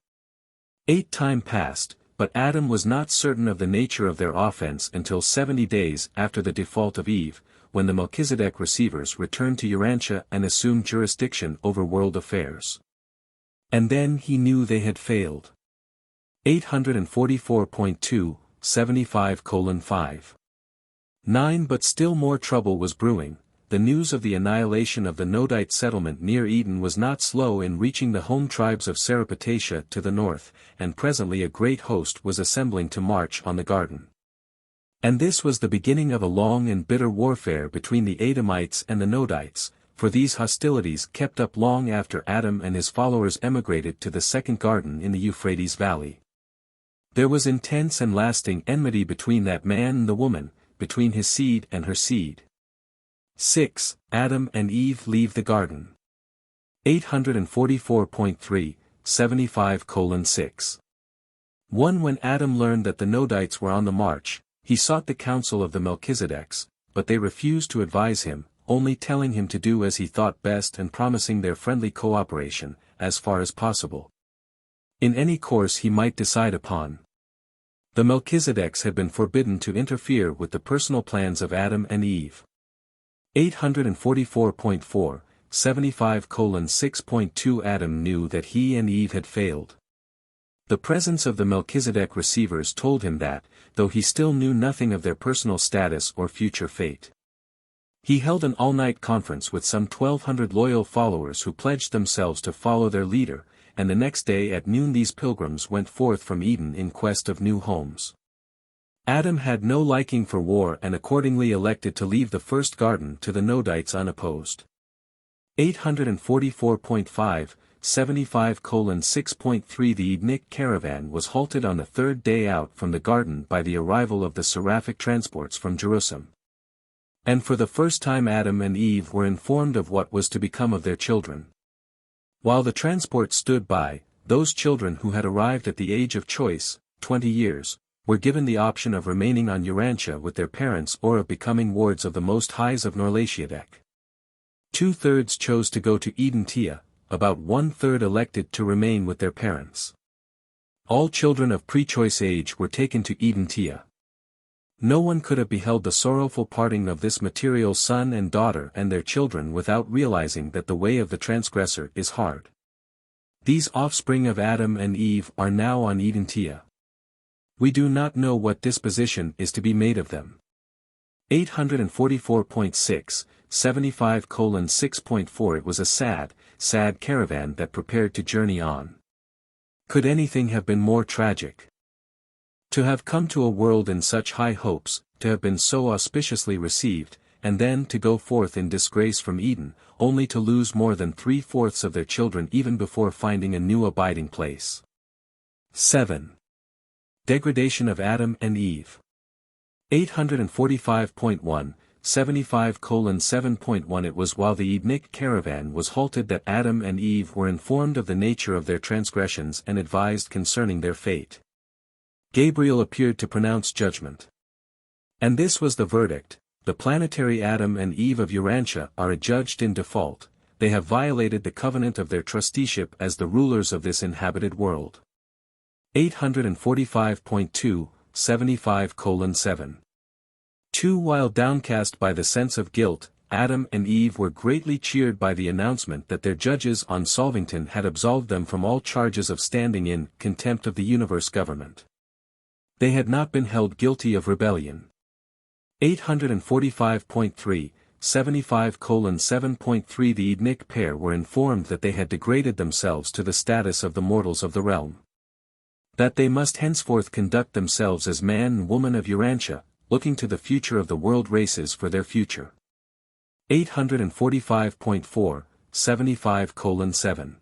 8 passed, but Adam was not certain of the nature of their offense until 70 days after the default of Eve, when the Melchizedek receivers returned to Urantia and assumed jurisdiction over world affairs. And then he knew they had failed. 844.2, 75:5. 9 But still more trouble was brewing. The news of the annihilation of the Nodite settlement near Eden was not slow in reaching the home tribes of Surreptatia to the north, and presently a great host was assembling to march on the garden. And this was the beginning of a long and bitter warfare between the Adamites and the Nodites, for these hostilities kept up long after Adam and his followers emigrated to the second garden in the Euphrates Valley. There was intense and lasting enmity between that man and the woman, between his seed and her seed. 6. Adam and Eve leave the garden. 844.3, 75:6. 1 When Adam learned that the Nodites were on the march, he sought the counsel of the Melchizedeks, but they refused to advise him, only telling him to do as he thought best and promising their friendly cooperation, as far as possible, in any course he might decide upon. The Melchizedeks had been forbidden to interfere with the personal plans of Adam and Eve. 844.4, 75:6.2 Adam knew that he and Eve had failed. The presence of the Melchizedek receivers told him that, though he still knew nothing of their personal status or future fate. He held an all-night conference with some 1,200 loyal followers who pledged themselves to follow their leader, and the next day at noon these pilgrims went forth from Eden in quest of new homes. Adam had no liking for war and accordingly elected to leave the first garden to the Nodites unopposed. 844.5, 75:6.3 The Edenic caravan was halted on the third day out from the garden by the arrival of the seraphic transports from Jerusalem. And for the first time Adam and Eve were informed of what was to become of their children. While the transport stood by, those children who had arrived at the age of choice, 20 years, were given the option of remaining on Urantia with their parents or of becoming wards of the Most Highs of Norlatiadek. 2/3 chose to go to Urantia, about 1/3 elected to remain with their parents. All children of pre-choice age were taken to Urantia. No one could have beheld the sorrowful parting of this material son and daughter and their children without realizing that the way of the transgressor is hard. These offspring of Adam and Eve are now on Urantia. We do not know what disposition is to be made of them. 844.6, 75:6.4 It was a sad, sad caravan that prepared to journey on. Could anything have been more tragic? To have come to a world in such high hopes, to have been so auspiciously received, and then to go forth in disgrace from Eden, only to lose more than 3/4 of their children even before finding a new abiding place. 7. Degradation of Adam and Eve. 845.1, 75:7.1 It was while the Edenic caravan was halted that Adam and Eve were informed of the nature of their transgressions and advised concerning their fate. Gabriel appeared to pronounce judgment. And this was the verdict: the planetary Adam and Eve of Urantia are adjudged in default. They have violated the covenant of their trusteeship as the rulers of this inhabited world. 845.2, 75:7. 2 While downcast by the sense of guilt, Adam and Eve were greatly cheered by the announcement that their judges on Solvington had absolved them from all charges of standing in contempt of the universe government. They had not been held guilty of rebellion. 845.3, 75:7.3 The Edenic pair were informed that they had degraded themselves to the status of the mortals of the realm. That they must henceforth conduct themselves as man and woman of Urantia, looking to the future of the world races for their future. 845.4, 75:7.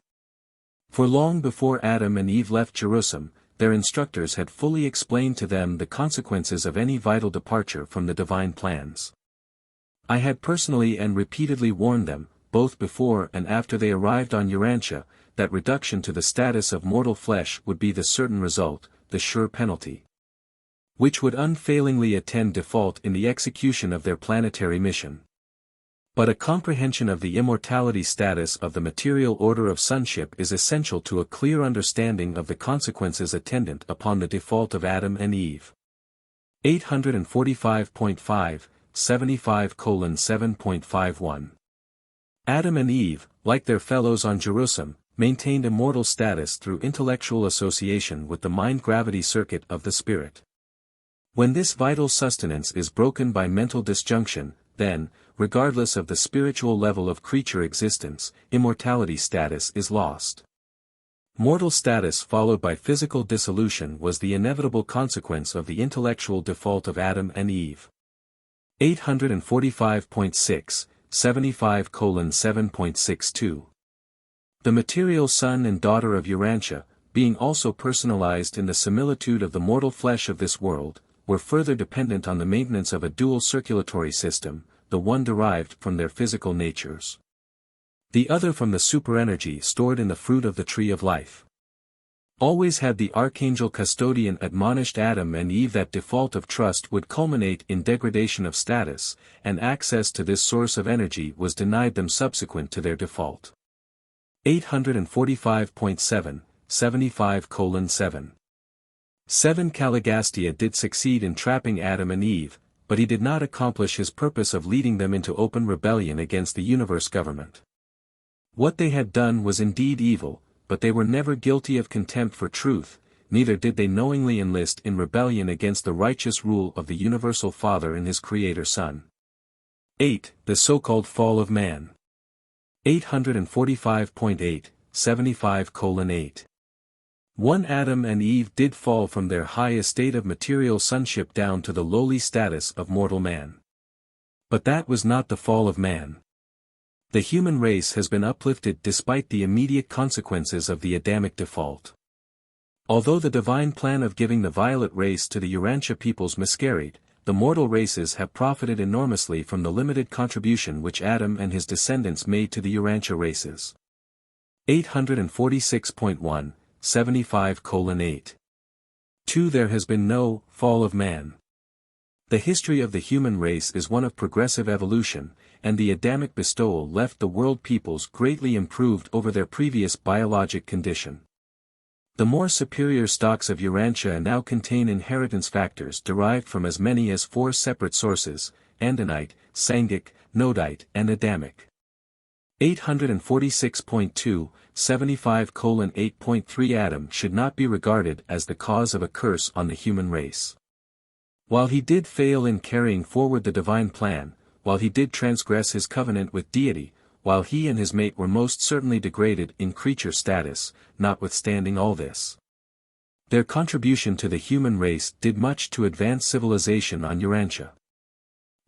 For long before Adam and Eve left Jerusalem, their instructors had fully explained to them the consequences of any vital departure from the divine plans. I had personally and repeatedly warned them, both before and after they arrived on Urantia, that reduction to the status of mortal flesh would be the certain result, the sure penalty, which would unfailingly attend default in the execution of their planetary mission. But a comprehension of the immortality status of the material order of sonship is essential to a clear understanding of the consequences attendant upon the default of Adam and Eve. 845.5, 75:7.51. Adam and Eve, like their fellows on Jerusalem, maintained immortal status through intellectual association with the mind-gravity circuit of the spirit. When this vital sustenance is broken by mental disjunction, then, regardless of the spiritual level of creature existence, immortality status is lost. Mortal status followed by physical dissolution was the inevitable consequence of the intellectual default of Adam and Eve. 845.6, 75:7.62. The material son and daughter of Urantia, being also personalized in the similitude of the mortal flesh of this world, were further dependent on the maintenance of a dual circulatory system, the one derived from their physical natures, the other from the superenergy stored in the fruit of the tree of life. Always had the archangel custodian admonished Adam and Eve that default of trust would culminate in degradation of status, and access to this source of energy was denied them subsequent to their default. 845.7, 75:7. 7 Caligastia did succeed in trapping Adam and Eve, but he did not accomplish his purpose of leading them into open rebellion against the universe government. What they had done was indeed evil, but they were never guilty of contempt for truth, neither did they knowingly enlist in rebellion against the righteous rule of the universal Father and his Creator Son. 8. The so-called fall of man. 845.8, 75:8. 1 Adam and Eve did fall from their high estate of material sonship down to the lowly status of mortal man. But that was not the fall of man. The human race has been uplifted despite the immediate consequences of the Adamic default. Although the divine plan of giving the violet race to the Urantia peoples miscarried, the mortal races have profited enormously from the limited contribution which Adam and his descendants made to the Urantia races. 846.1, 75:8. 2 There has been no fall of man. The history of the human race is one of progressive evolution, and the Adamic bestowal left the world peoples greatly improved over their previous biologic condition. The more superior stocks of Urantia now contain inheritance factors derived from as many as 4 separate sources: Andite, Sangic, Nodite and Adamic. 846.2, 75:8.3 Adam should not be regarded as the cause of a curse on the human race. While he did fail in carrying forward the divine plan, while he did transgress his covenant with deity, while he and his mate were most certainly degraded in creature status, notwithstanding all this, their contribution to the human race did much to advance civilization on Urantia.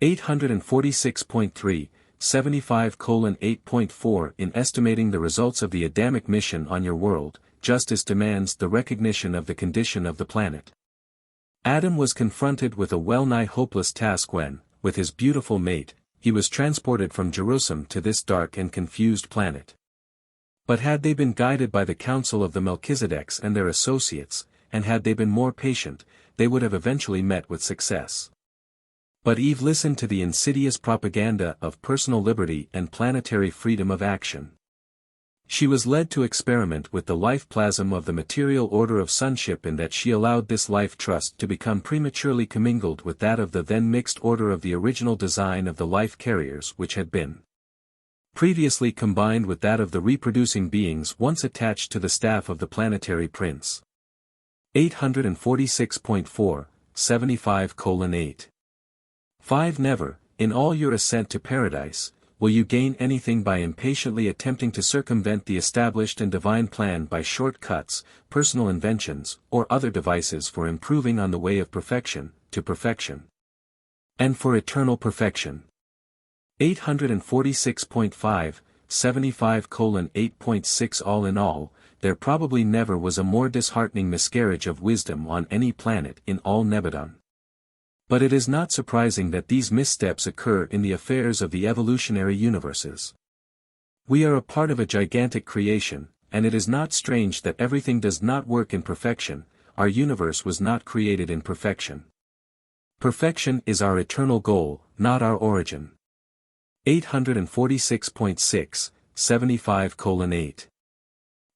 846.3, 75:8.4 In estimating the results of the Adamic mission on your world, justice demands the recognition of the condition of the planet. Adam was confronted with a well-nigh hopeless task when, with his beautiful mate, he was transported from Jerusalem to this dark and confused planet. But had they been guided by the counsel of the Melchizedeks and their associates, and had they been more patient, they would have eventually met with success. But Eve listened to the insidious propaganda of personal liberty and planetary freedom of action. She was led to experiment with the life plasm of the material order of sonship in that she allowed this life trust to become prematurely commingled with that of the then mixed order of the original design of the life carriers which had been previously combined with that of the reproducing beings once attached to the staff of the planetary prince. 846.4, 75:8. 5. Never, in all your ascent to paradise, will you gain anything by impatiently attempting to circumvent the established and divine plan by short-cuts, personal inventions, or other devices for improving on the way of perfection, to perfection. And for eternal perfection. 846.5, 75:8.6. All in all, there probably never was a more disheartening miscarriage of wisdom on any planet in all Nebadon. But it is not surprising that these missteps occur in the affairs of the evolutionary universes. We are a part of a gigantic creation, and it is not strange that everything does not work in perfection. Our universe was not created in perfection. Perfection is our eternal goal, not our origin. 846.6, 75:8.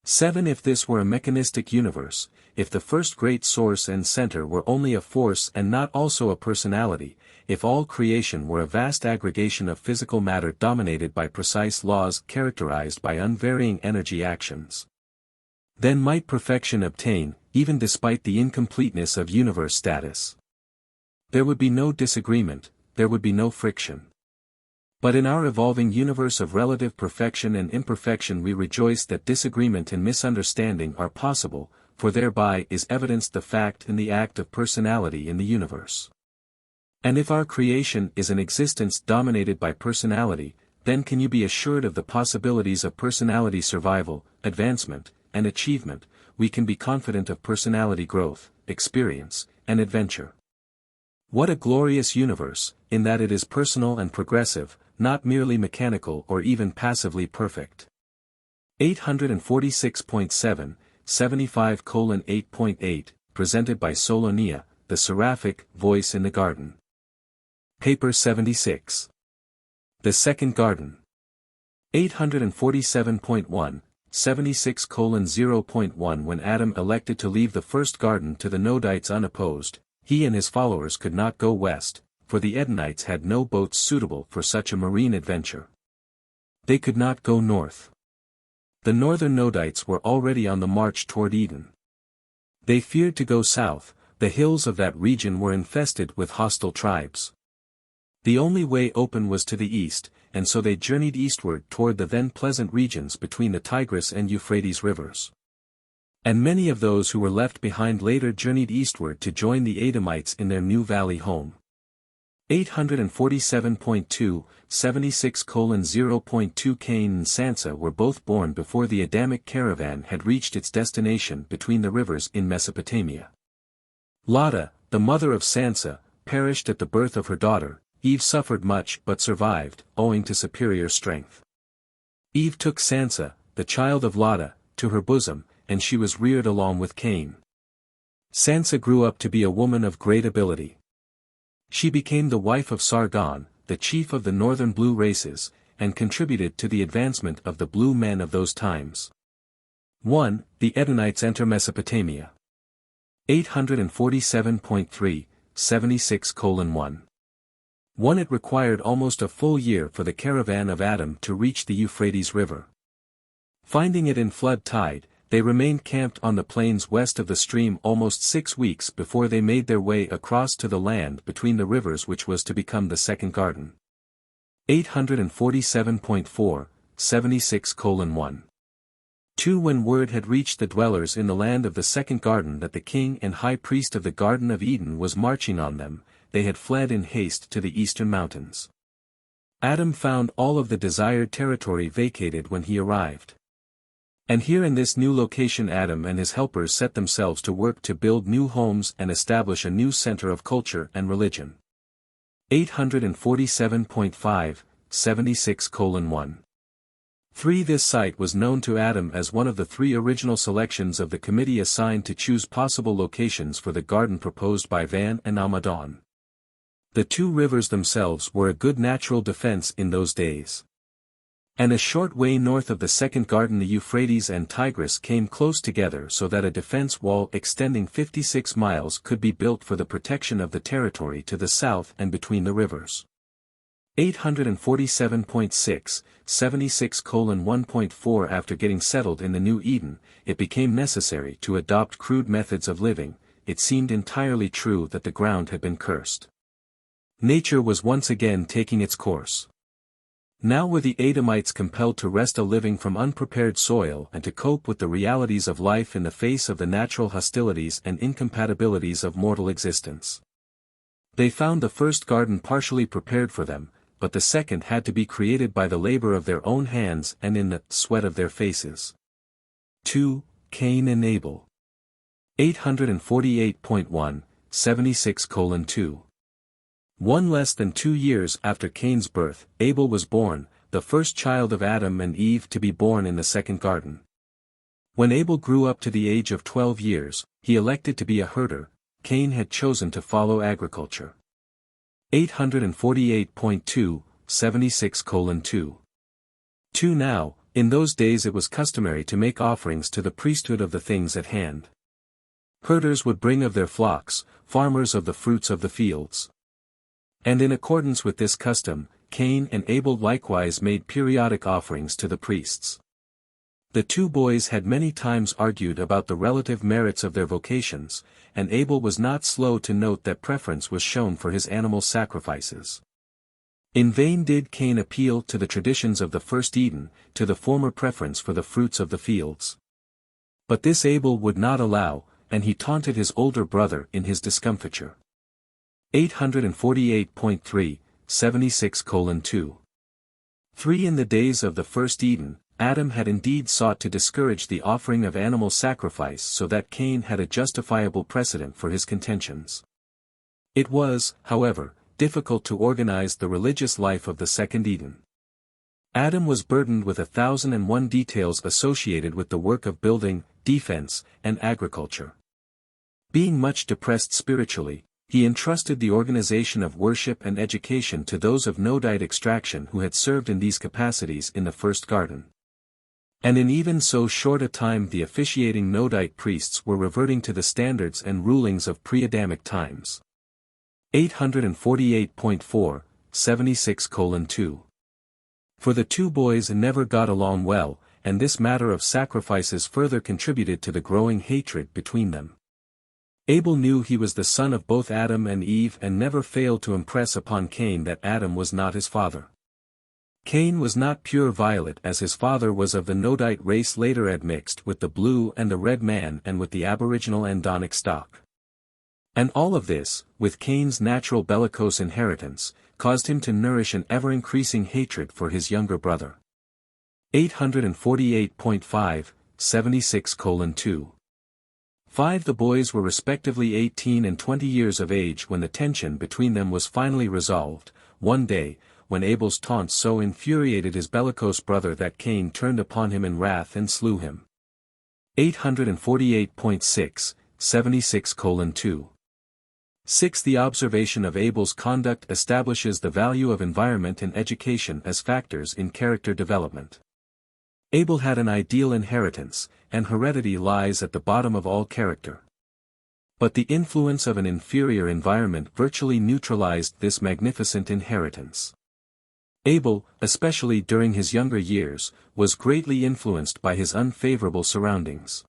7. If this were a mechanistic universe, if the first great source and center were only a force and not also a personality, if all creation were a vast aggregation of physical matter dominated by precise laws characterized by unvarying energy actions, then might perfection obtain, even despite the incompleteness of universe status. There would be no disagreement, there would be no friction. But in our evolving universe of relative perfection and imperfection we rejoice that disagreement and misunderstanding are possible, for thereby is evidenced the fact and the act of personality in the universe. And if our creation is an existence dominated by personality, then can you be assured of the possibilities of personality survival, advancement, and achievement, we can be confident of personality growth, experience, and adventure. What a glorious universe, in that it is personal and progressive, not merely mechanical or even passively perfect. 846.7, 75:8.8, presented by Solonia, the seraphic voice in the garden. Paper 76. The Second Garden. 847.1, 76:0.1. When Adam elected to leave the first garden to the Nodites unopposed, he and his followers could not go west, for the Edenites had no boats suitable for such a marine adventure. They could not go north. The northern Nodites were already on the march toward Eden. They feared to go south, the hills of that region were infested with hostile tribes. The only way open was to the east, and so they journeyed eastward toward the then pleasant regions between the Tigris and Euphrates rivers. And many of those who were left behind later journeyed eastward to join the Adamites in their new valley home. 847.2, 76:0.2. Cain and Sansa were both born before the Adamic caravan had reached its destination between the rivers in Mesopotamia. Lada, the mother of Sansa, perished at the birth of her daughter. Eve suffered much but survived, owing to superior strength. Eve took Sansa, the child of Lada, to her bosom, and she was reared along with Cain. Sansa grew up to be a woman of great ability. She became the wife of Sargon, the chief of the northern blue races, and contributed to the advancement of the blue men of those times. 1. The Edenites enter Mesopotamia. 847.3, 76:1. 1. It required almost a full year for the caravan of Adam to reach the Euphrates River. Finding it in flood tide, they remained camped on the plains west of the stream almost 6 weeks before they made their way across to the land between the rivers which was to become the Second Garden. 847.4, 76:1. 2. When word had reached the dwellers in the land of the Second Garden that the king and high priest of the Garden of Eden was marching on them, they had fled in haste to the eastern mountains. Adam found all of the desired territory vacated when he arrived. And here in this new location Adam and his helpers set themselves to work to build new homes and establish a new center of culture and religion. 847.5, 76:1. 3. This site was known to Adam as one of the 3 original selections of the committee assigned to choose possible locations for the garden proposed by Van and Amadon. The 2 rivers themselves were a good natural defense in those days. And a short way north of the second garden the Euphrates and Tigris came close together so that a defense wall extending 56 miles could be built for the protection of the territory to the south and between the rivers. 847.6, 76:1.4 After getting settled in the New Eden, it became necessary to adopt crude methods of living. It seemed entirely true that the ground had been cursed. Nature was once again taking its course. Now were the Adamites compelled to wrest a living from unprepared soil and to cope with the realities of life in the face of the natural hostilities and incompatibilities of mortal existence. They found the first garden partially prepared for them, but the second had to be created by the labor of their own hands and in the sweat of their faces. 2. Cain and Abel. 848.1, 76:2. 1 less than 2 years after Cain's birth, Abel was born, the first child of Adam and Eve to be born in the second garden. When Abel grew up to the age of 12 years, he elected to be a herder. Cain had chosen to follow agriculture. 848.2, 76:2. 2 Now, in those days it was customary to make offerings to the priesthood of the things at hand. Herders would bring of their flocks, farmers of the fruits of the fields. And in accordance with this custom, Cain and Abel likewise made periodic offerings to the priests. The 2 boys had many times argued about the relative merits of their vocations, and Abel was not slow to note that preference was shown for his animal sacrifices. In vain did Cain appeal to the traditions of the first Eden, to the former preference for the fruits of the fields. But this Abel would not allow, and he taunted his older brother in his discomfiture. 848.3, 76:2. 3 In the days of the first Eden, Adam had indeed sought to discourage the offering of animal sacrifice so that Cain had a justifiable precedent for his contentions. It was, however, difficult to organize the religious life of the second Eden. Adam was burdened with 1,001 details associated with the work of building, defense, and agriculture. Being much depressed spiritually, he entrusted the organization of worship and education to those of Nodite extraction who had served in these capacities in the first garden. And in even so short a time the officiating Nodite priests were reverting to the standards and rulings of pre-Adamic times. 848.4, 76:2. For the 2 boys never got along well, and this matter of sacrifices further contributed to the growing hatred between them. Abel knew he was the son of both Adam and Eve and never failed to impress upon Cain that Adam was not his father. Cain was not pure violet as his father was of the Nodite race later admixed with the blue and the red man and with the aboriginal Andonic stock. And all of this, with Cain's natural bellicose inheritance, caused him to nourish an ever-increasing hatred for his younger brother. 848.5, 76:2. 5 The boys were respectively 18 and 20 years of age when the tension between them was finally resolved, one day, when Abel's taunts so infuriated his bellicose brother that Cain turned upon him in wrath and slew him. 848.6, 76:2. 6 The observation of Abel's conduct establishes the value of environment and education as factors in character development. Abel had an ideal inheritance, and heredity lies at the bottom of all character. But the influence of an inferior environment virtually neutralized this magnificent inheritance. Abel, especially during his younger years, was greatly influenced by his unfavorable surroundings.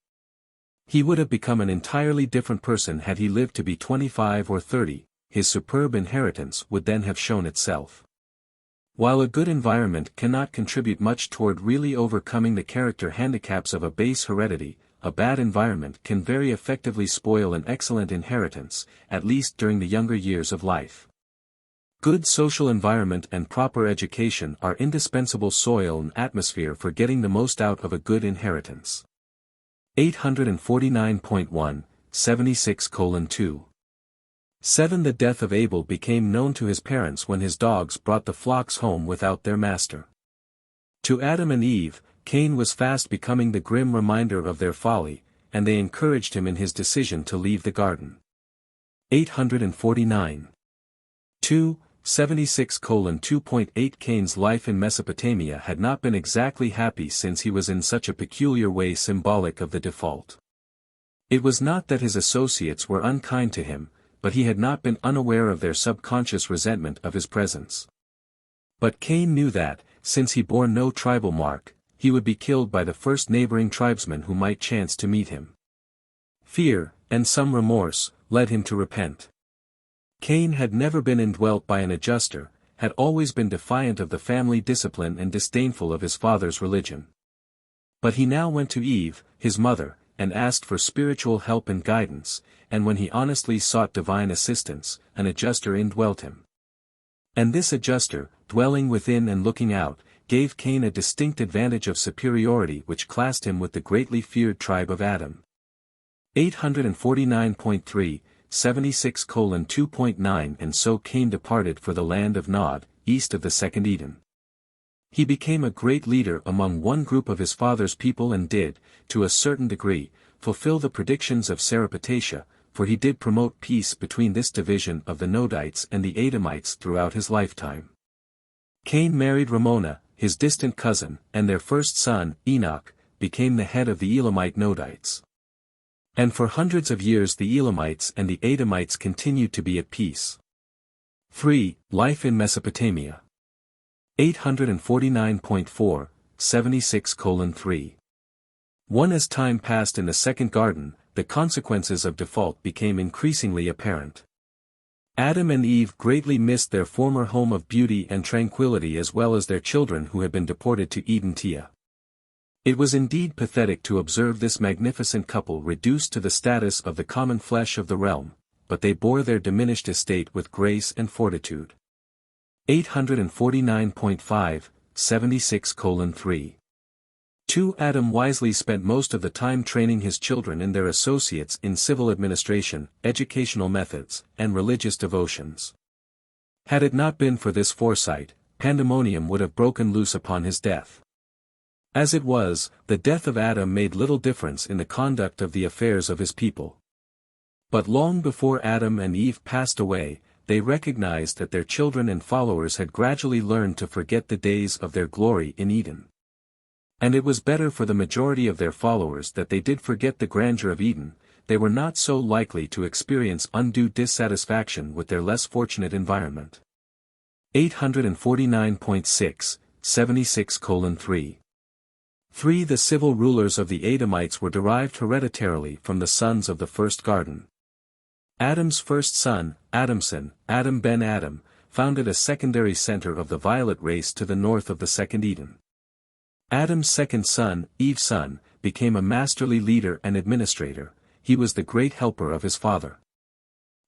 He would have become an entirely different person had he lived to be 25 or 30, his superb inheritance would then have shown itself. While a good environment cannot contribute much toward really overcoming the character handicaps of a base heredity, a bad environment can very effectively spoil an excellent inheritance, at least during the younger years of life. Good social environment and proper education are indispensable soil and atmosphere for getting the most out of a good inheritance. 849.1, 76:2. 7. The death of Abel became known to his parents when his dogs brought the flocks home without their master. To Adam and Eve, Cain was fast becoming the grim reminder of their folly, and they encouraged him in his decision to leave the garden. 849. 2:76:2.8 Cain's life in Mesopotamia had not been exactly happy since he was in such a peculiar way symbolic of the default. It was not that his associates were unkind to him, but he had not been unaware of their subconscious resentment of his presence. But Cain knew that, since he bore no tribal mark, he would be killed by the first neighboring tribesman who might chance to meet him. Fear, and some remorse, led him to repent. Cain had never been indwelt by an adjuster, had always been defiant of the family discipline and disdainful of his father's religion. But he now went to Eve, his mother, and asked for spiritual help and guidance, and when he honestly sought divine assistance, an adjuster indwelt him. And this adjuster, dwelling within and looking out, gave Cain a distinct advantage of superiority which classed him with the greatly feared tribe of Adam. 849.3, 76:2.9 And so Cain departed for the land of Nod, east of the second Eden. He became a great leader among one group of his father's people and did, to a certain degree, fulfill the predictions of Serapetasha, for he did promote peace between this division of the Nodites and the Adamites throughout his lifetime. Cain married Ramona, his distant cousin, and their first son, Enoch, became the head of the Elamite Nodites. And for hundreds of years the Elamites and the Adamites continued to be at peace. 3. Life in Mesopotamia. 849.4, 76:3. 1. As time passed in the second garden, the consequences of default became increasingly apparent. Adam and Eve greatly missed their former home of beauty and tranquility as well as their children who had been deported to Urantia. It was indeed pathetic to observe this magnificent couple reduced to the status of the common flesh of the realm, but they bore their diminished estate with grace and fortitude. 849.5, 76:3. 2. Adam wisely spent most of the time training his children and their associates in civil administration, educational methods, and religious devotions. Had it not been for this foresight, pandemonium would have broken loose upon his death. As it was, the death of Adam made little difference in the conduct of the affairs of his people. But long before Adam and Eve passed away, they recognized that their children and followers had gradually learned to forget the days of their glory in Eden. And it was better for the majority of their followers that they did forget the grandeur of Eden. They were not so likely to experience undue dissatisfaction with their less fortunate environment. 849.6, 76:3. 3. The civil rulers of the Adamites were derived hereditarily from the sons of the first garden. Adam's first son, Adamson, Adam ben Adam, founded a secondary center of the violet race to the north of the second Eden. Adam's second son, Eve's son, became a masterly leader and administrator. He was the great helper of his father.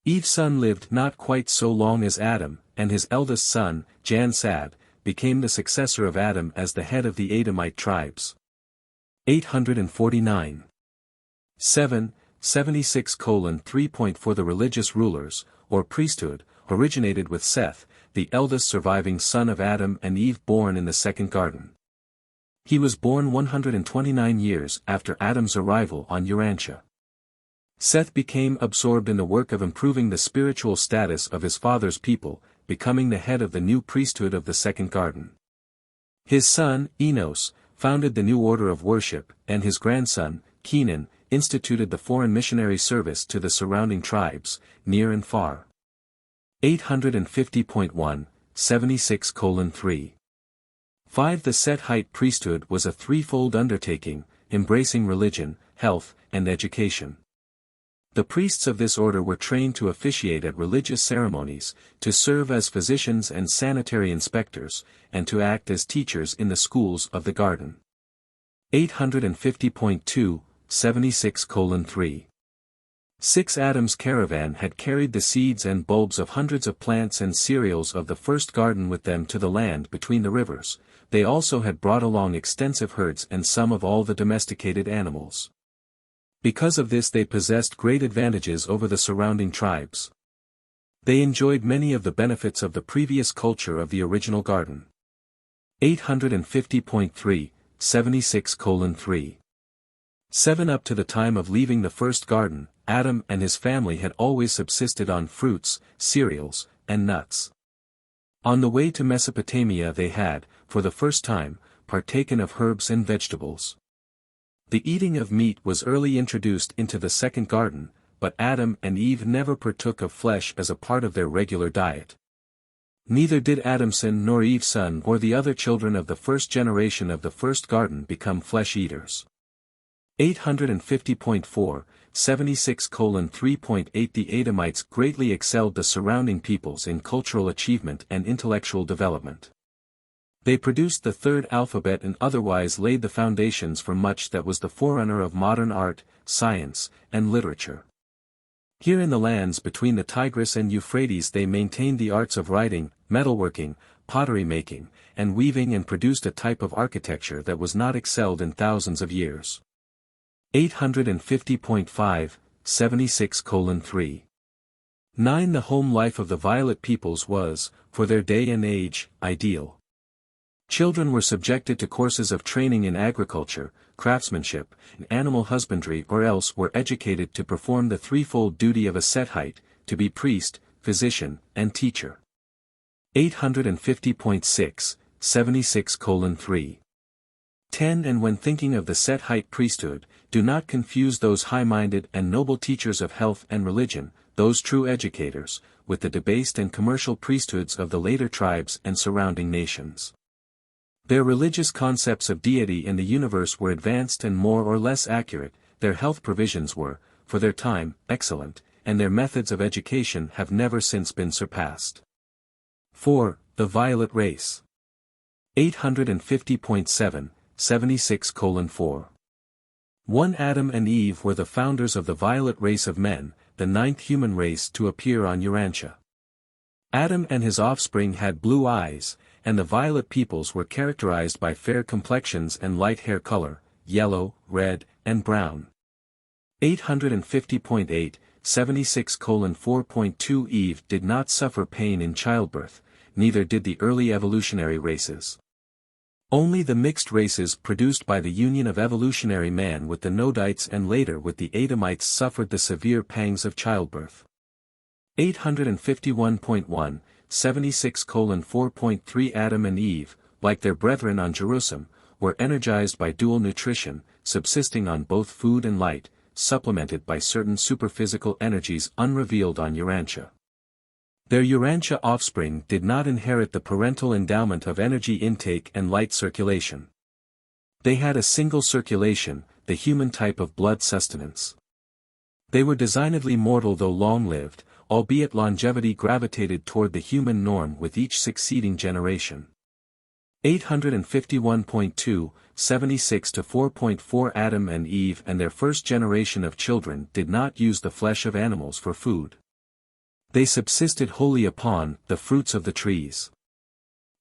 Eve's son lived not quite so long as Adam, and his eldest son, Jansad, became the successor of Adam as the head of the Adamite tribes. 849. 7, 76:3. The religious rulers, or priesthood, originated with Seth, the eldest surviving son of Adam and Eve born in the second garden. He was born 129 years after Adam's arrival on Urantia. Seth became absorbed in the work of improving the spiritual status of his father's people, becoming the head of the new priesthood of the second garden. His son, Enos, founded the new order of worship, and his grandson, Kenan, instituted the foreign missionary service to the surrounding tribes, near and far. 850.1, 76:3. 5. The Sethite priesthood was a threefold undertaking, embracing religion, health, and education. The priests of this order were trained to officiate at religious ceremonies, to serve as physicians and sanitary inspectors, and to act as teachers in the schools of the garden. 850.2, 76:3. 6. Adam's caravan had carried the seeds and bulbs of hundreds of plants and cereals of the first garden with them to the land between the rivers. They also had brought along extensive herds and some of all the domesticated animals. Because of this they possessed great advantages over the surrounding tribes. They enjoyed many of the benefits of the previous culture of the original garden. 850.3, 76:3. 7 Up to the time of leaving the first garden, Adam and his family had always subsisted on fruits, cereals, and nuts. On the way to Mesopotamia they had, for the first time, partaken of herbs and vegetables. The eating of meat was early introduced into the second garden, but Adam and Eve never partook of flesh as a part of their regular diet. Neither did Adamson nor Eve's son or the other children of the first generation of the first garden become flesh-eaters. 850.4, 76:3.8 The Adamites greatly excelled the surrounding peoples in cultural achievement and intellectual development. They produced the third alphabet and otherwise laid the foundations for much that was the forerunner of modern art, science, and literature. Here in the lands between the Tigris and Euphrates they maintained the arts of writing, metalworking, pottery making, and weaving and produced a type of architecture that was not excelled in thousands of years. 850.5, 76:3. 9 The home life of the Violet peoples was, for their day and age, ideal. Children were subjected to courses of training in agriculture, craftsmanship, and animal husbandry or else were educated to perform the threefold duty of a Sethite, to be priest, physician, and teacher. 850.6, 76:3. 10 And when thinking of the Sethite priesthood, do not confuse those high-minded and noble teachers of health and religion, those true educators, with the debased and commercial priesthoods of the later tribes and surrounding nations. Their religious concepts of deity and the universe were advanced and more or less accurate, their health provisions were, for their time, excellent, and their methods of education have never since been surpassed. 4. The Violet Race. 850.7, 76:4. 1 Adam and Eve were the founders of the violet race of men, the ninth human race to appear on Urantia. Adam and his offspring had blue eyes, and the violet peoples were characterized by fair complexions and light hair color, yellow, red, and brown. 850.8, 76:4.2 Eve did not suffer pain in childbirth, neither did the early evolutionary races. Only the mixed races produced by the union of evolutionary man with the Nodites and later with the Adamites suffered the severe pangs of childbirth. 851.1, 76:4.3 Adam and Eve, like their brethren on Jerusalem, were energized by dual nutrition, subsisting on both food and light, supplemented by certain superphysical energies unrevealed on Urantia. Their Urantia offspring did not inherit the parental endowment of energy intake and light circulation. They had a single circulation, the human type of blood sustenance. They were designedly mortal though long-lived, albeit longevity gravitated toward the human norm with each succeeding generation. 851.2, 76-4.4 Adam and Eve and their first generation of children did not use the flesh of animals for food. They subsisted wholly upon the fruits of the trees.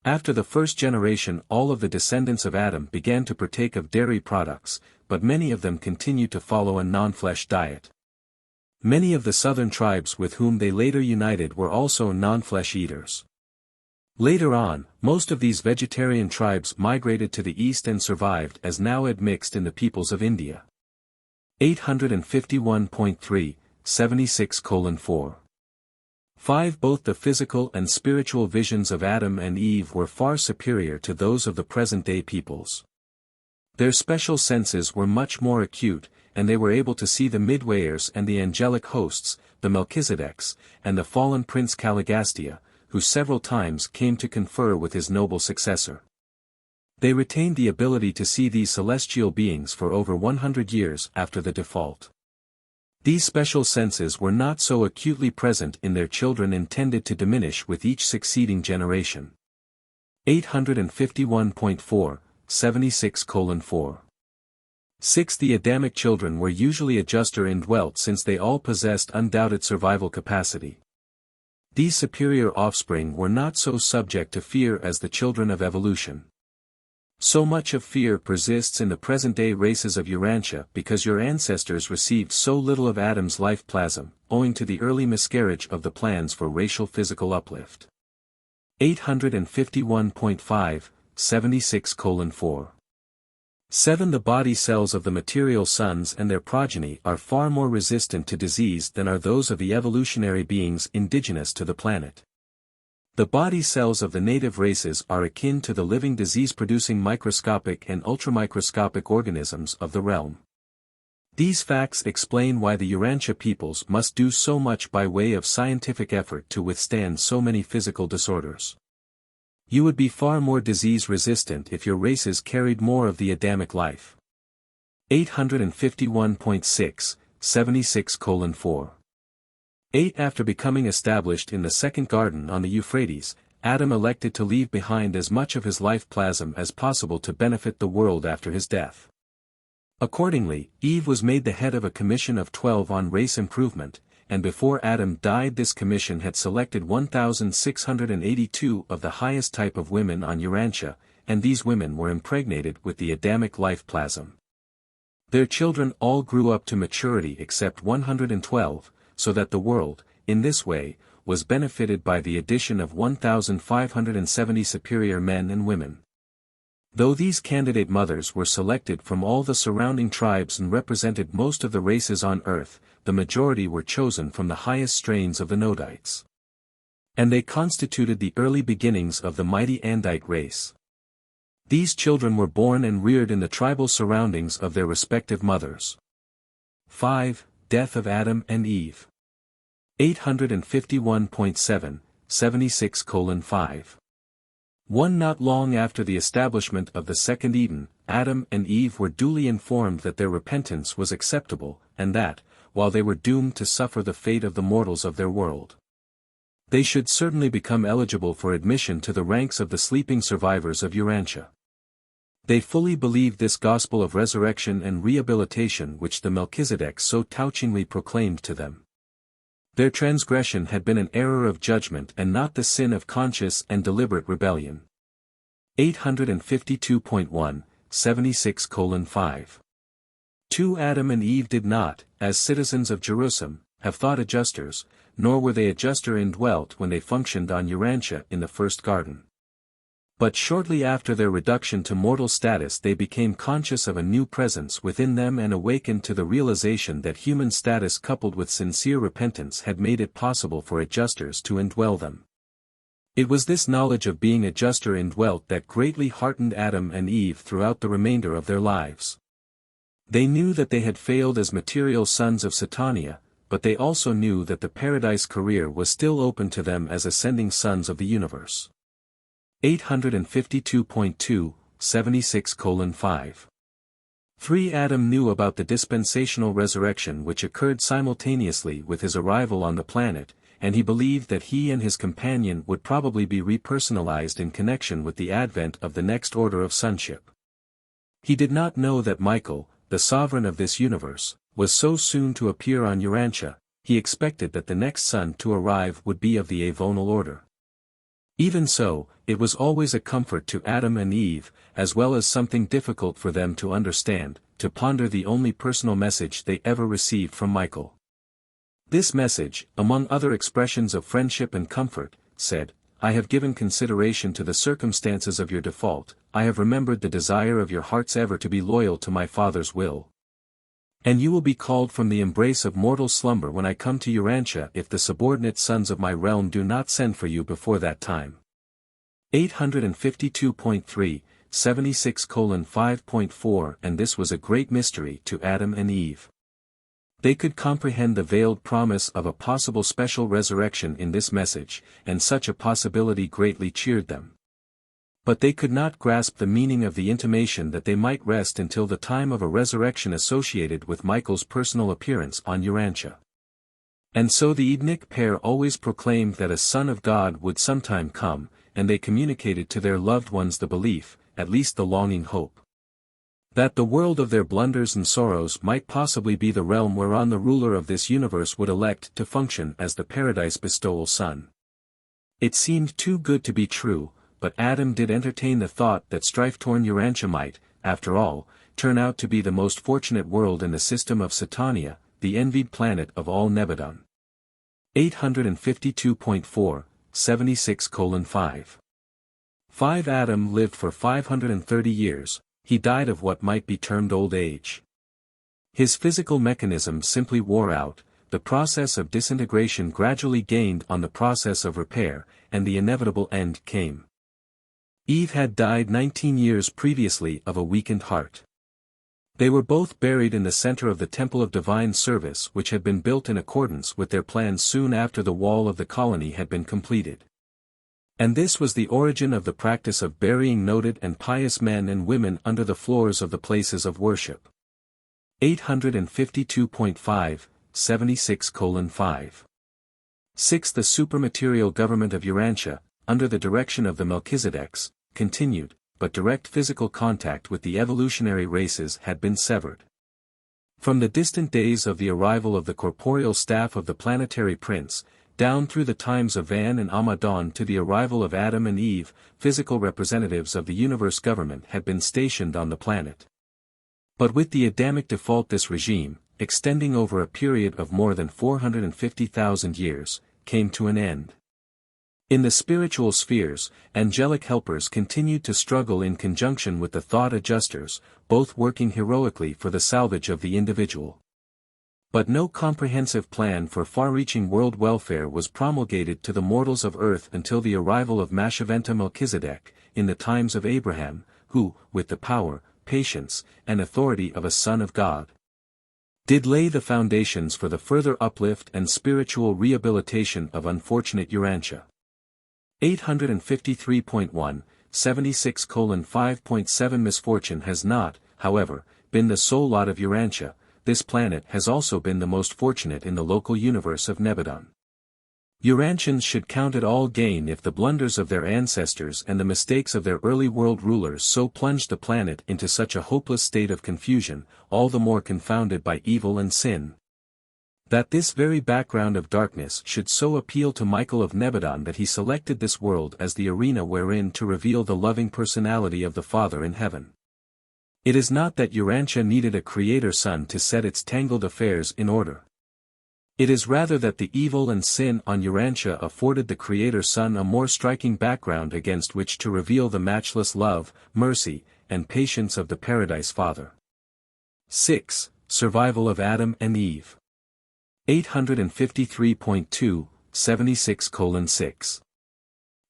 After the first generation all of the descendants of Adam began to partake of dairy products, but many of them continued to follow a non-flesh diet. Many of the southern tribes with whom they later united were also non-flesh eaters. Later on, most of these vegetarian tribes migrated to the east and survived as now admixed in the peoples of India. 851.3, 76:4. 5 Both the physical and spiritual visions of Adam and Eve were far superior to those of the present-day peoples. Their special senses were much more acute, and they were able to see the Midwayers and the angelic hosts, the Melchizedeks, and the fallen prince Caligastia, who several times came to confer with his noble successor. They retained the ability to see these celestial beings for over 100 years after the default. These special senses were not so acutely present in their children and tended to diminish with each succeeding generation. 851.4, 76:4. 6 The Adamic children were usually adjuster indwelt since they all possessed undoubted survival capacity. These superior offspring were not so subject to fear as the children of evolution. So much of fear persists in the present-day races of Urantia because your ancestors received so little of Adam's life plasm, owing to the early miscarriage of the plans for racial physical uplift. 851.5, 76:4. 7. The body cells of the material sons and their progeny are far more resistant to disease than are those of the evolutionary beings indigenous to the planet. The body cells of the native races are akin to the living disease-producing microscopic and ultramicroscopic organisms of the realm. These facts explain why the Urantia peoples must do so much by way of scientific effort to withstand so many physical disorders. You would be far more disease-resistant if your races carried more of the Adamic life. 851.6, 76:4. 8. After becoming established in the second garden on the Euphrates, Adam elected to leave behind as much of his life plasm as possible to benefit the world after his death. Accordingly, Eve was made the head of a commission of 12 on race improvement, and before Adam died this commission had selected 1,682 of the highest type of women on Urantia, and these women were impregnated with the Adamic life plasm. Their children all grew up to maturity except 112, so that the world, in this way, was benefited by the addition of 1,570 superior men and women. Though these candidate mothers were selected from all the surrounding tribes and represented most of the races on Earth, the majority were chosen from the highest strains of the Nodites. And they constituted the early beginnings of the mighty Andite race. These children were born and reared in the tribal surroundings of their respective mothers. 5. Death of Adam and Eve. 851.7, 76:5. 1. Not long after the establishment of the second Eden, Adam and Eve were duly informed that their repentance was acceptable, and that, while they were doomed to suffer the fate of the mortals of their world, they should certainly become eligible for admission to the ranks of the sleeping survivors of Urantia. They fully believed this gospel of resurrection and rehabilitation which the Melchizedek so touchingly proclaimed to them. Their transgression had been an error of judgment and not the sin of conscious and deliberate rebellion. 852.1, 76:5. 2. Adam and Eve did not, as citizens of Jerusalem, have thought adjusters, nor were they adjuster indwelt when they functioned on Urantia in the first garden. But shortly after their reduction to mortal status they became conscious of a new presence within them and awakened to the realization that human status coupled with sincere repentance had made it possible for adjusters to indwell them. It was this knowledge of being adjuster indwelt that greatly heartened Adam and Eve throughout the remainder of their lives. They knew that they had failed as material sons of Satania, but they also knew that the paradise career was still open to them as ascending sons of the universe. 852.2, 76:5. 3. Adam knew about the dispensational resurrection which occurred simultaneously with his arrival on the planet, and he believed that he and his companion would probably be repersonalized in connection with the advent of the next order of sonship. He did not know that Michael, the sovereign of this universe, was so soon to appear on Urantia. He expected that the next son to arrive would be of the Avonal order. Even so, it was always a comfort to Adam and Eve, as well as something difficult for them to understand, to ponder the only personal message they ever received from Michael. This message, among other expressions of friendship and comfort, said, "I have given consideration to the circumstances of your default, I have remembered the desire of your hearts ever to be loyal to my Father's will. And you will be called from the embrace of mortal slumber when I come to Urantia if the subordinate sons of my realm do not send for you before that time." 852.3, 76:5.4. And this was a great mystery to Adam and Eve. They could comprehend the veiled promise of a possible special resurrection in this message, and such a possibility greatly cheered them. But they could not grasp the meaning of the intimation that they might rest until the time of a resurrection associated with Michael's personal appearance on Urantia. And so the Edenic pair always proclaimed that a Son of God would sometime come, and they communicated to their loved ones the belief, at least the longing hope, that the world of their blunders and sorrows might possibly be the realm whereon the ruler of this universe would elect to function as the paradise bestowal son. It seemed too good to be true, but Adam did entertain the thought that strife-torn Urantia might, after all, turn out to be the most fortunate world in the system of Satania, the envied planet of all Nebadon. 852.4, 76:5. 5 Adam lived for 530 years, he died of what might be termed old age. His physical mechanism simply wore out, the process of disintegration gradually gained on the process of repair, and the inevitable end came. Eve had died 19 years previously of a weakened heart. They were both buried in the center of the Temple of Divine Service which had been built in accordance with their plans soon after the wall of the colony had been completed. And this was the origin of the practice of burying noted and pious men and women under the floors of the places of worship. 852.5, 76:5. 6 The supermaterial government of Urantia, under the direction of the Melchizedeks, continued, but direct physical contact with the evolutionary races had been severed. From the distant days of the arrival of the corporeal staff of the planetary prince, down through the times of Van and Amadon to the arrival of Adam and Eve, physical representatives of the universe government had been stationed on the planet. But with the Adamic default this regime, extending over a period of more than 450,000 years, came to an end. In the spiritual spheres, angelic helpers continued to struggle in conjunction with the thought adjusters, both working heroically for the salvage of the individual. But no comprehensive plan for far-reaching world welfare was promulgated to the mortals of Earth until the arrival of Masheventa Melchizedek, in the times of Abraham, who, with the power, patience, and authority of a Son of God, did lay the foundations for the further uplift and spiritual rehabilitation of unfortunate Urantia. 853.1, 76:5.7 Misfortune has not, however, been the sole lot of Urantia. This planet has also been the most fortunate in the local universe of Nebadon. Urantians should count it all gain if the blunders of their ancestors and the mistakes of their early world rulers so plunged the planet into such a hopeless state of confusion, all the more confounded by evil and sin, that this very background of darkness should so appeal to Michael of Nebadon that he selected this world as the arena wherein to reveal the loving personality of the Father in heaven. It is not that Urantia needed a creator son to set its tangled affairs in order. It is rather that the evil and sin on Urantia afforded the Creator Son a more striking background against which to reveal the matchless love, mercy, and patience of the Paradise Father. 6. Survival of Adam and Eve. 853.2, 76:6.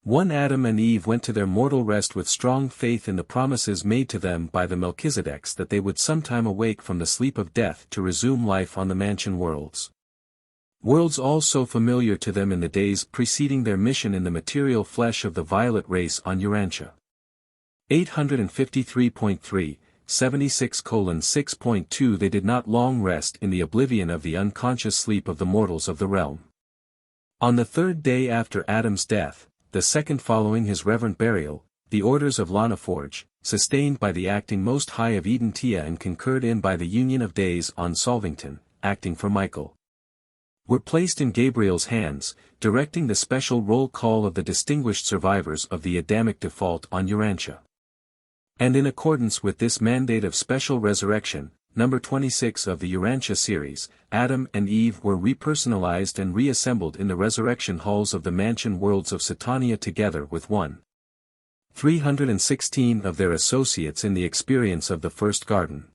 1 Adam and Eve went to their mortal rest with strong faith in the promises made to them by the Melchizedeks that they would sometime awake from the sleep of death to resume life on the mansion worlds. Worlds all so familiar to them in the days preceding their mission in the material flesh of the violet race on Urantia. 853.3, 76:6.2 They did not long rest in the oblivion of the unconscious sleep of the mortals of the realm. On the third day after Adam's death, the second following his reverent burial, the orders of Lanaforge, sustained by the acting Most High of Urantia and concurred in by the Union of Days on Solvington, acting for Michael, were placed in Gabriel's hands, directing the special roll call of the distinguished survivors of the Adamic default on Urantia. And in accordance with this mandate of special resurrection, number 26 of the Urantia series, Adam and Eve were repersonalized and reassembled in the resurrection halls of the mansion worlds of Satania together with 316 of their associates in the experience of the first garden.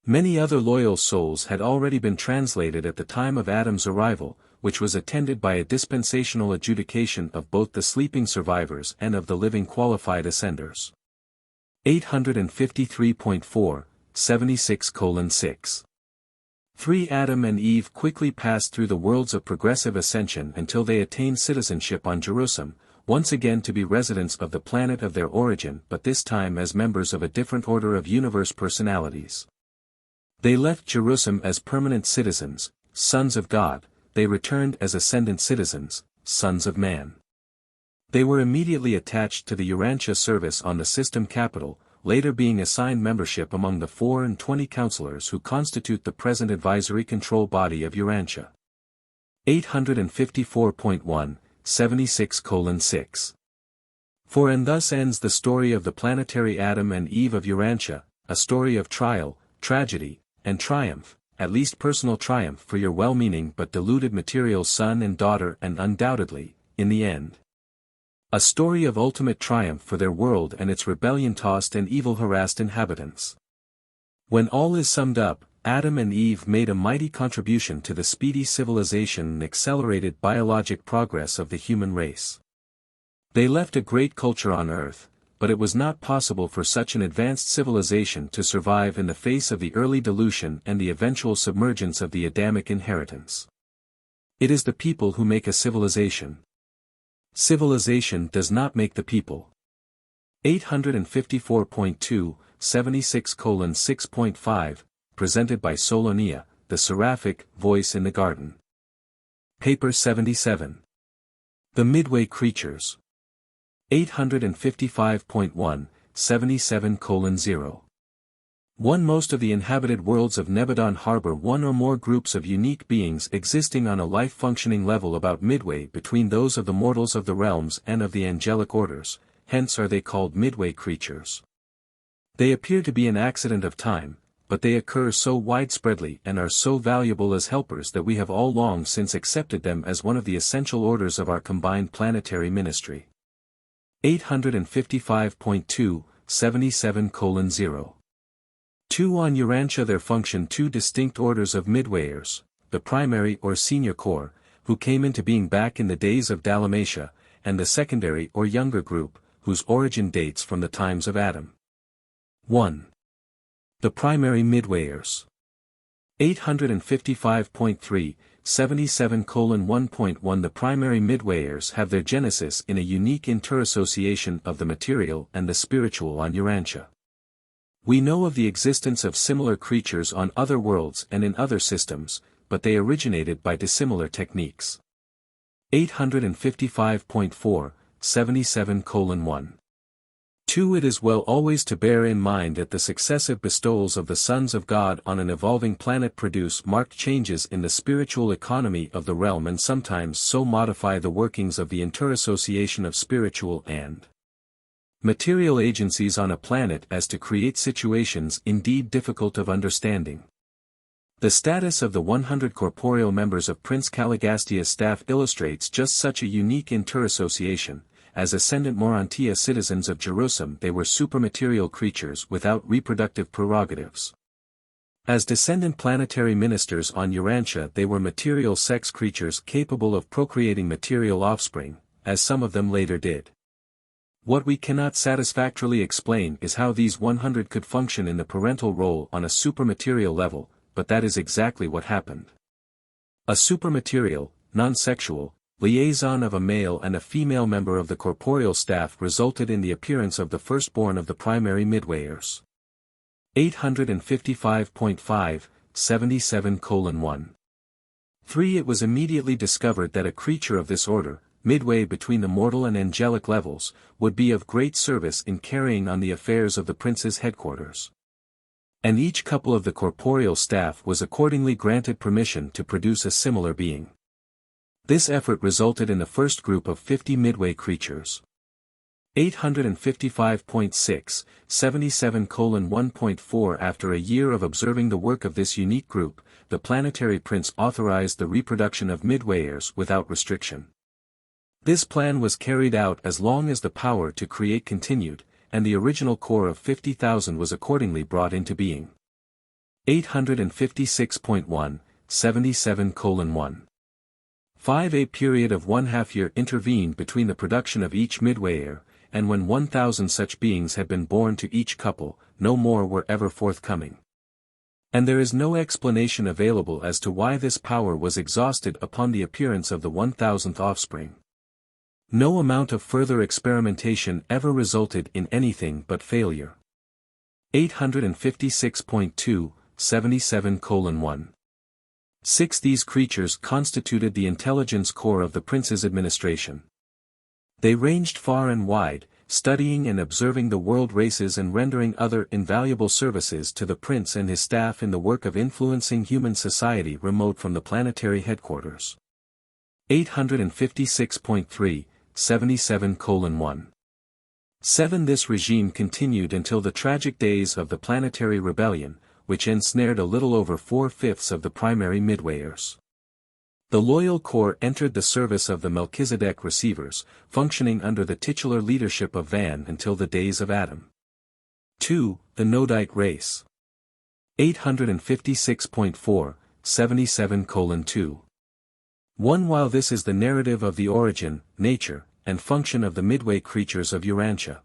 Many other loyal souls had already been translated at the time of Adam's arrival, which was attended by a dispensational adjudication of both the sleeping survivors and of the living qualified ascenders. 853.4, 76:6. 3 Adam and Eve quickly passed through the worlds of progressive ascension until they attained citizenship on Jerusalem, once again to be residents of the planet of their origin but this time as members of a different order of universe personalities. They left Jerusalem as permanent citizens, sons of God, they returned as ascendant citizens, sons of man. They were immediately attached to the Urantia service on the system capital, later being assigned membership among the 24 counselors who constitute the present advisory control body of Urantia. 854.1, 76:6. For and thus ends the story of the planetary Adam and Eve of Urantia, a story of trial, tragedy, and triumph, at least personal triumph for your well-meaning but deluded material son and daughter, and undoubtedly, in the end, a story of ultimate triumph for their world and its rebellion-tossed and evil-harassed inhabitants. When all is summed up, Adam and Eve made a mighty contribution to the speedy civilization and accelerated biologic progress of the human race. They left a great culture on Earth, but it was not possible for such an advanced civilization to survive in the face of the early dilution and the eventual submergence of the Adamic inheritance. It is the people who make a civilization. Civilization does not make the people. 854.2, 76:6.5, presented by Solonia, the seraphic voice in the garden. Paper 77. The Midway Creatures. 855.1, 77:0. 1. Most of the inhabited worlds of Nebadon harbor one or more groups of unique beings existing on a life-functioning level about midway between those of the mortals of the realms and of the angelic orders, hence are they called Midway creatures. They appear to be an accident of time, but they occur so widespreadly and are so valuable as helpers that we have all long since accepted them as one of the essential orders of our combined planetary ministry. 855.2, 77:0. 2. On Urantia there function two distinct orders of Midwayers, the primary or senior core, who came into being back in the days of Dalmatia, and the secondary or younger group, whose origin dates from the times of Adam. 1. The primary Midwayers. 855.3, 77:1.1. The primary Midwayers have their genesis in a unique interassociation of the material and the spiritual on Urantia. We know of the existence of similar creatures on other worlds and in other systems, but they originated by dissimilar techniques. 855.4, 77:1. 2. It is well always to bear in mind that the successive bestowals of the sons of God on an evolving planet produce marked changes in the spiritual economy of the realm and sometimes so modify the workings of the interassociation of spiritual and material agencies on a planet as to create situations indeed difficult of understanding. The status of the 100 corporeal members of Prince Caligastia's staff illustrates just such a unique interassociation. As ascendant Urantia citizens of Jerusalem they were supermaterial creatures without reproductive prerogatives. As descendant planetary ministers on Urantia they were material sex creatures capable of procreating material offspring, as some of them later did. What we cannot satisfactorily explain is how these 100 could function in the parental role on a supermaterial level, but that is exactly what happened. A supermaterial, non-sexual, liaison of a male and a female member of the corporeal staff resulted in the appearance of the firstborn of the primary Midwayers. 855.5, 77:1. 3. It was immediately discovered that a creature of this order, midway between the mortal and angelic levels, would be of great service in carrying on the affairs of the prince's headquarters. And each couple of the corporeal staff was accordingly granted permission to produce a similar being. This effort resulted in the first group of 50 Midway creatures. 855.6, 77:1.4. After a year of observing the work of this unique group, the planetary prince authorized the reproduction of Midwayers without restriction. This plan was carried out as long as the power to create continued, and the original core of 50,000 was accordingly brought into being. 856.1, 77:1. 5. A period of 1/2 year intervened between the production of each Midwayer, and when 1,000 such beings had been born to each couple, no more were ever forthcoming. And there is no explanation available as to why this power was exhausted upon the appearance of the 1,000th offspring. No amount of further experimentation ever resulted in anything but failure. 856.2, 77:1. 6. These creatures constituted the intelligence core of the prince's administration. They ranged far and wide, studying and observing the world races and rendering other invaluable services to the prince and his staff in the work of influencing human society remote from the planetary headquarters. 856.3, 77:1. 7. This regime continued until the tragic days of the Planetary Rebellion, which ensnared a little over 4/5 of the primary Midwayers. The loyal corps entered the service of the Melchizedek receivers, functioning under the titular leadership of Van until the days of Adam. 2. The Nodite race. 856.4, 77:2. 1. While this is the narrative of the origin, nature, and function of the Midway creatures of Urantia,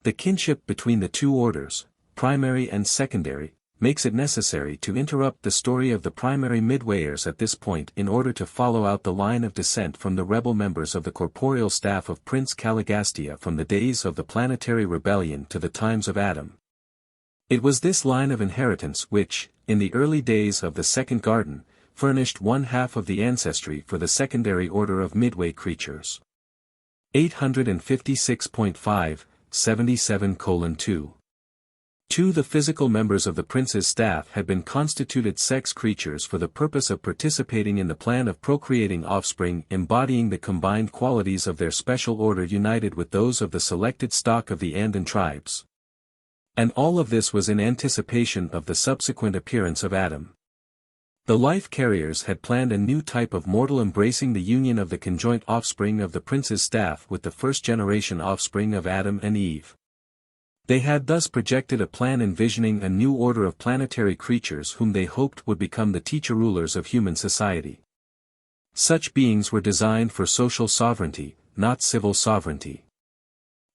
the kinship between the two orders, primary and secondary, makes it necessary to interrupt the story of the primary Midwayers at this point in order to follow out the line of descent from the rebel members of the corporeal staff of Prince Caligastia from the days of the Planetary Rebellion to the times of Adam. It was this line of inheritance which, in the early days of the Second Garden, furnished 1/2 of the ancestry for the secondary order of Midway creatures. 856.5, 77:2. 2. The physical members of the prince's staff had been constituted sex creatures for the purpose of participating in the plan of procreating offspring embodying the combined qualities of their special order united with those of the selected stock of the Andean tribes. And all of this was in anticipation of the subsequent appearance of Adam. The life carriers had planned a new type of mortal embracing the union of the conjoint offspring of the prince's staff with the first-generation offspring of Adam and Eve. They had thus projected a plan envisioning a new order of planetary creatures whom they hoped would become the teacher-rulers of human society. Such beings were designed for social sovereignty, not civil sovereignty.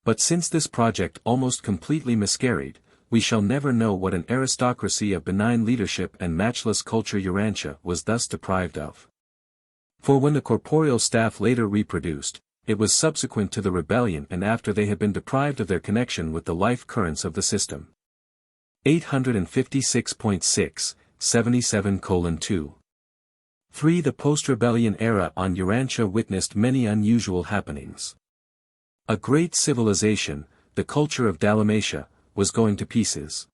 But since this project almost completely miscarried, we shall never know what an aristocracy of benign leadership and matchless culture Urantia was thus deprived of. For when the corporeal staff later reproduced, it was subsequent to the rebellion and after they had been deprived of their connection with the life currents of the system. 856.6, 77:2. 3. The post-rebellion era on Urantia witnessed many unusual happenings. A great civilization, the culture of Dalmatia, was going to pieces.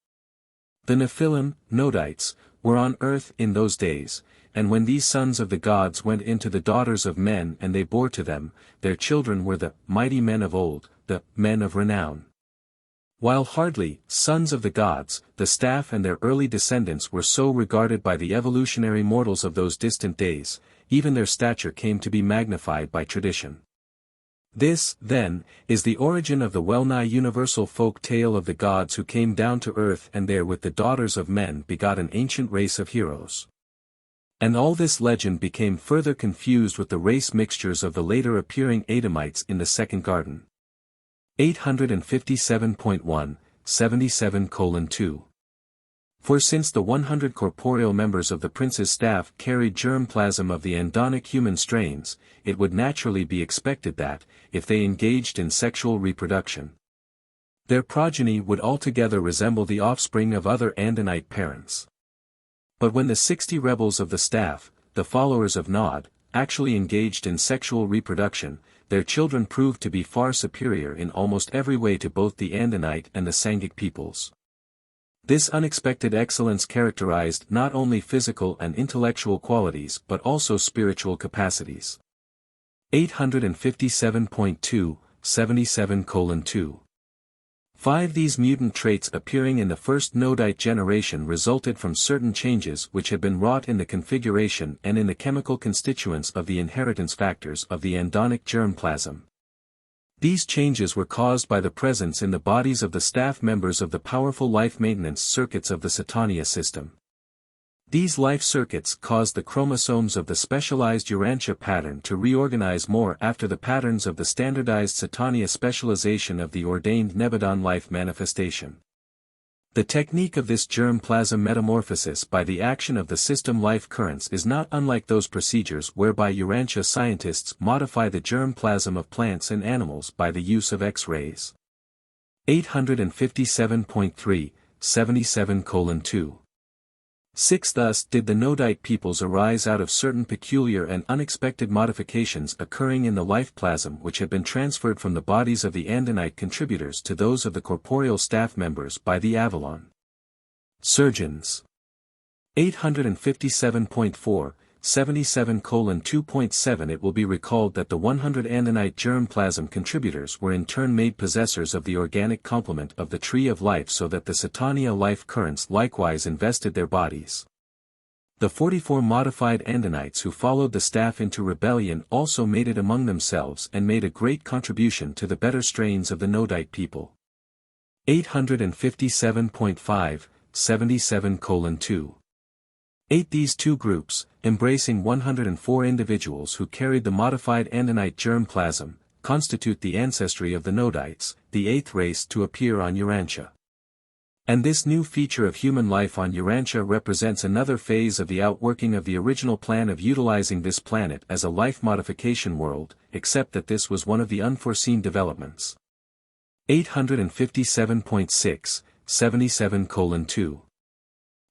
The Nephilim, Nodites, were on earth in those days, and when these sons of the gods went into the daughters of men and they bore to them, their children were the mighty men of old, the men of renown. While hardly sons of the gods, the staff and their early descendants were so regarded by the evolutionary mortals of those distant days, even their stature came to be magnified by tradition. This, then, is the origin of the well-nigh universal folk tale of the gods who came down to earth and there with the daughters of men begot an ancient race of heroes. And all this legend became further confused with the race mixtures of the later appearing Adamites in the Second Garden. 857.1, 77:2. For since the 100 corporeal members of the prince's staff carried germ plasm of the Andonic human strains, it would naturally be expected that, if they engaged in sexual reproduction, their progeny would altogether resemble the offspring of other Andonite parents. But when the 60 rebels of the staff, the followers of Nod, actually engaged in sexual reproduction, their children proved to be far superior in almost every way to both the Andonite and the Sangic peoples. This unexpected excellence characterized not only physical and intellectual qualities but also spiritual capacities. 857.2, 77:2. 5. These mutant traits appearing in the first Nodite generation resulted from certain changes which had been wrought in the configuration and in the chemical constituents of the inheritance factors of the Andonic germ plasm. These changes were caused by the presence in the bodies of the staff members of the powerful life maintenance circuits of the Satania system. These life circuits caused the chromosomes of the specialized Urantia pattern to reorganize more after the patterns of the standardized Satania specialization of the ordained Nebadon life manifestation. The technique of this germ plasm metamorphosis by the action of the system life currents is not unlike those procedures whereby Urantia scientists modify the germ plasm of plants and animals by the use of X-rays. 857.3, 77:2. 6. Thus did the Nodite peoples arise out of certain peculiar and unexpected modifications occurring in the life plasm which had been transferred from the bodies of the Andonite contributors to those of the corporeal staff members by the Avalon surgeons. 857.4, 77:2.7. It will be recalled that the 100 Andite germ plasm contributors were in turn made possessors of the organic complement of the tree of life, so that the Satania life currents likewise invested their bodies. The 44 modified Andinites who followed the staff into rebellion also made it among themselves and made a great contribution to the better strains of the Nodite people. 857.5, 77:2. 8. These two groups, embracing 104 individuals who carried the modified Andinite germ plasm, constitute the ancestry of the Nodites, the eighth race to appear on Urantia. And this new feature of human life on Urantia represents another phase of the outworking of the original plan of utilizing this planet as a life modification world, except that this was one of the unforeseen developments. 857.6, 77:2.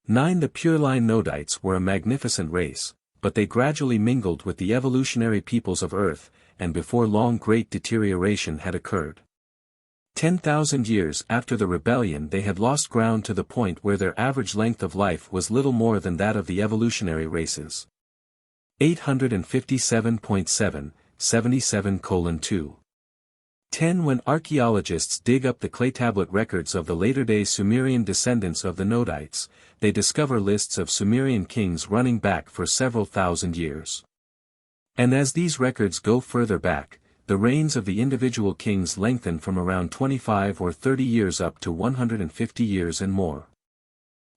9. The Pure-Line Nodites were a magnificent race, but they gradually mingled with the evolutionary peoples of Earth, and before long great deterioration had occurred. 10,000 years after the rebellion they had lost ground to the point where their average length of life was little more than that of the evolutionary races. 857.7, 77:2. 10. When archaeologists dig up the clay tablet records of the later-day Sumerian descendants of the Nodites, they discover lists of Sumerian kings running back for several thousand years. And as these records go further back, the reigns of the individual kings lengthen from around 25 or 30 years up to 150 years and more.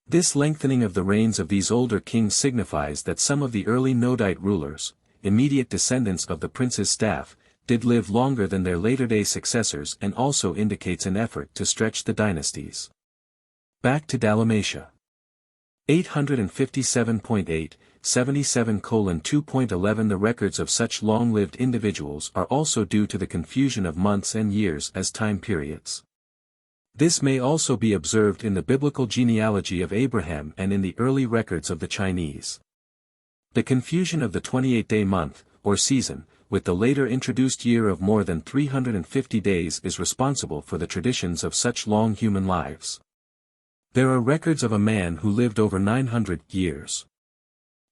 This lengthening of the reigns of these older kings signifies that some of the early Nodite rulers, immediate descendants of the prince's staff, did live longer than their later-day successors, and also indicates an effort to stretch the dynasties. Back to Dalmatia. 857.8, 77:2.11. The records of such long-lived individuals are also due to the confusion of months and years as time periods. This may also be observed in the biblical genealogy of Abraham and in the early records of the Chinese. The confusion of the 28-day month, or season, with the later introduced year of more than 350 days is responsible for the traditions of such long human lives. There are records of a man who lived over 900 years.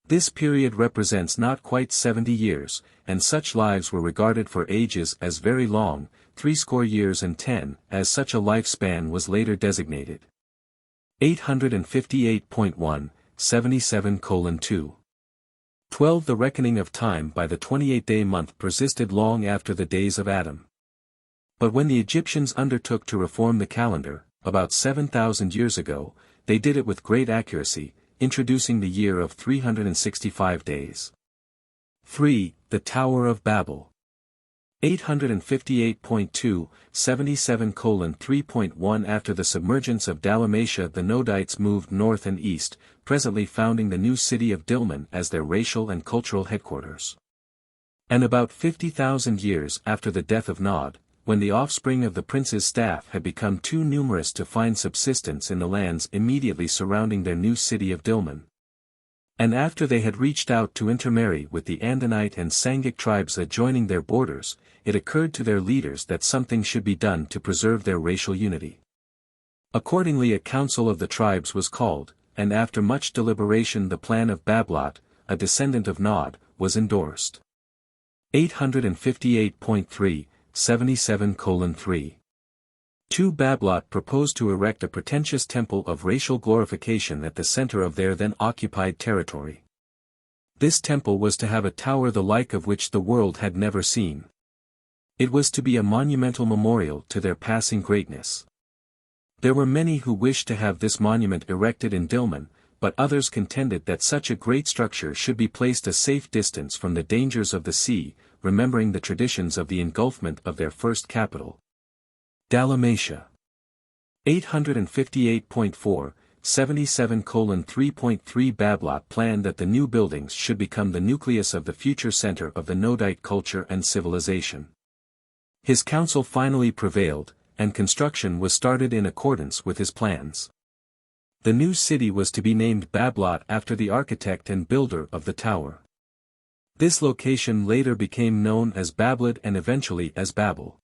This period represents not quite 70 years, and such lives were regarded for ages as very long, 80 years and 10, as such a lifespan was later designated. 858.1, 77:2. 12. The reckoning of time by the 28-day month persisted long after the days of Adam. But when the Egyptians undertook to reform the calendar, about 7,000 years ago, they did it with great accuracy, introducing the year of 365 days. 3. The Tower of Babel. 858.2, 77:3.1. After the submergence of Dalmatia, the Nodites moved north and east, presently founding the new city of Dilmun as their racial and cultural headquarters. And about 50,000 years after the death of Nod, when the offspring of the prince's staff had become too numerous to find subsistence in the lands immediately surrounding their new city of Dilmun, and after they had reached out to intermarry with the Andite and Sangic tribes adjoining their borders, it occurred to their leaders that something should be done to preserve their racial unity. Accordingly, a council of the tribes was called, and after much deliberation the plan of Bablot, a descendant of Nod, was endorsed. 858.3, 77:3. 2. Bablot proposed to erect a pretentious temple of racial glorification at the center of their then occupied territory. This temple was to have a tower the like of which the world had never seen. It was to be a monumental memorial to their passing greatness. There were many who wished to have this monument erected in Dilmun, but others contended that such a great structure should be placed a safe distance from the dangers of the sea, remembering the traditions of the engulfment of their first capital, Dalmatia. 858.4, 77:3.3. Bablot planned that the new buildings should become the nucleus of the future center of the Nodite culture and civilization. His counsel finally prevailed, and construction was started in accordance with his plans. The new city was to be named Bablot after the architect and builder of the tower. This location later became known as Bablod and eventually as Babel.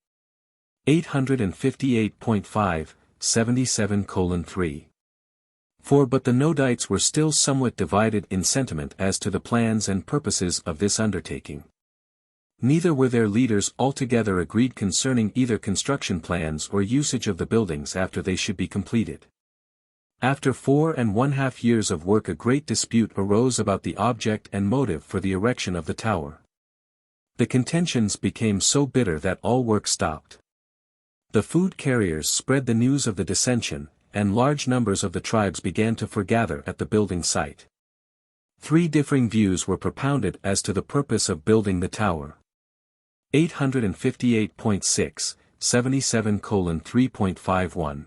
858.5, 77:3. But the Nodites were still somewhat divided in sentiment as to the plans and purposes of this undertaking. Neither were their leaders altogether agreed concerning either construction plans or usage of the buildings after they should be completed. After 4.5 years of work a great dispute arose about the object and motive for the erection of the tower. The contentions became so bitter that all work stopped. The food carriers spread the news of the dissension, and large numbers of the tribes began to foregather at the building site. 3 differing views were propounded as to the purpose of building the tower. 858.6, 77:3.51.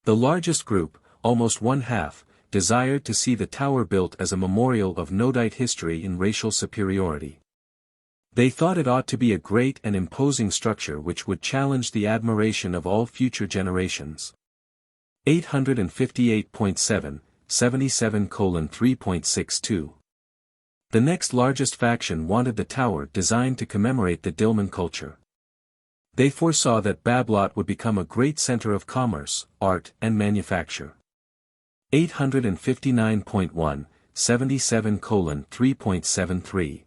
The largest group, almost one-half, desired to see the tower built as a memorial of Nodite history in racial superiority. They thought it ought to be a great and imposing structure which would challenge the admiration of all future generations. 858.7, 77:3.62. The next largest faction wanted the tower designed to commemorate the Dilmun culture. They foresaw that Bablot would become a great center of commerce, art, and manufacture. 859.1, 77:3.73.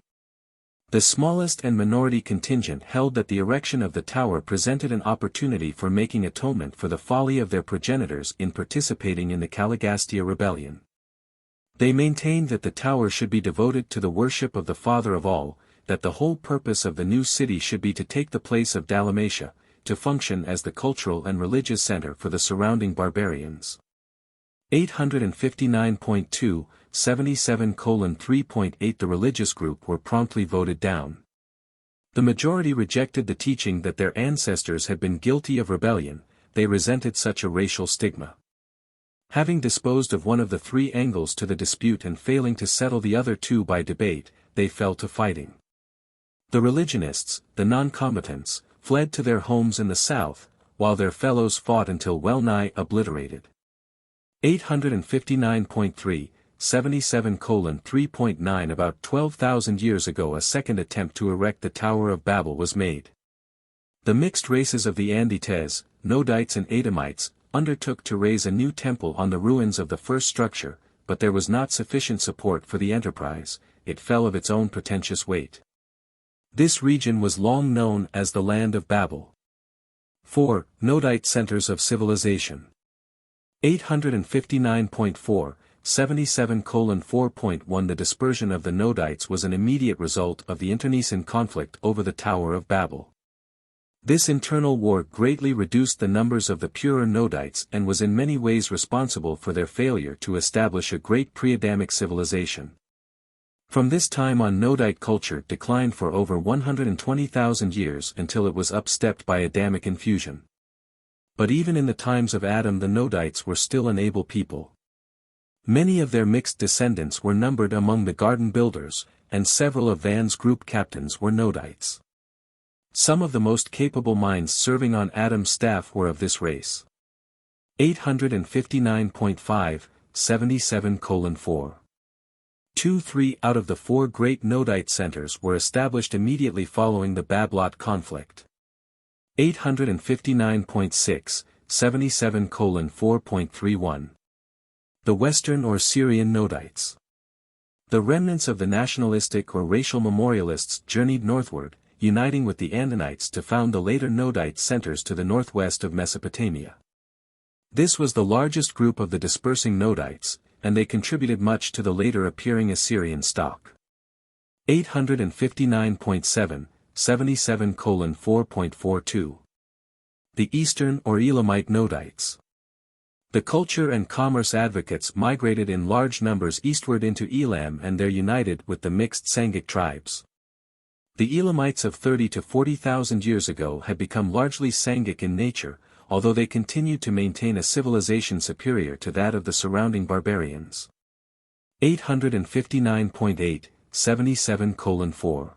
The smallest and minority contingent held that the erection of the tower presented an opportunity for making atonement for the folly of their progenitors in participating in the Caligastia rebellion. They maintained that the tower should be devoted to the worship of the Father of all, that the whole purpose of the new city should be to take the place of Dalmatia, to function as the cultural and religious center for the surrounding barbarians. 859.2, 77:3.8. The religious group were promptly voted down. The majority rejected the teaching that their ancestors had been guilty of rebellion. They resented such a racial stigma. Having disposed of one of the 3 angles to the dispute and failing to settle the other 2 by debate, they fell to fighting. The religionists, the non-combatants, fled to their homes in the south, while their fellows fought until well nigh obliterated. 859.3, 77:3.9. About 12,000 years ago a second attempt to erect the Tower of Babel was made. The mixed races of the Andites, Nodites and Edomites, undertook to raise a new temple on the ruins of the first structure, but there was not sufficient support for the enterprise. It fell of its own pretentious weight. This region was long known as the Land of Babel. 4. Nodite Centers of Civilization. 859.4, 77:4.1. The dispersion of the Nodites was an immediate result of the internecine conflict over the Tower of Babel. This internal war greatly reduced the numbers of the purer Nodites and was in many ways responsible for their failure to establish a great pre-Adamic civilization. From this time on Nodite culture declined for over 120,000 years until it was upstepped by Adamic infusion. But even in the times of Adam the Nodites were still an able people. Many of their mixed descendants were numbered among the garden builders, and several of Van's group captains were Nodites. Some of the most capable minds serving on Adam's staff were of this race. 859.5, 77:4. 2-3 out of the 4 great Nodite centers were established immediately following the Bablot conflict. 859.6, 77:4.31. The Western or Syrian Nodites. The remnants of the nationalistic or racial memorialists journeyed northward, uniting with the Andanites to found the later Nodite centers to the northwest of Mesopotamia. This was the largest group of the dispersing Nodites, and they contributed much to the later appearing Assyrian stock. 859.7, 77:4.42. The Eastern or Elamite Nodites. The culture and commerce advocates migrated in large numbers eastward into Elam and there united with the mixed Sangic tribes. The Elamites of 30 to 40,000 years ago had become largely Sangic in nature, although they continued to maintain a civilization superior to that of the surrounding barbarians. 859.8, 77:4.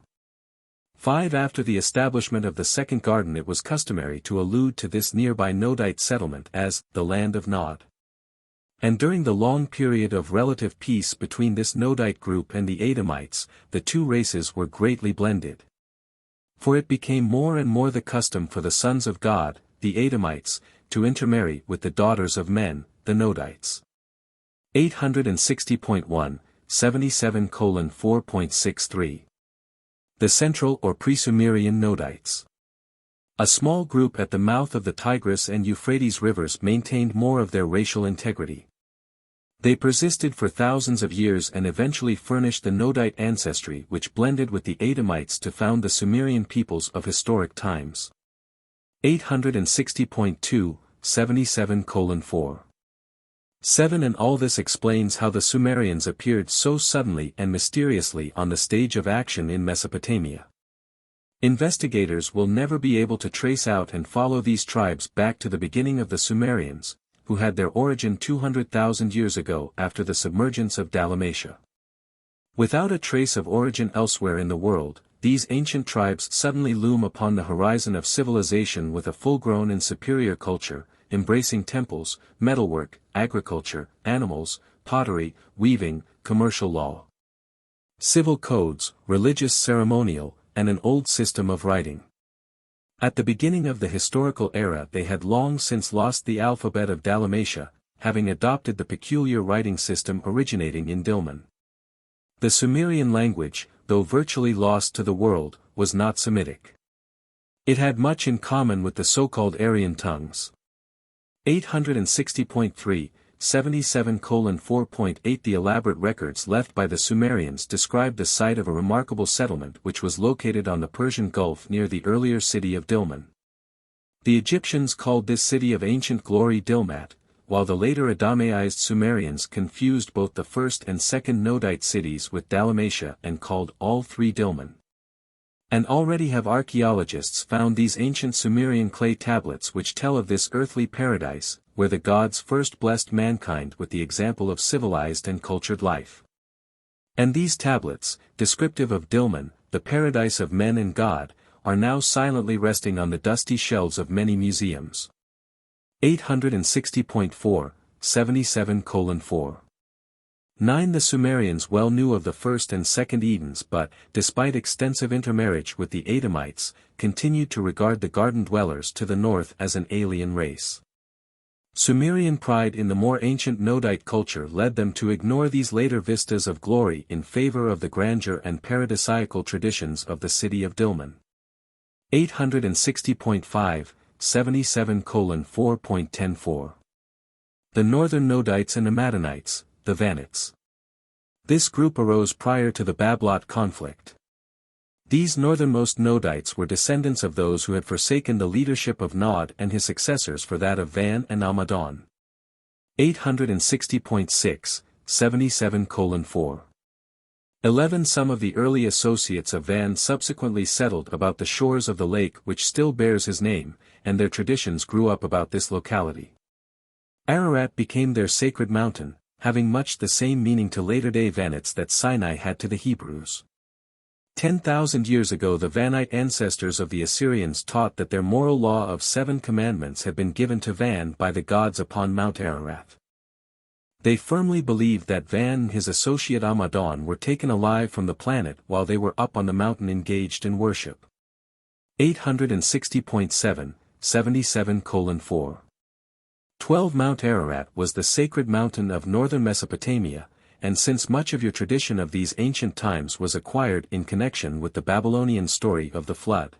5 After the establishment of the Second Garden it was customary to allude to this nearby Nodite settlement as the Land of Nod. And during the long period of relative peace between this Nodite group and the Edomites, the two races were greatly blended. For it became more and more the custom for the sons of God, the Edomites, to intermarry with the daughters of men, the Nodites. 860.1, 77:4.63. The Central or Pre-Sumerian Nodites. A small group at the mouth of the Tigris and Euphrates rivers maintained more of their racial integrity. They persisted for thousands of years and eventually furnished the Nodite ancestry which blended with the Adamites to found the Sumerian peoples of historic times. 860.2, 77:4. 7 And all this explains how the Sumerians appeared so suddenly and mysteriously on the stage of action in Mesopotamia. Investigators will never be able to trace out and follow these tribes back to the beginning of the Sumerians, who had their origin 200,000 years ago after the submergence of Dalmatia. Without a trace of origin elsewhere in the world, these ancient tribes suddenly loom upon the horizon of civilization with a full-grown and superior culture, embracing temples, metalwork, agriculture, animals, pottery, weaving, commercial law, civil codes, religious ceremonial, and an old system of writing. At the beginning of the historical era they had long since lost the alphabet of Dalmatia, having adopted the peculiar writing system originating in Dilmun. The Sumerian language, though virtually lost to the world, was not Semitic. It had much in common with the so-called Aryan tongues. 860.3, 77:4.8 The elaborate records left by the Sumerians describe the site of a remarkable settlement which was located on the Persian Gulf near the earlier city of Dilmun. The Egyptians called this city of ancient glory Dilmat, while the later Adamaized Sumerians confused both the first and second Nodite cities with Dalmatia and called all three Dilmun. And already have archaeologists found these ancient Sumerian clay tablets which tell of this earthly paradise, where the gods first blessed mankind with the example of civilized and cultured life. And these tablets, descriptive of Dilmun, the paradise of men and God, are now silently resting on the dusty shelves of many museums. 860.4, 77:4. 9 The Sumerians well knew of the first and second Edens but, despite extensive intermarriage with the Adamites, continued to regard the garden dwellers to the north as an alien race. Sumerian pride in the more ancient Nodite culture led them to ignore these later vistas of glory in favor of the grandeur and paradisiacal traditions of the city of Dilmun. 860.5, 77:4.104. The Northern Nodites and Amadonites, the Vanites. This group arose prior to the Bablot conflict. These northernmost Nodites were descendants of those who had forsaken the leadership of Nod and his successors for that of Van and Amadon. 860.6, 77:4. 11 Some of the early associates of Van subsequently settled about the shores of the lake which still bears his name, and their traditions grew up about this locality. Ararat became their sacred mountain, having much the same meaning to later-day Vanites that Sinai had to the Hebrews. 10,000 years ago the Vanite ancestors of the Assyrians taught that their moral law of 7 commandments had been given to Van by the gods upon Mount Ararat. They firmly believed that Van and his associate Amadon were taken alive from the planet while they were up on the mountain engaged in worship. 860.7, 77:4. 12 Mount Ararat was the sacred mountain of northern Mesopotamia, and since much of your tradition of these ancient times was acquired in connection with the Babylonian story of the flood,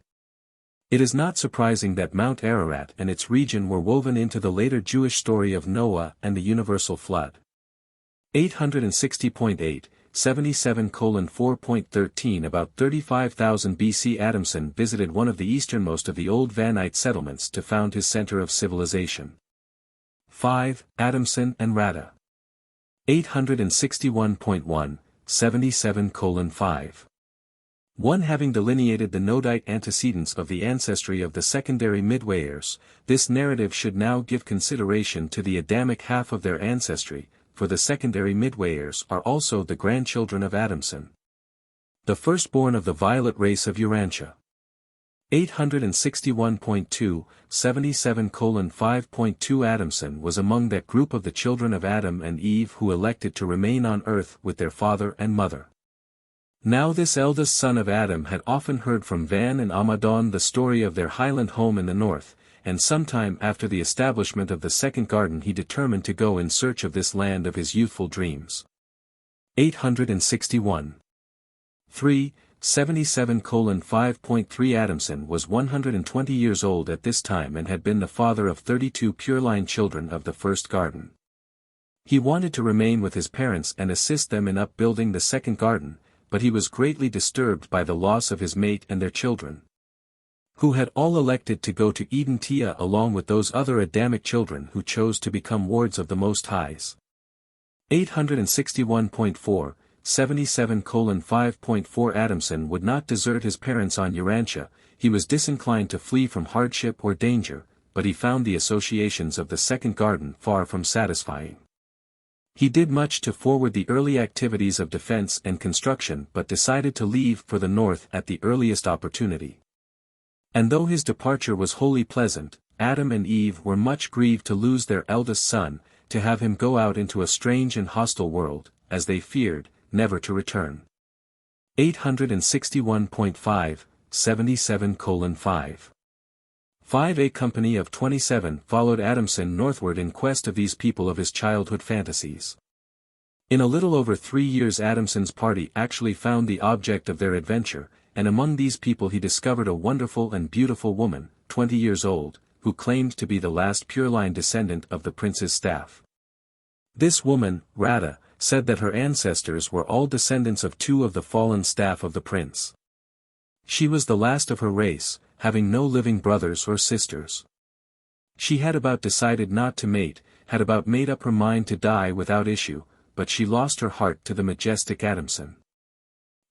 it is not surprising that Mount Ararat and its region were woven into the later Jewish story of Noah and the universal flood. 860.8, 77:4.13 About 35,000 BC Adamson visited one of the easternmost of the old Vanite settlements to found his center of civilization. 5. Adamson and Rada. 861.1, 77:5. 1 Having delineated the Nodite antecedents of the ancestry of the secondary Midwayers, this narrative should now give consideration to the Adamic half of their ancestry, for the secondary Midwayers are also the grandchildren of Adamson, the firstborn of the violet race of Urantia. 861.2, 77:5.2 Adamson was among that group of the children of Adam and Eve who elected to remain on earth with their father and mother. Now this eldest son of Adam had often heard from Van and Amadon the story of their highland home in the north, and sometime after the establishment of the second garden he determined to go in search of this land of his youthful dreams. 861. 3. 77:5.3 Adamson was 120 years old at this time and had been the father of 32 pure-line children of the first garden. He wanted to remain with his parents and assist them in upbuilding the second garden, but he was greatly disturbed by the loss of his mate and their children, who had all elected to go to Urantia along with those other Adamic children who chose to become wards of the Most High's. 861.4, 77:5.4 Adamson would not desert his parents on Urantia. He was disinclined to flee from hardship or danger, but he found the associations of the second garden far from satisfying. He did much to forward the early activities of defense and construction but decided to leave for the north at the earliest opportunity. And though his departure was wholly pleasant, Adam and Eve were much grieved to lose their eldest son, to have him go out into a strange and hostile world, as they feared, never to return. 861.5, 77:5. 5. A company of 27 followed Adamson northward in quest of these people of his childhood fantasies. In a little over 3 years Adamson's party actually found the object of their adventure, and among these people he discovered a wonderful and beautiful woman, 20 years old, who claimed to be the last pure-line descendant of the prince's staff. This woman, Rada, said that her ancestors were all descendants of 2 of the fallen staff of the prince. She was the last of her race, having no living brothers or sisters. She had about decided not to mate, had about made up her mind to die without issue, but she lost her heart to the majestic Adamson.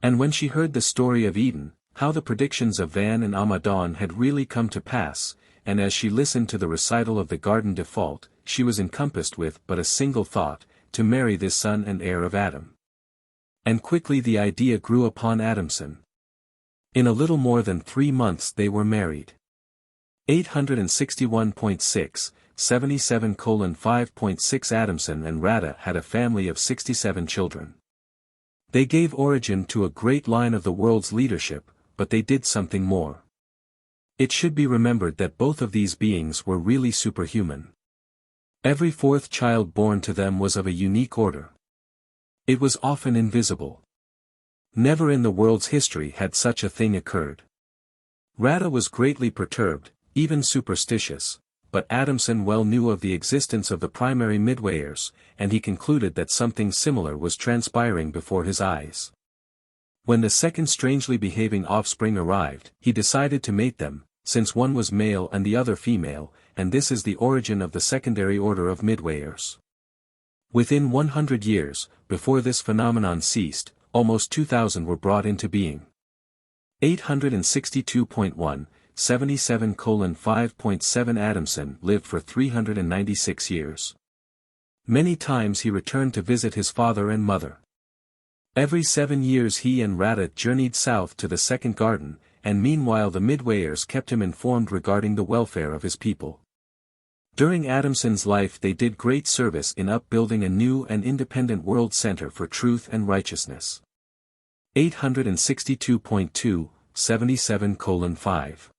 And when she heard the story of Eden, how the predictions of Van and Amadon had really come to pass, and as she listened to the recital of the garden default, she was encompassed with but a single thought, to marry this son and heir of Adam. And quickly the idea grew upon Adamson. In a little more than 3 months they were married. 861.6, 77:5.6 Adamson and Rada had a family of 67 children. They gave origin to a great line of the world's leadership, but they did something more. It should be remembered that both of these beings were really superhuman. Every 4th child born to them was of a unique order. It was often invisible. Never in the world's history had such a thing occurred. Rada was greatly perturbed, even superstitious, but Adamson well knew of the existence of the primary Midwayers, and he concluded that something similar was transpiring before his eyes. When the second strangely behaving offspring arrived, he decided to mate them, since one was male and the other female, and this is the origin of the secondary order of Midwayers. Within 100 years, before this phenomenon ceased, almost 2,000 were brought into being. 862.1, 77:5.7 Adamson lived for 396 years. Many times he returned to visit his father and mother. Every 7 years he and Rada journeyed south to the second garden, and meanwhile the Midwayers kept him informed regarding the welfare of his people. During Adamson's life they did great service in upbuilding a new and independent world center for truth and righteousness. 862.2, 77:5.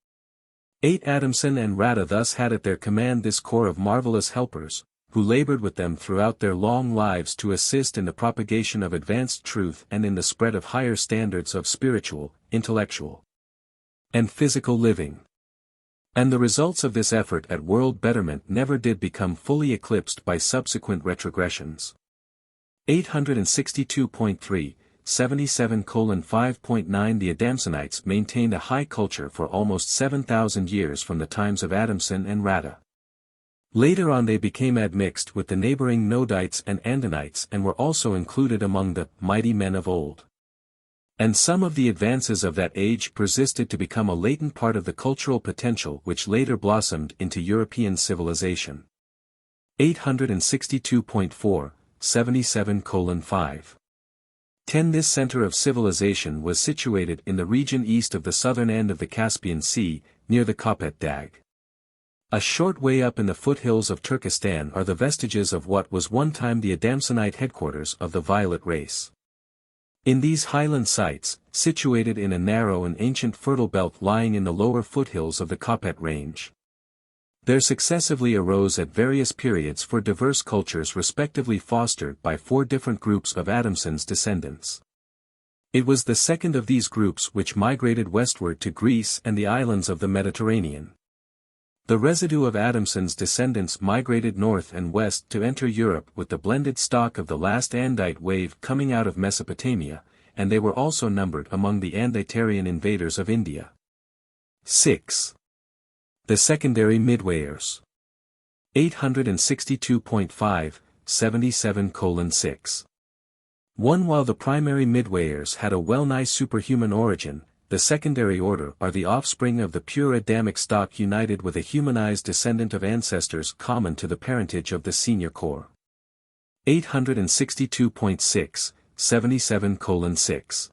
8 Adamson and Rada thus had at their command this corps of marvelous helpers, who labored with them throughout their long lives to assist in the propagation of advanced truth and in the spread of higher standards of spiritual, intellectual, and physical living. And the results of this effort at world betterment never did become fully eclipsed by subsequent retrogressions. 862.3, 77:5.9 The Adamsonites maintained a high culture for almost 7,000 years from the times of Adamson and Rada. Later on they became admixed with the neighboring Nodites and Andinites and were also included among the mighty men of old. And some of the advances of that age persisted to become a latent part of the cultural potential which later blossomed into European civilization. 862.4, 77:5. 10 This center of civilization was situated in the region east of the southern end of the Caspian Sea, near the Kopet Dag. A short way up in the foothills of Turkestan are the vestiges of what was one time the Adamsonite headquarters of the Violet race. In these highland sites, situated in a narrow and ancient fertile belt lying in the lower foothills of the Kopet range, There successively arose at various periods four diverse cultures respectively fostered by four different groups of Adamson's descendants. It was the second of these groups which migrated westward to Greece and the islands of the Mediterranean. The residue of Adamson's descendants migrated north and west to enter Europe with the blended stock of the last Andite wave coming out of Mesopotamia, and they were also numbered among the Anditarian invaders of India. 6. The secondary Midwayers. 862.5, 77:6. 1. While the primary Midwayers had a well-nigh superhuman origin, the secondary order are the offspring of the pure Adamic stock united with a humanized descendant of ancestors common to the parentage of the senior core. 862.6, 77:6.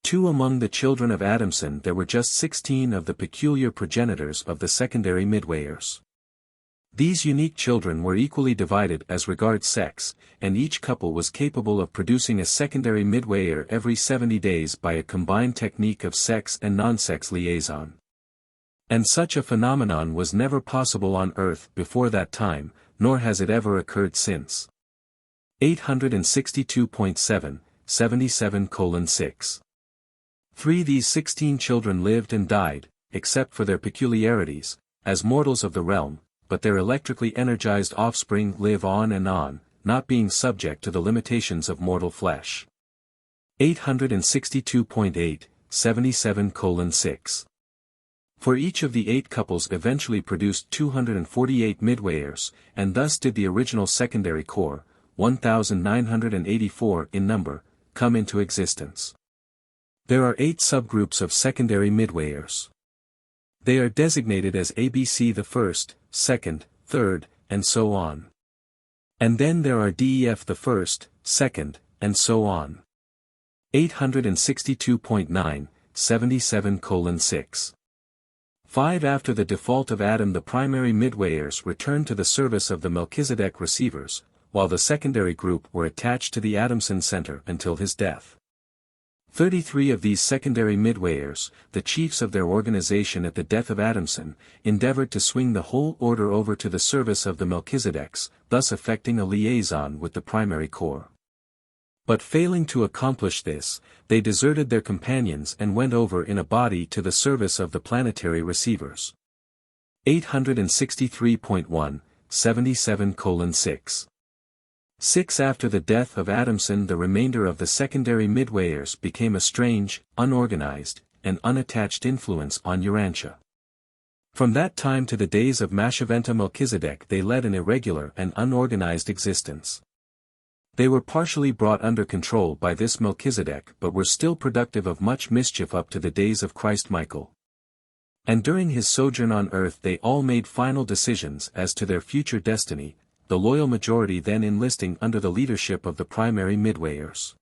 2. Among the children of Adamson there were just 16 of the peculiar progenitors of the secondary Midwayers. These unique children were equally divided as regards sex, and each couple was capable of producing a secondary Midwayer every 70 days by a combined technique of sex and non-sex liaison. And such a phenomenon was never possible on Earth before that time, nor has it ever occurred since. 862.7, 77:6. 3. These 16 children lived and died, except for their peculiarities, as mortals of the realm, but their electrically energized offspring live on, not being subject to the limitations of mortal flesh. 862.8, 77:6. For each of the 8 couples eventually produced 248 Midwayers, and thus did the original secondary core, 1,984 in number, come into existence. There are 8 subgroups of secondary Midwayers. They are designated as ABC the first, second, third, and so on. And then there are DEF the first, second, and so on. 862.9, 77:6. 5. After the default of Adam the primary Midwayers returned to the service of the Melchizedek receivers, while the secondary group were attached to the Adamson center until his death. 33 of these secondary Midwayers, the chiefs of their organization at the death of Adamson, endeavored to swing the whole order over to the service of the Melchizedeks, thus effecting a liaison with the primary core. But failing to accomplish this, they deserted their companions and went over in a body to the service of the planetary receivers. 863.1, 77:6. 6. After the death of Adamson the remainder of the secondary Midwayers became a strange, unorganized, and unattached influence on Urantia. From that time to the days of Mashaventa Melchizedek they led an irregular and unorganized existence. They were partially brought under control by this Melchizedek but were still productive of much mischief up to the days of Christ Michael. And during his sojourn on earth they all made final decisions as to their future destiny, the loyal majority then enlisting under the leadership of the primary Midwayers.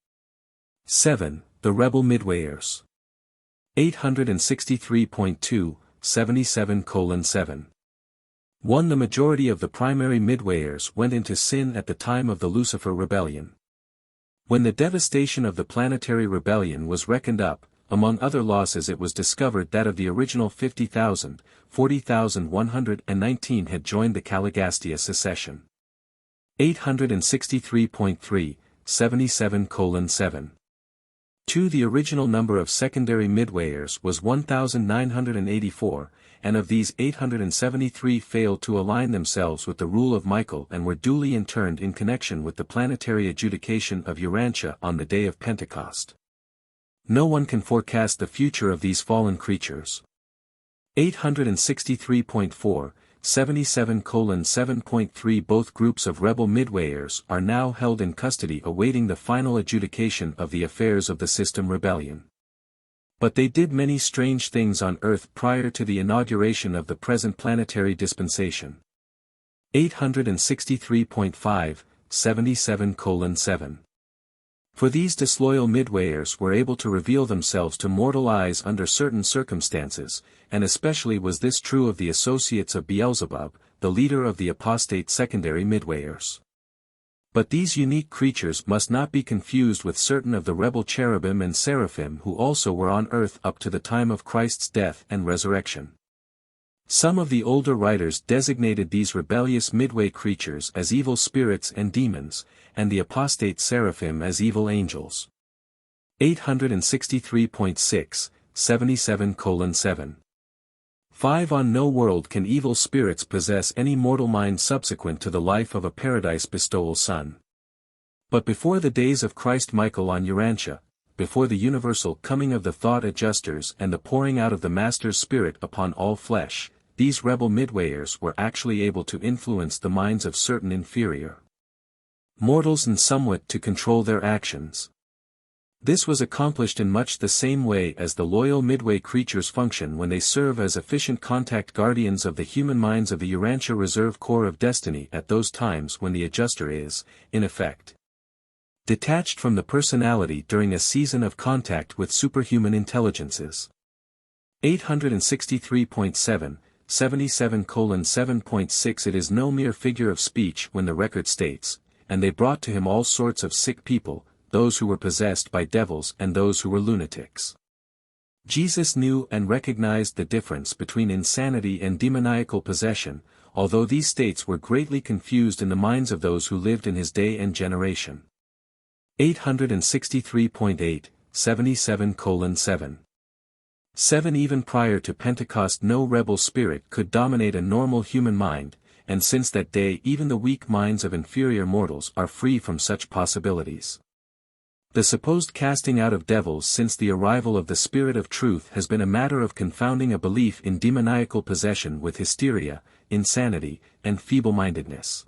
7. The rebel Midwayers. 863.2, 77:7. 1. The majority of the primary Midwayers went into sin at the time of the Lucifer rebellion. When the devastation of the planetary rebellion was reckoned up, among other losses it was discovered that of the original 50,000, 40,119 had joined the Caligastia secession. 863.3, 77:7. 2. The original number of secondary Midwayers was 1,984, and of these 873 failed to align themselves with the rule of Michael and were duly interned in connection with the planetary adjudication of Urantia on the day of Pentecost. No one can forecast the future of these fallen creatures. 863.4, 77:7.3. Both groups of rebel Midwayers are now held in custody awaiting the final adjudication of the affairs of the system rebellion. But they did many strange things on Earth prior to the inauguration of the present planetary dispensation. 863.5, 77:7. For these disloyal Midwayers were able to reveal themselves to mortal eyes under certain circumstances, and especially was this true of the associates of Beelzebub, the leader of the apostate secondary Midwayers. But these unique creatures must not be confused with certain of the rebel cherubim and seraphim who also were on earth up to the time of Christ's death and resurrection. Some of the older writers designated these rebellious Midway creatures as evil spirits and demons, and the apostate seraphim as evil angels. 863.6, 77:7. 5. On no world can evil spirits possess any mortal mind subsequent to the life of a paradise bestowal son. But before the days of Christ Michael on Urantia, before the universal coming of the thought adjusters and the pouring out of the Master's Spirit upon all flesh, these rebel Midwayers were actually able to influence the minds of certain inferior mortals and somewhat to control their actions. This was accomplished in much the same way as the loyal Midway creatures function when they serve as efficient contact guardians of the human minds of the Urantia Reserve Corps of Destiny at those times when the adjuster is, in effect, detached from the personality during a season of contact with superhuman intelligences. 863.7, 77:7.6. It is no mere figure of speech when the record states, and they brought to him all sorts of sick people, those who were possessed by devils and those who were lunatics. Jesus knew and recognized the difference between insanity and demoniacal possession, although these states were greatly confused in the minds of those who lived in his day and generation. 863.8, 77:7. 7. Even prior to Pentecost no rebel spirit could dominate a normal human mind, and since that day even the weak minds of inferior mortals are free from such possibilities. The supposed casting out of devils since the arrival of the Spirit of Truth has been a matter of confounding a belief in demoniacal possession with hysteria, insanity, and feeble-mindedness.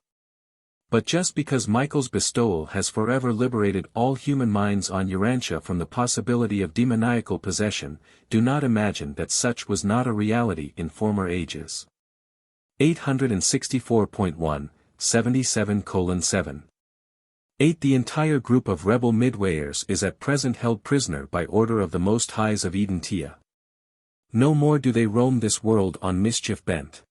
But just because Michael's bestowal has forever liberated all human minds on Urantia from the possibility of demoniacal possession, do not imagine that such was not a reality in former ages. 864.1, 77:7. 8. The entire group of rebel Midwayers is at present held prisoner by order of the Most Highs of Urantia. No more do they roam this world on mischief bent.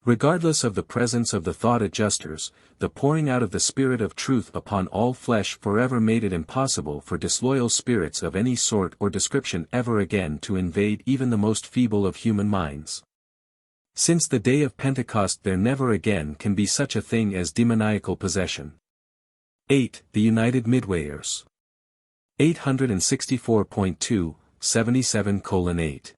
Regardless of the presence of the thought adjusters, the pouring out of the Spirit of Truth upon all flesh forever made it impossible for disloyal spirits of any sort or description ever again to invade even the most feeble of human minds. Since the day of Pentecost there never again can be such a thing as demoniacal possession. 8. The United Midwayers. 864.2, 77:8.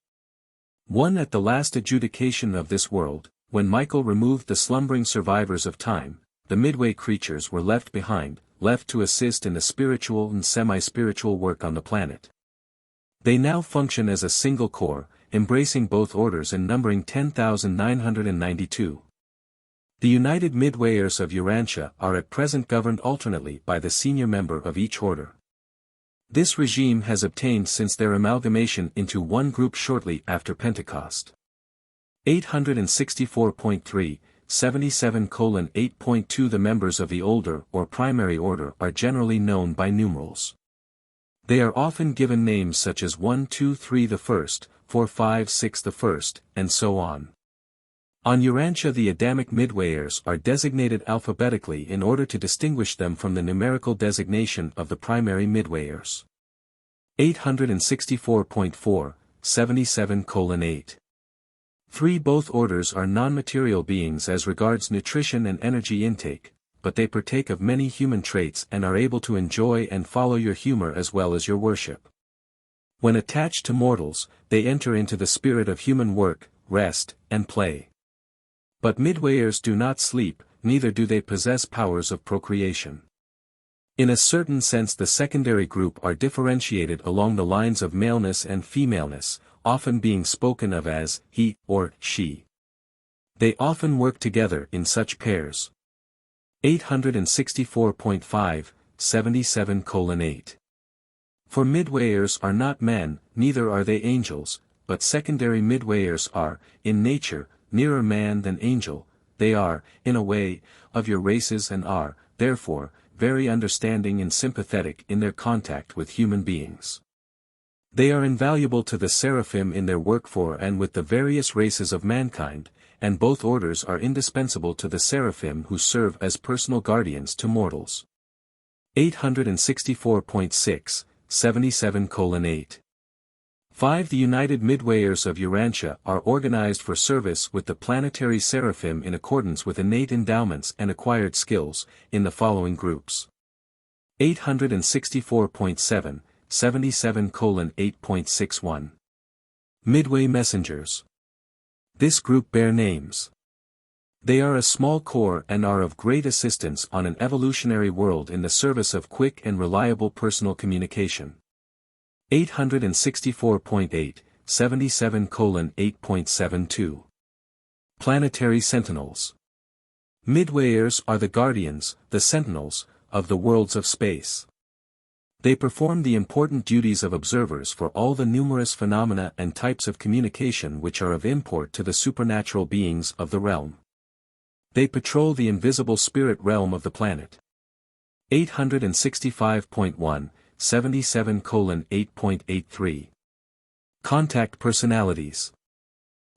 1. At the last adjudication of this world, when Michael removed the slumbering survivors of time, the Midway creatures were left behind, left to assist in the spiritual and semi-spiritual work on the planet. They now function as a single corps, embracing both orders and numbering 10,992. The United Midwayers of Urantia are at present governed alternately by the senior member of each order. This regime has obtained since their amalgamation into one group shortly after Pentecost. 864.3, 77:8.2. The members of the older or primary order are generally known by numerals. They are often given names such as 1, 2, 3 the first, 4, 5, 6 the first, and so on. On Urantia the Adamic Midwayers are designated alphabetically in order to distinguish them from the numerical designation of the primary Midwayers. 864.4, 77:8. 3. Both orders are non-material beings as regards nutrition and energy intake, but they partake of many human traits and are able to enjoy and follow your humor as well as your worship. When attached to mortals, they enter into the spirit of human work, rest, and play. But Midwayers do not sleep, neither do they possess powers of procreation. In a certain sense the secondary group are differentiated along the lines of maleness and femaleness, often being spoken of as he or she. They often work together in such pairs. 864.5, 77:8. For Midwayers are not men, neither are they angels, but secondary Midwayers are, in nature, nearer man than angel. They are, in a way, of your races and are, therefore, very understanding and sympathetic in their contact with human beings. They are invaluable to the seraphim in their work for and with the various races of mankind, and both orders are indispensable to the seraphim who serve as personal guardians to mortals. 864.6, 77:8. 5. The United Midwayers of Urantia are organized for service with the planetary seraphim in accordance with innate endowments and acquired skills, in the following groups. 864.7, 77:8.61. Midway Messengers. This group bear names. They are a small corps and are of great assistance on an evolutionary world in the service of quick and reliable personal communication. 864.8, 77:8.72. Planetary Sentinels. Midwayers are the guardians, the sentinels, of the worlds of space. They perform the important duties of observers for all the numerous phenomena and types of communication which are of import to the supernatural beings of the realm. They patrol the invisible spirit realm of the planet. 865.1, 77:8.83. Contact Personalities.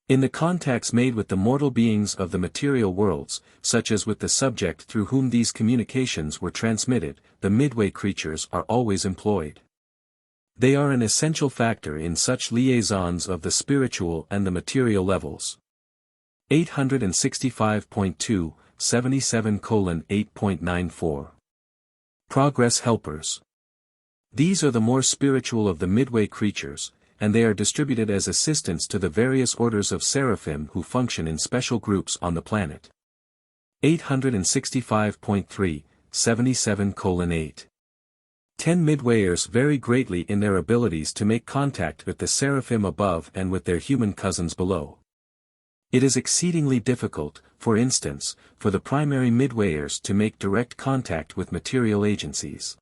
In the contacts made with the mortal beings of the material worlds, such as with the subject through whom these communications were transmitted, the Midway creatures are always employed. They are an essential factor in such liaisons of the spiritual and the material levels. 865.2, 77:8.94. Progress Helpers. These are the more spiritual of the Midway creatures, and they are distributed as assistants to the various orders of seraphim who function in special groups on the planet. 865.3, 77:8. 10 Midwayers vary greatly in their abilities to make contact with the seraphim above and with their human cousins below. It is exceedingly difficult, for instance, for the primary Midwayers to make direct contact with material agencies.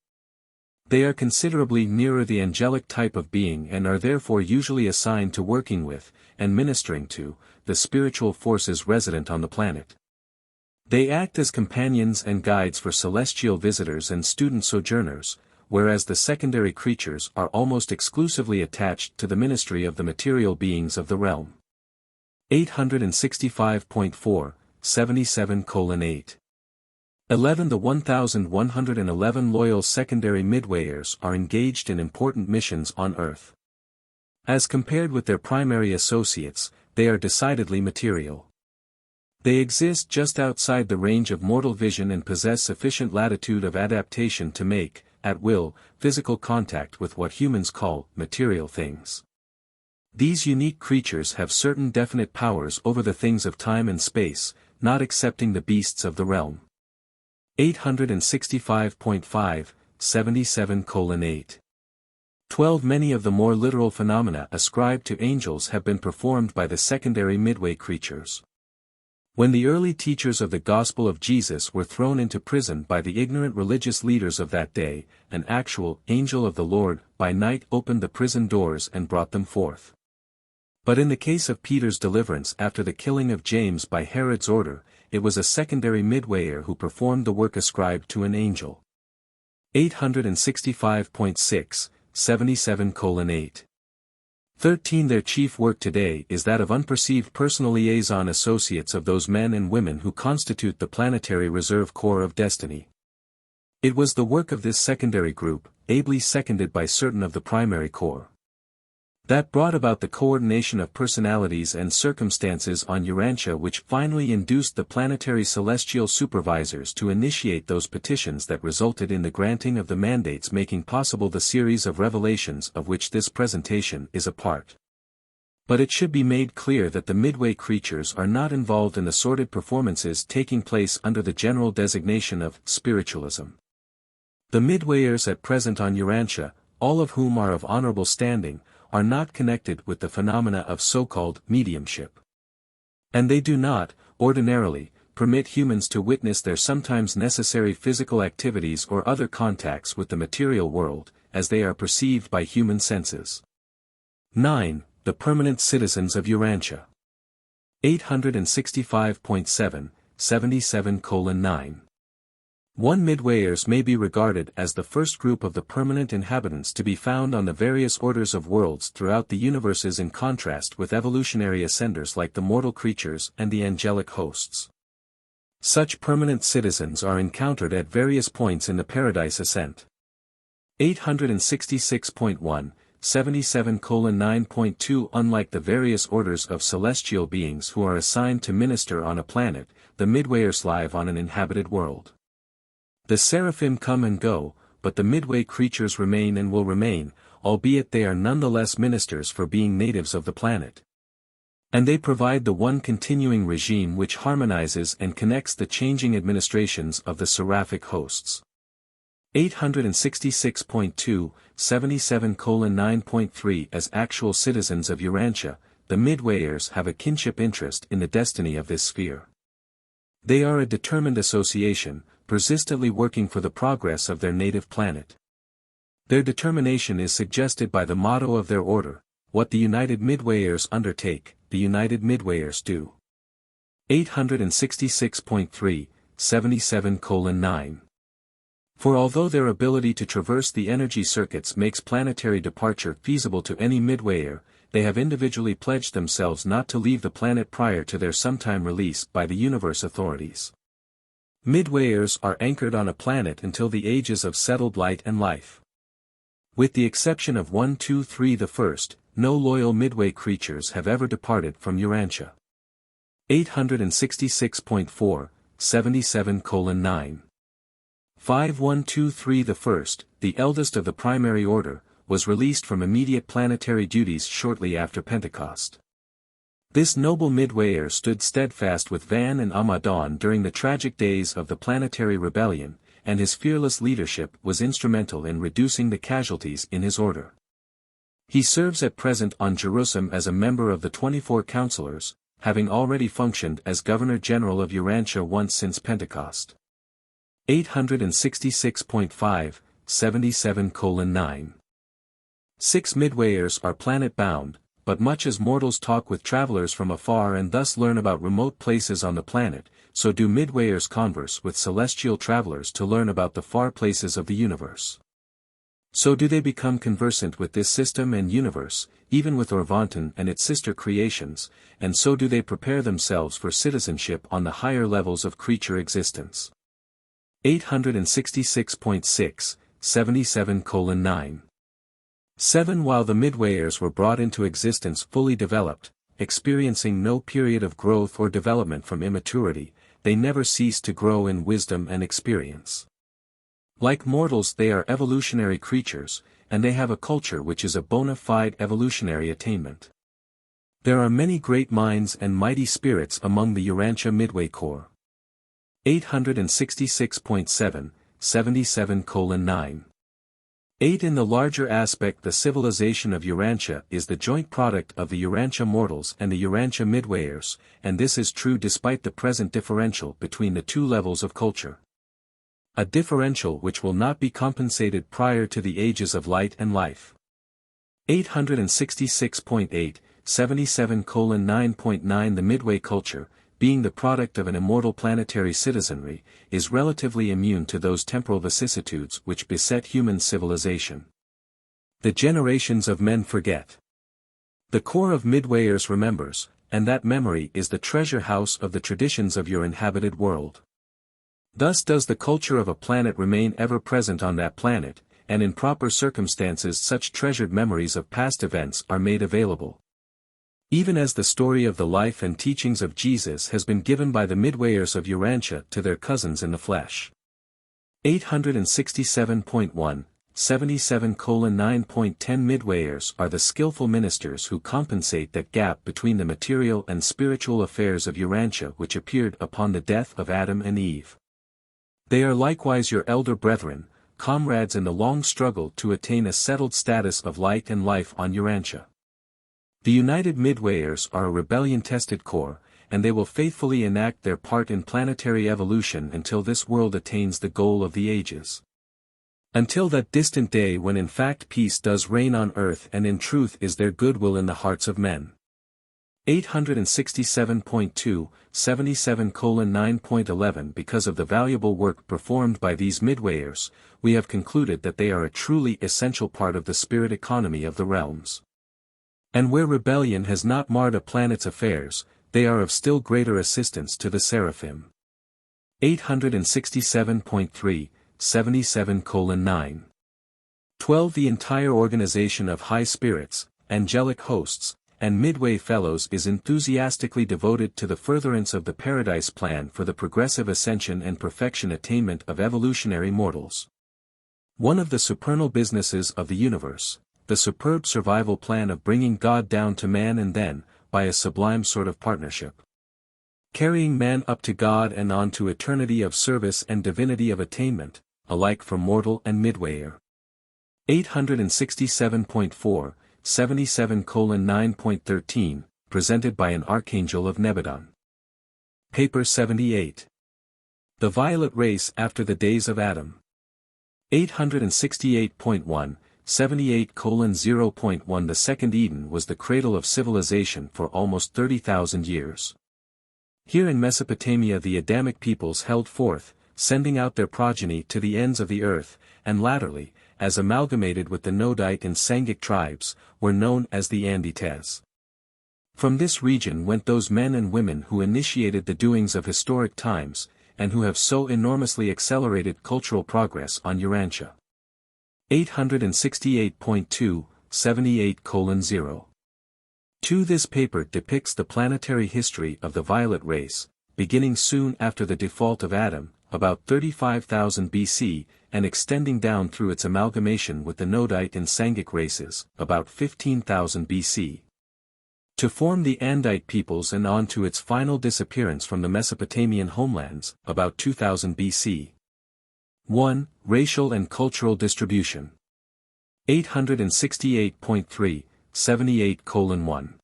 They are considerably nearer the angelic type of being and are therefore usually assigned to working with, and ministering to, the spiritual forces resident on the planet. They act as companions and guides for celestial visitors and student sojourners, whereas the secondary creatures are almost exclusively attached to the ministry of the material beings of the realm. 865.4, 77:8. 11 The 1111 loyal secondary Midwayers are engaged in important missions on Earth. As compared with their primary associates, they are decidedly material. They exist just outside the range of mortal vision and possess sufficient latitude of adaptation to make, at will, physical contact with what humans call material things. These unique creatures have certain definite powers over the things of time and space, not excepting the beasts of the realm. 865.5, 77:8. 12 Many of the more literal phenomena ascribed to angels have been performed by the secondary Midway creatures. When the early teachers of the Gospel of Jesus were thrown into prison by the ignorant religious leaders of that day, an actual angel of the Lord by night opened the prison doors and brought them forth. But in the case of Peter's deliverance after the killing of James by Herod's order, it was a secondary Midwayer who performed the work ascribed to an angel. 865.6, 77:8. 13 Their chief work today is that of unperceived personal liaison associates of those men and women who constitute the planetary reserve corps of destiny. It was the work of this secondary group, ably seconded by certain of the primary corps, that brought about the coordination of personalities and circumstances on Urantia, which finally induced the planetary celestial supervisors to initiate those petitions that resulted in the granting of the mandates making possible the series of revelations of which this presentation is a part. But it should be made clear that the Midway creatures are not involved in the sordid performances taking place under the general designation of spiritualism. The Midwayers at present on Urantia, all of whom are of honorable standing, are not connected with the phenomena of so-called mediumship. And they do not, ordinarily, permit humans to witness their sometimes necessary physical activities or other contacts with the material world, as they are perceived by human senses. 9. The permanent citizens of Urantia. 865.7, 77:9. 1 Midwayers may be regarded as the first group of the permanent inhabitants to be found on the various orders of worlds throughout the universes, in contrast with evolutionary ascenders like the mortal creatures and the angelic hosts. Such permanent citizens are encountered at various points in the Paradise Ascent. 866.1, 77:9.2 Unlike the various orders of celestial beings who are assigned to minister on a planet, the Midwayers live on an inhabited world. The seraphim come and go, but the Midway creatures remain and will remain, albeit they are nonetheless ministers for being natives of the planet. And they provide the one continuing regime which harmonizes and connects the changing administrations of the seraphic hosts. 866.2, 77:9.3 As actual citizens of Urantia, the Midwayers have a kinship interest in the destiny of this sphere. They are a determined association, persistently working for the progress of their native planet. Their determination is suggested by the motto of their order: what the United Midwayers undertake, the United Midwayers do. 866.3, 77:9 For although their ability to traverse the energy circuits makes planetary departure feasible to any Midwayer, they have individually pledged themselves not to leave the planet prior to their sometime release by the universe authorities. Midwayers are anchored on a planet until the ages of settled light and life. With the exception of 1, 2, 3 the first, no loyal Midway creatures have ever departed from Urantia. 866.4, 77:9 5, 1, 2, 3 The first, the eldest of the primary order, was released from immediate planetary duties shortly after Pentecost. This noble Midwayer stood steadfast with Van and Amadon during the tragic days of the Planetary Rebellion, and his fearless leadership was instrumental in reducing the casualties in his order. He serves at present on Jerusalem as a member of the 24 Councilors, having already functioned as Governor-General of Urantia once since Pentecost. 866.5, 77:9 6 Midwayers are planet-bound, but much as mortals talk with travelers from afar and thus learn about remote places on the planet, so do Midwayers converse with celestial travelers to learn about the far places of the universe. So do they become conversant with this system and universe, even with Orvanton and its sister creations, and so do they prepare themselves for citizenship on the higher levels of creature existence. 866.6, 77:9 7 While the Midwayers were brought into existence fully developed, experiencing no period of growth or development from immaturity, they never ceased to grow in wisdom and experience. Like mortals they are evolutionary creatures, and they have a culture which is a bona fide evolutionary attainment. There are many great minds and mighty spirits among the Urantia Midway Corps. 866.7, 77:9 8 In the larger aspect the civilization of Urantia is the joint product of the Urantia mortals and the Urantia Midwayers, and this is true despite the present differential between the two levels of culture. A differential which will not be compensated prior to the ages of light and life. 866.8, 77:9.9 The Midway culture, being the product of an immortal planetary citizenry, is relatively immune to those temporal vicissitudes which beset human civilization. The generations of men forget. The core of Midwayers remembers, and that memory is the treasure house of the traditions of your inhabited world. Thus does the culture of a planet remain ever present on that planet, and in proper circumstances such treasured memories of past events are made available. Even as the story of the life and teachings of Jesus has been given by the Midwayers of Urantia to their cousins in the flesh. 867.1, 77:9.10 Midwayers are the skillful ministers who compensate that gap between the material and spiritual affairs of Urantia which appeared upon the death of Adam and Eve. They are likewise your elder brethren, comrades in the long struggle to attain a settled status of light and life on Urantia. The United Midwayers are a rebellion-tested corps, and they will faithfully enact their part in planetary evolution until this world attains the goal of the ages. Until that distant day when in fact peace does reign on earth and in truth is there goodwill in the hearts of men. 867.2, 77:9.11 Because of the valuable work performed by these Midwayers, we have concluded that they are a truly essential part of the spirit economy of the realms. And where rebellion has not marred a planet's affairs, they are of still greater assistance to the seraphim. 867.3, 77:9 12. The entire organization of high spirits, angelic hosts, and Midway fellows is enthusiastically devoted to the furtherance of the paradise plan for the progressive ascension and perfection attainment of evolutionary mortals. One of the supernal businesses of the universe, the superb survival plan of bringing God down to man and then, by a sublime sort of partnership, carrying man up to God and on to eternity of service and divinity of attainment, alike for mortal and midwayer. 867.4, 77:9.13, presented by an Archangel of Nebadon. Paper 78. The Violet Race After the Days of Adam. 868.1, 78:0.1. The second Eden was the cradle of civilization for almost 30,000 years. Here in Mesopotamia the Adamic peoples held forth, sending out their progeny to the ends of the earth, and latterly, as amalgamated with the Nodite and Sangic tribes, were known as the Andites. From this region went those men and women who initiated the doings of historic times, and who have so enormously accelerated cultural progress on Urantia. 868.2, 78:0. 2. This paper depicts the planetary history of the violet race, beginning soon after the default of Adam, about 35,000 BC, and extending down through its amalgamation with the Nodite and Sangic races, about 15,000 BC. To form the Andite peoples and on to its final disappearance from the Mesopotamian homelands, about 2000 BC. 1. Racial and cultural distribution. 868.3, 78:1.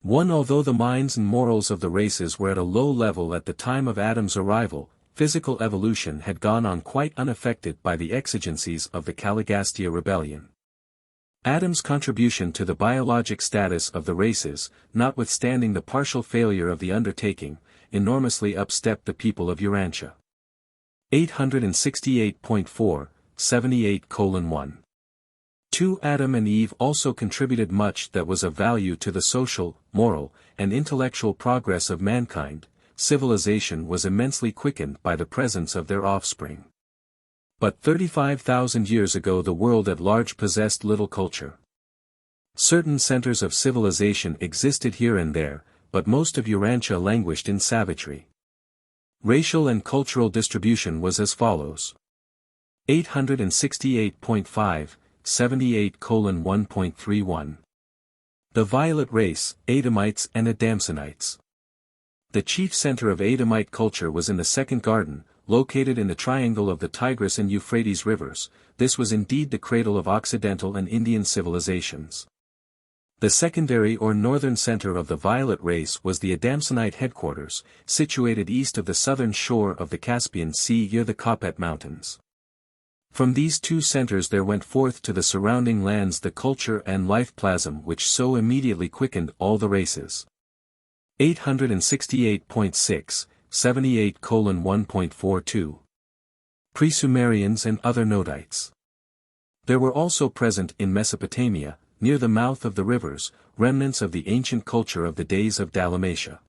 1. Although the minds and morals of the races were at a low level at the time of Adam's arrival, physical evolution had gone on quite unaffected by the exigencies of the Caligastia rebellion. Adam's contribution to the biologic status of the races, notwithstanding the partial failure of the undertaking, enormously upstepped the people of Urantia. 868.4, 78:1. 2. Adam and Eve also contributed much that was of value to the social, moral, and intellectual progress of mankind. Civilization was immensely quickened by the presence of their offspring. But 35,000 years ago the world at large possessed little culture. Certain centers of civilization existed here and there, but most of Urantia languished in savagery. Racial and cultural distribution was as follows. 868.5, 78:1.31. The Violet Race, Adamites and Adamsonites. The chief center of Adamite culture was in the Second Garden, located in the triangle of the Tigris and Euphrates rivers. This was indeed the cradle of Occidental and Indian civilizations. The secondary or northern center of the Violet Race was the Adamsonite headquarters, situated east of the southern shore of the Caspian Sea near the Kopet Mountains. From these two centers there went forth to the surrounding lands the culture and life plasm which so immediately quickened all the races. 868.6, 78:1.42. Pre-Sumerians and other Nodites. There were also present in Mesopotamia, near the mouth of the rivers, remnants of the ancient culture of the days of Dalmatia.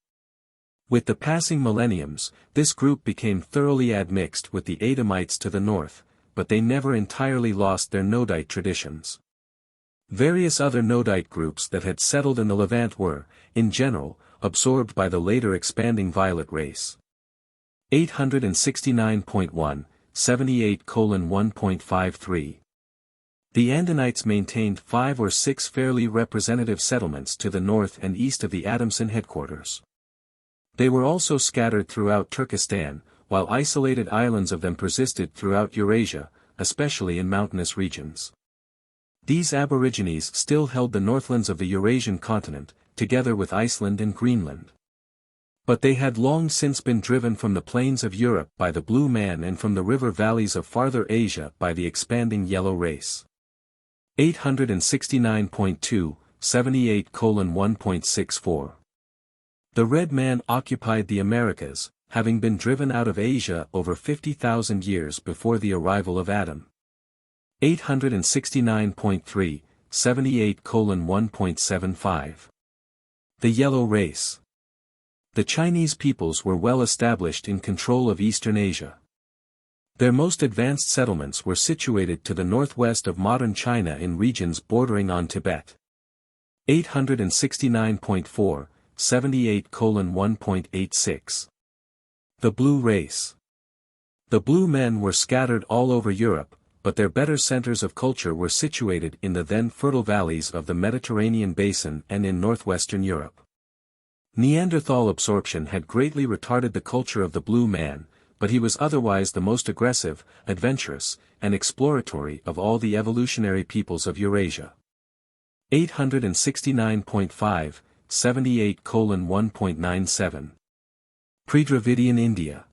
With the passing millenniums, this group became thoroughly admixed with the Adamites to the north, but they never entirely lost their Nodite traditions. Various other Nodite groups that had settled in the Levant were, in general, absorbed by the later expanding Violet Race. 869.1, 78:1.53. The Andinites maintained 5 or 6 fairly representative settlements to the north and east of the Adamson headquarters. They were also scattered throughout Turkestan, while isolated islands of them persisted throughout Eurasia, especially in mountainous regions. These aborigines still held the northlands of the Eurasian continent, together with Iceland and Greenland. But they had long since been driven from the plains of Europe by the Blue Man and from the river valleys of farther Asia by the expanding Yellow Race. 869.2, 78:1.64. The Red Man occupied the Americas, having been driven out of Asia over 50,000 years before the arrival of Adam. 869.3, 78:1.75. The Yellow Race. The Chinese peoples were well established in control of Eastern Asia. Their most advanced settlements were situated to the northwest of modern China in regions bordering on Tibet. 869.4, 78:1.86. The Blue Race. The Blue Men were scattered all over Europe, but their better centers of culture were situated in the then fertile valleys of the Mediterranean basin and in northwestern Europe. Neanderthal absorption had greatly retarded the culture of the Blue Man, but he was otherwise the most aggressive, adventurous, and exploratory of all the evolutionary peoples of Eurasia. 869.5, 78:1.97. Pre-Dravidian India.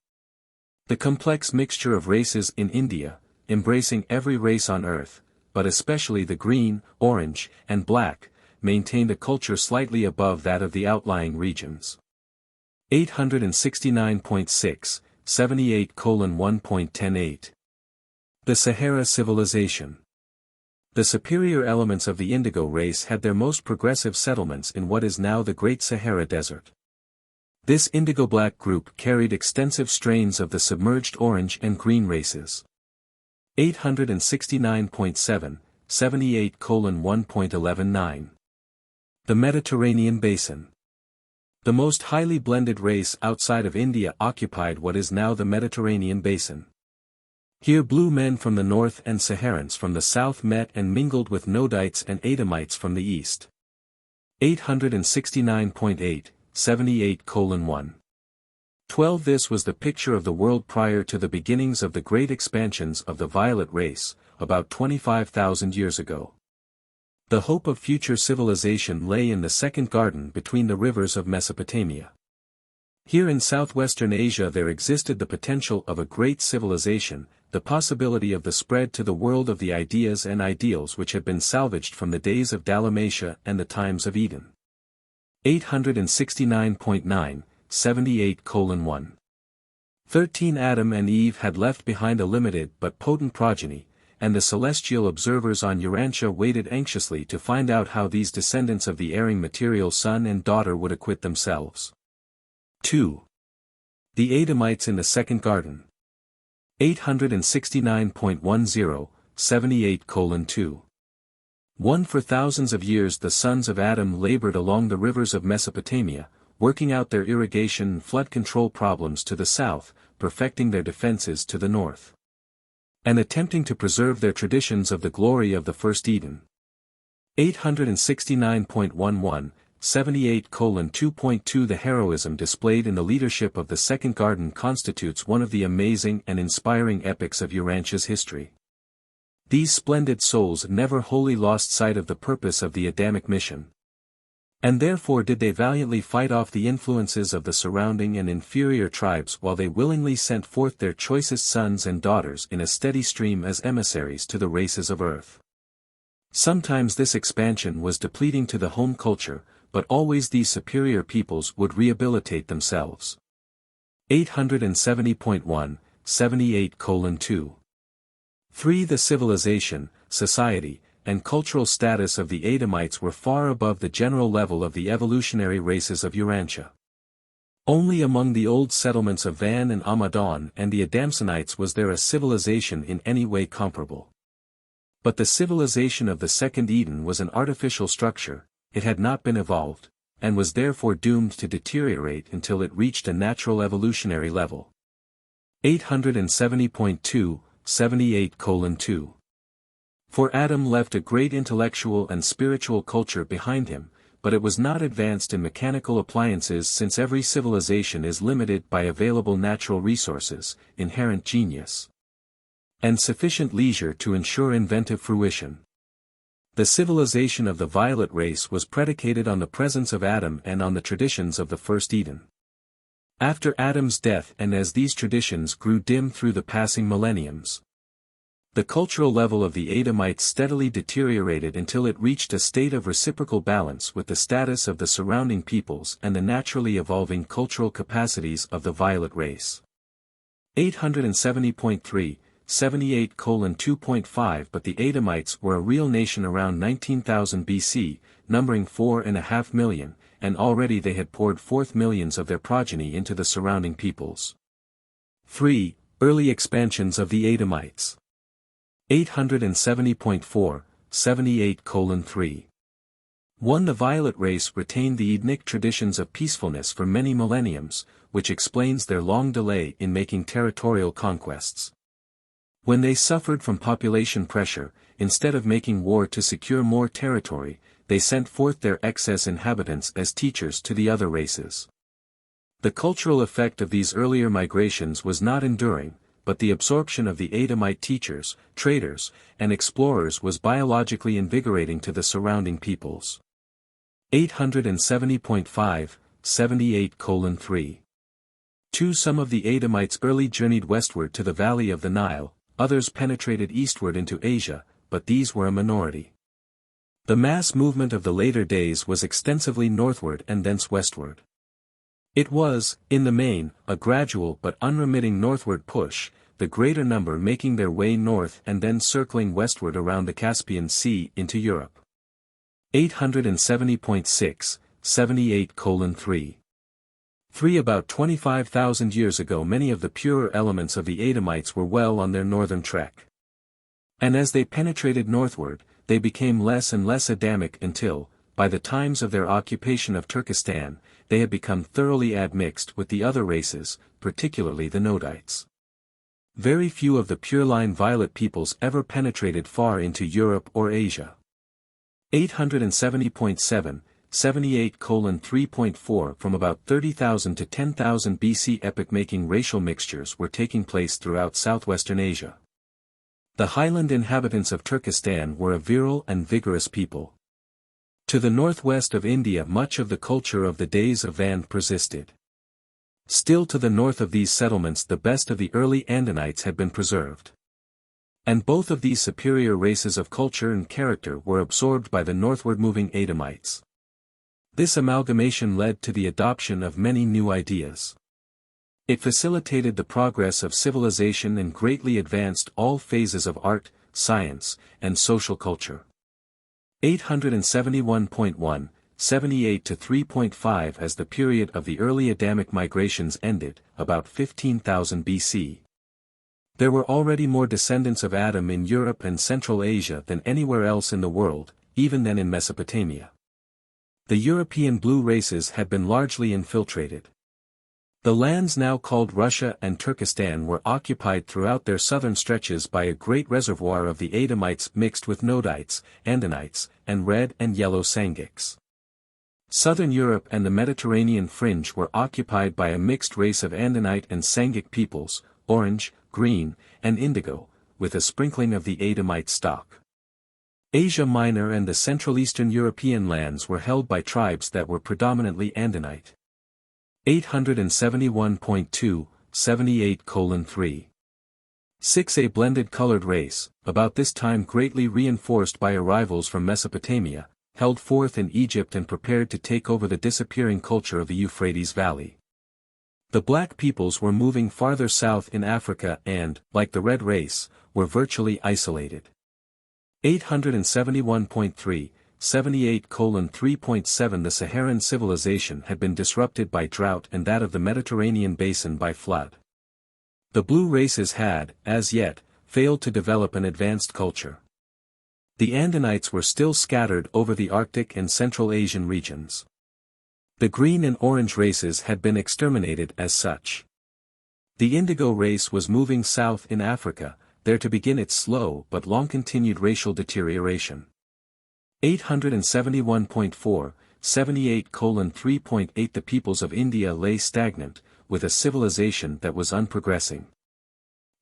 The complex mixture of races in India, embracing every race on Earth, but especially the green, orange, and black, maintained a culture slightly above that of the outlying regions. 869.6, 78:1.108. The Sahara Civilization. The superior elements of the Indigo race had their most progressive settlements in what is now the Great Sahara Desert. This indigo-black group carried extensive strains of the submerged orange and green races. 869.7, 78:1.119. The Mediterranean Basin. The most highly blended race outside of India occupied what is now the Mediterranean Basin. Here Blue Men from the north and Saharans from the south met and mingled with Nodites and Adamites from the east. 869.8, 78:1. This was the picture of the world prior to the beginnings of the great expansions of the Violet race, about 25,000 years ago. The hope of future civilization lay in the second garden between the rivers of Mesopotamia. Here in southwestern Asia there existed the potential of a great civilization, the possibility of the spread to the world of the ideas and ideals which had been salvaged from the days of Dalmatia and the times of Eden. 869.9, 78:1. 13 Adam and Eve had left behind a limited but potent progeny, and the celestial observers on Urantia waited anxiously to find out how these descendants of the erring material son and daughter would acquit themselves. 2. The Adamites in the Second Garden. 869.10, 78:2. 1 For thousands of years the sons of Adam labored along the rivers of Mesopotamia, working out their irrigation and flood control problems to the south, perfecting their defenses to the north, and attempting to preserve their traditions of the glory of the first Eden. 869.11, 78:2.2 The heroism displayed in the leadership of the Second Garden constitutes one of the amazing and inspiring epics of Urantia's history. These splendid souls never wholly lost sight of the purpose of the Adamic mission. And therefore did they valiantly fight off the influences of the surrounding and inferior tribes while they willingly sent forth their choicest sons and daughters in a steady stream as emissaries to the races of Earth. Sometimes this expansion was depleting to the home culture, but always these superior peoples would rehabilitate themselves. 870.1, 78:2. 3 The civilization, society, and cultural status of the Adamites were far above the general level of the evolutionary races of Urantia. Only among the old settlements of Van and Amadon and the Adamsonites was there a civilization in any way comparable. But the civilization of the Second Eden was an artificial structure, it had not been evolved, and was therefore doomed to deteriorate until it reached a natural evolutionary level. 870.2, 78:2. For Adam left a great intellectual and spiritual culture behind him, but it was not advanced in mechanical appliances since every civilization is limited by available natural resources, inherent genius, and sufficient leisure to ensure inventive fruition. The civilization of the Violet race was predicated on the presence of Adam and on the traditions of the first Eden. After Adam's death and as these traditions grew dim through the passing millenniums, the cultural level of the Adamites steadily deteriorated until it reached a state of reciprocal balance with the status of the surrounding peoples and the naturally evolving cultural capacities of the Violet race. 870.3, 78:2.5 But the Adamites were a real nation around 19,000 BC, numbering 4.5 million, and already they had poured forth millions of their progeny into the surrounding peoples. 3. Early expansions of the Adamites. 870.4, 78:3. 1. The violet race retained the Edenic traditions of peacefulness for many millenniums, which explains their long delay in making territorial conquests. When they suffered from population pressure, instead of making war to secure more territory, they sent forth their excess inhabitants as teachers to the other races. The cultural effect of these earlier migrations was not enduring, but the absorption of the Adamite teachers, traders, and explorers was biologically invigorating to the surrounding peoples. 870.5, 78:3. 2. Some of the Adamites early journeyed westward to the valley of the Nile, others penetrated eastward into Asia, but these were a minority. The mass movement of the later days was extensively northward and thence westward. It was, in the main, a gradual but unremitting northward push, the greater number making their way north and then circling westward around the Caspian Sea into Europe. 870.6, 78:3. 3. About 25,000 years ago many of the purer elements of the Adamites were well on their northern trek. And as they penetrated northward, they became less and less Adamic until, by the times of their occupation of Turkestan, they had become thoroughly admixed with the other races, particularly the Nodites. Very few of the pure-line violet peoples ever penetrated far into Europe or Asia. 870.7, 78:3.4. From about 30,000 to 10,000 BC epoch-making racial mixtures were taking place throughout southwestern Asia. The highland inhabitants of Turkestan were a virile and vigorous people. To the northwest of India much of the culture of the days of Vand persisted. Still to the north of these settlements the best of the early Andinites had been preserved. And both of these superior races of culture and character were absorbed by the northward moving Adamites. This amalgamation led to the adoption of many new ideas. It facilitated the progress of civilization and greatly advanced all phases of art, science, and social culture. 871.1, 78-3.5. As the period of the early Adamic migrations ended, about 15,000 BC. There were already more descendants of Adam in Europe and Central Asia than anywhere else in the world, even than in Mesopotamia. The European blue races had been largely infiltrated. The lands now called Russia and Turkestan were occupied throughout their southern stretches by a great reservoir of the Adamites mixed with Nodites, Andinites, and red and yellow Sangics. Southern Europe and the Mediterranean fringe were occupied by a mixed race of Andinite and Sangic peoples, orange, green, and indigo, with a sprinkling of the Adamite stock. Asia Minor and the Central Eastern European lands were held by tribes that were predominantly Andinite. 871.2, 78:3. 6. A blended colored race, about this time greatly reinforced by arrivals from Mesopotamia, held forth in Egypt and prepared to take over the disappearing culture of the Euphrates Valley. The black peoples were moving farther south in Africa and, like the red race, were virtually isolated. 871.3, 78:3.7. The Saharan civilization had been disrupted by drought and that of the Mediterranean basin by flood. The blue races had, as yet, failed to develop an advanced culture. The Andinites were still scattered over the Arctic and Central Asian regions. The green and orange races had been exterminated as such. The indigo race was moving south in Africa, there to begin its slow but long-continued racial deterioration. 871.4, 78:3.8. The peoples of India lay stagnant, with a civilization that was unprogressing.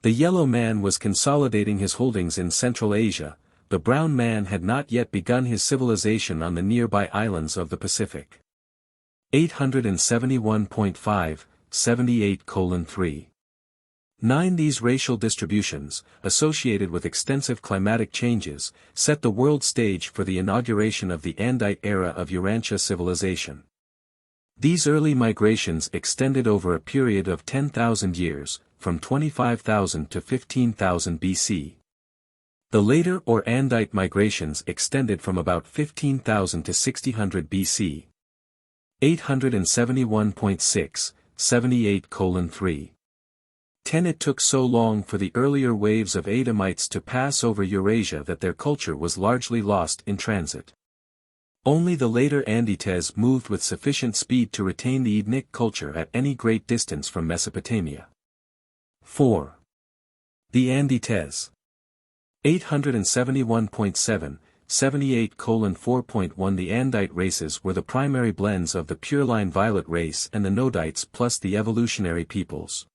The yellow man was consolidating his holdings in Central Asia, the brown man had not yet begun his civilization on the nearby islands of the Pacific. 871.5, 78:3. 9. These racial distributions, associated with extensive climatic changes, set the world stage for the inauguration of the Andite era of Urantia civilization. These early migrations extended over a period of 10,000 years, from 25,000 to 15,000 BC. The later or Andite migrations extended from about 15,000 to 6000 BC. 871.6, 78:3. 10. It took so long for the earlier waves of Adamites to pass over Eurasia that their culture was largely lost in transit. Only the later Andites moved with sufficient speed to retain the ethnic culture at any great distance from Mesopotamia. 4. The Andites. 871.7, 78:4.1 The Andite races were the primary blends of the pure-line violet race and the Nodites plus the evolutionary peoples.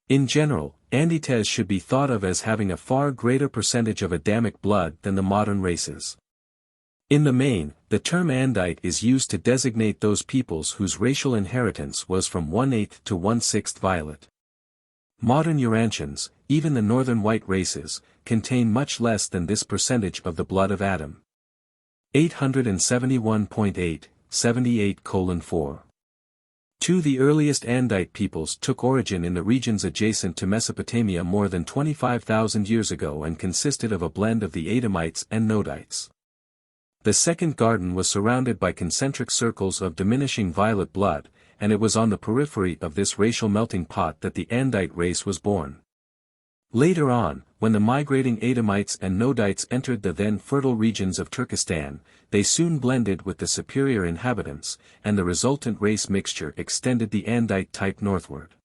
In general, Andites should be thought of as having a far greater percentage of Adamic blood than the modern races. In the main, the term Andite is used to designate those peoples whose racial inheritance was from 1/8 to 1/6 violet. Modern Urantians, even the northern white races, contain much less than this percentage of the blood of Adam. 871.8, 78:4. 2. The earliest Andite peoples took origin in the regions adjacent to Mesopotamia more than 25,000 years ago and consisted of a blend of the Adamites and Nodites. The second garden was surrounded by concentric circles of diminishing violet blood, and it was on the periphery of this racial melting pot that the Andite race was born. Later on, when the migrating Adamites and Nodites entered the then fertile regions of Turkestan, they soon blended with the superior inhabitants, and the resultant race mixture extended the Andite type northward.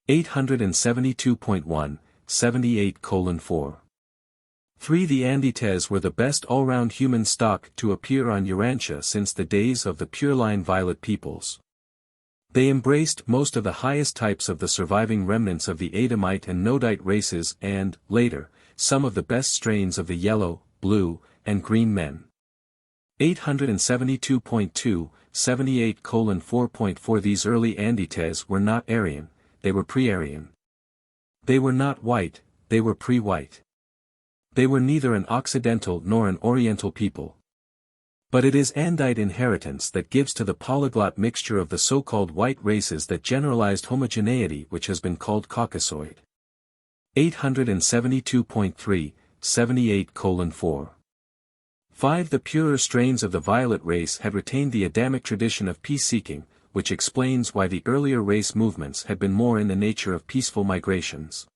872.1, 78:4. 3. The Andites were the best all-round human stock to appear on Urantia since the days of the pure-line violet peoples. They embraced most of the highest types of the surviving remnants of the Adamite and Nodite races and, later, some of the best strains of the yellow, blue, and green men. 872.2, 78:4.4 These early Andites were not Aryan, they were pre-Aryan. They were not white, they were pre-white. They were neither an Occidental nor an Oriental people. But it is Andite inheritance that gives to the polyglot mixture of the so-called white races that generalized homogeneity which has been called Caucasoid. 872.3, 78:4. 5. The purer strains of the violet race had retained the Adamic tradition of peace-seeking, which explains why the earlier race movements had been more in the nature of peaceful migrations.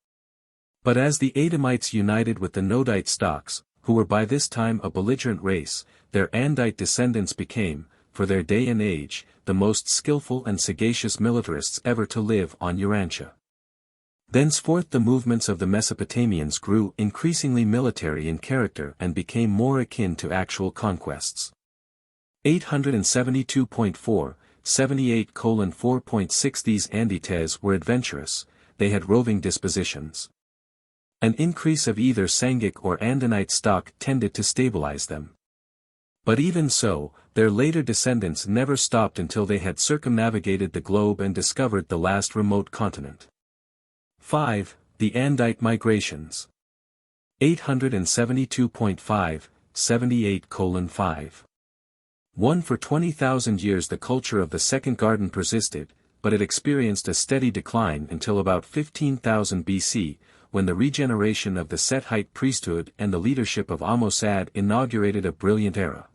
But as the Adamites united with the Nodite stocks, who were by this time a belligerent race, their Andite descendants became, for their day and age, the most skillful and sagacious militarists ever to live on Urantia. Thenceforth the movements of the Mesopotamians grew increasingly military in character and became more akin to actual conquests. 872.4, 78:4.6 These Andites were adventurous, they had roving dispositions. An increase of either Sangic or Andinite stock tended to stabilize them. But even so, their later descendants never stopped until they had circumnavigated the globe and discovered the last remote continent. 5. The Andite migrations. 872.5, 78:5. 1. For 20,000 years the culture of the Second Garden persisted, but it experienced a steady decline until about 15,000 BC, when the regeneration of the Sethite priesthood and the leadership of Amos-Ad inaugurated a brilliant era.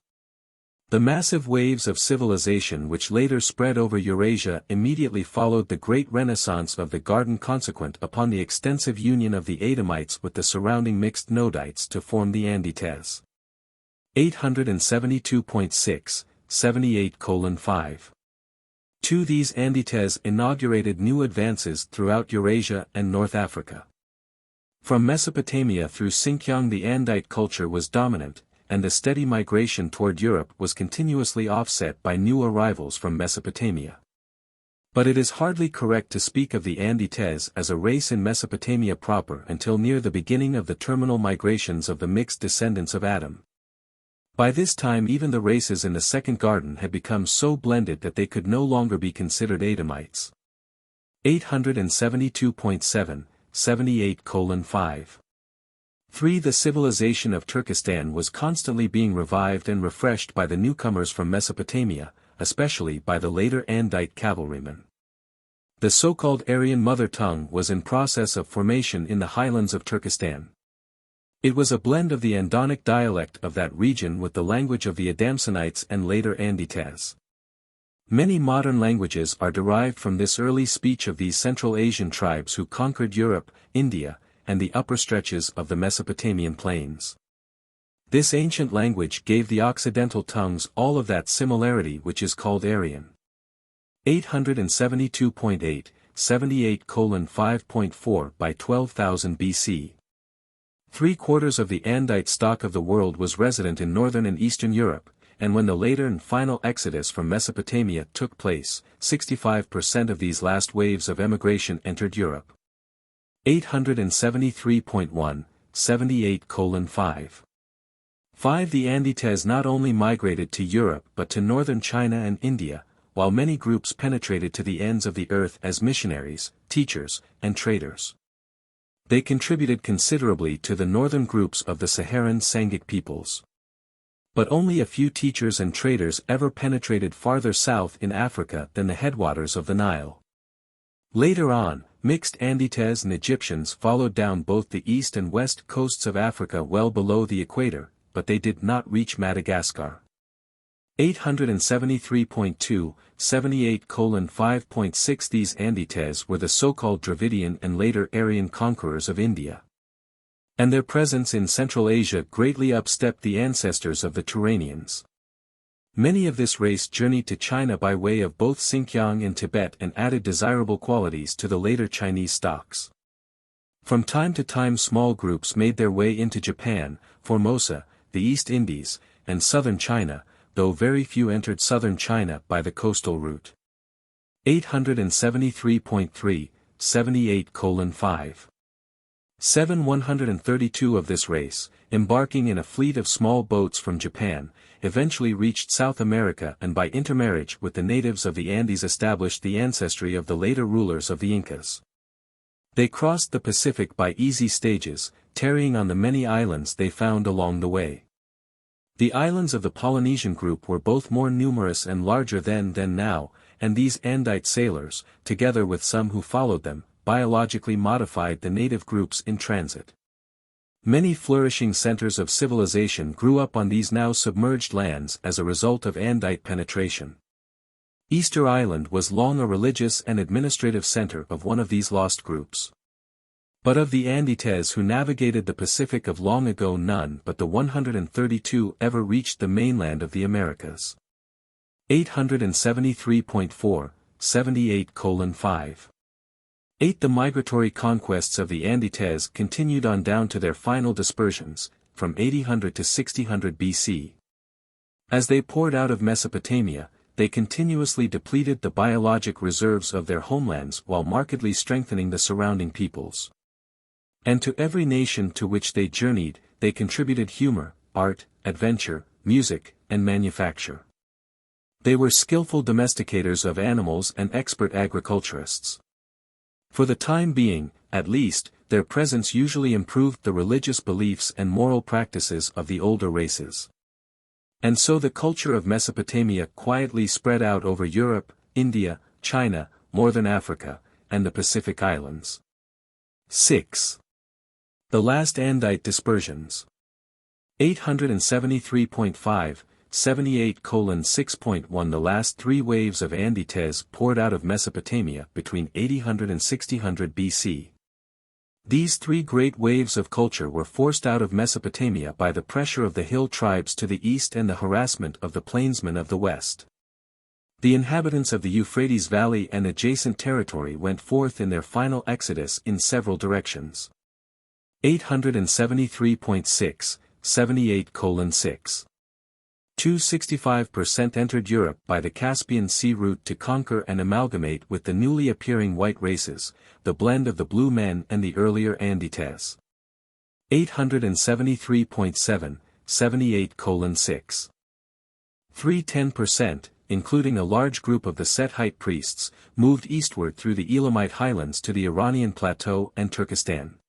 The massive waves of civilization which later spread over Eurasia immediately followed the great renaissance of the Garden consequent upon the extensive union of the Adamites with the surrounding mixed Nodites to form the Andites. 872.6, 78:5. 2. These Andites inaugurated new advances throughout Eurasia and North Africa. From Mesopotamia through Xinjiang the Andite culture was dominant, and the steady migration toward Europe was continuously offset by new arrivals from Mesopotamia. But it is hardly correct to speak of the Andites as a race in Mesopotamia proper until near the beginning of the terminal migrations of the mixed descendants of Adam. By this time even the races in the Second Garden had become so blended that they could no longer be considered Adamites. 872.7, 78:5. 3. The civilization of Turkestan was constantly being revived and refreshed by the newcomers from Mesopotamia, especially by the later Andite cavalrymen. The so-called Aryan mother tongue was in process of formation in the highlands of Turkestan. It was a blend of the Andonic dialect of that region with the language of the Adamsonites and later Andites. Many modern languages are derived from this early speech of these Central Asian tribes who conquered Europe, India, and the upper stretches of the Mesopotamian plains. This ancient language gave the Occidental tongues all of that similarity which is called Aryan. 872.8, 78:5.4 by 12,000 BC. 3/4 of the Andite stock of the world was resident in northern and eastern Europe, and when the later and final exodus from Mesopotamia took place, 65% of these last waves of emigration entered Europe. 873.1, 78:5. 5. The Andites not only migrated to Europe but to northern China and India, while many groups penetrated to the ends of the earth as missionaries, teachers, and traders. They contributed considerably to the northern groups of the Saharan Sangic peoples. But only a few teachers and traders ever penetrated farther south in Africa than the headwaters of the Nile. Later on, mixed Andites and Egyptians followed down both the east and west coasts of Africa well below the equator, but they did not reach Madagascar. 873.2, 78:5.6. These Andites were the so-called Dravidian and later Aryan conquerors of India. And their presence in Central Asia greatly upstepped the ancestors of the Turanians. Many of this race journeyed to China by way of both Xinjiang and Tibet and added desirable qualities to the later Chinese stocks. From time to time small groups made their way into Japan, Formosa, the East Indies, and southern China, though very few entered southern China by the coastal route. 873.3, 78:5. 132 of this race, embarking in a fleet of small boats from Japan, eventually reached South America and by intermarriage with the natives of the Andes established the ancestry of the later rulers of the Incas. They crossed the Pacific by easy stages, tarrying on the many islands they found along the way. The islands of the Polynesian group were both more numerous and larger then than now, and these Andite sailors, together with some who followed them, biologically modified the native groups in transit. Many flourishing centers of civilization grew up on these now submerged lands as a result of Andite penetration. Easter Island was long a religious and administrative center of one of these lost groups. But of the Andites who navigated the Pacific of long ago none but the 132 ever reached the mainland of the Americas. 873.4, 78:5. 8. The migratory conquests of the Andites continued on down to their final dispersions, from 800 to 600 BC. As they poured out of Mesopotamia, they continuously depleted the biologic reserves of their homelands while markedly strengthening the surrounding peoples. And to every nation to which they journeyed, they contributed humor, art, adventure, music, and manufacture. They were skillful domesticators of animals and expert agriculturists. For the time being, at least, their presence usually improved the religious beliefs and moral practices of the older races. And so the culture of Mesopotamia quietly spread out over Europe, India, China, northern Africa, and the Pacific Islands. 6. The last Andite dispersions. 873.5, 78:6.1. The last three waves of Andites poured out of Mesopotamia between 800 and 600 BC. These three great waves of culture were forced out of Mesopotamia by the pressure of the hill tribes to the east and the harassment of the plainsmen of the west. The inhabitants of the Euphrates Valley and adjacent territory went forth in their final exodus in several directions. 873.6, 78:6. 265% entered Europe by the Caspian Sea route to conquer and amalgamate with the newly appearing white races, the blend of the blue men and the earlier Andites. 873.7, 78:6. 310%, including a large group of the Sethite priests, moved eastward through the Elamite highlands to the Iranian plateau and Turkestan.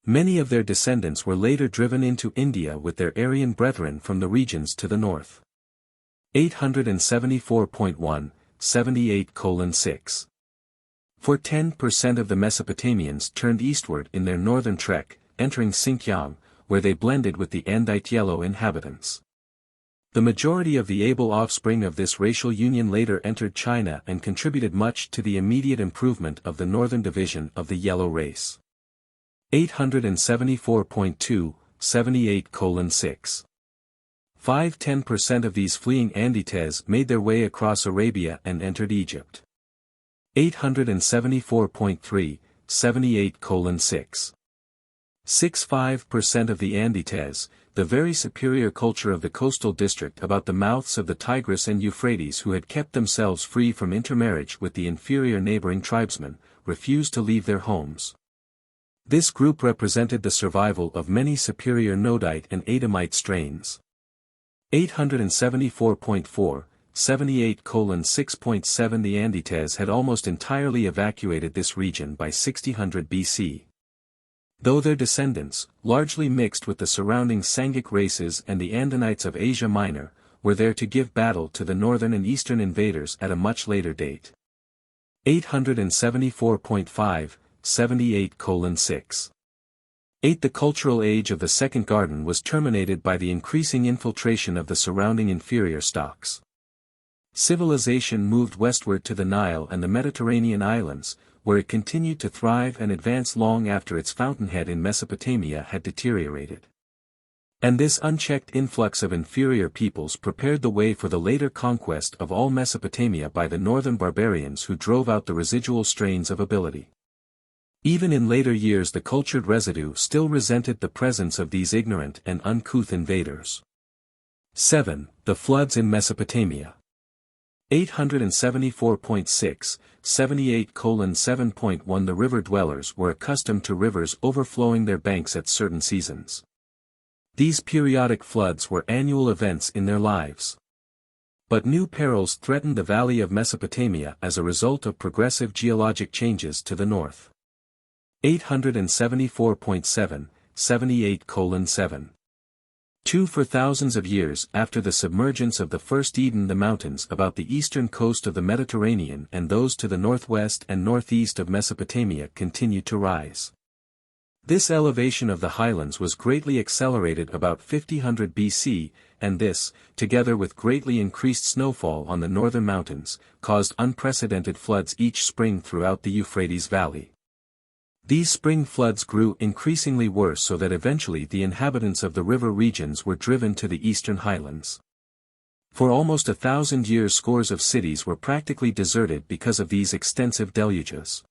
Many of their descendants were later driven into India with their Aryan brethren from the regions to the north. 874.1, 78:6. For 10% of the Mesopotamians turned eastward in their northern trek, entering Xinjiang, where they blended with the Andite yellow inhabitants. The majority of the able offspring of this racial union later entered China and contributed much to the immediate improvement of the northern division of the yellow race. 874.2, 78:6. 5–10% of these fleeing Andites made their way across Arabia and entered Egypt. 874.3, 78:6. 6–5% of the Andites, the very superior culture of the coastal district about the mouths of the Tigris and Euphrates who had kept themselves free from intermarriage with the inferior neighboring tribesmen, refused to leave their homes. This group represented the survival of many superior Nodite and Adamite strains. 874.4, 78:6.7. The Andites had almost entirely evacuated this region by 6000 BC. Though their descendants, largely mixed with the surrounding Sangic races and the Andanites of Asia Minor, were there to give battle to the northern and eastern invaders at a much later date. 874.5, 78:6. 8. The cultural age of the Second Garden was terminated by the increasing infiltration of the surrounding inferior stocks. Civilization moved westward to the Nile and the Mediterranean islands, where it continued to thrive and advance long after its fountainhead in Mesopotamia had deteriorated. And this unchecked influx of inferior peoples prepared the way for the later conquest of all Mesopotamia by the northern barbarians who drove out the residual strains of ability. Even in later years the cultured residue still resented the presence of these ignorant and uncouth invaders. 7. The floods in Mesopotamia. 874.6, 78:7.1. The river dwellers were accustomed to rivers overflowing their banks at certain seasons. These periodic floods were annual events in their lives. But new perils threatened the valley of Mesopotamia as a result of progressive geologic changes to the north. 874.7, 78:7. 2. For thousands of years after the submergence of the first Eden, the mountains about the eastern coast of the Mediterranean and those to the northwest and northeast of Mesopotamia continued to rise. This elevation of the highlands was greatly accelerated about 5000 BC, and this, together with greatly increased snowfall on the northern mountains, caused unprecedented floods each spring throughout the Euphrates Valley. These spring floods grew increasingly worse so that eventually the inhabitants of the river regions were driven to the eastern highlands. For almost 1,000 years scores of cities were practically deserted because of these extensive deluges.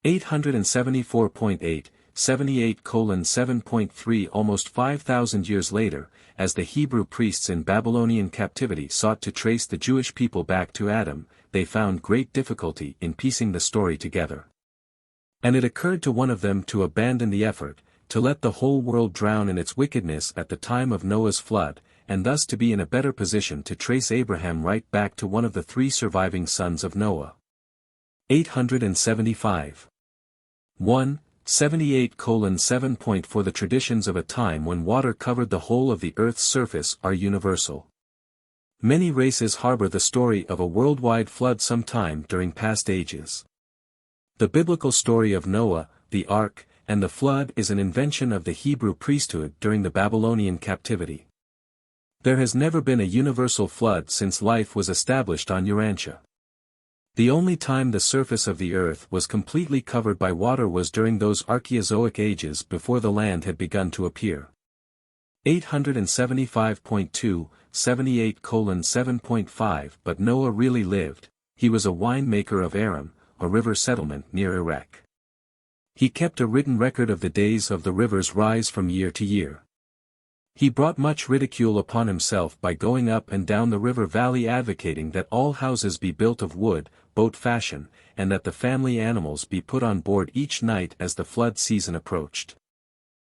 874.8, 78:7.3. Almost 5,000 years later, as the Hebrew priests in Babylonian captivity sought to trace the Jewish people back to Adam, they found great difficulty in piecing the story together. And it occurred to one of them to abandon the effort, to let the whole world drown in its wickedness at the time of Noah's flood, and thus to be in a better position to trace Abraham right back to one of the 3 surviving sons of Noah. 875. 1. 78:7. The traditions of a time when water covered the whole of the earth's surface are universal. Many races harbor the story of a worldwide flood sometime during past ages. The biblical story of Noah, the Ark, and the flood is an invention of the Hebrew priesthood during the Babylonian captivity. There has never been a universal flood since life was established on Urantia. The only time the surface of the earth was completely covered by water was during those Archaeozoic ages before the land had begun to appear. 875.2, 78:7.5. But Noah really lived. He was a winemaker of Aram, a river settlement near Erech. He kept a written record of the days of the river's rise from year to year. He brought much ridicule upon himself by going up and down the river valley advocating that all houses be built of wood, boat fashion, and that the family animals be put on board each night as the flood season approached.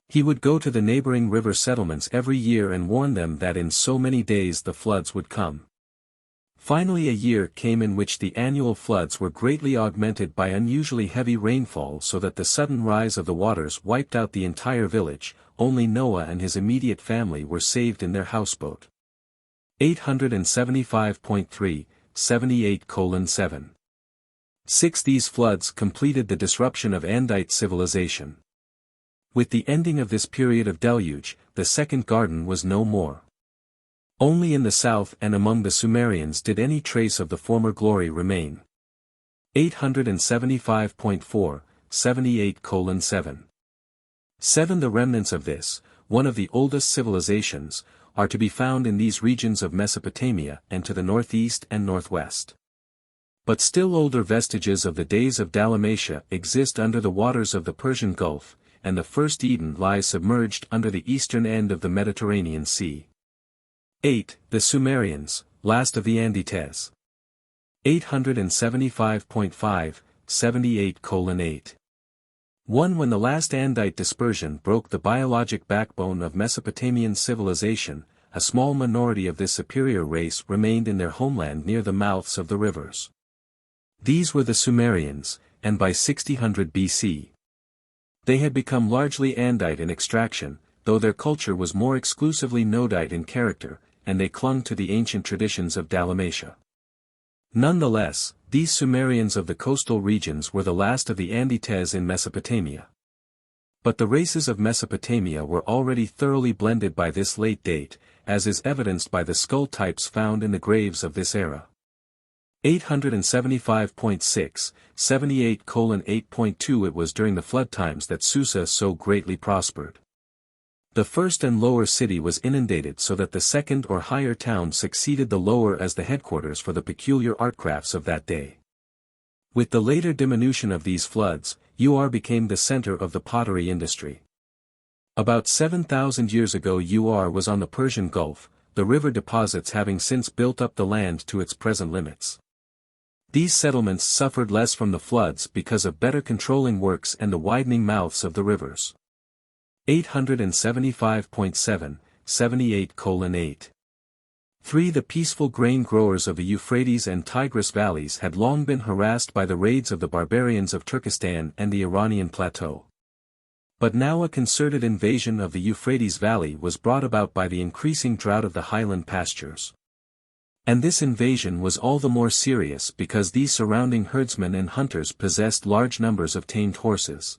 He would go to the neighboring river settlements every year and warn them that in so many days the floods would come. Finally a year came in which the annual floods were greatly augmented by unusually heavy rainfall so that the sudden rise of the waters wiped out the entire village. Only Noah and his immediate family were saved in their houseboat. 875.3, 78:7. 6. These floods completed the disruption of Andite civilization. With the ending of this period of deluge, the Second Garden was no more. Only in the south and among the Sumerians did any trace of the former glory remain. 875.4, 78:7. 7. The remnants of this, one of the oldest civilizations, are to be found in these regions of Mesopotamia and to the northeast and northwest. But still older vestiges of the days of Dalmatia exist under the waters of the Persian Gulf, and the first Eden lies submerged under the eastern end of the Mediterranean Sea. 8. The Sumerians, last of the Andites. 875.5, 78:8. 1. When the last Andite dispersion broke the biologic backbone of Mesopotamian civilization, a small minority of this superior race remained in their homeland near the mouths of the rivers. These were the Sumerians, and by 6000 BC. They had become largely Andite in extraction, though their culture was more exclusively Nodite in character, and they clung to the ancient traditions of Dalmatia. Nonetheless, these Sumerians of the coastal regions were the last of the Andites in Mesopotamia. But the races of Mesopotamia were already thoroughly blended by this late date, as is evidenced by the skull types found in the graves of this era. 875.6, 78:8.2. It was during the flood times that Susa so greatly prospered. The first and lower city was inundated so that the second or higher town succeeded the lower as the headquarters for the peculiar art crafts of that day. With the later diminution of these floods, Ur became the center of the pottery industry. About 7,000 years ago Ur was on the Persian Gulf, the river deposits having since built up the land to its present limits. These settlements suffered less from the floods because of better controlling works and the widening mouths of the rivers. 875.7, 78:8. 3. The peaceful grain growers of the Euphrates and Tigris valleys had long been harassed by the raids of the barbarians of Turkestan and the Iranian plateau. But now a concerted invasion of the Euphrates valley was brought about by the increasing drought of the highland pastures. And this invasion was all the more serious because these surrounding herdsmen and hunters possessed large numbers of tamed horses.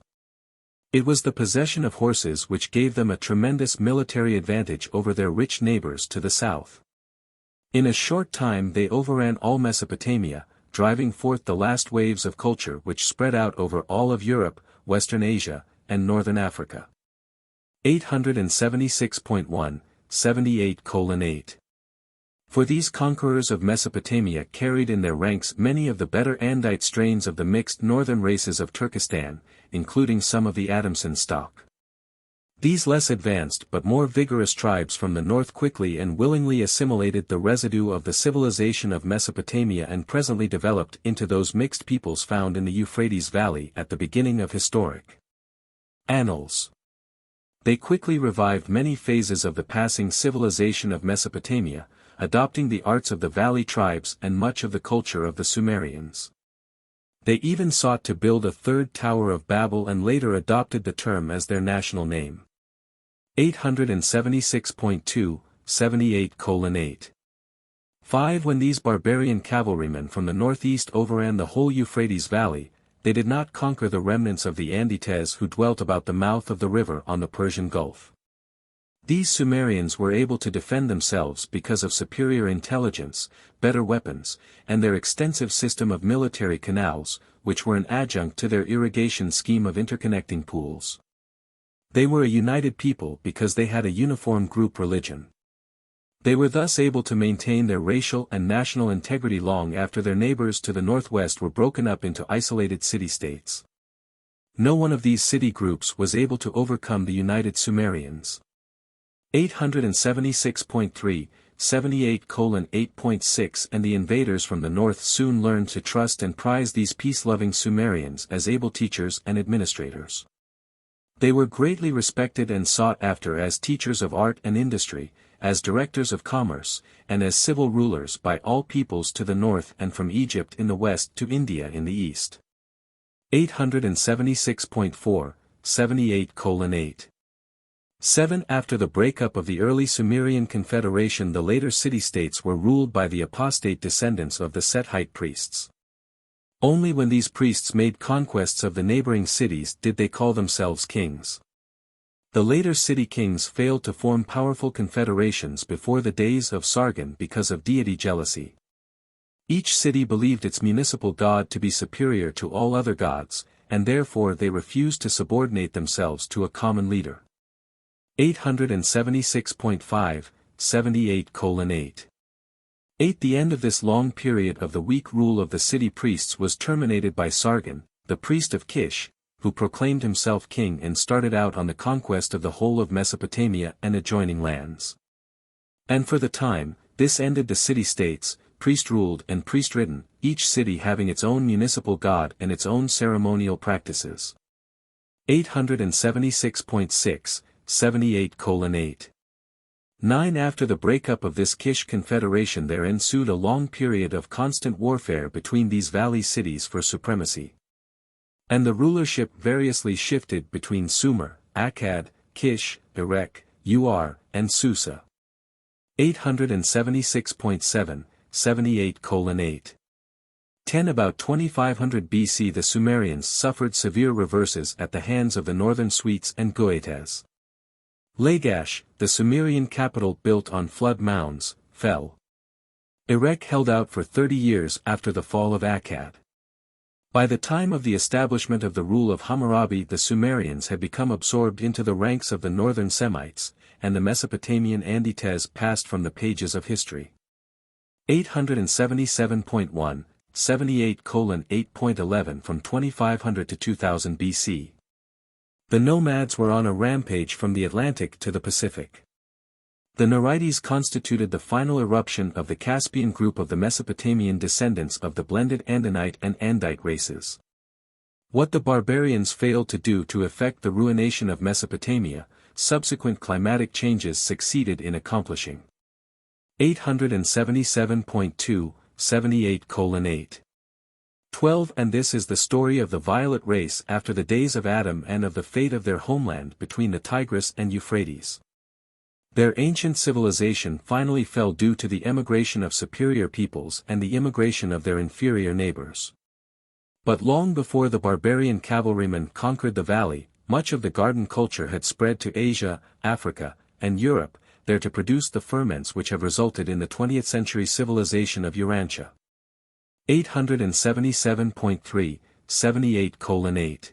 It was the possession of horses which gave them a tremendous military advantage over their rich neighbors to the south. In a short time they overran all Mesopotamia, driving forth the last waves of culture which spread out over all of Europe, Western Asia, and Northern Africa. 876.1, 78:8. For these conquerors of Mesopotamia carried in their ranks many of the better Andite strains of the mixed northern races of Turkestan, including some of the Adamson stock. These less advanced but more vigorous tribes from the north quickly and willingly assimilated the residue of the civilization of Mesopotamia and presently developed into those mixed peoples found in the Euphrates Valley at the beginning of historic annals. They quickly revived many phases of the passing civilization of Mesopotamia, adopting the arts of the valley tribes and much of the culture of the Sumerians. They even sought to build a third Tower of Babel and later adopted the term as their national name. 876.2, 78:8. 5. When these barbarian cavalrymen from the northeast overran the whole Euphrates Valley, they did not conquer the remnants of the Andites who dwelt about the mouth of the river on the Persian Gulf. These Sumerians were able to defend themselves because of superior intelligence, better weapons, and their extensive system of military canals, which were an adjunct to their irrigation scheme of interconnecting pools. They were a united people because they had a uniform group religion. They were thus able to maintain their racial and national integrity long after their neighbors to the northwest were broken up into isolated city-states. No one of these city groups was able to overcome the united Sumerians. 876.3, 78:8.6. And the invaders from the north soon learned to trust and prize these peace-loving Sumerians as able teachers and administrators. They were greatly respected and sought after as teachers of art and industry, as directors of commerce, and as civil rulers by all peoples to the north and from Egypt in the west to India in the east. 876.4, 78:8. 7. After the breakup of the early Sumerian Confederation, the later city-states were ruled by the apostate descendants of the Sethite priests. Only when these priests made conquests of the neighboring cities did they call themselves kings. The later city kings failed to form powerful confederations before the days of Sargon because of deity jealousy. Each city believed its municipal god to be superior to all other gods, and therefore they refused to subordinate themselves to a common leader. 876.5, 78:8. 8. The end of this long period of the weak rule of the city priests was terminated by Sargon, the priest of Kish, who proclaimed himself king and started out on the conquest of the whole of Mesopotamia and adjoining lands. And for the time, this ended the city-states, priest-ruled and priest-ridden, each city having its own municipal god and its own ceremonial practices. 876.6, 78:8. 9. After the breakup of this Kish confederation there ensued a long period of constant warfare between these valley cities for supremacy. And the rulership variously shifted between Sumer, Akkad, Kish, Erech, Ur, and Susa. 876.7, 78:8. 10. About 2500 BC the Sumerians suffered severe reverses at the hands of the northern Swetes and Goetas. Lagash, the Sumerian capital built on flood mounds, fell. Erech held out for 30 years after the fall of Akkad. By the time of the establishment of the rule of Hammurabi the Sumerians had become absorbed into the ranks of the northern Semites, and the Mesopotamian Andites passed from the pages of history. 877.1, 78:8.11 From 2500 to 2000 BC. The nomads were on a rampage from the Atlantic to the Pacific. The Nerites constituted the final eruption of the Caspian group of the Mesopotamian descendants of the blended Andinite and Andite races. What the barbarians failed to do to effect the ruination of Mesopotamia, subsequent climatic changes succeeded in accomplishing. 877.2, 78:8. 12. And this is the story of the violet race after the days of Adam and of the fate of their homeland between the Tigris and Euphrates. Their ancient civilization finally fell due to the emigration of superior peoples and the immigration of their inferior neighbors. But long before the barbarian cavalrymen conquered the valley, much of the garden culture had spread to Asia, Africa, and Europe, there to produce the ferments which have resulted in the 20th century civilization of Urantia. 877.3, 78:8.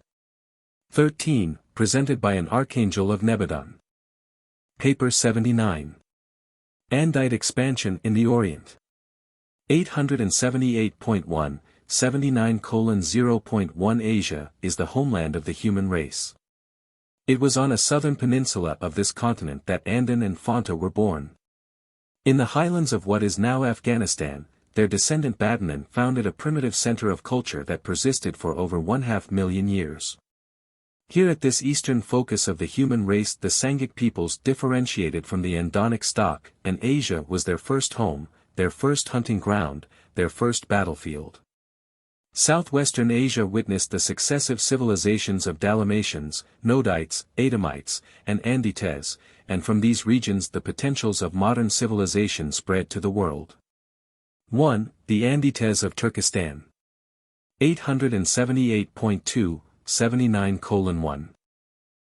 13. Presented by an Archangel of Nebadon. Paper 79. Andite expansion in the Orient. 878.1, 79:0.1 Asia is the homeland of the human race. It was on a southern peninsula of this continent that Andon and Fonta were born. In the highlands of what is now Afghanistan, their descendant Badanan founded a primitive center of culture that persisted for over 1/2 million years. Here at this eastern focus of the human race the Sangic peoples differentiated from the Andonic stock, and Asia was their first home, their first hunting ground, their first battlefield. Southwestern Asia witnessed the successive civilizations of Dalmatians, Nodites, Edomites, and Andites, and from these regions the potentials of modern civilization spread to the world. 1. The Andites of Turkestan. 878.2, 79:1.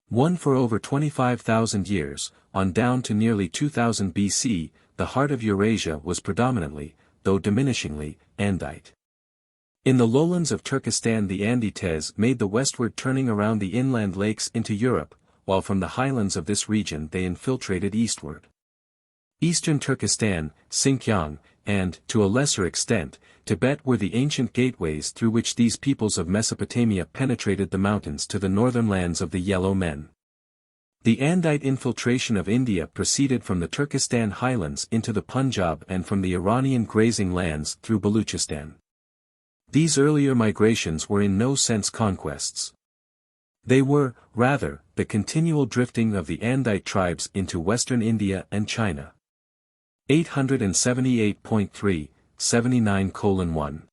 1. For over 25,000 years, on down to nearly 2000 BC, the heart of Eurasia was predominantly, though diminishingly, Andite. In the lowlands of Turkestan the Andites made the westward turning around the inland lakes into Europe, while from the highlands of this region they infiltrated eastward. Eastern Turkestan, Xinjiang, and, to a lesser extent, Tibet were the ancient gateways through which these peoples of Mesopotamia penetrated the mountains to the northern lands of the Yellow Men. The Andite infiltration of India proceeded from the Turkestan highlands into the Punjab and from the Iranian grazing lands through Baluchistan. These earlier migrations were in no sense conquests. They were, rather, the continual drifting of the Andite tribes into western India and China. 878.3, 79:1.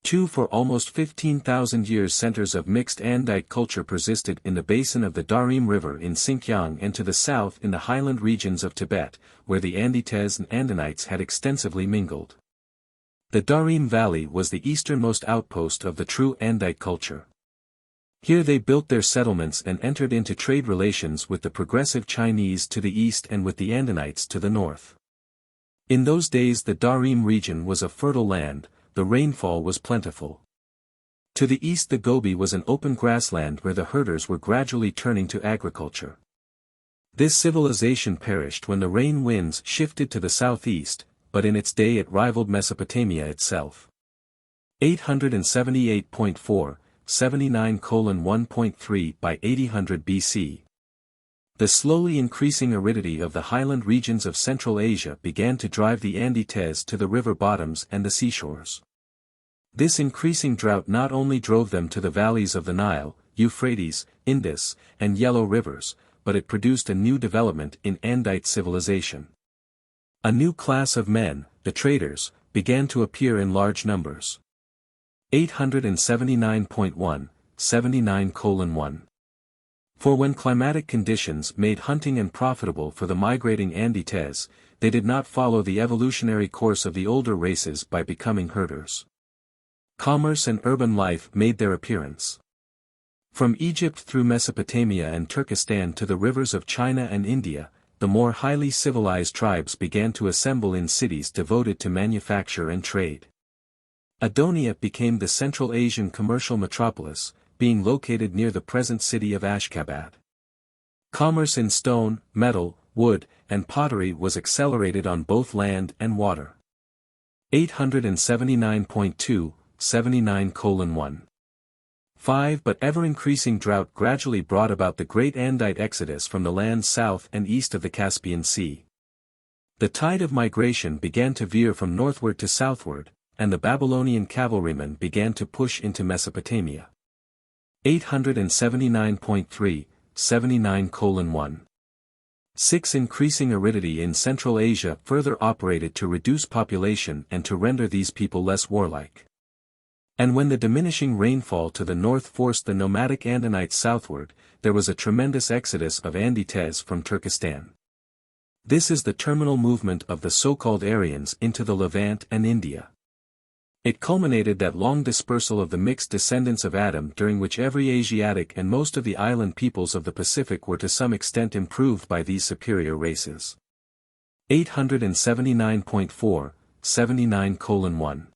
2. For almost 15,000 years centers of mixed Andite culture persisted in the basin of the Darim River in Xinjiang and to the south in the highland regions of Tibet, where the Andites and Andonites had extensively mingled. The Darim Valley was the easternmost outpost of the true Andite culture. Here they built their settlements and entered into trade relations with the progressive Chinese to the east and with the Andinites to the north. In those days the Darim region was a fertile land, the rainfall was plentiful. To the east the Gobi was an open grassland where the herders were gradually turning to agriculture. This civilization perished when the rain winds shifted to the southeast, but in its day it rivaled Mesopotamia itself. 878.4, 79:1.3 by 800 BC. The slowly increasing aridity of the highland regions of Central Asia began to drive the Andites to the river bottoms and the seashores. This increasing drought not only drove them to the valleys of the Nile, Euphrates, Indus, and Yellow rivers, but it produced a new development in Andite civilization. A new class of men, the traders, began to appear in large numbers. 879.1, 79:1. For when climatic conditions made hunting unprofitable for the migrating Andites, they did not follow the evolutionary course of the older races by becoming herders. Commerce and urban life made their appearance. From Egypt through Mesopotamia and Turkestan to the rivers of China and India, the more highly civilized tribes began to assemble in cities devoted to manufacture and trade. Adonia became the Central Asian commercial metropolis, being located near the present city of Ashgabat. Commerce in stone, metal, wood, and pottery was accelerated on both land and water. 879.2, 79:1. 5 But ever-increasing drought gradually brought about the great Andite exodus from the lands south and east of the Caspian Sea. The tide of migration began to veer from northward to southward, and the Babylonian cavalrymen began to push into Mesopotamia. 879.3, 79:1. 6 Increasing aridity in Central Asia further operated to reduce population and to render these people less warlike. And when the diminishing rainfall to the north forced the nomadic Andinites southward, there was a tremendous exodus of Andites from Turkestan. This is the terminal movement of the so-called Aryans into the Levant and India. It culminated that long dispersal of the mixed descendants of Adam during which every Asiatic and most of the island peoples of the Pacific were to some extent improved by these superior races. 879.4, 79:1.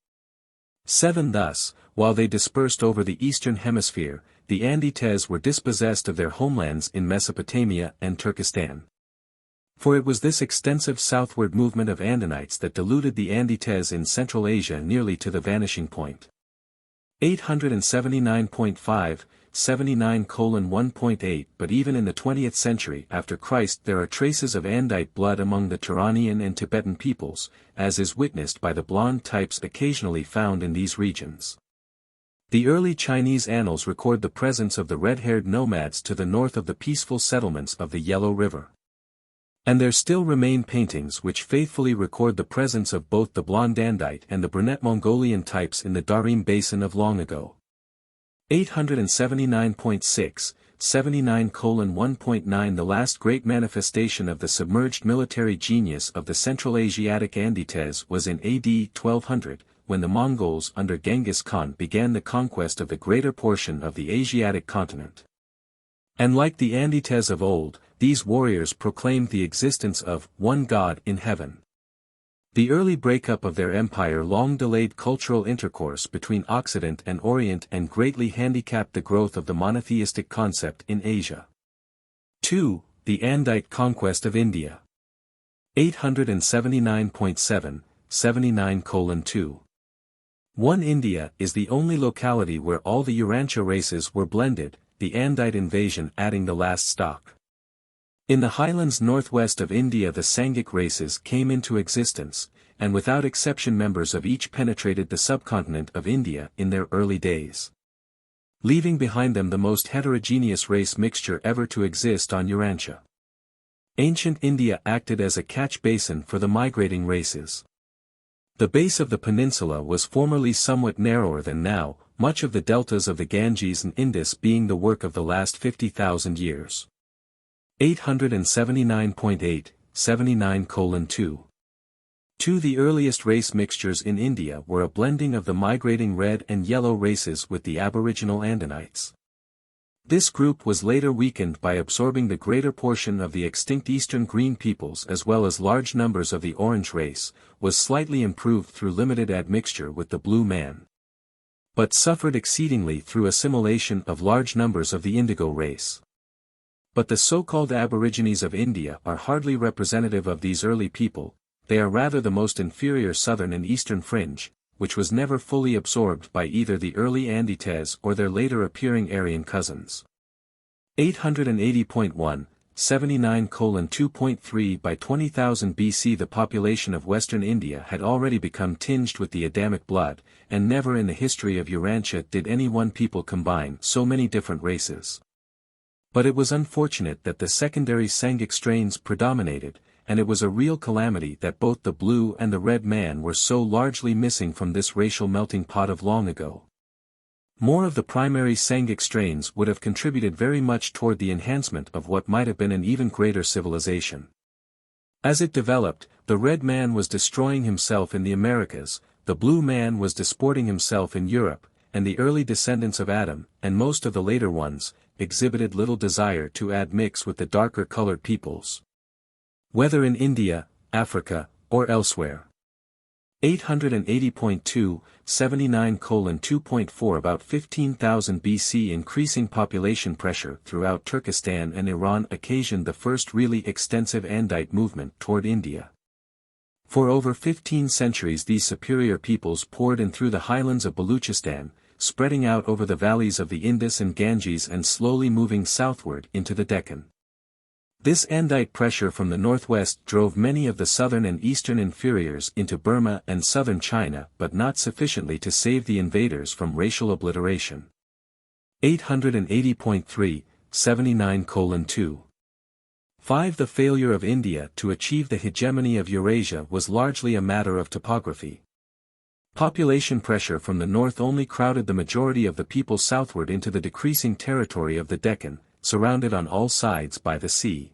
7 Thus, while they dispersed over the eastern hemisphere, the Andites were dispossessed of their homelands in Mesopotamia and Turkestan. For it was this extensive southward movement of Andinites that deluded the Andites in Central Asia nearly to the vanishing point. 879.5, 79:1.8 But even in the 20th century after Christ there are traces of Andite blood among the Turanian and Tibetan peoples, as is witnessed by the blonde types occasionally found in these regions. The early Chinese annals record the presence of the red-haired nomads to the north of the peaceful settlements of the Yellow River. And there still remain paintings which faithfully record the presence of both the blonde Andite and the brunette Mongolian types in the Darim Basin of long ago. 879.6, 79:1.9 The last great manifestation of the submerged military genius of the Central Asiatic Andites was in AD 1200, when the Mongols under Genghis Khan began the conquest of the greater portion of the Asiatic continent. And like the Andites of old, these warriors proclaimed the existence of one God in heaven. The early breakup of their empire long delayed cultural intercourse between Occident and Orient and greatly handicapped the growth of the monotheistic concept in Asia. 2. The Andite conquest of India. 879.7, 79:2. 1. India is the only locality where all the Urantia races were blended, the Andite invasion adding the last stock. In the highlands northwest of India the Sangic races came into existence, and without exception members of each penetrated the subcontinent of India in their early days, leaving behind them the most heterogeneous race mixture ever to exist on Urantia. Ancient India acted as a catch basin for the migrating races. The base of the peninsula was formerly somewhat narrower than now, much of the deltas of the Ganges and Indus being the work of the last 50,000 years. 879.8, 79:2. 2. The earliest race mixtures in India were a blending of the migrating red and yellow races with the aboriginal Andinites. This group was later weakened by absorbing the greater portion of the extinct Eastern Green peoples as well as large numbers of the Orange race, was slightly improved through limited admixture with the Blue man, but suffered exceedingly through assimilation of large numbers of the Indigo race. But the so-called Aborigines of India are hardly representative of these early people, they are rather the most inferior southern and eastern fringe, which was never fully absorbed by either the early Andites or their later appearing Aryan cousins. 880.1, 79:2.3 By 20,000 BC the population of western India had already become tinged with the Adamic blood, and never in the history of Urantia did any one people combine so many different races. But it was unfortunate that the secondary Sangic strains predominated, and it was a real calamity that both the Blue and the Red man were so largely missing from this racial melting pot of long ago. More of the primary Sangic strains would have contributed very much toward the enhancement of what might have been an even greater civilization. As it developed, the Red man was destroying himself in the Americas, the Blue man was disporting himself in Europe, and the early descendants of Adam, and most of the later ones, exhibited little desire to admix with the darker-colored peoples, whether in India, Africa, or elsewhere. 880.2, 79:2.4 About 15,000 BC increasing population pressure throughout Turkestan and Iran occasioned the first really extensive Andite movement toward India. For over 15 centuries these superior peoples poured in through the highlands of Baluchistan, spreading out over the valleys of the Indus and Ganges and slowly moving southward into the Deccan. This Andite pressure from the northwest drove many of the southern and eastern inferiors into Burma and southern China but not sufficiently to save the invaders from racial obliteration. 880.3, 79:2. 5. The failure of India to achieve the hegemony of Eurasia was largely a matter of topography. Population pressure from the north only crowded the majority of the people southward into the decreasing territory of the Deccan, surrounded on all sides by the sea.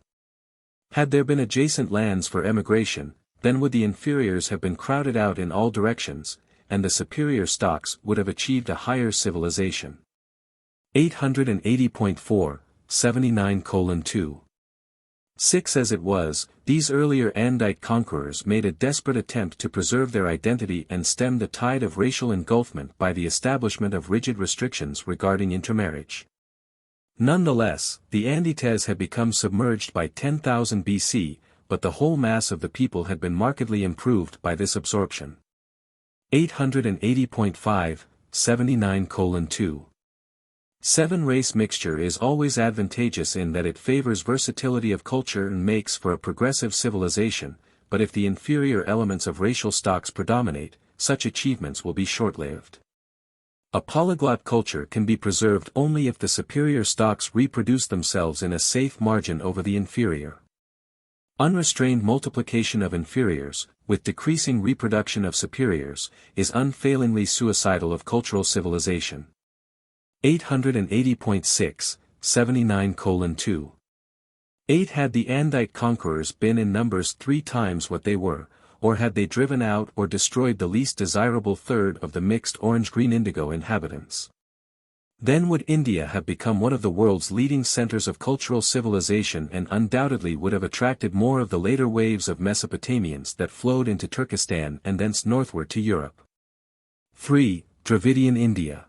Had there been adjacent lands for emigration, then would the inferiors have been crowded out in all directions, and the superior stocks would have achieved a higher civilization. 880.4, 79:2. 6. As it was, these earlier Andite conquerors made a desperate attempt to preserve their identity and stem the tide of racial engulfment by the establishment of rigid restrictions regarding intermarriage. Nonetheless, the Andites had become submerged by 10,000 BC, but the whole mass of the people had been markedly improved by this absorption. 880.5, 79:2. 7. Race mixture is always advantageous in that it favors versatility of culture and makes for a progressive civilization, but if the inferior elements of racial stocks predominate, such achievements will be short-lived. A polyglot culture can be preserved only if the superior stocks reproduce themselves in a safe margin over the inferior. Unrestrained multiplication of inferiors, with decreasing reproduction of superiors, is unfailingly suicidal of cultural civilization. 880.6, 79:2. 8. Had the Andite conquerors been in numbers 3 times what they were, or had they driven out or destroyed the least desirable third of the mixed orange-green-indigo inhabitants, then would India have become one of the world's leading centers of cultural civilization and undoubtedly would have attracted more of the later waves of Mesopotamians that flowed into Turkestan and thence northward to Europe. 3. Dravidian India.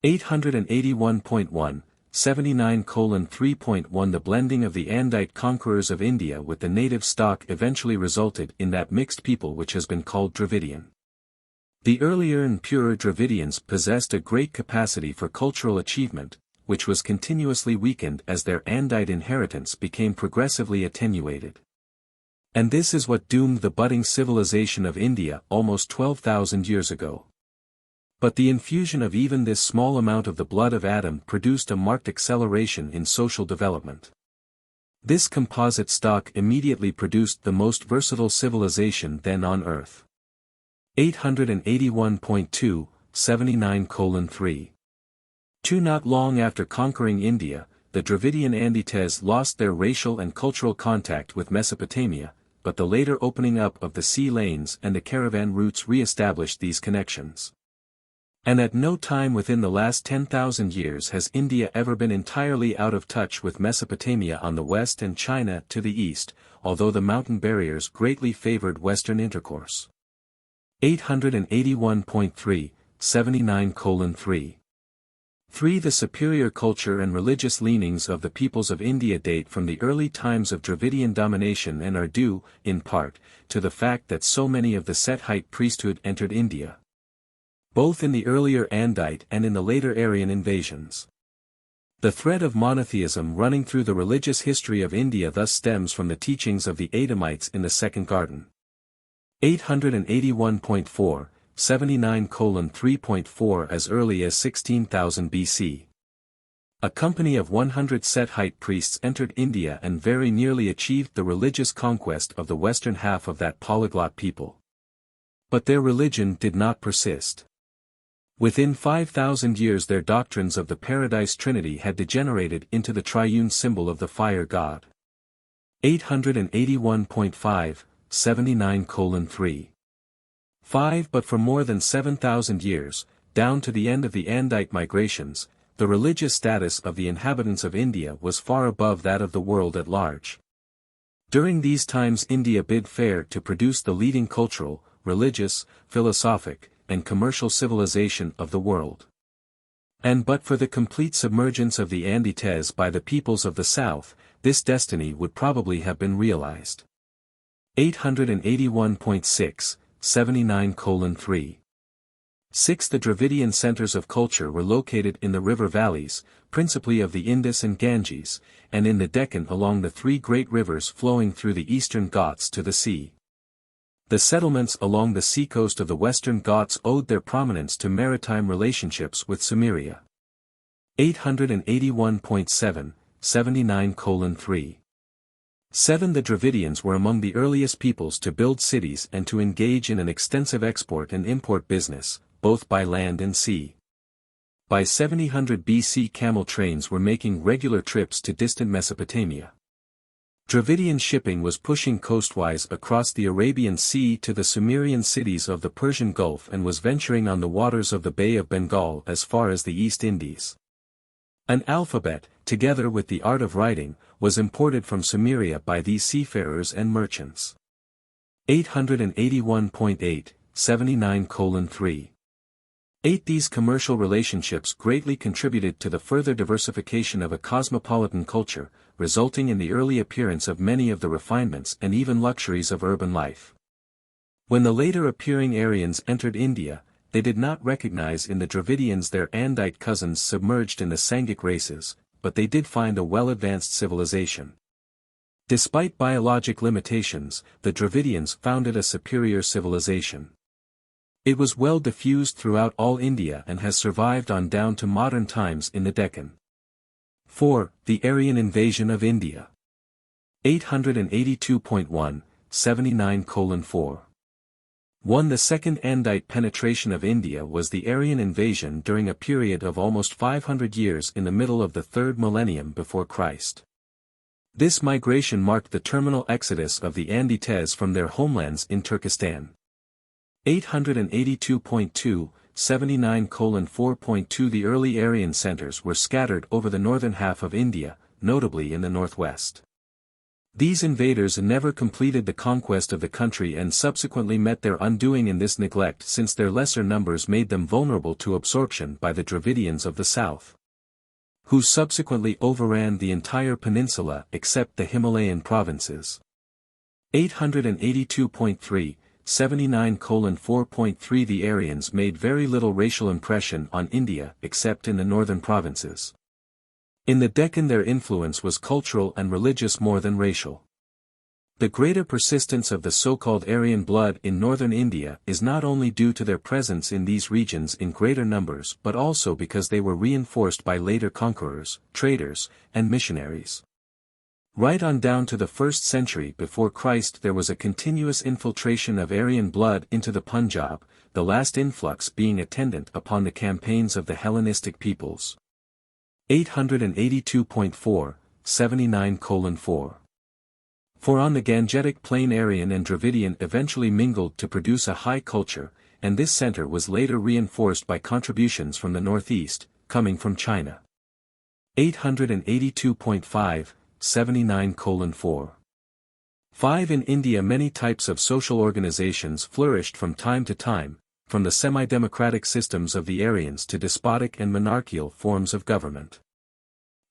881.1, 79:3.1 The blending of the Andite conquerors of India with the native stock eventually resulted in that mixed people which has been called Dravidian. The earlier and purer Dravidians possessed a great capacity for cultural achievement, which was continuously weakened as their Andite inheritance became progressively attenuated. And this is what doomed the budding civilization of India almost 12,000 years ago. But the infusion of even this small amount of the blood of Adam produced a marked acceleration in social development. This composite stock immediately produced the most versatile civilization then on Earth. 881.2, 79:3. 2. Not long after conquering India, the Dravidian Andites lost their racial and cultural contact with Mesopotamia, but the later opening up of the sea lanes and the caravan routes re-established these connections. And at no time within the last 10,000 years has India ever been entirely out of touch with Mesopotamia on the west and China to the east, although the mountain barriers greatly favored western intercourse. 881.3, 79:3. 3. The superior culture and religious leanings of the peoples of India date from the early times of Dravidian domination and are due, in part, to the fact that so many of the Sethite priesthood entered India, both in the earlier Andite and in the later Aryan invasions. The thread of monotheism running through the religious history of India thus stems from the teachings of the Adamites in the Second Garden. 881.4, 79:3.4. As early as 16,000 BC. A company of 100 Sethite priests entered India and very nearly achieved the religious conquest of the western half of that polyglot people. But their religion did not persist. Within 5,000 years their doctrines of the Paradise Trinity had degenerated into the triune symbol of the fire god. 881.5, 79:3. 5. But for more than 7,000 years, down to the end of the Andite migrations, the religious status of the inhabitants of India was far above that of the world at large. During these times India bid fair to produce the leading cultural, religious, philosophic, and commercial civilization of the world. And but for the complete submergence of the Andites by the peoples of the south, this destiny would probably have been realized. 881.6, 79:3. 6. The Dravidian centers of culture were located in the river valleys, principally of the Indus and Ganges, and in the Deccan along the three great rivers flowing through the eastern Ghats to the sea. The settlements along the seacoast of the western Ghats owed their prominence to maritime relationships with Sumeria. 881.7, 79:3. 7. The Dravidians were among the earliest peoples to build cities and to engage in an extensive export and import business, both by land and sea. By 700 BC camel trains were making regular trips to distant Mesopotamia. Dravidian shipping was pushing coastwise across the Arabian Sea to the Sumerian cities of the Persian Gulf and was venturing on the waters of the Bay of Bengal as far as the East Indies. An alphabet, together with the art of writing, was imported from Sumeria by these seafarers and merchants. 881.8, 79:3. 8. These commercial relationships greatly contributed to the further diversification of a cosmopolitan culture, resulting in the early appearance of many of the refinements and even luxuries of urban life. When the later appearing Aryans entered India, they did not recognize in the Dravidians their Andite cousins submerged in the Sangic races, but they did find a well-advanced civilization. Despite biologic limitations, the Dravidians founded a superior civilization. It was well diffused throughout all India and has survived on down to modern times in the Deccan. 4. The Aryan invasion of India. 882.1, 79:4. 1. The second Andite penetration of India was the Aryan invasion during a period of almost 500 years in the middle of the 3rd millennium before Christ. This migration marked the terminal exodus of the Andites from their homelands in Turkestan. 882.2, 79:4.2. The early Aryan centers were scattered over the northern half of India, notably in the northwest. These invaders never completed the conquest of the country and subsequently met their undoing in this neglect, since their lesser numbers made them vulnerable to absorption by the Dravidians of the south, who subsequently overran the entire peninsula except the Himalayan provinces. 882.3, 79:4.3. The Aryans made very little racial impression on India except in the northern provinces. In the Deccan their influence was cultural and religious more than racial. The greater persistence of the so-called Aryan blood in northern India is not only due to their presence in these regions in greater numbers but also because they were reinforced by later conquerors, traders, and missionaries. Right on down to the 1st century before Christ there was a continuous infiltration of Aryan blood into the Punjab, the last influx being attendant upon the campaigns of the Hellenistic peoples. 882.4, 79:4. For on the Gangetic plain Aryan and Dravidian eventually mingled to produce a high culture, and this center was later reinforced by contributions from the northeast, coming from China. 882.5, 79:4. 5. In India many types of social organizations flourished from time to time, from the semi-democratic systems of the Aryans to despotic and monarchical forms of government.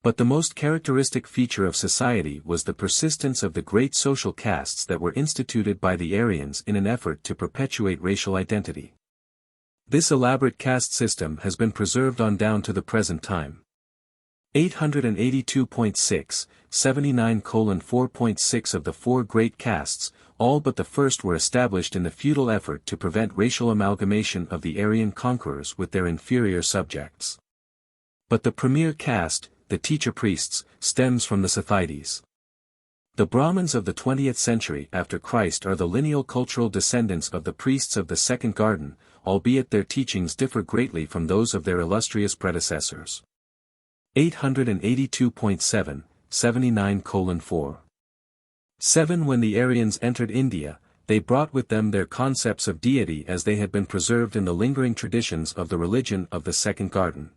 But the most characteristic feature of society was the persistence of the great social castes that were instituted by the Aryans in an effort to perpetuate racial identity. This elaborate caste system has been preserved on down to the present time. 882.6, 79:4.6 of the four great castes, all but the first were established in the futile effort to prevent racial amalgamation of the Aryan conquerors with their inferior subjects. But the premier caste, the teacher priests, stems from the Scythides. The Brahmins of the 20th century after Christ are the lineal cultural descendants of the priests of the Second Garden, albeit their teachings differ greatly from those of their illustrious predecessors. 882.7, 79:4. 7. When the Aryans entered India, they brought with them their concepts of deity as they had been preserved in the lingering traditions of the religion of the Second Garden.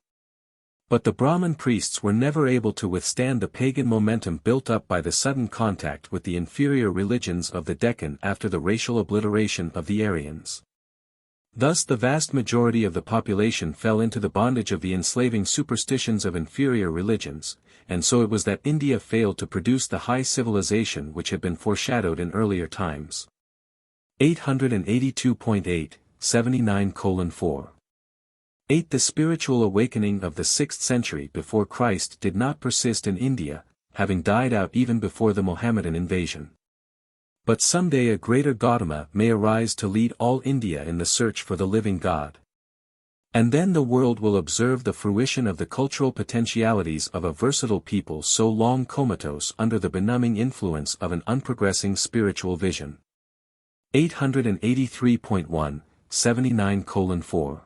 But the Brahmin priests were never able to withstand the pagan momentum built up by the sudden contact with the inferior religions of the Deccan after the racial obliteration of the Aryans. Thus the vast majority of the population fell into the bondage of the enslaving superstitions of inferior religions, and so it was that India failed to produce the high civilization which had been foreshadowed in earlier times. 882.8, 79:4. 8. The spiritual awakening of the 6th century before Christ did not persist in India, having died out even before the Mohammedan invasion. But someday a greater Gautama may arise to lead all India in the search for the living God. And then the world will observe the fruition of the cultural potentialities of a versatile people so long comatose under the benumbing influence of an unprogressing spiritual vision. 883.1, 79:4.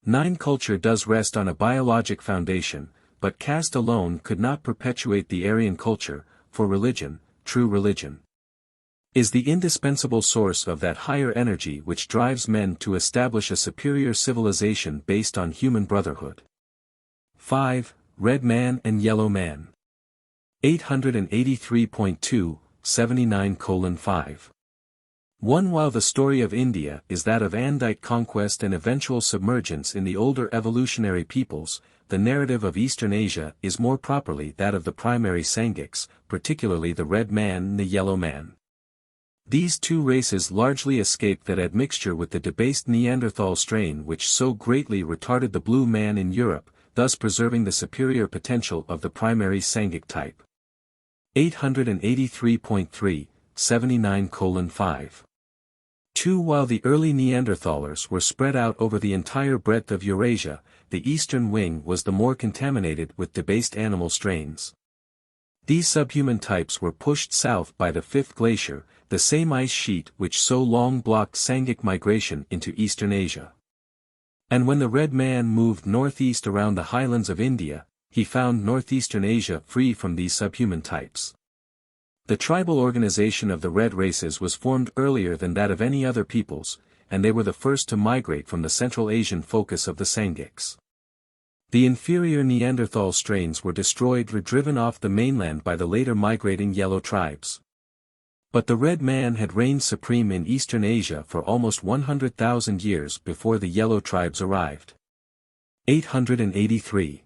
9. Culture does rest on a biologic foundation, but caste alone could not perpetuate the Aryan culture, for religion, true religion, is the indispensable source of that higher energy which drives men to establish a superior civilization based on human brotherhood. 5. Red Man and Yellow Man. 883.2, 79:5. 1. While the story of India is that of Andite conquest and eventual submergence in the older evolutionary peoples, the narrative of Eastern Asia is more properly that of the primary Sangics, particularly the Red Man and the Yellow Man. These two races largely escaped that admixture with the debased Neanderthal strain which so greatly retarded the blue man in Europe, thus preserving the superior potential of the primary Sangic type. 883.3, 79:5. 2. While the early Neanderthalers were spread out over the entire breadth of Eurasia, the eastern wing was the more contaminated with debased animal strains. These subhuman types were pushed south by the Fifth Glacier, the same ice sheet which so long blocked Sangic migration into eastern Asia. And when the Red Man moved northeast around the highlands of India, he found northeastern Asia free from these subhuman types. The tribal organization of the red races was formed earlier than that of any other peoples, and they were the first to migrate from the Central Asian focus of the Sangics. The inferior Neanderthal strains were destroyed or driven off the mainland by the later migrating yellow tribes. But the Red Man had reigned supreme in Eastern Asia for almost 100,000 years before the yellow tribes arrived. 883.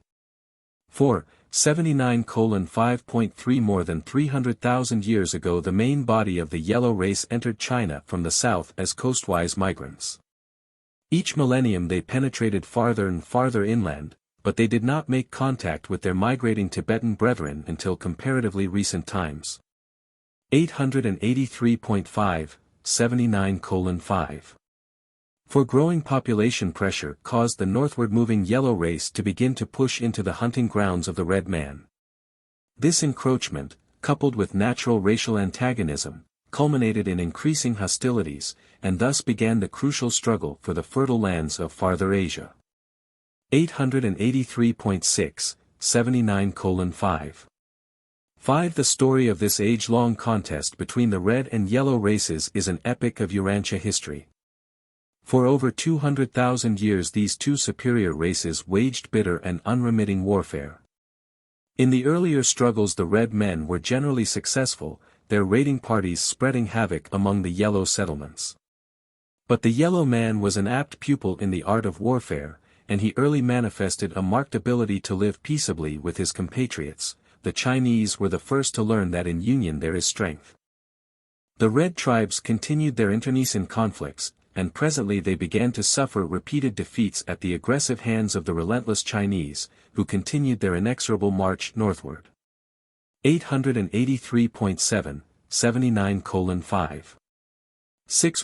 4. 79:5.3 More than 300,000 years ago the main body of the yellow race entered China from the south as coastwise migrants. Each millennium they penetrated farther and farther inland, but they did not make contact with their migrating Tibetan brethren until comparatively recent times. 883.5, 79:5. For growing population pressure caused the northward-moving yellow race to begin to push into the hunting grounds of the Red Man. This encroachment, coupled with natural racial antagonism, culminated in increasing hostilities, and thus began the crucial struggle for the fertile lands of farther Asia. 883.6, 79:5. 5. The story of this age-long contest between the red and yellow races is an epic of Urantia history. For over 200,000 years these two superior races waged bitter and unremitting warfare. In the earlier struggles the red men were generally successful, their raiding parties spreading havoc among the yellow settlements. But the yellow man was an apt pupil in the art of warfare, and he early manifested a marked ability to live peaceably with his compatriots. The Chinese were the first to learn that in union there is strength. The red tribes continued their internecine conflicts, and presently they began to suffer repeated defeats at the aggressive hands of the relentless Chinese, who continued their inexorable march northward. 883.7, 79:5.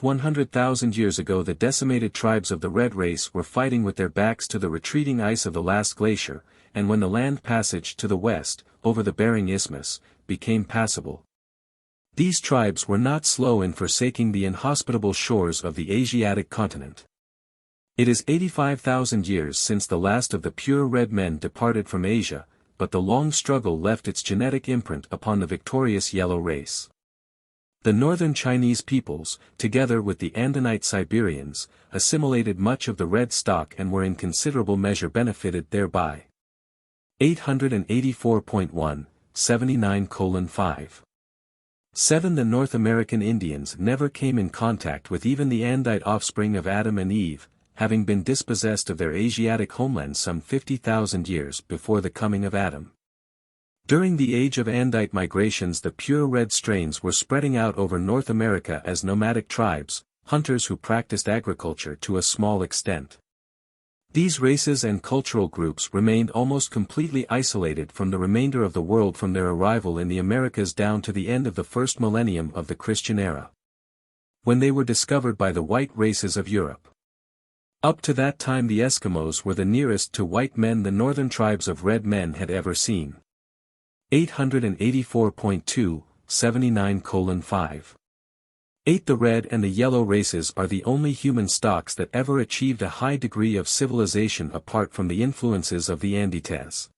100,000 years ago the decimated tribes of the red race were fighting with their backs to the retreating ice of the last glacier, and when the land passage to the west, over the Bering Isthmus, became passable. These tribes were not slow in forsaking the inhospitable shores of the Asiatic continent. It is 85,000 years since the last of the pure red men departed from Asia, but the long struggle left its genetic imprint upon the victorious yellow race. The northern Chinese peoples, together with the Andite Siberians, assimilated much of the red stock and were in considerable measure benefited thereby. 884.1, 79:5. 7. The North American Indians never came in contact with even the Andite offspring of Adam and Eve, having been dispossessed of their Asiatic homeland some 50,000 years before the coming of Adam. During the age of Andite migrations the pure red strains were spreading out over North America as nomadic tribes, hunters who practiced agriculture to a small extent. These races and cultural groups remained almost completely isolated from the remainder of the world from their arrival in the Americas down to the end of the first millennium of the Christian era, when they were discovered by the white races of Europe. Up to that time the Eskimos were the nearest to white men the northern tribes of red men had ever seen. 884.2, 79:5. 8. The red and the yellow races are the only human stocks that ever achieved a high degree of civilization apart from the influences of the Andites.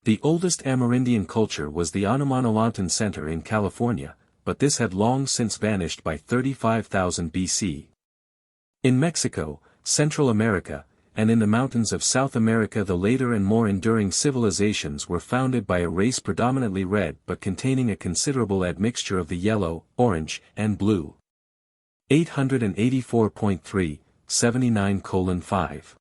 The oldest Amerindian culture was the Anomalontan Center in California, but this had long since vanished by 35,000 BC. In Mexico, Central America, and in the mountains of South America the later and more enduring civilizations were founded by a race predominantly red but containing a considerable admixture of the yellow, orange, and blue. 884.3, 79:5.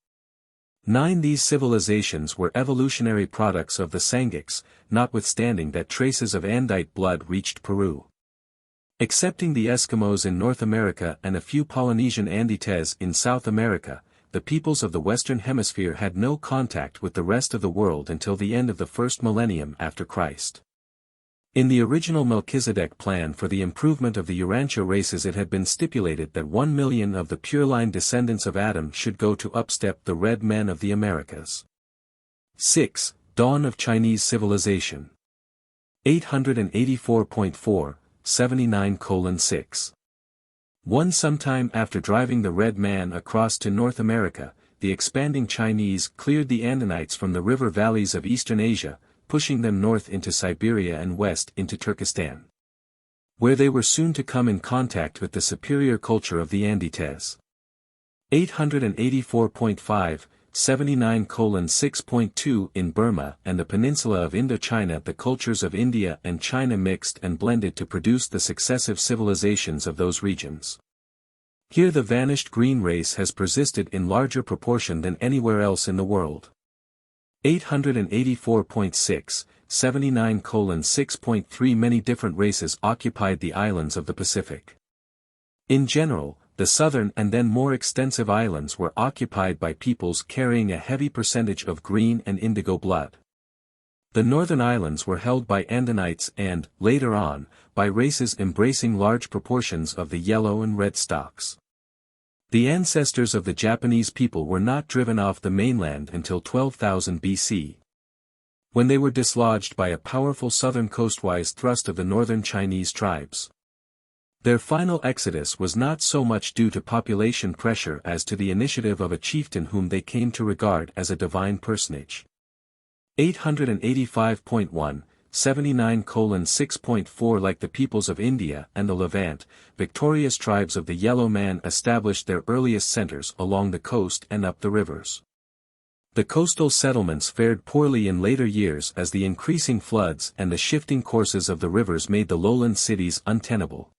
9. These civilizations were evolutionary products of the Sangiks, notwithstanding that traces of Andite blood reached Peru. Excepting the Eskimos in North America and a few Polynesian Andites in South America, the peoples of the Western Hemisphere had no contact with the rest of the world until the end of the first millennium after Christ. In the original Melchizedek plan for the improvement of the Urantia races it had been stipulated that 1 million of the pure-line descendants of Adam should go to upstep the red men of the Americas. 6. Dawn of Chinese civilization. 884.4, 79:6. 1. Sometime after driving the red man across to North America, the expanding Chinese cleared the Andinites from the river valleys of eastern Asia, pushing them north into Siberia and west into Turkestan, where they were soon to come in contact with the superior culture of the Andites. 884.5, 79:6.2. In Burma and the peninsula of Indochina the cultures of India and China mixed and blended to produce the successive civilizations of those regions. Here the vanished green race has persisted in larger proportion than anywhere else in the world. 884.6, 79:6.3. Many different races occupied the islands of the Pacific. In general, the southern and then more extensive islands were occupied by peoples carrying a heavy percentage of green and indigo blood. The northern islands were held by Andinites and, later on, by races embracing large proportions of the yellow and red stocks. The ancestors of the Japanese people were not driven off the mainland until 12,000 BC, when they were dislodged by a powerful southern coastwise thrust of the northern Chinese tribes. Their final exodus was not so much due to population pressure as to the initiative of a chieftain whom they came to regard as a divine personage. 885.1, 79:6.4. Like the peoples of India and the Levant, victorious tribes of the Yellow Man established their earliest centers along the coast and up the rivers. The coastal settlements fared poorly in later years as the increasing floods and the shifting courses of the rivers made the lowland cities untenable.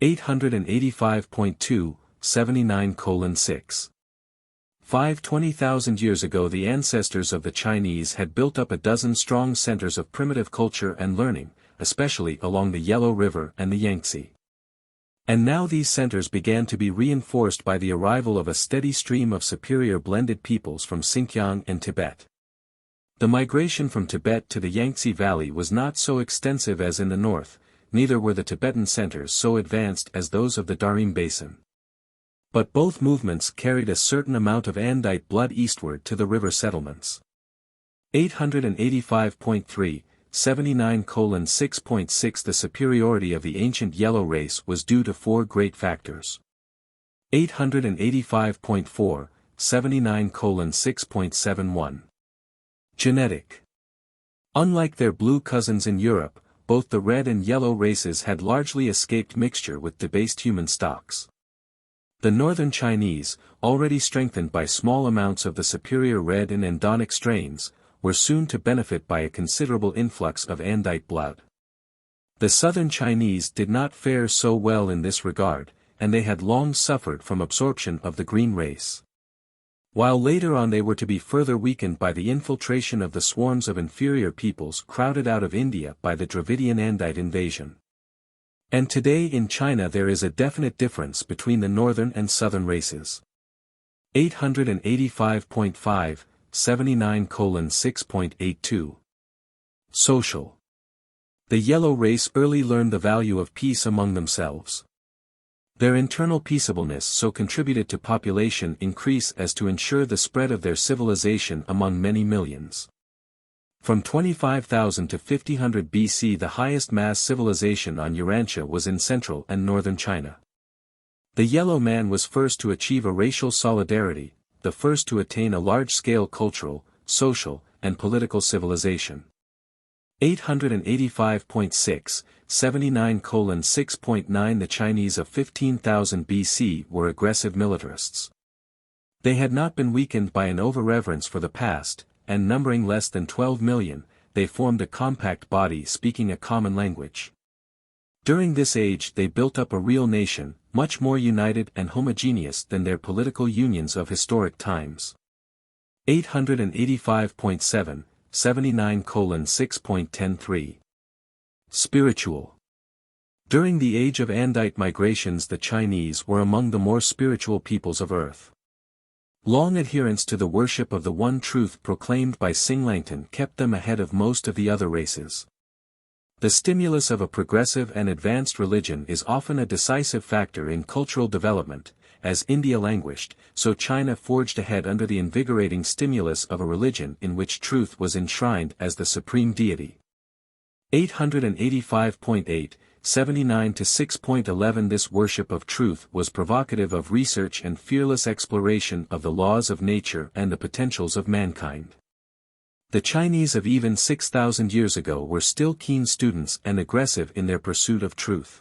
885.2, 79:6. 20,000 years ago the ancestors of the Chinese had built up a dozen strong centers of primitive culture and learning, especially along the Yellow River and the Yangtze. And now these centers began to be reinforced by the arrival of a steady stream of superior blended peoples from Xinjiang and Tibet. The migration from Tibet to the Yangtze Valley was not so extensive as in the north, neither were the Tibetan centers so advanced as those of the Darim Basin. But both movements carried a certain amount of Andite blood eastward to the river settlements. 885.3, 79:6.6. The superiority of the ancient yellow race was due to four great factors. 885.4, 79:6.71. Genetic. Unlike their blue cousins in Europe, both the red and yellow races had largely escaped mixture with debased human stocks. The northern Chinese, already strengthened by small amounts of the superior red and Andonic strains, were soon to benefit by a considerable influx of Andite blood. The southern Chinese did not fare so well in this regard, and they had long suffered from absorption of the green race. While later on they were to be further weakened by the infiltration of the swarms of inferior peoples crowded out of India by the Dravidian Andite invasion. And today in China there is a definite difference between the northern and southern races. 885.5, 79:6.82. Social. The yellow race early learned the value of peace among themselves. Their internal peaceableness so contributed to population increase as to ensure the spread of their civilization among many millions. From 25,000 to 5000 BC the highest mass civilization on Urantia was in central and northern China. The Yellow Man was first to achieve a racial solidarity, the first to attain a large-scale cultural, social, and political civilization. 885.6, 79:6.9. The Chinese of 15,000 BC were aggressive militarists. They had not been weakened by an over-reverence for the past, and numbering less than 12 million, they formed a compact body speaking a common language. During this age they built up a real nation, much more united and homogeneous than their political unions of historic times. 885.7, 79:6.103. Spiritual. During the age of Andite migrations the Chinese were among the more spiritual peoples of Earth. Long adherence to the worship of the one truth proclaimed by Xinglangtan kept them ahead of most of the other races. The stimulus of a progressive and advanced religion is often a decisive factor in cultural development. As India languished, so China forged ahead under the invigorating stimulus of a religion in which truth was enshrined as the supreme deity. 885.8, 79:6.11. This worship of truth was provocative of research and fearless exploration of the laws of nature and the potentials of mankind. The Chinese of even 6,000 years ago were still keen students and aggressive in their pursuit of truth.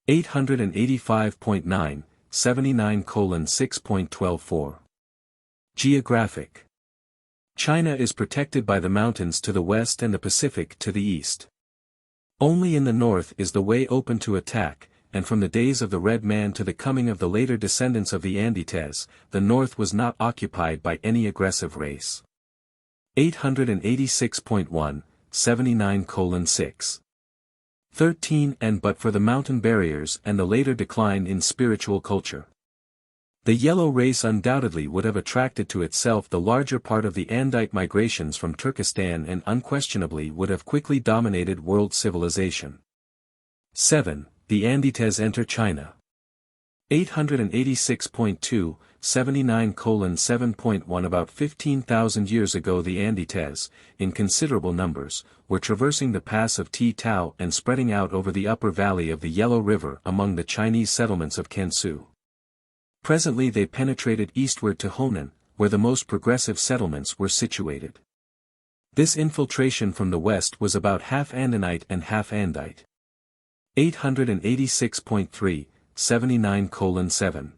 885.9, 79:6.124. Geographic. China is protected by the mountains to the west and the Pacific to the east. Only in the north is the way open to attack, and from the days of the Red Man to the coming of the later descendants of the Andites, the north was not occupied by any aggressive race. 886.1, 79:6. 13. And but for the mountain barriers and the later decline in spiritual culture, the yellow race undoubtedly would have attracted to itself the larger part of the Andite migrations from Turkestan and unquestionably would have quickly dominated world civilization. 7. The Andites enter China. 886.2, 79:7.1. About 15,000 years ago the Andites, in considerable numbers, were traversing the pass of Ti-Tao and spreading out over the upper valley of the Yellow River among the Chinese settlements of Kansu. Presently they penetrated eastward to Honan, where the most progressive settlements were situated. This infiltration from the west was about half Andinite and half Andite. 886.3, 79:7.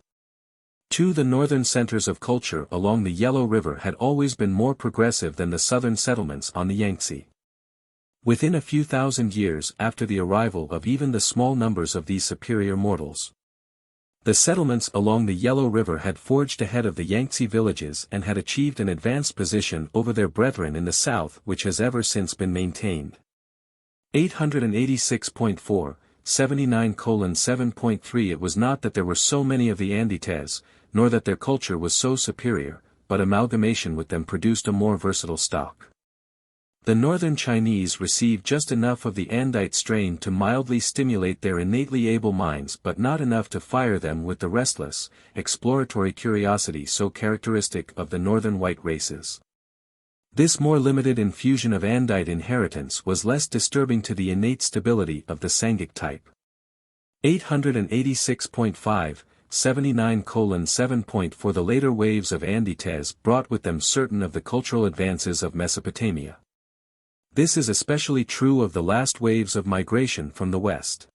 2. The northern centers of culture along the Yellow River had always been more progressive than the southern settlements on the Yangtze. Within a few thousand years after the arrival of even the small numbers of these superior mortals, the settlements along the Yellow River had forged ahead of the Yangtze villages and had achieved an advanced position over their brethren in the south, which has ever since been maintained. 886.4, 79:7.3. It was not that there were so many of the Andites, nor that their culture was so superior, but amalgamation with them produced a more versatile stock. The northern Chinese received just enough of the Andite strain to mildly stimulate their innately able minds, but not enough to fire them with the restless, exploratory curiosity so characteristic of the northern white races. This more limited infusion of Andite inheritance was less disturbing to the innate stability of the Sanghic type. 886.5, 79:7. For the later waves of Andites brought with them certain of the cultural advances of Mesopotamia. This is especially true of the last waves of migration from the west.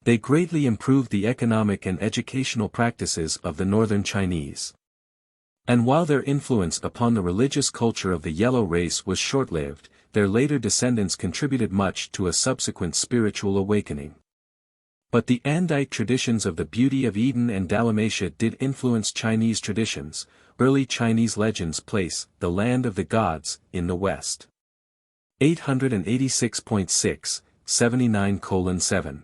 They greatly improved the economic and educational practices of the northern Chinese. And while their influence upon the religious culture of the Yellow race was short-lived, their later descendants contributed much to a subsequent spiritual awakening. But the Andite traditions of the beauty of Eden and Dalmatia did influence Chinese traditions. Early Chinese legends place the land of the gods in the west. 886.6, 79:7.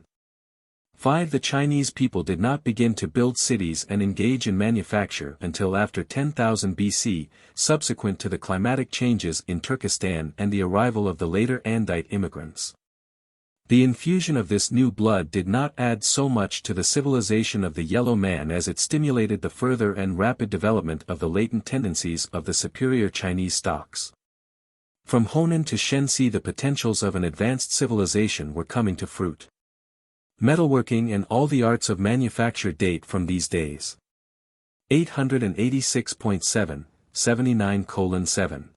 5. The Chinese people did not begin to build cities and engage in manufacture until after 10,000 BC, subsequent to the climatic changes in Turkestan and the arrival of the later Andite immigrants. The infusion of this new blood did not add so much to the civilization of the yellow man as it stimulated the further and rapid development of the latent tendencies of the superior Chinese stocks. From Honan to Shenxi, the potentials of an advanced civilization were coming to fruit. Metalworking and all the arts of manufacture date from these days. 886.7, 79:7.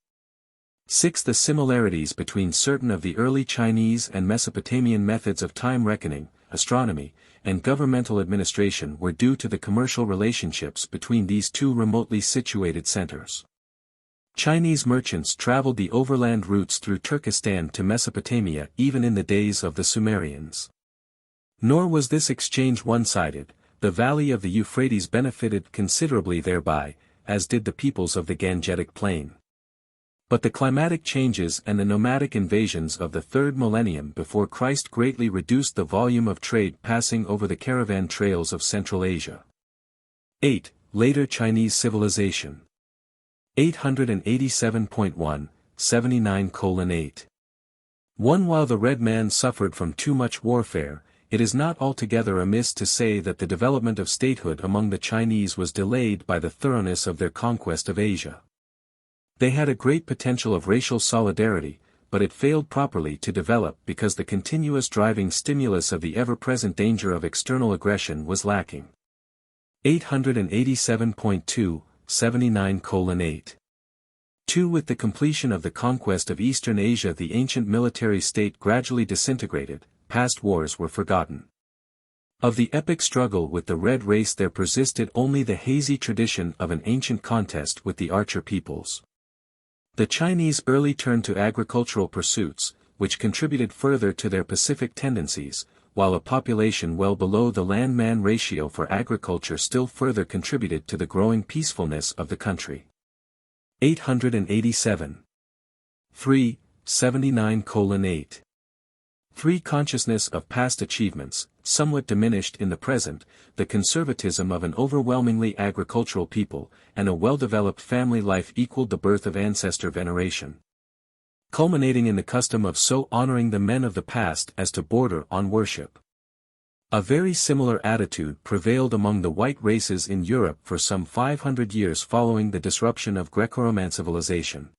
6. The similarities between certain of the early Chinese and Mesopotamian methods of time reckoning, astronomy, and governmental administration were due to the commercial relationships between these two remotely situated centers. Chinese merchants traveled the overland routes through Turkestan to Mesopotamia even in the days of the Sumerians. Nor was this exchange one-sided. The valley of the Euphrates benefited considerably thereby, as did the peoples of the Gangetic Plain. But the climatic changes and the nomadic invasions of the 3rd millennium before Christ greatly reduced the volume of trade passing over the caravan trails of Central Asia. 8. Later Chinese civilization. 887.1, 79:8. 1. While the red man suffered from too much warfare, it is not altogether amiss to say that the development of statehood among the Chinese was delayed by the thoroughness of their conquest of Asia. They had a great potential of racial solidarity, but it failed properly to develop because the continuous driving stimulus of the ever-present danger of external aggression was lacking. 887.2, 79:8. 2. With the completion of the conquest of Eastern Asia, the ancient military state gradually disintegrated, past wars were forgotten. Of the epic struggle with the red race there persisted only the hazy tradition of an ancient contest with the archer peoples. The Chinese early turned to agricultural pursuits, which contributed further to their Pacific tendencies, while a population well below the land-man ratio for agriculture still further contributed to the growing peacefulness of the country. 887. 3. 79:8. 3. Consciousness of past achievements, somewhat diminished in the present, the conservatism of an overwhelmingly agricultural people, and a well-developed family life equaled the birth of ancestor veneration, culminating in the custom of so honoring the men of the past as to border on worship. A very similar attitude prevailed among the white races in Europe for some 500 years following the disruption of Greco-Roman civilization.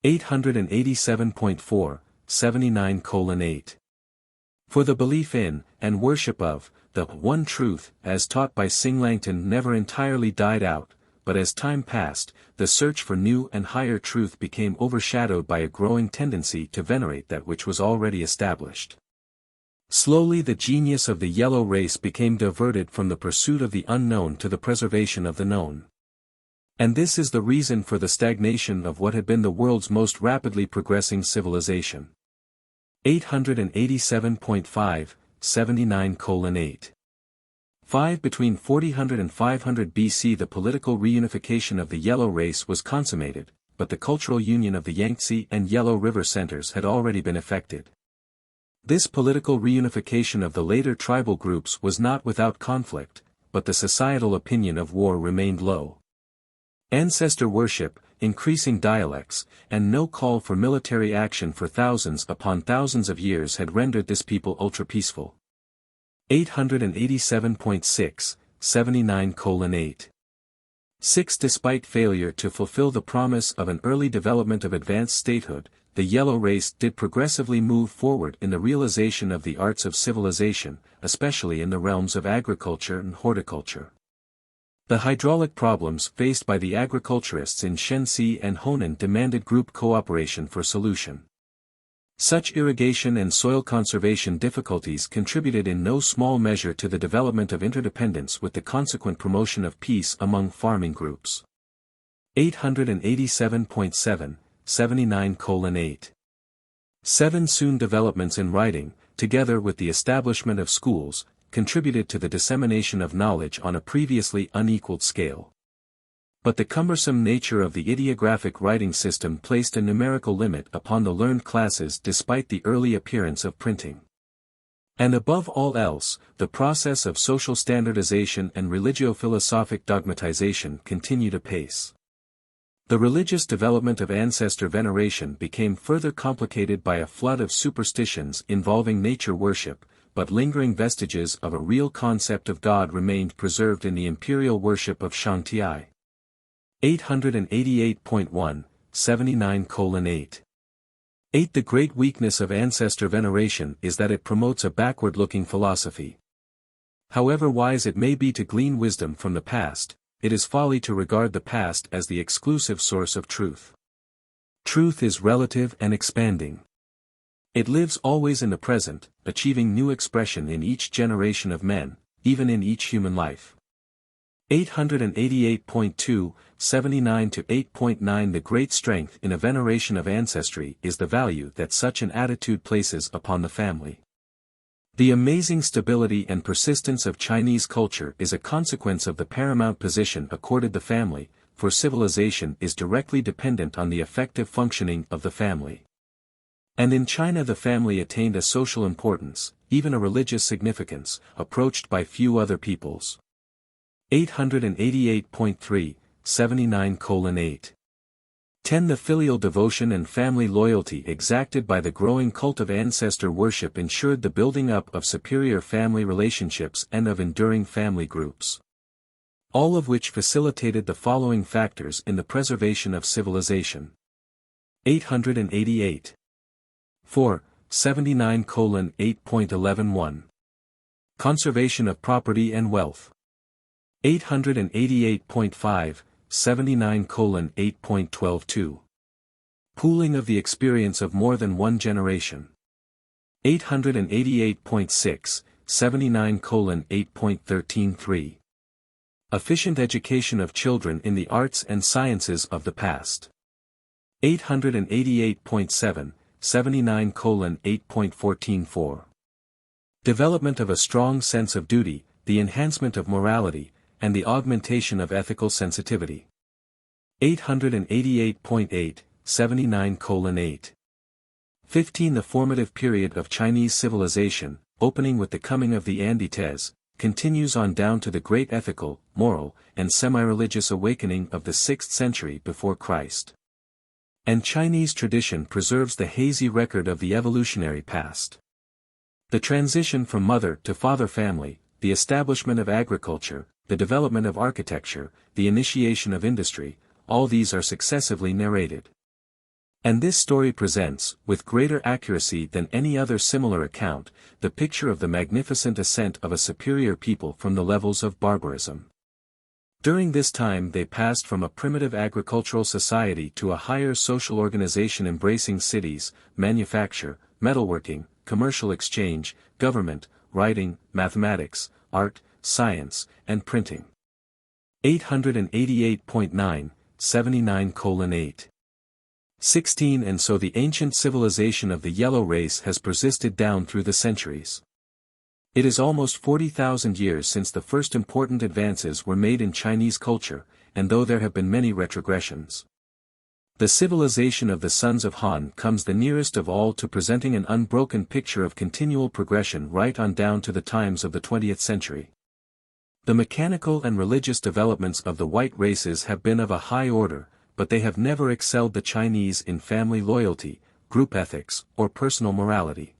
887.4, 79:8. For the belief in, and worship of, the one truth, as taught by Sing Langton never entirely died out, but as time passed, the search for new and higher truth became overshadowed by a growing tendency to venerate that which was already established. Slowly the genius of the yellow race became diverted from the pursuit of the unknown to the preservation of the known. And this is the reason for the stagnation of what had been the world's most rapidly progressing civilization. 887.5, 79:8. 5 Between 400 and 500 BC the political reunification of the yellow race was consummated, but the cultural union of the Yangtze and Yellow River centers had already been effected. This political reunification of the later tribal groups was not without conflict, but the societal opinion of war remained low. Ancestor worship, increasing dialects, and no call for military action for thousands upon thousands of years had rendered this people ultra-peaceful. 887.6, 79:8. 6 Despite failure to fulfill the promise of an early development of advanced statehood, the yellow race did progressively move forward in the realization of the arts of civilization, especially in the realms of agriculture and horticulture. The hydraulic problems faced by the agriculturists in Shenxi and Honan demanded group cooperation for solution. Such irrigation and soil conservation difficulties contributed in no small measure to the development of interdependence with the consequent promotion of peace among farming groups. 887.7, 79:8. 7 Soon developments in writing, together with the establishment of schools, contributed to the dissemination of knowledge on a previously unequaled scale. But the cumbersome nature of the ideographic writing system placed a numerical limit upon the learned classes despite the early appearance of printing. And above all else, the process of social standardization and religio-philosophic dogmatization continued apace. The religious development of ancestor veneration became further complicated by a flood of superstitions involving nature worship, but lingering vestiges of a real concept of God remained preserved in the imperial worship of Shantiai. 888.1, 79:8. 8 The great weakness of ancestor veneration is that it promotes a backward-looking philosophy. However wise it may be to glean wisdom from the past, it is folly to regard the past as the exclusive source of truth. Truth is relative and expanding. It lives always in the present, achieving new expression in each generation of men, even in each human life. 888.2, 79-8.9 The great strength in a veneration of ancestry is the value that such an attitude places upon the family. The amazing stability and persistence of Chinese culture is a consequence of the paramount position accorded the family, for civilization is directly dependent on the effective functioning of the family. And in China the family attained a social importance, even a religious significance, approached by few other peoples. 888.3, 79:8. 10 The filial devotion and family loyalty exacted by the growing cult of ancestor worship ensured the building up of superior family relationships and of enduring family groups. All of which facilitated the following factors in the preservation of civilization. 888. 4, 79:8.11.1. Conservation of property and wealth. 888.5, 79:8.12.2. Pooling of the experience of more than one generation. 888.6, 79:8.13.3. Efficient education of children in the arts and sciences of the past. 888.7, 79:8.14.4. Development of a strong sense of duty, the enhancement of morality, and the augmentation of ethical sensitivity. 888.8, 79:8. 15 The formative period of Chinese civilization, opening with the coming of the Andites, continues on down to the great ethical, moral, and semi-religious awakening of the 6th century before Christ. And Chinese tradition preserves the hazy record of the evolutionary past. The transition from mother to father family, the establishment of agriculture, the development of architecture, the initiation of industry, all these are successively narrated. And this story presents, with greater accuracy than any other similar account, the picture of the magnificent ascent of a superior people from the levels of barbarism. During this time they passed from a primitive agricultural society to a higher social organization embracing cities, manufacture, metalworking, commercial exchange, government, writing, mathematics, art, science, and printing. 888.9, 79:8. 16 And so the ancient civilization of the yellow race has persisted down through the centuries. It is almost 40,000 years since the first important advances were made in Chinese culture, and though there have been many retrogressions, the civilization of the sons of Han comes the nearest of all to presenting an unbroken picture of continual progression right on down to the times of the 20th century. The mechanical and religious developments of the white races have been of a high order, but they have never excelled the Chinese in family loyalty, group ethics, or personal morality.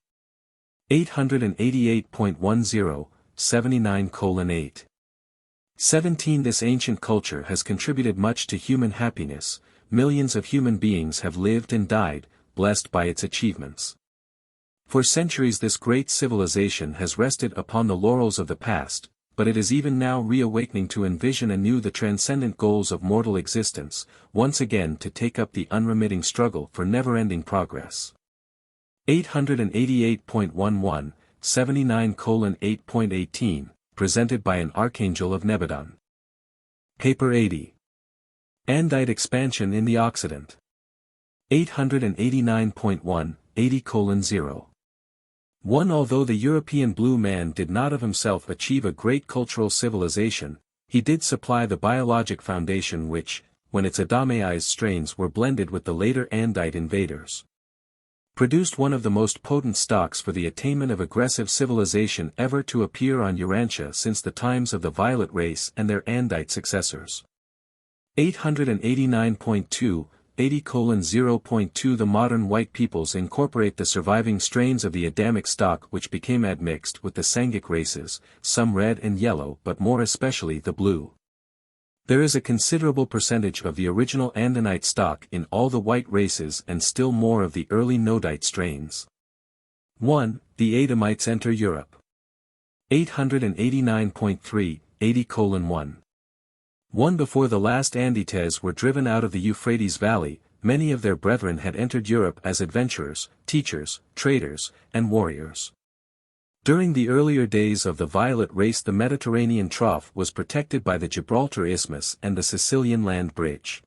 888.10, 79:8. 17 This ancient culture has contributed much to human happiness. Millions of human beings have lived and died, blessed by its achievements. For centuries this great civilization has rested upon the laurels of the past, but it is even now reawakening to envision anew the transcendent goals of mortal existence, once again to take up the unremitting struggle for never-ending progress. 888.11, 79:8.18, presented by an Archangel of Nebadon. Paper 80. Andite expansion in the Occident. 889.1, 80:0. 1 Although the European blue man did not of himself achieve a great cultural civilization, he did supply the biologic foundation which, when its Adamaized strains were blended with the later Andite invaders, produced one of the most potent stocks for the attainment of aggressive civilization ever to appear on Urantia since the times of the Violet race and their Andite successors. 889.2, 80:0.2 The modern white peoples incorporate the surviving strains of the Adamic stock which became admixed with the Sangic races, some red and yellow but more especially the blue. There is a considerable percentage of the original Andinite stock in all the white races and still more of the early Nodite strains. 1. The Adamites enter Europe. 889.3, 80:1. 1 Before the last Andites were driven out of the Euphrates Valley, many of their brethren had entered Europe as adventurers, teachers, traders, and warriors. During the earlier days of the Violet race the Mediterranean trough was protected by the Gibraltar Isthmus and the Sicilian land bridge.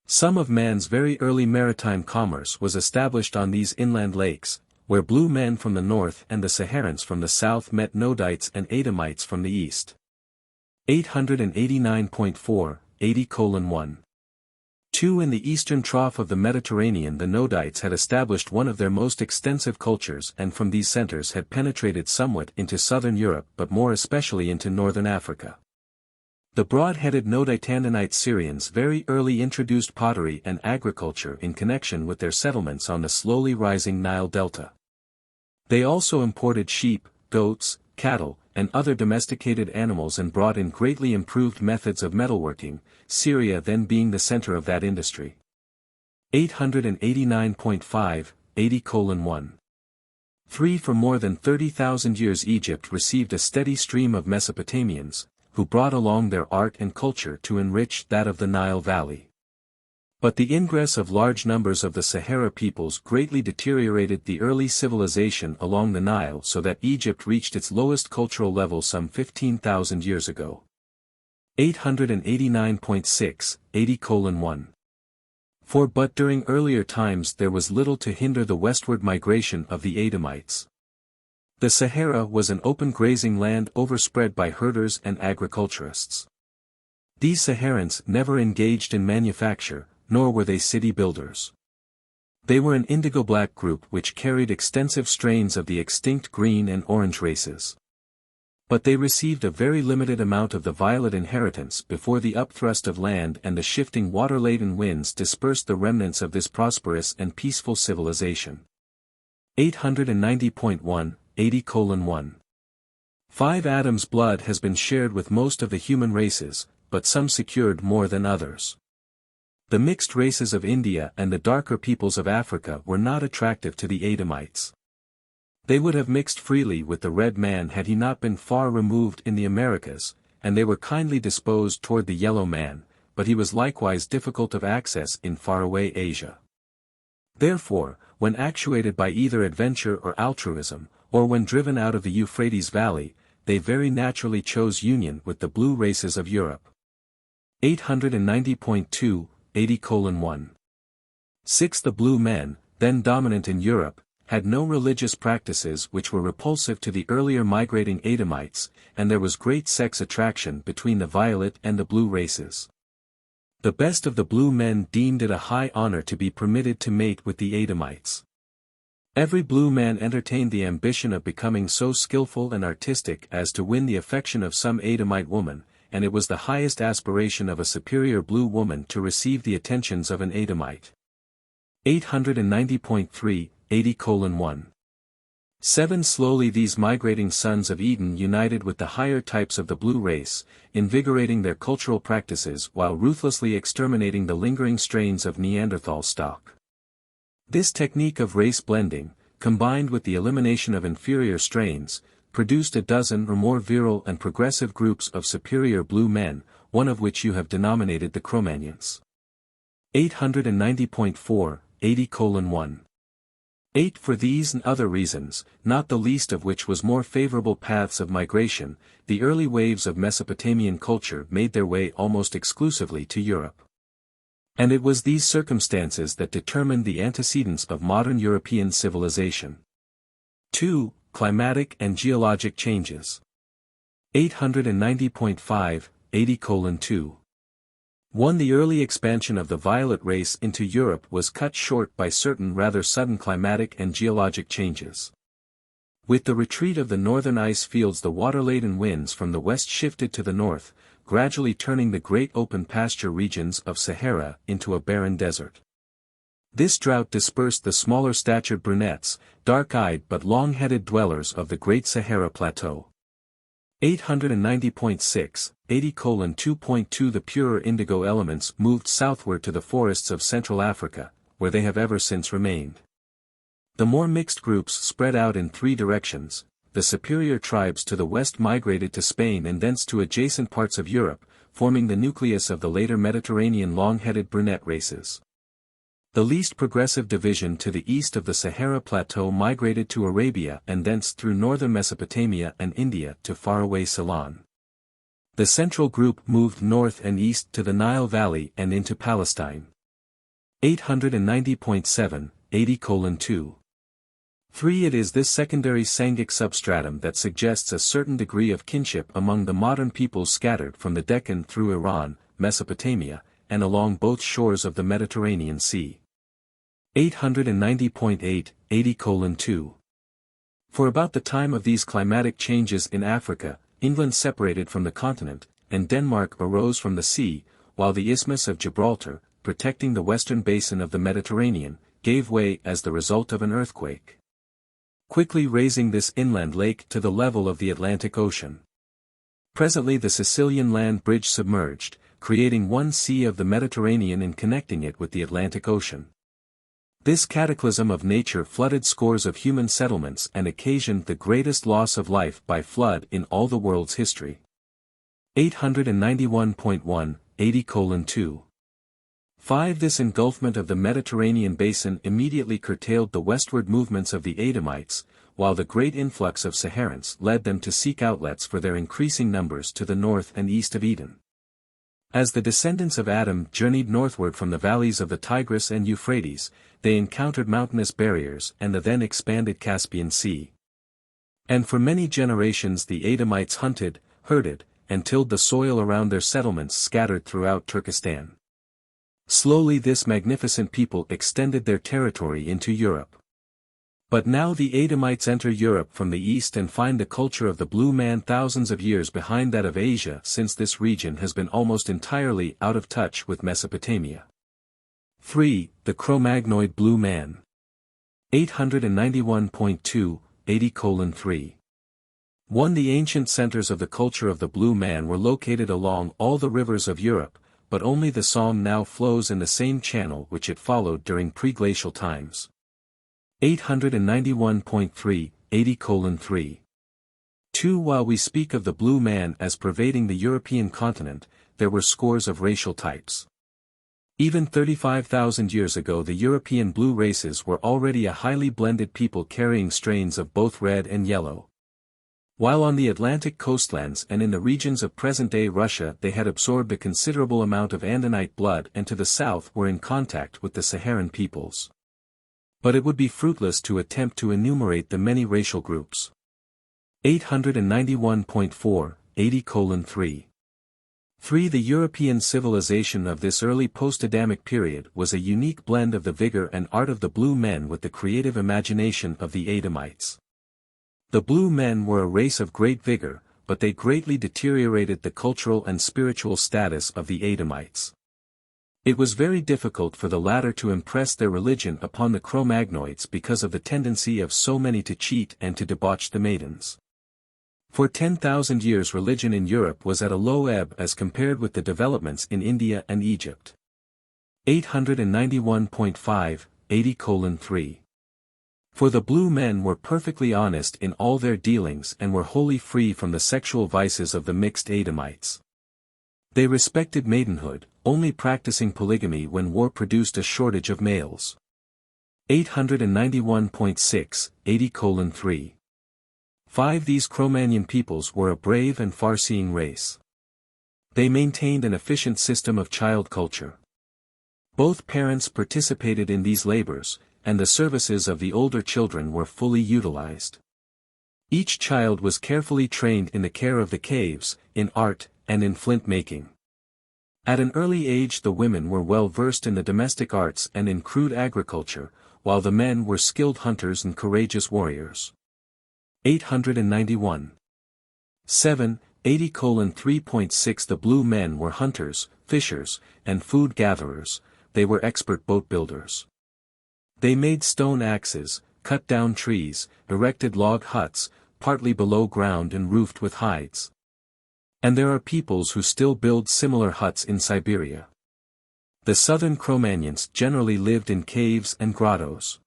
Some of man's very early maritime commerce was established on these inland lakes, where blue men from the north and the Saharans from the south met Nodites and Adamites from the east. 889.4, 80:1. 2 In the eastern trough of the Mediterranean the Nodites had established one of their most extensive cultures and from these centers had penetrated somewhat into southern Europe but more especially into northern Africa. The broad-headed Nodite-Andinite Syrians very early introduced pottery and agriculture in connection with their settlements on the slowly rising Nile Delta. They also imported sheep, goats, cattle, and other domesticated animals and brought in greatly improved methods of metalworking, Syria then being the center of that industry. 889.5, 80:1. 3 For more than 30,000 years Egypt received a steady stream of Mesopotamians, who brought along their art and culture to enrich that of the Nile Valley. But the ingress of large numbers of the Sahara peoples greatly deteriorated the early civilization along the Nile so that Egypt reached its lowest cultural level some 15,000 years ago. 889.6, 80:1. 4 But during earlier times there was little to hinder the westward migration of the Adamites. The Sahara was an open grazing land overspread by herders and agriculturists. These Saharans never engaged in manufacture, nor were they city builders. They were an indigo-black group which carried extensive strains of the extinct green and orange races. But they received a very limited amount of the violet inheritance before the upthrust of land and the shifting water-laden winds dispersed the remnants of this prosperous and peaceful civilization. 890.1, 80:1. 5 Adam's blood has been shared with most of the human races, but some secured more than others. The mixed races of India and the darker peoples of Africa were not attractive to the Adamites. They would have mixed freely with the red man had he not been far removed in the Americas, and they were kindly disposed toward the yellow man, but he was likewise difficult of access in faraway Asia. Therefore, when actuated by either adventure or altruism, or when driven out of the Euphrates Valley, they very naturally chose union with the blue races of Europe. 890.2, 80:1. 6. The blue men, then dominant in Europe, had no religious practices which were repulsive to the earlier migrating Adamites, and there was great sex attraction between the violet and the blue races. The best of the blue men deemed it a high honor to be permitted to mate with the Adamites. Every blue man entertained the ambition of becoming so skillful and artistic as to win the affection of some Adamite woman, and it was the highest aspiration of a superior blue woman to receive the attentions of an Adamite. 890.3, 80:1. 7. Slowly these migrating sons of Eden united with the higher types of the blue race, invigorating their cultural practices while ruthlessly exterminating the lingering strains of Neanderthal stock. This technique of race blending, combined with the elimination of inferior strains, produced a dozen or more virile and progressive groups of superior blue men, one of which you have denominated the Cro-Magnons. 890.4, 80:1. 8. For these and other reasons, not the least of which was more favorable paths of migration, the early waves of Mesopotamian culture made their way almost exclusively to Europe. And it was these circumstances that determined the antecedents of modern European civilization. 2. Climatic and geologic changes. 890.5, 80:2. 1. The early expansion of the violet race into Europe was cut short by certain rather sudden climatic and geologic changes. With the retreat of the northern ice fields, the water-laden winds from the west shifted to the north, gradually turning the great open pasture regions of Sahara into a barren desert. This drought dispersed the smaller-statured brunettes, dark-eyed but long-headed dwellers of the Great Sahara Plateau. 890.6, 80:2.2. The purer indigo elements moved southward to the forests of Central Africa, where they have ever since remained. The more mixed groups spread out in three directions. The superior tribes to the west migrated to Spain and thence to adjacent parts of Europe, forming the nucleus of the later Mediterranean long-headed brunette races. The least progressive division to the east of the Sahara Plateau migrated to Arabia and thence through northern Mesopotamia and India to faraway Ceylon. The central group moved north and east to the Nile Valley and into Palestine. 890.7, 80:2. 3. It is this secondary Sangic substratum that suggests a certain degree of kinship among the modern peoples scattered from the Deccan through Iran, Mesopotamia, and along both shores of the Mediterranean Sea. 890.8, 80:2. For about the time of these climatic changes in Africa, England separated from the continent, and Denmark arose from the sea, while the Isthmus of Gibraltar, protecting the western basin of the Mediterranean, gave way as the result of an earthquake, quickly raising this inland lake to the level of the Atlantic Ocean. Presently the Sicilian land bridge submerged, creating one sea of the Mediterranean and connecting it with the Atlantic Ocean. This cataclysm of nature flooded scores of human settlements and occasioned the greatest loss of life by flood in all the world's history. 891.1, 80:2. 5. This engulfment of the Mediterranean basin immediately curtailed the westward movements of the Adamites, while the great influx of Saharans led them to seek outlets for their increasing numbers to the north and east of Eden. As the descendants of Adam journeyed northward from the valleys of the Tigris and Euphrates, they encountered mountainous barriers and the then expanded Caspian Sea. And for many generations the Adamites hunted, herded, and tilled the soil around their settlements scattered throughout Turkestan. Slowly this magnificent people extended their territory into Europe. But now the Adamites enter Europe from the east and find the culture of the blue man thousands of years behind that of Asia, since this region has been almost entirely out of touch with Mesopotamia. 3. The Cro-Magnoid blue man. 891.2, 80:3. 1. The ancient centers of the culture of the blue man were located along all the rivers of Europe, but only the Somme now flows in the same channel which it followed during pre-glacial times. 891.3, 80:3. 2. 2. While we speak of the blue man as pervading the European continent, there were scores of racial types. Even 35,000 years ago the European blue races were already a highly blended people carrying strains of both red and yellow. While on the Atlantic coastlands and in the regions of present-day Russia they had absorbed a considerable amount of Andite blood and to the south were in contact with the Saharan peoples. But it would be fruitless to attempt to enumerate the many racial groups. 891.4, 80:3. 3. The European civilization of this early post-Adamic period was a unique blend of the vigor and art of the blue men with the creative imagination of the Adamites. The blue men were a race of great vigor, but they greatly deteriorated the cultural and spiritual status of the Adamites. It was very difficult for the latter to impress their religion upon the Cro-Magnoids because of the tendency of so many to cheat and to debauch the maidens. For 10,000 years religion in Europe was at a low ebb as compared with the developments in India and Egypt. 891.5, 80:3. For the blue men were perfectly honest in all their dealings and were wholly free from the sexual vices of the mixed Adamites. They respected maidenhood, only practicing polygamy when war produced a shortage of males. 891.6, 80:3. 5. These Cro-Magnon peoples were a brave and far-seeing race. They maintained an efficient system of child culture. Both parents participated in these labors, and the services of the older children were fully utilized. Each child was carefully trained in the care of the caves, in art, and in flint making. At an early age the women were well versed in the domestic arts and in crude agriculture, while the men were skilled hunters and courageous warriors. 891. 7, 80:3.6. The blue men were hunters, fishers, and food gatherers. They were expert boat builders. They made stone axes, cut down trees, erected log huts, partly below ground and roofed with hides. And there are peoples who still build similar huts in Siberia. The southern Cro-Magnons generally lived in caves and grottos.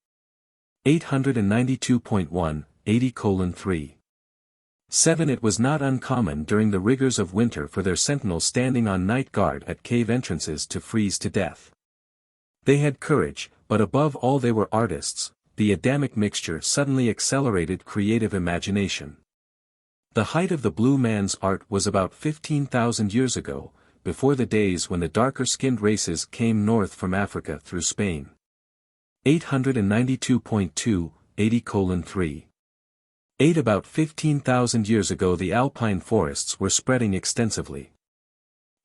892.1, 80:3. 7. It was not uncommon during the rigors of winter for their sentinels standing on night guard at cave entrances to freeze to death. They had courage, but above all they were artists. The Adamic mixture suddenly accelerated creative imagination. The height of the blue man's art was about 15,000 years ago, before the days when the darker-skinned races came north from Africa through Spain. 892.2, 80:3. 8. About 15,000 years ago the alpine forests were spreading extensively.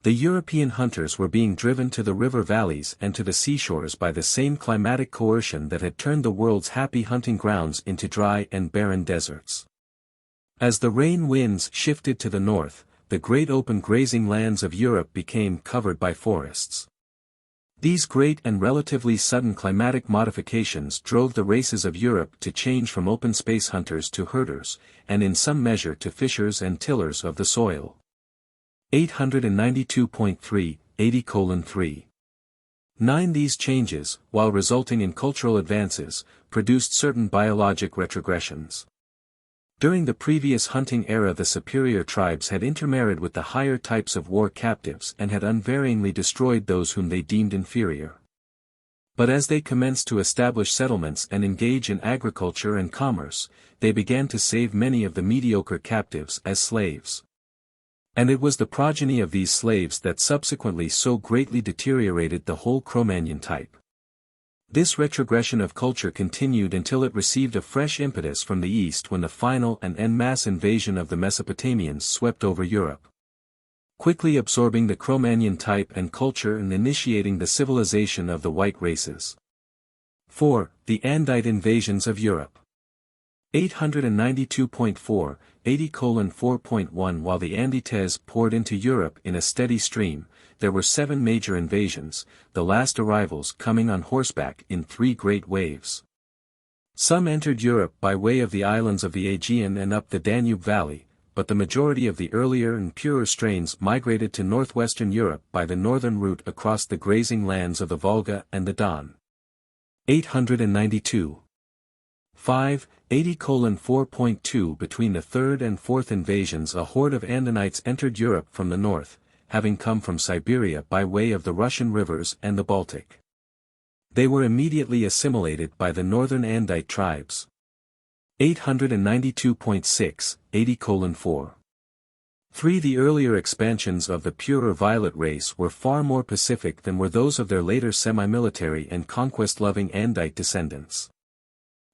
The European hunters were being driven to the river valleys and to the seashores by the same climatic coercion that had turned the world's happy hunting grounds into dry and barren deserts. As the rain winds shifted to the north, the great open grazing lands of Europe became covered by forests. These great and relatively sudden climatic modifications drove the races of Europe to change from open space hunters to herders, and in some measure to fishers and tillers of the soil. 892.3, 80:3. 9. These changes, while resulting in cultural advances, produced certain biologic retrogressions. During the previous hunting era the superior tribes had intermarried with the higher types of war captives and had unvaryingly destroyed those whom they deemed inferior. But as they commenced to establish settlements and engage in agriculture and commerce, they began to save many of the mediocre captives as slaves. And it was the progeny of these slaves that subsequently so greatly deteriorated the whole Cro-Magnon type. This retrogression of culture continued until it received a fresh impetus from the east when the final and en masse invasion of the Mesopotamians swept over Europe, quickly absorbing the Cro-Magnon type and culture and initiating the civilization of the white races. 4. The Andite invasions of Europe. 892.4, 80:4.1. While the Andites poured into Europe in a steady stream, there were 7 major invasions, the last arrivals coming on horseback in 3 great waves. Some entered Europe by way of the islands of the Aegean and up the Danube Valley, but the majority of the earlier and purer strains migrated to northwestern Europe by the northern route across the grazing lands of the Volga and the Don. 892. 5. 80:4.2 Between the third and fourth invasions a horde of Andinites entered Europe from the north, having come from Siberia by way of the Russian rivers and the Baltic. They were immediately assimilated by the northern Andite tribes. 892.6, 80:4. 3. The earlier expansions of the pure or violet race were far more pacific than were those of their later semi-military and conquest-loving Andite descendants.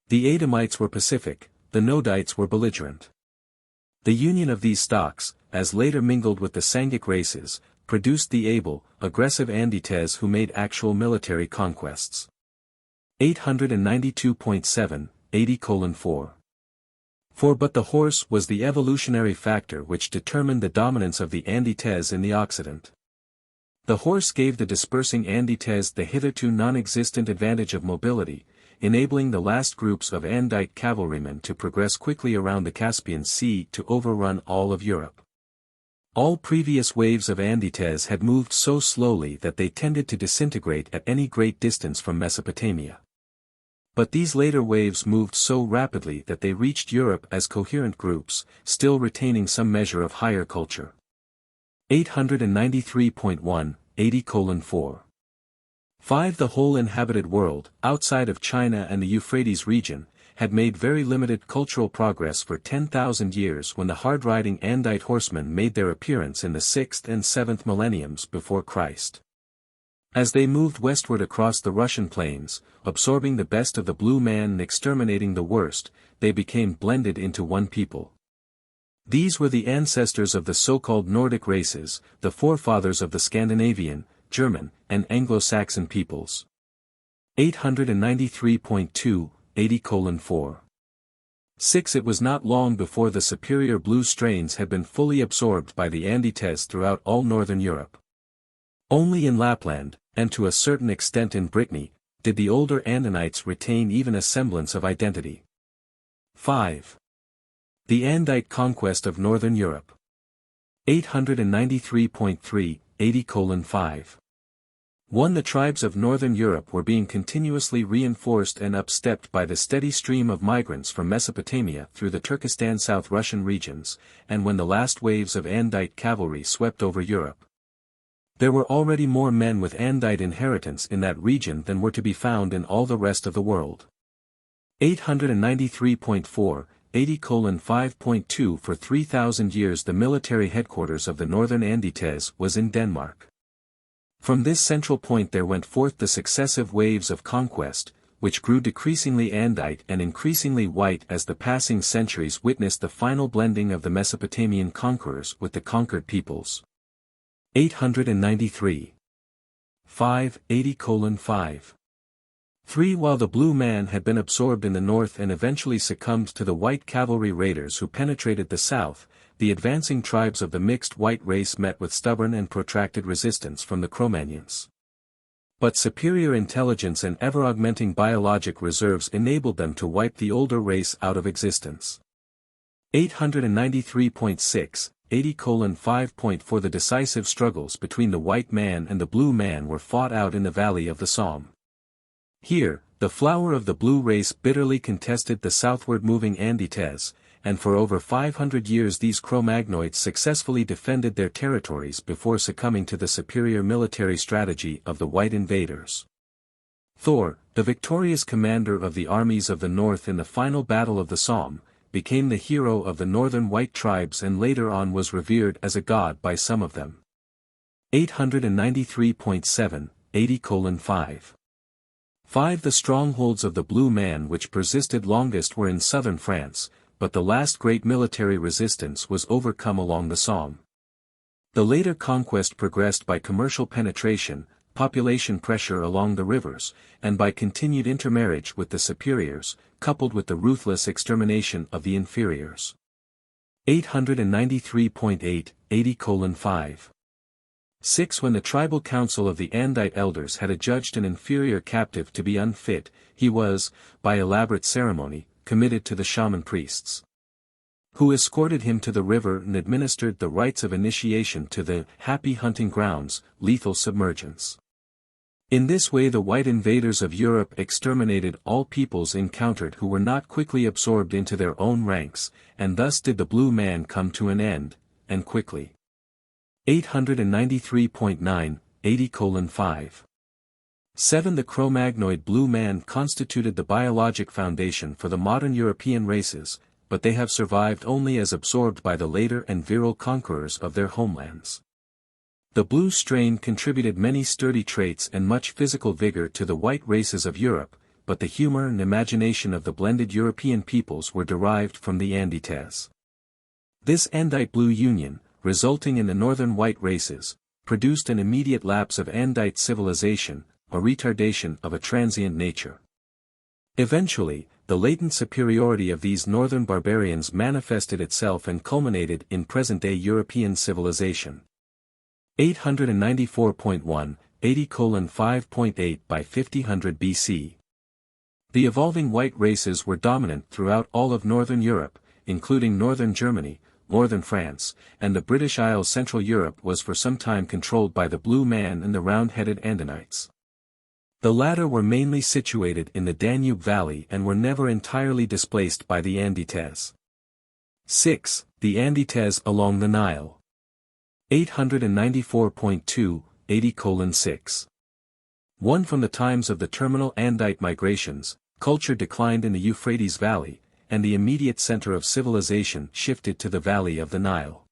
The Adamites were pacific, the Nodites were belligerent. The union of these stocks, as later mingled with the Sangic races, produced the able, aggressive Andites who made actual military conquests. 892.7, 80:4. 4. But the horse was the evolutionary factor which determined the dominance of the Andites in the Occident. The horse gave the dispersing Andites the hitherto non-existent advantage of mobility, enabling the last groups of Andite cavalrymen to progress quickly around the Caspian Sea to overrun all of Europe. All previous waves of Andites had moved so slowly that they tended to disintegrate at any great distance from Mesopotamia. But these later waves moved so rapidly that they reached Europe as coherent groups, still retaining some measure of higher culture. 893.1, 80:4. 5. The whole inhabited world, outside of China and the Euphrates region, had made very limited cultural progress for 10,000 years when the hard-riding Andite horsemen made their appearance in the 6th and 7th millenniums before Christ. As they moved westward across the Russian plains, absorbing the best of the blue man and exterminating the worst, they became blended into one people. These were the ancestors of the so-called Nordic races, the forefathers of the Scandinavian, German, and Anglo-Saxon peoples. 893.2, 80:4. 6. It was not long before the superior blue strains had been fully absorbed by the Andites throughout all northern Europe. Only in Lapland, and to a certain extent in Brittany, did the older Andinites retain even a semblance of identity. 5. The Andite conquest of northern Europe. 893.3, 80:5. 1. The tribes of northern Europe were being continuously reinforced and upstepped by the steady stream of migrants from Mesopotamia through the Turkestan South Russian regions, and when the last waves of Andite cavalry swept over Europe. There were already more men with Andite inheritance in that region than were to be found in all the rest of the world. 893.4, 80:5.2 For 3,000 years the military headquarters of the northern Andites was in Denmark. From this central point there went forth the successive waves of conquest, which grew decreasingly Andite and increasingly white as the passing centuries witnessed the final blending of the Mesopotamian conquerors with the conquered peoples. 893. 5. 80:5. 3. While the blue man had been absorbed in the north and eventually succumbed to the white cavalry raiders who penetrated the south, the advancing tribes of the mixed white race met with stubborn and protracted resistance from the Cro-Magnons. But superior intelligence and ever-augmenting biologic reserves enabled them to wipe the older race out of existence. 893.6, 80:5. The decisive struggles between the white man and the blue man were fought out in the valley of the Somme. Here, the flower of the blue race bitterly contested the southward moving Andites, and for over 500 years these Cro-Magnoids successfully defended their territories before succumbing to the superior military strategy of the white invaders. Thor, the victorious commander of the armies of the north in the final battle of the Somme, became the hero of the northern white tribes and later on was revered as a god by some of them. 893.7, 80:5. 5. The strongholds of the blue man which persisted longest were in southern France, but the last great military resistance was overcome along the Somme. The later conquest progressed by commercial penetration, population pressure along the rivers, and by continued intermarriage with the superiors, coupled with the ruthless extermination of the inferiors. 893.8, 80:5. 6. When the tribal council of the Andite elders had adjudged an inferior captive to be unfit, he was, by elaborate ceremony, committed to the shaman priests, who escorted him to the river and administered the rites of initiation to the happy hunting grounds, lethal submergence. In this way the white invaders of Europe exterminated all peoples encountered who were not quickly absorbed into their own ranks, and thus did the blue man come to an end, and quickly. 893.9, 80:5. 7. The Cro-Magnoid blue man constituted the biologic foundation for the modern European races, but they have survived only as absorbed by the later and virile conquerors of their homelands. The blue strain contributed many sturdy traits and much physical vigor to the white races of Europe, but the humor and imagination of the blended European peoples were derived from the Andites. This Andite blue union, resulting in the northern white races, produced an immediate lapse of Andite civilization, a retardation of a transient nature. Eventually, the latent superiority of these northern barbarians manifested itself and culminated in present-day European civilization. 894.1, 80:5.8 by 5000 BC. The evolving white races were dominant throughout all of northern Europe, including northern Germany, northern France, and the British Isles. Central Europe was for some time controlled by the blue man and the round-headed Andinites. The latter were mainly situated in the Danube Valley and were never entirely displaced by the Andites. 6. The Andites along the Nile. 894.2, 80:6. 1. From the times of the terminal Andite migrations, culture declined in the Euphrates Valley, and the immediate center of civilization shifted to the valley of the Nile.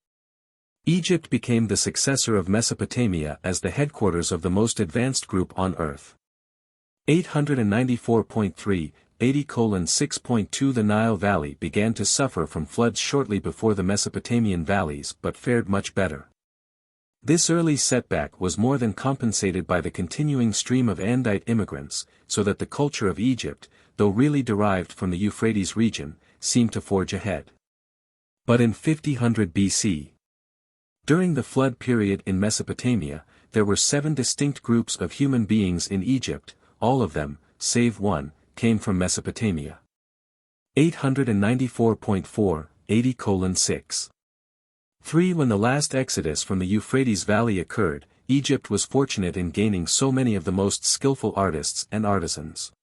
Egypt became the successor of Mesopotamia as the headquarters of the most advanced group on Earth. 894.3, 80:6.2. The Nile Valley began to suffer from floods shortly before the Mesopotamian valleys but fared much better. This early setback was more than compensated by the continuing stream of Andite immigrants, so that the culture of Egypt, though really derived from the Euphrates region, seemed to forge ahead. But in 5000 BC, during the flood period in Mesopotamia, there were 7 distinct groups of human beings in Egypt, all of them, save one, came from Mesopotamia. 894.4, 80:6. 3. When the last exodus from the Euphrates Valley occurred, Egypt was fortunate in gaining so many of the most skillful artists and artisans.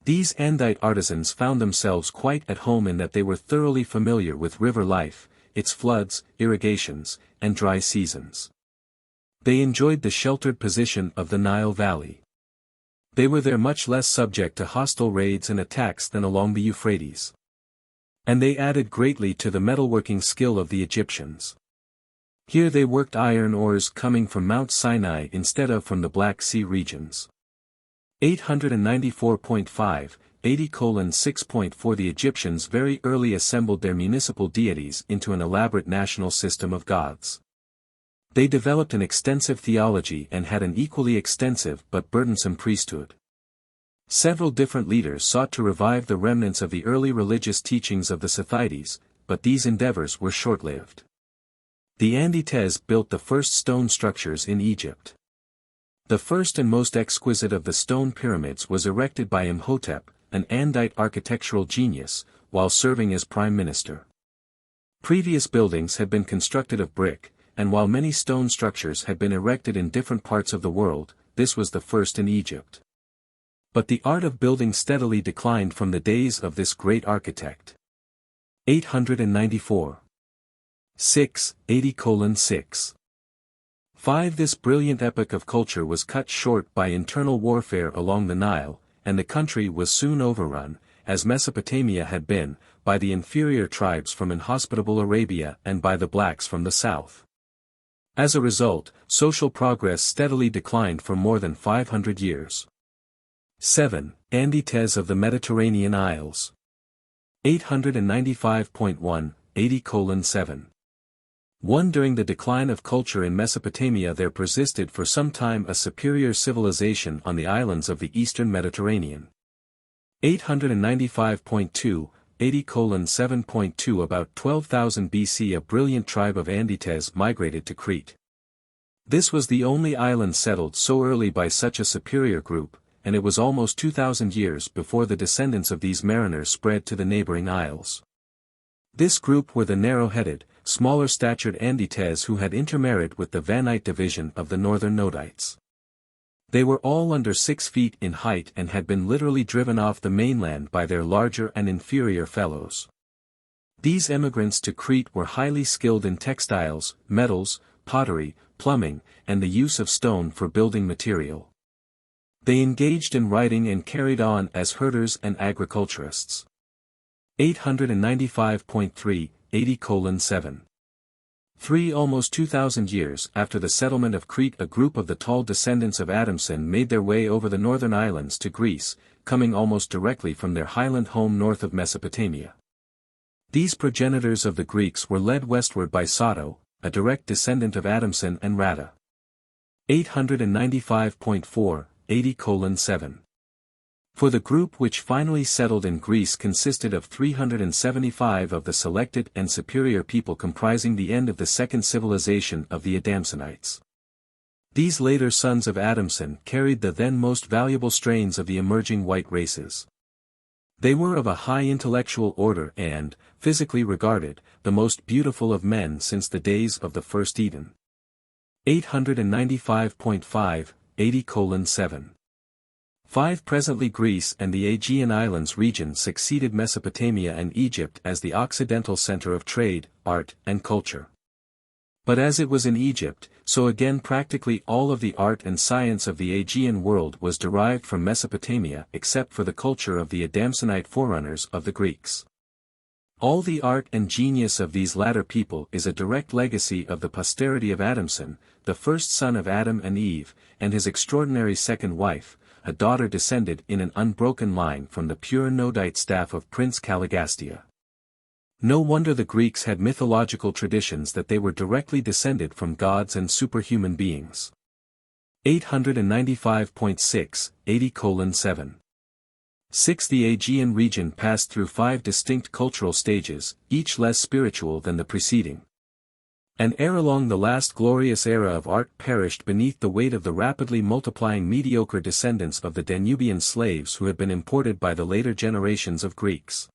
These Andite artisans found themselves quite at home in that they were thoroughly familiar with river life, its floods, irrigations, and dry seasons. They enjoyed the sheltered position of the Nile Valley. They were there much less subject to hostile raids and attacks than along the Euphrates. And they added greatly to the metalworking skill of the Egyptians. Here they worked iron ores coming from Mount Sinai instead of from the Black Sea regions. 894.5, 80:6.4. The Egyptians very early assembled their municipal deities into an elaborate national system of gods. They developed an extensive theology and had an equally extensive but burdensome priesthood. Several different leaders sought to revive the remnants of the early religious teachings of the Scythites, but these endeavors were short-lived. The Andites built the first stone structures in Egypt. The first and most exquisite of the stone pyramids was erected by Imhotep, an Andite architectural genius, while serving as prime minister. Previous buildings had been constructed of brick, and while many stone structures had been erected in different parts of the world, this was the first in Egypt. But the art of building steadily declined from the days of this great architect. 894. 6, 80:6. 5. This brilliant epoch of culture was cut short by internal warfare along the Nile, and the country was soon overrun, as Mesopotamia had been, by the inferior tribes from inhospitable Arabia and by the blacks from the south. As a result, social progress steadily declined for more than 500 years. 7. Andites of the Mediterranean Isles. 895.1, 80:7. 1. During the decline of culture in Mesopotamia there persisted for some time a superior civilization on the islands of the eastern Mediterranean. 895.2, 80:7.2. About 12,000 BC a brilliant tribe of Andites migrated to Crete. This was the only island settled so early by such a superior group, and it was almost 2,000 years before the descendants of these mariners spread to the neighboring isles. This group were the narrow-headed, smaller-statured Andites who had intermarried with the Vanite division of the northern Nodites. They were all under 6 feet in height and had been literally driven off the mainland by their larger and inferior fellows. These immigrants to Crete were highly skilled in textiles, metals, pottery, plumbing, and the use of stone for building material. They engaged in writing and carried on as herders and agriculturists. 895.3, 80:7. 3 Almost 2,000 years after the settlement of Crete, a group of the tall descendants of Adamson made their way over the northern islands to Greece, coming almost directly from their highland home north of Mesopotamia. These progenitors of the Greeks were led westward by Sato, a direct descendant of Adamson and Rata. 895.4, 80:7. For the group which finally settled in Greece consisted of 375 of the selected and superior people comprising the end of the second civilization of the Adamsonites. These later sons of Adamson carried the then most valuable strains of the emerging white races. They were of a high intellectual order and, physically regarded, the most beautiful of men since the days of the first Eden. 895.5, 80:7. 5 Presently Greece and the Aegean Islands region succeeded Mesopotamia and Egypt as the occidental center of trade, art, and culture. But as it was in Egypt, so again practically all of the art and science of the Aegean world was derived from Mesopotamia except for the culture of the Adamsonite forerunners of the Greeks. All the art and genius of these latter people is a direct legacy of the posterity of Adamson, the first son of Adam and Eve, and his extraordinary second wife, a daughter descended in an unbroken line from the pure Nodite staff of Prince Caligastia. No wonder the Greeks had mythological traditions that they were directly descended from gods and superhuman beings. 895.6, 80:7. 6 The Aegean region passed through 5 distinct cultural stages, each less spiritual than the preceding. And ere long the last glorious era of art perished beneath the weight of the rapidly multiplying mediocre descendants of the Danubian slaves who had been imported by the later generations of Greeks.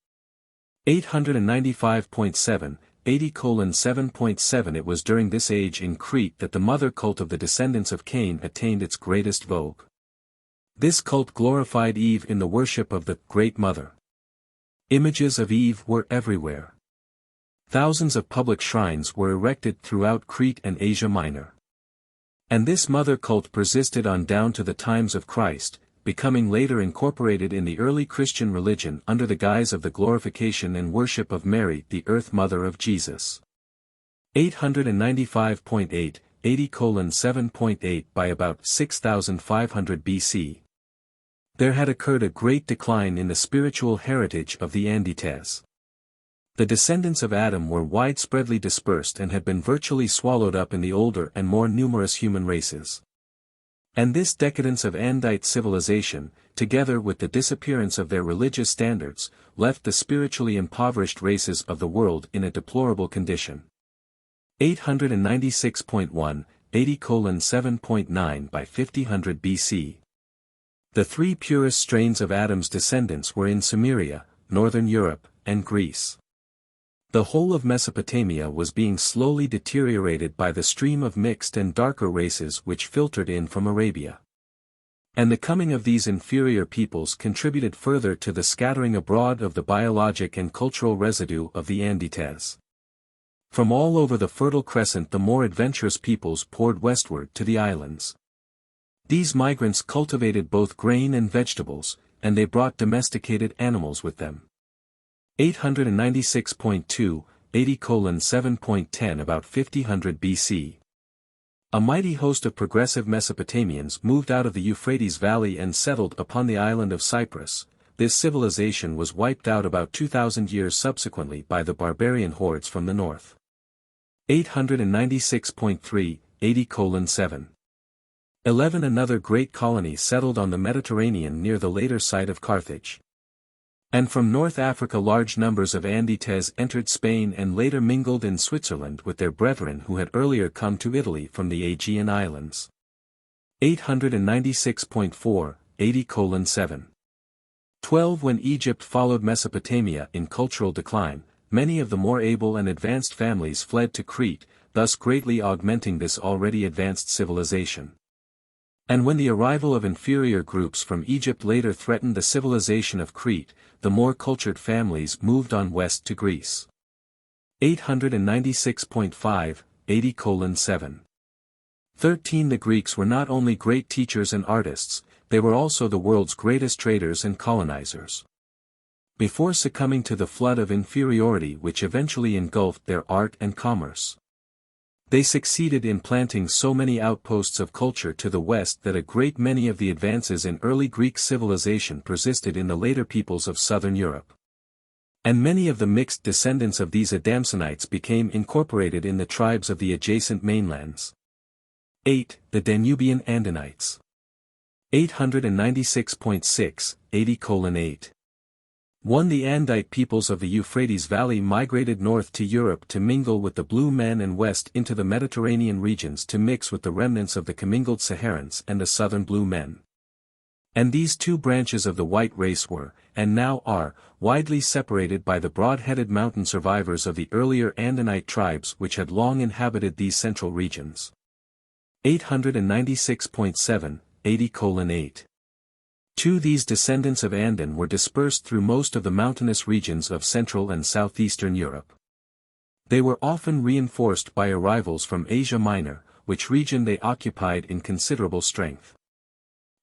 895.7, 80:7.7 It was during this age in Crete that the mother cult of the descendants of Cain attained its greatest vogue. This cult glorified Eve in the worship of the Great Mother. Images of Eve were everywhere. Thousands of public shrines were erected throughout Crete and Asia Minor. And this mother cult persisted on down to the times of Christ, becoming later incorporated in the early Christian religion under the guise of the glorification and worship of Mary, the Earth Mother of Jesus. 895.8, 80:7.8 By about 6500 BC. There had occurred a great decline in the spiritual heritage of the Andites. The descendants of Adam were widespreadly dispersed and had been virtually swallowed up in the older and more numerous human races. And this decadence of Andite civilization, together with the disappearance of their religious standards, left the spiritually impoverished races of the world in a deplorable condition. 896.1, 80:7.9 By 5000 BC. The 3 purest strains of Adam's descendants were in Sumeria, northern Europe, and Greece. The whole of Mesopotamia was being slowly deteriorated by the stream of mixed and darker races which filtered in from Arabia. And the coming of these inferior peoples contributed further to the scattering abroad of the biologic and cultural residue of the Andites. From all over the Fertile Crescent the more adventurous peoples poured westward to the islands. These migrants cultivated both grain and vegetables, and they brought domesticated animals with them. 896.2, 80:7.10 About 5000 BC. A mighty host of progressive Mesopotamians moved out of the Euphrates Valley and settled upon the island of Cyprus. This civilization was wiped out about 2,000 years subsequently by the barbarian hordes from the north. 896.3, 80:7. 11 Another great colony settled on the Mediterranean near the later site of Carthage. And from North Africa large numbers of Andites entered Spain and later mingled in Switzerland with their brethren who had earlier come to Italy from the Aegean Islands. 896.4, 80:7. 12 When Egypt followed Mesopotamia in cultural decline, many of the more able and advanced families fled to Crete, thus greatly augmenting this already advanced civilization. And when the arrival of inferior groups from Egypt later threatened the civilization of Crete, the more cultured families moved on west to Greece. 896.5, 80:7. 13 The Greeks were not only great teachers and artists, they were also the world's greatest traders and colonizers. Before succumbing to the flood of inferiority which eventually engulfed their art and commerce, they succeeded in planting so many outposts of culture to the west that a great many of the advances in early Greek civilization persisted in the later peoples of southern Europe. And many of the mixed descendants of these Adamsonites became incorporated in the tribes of the adjacent mainlands. 8. The Danubian Andinites. 896.6, 80:8. 1. The Andite peoples of the Euphrates Valley migrated north to Europe to mingle with the Blue Men and west into the Mediterranean regions to mix with the remnants of the commingled Saharans and the southern Blue Men. And these two branches of the white race were, and now are, widely separated by the broad-headed mountain survivors of the earlier Andinite tribes which had long inhabited these central regions. 896.7, 80:8. 2. These descendants of Andin were dispersed through most of the mountainous regions of Central and Southeastern Europe. They were often reinforced by arrivals from Asia Minor, which region they occupied in considerable strength.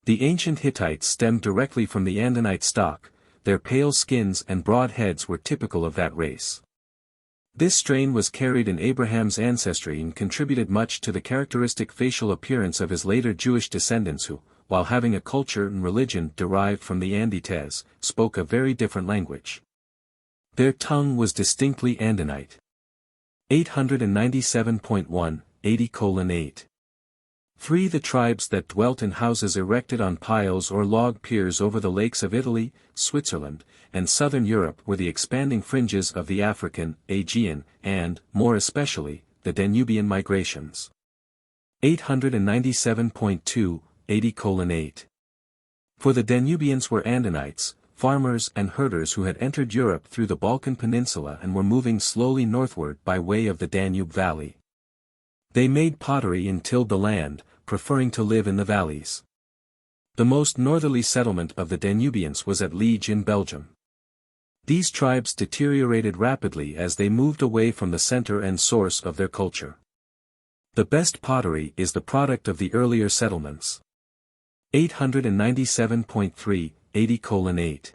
The ancient Hittites stemmed directly from the Andinite stock, their pale skins and broad heads were typical of that race. This strain was carried in Abraham's ancestry and contributed much to the characteristic facial appearance of his later Jewish descendants who, while having a culture and religion derived from the Andites, spoke a very different language. Their tongue was distinctly Andinite. 897.1, 80:8. 3. The tribes that dwelt in houses erected on piles or log piers over the lakes of Italy, Switzerland, and southern Europe were the expanding fringes of the African, Aegean, and, more especially, the Danubian migrations. 897.2, 80:8. For the Danubians were Andinites, farmers and herders who had entered Europe through the Balkan Peninsula and were moving slowly northward by way of the Danube Valley. They made pottery and tilled the land, preferring to live in the valleys. The most northerly settlement of the Danubians was at Liege in Belgium. These tribes deteriorated rapidly as they moved away from the center and source of their culture. The best pottery is the product of the earlier settlements. 897.3, 80:8.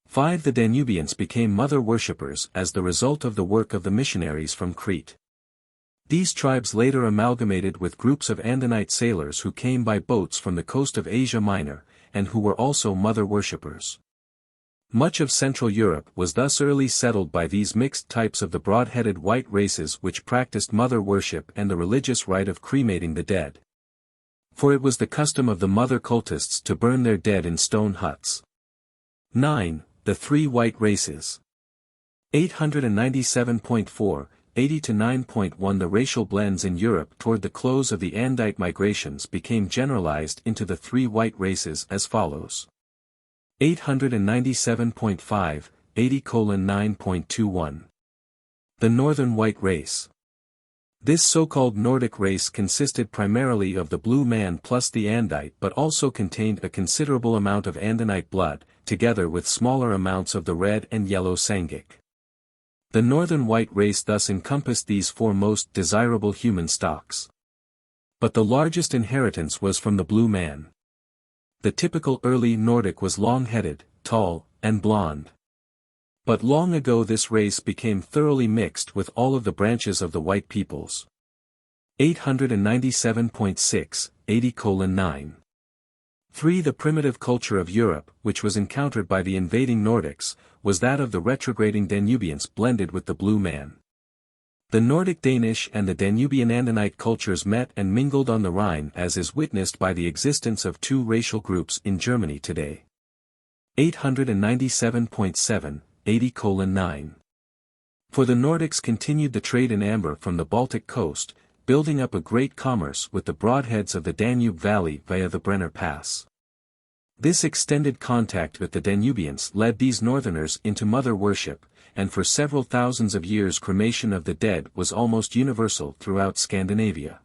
5. The Danubians became mother worshippers as the result of the work of the missionaries from Crete. These tribes later amalgamated with groups of Andinite sailors who came by boats from the coast of Asia Minor, and who were also mother worshippers. Much of Central Europe was thus early settled by these mixed types of the broad-headed white races which practiced mother worship and the religious rite of cremating the dead. For it was the custom of the mother cultists to burn their dead in stone huts. 9. The three white races. 897.4, 80-9.1. The racial blends in Europe toward the close of the Andite migrations became generalized into the three white races as follows. 897.5, 80:9.21. The Northern White Race. This so-called Nordic race consisted primarily of the Blue Man plus the Andite but also contained a considerable amount of Andinite blood, together with smaller amounts of the red and yellow Sangic. The Northern White race thus encompassed these four most desirable human stocks. But the largest inheritance was from the Blue Man. The typical early Nordic was long-headed, tall, and blonde. But long ago this race became thoroughly mixed with all of the branches of the white peoples. 897.6, 80:9. 3. The primitive culture of Europe, which was encountered by the invading Nordics, was that of the retrograding Danubians blended with the Blue Man. The Nordic Danish and the Danubian Andinite cultures met and mingled on the Rhine as is witnessed by the existence of two racial groups in Germany today. 897.7, 80:9. For the Nordics continued the trade in amber from the Baltic coast, building up a great commerce with the broadheads of the Danube Valley via the Brenner Pass. This extended contact with the Danubians led these northerners into mother worship, and for several thousands of years cremation of the dead was almost universal throughout Scandinavia.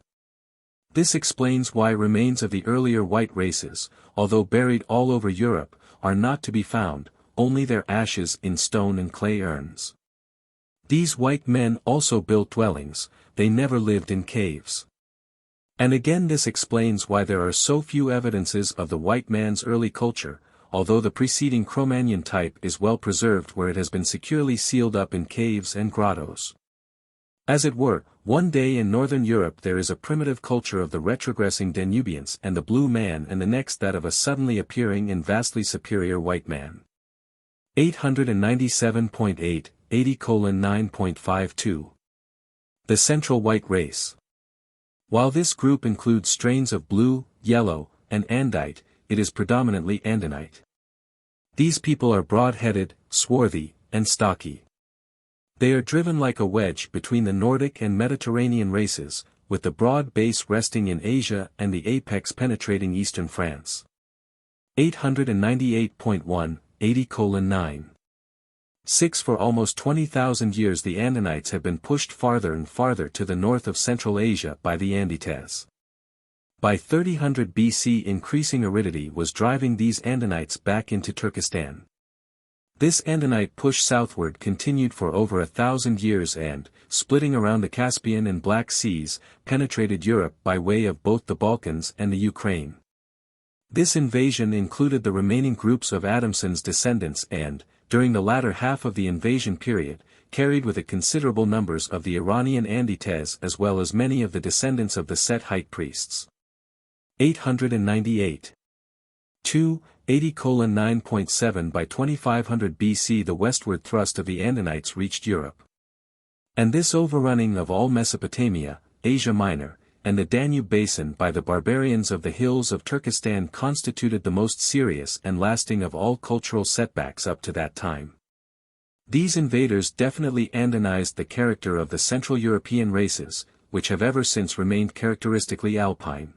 This explains why remains of the earlier white races, although buried all over Europe, are not to be found, only their ashes in stone and clay urns. These white men also built dwellings, they never lived in caves. And again this explains why there are so few evidences of the white man's early culture, although the preceding Cro-Magnon type is well preserved where it has been securely sealed up in caves and grottos. As it were, one day in northern Europe there is a primitive culture of the retrogressing Danubians and the blue man, and the next that of a suddenly appearing and vastly superior white man. 897.8, 80:9.52. The Central White Race. While this group includes strains of blue, yellow, and Andite, it is predominantly Andinite. These people are broad-headed, swarthy, and stocky. They are driven like a wedge between the Nordic and Mediterranean races, with the broad base resting in Asia and the apex penetrating eastern France. 898.1, 80:9. 6 For almost 20,000 years the Andinites have been pushed farther and farther to the north of Central Asia by the Andites. By 3000 BC increasing aridity was driving these Andinites back into Turkestan. This Andinite push southward continued for over 1,000 years and, splitting around the Caspian and Black Seas, penetrated Europe by way of both the Balkans and the Ukraine. This invasion included the remaining groups of Adamson's descendants and, during the latter half of the invasion period, carried with it considerable numbers of the Iranian Andites as well as many of the descendants of the Sethite priests. 898. 2. 80:9.7 By 2500 BC the westward thrust of the Andinites reached Europe. And this overrunning of all Mesopotamia, Asia Minor, and the Danube basin by the barbarians of the hills of Turkestan constituted the most serious and lasting of all cultural setbacks up to that time. These invaders definitely Andinized the character of the Central European races, which have ever since remained characteristically Alpine.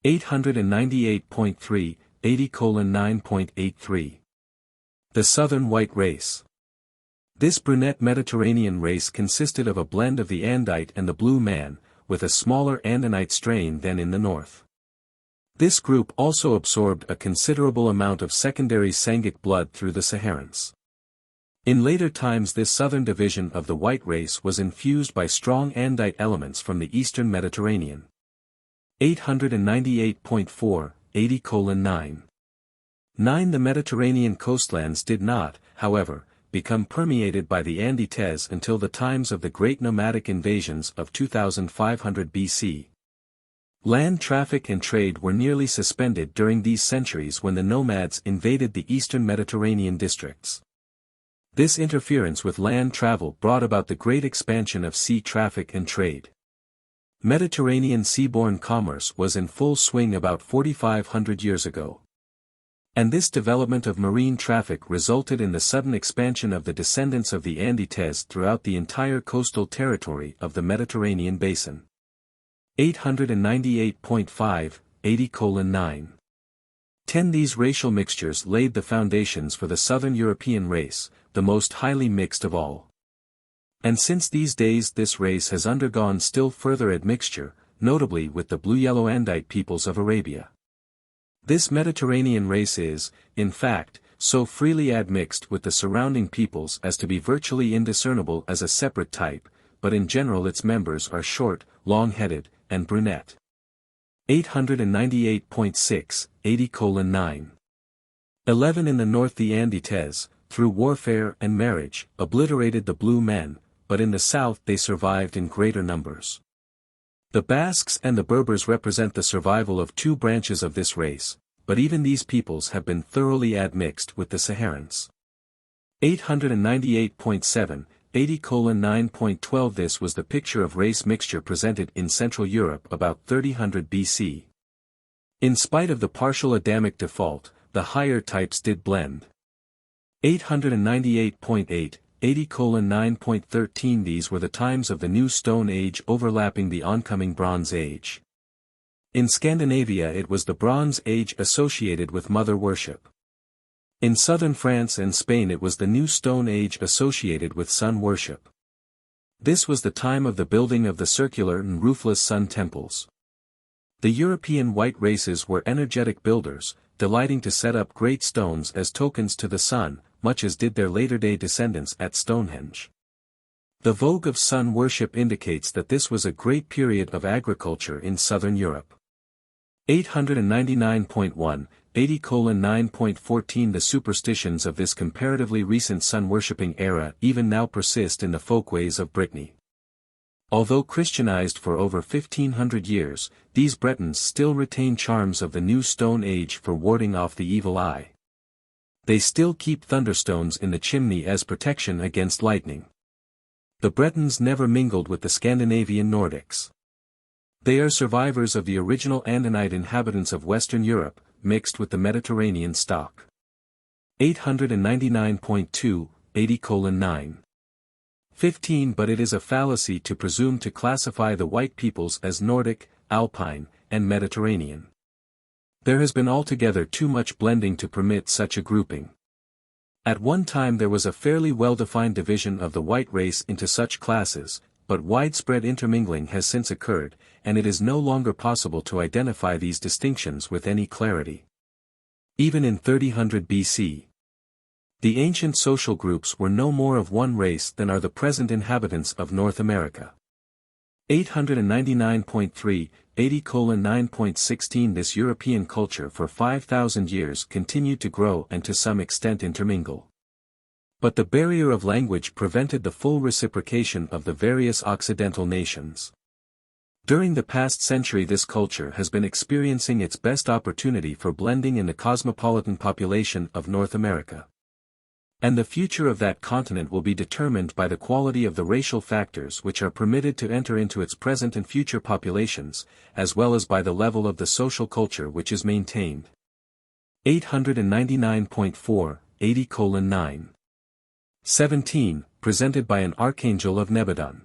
898.3, 80:9.83. The Southern White Race. This brunette Mediterranean race consisted of a blend of the Andite and the blue man, with a smaller Andinite strain than in the north. This group also absorbed a considerable amount of secondary Sangic blood through the Saharans. In later times this southern division of the white race was infused by strong Andite elements from the eastern Mediterranean. 898.4, 80:9. 9 The Mediterranean coastlands did not, however, become permeated by the Andites until the times of the great nomadic invasions of 2500 BC. Land traffic and trade were nearly suspended during these centuries when the nomads invaded the eastern Mediterranean districts. This interference with land travel brought about the great expansion of sea traffic and trade. Mediterranean seaborne commerce was in full swing about 4,500 years ago. And this development of marine traffic resulted in the sudden expansion of the descendants of the Andites throughout the entire coastal territory of the Mediterranean basin. 898.5, 80:9. 10 These racial mixtures laid the foundations for the Southern European race, the most highly mixed of all. And since these days this race has undergone still further admixture, notably with the blue-yellow Andite peoples of Arabia. This Mediterranean race is, in fact, so freely admixed with the surrounding peoples as to be virtually indiscernible as a separate type, but in general its members are short, long-headed, and brunette. 898.6, 80:9. 11 In the north the Andites, through warfare and marriage, obliterated the blue men, but in the south they survived in greater numbers. The Basques and the Berbers represent the survival of two branches of this race, but even these peoples have been thoroughly admixed with the Saharans. 898.7, 80:9.12 This was the picture of race mixture presented in Central Europe about 3000 BC. In spite of the partial Adamic default, the higher types did blend. 898.8, 80:9.13 These were the times of the New Stone Age overlapping the oncoming Bronze Age. In Scandinavia it was the Bronze Age associated with mother worship. In southern France and Spain it was the New Stone Age associated with sun worship. This was the time of the building of the circular and roofless sun temples. The European white races were energetic builders, delighting to set up great stones as tokens to the sun, much as did their later-day descendants at Stonehenge. The vogue of sun worship indicates that this was a great period of agriculture in southern Europe. 899.1, 80:9.14 The superstitions of this comparatively recent sun-worshipping era even now persist in the folkways of Brittany. Although Christianized for over 1500 years, these Bretons still retain charms of the New Stone Age for warding off the evil eye. They still keep thunderstones in the chimney as protection against lightning. The Bretons never mingled with the Scandinavian Nordics. They are survivors of the original Andite inhabitants of Western Europe, mixed with the Mediterranean stock. 899.2, 80:9. 15 But it is a fallacy to presume to classify the white peoples as Nordic, Alpine, and Mediterranean. There has been altogether too much blending to permit such a grouping. At one time there was a fairly well-defined division of the white race into such classes, but widespread intermingling has since occurred, and it is no longer possible to identify these distinctions with any clarity. Even in 3000 BC, the ancient social groups were no more of one race than are the present inhabitants of North America. 899.3, 80:9.16 This European culture for 5,000 years continued to grow and to some extent intermingle. But the barrier of language prevented the full reciprocation of the various Occidental nations. During the past century this culture has been experiencing its best opportunity for blending in the cosmopolitan population of North America. And the future of that continent will be determined by the quality of the racial factors which are permitted to enter into its present and future populations, as well as by the level of the social culture which is maintained. 899.4, 80:9. 17, presented by an Archangel of Nebadon.